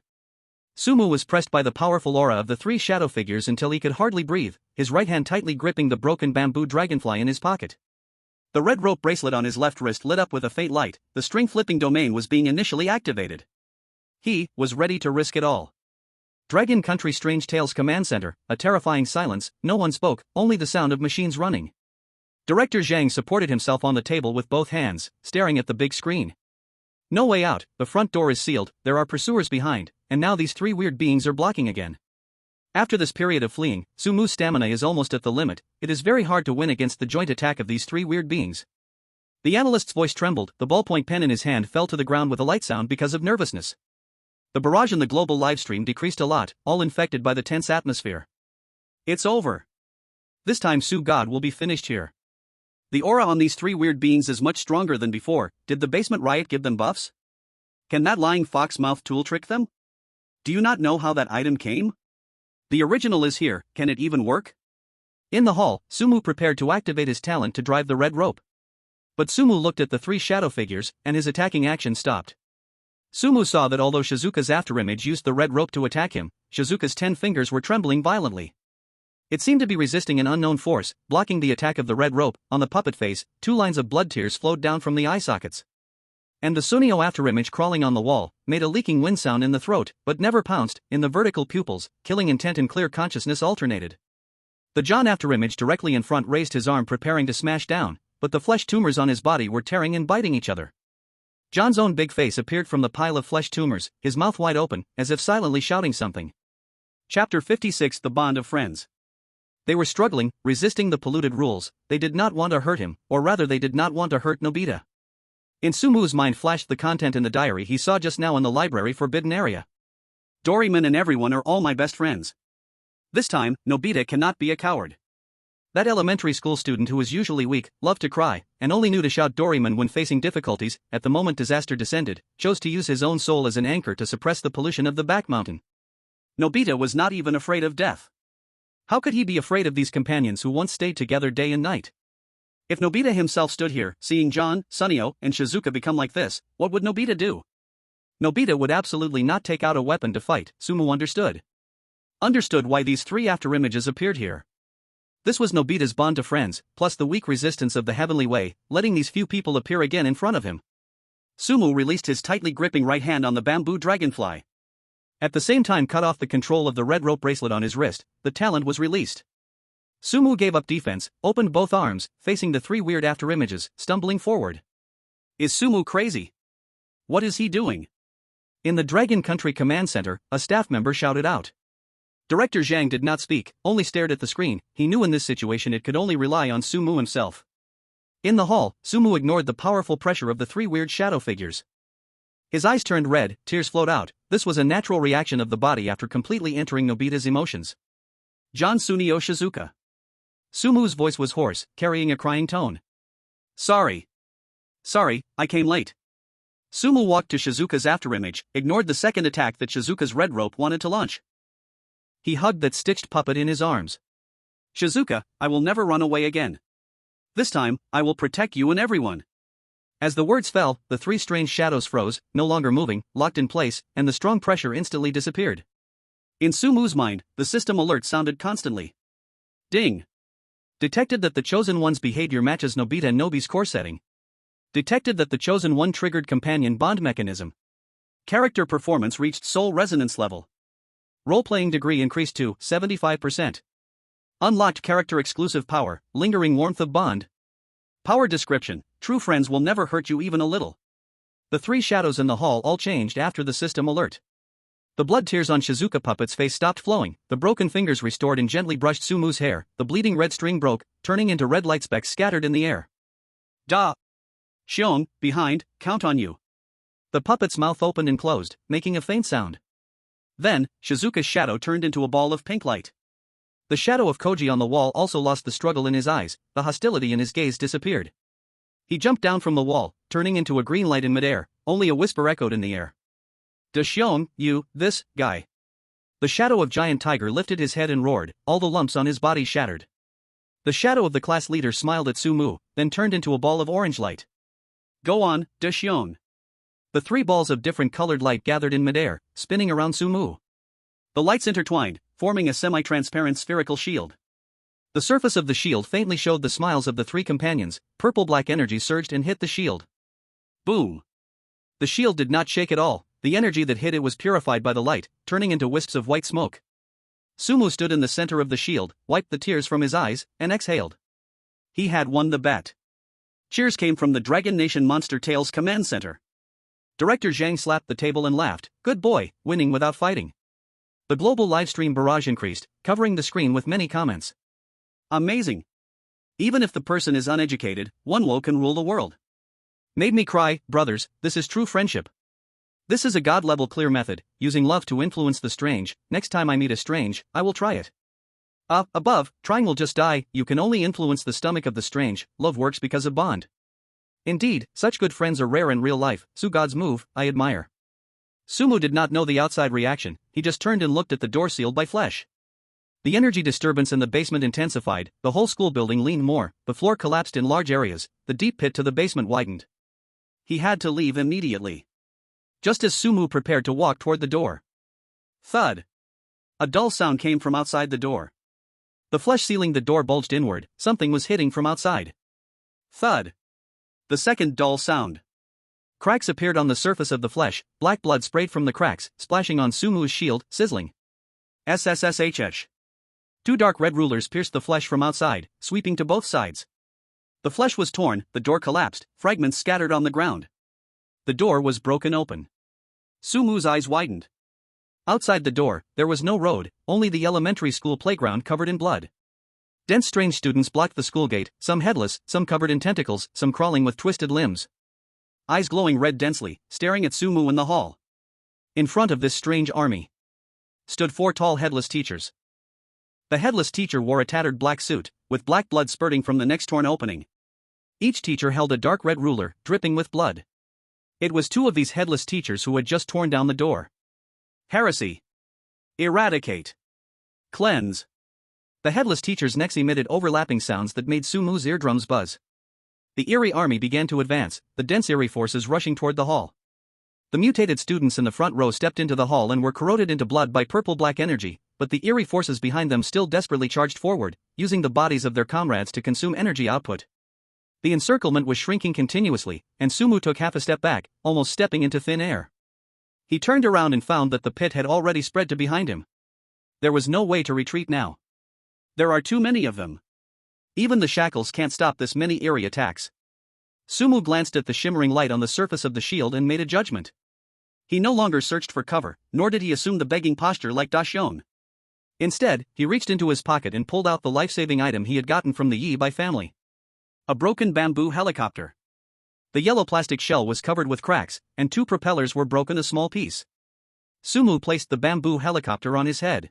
Sumu was pressed by the powerful aura of the 3 shadow figures until he could hardly breathe, his right hand tightly gripping the broken bamboo dragonfly in his pocket. The red rope bracelet on his left wrist lit up with a faint light, the string-flipping domain was being initially activated. He was ready to risk it all. Dragon Country Strange Tales Command Center, a terrifying silence, no one spoke, only the sound of machines running. Director Zhang supported himself on the table with both hands, staring at the big screen. No way out, the front door is sealed, there are pursuers behind, and now these 3 weird beings are blocking again. After this period of fleeing, Sumu's stamina is almost at the limit, it is very hard to win against the joint attack of these 3 weird beings. The analyst's voice trembled, the ballpoint pen in his hand fell to the ground with a light sound because of nervousness. The barrage in the global livestream decreased a lot, all infected by the tense atmosphere. It's over. This time God will be finished here. The aura on these 3 weird beings is much stronger than before. Did the basement riot give them buffs? Can that lying fox mouth tool trick them? Do you not know how that item came? The original is here, can it even work? In the hall, Sumu prepared to activate his talent to drive the red rope. But Sumu looked at the 3 shadow figures, and his attacking action stopped. Sumu saw that although Shizuka's afterimage used the red rope to attack him, Shizuka's 10 fingers were trembling violently. It seemed to be resisting an unknown force, blocking the attack of the red rope. On the puppet face, 2 lines of blood tears flowed down from the eye sockets. And the Sunio afterimage crawling on the wall made a leaking wind sound in the throat, but never pounced. In the vertical pupils, killing intent and clear consciousness alternated. The John afterimage directly in front raised his arm preparing to smash down, but the flesh tumors on his body were tearing and biting each other. John's own big face appeared from the pile of flesh tumors, his mouth wide open, as if silently shouting something. Chapter 56 The Bond of Friends. They were struggling, resisting the polluted rules. They did not want to hurt him, or rather they did not want to hurt Nobita. In Sumu's mind flashed the content in the diary he saw just now in the library forbidden area. Doraemon and everyone are all my best friends. This time, Nobita cannot be a coward. That elementary school student who was usually weak, loved to cry, and only knew to shout Doraemon when facing difficulties, at the moment disaster descended, chose to use his own soul as an anchor to suppress the pollution of the back mountain. Nobita was not even afraid of death. How could he be afraid of these companions who once stayed together day and night? If Nobita himself stood here, seeing John, Sunio, and Shizuka become like this, what would Nobita do? Nobita would absolutely not take out a weapon to fight. Sumu understood. Understood why these 3 afterimages appeared here. This was Nobita's bond to friends, plus the weak resistance of the heavenly way, letting these few people appear again in front of him. Sumu released his tightly gripping right hand on the bamboo dragonfly. At the same time cut off the control of the red rope bracelet on his wrist. The talent was released. Sumu gave up defense, opened both arms, facing the 3 weird afterimages, stumbling forward. Is Sumu crazy? What is he doing? In the Dragon Country Command Center, a staff member shouted out. Director Zhang did not speak, only stared at the screen. He knew in this situation it could only rely on Sumu himself. In the hall, Sumu ignored the powerful pressure of the 3 weird shadow figures. His eyes turned red, tears flowed out. This was a natural reaction of the body after completely entering Nobita's emotions. John Sunio Shizuka. Sumu's voice was hoarse, carrying a crying tone. Sorry, I came late. Sumu walked to Shizuka's afterimage, ignored the second attack that Shizuka's red rope wanted to launch. He hugged that stitched puppet in his arms. Shizuka, I will never run away again. This time, I will protect you and everyone. As the words fell, the 3 strange shadows froze, no longer moving, locked in place, and the strong pressure instantly disappeared. In Sumu's mind, the system alert sounded constantly. Ding. Detected that the Chosen One's behavior matches Nobita and Nobi's core setting. Detected that the Chosen One triggered companion bond mechanism. Character performance reached soul resonance level. Role-playing degree increased to 75%. Unlocked character exclusive power, lingering warmth of bond. Power description, true friends will never hurt you even a little. The 3 shadows in the hall all changed after the system alert. The blood tears on Shizuka puppet's face stopped flowing, the broken fingers restored and gently brushed Sumu's hair, the bleeding red string broke, turning into red light specks scattered in the air. Da! Shion, behind, count on you. The puppet's mouth opened and closed, making a faint sound. Then, Shizuka's shadow turned into a ball of pink light. The shadow of Koji on the wall also lost the struggle in his eyes, the hostility in his gaze disappeared. He jumped down from the wall, turning into a green light in midair, only a whisper echoed in the air. Shion, you, this, guy. The shadow of Giant Tiger lifted his head and roared, all the lumps on his body shattered. The shadow of the class leader smiled at Sumu, then turned into a ball of orange light. Go on, Shion. The 3 balls of different colored light gathered in midair, spinning around Sumu. The lights intertwined, forming a semi-transparent spherical shield. The surface of the shield faintly showed the smiles of the 3 companions. Purple-black energy surged and hit the shield. Boom! The shield did not shake at all. The energy that hit it was purified by the light, turning into wisps of white smoke. Sumu stood in the center of the shield, wiped the tears from his eyes, and exhaled. He had won the bet. Cheers came from the Dragon Nation Monster Tales Command Center. Director Zhang slapped the table and laughed. Good boy, winning without fighting. The global livestream barrage increased, covering the screen with many comments. Amazing. Even if the person is uneducated, one woe can rule the world. Made me cry, brothers, this is true friendship. This is a god-level clear method, using love to influence the strange. Next time I meet a strange, I will try it. Above, trying will just die. You can only influence the stomach of the strange. Love works because of bond. Indeed, such good friends are rare in real life. God's move, I admire. Sumu did not know the outside reaction, he just turned and looked at the door sealed by flesh. The energy disturbance in the basement intensified, the whole school building leaned more, the floor collapsed in large areas, the deep pit to the basement widened. He had to leave immediately. just as Sumu prepared to walk toward the door. Thud! A dull sound came from outside the door. The flesh sealing the door bulged inward, something was hitting from outside. Thud! The second dull sound. Cracks appeared on the surface of the flesh, black blood sprayed from the cracks, splashing on Sumu's shield, sizzling. SSSHH. Two dark red rulers pierced the flesh from outside, sweeping to both sides. The flesh was torn, the door collapsed, fragments scattered on the ground. The door was broken open. Sumu's eyes widened. Outside the door, there was no road, only the elementary school playground covered in blood. Dense strange students blocked the school gate, some headless, some covered in tentacles, some crawling with twisted limbs. Eyes glowing red densely, staring at Sumu in the hall. In front of this strange army stood 4 tall headless teachers. The headless teacher wore a tattered black suit, with black blood spurting from the neck's torn opening. Each teacher held a dark red ruler, dripping with blood. It was 2 of these headless teachers who had just torn down the door. Heresy. Eradicate. Cleanse. The headless teacher's necks emitted overlapping sounds that made Sumu's eardrums buzz. The eerie army began to advance, the dense eerie forces rushing toward the hall. The mutated students in the front row stepped into the hall and were corroded into blood by purple-black energy, but the eerie forces behind them still desperately charged forward, using the bodies of their comrades to consume energy output. The encirclement was shrinking continuously, and Sumu took half a step back, almost stepping into thin air. He turned around and found that the pit had already spread to behind him. There was no way to retreat now. There are too many of them. Even the shackles can't stop this many eerie attacks. Sumu glanced at the shimmering light on the surface of the shield and made a judgment. He no longer searched for cover, nor did he assume the begging posture like Dashion. Instead, he reached into his pocket and pulled out the life-saving item he had gotten from the Yi Bai family. A broken bamboo helicopter. The yellow plastic shell was covered with cracks, and 2 propellers were broken a small piece. Sumu placed the bamboo helicopter on his head.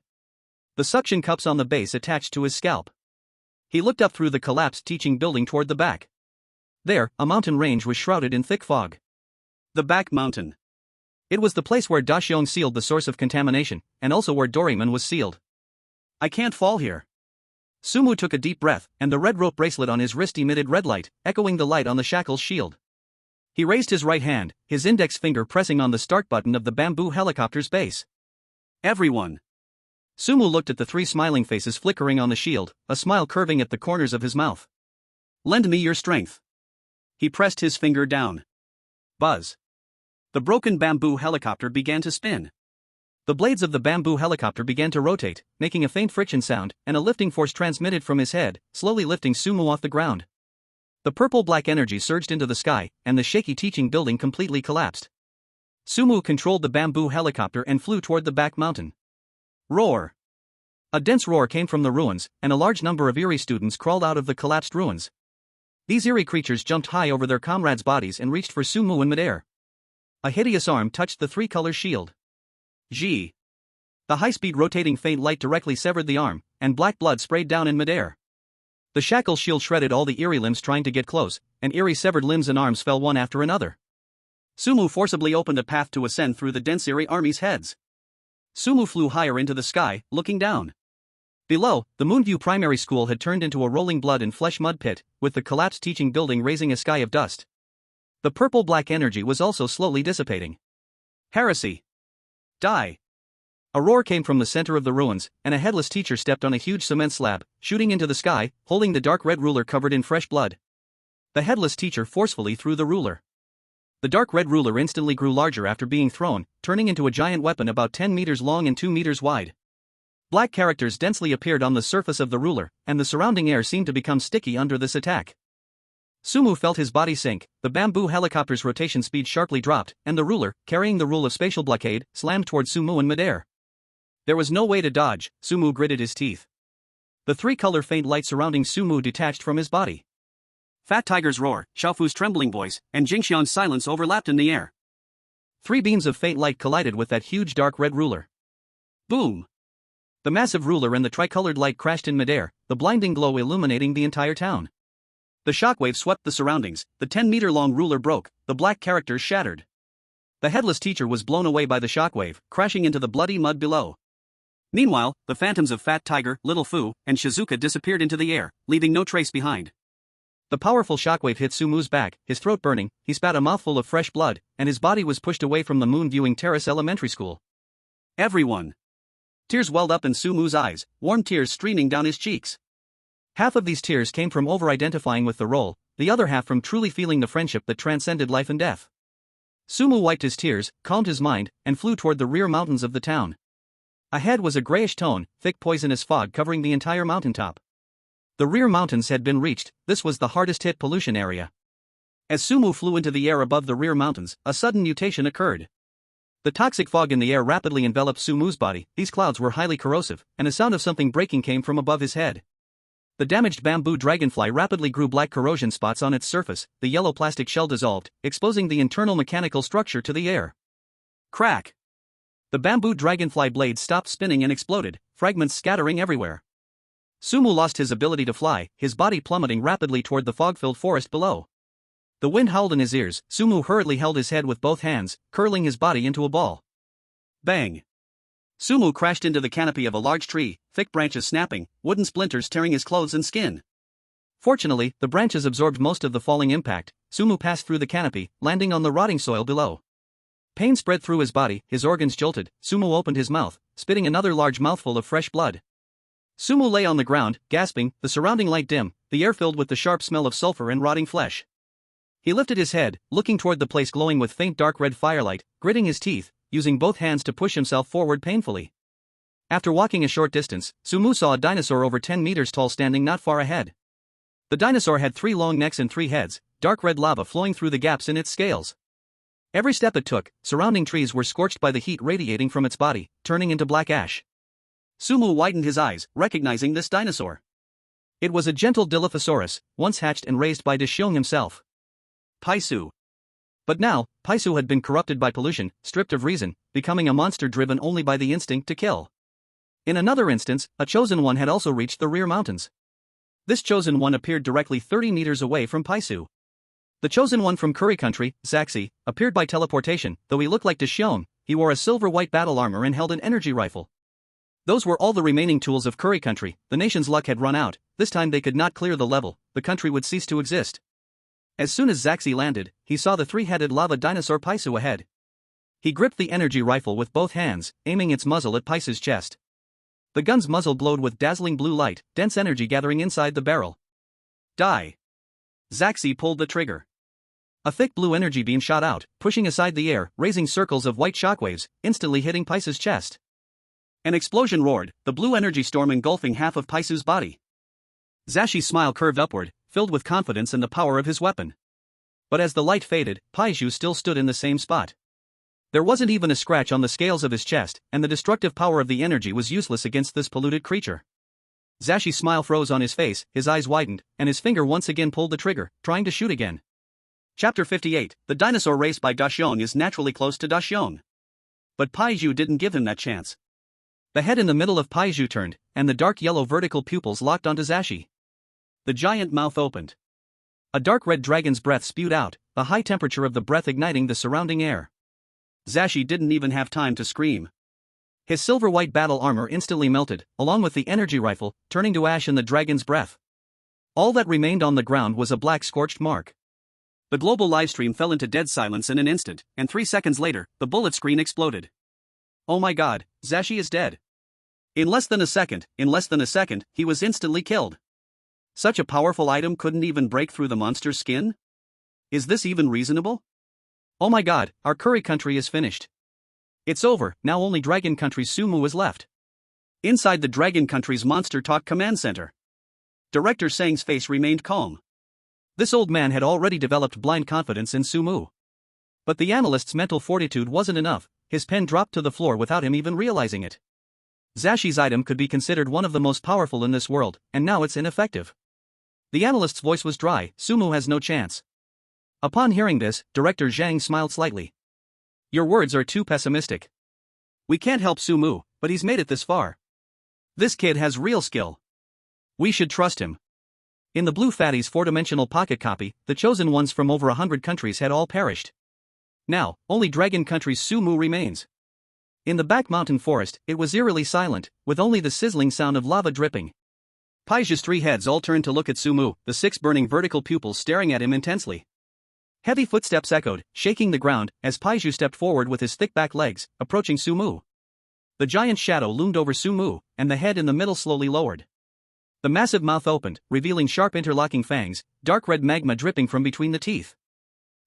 The suction cups on the base attached to his scalp. He looked up through the collapsed teaching building toward the back. There, a mountain range was shrouded in thick fog. The back mountain. It was the place where Dashion sealed the source of contamination, and also where Doraemon was sealed. I can't fall here. Sumu took a deep breath, and the red rope bracelet on his wrist emitted red light, echoing the light on the shackle's shield. He raised his right hand, his index finger pressing on the start button of the bamboo helicopter's base. Everyone. Sumu looked at the 3 smiling faces flickering on the shield, a smile curving at the corners of his mouth. Lend me your strength. He pressed his finger down. Buzz. The broken bamboo helicopter began to spin. The blades of the bamboo helicopter began to rotate, making a faint friction sound, and a lifting force transmitted from his head, slowly lifting Sumu off the ground. The purple-black energy surged into the sky, and the shaky teaching building completely collapsed. Sumu controlled the bamboo helicopter and flew toward the back mountain. Roar! A dense roar came from the ruins, and a large number of eerie students crawled out of the collapsed ruins. These eerie creatures jumped high over their comrades' bodies and reached for Sumu in midair. A hideous arm touched the 3-color shield. G. The high-speed rotating faint light directly severed the arm, and black blood sprayed down in midair. The shackle shield shredded all the eerie limbs trying to get close, and eerie severed limbs and arms fell one after another. Sumu forcibly opened a path to ascend through the dense eerie army's heads. Sumu flew higher into the sky, looking down. Below, the Moonview Primary School had turned into a rolling blood and flesh mud pit, with the collapsed teaching building raising a sky of dust. The purple-black energy was also slowly dissipating. Heresy. Die. A roar came from the center of the ruins, and a headless teacher stepped on a huge cement slab, shooting into the sky, holding the dark red ruler covered in fresh blood. The headless teacher forcefully threw the ruler. The dark red ruler instantly grew larger after being thrown, turning into a giant weapon about 10 meters long and 2 meters wide. Black characters densely appeared on the surface of the ruler, and the surrounding air seemed to become sticky under this attack. Sumu felt his body sink, the bamboo helicopter's rotation speed sharply dropped, and the ruler, carrying the rule of spatial blockade, slammed toward Sumu in midair. There was no way to dodge. Sumu gritted his teeth. The 3-color faint light surrounding Sumu detached from his body. Fat Tiger's roar, Xiaofu's trembling voice, and Jingxian's silence overlapped in the air. 3 beams of faint light collided with that huge dark red ruler. Boom! The massive ruler and the tricolored light crashed in midair, the blinding glow illuminating the entire town. The shockwave swept the surroundings, the 10-meter-long ruler broke, the black characters shattered. The headless teacher was blown away by the shockwave, crashing into the bloody mud below. Meanwhile, the phantoms of Fat Tiger, Little Fu, and Shizuka disappeared into the air, leaving no trace behind. The powerful shockwave hit Sumu's back, his throat burning, he spat a mouthful of fresh blood, and his body was pushed away from the moon-viewing terrace elementary school. Everyone! Tears welled up in Sumu's eyes, warm tears streaming down his cheeks. Half of these tears came from over-identifying with the role, the other half from truly feeling the friendship that transcended life and death. Sumu wiped his tears, calmed his mind, and flew toward the rear mountains of the town. Ahead was a grayish tone, thick poisonous fog covering the entire mountaintop. The rear mountains had been reached, this was the hardest-hit pollution area. As Sumu flew into the air above the rear mountains, a sudden mutation occurred. The toxic fog in the air rapidly enveloped Sumu's body, these clouds were highly corrosive, and a sound of something breaking came from above his head. The damaged bamboo dragonfly rapidly grew black corrosion spots on its surface, the yellow plastic shell dissolved, exposing the internal mechanical structure to the air. Crack! The bamboo dragonfly blade stopped spinning and exploded, fragments scattering everywhere. Sumu lost his ability to fly, his body plummeting rapidly toward the fog-filled forest below. The wind howled in his ears, Sumu hurriedly held his head with both hands, curling his body into a ball. Bang! Sumu crashed into the canopy of a large tree, thick branches snapping, wooden splinters tearing his clothes and skin. Fortunately, the branches absorbed most of the falling impact. Sumu passed through the canopy, landing on the rotting soil below. Pain spread through his body, his organs jolted. Sumu opened his mouth, spitting another large mouthful of fresh blood. Sumu lay on the ground, gasping, the surrounding light dim, the air filled with the sharp smell of sulfur and rotting flesh. He lifted his head, looking toward the place glowing with faint dark red firelight, gritting his teeth, using both hands to push himself forward painfully. After walking a short distance, Sumu saw a dinosaur over 10 meters tall standing not far ahead. The dinosaur had 3 long necks and 3 heads, dark red lava flowing through the gaps in its scales. Every step it took, surrounding trees were scorched by the heat radiating from its body, turning into black ash. Sumu widened his eyes, recognizing this dinosaur. It was a gentle Dilophosaurus, once hatched and raised by Dashiong himself. Paisu. But now, Paisu had been corrupted by pollution, stripped of reason, becoming a monster driven only by the instinct to kill. In another instance, a chosen one had also reached the rear mountains. This chosen one appeared directly 30 meters away from Paisu. The chosen one from Curry Country, Zaxi, appeared by teleportation. Though he looked like Dashiong, he wore a silver-white battle armor and held an energy rifle. Those were all the remaining tools of Curry Country. The nation's luck had run out, this time they could not clear the level, the country would cease to exist. As soon as Zaxi landed, he saw the 3-headed lava dinosaur Paisu ahead. He gripped the energy rifle with both hands, aiming its muzzle at Paisu's chest. The gun's muzzle glowed with dazzling blue light, dense energy gathering inside the barrel. Die! Zaxi pulled the trigger. A thick blue energy beam shot out, pushing aside the air, raising circles of white shockwaves, instantly hitting Paisu's chest. An explosion roared, the blue energy storm engulfing half of Paisu's body. Zashi's smile curved upward, filled with confidence in the power of his weapon. But as the light faded, Paisu still stood in the same spot. There wasn't even a scratch on the scales of his chest, and the destructive power of the energy was useless against this polluted creature. Zashi's smile froze on his face, his eyes widened, and his finger once again pulled the trigger, trying to shoot again. Chapter 58, the dinosaur raised by Dashiong is naturally close to Dashiong. But Paisu didn't give him that chance. The head in the middle of Paisu turned, and the dark yellow vertical pupils locked onto Zashi. The giant mouth opened. A dark red dragon's breath spewed out, the high temperature of the breath igniting the surrounding air. Zashi didn't even have time to scream. His silver-white battle armor instantly melted, along with the energy rifle, turning to ash in the dragon's breath. All that remained on the ground was a black scorched mark. The global livestream fell into dead silence in an instant, and 3 seconds later, the bullet screen exploded. Oh my god, Zashi is dead. In less than a second, he was instantly killed. Such a powerful item couldn't even break through the monster's skin? Is this even reasonable? Oh my god, our Curry Country is finished. It's over, now only Dragon Country's Sumu is left. Inside the Dragon Country's Monster Talk Command Center. Director Sang's face remained calm. This old man had already developed blind confidence in Sumu. But the analyst's mental fortitude wasn't enough, his pen dropped to the floor without him even realizing it. Zashi's item could be considered one of the most powerful in this world, and now it's ineffective. The analyst's voice was dry, Sumu has no chance. Upon hearing this, Director Zhang smiled slightly. Your words are too pessimistic. We can't help Sumu, but he's made it this far. This kid has real skill. We should trust him. In the Blue Fatty's 4-dimensional pocket copy, the chosen ones from over 100 countries had all perished. Now, only Dragon Country's Sumu remains. In the back mountain forest, it was eerily silent, with only the sizzling sound of lava dripping. Paiju's three heads all turned to look at Sumu, the six burning vertical pupils staring at him intensely. Heavy footsteps echoed, shaking the ground, as Paiju stepped forward with his thick back legs, approaching Sumu. The giant shadow loomed over Sumu, and the head in the middle slowly lowered. The massive mouth opened, revealing sharp interlocking fangs, dark red magma dripping from between the teeth.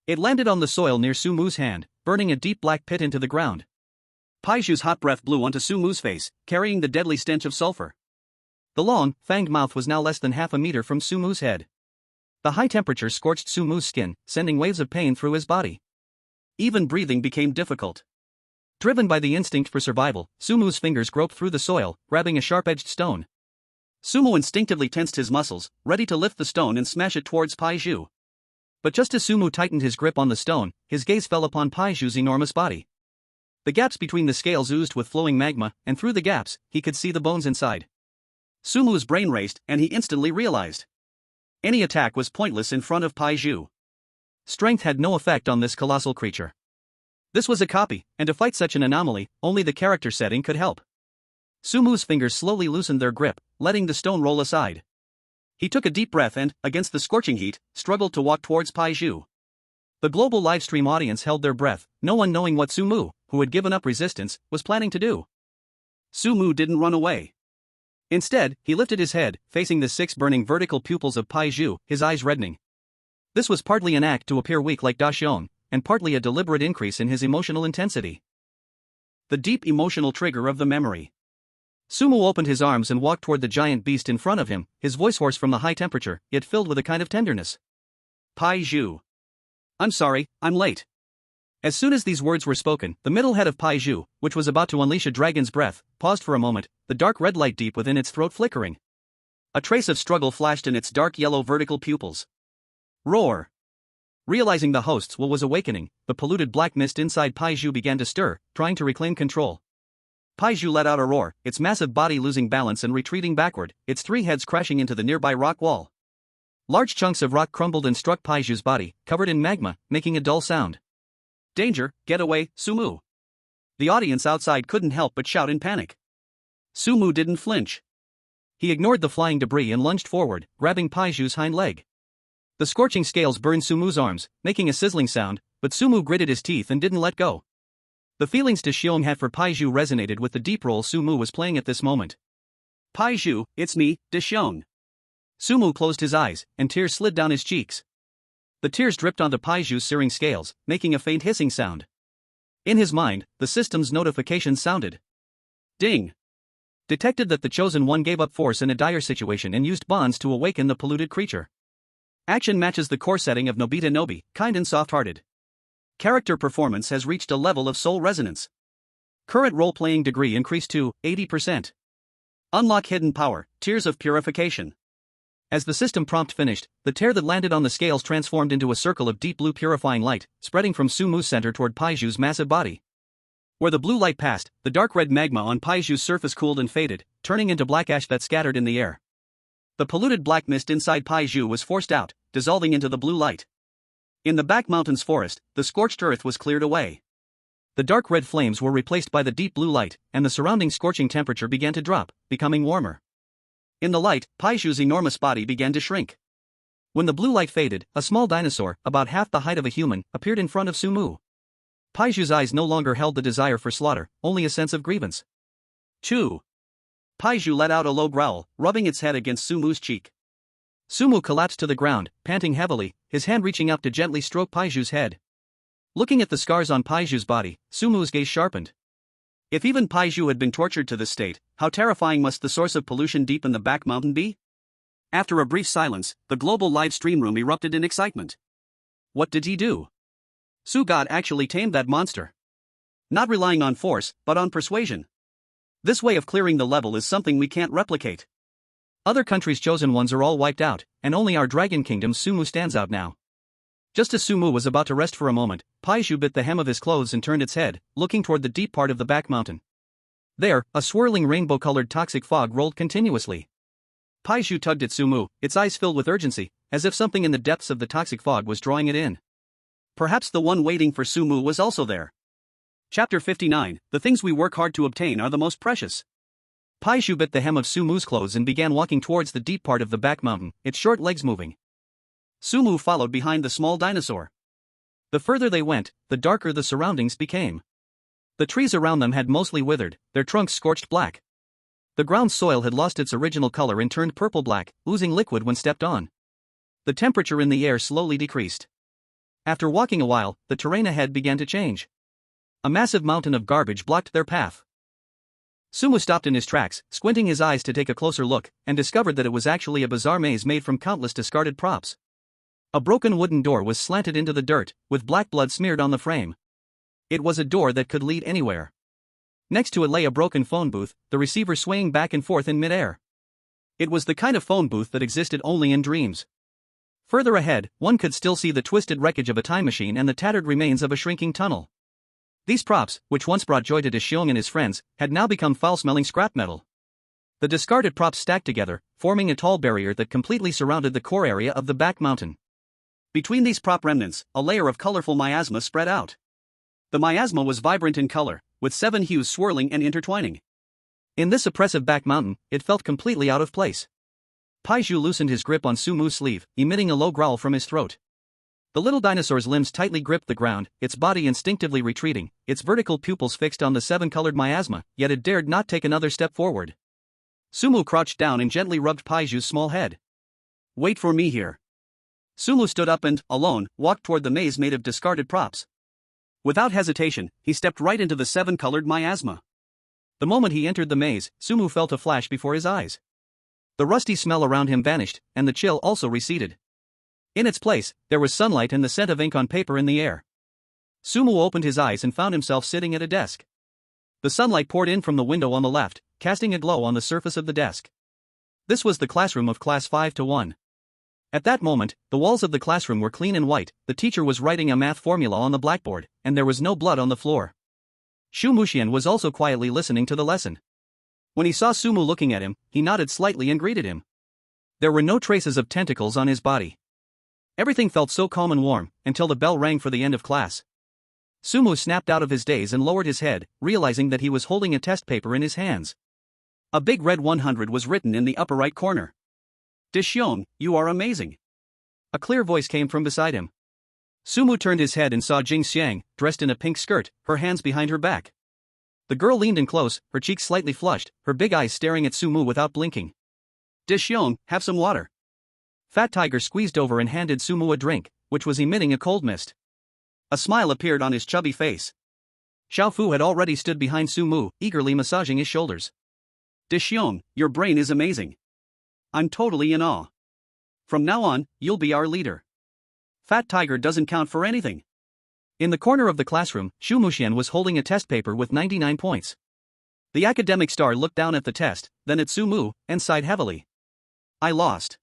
It landed on the soil near Sumu's hand, burning a deep black pit into the ground. Paiju's hot breath blew onto Sumu's face, carrying the deadly stench of sulfur. The long, fanged mouth was now less than half a meter from Sumu's head. The high temperature scorched Sumu's skin, sending waves of pain through his body. Even breathing became difficult. Driven by the instinct for survival, Sumu's fingers groped through the soil, grabbing a sharp-edged stone. Sumu instinctively tensed his muscles, ready to lift the stone and smash it towards Paiju. But just as Sumu tightened his grip on the stone, his gaze fell upon Paiju's enormous body. The gaps between the scales oozed with flowing magma, and through the gaps, he could see the bones inside. Sumu's brain raced, and he instantly realized. Any attack was pointless in front of Paiju. Strength had no effect on this colossal creature. This was a copy, and to fight such an anomaly, only the character setting could help. Sumu's fingers slowly loosened their grip, letting the stone roll aside. He took a deep breath and, against the scorching heat, struggled to walk towards Paiju. The global livestream audience held their breath, no one knowing what Sumu, who had given up resistance, was planning to do. Sumu didn't run away. Instead, he lifted his head, facing the six burning vertical pupils of Paiju, his eyes reddening. This was partly an act to appear weak like Daxiong, and partly a deliberate increase in his emotional intensity. The deep emotional trigger of the memory. Sumu opened his arms and walked toward the giant beast in front of him, his voice hoarse from the high temperature, yet filled with a kind of tenderness. Paiju. I'm sorry, I'm late. As soon as these words were spoken, the middle head of Paiju, which was about to unleash a dragon's breath, paused for a moment, the dark red light deep within its throat flickering. A trace of struggle flashed in its dark yellow vertical pupils. Roar! Realizing the host's will was awakening, the polluted black mist inside Paiju began to stir, trying to reclaim control. Paiju let out a roar, its massive body losing balance and retreating backward, its three heads crashing into the nearby rock wall. Large chunks of rock crumbled and struck Paiju's body, covered in magma, making a dull sound. Danger, get away, Sumu. The audience outside couldn't help but shout in panic. Sumu didn't flinch. He ignored the flying debris and lunged forward, grabbing Paiju's hind leg. The scorching scales burned Sumu's arms, making a sizzling sound, but Sumu gritted his teeth and didn't let go. The feelings Daxiong had for Paiju resonated with the deep role Sumu was playing at this moment. Paiju, it's me, Daxiong. Sumu closed his eyes, and tears slid down his cheeks. The tears dripped onto Paiju's searing scales, making a faint hissing sound. In his mind, the system's notification sounded. Ding! Detected that the Chosen One gave up force in a dire situation and used bonds to awaken the polluted creature. Action matches the core setting of Nobita Nobi, kind and soft-hearted. Character performance has reached a level of soul resonance. Current role-playing degree increased to 80%. Unlock hidden power, Tears of Purification. As the system prompt finished, the tear that landed on the scales transformed into a circle of deep blue purifying light, spreading from Sumu's center toward Paiju's massive body. Where the blue light passed, the dark red magma on Paiju's surface cooled and faded, turning into black ash that scattered in the air. The polluted black mist inside Paiju was forced out, dissolving into the blue light. In the back mountains forest, the scorched earth was cleared away. The dark red flames were replaced by the deep blue light, and the surrounding scorching temperature began to drop, becoming warmer. In the light, Paiju's enormous body began to shrink. When the blue light faded, a small dinosaur, about half the height of a human, appeared in front of Sumu. Paiju's eyes no longer held the desire for slaughter, only a sense of grievance. Chew! Paiju let out a low growl, rubbing its head against Sumu's cheek. Sumu collapsed to the ground, panting heavily, his hand reaching up to gently stroke Paiju's head. Looking at the scars on Paiju's body, Sumu's gaze sharpened. If even Paiju had been tortured to this state, how terrifying must the source of pollution deep in the back mountain be? After a brief silence, the global live stream room erupted in excitement. What did he do? Su-God actually tamed that monster. Not relying on force, but on persuasion. This way of clearing the level is something we can't replicate. Other countries' chosen ones are all wiped out, and only our Dragon Kingdom's Sumu stands out now. Just as Sumu was about to rest for a moment, Paiju bit the hem of his clothes and turned its head, looking toward the deep part of the back mountain. There, a swirling rainbow-colored toxic fog rolled continuously. Paiju tugged at Sumu, its eyes filled with urgency, as if something in the depths of the toxic fog was drawing it in. Perhaps the one waiting for Sumu was also there. Chapter 59, The things we work hard to obtain are the most precious. Paiju bit the hem of Sumu's clothes and began walking towards the deep part of the back mountain, its short legs moving. Sumu followed behind the small dinosaur. The further they went, the darker the surroundings became. The trees around them had mostly withered, their trunks scorched black. The ground soil had lost its original color and turned purple-black, oozing liquid when stepped on. The temperature in the air slowly decreased. After walking a while, the terrain ahead began to change. A massive mountain of garbage blocked their path. Sumu stopped in his tracks, squinting his eyes to take a closer look, and discovered that it was actually a bizarre maze made from countless discarded props. A broken wooden door was slanted into the dirt, with black blood smeared on the frame. It was a door that could lead anywhere. Next to it lay a broken phone booth, the receiver swaying back and forth in midair. It was the kind of phone booth that existed only in dreams. Further ahead, one could still see the twisted wreckage of a time machine and the tattered remains of a shrinking tunnel. These props, which once brought joy to Deshiong and his friends, had now become foul-smelling scrap metal. The discarded props stacked together, forming a tall barrier that completely surrounded the core area of the back mountain. Between these prop remnants, a layer of colorful miasma spread out. The miasma was vibrant in color, with 7 hues swirling and intertwining. In this oppressive back mountain, it felt completely out of place. Paiju loosened his grip on Sumu's sleeve, emitting a low growl from his throat. The little dinosaur's limbs tightly gripped the ground, its body instinctively retreating, its vertical pupils fixed on the 7-colored miasma, yet it dared not take another step forward. Sumu crouched down and gently rubbed Paiju's small head. "Wait for me here." Sumu stood up and, alone, walked toward the maze made of discarded props. Without hesitation, he stepped right into the 7-colored miasma. The moment he entered the maze, Sumu felt a flash before his eyes. The rusty smell around him vanished, and the chill also receded. In its place, there was sunlight and the scent of ink on paper in the air. Sumu opened his eyes and found himself sitting at a desk. The sunlight poured in from the window on the left, casting a glow on the surface of the desk. This was the classroom of Class 5-1. At that moment, the walls of the classroom were clean and white, the teacher was writing a math formula on the blackboard, and there was no blood on the floor. Shu Muxian was also quietly listening to the lesson. When he saw Sumu looking at him, he nodded slightly and greeted him. There were no traces of tentacles on his body. Everything felt so calm and warm, until the bell rang for the end of class. Sumu snapped out of his daze and lowered his head, realizing that he was holding a test paper in his hands. A big red 100 was written in the upper right corner. "Deshiong, you are amazing." A clear voice came from beside him. Sumu turned his head and saw Jing Xiang, dressed in a pink skirt, her hands behind her back. The girl leaned in close, her cheeks slightly flushed, her big eyes staring at Sumu without blinking. "Deshiong, have some water." Fat Tiger squeezed over and handed Sumu a drink, which was emitting a cold mist. A smile appeared on his chubby face. Xiao Fu had already stood behind Sumu, eagerly massaging his shoulders. "Deshiong, your brain is amazing. I'm totally in awe. From now on, you'll be our leader." Fat Tiger doesn't count for anything. In the corner of the classroom, Shu Muxian was holding a test paper with 99 points. The academic star looked down at the test, then at Sumu, and sighed heavily. "I lost.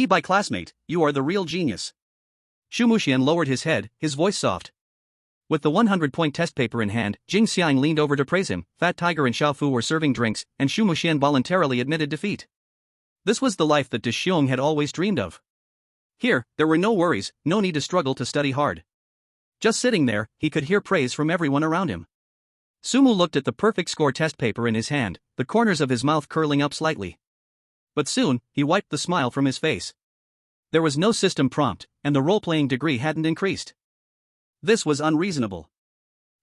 By classmate, you are the real genius." Shu Muxian lowered his head, his voice soft. With the 100-point test paper in hand, Jing Xiang leaned over to praise him. Fat Tiger and Xiao Fu were serving drinks, and Shu Muxian voluntarily admitted defeat. This was the life that Deshiong had always dreamed of. Here, there were no worries, no need to struggle to study hard. Just sitting there, he could hear praise from everyone around him. Sumu looked at the perfect score test paper in his hand, the corners of his mouth curling up slightly. But soon, he wiped the smile from his face. There was no system prompt, and the role-playing degree hadn't increased. This was unreasonable.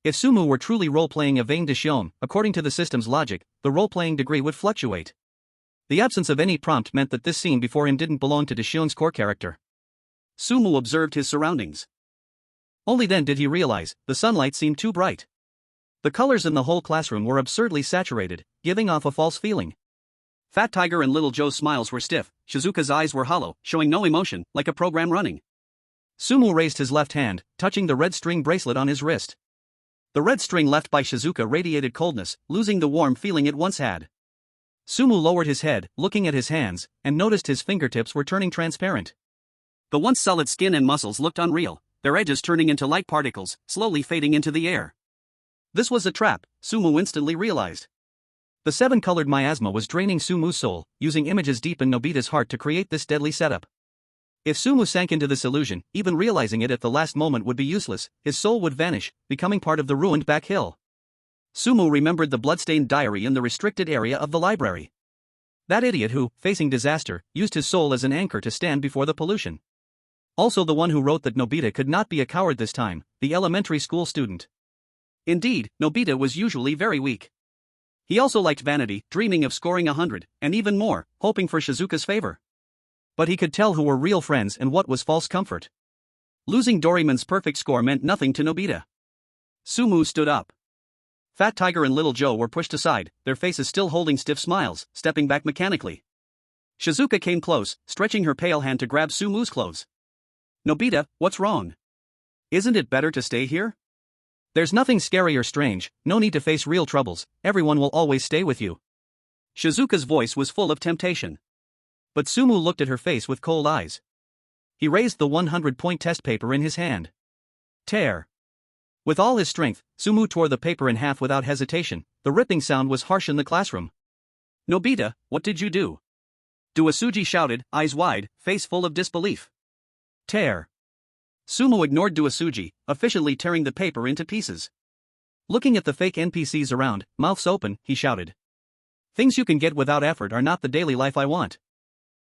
If Sumu were truly role-playing a vain Deshiong, according to the system's logic, the role-playing degree would fluctuate. The absence of any prompt meant that this scene before him didn't belong to Deshiong's core character. Sumu observed his surroundings. Only then did he realize, the sunlight seemed too bright. The colors in the whole classroom were absurdly saturated, giving off a false feeling. Fat Tiger and Little Joe's smiles were stiff, Shizuka's eyes were hollow, showing no emotion, like a program running. Sumu raised his left hand, touching the red string bracelet on his wrist. The red string left by Shizuka radiated coldness, losing the warm feeling it once had. Sumu lowered his head, looking at his hands, and noticed his fingertips were turning transparent. The once solid skin and muscles looked unreal, their edges turning into light particles, slowly fading into the air. This was a trap, Sumu instantly realized. The 7-colored miasma was draining Sumu's soul, using images deep in Nobita's heart to create this deadly setup. If Sumu sank into this illusion, even realizing it at the last moment would be useless, his soul would vanish, becoming part of the ruined back hill. Sumu remembered the bloodstained diary in the restricted area of the library. That idiot who, facing disaster, used his soul as an anchor to stand before the pollution. Also the one who wrote that Nobita could not be a coward this time, the elementary school student. Indeed, Nobita was usually very weak. He also liked vanity, dreaming of scoring 100, and even more, hoping for Shizuka's favor. But he could tell who were real friends and what was false comfort. Losing Doraemon's perfect score meant nothing to Nobita. Sumu stood up. Fat Tiger and Little Joe were pushed aside, their faces still holding stiff smiles, stepping back mechanically. Shizuka came close, stretching her pale hand to grab Sumu's clothes. Nobita, what's wrong? Isn't it better to stay here? There's nothing scary or strange, no need to face real troubles, everyone will always stay with you. Shizuka's voice was full of temptation. But Sumu looked at her face with cold eyes. He raised the 100-point test paper in his hand. Tear. With all his strength, Sumu tore the paper in half without hesitation. The ripping sound was harsh in the classroom. Nobita, what did you do? Duasuji shouted, eyes wide, face full of disbelief. Tear. Sumu ignored Duasuji, efficiently tearing the paper into pieces. Looking at the fake NPCs around, mouths open, he shouted. Things you can get without effort are not the daily life I want.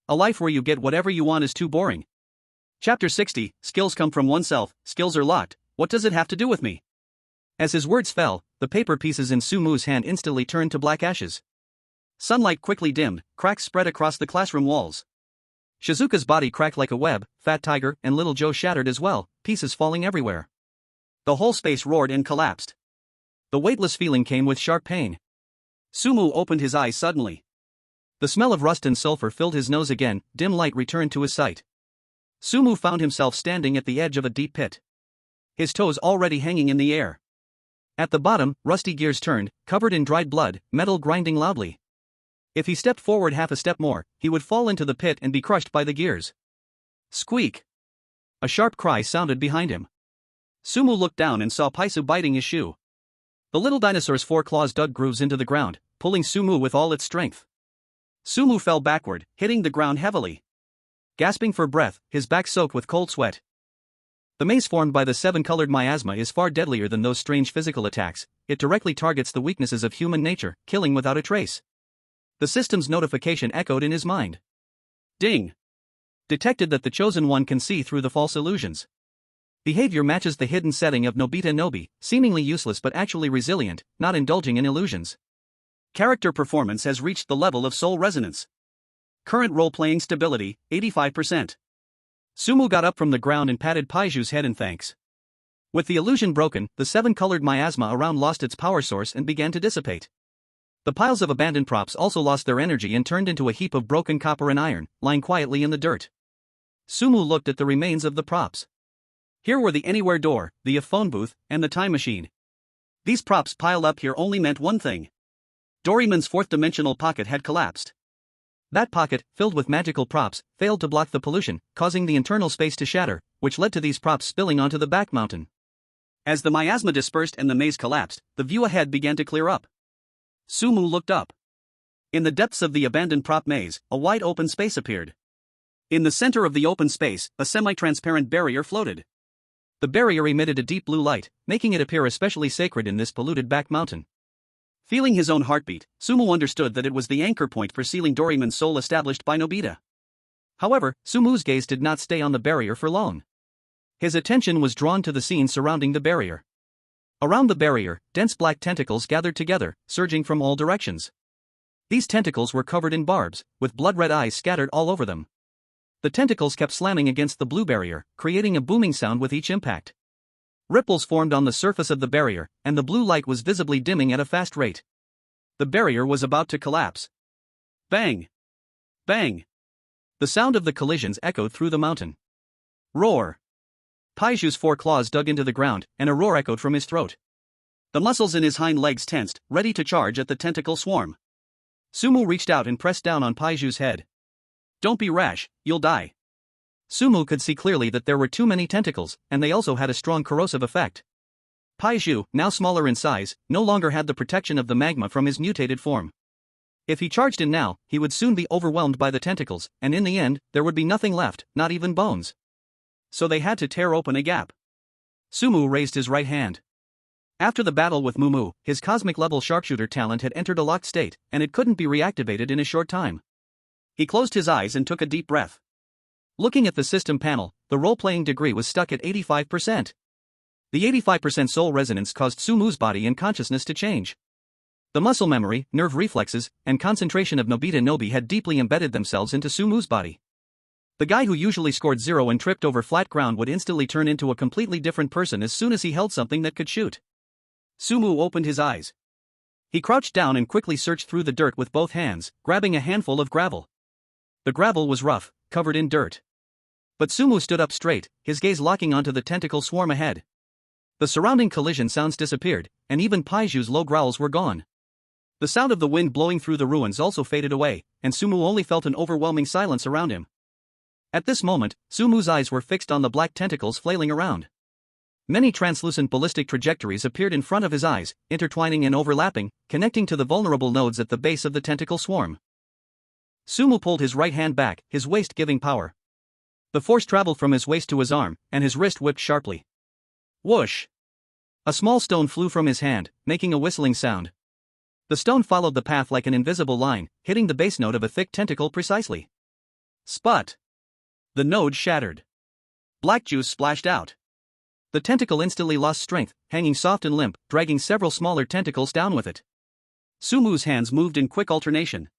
A life where you get whatever you want is too boring. Chapter 60, Skills come from oneself, skills are locked, what does it have to do with me? As his words fell, the paper pieces in Sumu's hand instantly turned to black ashes. Sunlight quickly dimmed, cracks spread across the classroom walls. Shizuka's body cracked like a web, Fat Tiger and Little Joe shattered as well, pieces falling everywhere. The whole space roared and collapsed. The weightless feeling came with sharp pain. Sumu opened his eyes suddenly. The smell of rust and sulfur filled his nose again, dim light returned to his sight. Sumu found himself standing at the edge of a deep pit. His toes already hanging in the air. At the bottom, rusty gears turned, covered in dried blood, metal grinding loudly. If he stepped forward half a step more, he would fall into the pit and be crushed by the gears. Squeak! A sharp cry sounded behind him. Sumu looked down and saw Paisu biting his shoe. The little dinosaur's 4 claws dug grooves into the ground, pulling Sumu with all its strength. Sumu fell backward, hitting the ground heavily. Gasping for breath, his back soaked with cold sweat. The maze formed by the 7-colored miasma is far deadlier than those strange physical attacks. It directly targets the weaknesses of human nature, killing without a trace. The system's notification echoed in his mind. Ding! Detected that the Chosen One can see through the false illusions. Behavior matches the hidden setting of Nobita Nobi, seemingly useless but actually resilient, not indulging in illusions. Character performance has reached the level of soul resonance. Current role-playing stability, 85%. Sumu got up from the ground and patted Paiju's head in thanks. With the illusion broken, the 7-colored miasma around lost its power source and began to dissipate. The piles of abandoned props also lost their energy and turned into a heap of broken copper and iron, lying quietly in the dirt. Sumu looked at the remains of the props. Here were the anywhere door, the phone booth, and the time machine. These props piled up here only meant one thing. Doraemon's 4th-dimensional pocket had collapsed. That pocket, filled with magical props, failed to block the pollution, causing the internal space to shatter, which led to these props spilling onto the back mountain. As the miasma dispersed and the maze collapsed, the view ahead began to clear up. Sumu looked up. In the depths of the abandoned prop maze, a wide open space appeared. In the center of the open space, a semi-transparent barrier floated. The barrier emitted a deep blue light, making it appear especially sacred in this polluted back mountain. Feeling his own heartbeat, Sumu understood that it was the anchor point for sealing Doraemon's soul established by Nobita. However, Sumu's gaze did not stay on the barrier for long. His attention was drawn to the scene surrounding the barrier. Around the barrier, dense black tentacles gathered together, surging from all directions. These tentacles were covered in barbs, with blood-red eyes scattered all over them. The tentacles kept slamming against the blue barrier, creating a booming sound with each impact. Ripples formed on the surface of the barrier, and the blue light was visibly dimming at a fast rate. The barrier was about to collapse. Bang! Bang! The sound of the collisions echoed through the mountain. Roar! Paiju's 4 claws dug into the ground, and a roar echoed from his throat. The muscles in his hind legs tensed, ready to charge at the tentacle swarm. Sumu reached out and pressed down on Paiju's head. Don't be rash, you'll die. Sumu could see clearly that there were too many tentacles, and they also had a strong corrosive effect. Paiju, now smaller in size, no longer had the protection of the magma from his mutated form. If he charged in now, he would soon be overwhelmed by the tentacles, and in the end, there would be nothing left, not even bones. So they had to tear open a gap. Sumu raised his right hand. After the battle with Moo, his cosmic-level sharpshooter talent had entered a locked state, and it couldn't be reactivated in a short time. He closed his eyes and took a deep breath. Looking at the system panel, the role-playing degree was stuck at 85%. The 85% soul resonance caused Sumu's body and consciousness to change. The muscle memory, nerve reflexes, and concentration of Nobita Nobi had deeply embedded themselves into Sumu's body. The guy who usually scored 0 and tripped over flat ground would instantly turn into a completely different person as soon as he held something that could shoot. Sumu opened his eyes. He crouched down and quickly searched through the dirt with both hands, grabbing a handful of gravel. The gravel was rough, covered in dirt. But Sumu stood up straight, his gaze locking onto the tentacle swarm ahead. The surrounding collision sounds disappeared, and even Paiju's low growls were gone. The sound of the wind blowing through the ruins also faded away, and Sumu only felt an overwhelming silence around him. At this moment, Sumu's eyes were fixed on the black tentacles flailing around. Many translucent ballistic trajectories appeared in front of his eyes, intertwining and overlapping, connecting to the vulnerable nodes at the base of the tentacle swarm. Sumu pulled his right hand back, his waist giving power. The force traveled from his waist to his arm, and his wrist whipped sharply. Whoosh! A small stone flew from his hand, making a whistling sound. The stone followed the path like an invisible line, hitting the base node of a thick tentacle precisely. Sput! The node shattered. Black juice splashed out. The tentacle instantly lost strength, hanging soft and limp, dragging several smaller tentacles down with it. Sumu's hands moved in quick alternation.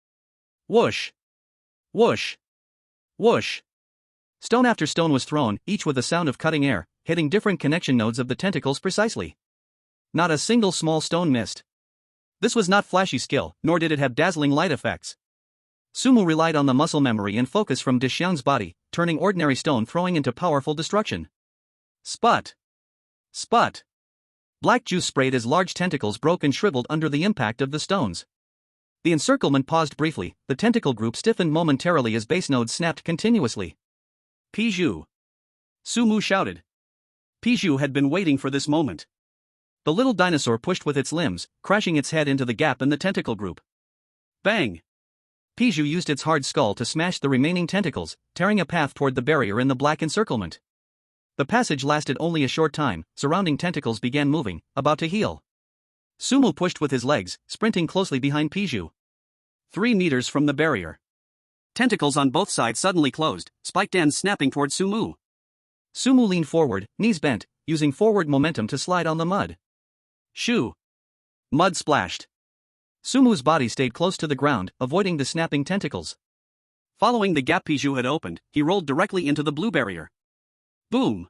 Whoosh! Whoosh! Whoosh! Stone after stone was thrown, each with a sound of cutting air, hitting different connection nodes of the tentacles precisely. Not a single small stone missed. This was not flashy skill, nor did it have dazzling light effects. Sumu relied on the muscle memory and focus from Dexiang's body, turning ordinary stone throwing into powerful destruction. Sput! Sput! Black juice sprayed as large tentacles broke and shriveled under the impact of the stones. The encirclement paused briefly, the tentacle group stiffened momentarily as base nodes snapped continuously. Piju! Sumu shouted. Piju had been waiting for this moment. The little dinosaur pushed with its limbs, crashing its head into the gap in the tentacle group. Bang! Piju used its hard skull to smash the remaining tentacles, tearing a path toward the barrier in the black encirclement. The passage lasted only a short time, surrounding tentacles began moving, about to heal. Sumu pushed with his legs, sprinting closely behind Piju. 3 meters from the barrier. Tentacles on both sides suddenly closed, spiked ends snapping toward Sumu. Sumu leaned forward, knees bent, using forward momentum to slide on the mud. Shoo! Mud splashed. Sumu's body stayed close to the ground, avoiding the snapping tentacles. Following the gap Piju had opened, he rolled directly into the blue barrier. Boom!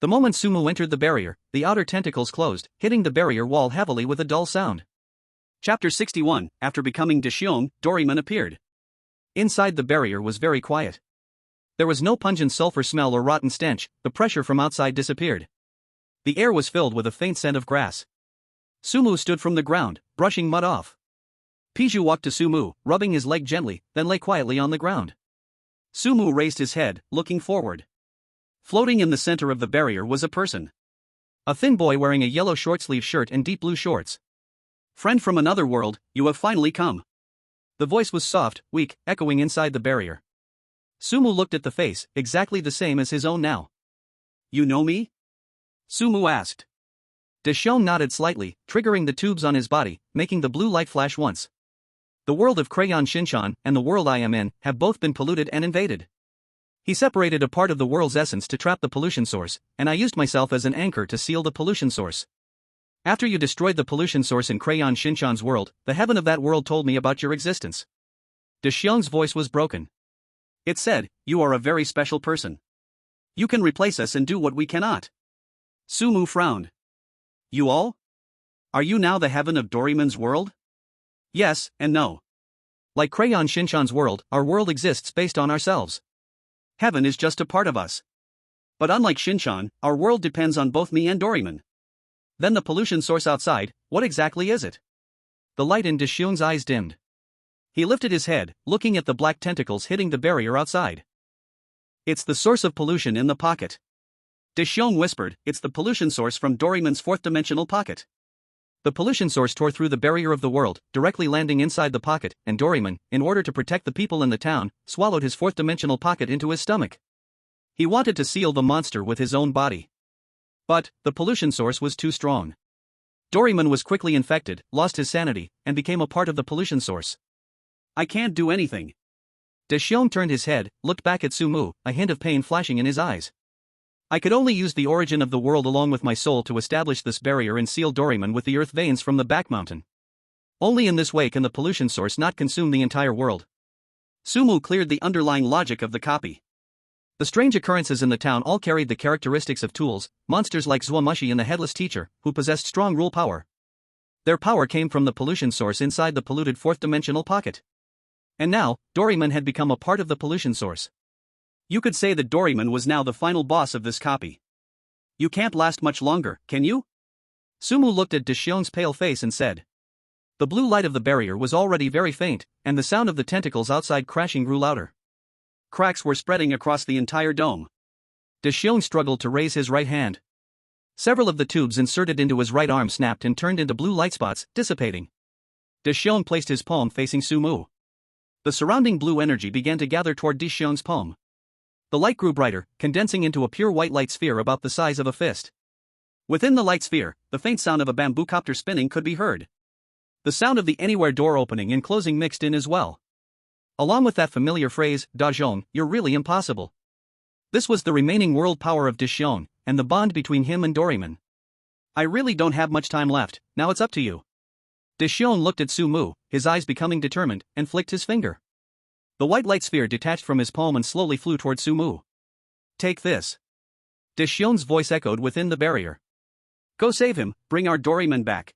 The moment Sumu entered the barrier, the outer tentacles closed, hitting the barrier wall heavily with a dull sound. Chapter 61, After becoming Dexiang, Doryman appeared. Inside the barrier was very quiet. There was no pungent sulfur smell or rotten stench, the pressure from outside disappeared. The air was filled with a faint scent of grass. Sumu stood from the ground, brushing mud off. Piju walked to Sumu, rubbing his leg gently, then lay quietly on the ground. Sumu raised his head, looking forward. Floating in the center of the barrier was a person. A thin boy wearing a yellow short-sleeve shirt and deep blue shorts. Friend from another world, you have finally come. The voice was soft, weak, echoing inside the barrier. Sumu looked at the face, exactly the same as his own now. You know me? Sumu asked. Dexiang nodded slightly, triggering the tubes on his body, making the blue light flash once. The world of Crayon Shinchan and the world I am in have both been polluted and invaded. He separated a part of the world's essence to trap the pollution source, and I used myself as an anchor to seal the pollution source. After you destroyed the pollution source in Crayon Shinchan's world, the heaven of that world told me about your existence. Dexiang's voice was broken. It said, you are a very special person. You can replace us and do what we cannot. Sumu frowned. You all? Are you now the heaven of Doryman's world? Yes, and no. Like Crayon Shinchan's world, our world exists based on ourselves. Heaven is just a part of us. But unlike Shinchan, our world depends on both me and Doryman. Then the pollution source outside, what exactly is it? The light in Dexiang's eyes dimmed. He lifted his head, looking at the black tentacles hitting the barrier outside. It's the source of pollution in the pocket. Dexiang whispered, it's the pollution source from Doryman's fourth-dimensional pocket. The pollution source tore through the barrier of the world, directly landing inside the pocket, and Doryman, in order to protect the people in the town, swallowed his fourth-dimensional pocket into his stomach. He wanted to seal the monster with his own body. But the pollution source was too strong. Doryman was quickly infected, lost his sanity, and became a part of the pollution source. I can't do anything. Deshion turned his head, looked back at Sumu, a hint of pain flashing in his eyes. I could only use the origin of the world along with my soul to establish this barrier and seal Doryman with the earth veins from the back mountain. Only in this way can the pollution source not consume the entire world. Sumu cleared the underlying logic of the copy. The strange occurrences in the town all carried the characteristics of tools, monsters like Zuamushi and the Headless Teacher, who possessed strong rule power. Their power came from the pollution source inside the polluted fourth-dimensional pocket. And now, Doryman had become a part of the pollution source. You could say that Doryman was now the final boss of this copy. You can't last much longer, can you? Sumu looked at Deshion's pale face and said. The blue light of the barrier was already very faint, and the sound of the tentacles outside crashing grew louder. Cracks were spreading across the entire dome. Deshion struggled to raise his right hand. Several of the tubes inserted into his right arm snapped and turned into blue light spots, dissipating. Deshion placed his palm facing Sumu. The surrounding blue energy began to gather toward Deshion's palm. The light grew brighter, condensing into a pure white light sphere about the size of a fist. Within the light sphere, the faint sound of a bamboo copter spinning could be heard. The sound of the anywhere door opening and closing mixed in as well. Along with that familiar phrase, Dajon, you're really impossible. This was the remaining world power of Deshion, and the bond between him and Doryman. I really don't have much time left, now it's up to you. Deshion looked at Sumu, his eyes becoming determined, and flicked his finger. The white light sphere detached from his palm and slowly flew toward Sumu. Take this. Deshion's voice echoed within the barrier. Go save him, bring our Doryman back.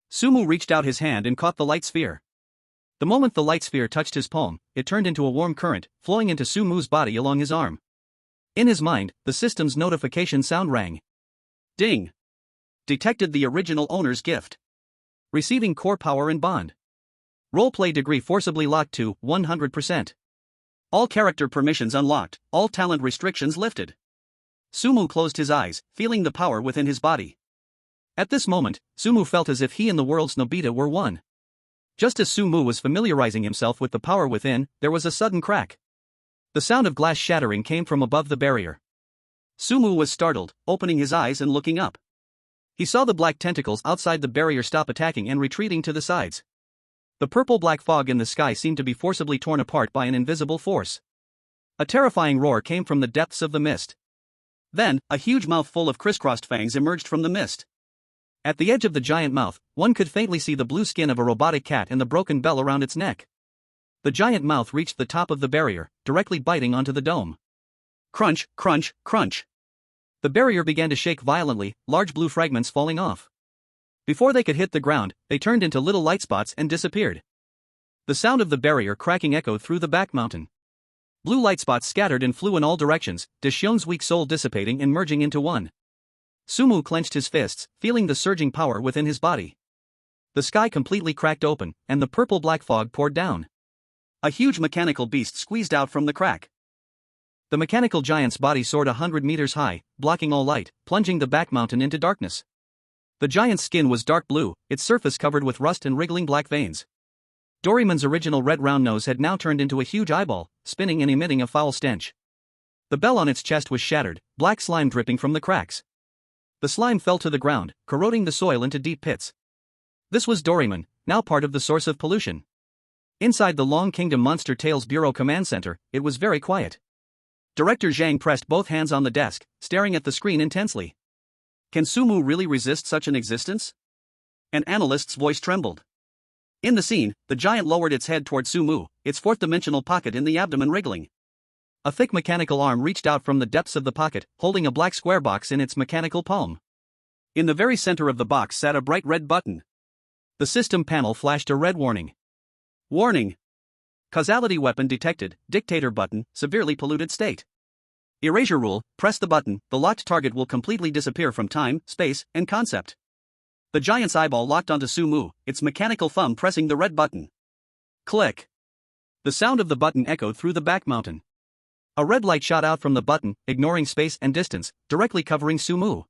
Sumu reached out his hand and caught the light sphere. The moment the light sphere touched his palm, it turned into a warm current, flowing into Sumu's body along his arm. In his mind, the system's notification sound rang. Ding! Detected the original owner's gift. Receiving core power and bond. Roleplay degree forcibly locked to 100%. All character permissions unlocked, all talent restrictions lifted. Sumu closed his eyes, feeling the power within his body. At this moment, Sumu felt as if he and the world's Nobita were one. Just as Sumu was familiarizing himself with the power within, there was a sudden crack. The sound of glass shattering came from above the barrier. Sumu was startled, opening his eyes and looking up. He saw the black tentacles outside the barrier stop attacking and retreating to the sides. The purple-black fog in the sky seemed to be forcibly torn apart by an invisible force. A terrifying roar came from the depths of the mist. Then, a huge mouth full of crisscrossed fangs emerged from the mist. At the edge of the giant mouth, one could faintly see the blue skin of a robotic cat and the broken bell around its neck. The giant mouth reached the top of the barrier, directly biting onto the dome. Crunch, crunch, crunch. The barrier began to shake violently, large blue fragments falling off. Before they could hit the ground, they turned into little light spots and disappeared. The sound of the barrier cracking echoed through the back mountain. Blue light spots scattered and flew in all directions, Deshion's weak soul dissipating and merging into one. Sumu clenched his fists, feeling the surging power within his body. The sky completely cracked open, and the purple-black fog poured down. A huge mechanical beast squeezed out from the crack. The mechanical giant's body soared 100 meters high, blocking all light, plunging the back mountain into darkness. The giant's skin was dark blue, its surface covered with rust and wriggling black veins. Doryman's original red round nose had now turned into a huge eyeball, spinning and emitting a foul stench. The bell on its chest was shattered, black slime dripping from the cracks. The slime fell to the ground, corroding the soil into deep pits. This was Doryman, now part of the source of pollution. Inside the Long Kingdom Monster Tales Bureau Command Center, it was very quiet. Director Zhang pressed both hands on the desk, staring at the screen intensely. Can Sumu really resist such an existence? An analyst's voice trembled. In the scene, the giant lowered its head toward Sumu, its fourth-dimensional pocket in the abdomen wriggling. A thick mechanical arm reached out from the depths of the pocket, holding a black square box in its mechanical palm. In the very center of the box sat a bright red button. The system panel flashed a red warning. Warning! Causality weapon detected, dictator button, severely polluted state. Erasure rule, press the button, the locked target will completely disappear from time, space, and concept. The giant's eyeball locked onto Sumu, its mechanical thumb pressing the red button. Click! The sound of the button echoed through the back mountain. A red light shot out from the button, ignoring space and distance, directly covering Sumu.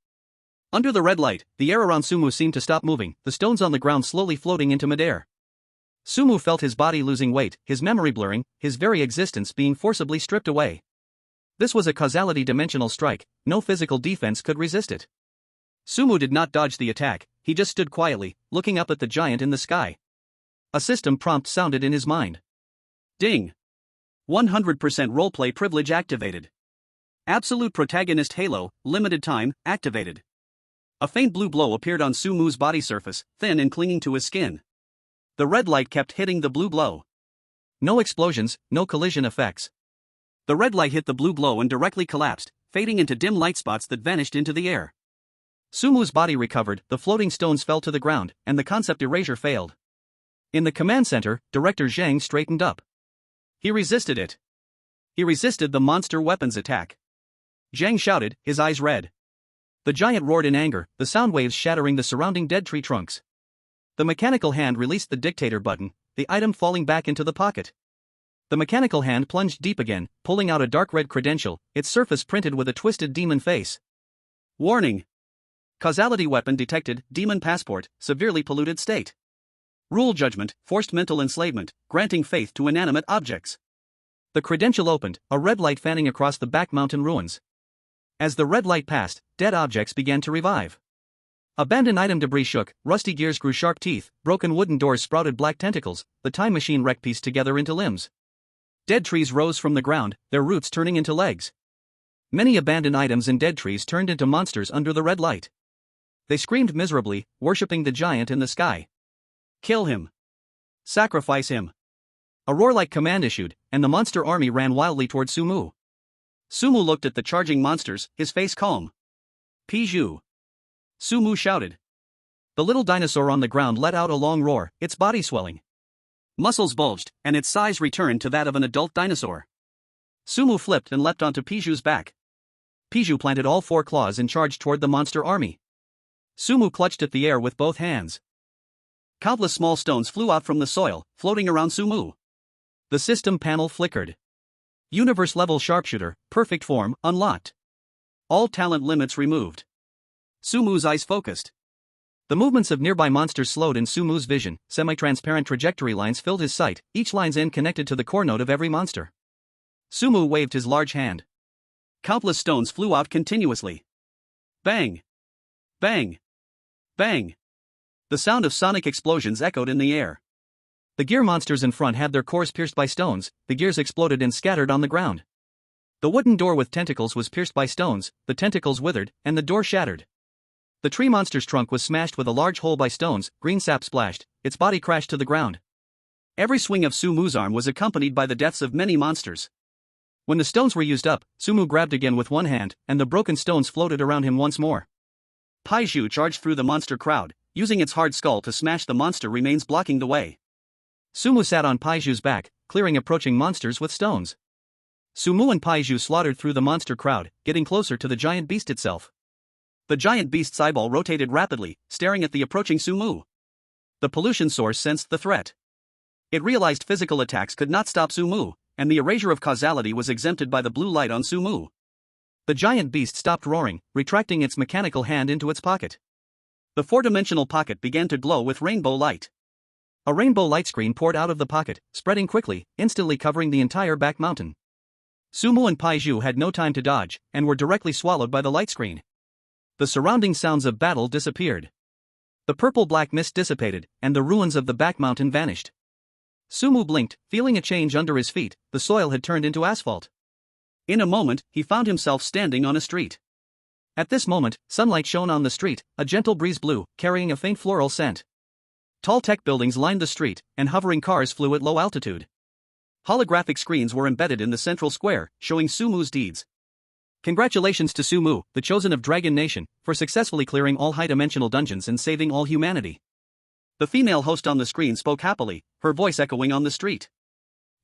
Under the red light, the air around Sumu seemed to stop moving, the stones on the ground slowly floating into midair. Sumu felt his body losing weight, his memory blurring, his very existence being forcibly stripped away. This was a causality dimensional strike, no physical defense could resist it. Sumu did not dodge the attack, he just stood quietly, looking up at the giant in the sky. A system prompt sounded in his mind. Ding! 100% roleplay privilege activated. Absolute protagonist halo, limited time, activated. A faint blue glow appeared on Sumu's body surface, thin and clinging to his skin. The red light kept hitting the blue glow. No explosions, no collision effects. The red light hit the blue glow and directly collapsed, fading into dim light spots that vanished into the air. Sumu's body recovered, the floating stones fell to the ground, and the concept erasure failed. In the command center, Director Zhang straightened up. He resisted it. He resisted the monster weapons attack. Zhang shouted, his eyes red. The giant roared in anger, the sound waves shattering the surrounding dead tree trunks. The mechanical hand released the dictator button, the item falling back into the pocket. The mechanical hand plunged deep again, pulling out a dark red credential, its surface printed with a twisted demon face. Warning! Causality weapon detected, demon passport, severely polluted state. Rule judgment, forced mental enslavement, granting faith to inanimate objects. The credential opened, a red light fanning across the back mountain ruins. As the red light passed, dead objects began to revive. Abandoned item debris shook, rusty gears grew sharp teeth, broken wooden doors sprouted black tentacles, the time machine wreck pieced together into limbs. Dead trees rose from the ground, their roots turning into legs. Many abandoned items and dead trees turned into monsters under the red light. They screamed miserably, worshipping the giant in the sky. Kill him. Sacrifice him. A roar-like command issued, and the monster army ran wildly toward Sumu. Sumu looked at the charging monsters, his face calm. Piju. Sumu shouted. The little dinosaur on the ground let out a long roar, its body swelling. Muscles bulged, and its size returned to that of an adult dinosaur. Sumu flipped and leapt onto Piju's back. Piju planted all four claws and charged toward the monster army. Sumu clutched at the air with both hands. Countless small stones flew out from the soil, floating around Sumu. The system panel flickered. Universe-level sharpshooter, perfect form, unlocked. All talent limits removed. Sumu's eyes focused. The movements of nearby monsters slowed in Sumu's vision, semi-transparent trajectory lines filled his sight, each line's end connected to the core node of every monster. Sumu waved his large hand. Countless stones flew out continuously. Bang! Bang! Bang! The sound of sonic explosions echoed in the air. The gear monsters in front had their cores pierced by stones, the gears exploded and scattered on the ground. The wooden door with tentacles was pierced by stones, the tentacles withered, and the door shattered. The tree monster's trunk was smashed with a large hole by stones, green sap splashed, its body crashed to the ground. Every swing of Sumu's arm was accompanied by the deaths of many monsters. When the stones were used up, Sumu grabbed again with one hand, and the broken stones floated around him once more. Paiju charged through the monster crowd, using its hard skull to smash the monster remains blocking the way. Sumu sat on Paiju's back, clearing approaching monsters with stones. Sumu and Paiju slaughtered through the monster crowd, getting closer to the giant beast itself. The giant beast's eyeball rotated rapidly, staring at the approaching Sumu. The pollution source sensed the threat. It realized physical attacks could not stop Sumu, and the erasure of causality was exempted by the blue light on Sumu. The giant beast stopped roaring, retracting its mechanical hand into its pocket. The four-dimensional pocket began to glow with rainbow light. A rainbow light screen poured out of the pocket, spreading quickly, instantly covering the entire back mountain. Sumu and Paiju had no time to dodge, and were directly swallowed by the light screen. The surrounding sounds of battle disappeared. The purple-black mist dissipated, and the ruins of the back mountain vanished. Sumu blinked, feeling a change under his feet, the soil had turned into asphalt. In a moment, he found himself standing on a street. At this moment, sunlight shone on the street, a gentle breeze blew, carrying a faint floral scent. Tall tech buildings lined the street, and hovering cars flew at low altitude. Holographic screens were embedded in the central square, showing Sumu's deeds. Congratulations to Sumu, the chosen of Dragon Nation, for successfully clearing all high-dimensional dungeons and saving all humanity. The female host on the screen spoke happily, her voice echoing on the street.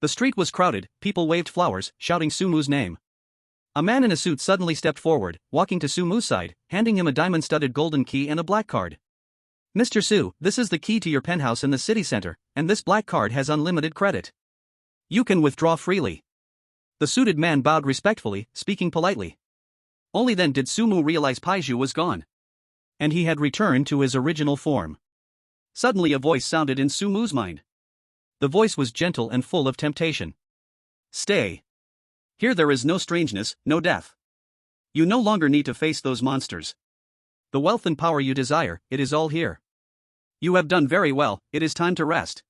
The street was crowded, people waved flowers, shouting Sumu's name. A man in a suit suddenly stepped forward, walking to Sumu's side, handing him a diamond-studded golden key and a black card. Mr. Su, this is the key to your penthouse in the city center, and this black card has unlimited credit. You can withdraw freely. The suited man bowed respectfully, speaking politely. Only then did Sumu realize Paiju was gone. And he had returned to his original form. Suddenly a voice sounded in Sumu's mind. The voice was gentle and full of temptation. Stay. Here there is no strangeness, no death. You no longer need to face those monsters. the wealth and power you desire, it is all here. You have done very well, it is time to rest.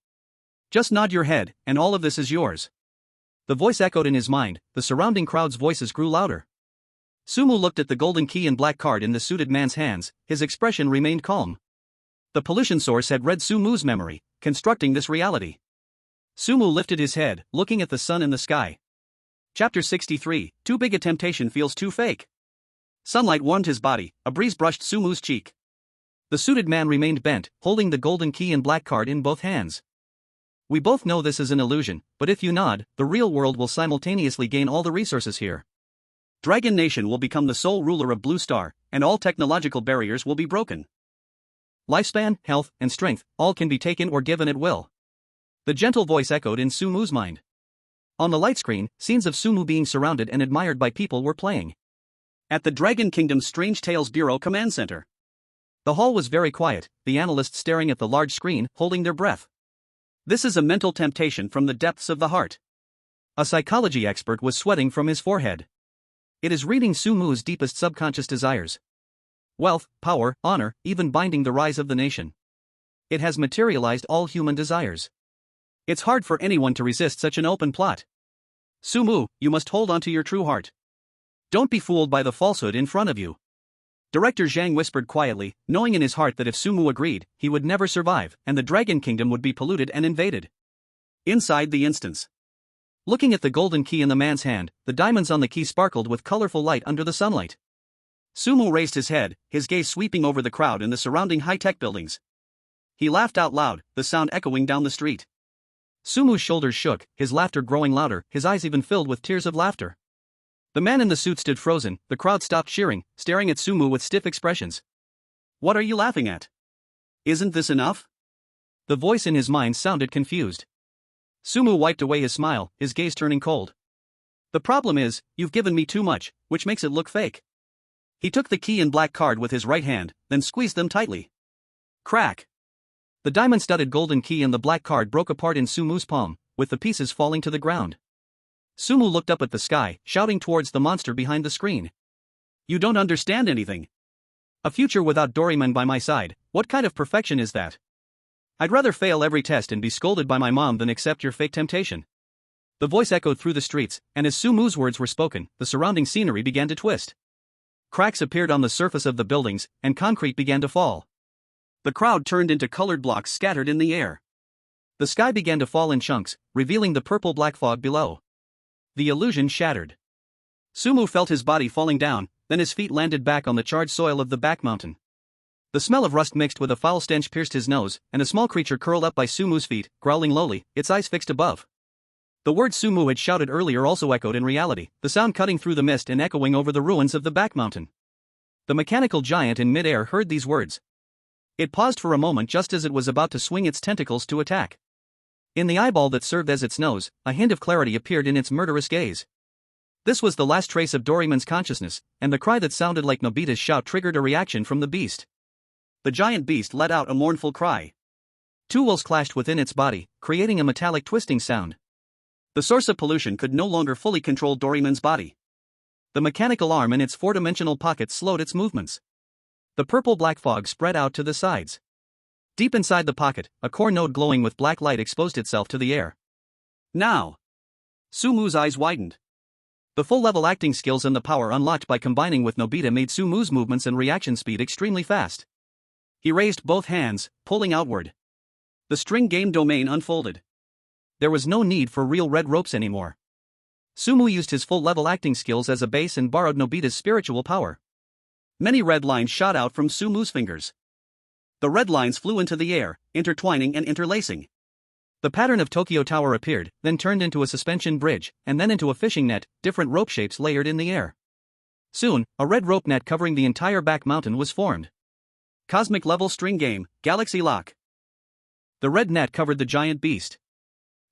Just nod your head, and all of this is yours. The voice echoed in his mind, the surrounding crowd's voices grew louder. Sumu looked at the golden key and black card in the suited man's hands, his expression remained calm. The pollution source had read Sumu's memory, constructing this reality. Sumu lifted his head, looking at the sun and the sky. Chapter 63, Too big a temptation feels too fake. Sunlight warmed his body, a breeze brushed Sumu's cheek. The suited man remained bent, holding the golden key and black card in both hands. We both know this is an illusion, but if you nod, the real world will simultaneously gain all the resources here. Dragon Nation will become the sole ruler of Blue Star, and all technological barriers will be broken. Lifespan, health, and strength, all can be taken or given at will. The gentle voice echoed in Sumu's mind. On the light screen, scenes of Sumu being surrounded and admired by people were playing. At the Dragon Kingdom's Strange Tales Bureau Command Center. The hall was very quiet, the analysts staring at the large screen, holding their breath. This is a mental temptation from the depths of the heart. A psychology expert was sweating from his forehead. It is reading Sumu's deepest subconscious desires. Wealth, power, honor, even binding the rise of the nation. It has materialized all human desires. It's hard for anyone to resist such an open plot. Sumu, you must hold on to your true heart. Don't be fooled by the falsehood in front of you. Director Zhang whispered quietly, knowing in his heart that if Sumu agreed, he would never survive, and the Dragon Kingdom would be polluted and invaded. Inside the instance. Looking at the golden key in the man's hand, the diamonds on the key sparkled with colorful light under the sunlight. Sumu raised his head, his gaze sweeping over the crowd and the surrounding high-tech buildings. He laughed out loud, the sound echoing down the street. Sumu's shoulders shook, his laughter growing louder, his eyes even filled with tears of laughter. The man in the suit stood frozen, the crowd stopped cheering, staring at Sumu with stiff expressions. What are you laughing at? Isn't this enough? The voice in his mind sounded confused. Sumu wiped away his smile, his gaze turning cold. The problem is, you've given me too much, which makes it look fake. He took the key and black card with his right hand, then squeezed them tightly. Crack! The diamond-studded golden key and the black card broke apart in Sumu's palm, with the pieces falling to the ground. Sumu looked up at the sky, shouting towards the monster behind the screen. You don't understand anything. A future without Doraemon by my side, what kind of perfection is that? I'd rather fail every test and be scolded by my mom than accept your fake temptation. The voice echoed through the streets, and as Sumu's words were spoken, the surrounding scenery began to twist. Cracks appeared on the surface of the buildings, and concrete began to fall. The crowd turned into colored blocks scattered in the air. The sky began to fall in chunks, revealing the purple-black fog below. The illusion shattered. Sumu felt his body falling down, then his feet landed back on the charred soil of the back mountain. The smell of rust mixed with a foul stench pierced his nose, and a small creature curled up by Sumu's feet, growling lowly, its eyes fixed above. The word Sumu had shouted earlier also echoed in reality, the sound cutting through the mist and echoing over the ruins of the back mountain. The mechanical giant in mid-air heard these words. It paused for a moment just as it was about to swing its tentacles to attack. In the eyeball that served as its nose, a hint of clarity appeared in its murderous gaze. This was the last trace of Doraemon's consciousness, and the cry that sounded like Nobita's shout triggered a reaction from the beast. The giant beast let out a mournful cry. Two wolves clashed within its body, creating a metallic twisting sound. The source of pollution could no longer fully control Doraemon's body. The mechanical arm in its four-dimensional pocket slowed its movements. The purple-black fog spread out to the sides. Deep inside the pocket, a core node glowing with black light exposed itself to the air. Now! Sumu's eyes widened. The full-level acting skills and the power unlocked by combining with Nobita made Sumu's movements and reaction speed extremely fast. He raised both hands, pulling outward. The string game domain unfolded. There was no need for real red ropes anymore. Sumu used his full-level acting skills as a base and borrowed Nobita's spiritual power. Many red lines shot out from Sumu's fingers. The red lines flew into the air, intertwining and interlacing. The pattern of Tokyo Tower appeared, then turned into a suspension bridge, and then into a fishing net, different rope shapes layered in the air. Soon, a red rope net covering the entire back mountain was formed. Cosmic level string game, Galaxy Lock. The red net covered the giant beast.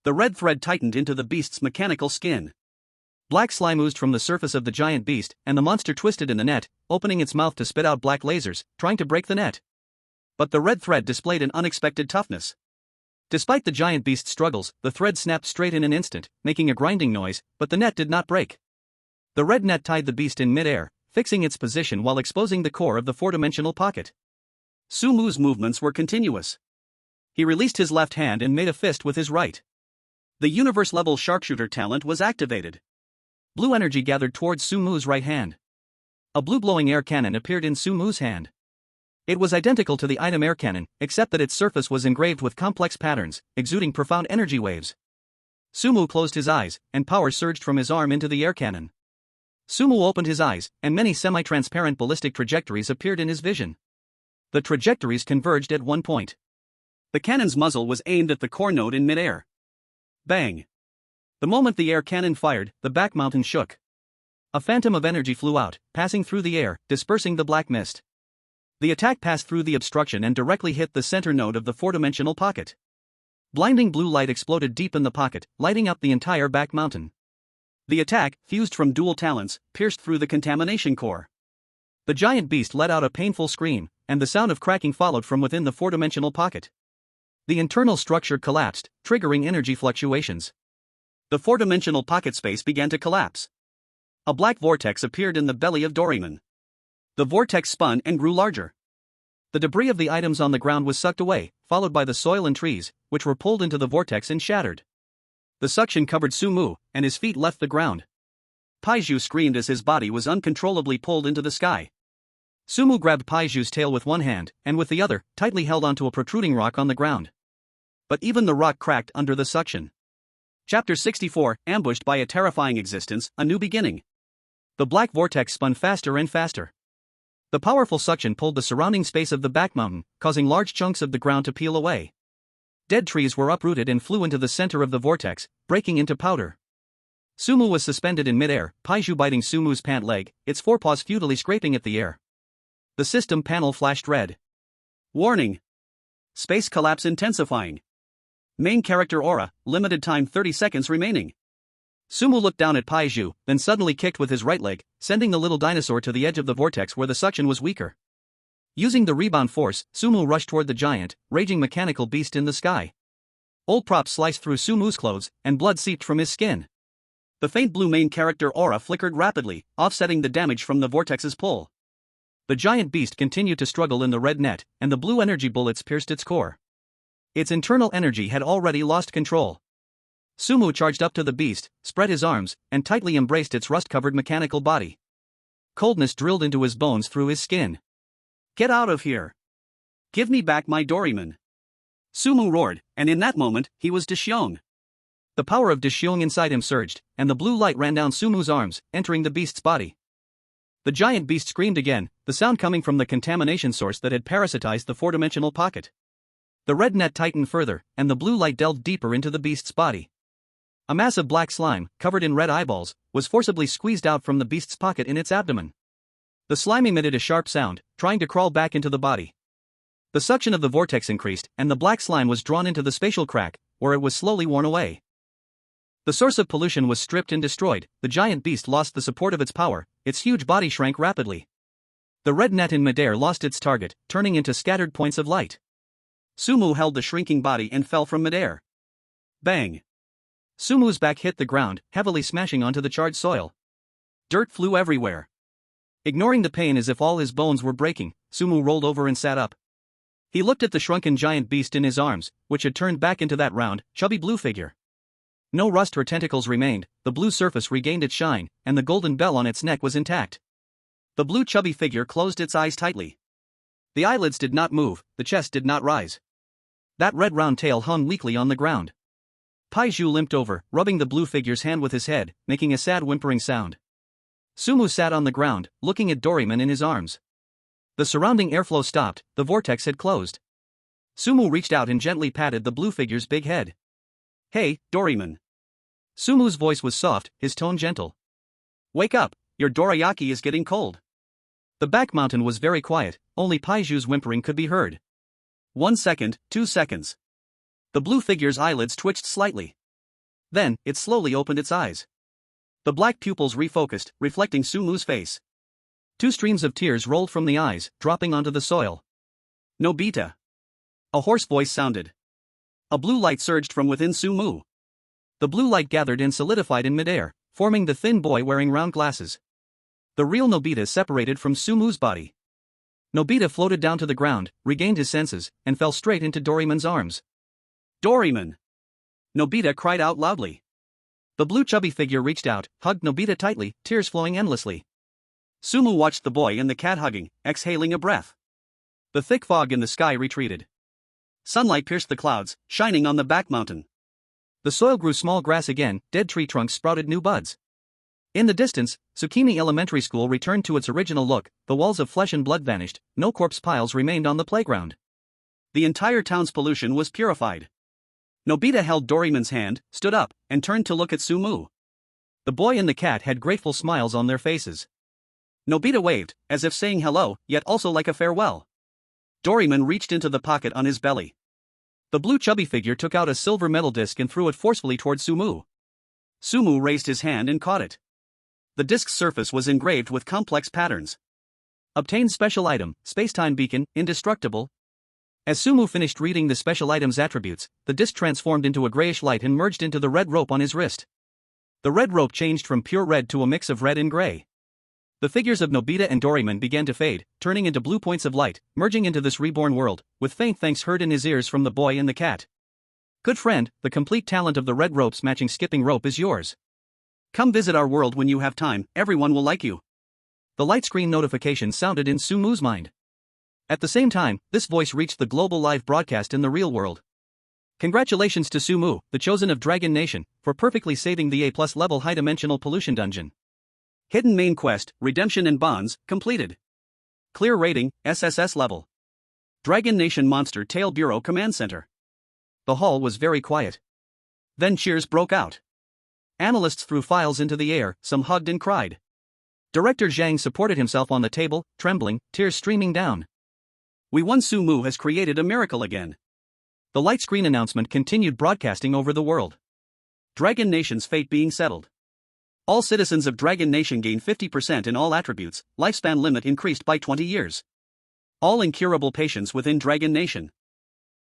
The red thread tightened into the beast's mechanical skin. Black slime oozed from the surface of the giant beast, and the monster twisted in the net, opening its mouth to spit out black lasers, trying to break the net. But the red thread displayed an unexpected toughness. Despite the giant beast's struggles, the thread snapped straight in an instant, making a grinding noise, but the net did not break. The red net tied the beast in mid-air, fixing its position while exposing the core of the four-dimensional pocket. Sumu's movements were continuous. He released his left hand and made a fist with his right. The universe-level sharpshooter talent was activated. Blue energy gathered towards Sumu's right hand. A blue glowing air cannon appeared in Sumu's hand. It was identical to the item air cannon, except that its surface was engraved with complex patterns, exuding profound energy waves. Sumu closed his eyes, and power surged from his arm into the air cannon. Sumu opened his eyes, and many semi-transparent ballistic trajectories appeared in his vision. The trajectories converged at one point. The cannon's muzzle was aimed at the core node in midair. Bang! The moment the air cannon fired, the back mountain shook. A phantom of energy flew out, passing through the air, dispersing the black mist. The attack passed through the obstruction and directly hit the center node of the four-dimensional pocket. Blinding blue light exploded deep in the pocket, lighting up the entire back mountain. The attack, fused from dual talents, pierced through the contamination core. The giant beast let out a painful scream, and the sound of cracking followed from within the four-dimensional pocket. The internal structure collapsed, triggering energy fluctuations. The four-dimensional pocket space began to collapse. A black vortex appeared in the belly of Doraemon. The vortex spun and grew larger. The debris of the items on the ground was sucked away, followed by the soil and trees, which were pulled into the vortex and shattered. The suction covered Sumu, and his feet left the ground. Paiju screamed as his body was uncontrollably pulled into the sky. Sumu grabbed Paiju's tail with one hand, and with the other, tightly held onto a protruding rock on the ground. But even the rock cracked under the suction. Chapter 64, Ambushed by a Terrifying Existence, A New Beginning. The black vortex spun faster and faster. The powerful suction pulled the surrounding space of the back mountain, causing large chunks of the ground to peel away. Dead trees were uprooted and flew into the center of the vortex, breaking into powder. Sumu was suspended in midair, Paiju biting Sumu's pant leg, its forepaws futilely scraping at the air. The system panel flashed red. Warning! Space collapse intensifying. Main character aura, limited time 30 seconds remaining. Sumu looked down at Paiju, then suddenly kicked with his right leg, sending the little dinosaur to the edge of the vortex where the suction was weaker. Using the rebound force, Sumu rushed toward the giant, raging mechanical beast in the sky. Old props sliced through Sumu's clothes, and blood seeped from his skin. The faint blue main character aura flickered rapidly, offsetting the damage from the vortex's pull. The giant beast continued to struggle in the red net, and the blue energy bullets pierced its core. Its internal energy had already lost control. Sumu charged up to the beast, spread his arms, and tightly embraced its rust-covered mechanical body. Coldness drilled into his bones through his skin. Get out of here! Give me back my Doraemon! Sumu roared, and in that moment, he was Dishyung. The power of Dishyung inside him surged, and the blue light ran down Sumu's arms, entering the beast's body. The giant beast screamed again, the sound coming from the contamination source that had parasitized the four-dimensional pocket. The red net tightened further, and the blue light delved deeper into the beast's body. A mass of black slime, covered in red eyeballs, was forcibly squeezed out from the beast's pocket in its abdomen. The slime emitted a sharp sound, trying to crawl back into the body. The suction of the vortex increased, and the black slime was drawn into the spatial crack, where it was slowly worn away. The source of pollution was stripped and destroyed, the giant beast lost the support of its power, its huge body shrank rapidly. The red net in midair lost its target, turning into scattered points of light. Sumu held the shrinking body and fell from midair. Bang! Sumu's back hit the ground, heavily smashing onto the charred soil. Dirt flew everywhere. Ignoring the pain as if all his bones were breaking, Sumu rolled over and sat up. He looked at the shrunken giant beast in his arms, which had turned back into that round, chubby blue figure. No rust or tentacles remained, the blue surface regained its shine, and the golden bell on its neck was intact. The blue chubby figure closed its eyes tightly. The eyelids did not move, the chest did not rise. That red round tail hung weakly on the ground. Paiju limped over, rubbing the blue figure's hand with his head, making a sad whimpering sound. Sumu sat on the ground, looking at Doraemon in his arms. The surrounding airflow stopped, the vortex had closed. Sumu reached out and gently patted the blue figure's big head. Hey, Doraemon. Sumu's voice was soft, his tone gentle. Wake up, your dorayaki is getting cold. The back mountain was very quiet, only Paiju's whimpering could be heard. 1 second, 2 seconds. The blue figure's eyelids twitched slightly. Then, it slowly opened its eyes. The black pupils refocused, reflecting Sumu's face. 2 streams of tears rolled from the eyes, dropping onto the soil. Nobita. A hoarse voice sounded. A blue light surged from within Sumu. The blue light gathered and solidified in midair, forming the thin boy wearing round glasses. The real Nobita separated from Sumu's body. Nobita floated down to the ground, regained his senses, and fell straight into Doraemon's arms. Doraemon! Nobita cried out loudly. The blue chubby figure reached out, hugged Nobita tightly, tears flowing endlessly. Sumu watched the boy and the cat hugging, exhaling a breath. The thick fog in the sky retreated. Sunlight pierced the clouds, shining on the back mountain. The soil grew small grass again, dead tree trunks sprouted new buds. In the distance, Tsukimi Elementary School returned to its original look, the walls of flesh and blood vanished, no corpse piles remained on the playground. The entire town's pollution was purified. Nobita held Doraemon's hand, stood up, and turned to look at Sumu. The boy and the cat had grateful smiles on their faces. Nobita waved, as if saying hello, yet also like a farewell. Doraemon reached into the pocket on his belly. The blue chubby figure took out a silver metal disc and threw it forcefully toward Sumu. Sumu raised his hand and caught it. The disc's surface was engraved with complex patterns. Obtained special item, space-time beacon, indestructible. As Sumu finished reading the special item's attributes, the disc transformed into a grayish light and merged into the red rope on his wrist. The red rope changed from pure red to a mix of red and gray. The figures of Nobita and Doraemon began to fade, turning into blue points of light, merging into this reborn world, with faint thanks heard in his ears from the boy and the cat. Good friend, the complete talent of the red rope's matching skipping rope is yours. Come visit our world when you have time, everyone will like you. The light screen notification sounded in Sumu's mind. At the same time, this voice reached the global live broadcast in the real world. Congratulations to Sumu, the chosen of Dragon Nation, for perfectly saving the A+ level high-dimensional pollution dungeon. Hidden main quest, Redemption and Bonds, completed. Clear rating, SSS level. Dragon Nation Monster Tail Bureau Command Center. The hall was very quiet. Then cheers broke out. Analysts threw files into the air, some hugged and cried. Director Zhang supported himself on the table, trembling, tears streaming down. We won. Sumu has created a miracle again. The light screen announcement continued broadcasting over the world. Dragon Nation's fate being settled. All citizens of Dragon Nation gain 50% in all attributes, lifespan limit increased by 20 years. All incurable patients within Dragon Nation.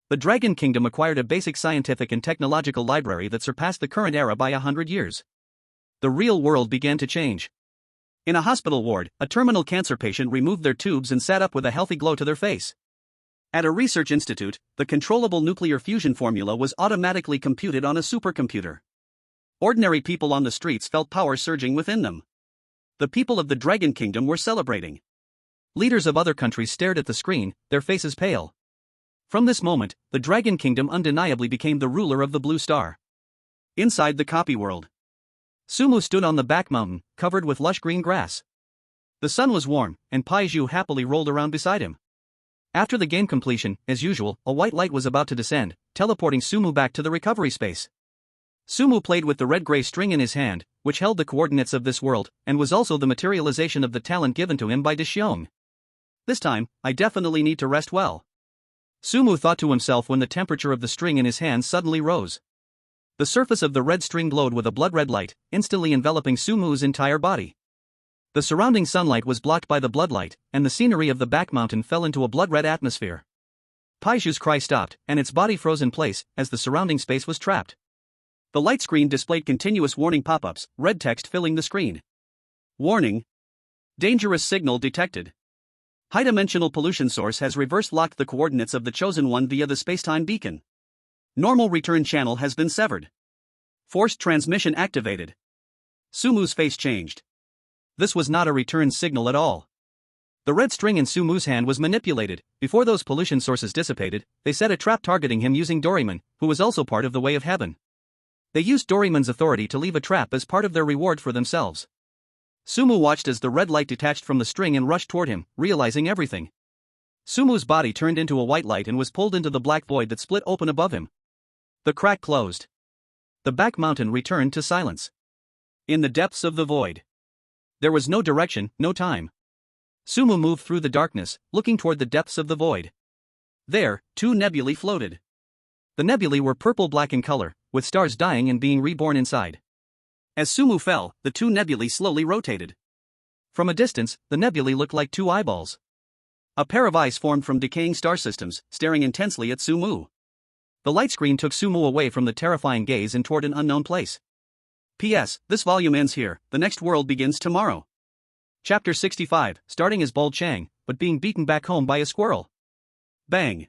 The Dragon Kingdom acquired a basic scientific and technological library that surpassed the current era by 100 years. The real world began to change. In a hospital ward, a terminal cancer patient removed their tubes and sat up with a healthy glow to their face. At a research institute, the controllable nuclear fusion formula was automatically computed on a supercomputer. Ordinary people on the streets felt power surging within them. The people of the Dragon Kingdom were celebrating. Leaders of other countries stared at the screen, their faces pale. From this moment, the Dragon Kingdom undeniably became the ruler of the Blue Star. Inside the copy world, Sumu stood on the back mountain, covered with lush green grass. The sun was warm, and Paiju happily rolled around beside him. After the game completion, as usual, a white light was about to descend, teleporting Sumu back to the recovery space. Sumu played with the red-gray string in his hand, which held the coordinates of this world, and was also the materialization of the talent given to him by Deshiong. This time, I definitely need to rest well. Sumu thought to himself when the temperature of the string in his hand suddenly rose. The surface of the red string glowed with a blood-red light, instantly enveloping Sumu's entire body. The surrounding sunlight was blocked by the bloodlight, and the scenery of the back mountain fell into a blood-red atmosphere. Paiju's cry stopped, and its body froze in place, as the surrounding space was trapped. The light screen displayed continuous warning pop-ups, red text filling the screen. Warning. Dangerous signal detected. High-dimensional pollution source has reverse-locked the coordinates of the Chosen One via the space-time beacon. Normal return channel has been severed. Forced transmission activated. Sumu's face changed. This was not a return signal at all. The red string in Sumu's hand was manipulated. Before those pollution sources dissipated, they set a trap targeting him using Doraemon, who was also part of the Way of Heaven. They used Doraemon's authority to leave a trap as part of their reward for themselves. Sumu watched as the red light detached from the string and rushed toward him, realizing everything. Sumu's body turned into a white light and was pulled into the black void that split open above him. The crack closed. The back mountain returned to silence. In the depths of the void, there was no direction, no time. Sumu moved through the darkness, looking toward the depths of the void. There, two nebulae floated. The nebulae were purple-black in color, with stars dying and being reborn inside. As Sumu fell, the two nebulae slowly rotated. From a distance, the nebulae looked like two eyeballs. A pair of eyes formed from decaying star systems, staring intensely at Sumu. The light screen took Sumu away from the terrifying gaze and toward an unknown place. P.S. This volume ends here, the next world begins tomorrow. Chapter 65, starting as Bald Chang, but being beaten back home by a squirrel. Bang!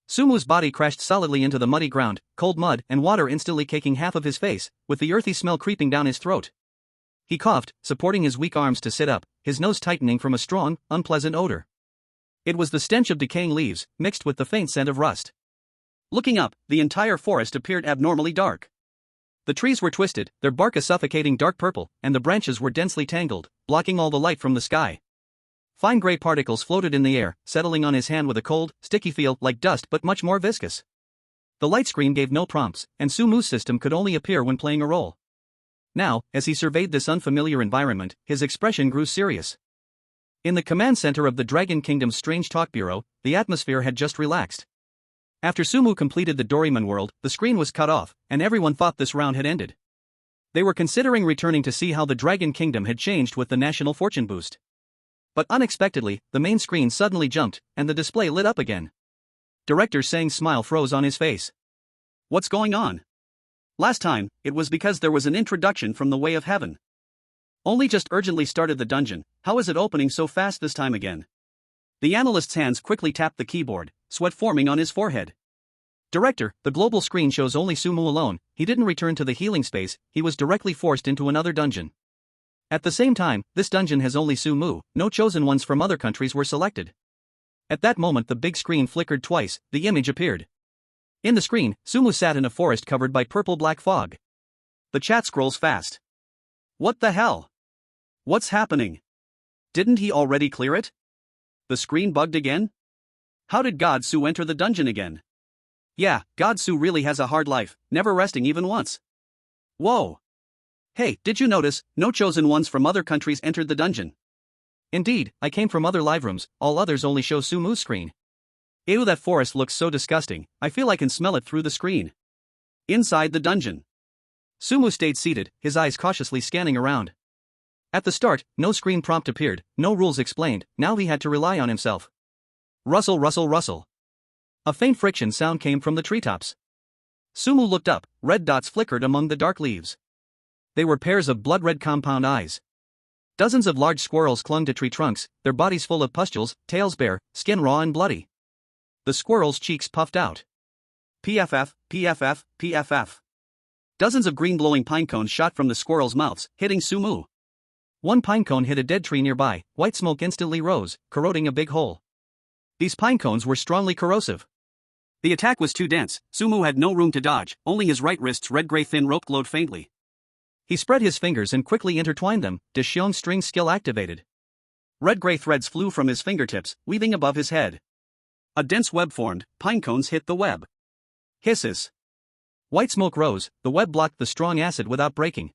Sumu's body crashed solidly into the muddy ground, cold mud and water instantly caking half of his face, with the earthy smell creeping down his throat. He coughed, supporting his weak arms to sit up, his nose tightening from a strong, unpleasant odor. It was the stench of decaying leaves, mixed with the faint scent of rust. Looking up, the entire forest appeared abnormally dark. The trees were twisted, their bark a suffocating dark purple, and the branches were densely tangled, blocking all the light from the sky. Fine gray particles floated in the air, settling on his hand with a cold, sticky feel like dust but much more viscous. The light screen gave no prompts, and Sumu's system could only appear when playing a role. Now, as he surveyed this unfamiliar environment, his expression grew serious. In the command center of the Dragon Kingdom's Strange Talk Bureau, the atmosphere had just relaxed. After Sumu completed the Doryman world, the screen was cut off, and everyone thought this round had ended. They were considering returning to see how the Dragon Kingdom had changed with the national fortune boost. But unexpectedly, the main screen suddenly jumped, and the display lit up again. Director Sang's smile froze on his face. What's going on? Last time, it was because there was an introduction from the Way of Heaven. Only just urgently started the dungeon, how is it opening so fast this time again? The analyst's hands quickly tapped the keyboard, sweat forming on his forehead. Director, the global screen shows only Sumu alone, he didn't return to the healing space, he was directly forced into another dungeon. At the same time, this dungeon has only Sumu, no chosen ones from other countries were selected. At that moment the big screen flickered twice, the image appeared. In the screen, Sumu sat in a forest covered by purple-black fog. The chat scrolls fast. What the hell? What's happening? Didn't he already clear it? The screen bugged again? How did God Su enter the dungeon again? Yeah, God Su really has a hard life, never resting even once. Whoa! Hey, did you notice, no chosen ones from other countries entered the dungeon? Indeed, I came from other live rooms, all others only show Sumu's screen. Ew, that forest looks so disgusting, I feel I can smell it through the screen. Inside the dungeon. Sumu stayed seated, his eyes cautiously scanning around. At the start, no screen prompt appeared, no rules explained, now he had to rely on himself. Rustle, rustle, rustle. A faint friction sound came from the treetops. Sumu looked up, red dots flickered among the dark leaves. They were pairs of blood-red compound eyes. Dozens of large squirrels clung to tree trunks, their bodies full of pustules, tails bare, skin raw and bloody. The squirrels' cheeks puffed out. PFF, PFF, PFF. Dozens of green glowing pine cones shot from the squirrels' mouths, hitting Sumu. One pine cone hit a dead tree nearby, white smoke instantly rose, corroding a big hole. These pine cones were strongly corrosive. The attack was too dense, Sumu had no room to dodge, only his right wrist's red-gray thin rope glowed faintly. He spread his fingers and quickly intertwined them, Deshiong string skill activated. Red-gray threads flew from his fingertips, weaving above his head. A dense web formed, pine cones hit the web. Hisses. White smoke rose, the web blocked the strong acid without breaking.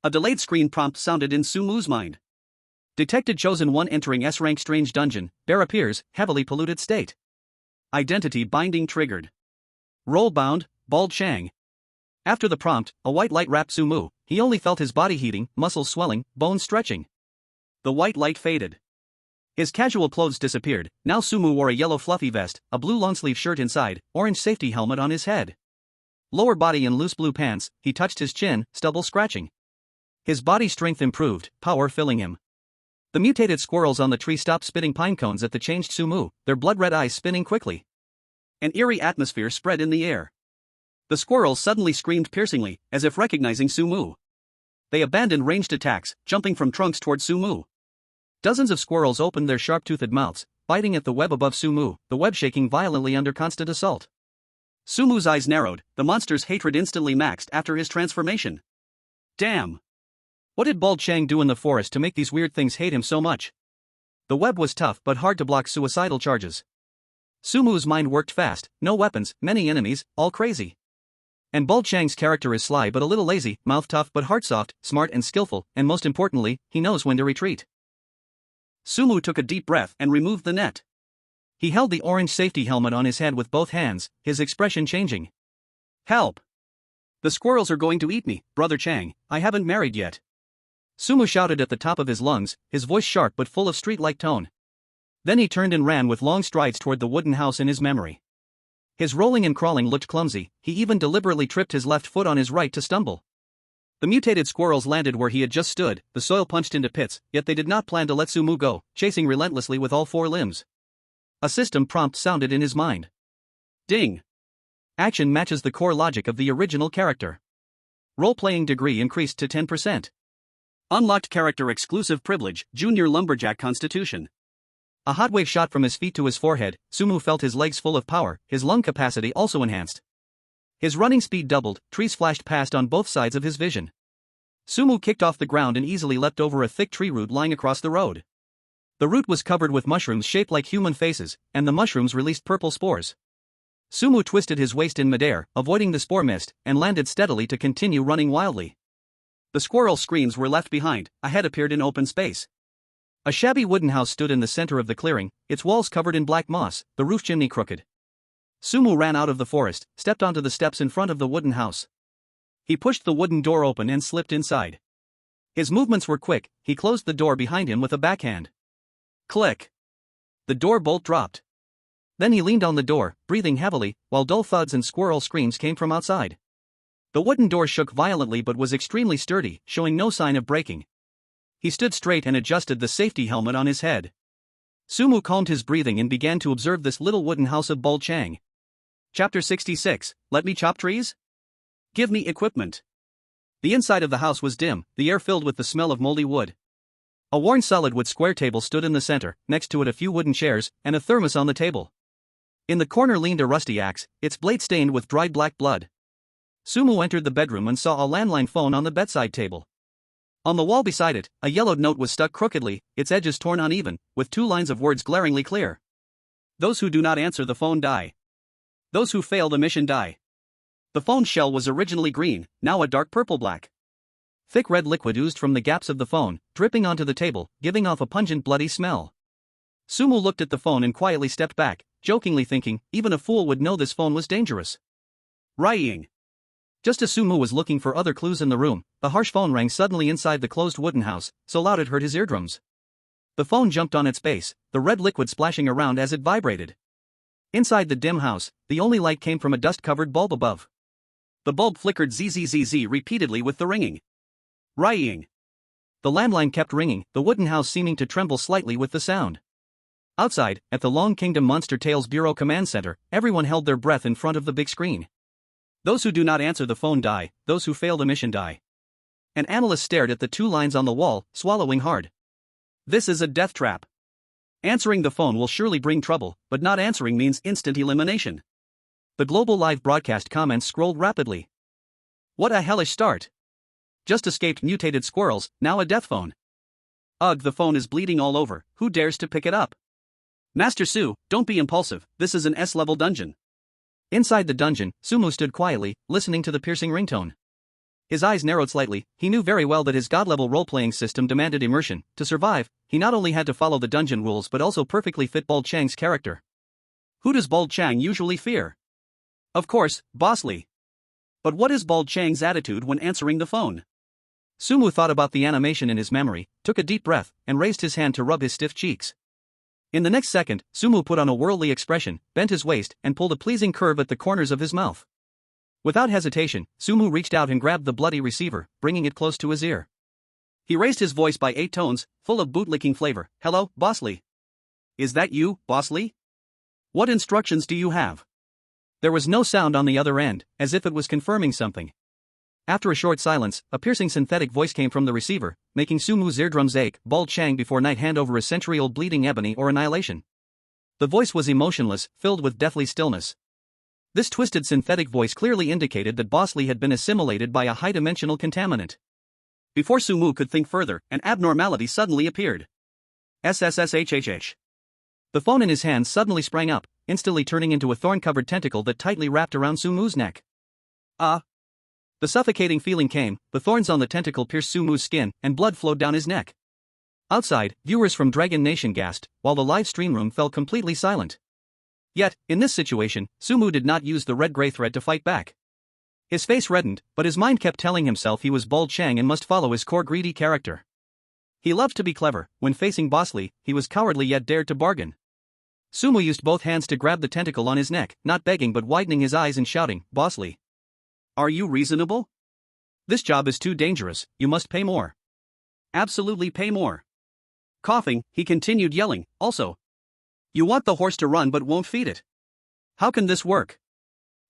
A delayed screen prompt sounded in Sumu's mind. Detected chosen one entering S-rank strange dungeon, bear appears, heavily polluted state. Identity binding triggered. Role bound, Bald Chang. After the prompt, a white light wrapped Sumu, he only felt his body heating, muscles swelling, bones stretching. The white light faded. His casual clothes disappeared, now Sumu wore a yellow fluffy vest, a blue long-sleeve shirt inside, orange safety helmet on his head. Lower body in loose blue pants, he touched his chin, stubble scratching. His body strength improved, power filling him. The mutated squirrels on the tree stopped spitting pine cones at the changed Sumu, their blood-red eyes spinning quickly. An eerie atmosphere spread in the air. The squirrels suddenly screamed piercingly, as if recognizing Sumu. They abandoned ranged attacks, jumping from trunks toward Sumu. Dozens of squirrels opened their sharp-toothed mouths, biting at the web above Sumu, the web shaking violently under constant assault. Sumu's eyes narrowed, the monster's hatred instantly maxed after his transformation. Damn! What did Bald Chang do in the forest to make these weird things hate him so much? The web was tough but hard to block suicidal charges. Sumu's mind worked fast, no weapons, many enemies, all crazy. And Bald Chang's character is sly but a little lazy, mouth tough but heart soft, smart and skillful, and most importantly, he knows when to retreat. Sumu took a deep breath and removed the net. He held the orange safety helmet on his head with both hands, his expression changing. Help! The squirrels are going to eat me, Brother Chang, I haven't married yet. Sumu shouted at the top of his lungs, his voice sharp but full of street-like tone. Then he turned and ran with long strides toward the wooden house in his memory. His rolling and crawling looked clumsy, he even deliberately tripped his left foot on his right to stumble. The mutated squirrels landed where he had just stood, the soil punched into pits, yet they did not plan to let Sumu go, chasing relentlessly with all four limbs. A system prompt sounded in his mind. Ding! Action matches the core logic of the original character. Role-playing degree increased to 10%. Unlocked character exclusive privilege, Junior Lumberjack Constitution. A hot wave shot from his feet to his forehead. Sumu felt his legs full of power, his lung capacity also enhanced. His running speed doubled, trees flashed past on both sides of his vision. Sumu kicked off the ground and easily leapt over a thick tree root lying across the road. The root was covered with mushrooms shaped like human faces, and the mushrooms released purple spores. Sumu twisted his waist in midair, avoiding the spore mist, and landed steadily to continue running wildly. The squirrel screams were left behind, a head appeared in open space. A shabby wooden house stood in the center of the clearing, its walls covered in black moss, the roof chimney crooked. Sumu ran out of the forest, stepped onto the steps in front of the wooden house. He pushed the wooden door open and slipped inside. His movements were quick, he closed the door behind him with a backhand. Click! The door bolt dropped. Then he leaned on the door, breathing heavily, while dull thuds and squirrel screams came from outside. The wooden door shook violently but was extremely sturdy, showing no sign of breaking. He stood straight and adjusted the safety helmet on his head. Sumu calmed his breathing and began to observe this little wooden house of Bald Chang. Chapter 66, Let Me Chop Trees? Give me equipment. The inside of the house was dim, the air filled with the smell of moldy wood. A worn solid wood square table stood in the center, next to it a few wooden chairs, and a thermos on the table. In the corner leaned a rusty axe, its blade stained with dried black blood. Sumu entered the bedroom and saw a landline phone on the bedside table. On the wall beside it, a yellowed note was stuck crookedly, its edges torn uneven, with 2 lines of words glaringly clear. Those who do not answer the phone die. Those who fail the mission die. The phone shell was originally green, now a dark purple-black. Thick red liquid oozed from the gaps of the phone, dripping onto the table, giving off a pungent bloody smell. Sumu looked at the phone and quietly stepped back, jokingly thinking, even a fool would know this phone was dangerous. Rying. Just as Sumu was looking for other clues in the room, the harsh phone rang suddenly inside the closed wooden house, so loud it hurt his eardrums. The phone jumped on its base, the red liquid splashing around as it vibrated. Inside the dim house, the only light came from a dust-covered bulb above. The bulb flickered zzz repeatedly with the ringing. Rying. The landline kept ringing, the wooden house seeming to tremble slightly with the sound. Outside, at the Long Kingdom Monster Tales Bureau Command Center, everyone held their breath in front of the big screen. Those who do not answer the phone die, those who fail the mission die. An analyst stared at the 2 lines on the wall, swallowing hard. This is a death trap. Answering the phone will surely bring trouble, but not answering means instant elimination. The global live broadcast comments scrolled rapidly. What a hellish start. Just escaped mutated squirrels, now a death phone. Ugh, the phone is bleeding all over, who dares to pick it up? Master Su, don't be impulsive, this is an S-level dungeon. Inside the dungeon, Sumu stood quietly, listening to the piercing ringtone. His eyes narrowed slightly, he knew very well that his god-level role-playing system demanded immersion. To survive, he not only had to follow the dungeon rules but also perfectly fit Bald Chang's character. Who does Bald Chang usually fear? Of course, Boss Lee. But what is Bald Chang's attitude when answering the phone? Sumu thought about the animation in his memory, took a deep breath, and raised his hand to rub his stiff cheeks. In the next second, Sumu put on a worldly expression, bent his waist, and pulled a pleasing curve at the corners of his mouth. Without hesitation, Sumu reached out and grabbed the bloody receiver, bringing it close to his ear. He raised his voice by 8 tones, full of bootlicking flavor. Hello, Boss Lee. Is that you, Boss Lee? What instructions do you have? There was no sound on the other end, as if it was confirming something. After a short silence, a piercing synthetic voice came from the receiver, making Sumu's eardrums ache. Bald Chang before night, hand over a century-old bleeding ebony or annihilation. The voice was emotionless, filled with deathly stillness. This twisted synthetic voice clearly indicated that Boss Lee had been assimilated by a high-dimensional contaminant. Before Sumu could think further, an abnormality suddenly appeared. SSSHHH. The phone in his hand suddenly sprang up, instantly turning into a thorn-covered tentacle that tightly wrapped around Sumu's neck. The suffocating feeling came, the thorns on the tentacle pierced Sumu's skin, and blood flowed down his neck. Outside, viewers from Dragon Nation gasped, while the live stream room fell completely silent. Yet, in this situation, Sumu did not use the red-gray thread to fight back. His face reddened, but his mind kept telling himself he was Bald Chang and must follow his core greedy character. He loved to be clever. When facing Boss Lee, he was cowardly yet dared to bargain. Sumu used both hands to grab the tentacle on his neck, not begging but widening his eyes and shouting, "Boss Lee. Are you reasonable? This job is too dangerous, you must pay more. Absolutely pay more. Coughing, he continued yelling, also. You want the horse to run but won't feed it. How can this work?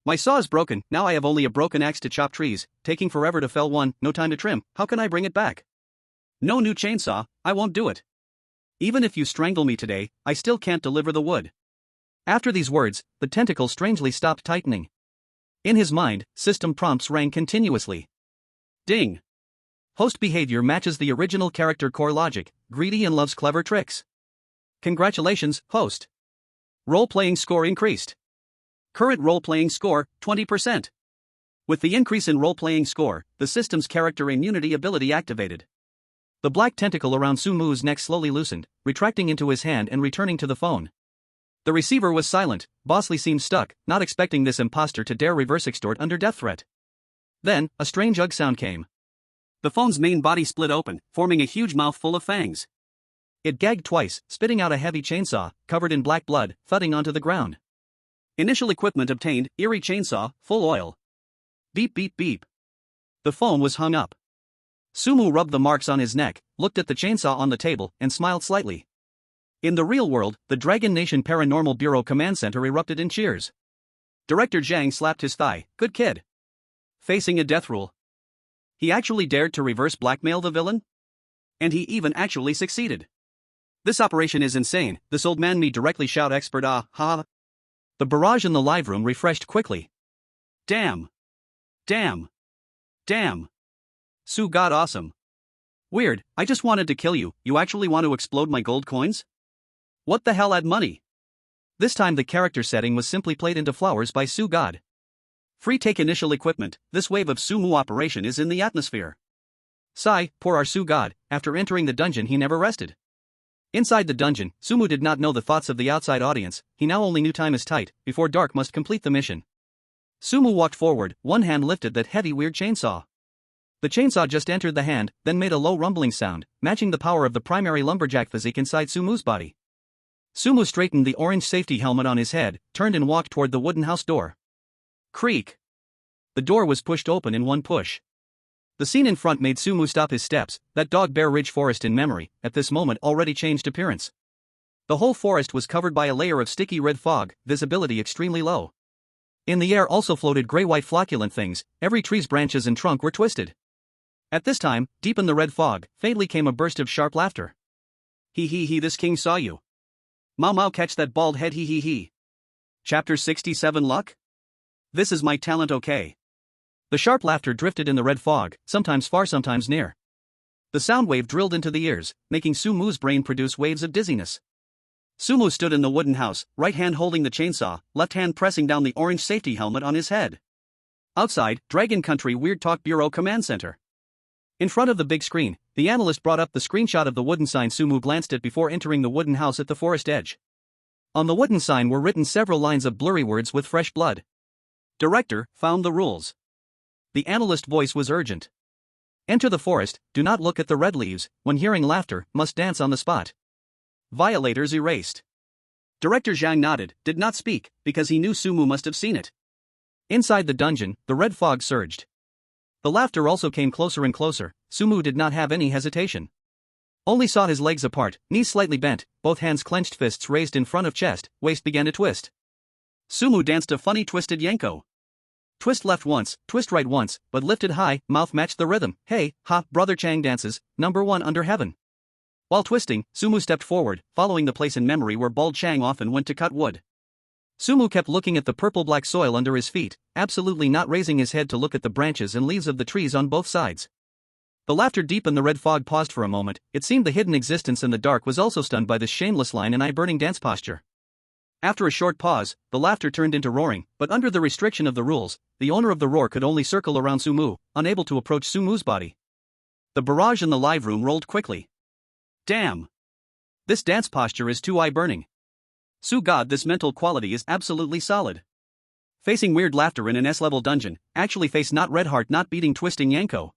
My saw is broken, now I have only a broken axe to chop trees, taking forever to fell one, no time to trim, how can I bring it back? No new chainsaw, I won't do it. Even if you strangle me today, I still can't deliver the wood. After these words, the tentacle strangely stopped tightening. In his mind, system prompts rang continuously. Ding. Host behavior matches the original character core logic, greedy and loves clever tricks. Congratulations, host. Role-playing score increased. Current role-playing score, 20%. With the increase in role-playing score, the system's character immunity ability activated. The black tentacle around Sumu's neck slowly loosened, retracting into his hand and returning to the phone. The receiver was silent. Bosley seemed stuck, not expecting this imposter to dare reverse extort under death threat. Then, a strange ugh sound came. The phone's main body split open, forming a huge mouth full of fangs. It gagged twice, spitting out a heavy chainsaw, covered in black blood, thudding onto the ground. Initial equipment obtained, eerie chainsaw, full oil. Beep beep beep. The phone was hung up. Sumu rubbed the marks on his neck, looked at the chainsaw on the table, and smiled slightly. In the real world, the Dragon Nation Paranormal Bureau Command Center erupted in cheers. Director Zhang slapped his thigh, good kid. Facing a death rule. He actually dared to reverse blackmail the villain? And he even actually succeeded. This operation is insane, this old man me directly shout expert ha. The barrage in the live room refreshed quickly. Damn. Damn. Damn. Sue got awesome. Weird, I just wanted to kill you, you actually want to explode my gold coins? What the hell add money? This time the character setting was simply played into flowers by Sue God. Free take initial equipment, this wave of Sumu operation is in the atmosphere. Sigh, poor our Sue God, after entering the dungeon he never rested. Inside the dungeon, Sumu did not know the thoughts of the outside audience, he now only knew time is tight, before dark must complete the mission. Sumu walked forward, one hand lifted that heavy weird chainsaw. The chainsaw just entered the hand, then made a low rumbling sound, matching the power of the primary lumberjack physique inside Sumu's body. Sumu straightened the orange safety helmet on his head, turned and walked toward the wooden house door. Creak. The door was pushed open in one push. The scene in front made Sumu stop his steps, that Dog Bear Ridge forest in memory, at this moment already changed appearance. The whole forest was covered by a layer of sticky red fog, visibility extremely low. In the air also floated gray-white flocculent things, every tree's branches and trunk were twisted. At this time, deep in the red fog, faintly came a burst of sharp laughter. He, this king saw you. Mau catch that bald head he. Chapter 67 Luck? This is my talent okay. The sharp laughter drifted in the red fog, sometimes far sometimes near. The sound wave drilled into the ears, making Sumu's brain produce waves of dizziness. Sumu stood in the wooden house, right hand holding the chainsaw, left hand pressing down the orange safety helmet on his head. Outside, Dragon Country Weird Talk Bureau Command Center. In front of the big screen, the analyst brought up the screenshot of the wooden sign Sumu glanced at before entering the wooden house at the forest edge. On the wooden sign were written several lines of blurry words with fresh blood. Director, found the rules. The analyst voice was urgent. Enter the forest, do not look at the red leaves, when hearing laughter, must dance on the spot. Violators erased. Director Zhang nodded, did not speak, because he knew Sumu must have seen it. Inside the dungeon, the red fog surged. The laughter also came closer and closer. Sumu did not have any hesitation. Only saw his legs apart, knees slightly bent, both hands clenched, fists raised in front of chest, waist began to twist. Sumu danced a funny twisted yanko. Twist left once, twist right once, but lifted high, mouth matched the rhythm. Hey, ha, brother Chang dances, #1 under heaven. While twisting, Sumu stepped forward, following the place in memory where Bald Chang often went to cut wood. Sumu kept looking at the purple-black soil under his feet, absolutely not raising his head to look at the branches and leaves of the trees on both sides. The laughter deep in the red fog paused for a moment. It seemed the hidden existence in the dark was also stunned by this shameless line and eye-burning dance posture. After a short pause, the laughter turned into roaring, but under the restriction of the rules, the owner of the roar could only circle around Sumu, unable to approach Sumu's body. The barrage in the live room rolled quickly. Damn! This dance posture is too eye-burning. Su God, this mental quality is absolutely solid. Facing weird laughter in an S-level dungeon, actually face not red heart not beating twisting Yanko.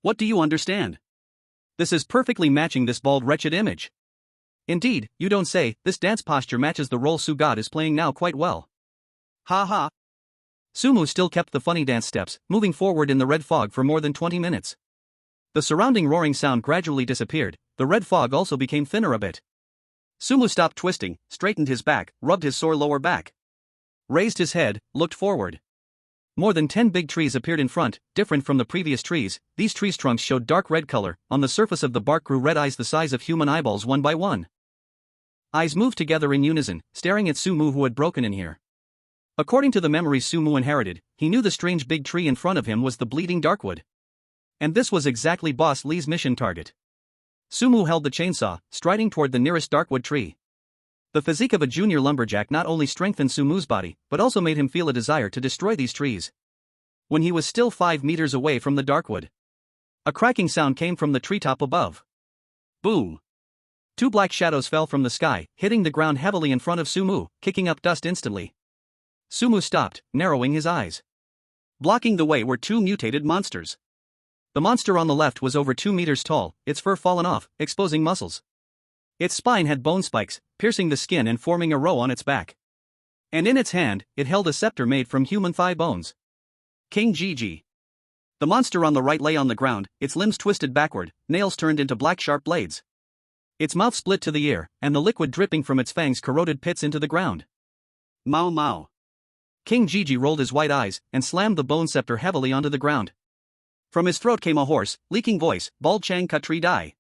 What do you understand? This is perfectly matching this bald wretched image. Indeed, you don't say, this dance posture matches the role Su God is playing now quite well. Ha ha. Sumu still kept the funny dance steps, moving forward in the red fog for more than 20 minutes. The surrounding roaring sound gradually disappeared, the red fog also became thinner a bit. Sumu stopped twisting, straightened his back, rubbed his sore lower back. Raised his head, looked forward. More than 10 big trees appeared in front, different from the previous trees. These trees' trunks showed dark red color, on the surface of the bark grew red eyes the size of human eyeballs one by one. Eyes moved together in unison, staring at Sumu who had broken in here. According to the memories Sumu inherited, he knew the strange big tree in front of him was the bleeding darkwood. And this was exactly Boss Lee's mission target. Sumu held the chainsaw, striding toward the nearest darkwood tree. The physique of a junior lumberjack not only strengthened Sumu's body, but also made him feel a desire to destroy these trees. When he was still 5 meters away from the darkwood, a cracking sound came from the treetop above. Boom! 2 black shadows fell from the sky, hitting the ground heavily in front of Sumu, kicking up dust instantly. Sumu stopped, narrowing his eyes. Blocking the way were 2 mutated monsters. The monster on the left was over 2 meters tall, its fur fallen off, exposing muscles. Its spine had bone spikes, piercing the skin and forming a row on its back. And in its hand, it held a scepter made from human thigh bones. King Gigi. The monster on the right lay on the ground, its limbs twisted backward, nails turned into black sharp blades. Its mouth split to the ear, and the liquid dripping from its fangs corroded pits into the ground. Mao Mao. King Gigi rolled his white eyes, and slammed the bone scepter heavily onto the ground. From his throat came a hoarse, leaking voice, Bald Chang Kutri Dai.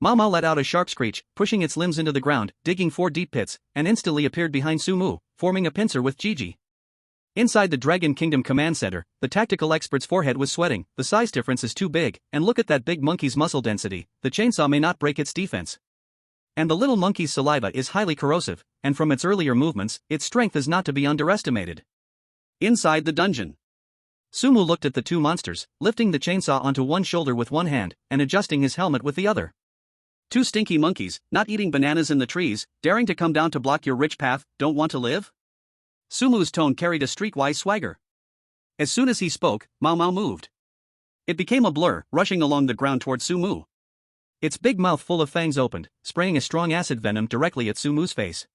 Mao Mao let out a sharp screech, pushing its limbs into the ground, digging 4 deep pits, and instantly appeared behind Sumu, forming a pincer with Gigi. Inside the Dragon Kingdom Command Center, the tactical expert's forehead was sweating. The size difference is too big, and look at that big monkey's muscle density, the chainsaw may not break its defense. And the little monkey's saliva is highly corrosive, and from its earlier movements, its strength is not to be underestimated. Inside the dungeon, Sumu looked at the 2 monsters, lifting the chainsaw onto one shoulder with one hand, and adjusting his helmet with the other. 2 stinky monkeys, not eating bananas in the trees, daring to come down to block your rich path, don't want to live? Sumu's tone carried a streetwise swagger. As soon as he spoke, Mao Mao moved. It became a blur, rushing along the ground toward Sumu. Its big mouth full of fangs opened, spraying a strong acid venom directly at Sumu's face.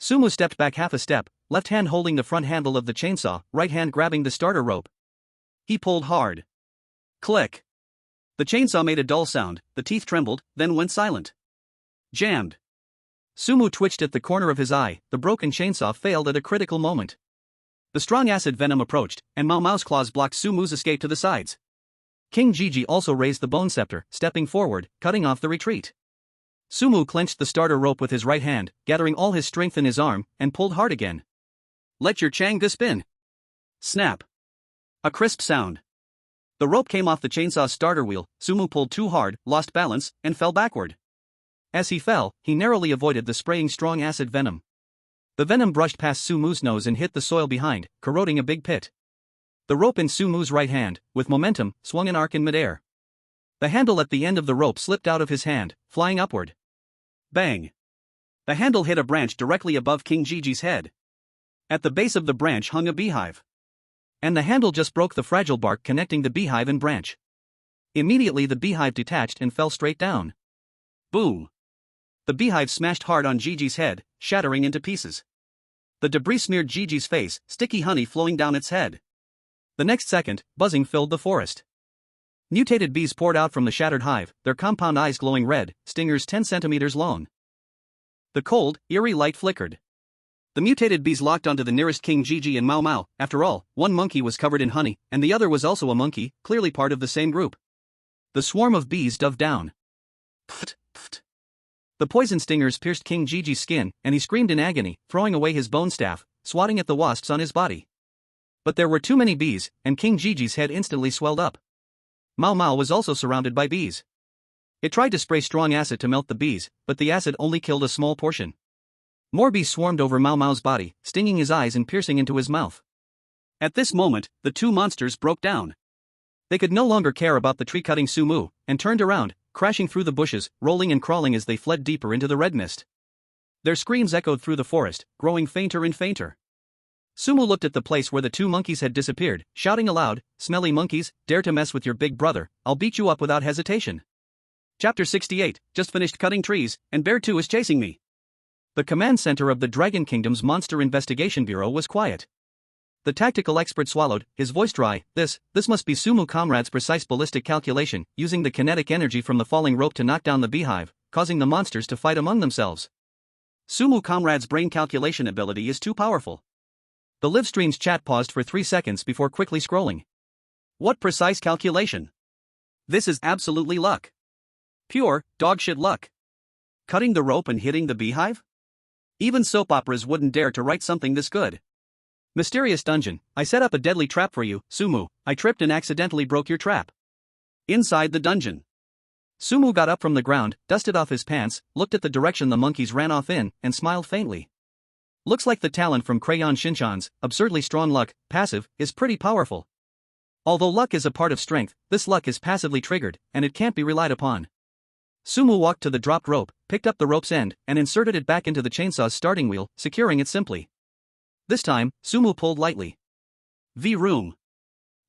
Sumu stepped back half a step, left hand holding the front handle of the chainsaw, right hand grabbing the starter rope. He pulled hard. Click. The chainsaw made a dull sound, the teeth trembled, then went silent. Jammed. Sumu twitched at the corner of his eye, the broken chainsaw failed at a critical moment. The strong acid venom approached, and Mao Mao's claws blocked Sumu's escape to the sides. King Gigi also raised the bone scepter, stepping forward, cutting off the retreat. Sumu clenched the starter rope with his right hand, gathering all his strength in his arm, and pulled hard again. Let your Changa spin. Snap. A crisp sound. The rope came off the chainsaw's starter wheel. Sumu pulled too hard, lost balance, and fell backward. As he fell, he narrowly avoided the spraying strong acid venom. The venom brushed past Sumu's nose and hit the soil behind, corroding a big pit. The rope in Sumu's right hand, with momentum, swung an arc in midair. The handle at the end of the rope slipped out of his hand, flying upward. Bang! The handle hit a branch directly above King Gigi's head. At the base of the branch hung a beehive. And the handle just broke the fragile bark connecting the beehive and branch. Immediately the beehive detached and fell straight down. Boom! The beehive smashed hard on Gigi's head, shattering into pieces. The debris smeared Gigi's face, sticky honey flowing down its head. The next second, buzzing filled the forest. Mutated bees poured out from the shattered hive, their compound eyes glowing red, stingers 10 centimeters long. The cold, eerie light flickered. The mutated bees locked onto the nearest King Gigi and Mao Mao. After all, one monkey was covered in honey, and the other was also a monkey, clearly part of the same group. The swarm of bees dove down. Pft, pft. The poison stingers pierced King Gigi's skin, and he screamed in agony, throwing away his bone staff, swatting at the wasps on his body. But there were too many bees, and King Gigi's head instantly swelled up. Mao Mao was also surrounded by bees. It tried to spray strong acid to melt the bees, but the acid only killed a small portion. More bees swarmed over Mao Mao's body, stinging his eyes and piercing into his mouth. At this moment, the 2 monsters broke down. They could no longer care about the tree-cutting Sumu, and turned around, crashing through the bushes, rolling and crawling as they fled deeper into the red mist. Their screams echoed through the forest, growing fainter and fainter. Sumu looked at the place where the 2 monkeys had disappeared, shouting aloud, "Smelly monkeys, dare to mess with your big brother, I'll beat you up without hesitation." Chapter 68, just finished cutting trees, and Bear 2 is chasing me. The command center of the Dragon Kingdom's Monster Investigation Bureau was quiet. The tactical expert swallowed, his voice dry. This must be Sumu Comrade's precise ballistic calculation, using the kinetic energy from the falling rope to knock down the beehive, causing the monsters to fight among themselves. Sumu Comrade's brain calculation ability is too powerful. The livestream's chat paused for 3 seconds before quickly scrolling. What precise calculation? This is absolutely luck. Pure, dogshit luck. Cutting the rope and hitting the beehive? Even soap operas wouldn't dare to write something this good. Mysterious dungeon, I set up a deadly trap for you, Sumu. I tripped and accidentally broke your trap. Inside the dungeon. Sumu got up from the ground, dusted off his pants, looked at the direction the monkeys ran off in, and smiled faintly. Looks like the talent from Crayon Shinchan's absurdly strong luck, passive, is pretty powerful. Although luck is a part of strength, this luck is passively triggered, and it can't be relied upon. Sumu walked to the dropped rope, picked up the rope's end, and inserted it back into the chainsaw's starting wheel, securing it simply. This time, Sumu pulled lightly. V-room.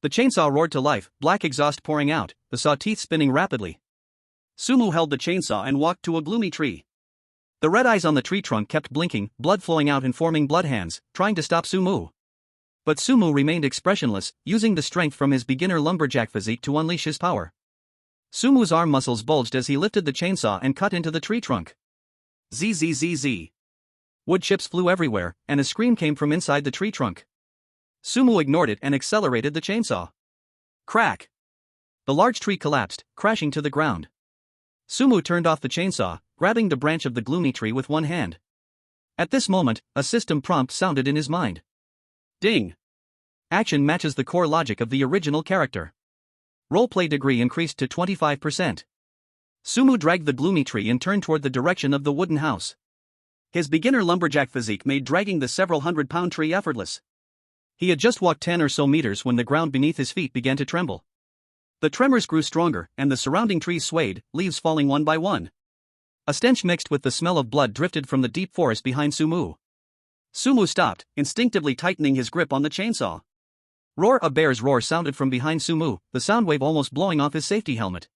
The chainsaw roared to life, black exhaust pouring out, the saw teeth spinning rapidly. Sumu held the chainsaw and walked to a gloomy tree. The red eyes on the tree trunk kept blinking, blood flowing out and forming blood hands, trying to stop Sumu. But Sumu remained expressionless, using the strength from his beginner lumberjack physique to unleash his power. Sumu's arm muscles bulged as he lifted the chainsaw and cut into the tree trunk. Zzz. Wood chips flew everywhere, and a scream came from inside the tree trunk. Sumu ignored it and accelerated the chainsaw. Crack! The large tree collapsed, crashing to the ground. Sumu turned off the chainsaw, grabbing the branch of the gloomy tree with one hand. At this moment, a system prompt sounded in his mind. Ding! Action matches the core logic of the original character. Roleplay degree increased to 25%. Sumu dragged the gloomy tree and turned toward the direction of the wooden house. His beginner lumberjack physique made dragging the several hundred-pound tree effortless. He had just walked 10 or so meters when the ground beneath his feet began to tremble. The tremors grew stronger, and the surrounding trees swayed, leaves falling one by one. A stench mixed with the smell of blood drifted from the deep forest behind Sumu. Sumu stopped, instinctively tightening his grip on the chainsaw. Roar! A bear's roar sounded from behind Sumu, the sound wave almost blowing off his safety helmet.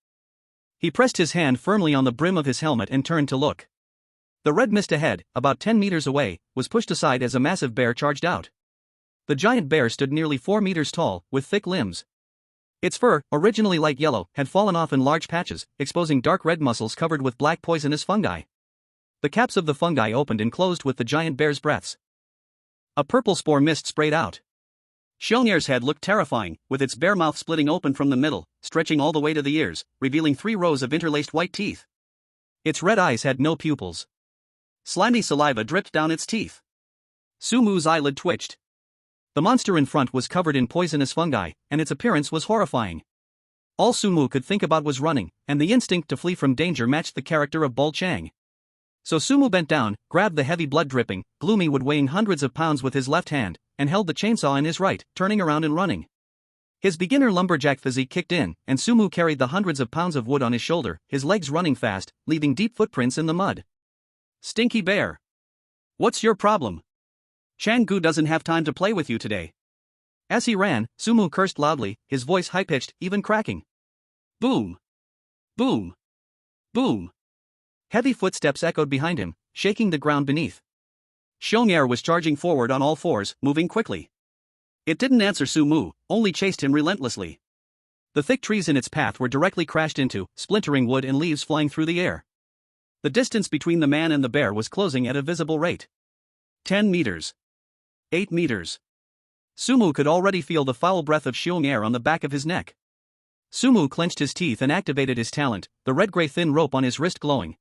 He pressed his hand firmly on the brim of his helmet and turned to look. The red mist ahead, about 10 meters away, was pushed aside as a massive bear charged out. The giant bear stood nearly 4 meters tall, with thick limbs. Its fur, originally light yellow, had fallen off in large patches, exposing dark red muscles covered with black poisonous fungi. The caps of the fungi opened and closed with the giant bear's breaths. A purple spore mist sprayed out. Shellnier's head looked terrifying, with its bare mouth splitting open from the middle, stretching all the way to the ears, revealing 3 rows of interlaced white teeth. Its red eyes had no pupils. Slimy saliva dripped down its teeth. Sumu's eyelid twitched. The monster in front was covered in poisonous fungi, and its appearance was horrifying. All Sumu could think about was running, and the instinct to flee from danger matched the character of Bol Chang. So Sumu bent down, grabbed the heavy blood-dripping, gloomy wood weighing hundreds of pounds with his left hand, and held the chainsaw in his right, turning around and running. His beginner lumberjack physique kicked in, and Sumu carried the hundreds of pounds of wood on his shoulder, his legs running fast, leaving deep footprints in the mud. Stinky bear. What's your problem? Chang-gu doesn't have time to play with you today. As he ran, Sumu cursed loudly, his voice high-pitched, even cracking. Boom! Boom! Boom! Heavy footsteps echoed behind him, shaking the ground beneath. Shellnier was charging forward on all fours, moving quickly. It didn't answer Sumu, only chased him relentlessly. The thick trees in its path were directly crashed into, splintering wood and leaves flying through the air. The distance between the man and the bear was closing at a visible rate. 10 meters. 8 meters. Sumu could already feel the foul breath of Shellnier on the back of his neck. Sumu clenched his teeth and activated his talent, the red-gray thin rope on his wrist glowing.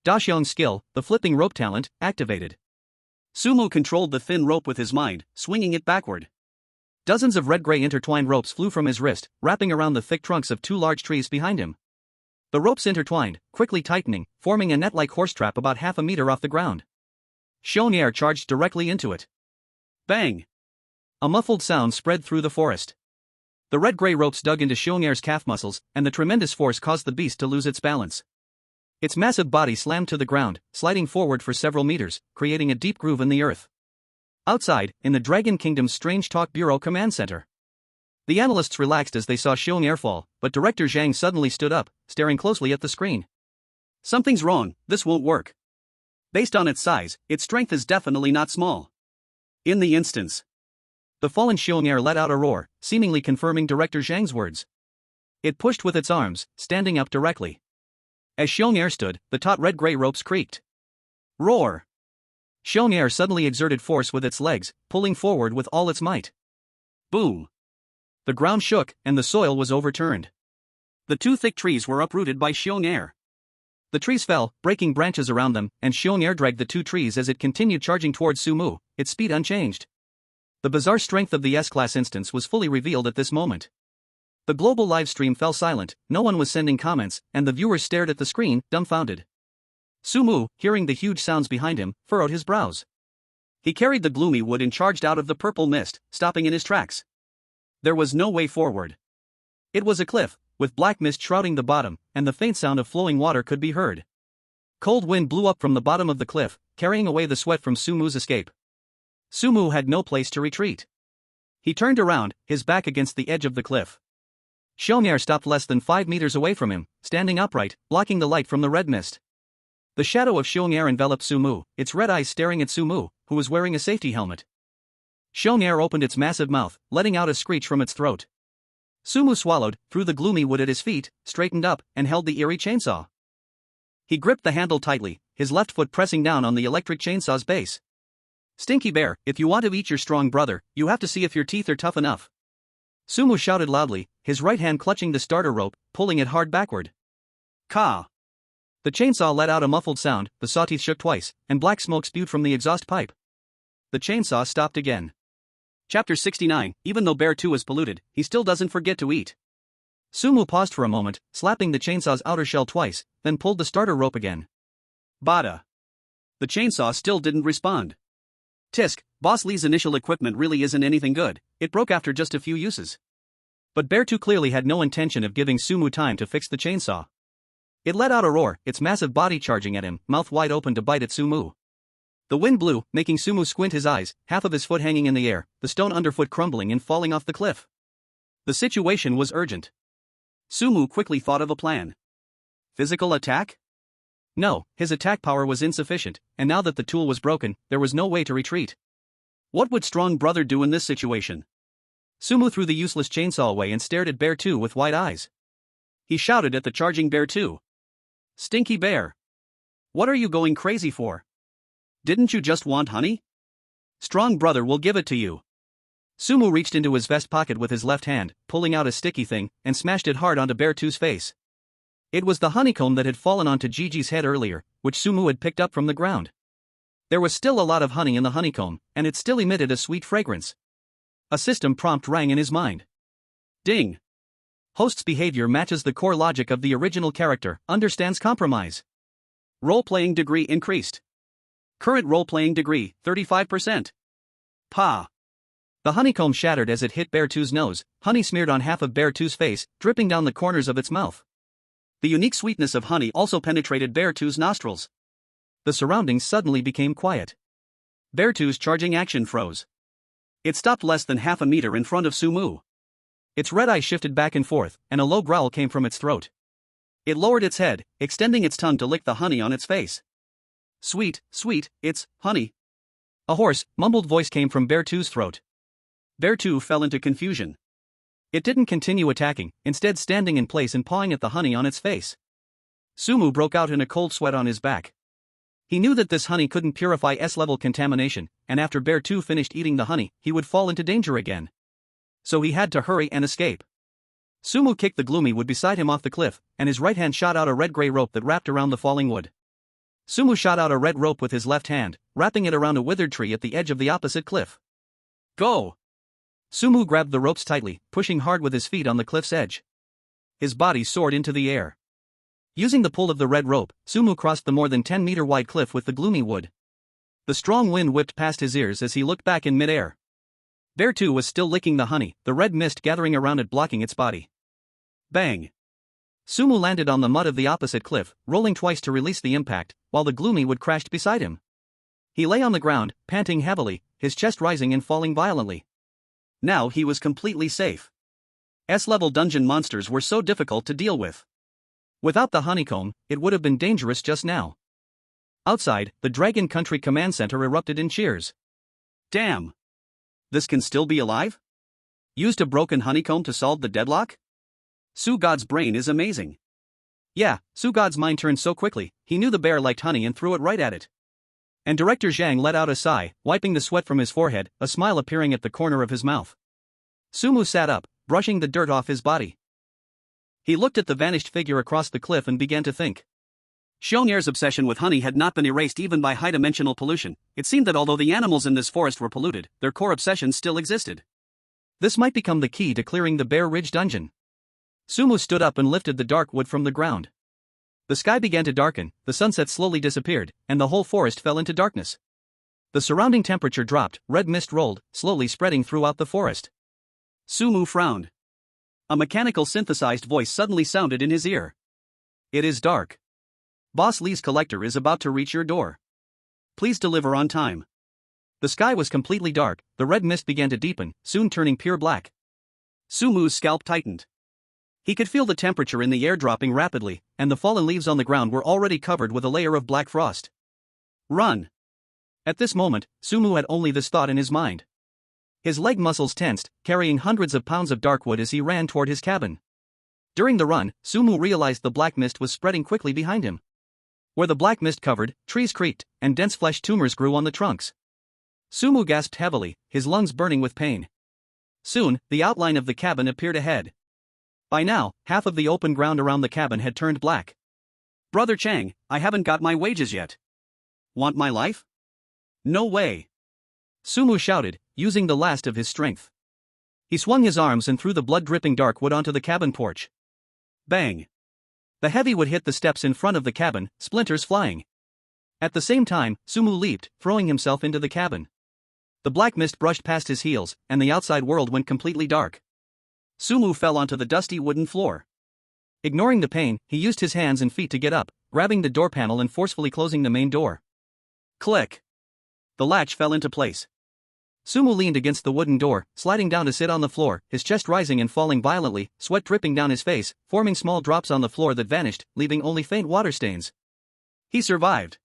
Daxiong's skill, the flipping rope talent, activated. Sumu controlled the thin rope with his mind, swinging it backward. Dozens of red-gray intertwined ropes flew from his wrist, wrapping around the thick trunks of 2 large trees behind him. The ropes intertwined, quickly tightening, forming a net-like horse trap about half a meter off the ground. Shellnier charged directly into it. Bang! A muffled sound spread through the forest. The red-gray ropes dug into Shellnier's calf muscles, and the tremendous force caused the beast to lose its balance. Its massive body slammed to the ground, sliding forward for several meters, creating a deep groove in the earth. Outside, in the Dragon Kingdom's Strange Talk Bureau Command Center. The analysts relaxed as they saw Shellnier fall, but Director Zhang suddenly stood up, staring closely at the screen. Something's wrong, this won't work. Based on its size, its strength is definitely not small. In the instance. The fallen Xiong'er let out a roar, seemingly confirming Director Zhang's words. It pushed with its arms, standing up directly. As Xiong'er stood, the taut red-gray ropes creaked. Roar! Xiong'er suddenly exerted force with its legs, pulling forward with all its might. Boom! The ground shook, and the soil was overturned. The two thick trees were uprooted by Xiong'er. The trees fell, breaking branches around them, and Xiong'er dragged the two trees as it continued charging towards Sumu, its speed unchanged. The bizarre strength of the S-Class instance was fully revealed at this moment. The global livestream fell silent, no one was sending comments, and the viewers stared at the screen, dumbfounded. Sumu, hearing the huge sounds behind him, furrowed his brows. He carried the gloomy wood and charged out of the purple mist, stopping in his tracks. There was no way forward. It was a cliff, with black mist shrouding the bottom, and the faint sound of flowing water could be heard. Cold wind blew up from the bottom of the cliff, carrying away the sweat from Sumu's escape. Sumu had no place to retreat. He turned around, his back against the edge of the cliff. Xiong'er stopped less than 5 meters away from him, standing upright, blocking the light from the red mist. The shadow of Xiong'er enveloped Sumu, its red eyes staring at Sumu, who was wearing a safety helmet. Xiong'er opened its massive mouth, letting out a screech from its throat. Sumu swallowed, threw the gloomy wood at his feet, straightened up, and held the eerie chainsaw. He gripped the handle tightly, his left foot pressing down on the electric chainsaw's base. "Stinky bear, if you want to eat your strong brother, you have to see if your teeth are tough enough." Sumu shouted loudly, his right hand clutching the starter rope, pulling it hard backward. Ka! The chainsaw let out a muffled sound, the sawteeth shook twice, and black smoke spewed from the exhaust pipe. The chainsaw stopped again. Chapter 69, even though Bear 2 is polluted, he still doesn't forget to eat. Sumu paused for a moment, slapping the chainsaw's outer shell twice, then pulled the starter rope again. Bada! The chainsaw still didn't respond. Tisk, Boss Lee's initial equipment really isn't anything good, it broke after just a few uses. But Bear 2 clearly had no intention of giving Sumu time to fix the chainsaw. It let out a roar, its massive body charging at him, mouth wide open to bite at Sumu. The wind blew, making Sumu squint his eyes, half of his foot hanging in the air, the stone underfoot crumbling and falling off the cliff. The situation was urgent. Sumu quickly thought of a plan. Physical attack? No, his attack power was insufficient, and now that the tool was broken, there was no way to retreat. What would Strong Brother do in this situation? Sumu threw the useless chainsaw away and stared at Bear 2 with wide eyes. He shouted at the charging Bear 2. "Stinky Bear! What are you going crazy for? Didn't you just want honey? Strong Brother will give it to you." Sumu reached into his vest pocket with his left hand, pulling out a sticky thing, and smashed it hard onto Bear 2's face. It was the honeycomb that had fallen onto Gigi's head earlier, which Sumu had picked up from the ground. There was still a lot of honey in the honeycomb, and it still emitted a sweet fragrance. A system prompt rang in his mind. Ding! Host's behavior matches the core logic of the original character, understands compromise. Role-playing degree increased. Current role-playing degree, 35%. Pa! The honeycomb shattered as it hit Bear 2's nose, honey smeared on half of Bear 2's face, dripping down the corners of its mouth. The unique sweetness of honey also penetrated Bear 2's nostrils. The surroundings suddenly became quiet. Bear 2's charging action froze. It stopped less than half a meter in front of Sumu. Its red eye shifted back and forth, and a low growl came from its throat. It lowered its head, extending its tongue to lick the honey on its face. "Sweet, sweet, it's honey." A hoarse, mumbled voice came from Bear 2's throat. Bear 2 fell into confusion. It didn't continue attacking, instead standing in place and pawing at the honey on its face. Sumu broke out in a cold sweat on his back. He knew that this honey couldn't purify S-level contamination, and after Bear 2 finished eating the honey, he would fall into danger again. So he had to hurry and escape. Sumu kicked the gloomy wood beside him off the cliff, and his right hand shot out a red-gray rope that wrapped around the falling wood. Sumu shot out a red rope with his left hand, wrapping it around a withered tree at the edge of the opposite cliff. Go! Sumu grabbed the ropes tightly, pushing hard with his feet on the cliff's edge. His body soared into the air. Using the pull of the red rope, Sumu crossed the more than 10-meter-wide cliff with the gloomy wood. The strong wind whipped past his ears as he looked back in midair. Bear 2 was still licking the honey, the red mist gathering around it blocking its body. Bang! Sumu landed on the mud of the opposite cliff, rolling twice to release the impact, while the gloomy wood crashed beside him. He lay on the ground, panting heavily, his chest rising and falling violently. Now he was completely safe. S-level dungeon monsters were so difficult to deal with. Without the honeycomb, it would have been dangerous just now. Outside, the Dragon Country Command Center erupted in cheers. Damn! This can still be alive? Used a broken honeycomb to solve the deadlock? Su-God's brain is amazing. Yeah, Su-God's mind turned so quickly, he knew the bear liked honey and threw it right at it. And Director Zhang let out a sigh, wiping the sweat from his forehead, a smile appearing at the corner of his mouth. Sumu sat up, brushing the dirt off his body. He looked at the vanished figure across the cliff and began to think. Xiong'er's obsession with honey had not been erased even by high-dimensional pollution. It seemed that although the animals in this forest were polluted, their core obsession still existed. This might become the key to clearing the Bear Ridge dungeon. Sumu stood up and lifted the dark wood from the ground. The sky began to darken, the sunset slowly disappeared, and the whole forest fell into darkness. The surrounding temperature dropped, red mist rolled, slowly spreading throughout the forest. Sumu frowned. A mechanical synthesized voice suddenly sounded in his ear. It is dark. Boss Lee's collector is about to reach your door. Please deliver on time. The sky was completely dark, the red mist began to deepen, soon turning pure black. Sumu's scalp tightened. He could feel the temperature in the air dropping rapidly, and the fallen leaves on the ground were already covered with a layer of black frost. Run! At this moment, Sumu had only this thought in his mind. His leg muscles tensed, carrying hundreds of pounds of dark wood as he ran toward his cabin. During the run, Sumu realized the black mist was spreading quickly behind him. Where the black mist covered, trees creaked, and dense flesh tumors grew on the trunks. Sumu gasped heavily, his lungs burning with pain. Soon, the outline of the cabin appeared ahead. By now, half of the open ground around the cabin had turned black. Brother Chang, I haven't got my wages yet. Want my life? No way. Sumu shouted, using the last of his strength. He swung his arms and threw the blood-dripping dark wood onto the cabin porch. Bang! The heavy wood hit the steps in front of the cabin, splinters flying. At the same time, Sumu leaped, throwing himself into the cabin. The black mist brushed past his heels, and the outside world went completely dark. Sumu fell onto the dusty wooden floor. Ignoring the pain, he used his hands and feet to get up, grabbing the door panel and forcefully closing the main door. Click! The latch fell into place. Sumu leaned against the wooden door, sliding down to sit on the floor, his chest rising and falling violently, sweat dripping down his face, forming small drops on the floor that vanished, leaving only faint water stains. He survived.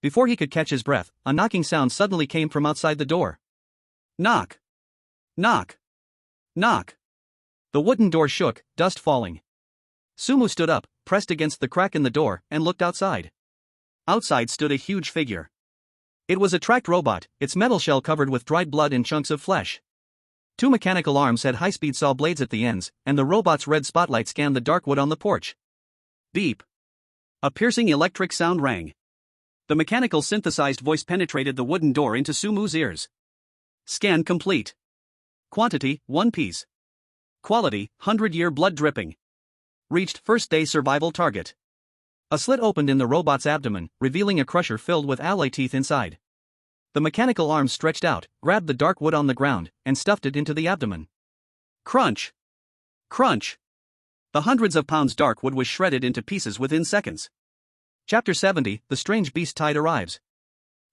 Before he could catch his breath, a knocking sound suddenly came from outside the door. Knock! Knock! Knock! The wooden door shook, dust falling. Sumu stood up, pressed against the crack in the door, and looked outside. Outside stood a huge figure. It was a tracked robot, its metal shell covered with dried blood and chunks of flesh. Two mechanical arms had high-speed saw blades at the ends, and the robot's red spotlight scanned the dark wood on the porch. Beep! A piercing electric sound rang. The mechanical synthesized voice penetrated the wooden door into Sumu's ears. Scan complete. Quantity, 1 piece. Quality, 100-year blood dripping. Reached first day survival target. A slit opened in the robot's abdomen, revealing a crusher filled with alloy teeth inside. The mechanical arms stretched out, grabbed the dark wood on the ground, and stuffed it into the abdomen. Crunch! Crunch! The hundreds of pounds dark wood was shredded into pieces within seconds. Chapter 70, The Strange Beast Tide arrives.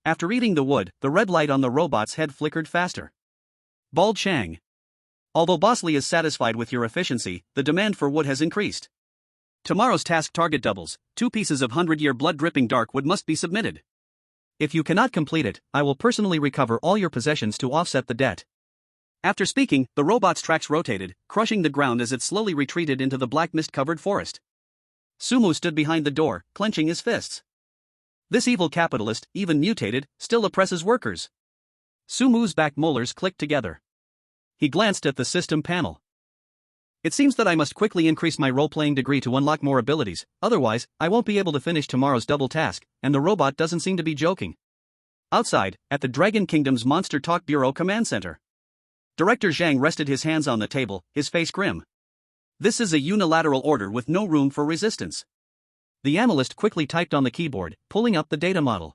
After eating the wood, the red light on the robot's head flickered faster. Bald Chang. Although Boss Lee is satisfied with your efficiency, the demand for wood has increased. Tomorrow's task target doubles, 2 pieces of 100-year blood-dripping dark wood must be submitted. If you cannot complete it, I will personally recover all your possessions to offset the debt. After speaking, the robot's tracks rotated, crushing the ground as it slowly retreated into the black mist-covered forest. Sumu stood behind the door, clenching his fists. This evil capitalist, even mutated, still oppresses workers. Sumu's back molars clicked together. He glanced at the system panel. It seems that I must quickly increase my role-playing degree to unlock more abilities, otherwise, I won't be able to finish tomorrow's double task, and the robot doesn't seem to be joking. Outside, at the Dragon Kingdom's Monster Talk Bureau Command Center. Director Zhang rested his hands on the table, his face grim. This is a unilateral order with no room for resistance. The analyst quickly typed on the keyboard, pulling up the data model.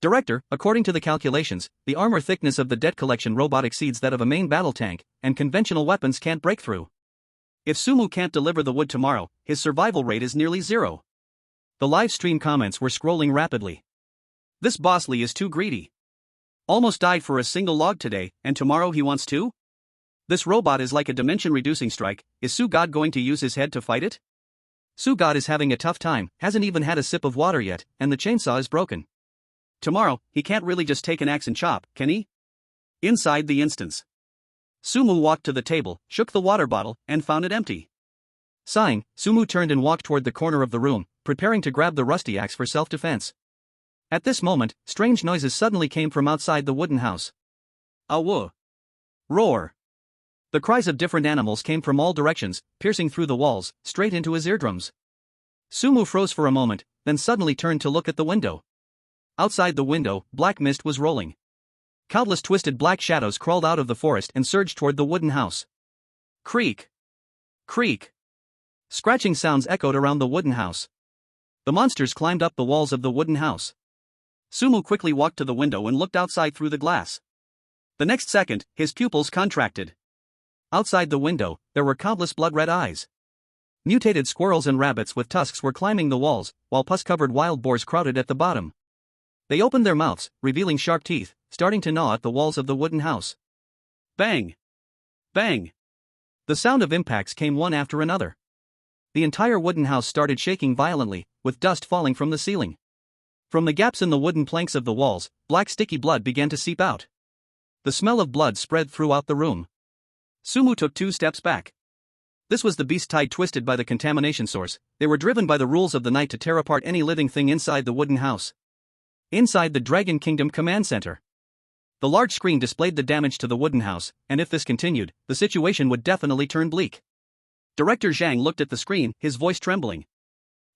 Director, according to the calculations, the armor thickness of the debt collection robot exceeds that of a main battle tank, and conventional weapons can't break through. If Sumu can't deliver the wood tomorrow, his survival rate is nearly 0. The live stream comments were scrolling rapidly. This Boss Lee is too greedy. Almost died for a single log today, and tomorrow he wants 2? This robot is like a dimension-reducing strike. Is Su-God going to use his head to fight it? Su-God is having a tough time, hasn't even had a sip of water yet, and the chainsaw is broken. Tomorrow, he can't really just take an axe and chop, can he? Inside the instance, Sumu walked to the table, shook the water bottle, and found it empty. Sighing, Sumu turned and walked toward the corner of the room, preparing to grab the rusty axe for self-defense. At this moment, strange noises suddenly came from outside the wooden house. A woo! Roar! The cries of different animals came from all directions, piercing through the walls, straight into his eardrums. Sumu froze for a moment, then suddenly turned to look at the window. Outside the window, black mist was rolling. Countless twisted black shadows crawled out of the forest and surged toward the wooden house. Creak! Creak! Scratching sounds echoed around the wooden house. The monsters climbed up the walls of the wooden house. Sumu quickly walked to the window and looked outside through the glass. The next second, his pupils contracted. Outside the window, there were countless blood-red eyes. Mutated squirrels and rabbits with tusks were climbing the walls, while pus-covered wild boars crowded at the bottom. They opened their mouths, revealing sharp teeth, starting to gnaw at the walls of the wooden house. Bang! Bang! The sound of impacts came one after another. The entire wooden house started shaking violently, with dust falling from the ceiling. From the gaps in the wooden planks of the walls, black sticky blood began to seep out. The smell of blood spread throughout the room. Sumu took 2 steps back. This was the beast tide twisted by the contamination source. They were driven by the rules of the night to tear apart any living thing inside the wooden house. Inside the Dragon Kingdom Command Center, the large screen displayed the damage to the wooden house, and if this continued, the situation would definitely turn bleak. Director Zhang looked at the screen, his voice trembling.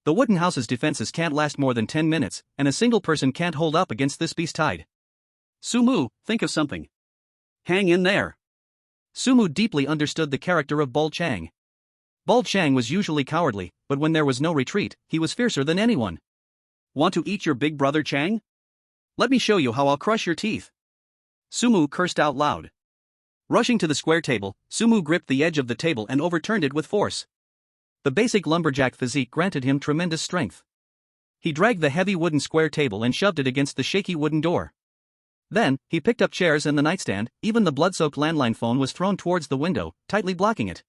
The wooden house's defenses can't last more than 10 minutes, and a single person can't hold up against this beast tide. Sumu, think of something. Hang in there. Sumu deeply understood the character of Bald Chang. Bald Chang was usually cowardly, but when there was no retreat, he was fiercer than anyone. Want to eat your big brother Chang? Let me show you how I'll crush your teeth. Sumu cursed out loud. Rushing to the square table, Sumu gripped the edge of the table and overturned it with force. The basic lumberjack physique granted him tremendous strength. He dragged the heavy wooden square table and shoved it against the shaky wooden door. Then, he picked up chairs and the nightstand. Even the blood-soaked landline phone was thrown towards the window, tightly blocking it.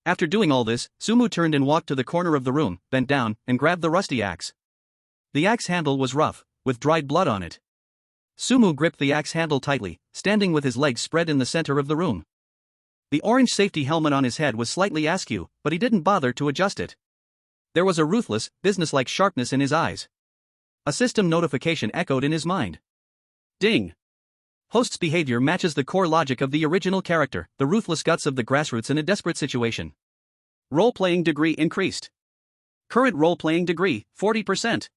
After doing all this, Sumu turned and walked to the corner of the room, bent down, and grabbed the rusty axe. The axe handle was rough, with dried blood on it. Sumu gripped the axe handle tightly, standing with his legs spread in the center of the room. The orange safety helmet on his head was slightly askew, but he didn't bother to adjust it. There was a ruthless, businesslike sharpness in his eyes. A system notification echoed in his mind. Ding! Host's behavior matches the core logic of the original character, the ruthless guts of the grassroots in a desperate situation. Role-playing degree increased. Current role-playing degree, 40%.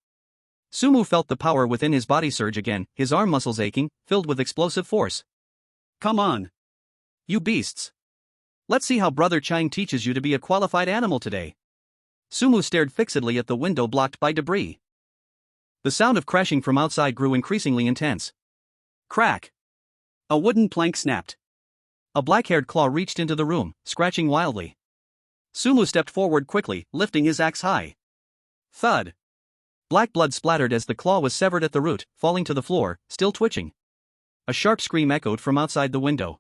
Sumu felt the power within his body surge again, his arm muscles aching, filled with explosive force. Come on. You beasts. Let's see how Brother Chang teaches you to be a qualified animal today. Sumu stared fixedly at the window blocked by debris. The sound of crashing from outside grew increasingly intense. Crack! A wooden plank snapped. A black-haired claw reached into the room, scratching wildly. Sumu stepped forward quickly, lifting his axe high. Thud! Black blood splattered as the claw was severed at the root, falling to the floor, still twitching. A sharp scream echoed from outside the window.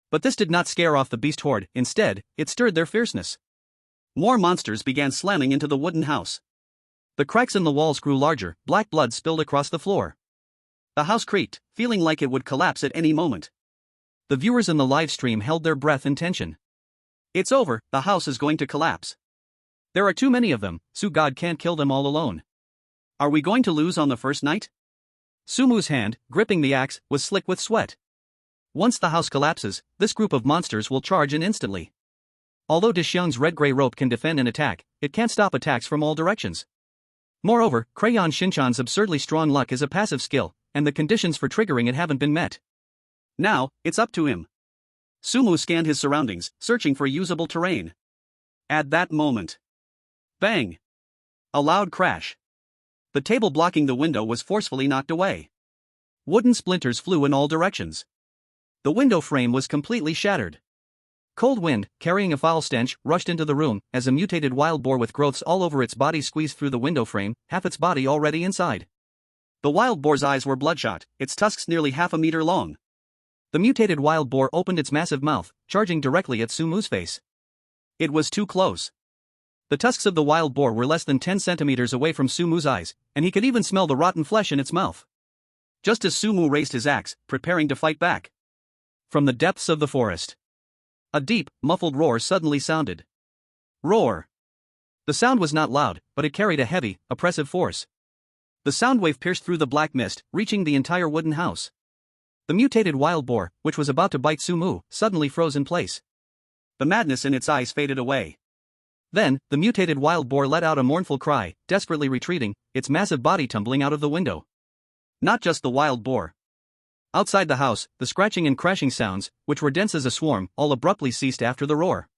But this did not scare off the beast horde, instead, it stirred their fierceness. More monsters began slamming into the wooden house. The cracks in the walls grew larger, black blood spilled across the floor. The house creaked, feeling like it would collapse at any moment. The viewers in the live stream held their breath in tension. It's over, the house is going to collapse. There are too many of them, so God can't kill them all alone. Are we going to lose on the first night? Sumu's hand, gripping the axe, was slick with sweat. Once the house collapses, this group of monsters will charge in instantly. Although Dishyung's red-gray rope can defend an attack, it can't stop attacks from all directions. Moreover, Crayon Shinchan's absurdly strong luck is a passive skill, and the conditions for triggering it haven't been met. Now, it's up to him. Sumu scanned his surroundings, searching for usable terrain. At that moment, bang! A loud crash. The table blocking the window was forcefully knocked away. Wooden splinters flew in all directions. The window frame was completely shattered. Cold wind, carrying a foul stench, rushed into the room as a mutated wild boar with growths all over its body squeezed through the window frame, half its body already inside. The wild boar's eyes were bloodshot, its tusks nearly half a meter long. The mutated wild boar opened its massive mouth, charging directly at Sumu's face. It was too close. The tusks of the wild boar were less than 10 centimeters away from Sumu's eyes, and he could even smell the rotten flesh in its mouth. Just as Sumu raised his axe, preparing to fight back, From the depths of the forest, a deep, muffled roar suddenly sounded. Roar. The sound was not loud, but it carried a heavy, oppressive force. The sound wave pierced through the black mist, reaching the entire wooden house. The mutated wild boar, which was about to bite Sumu, suddenly froze in place. The madness in its eyes faded away. Then, the mutated wild boar let out a mournful cry, desperately retreating, its massive body tumbling out of the window. Not just the wild boar. Outside the house, the scratching and crashing sounds, which were dense as a swarm, all abruptly ceased after the roar.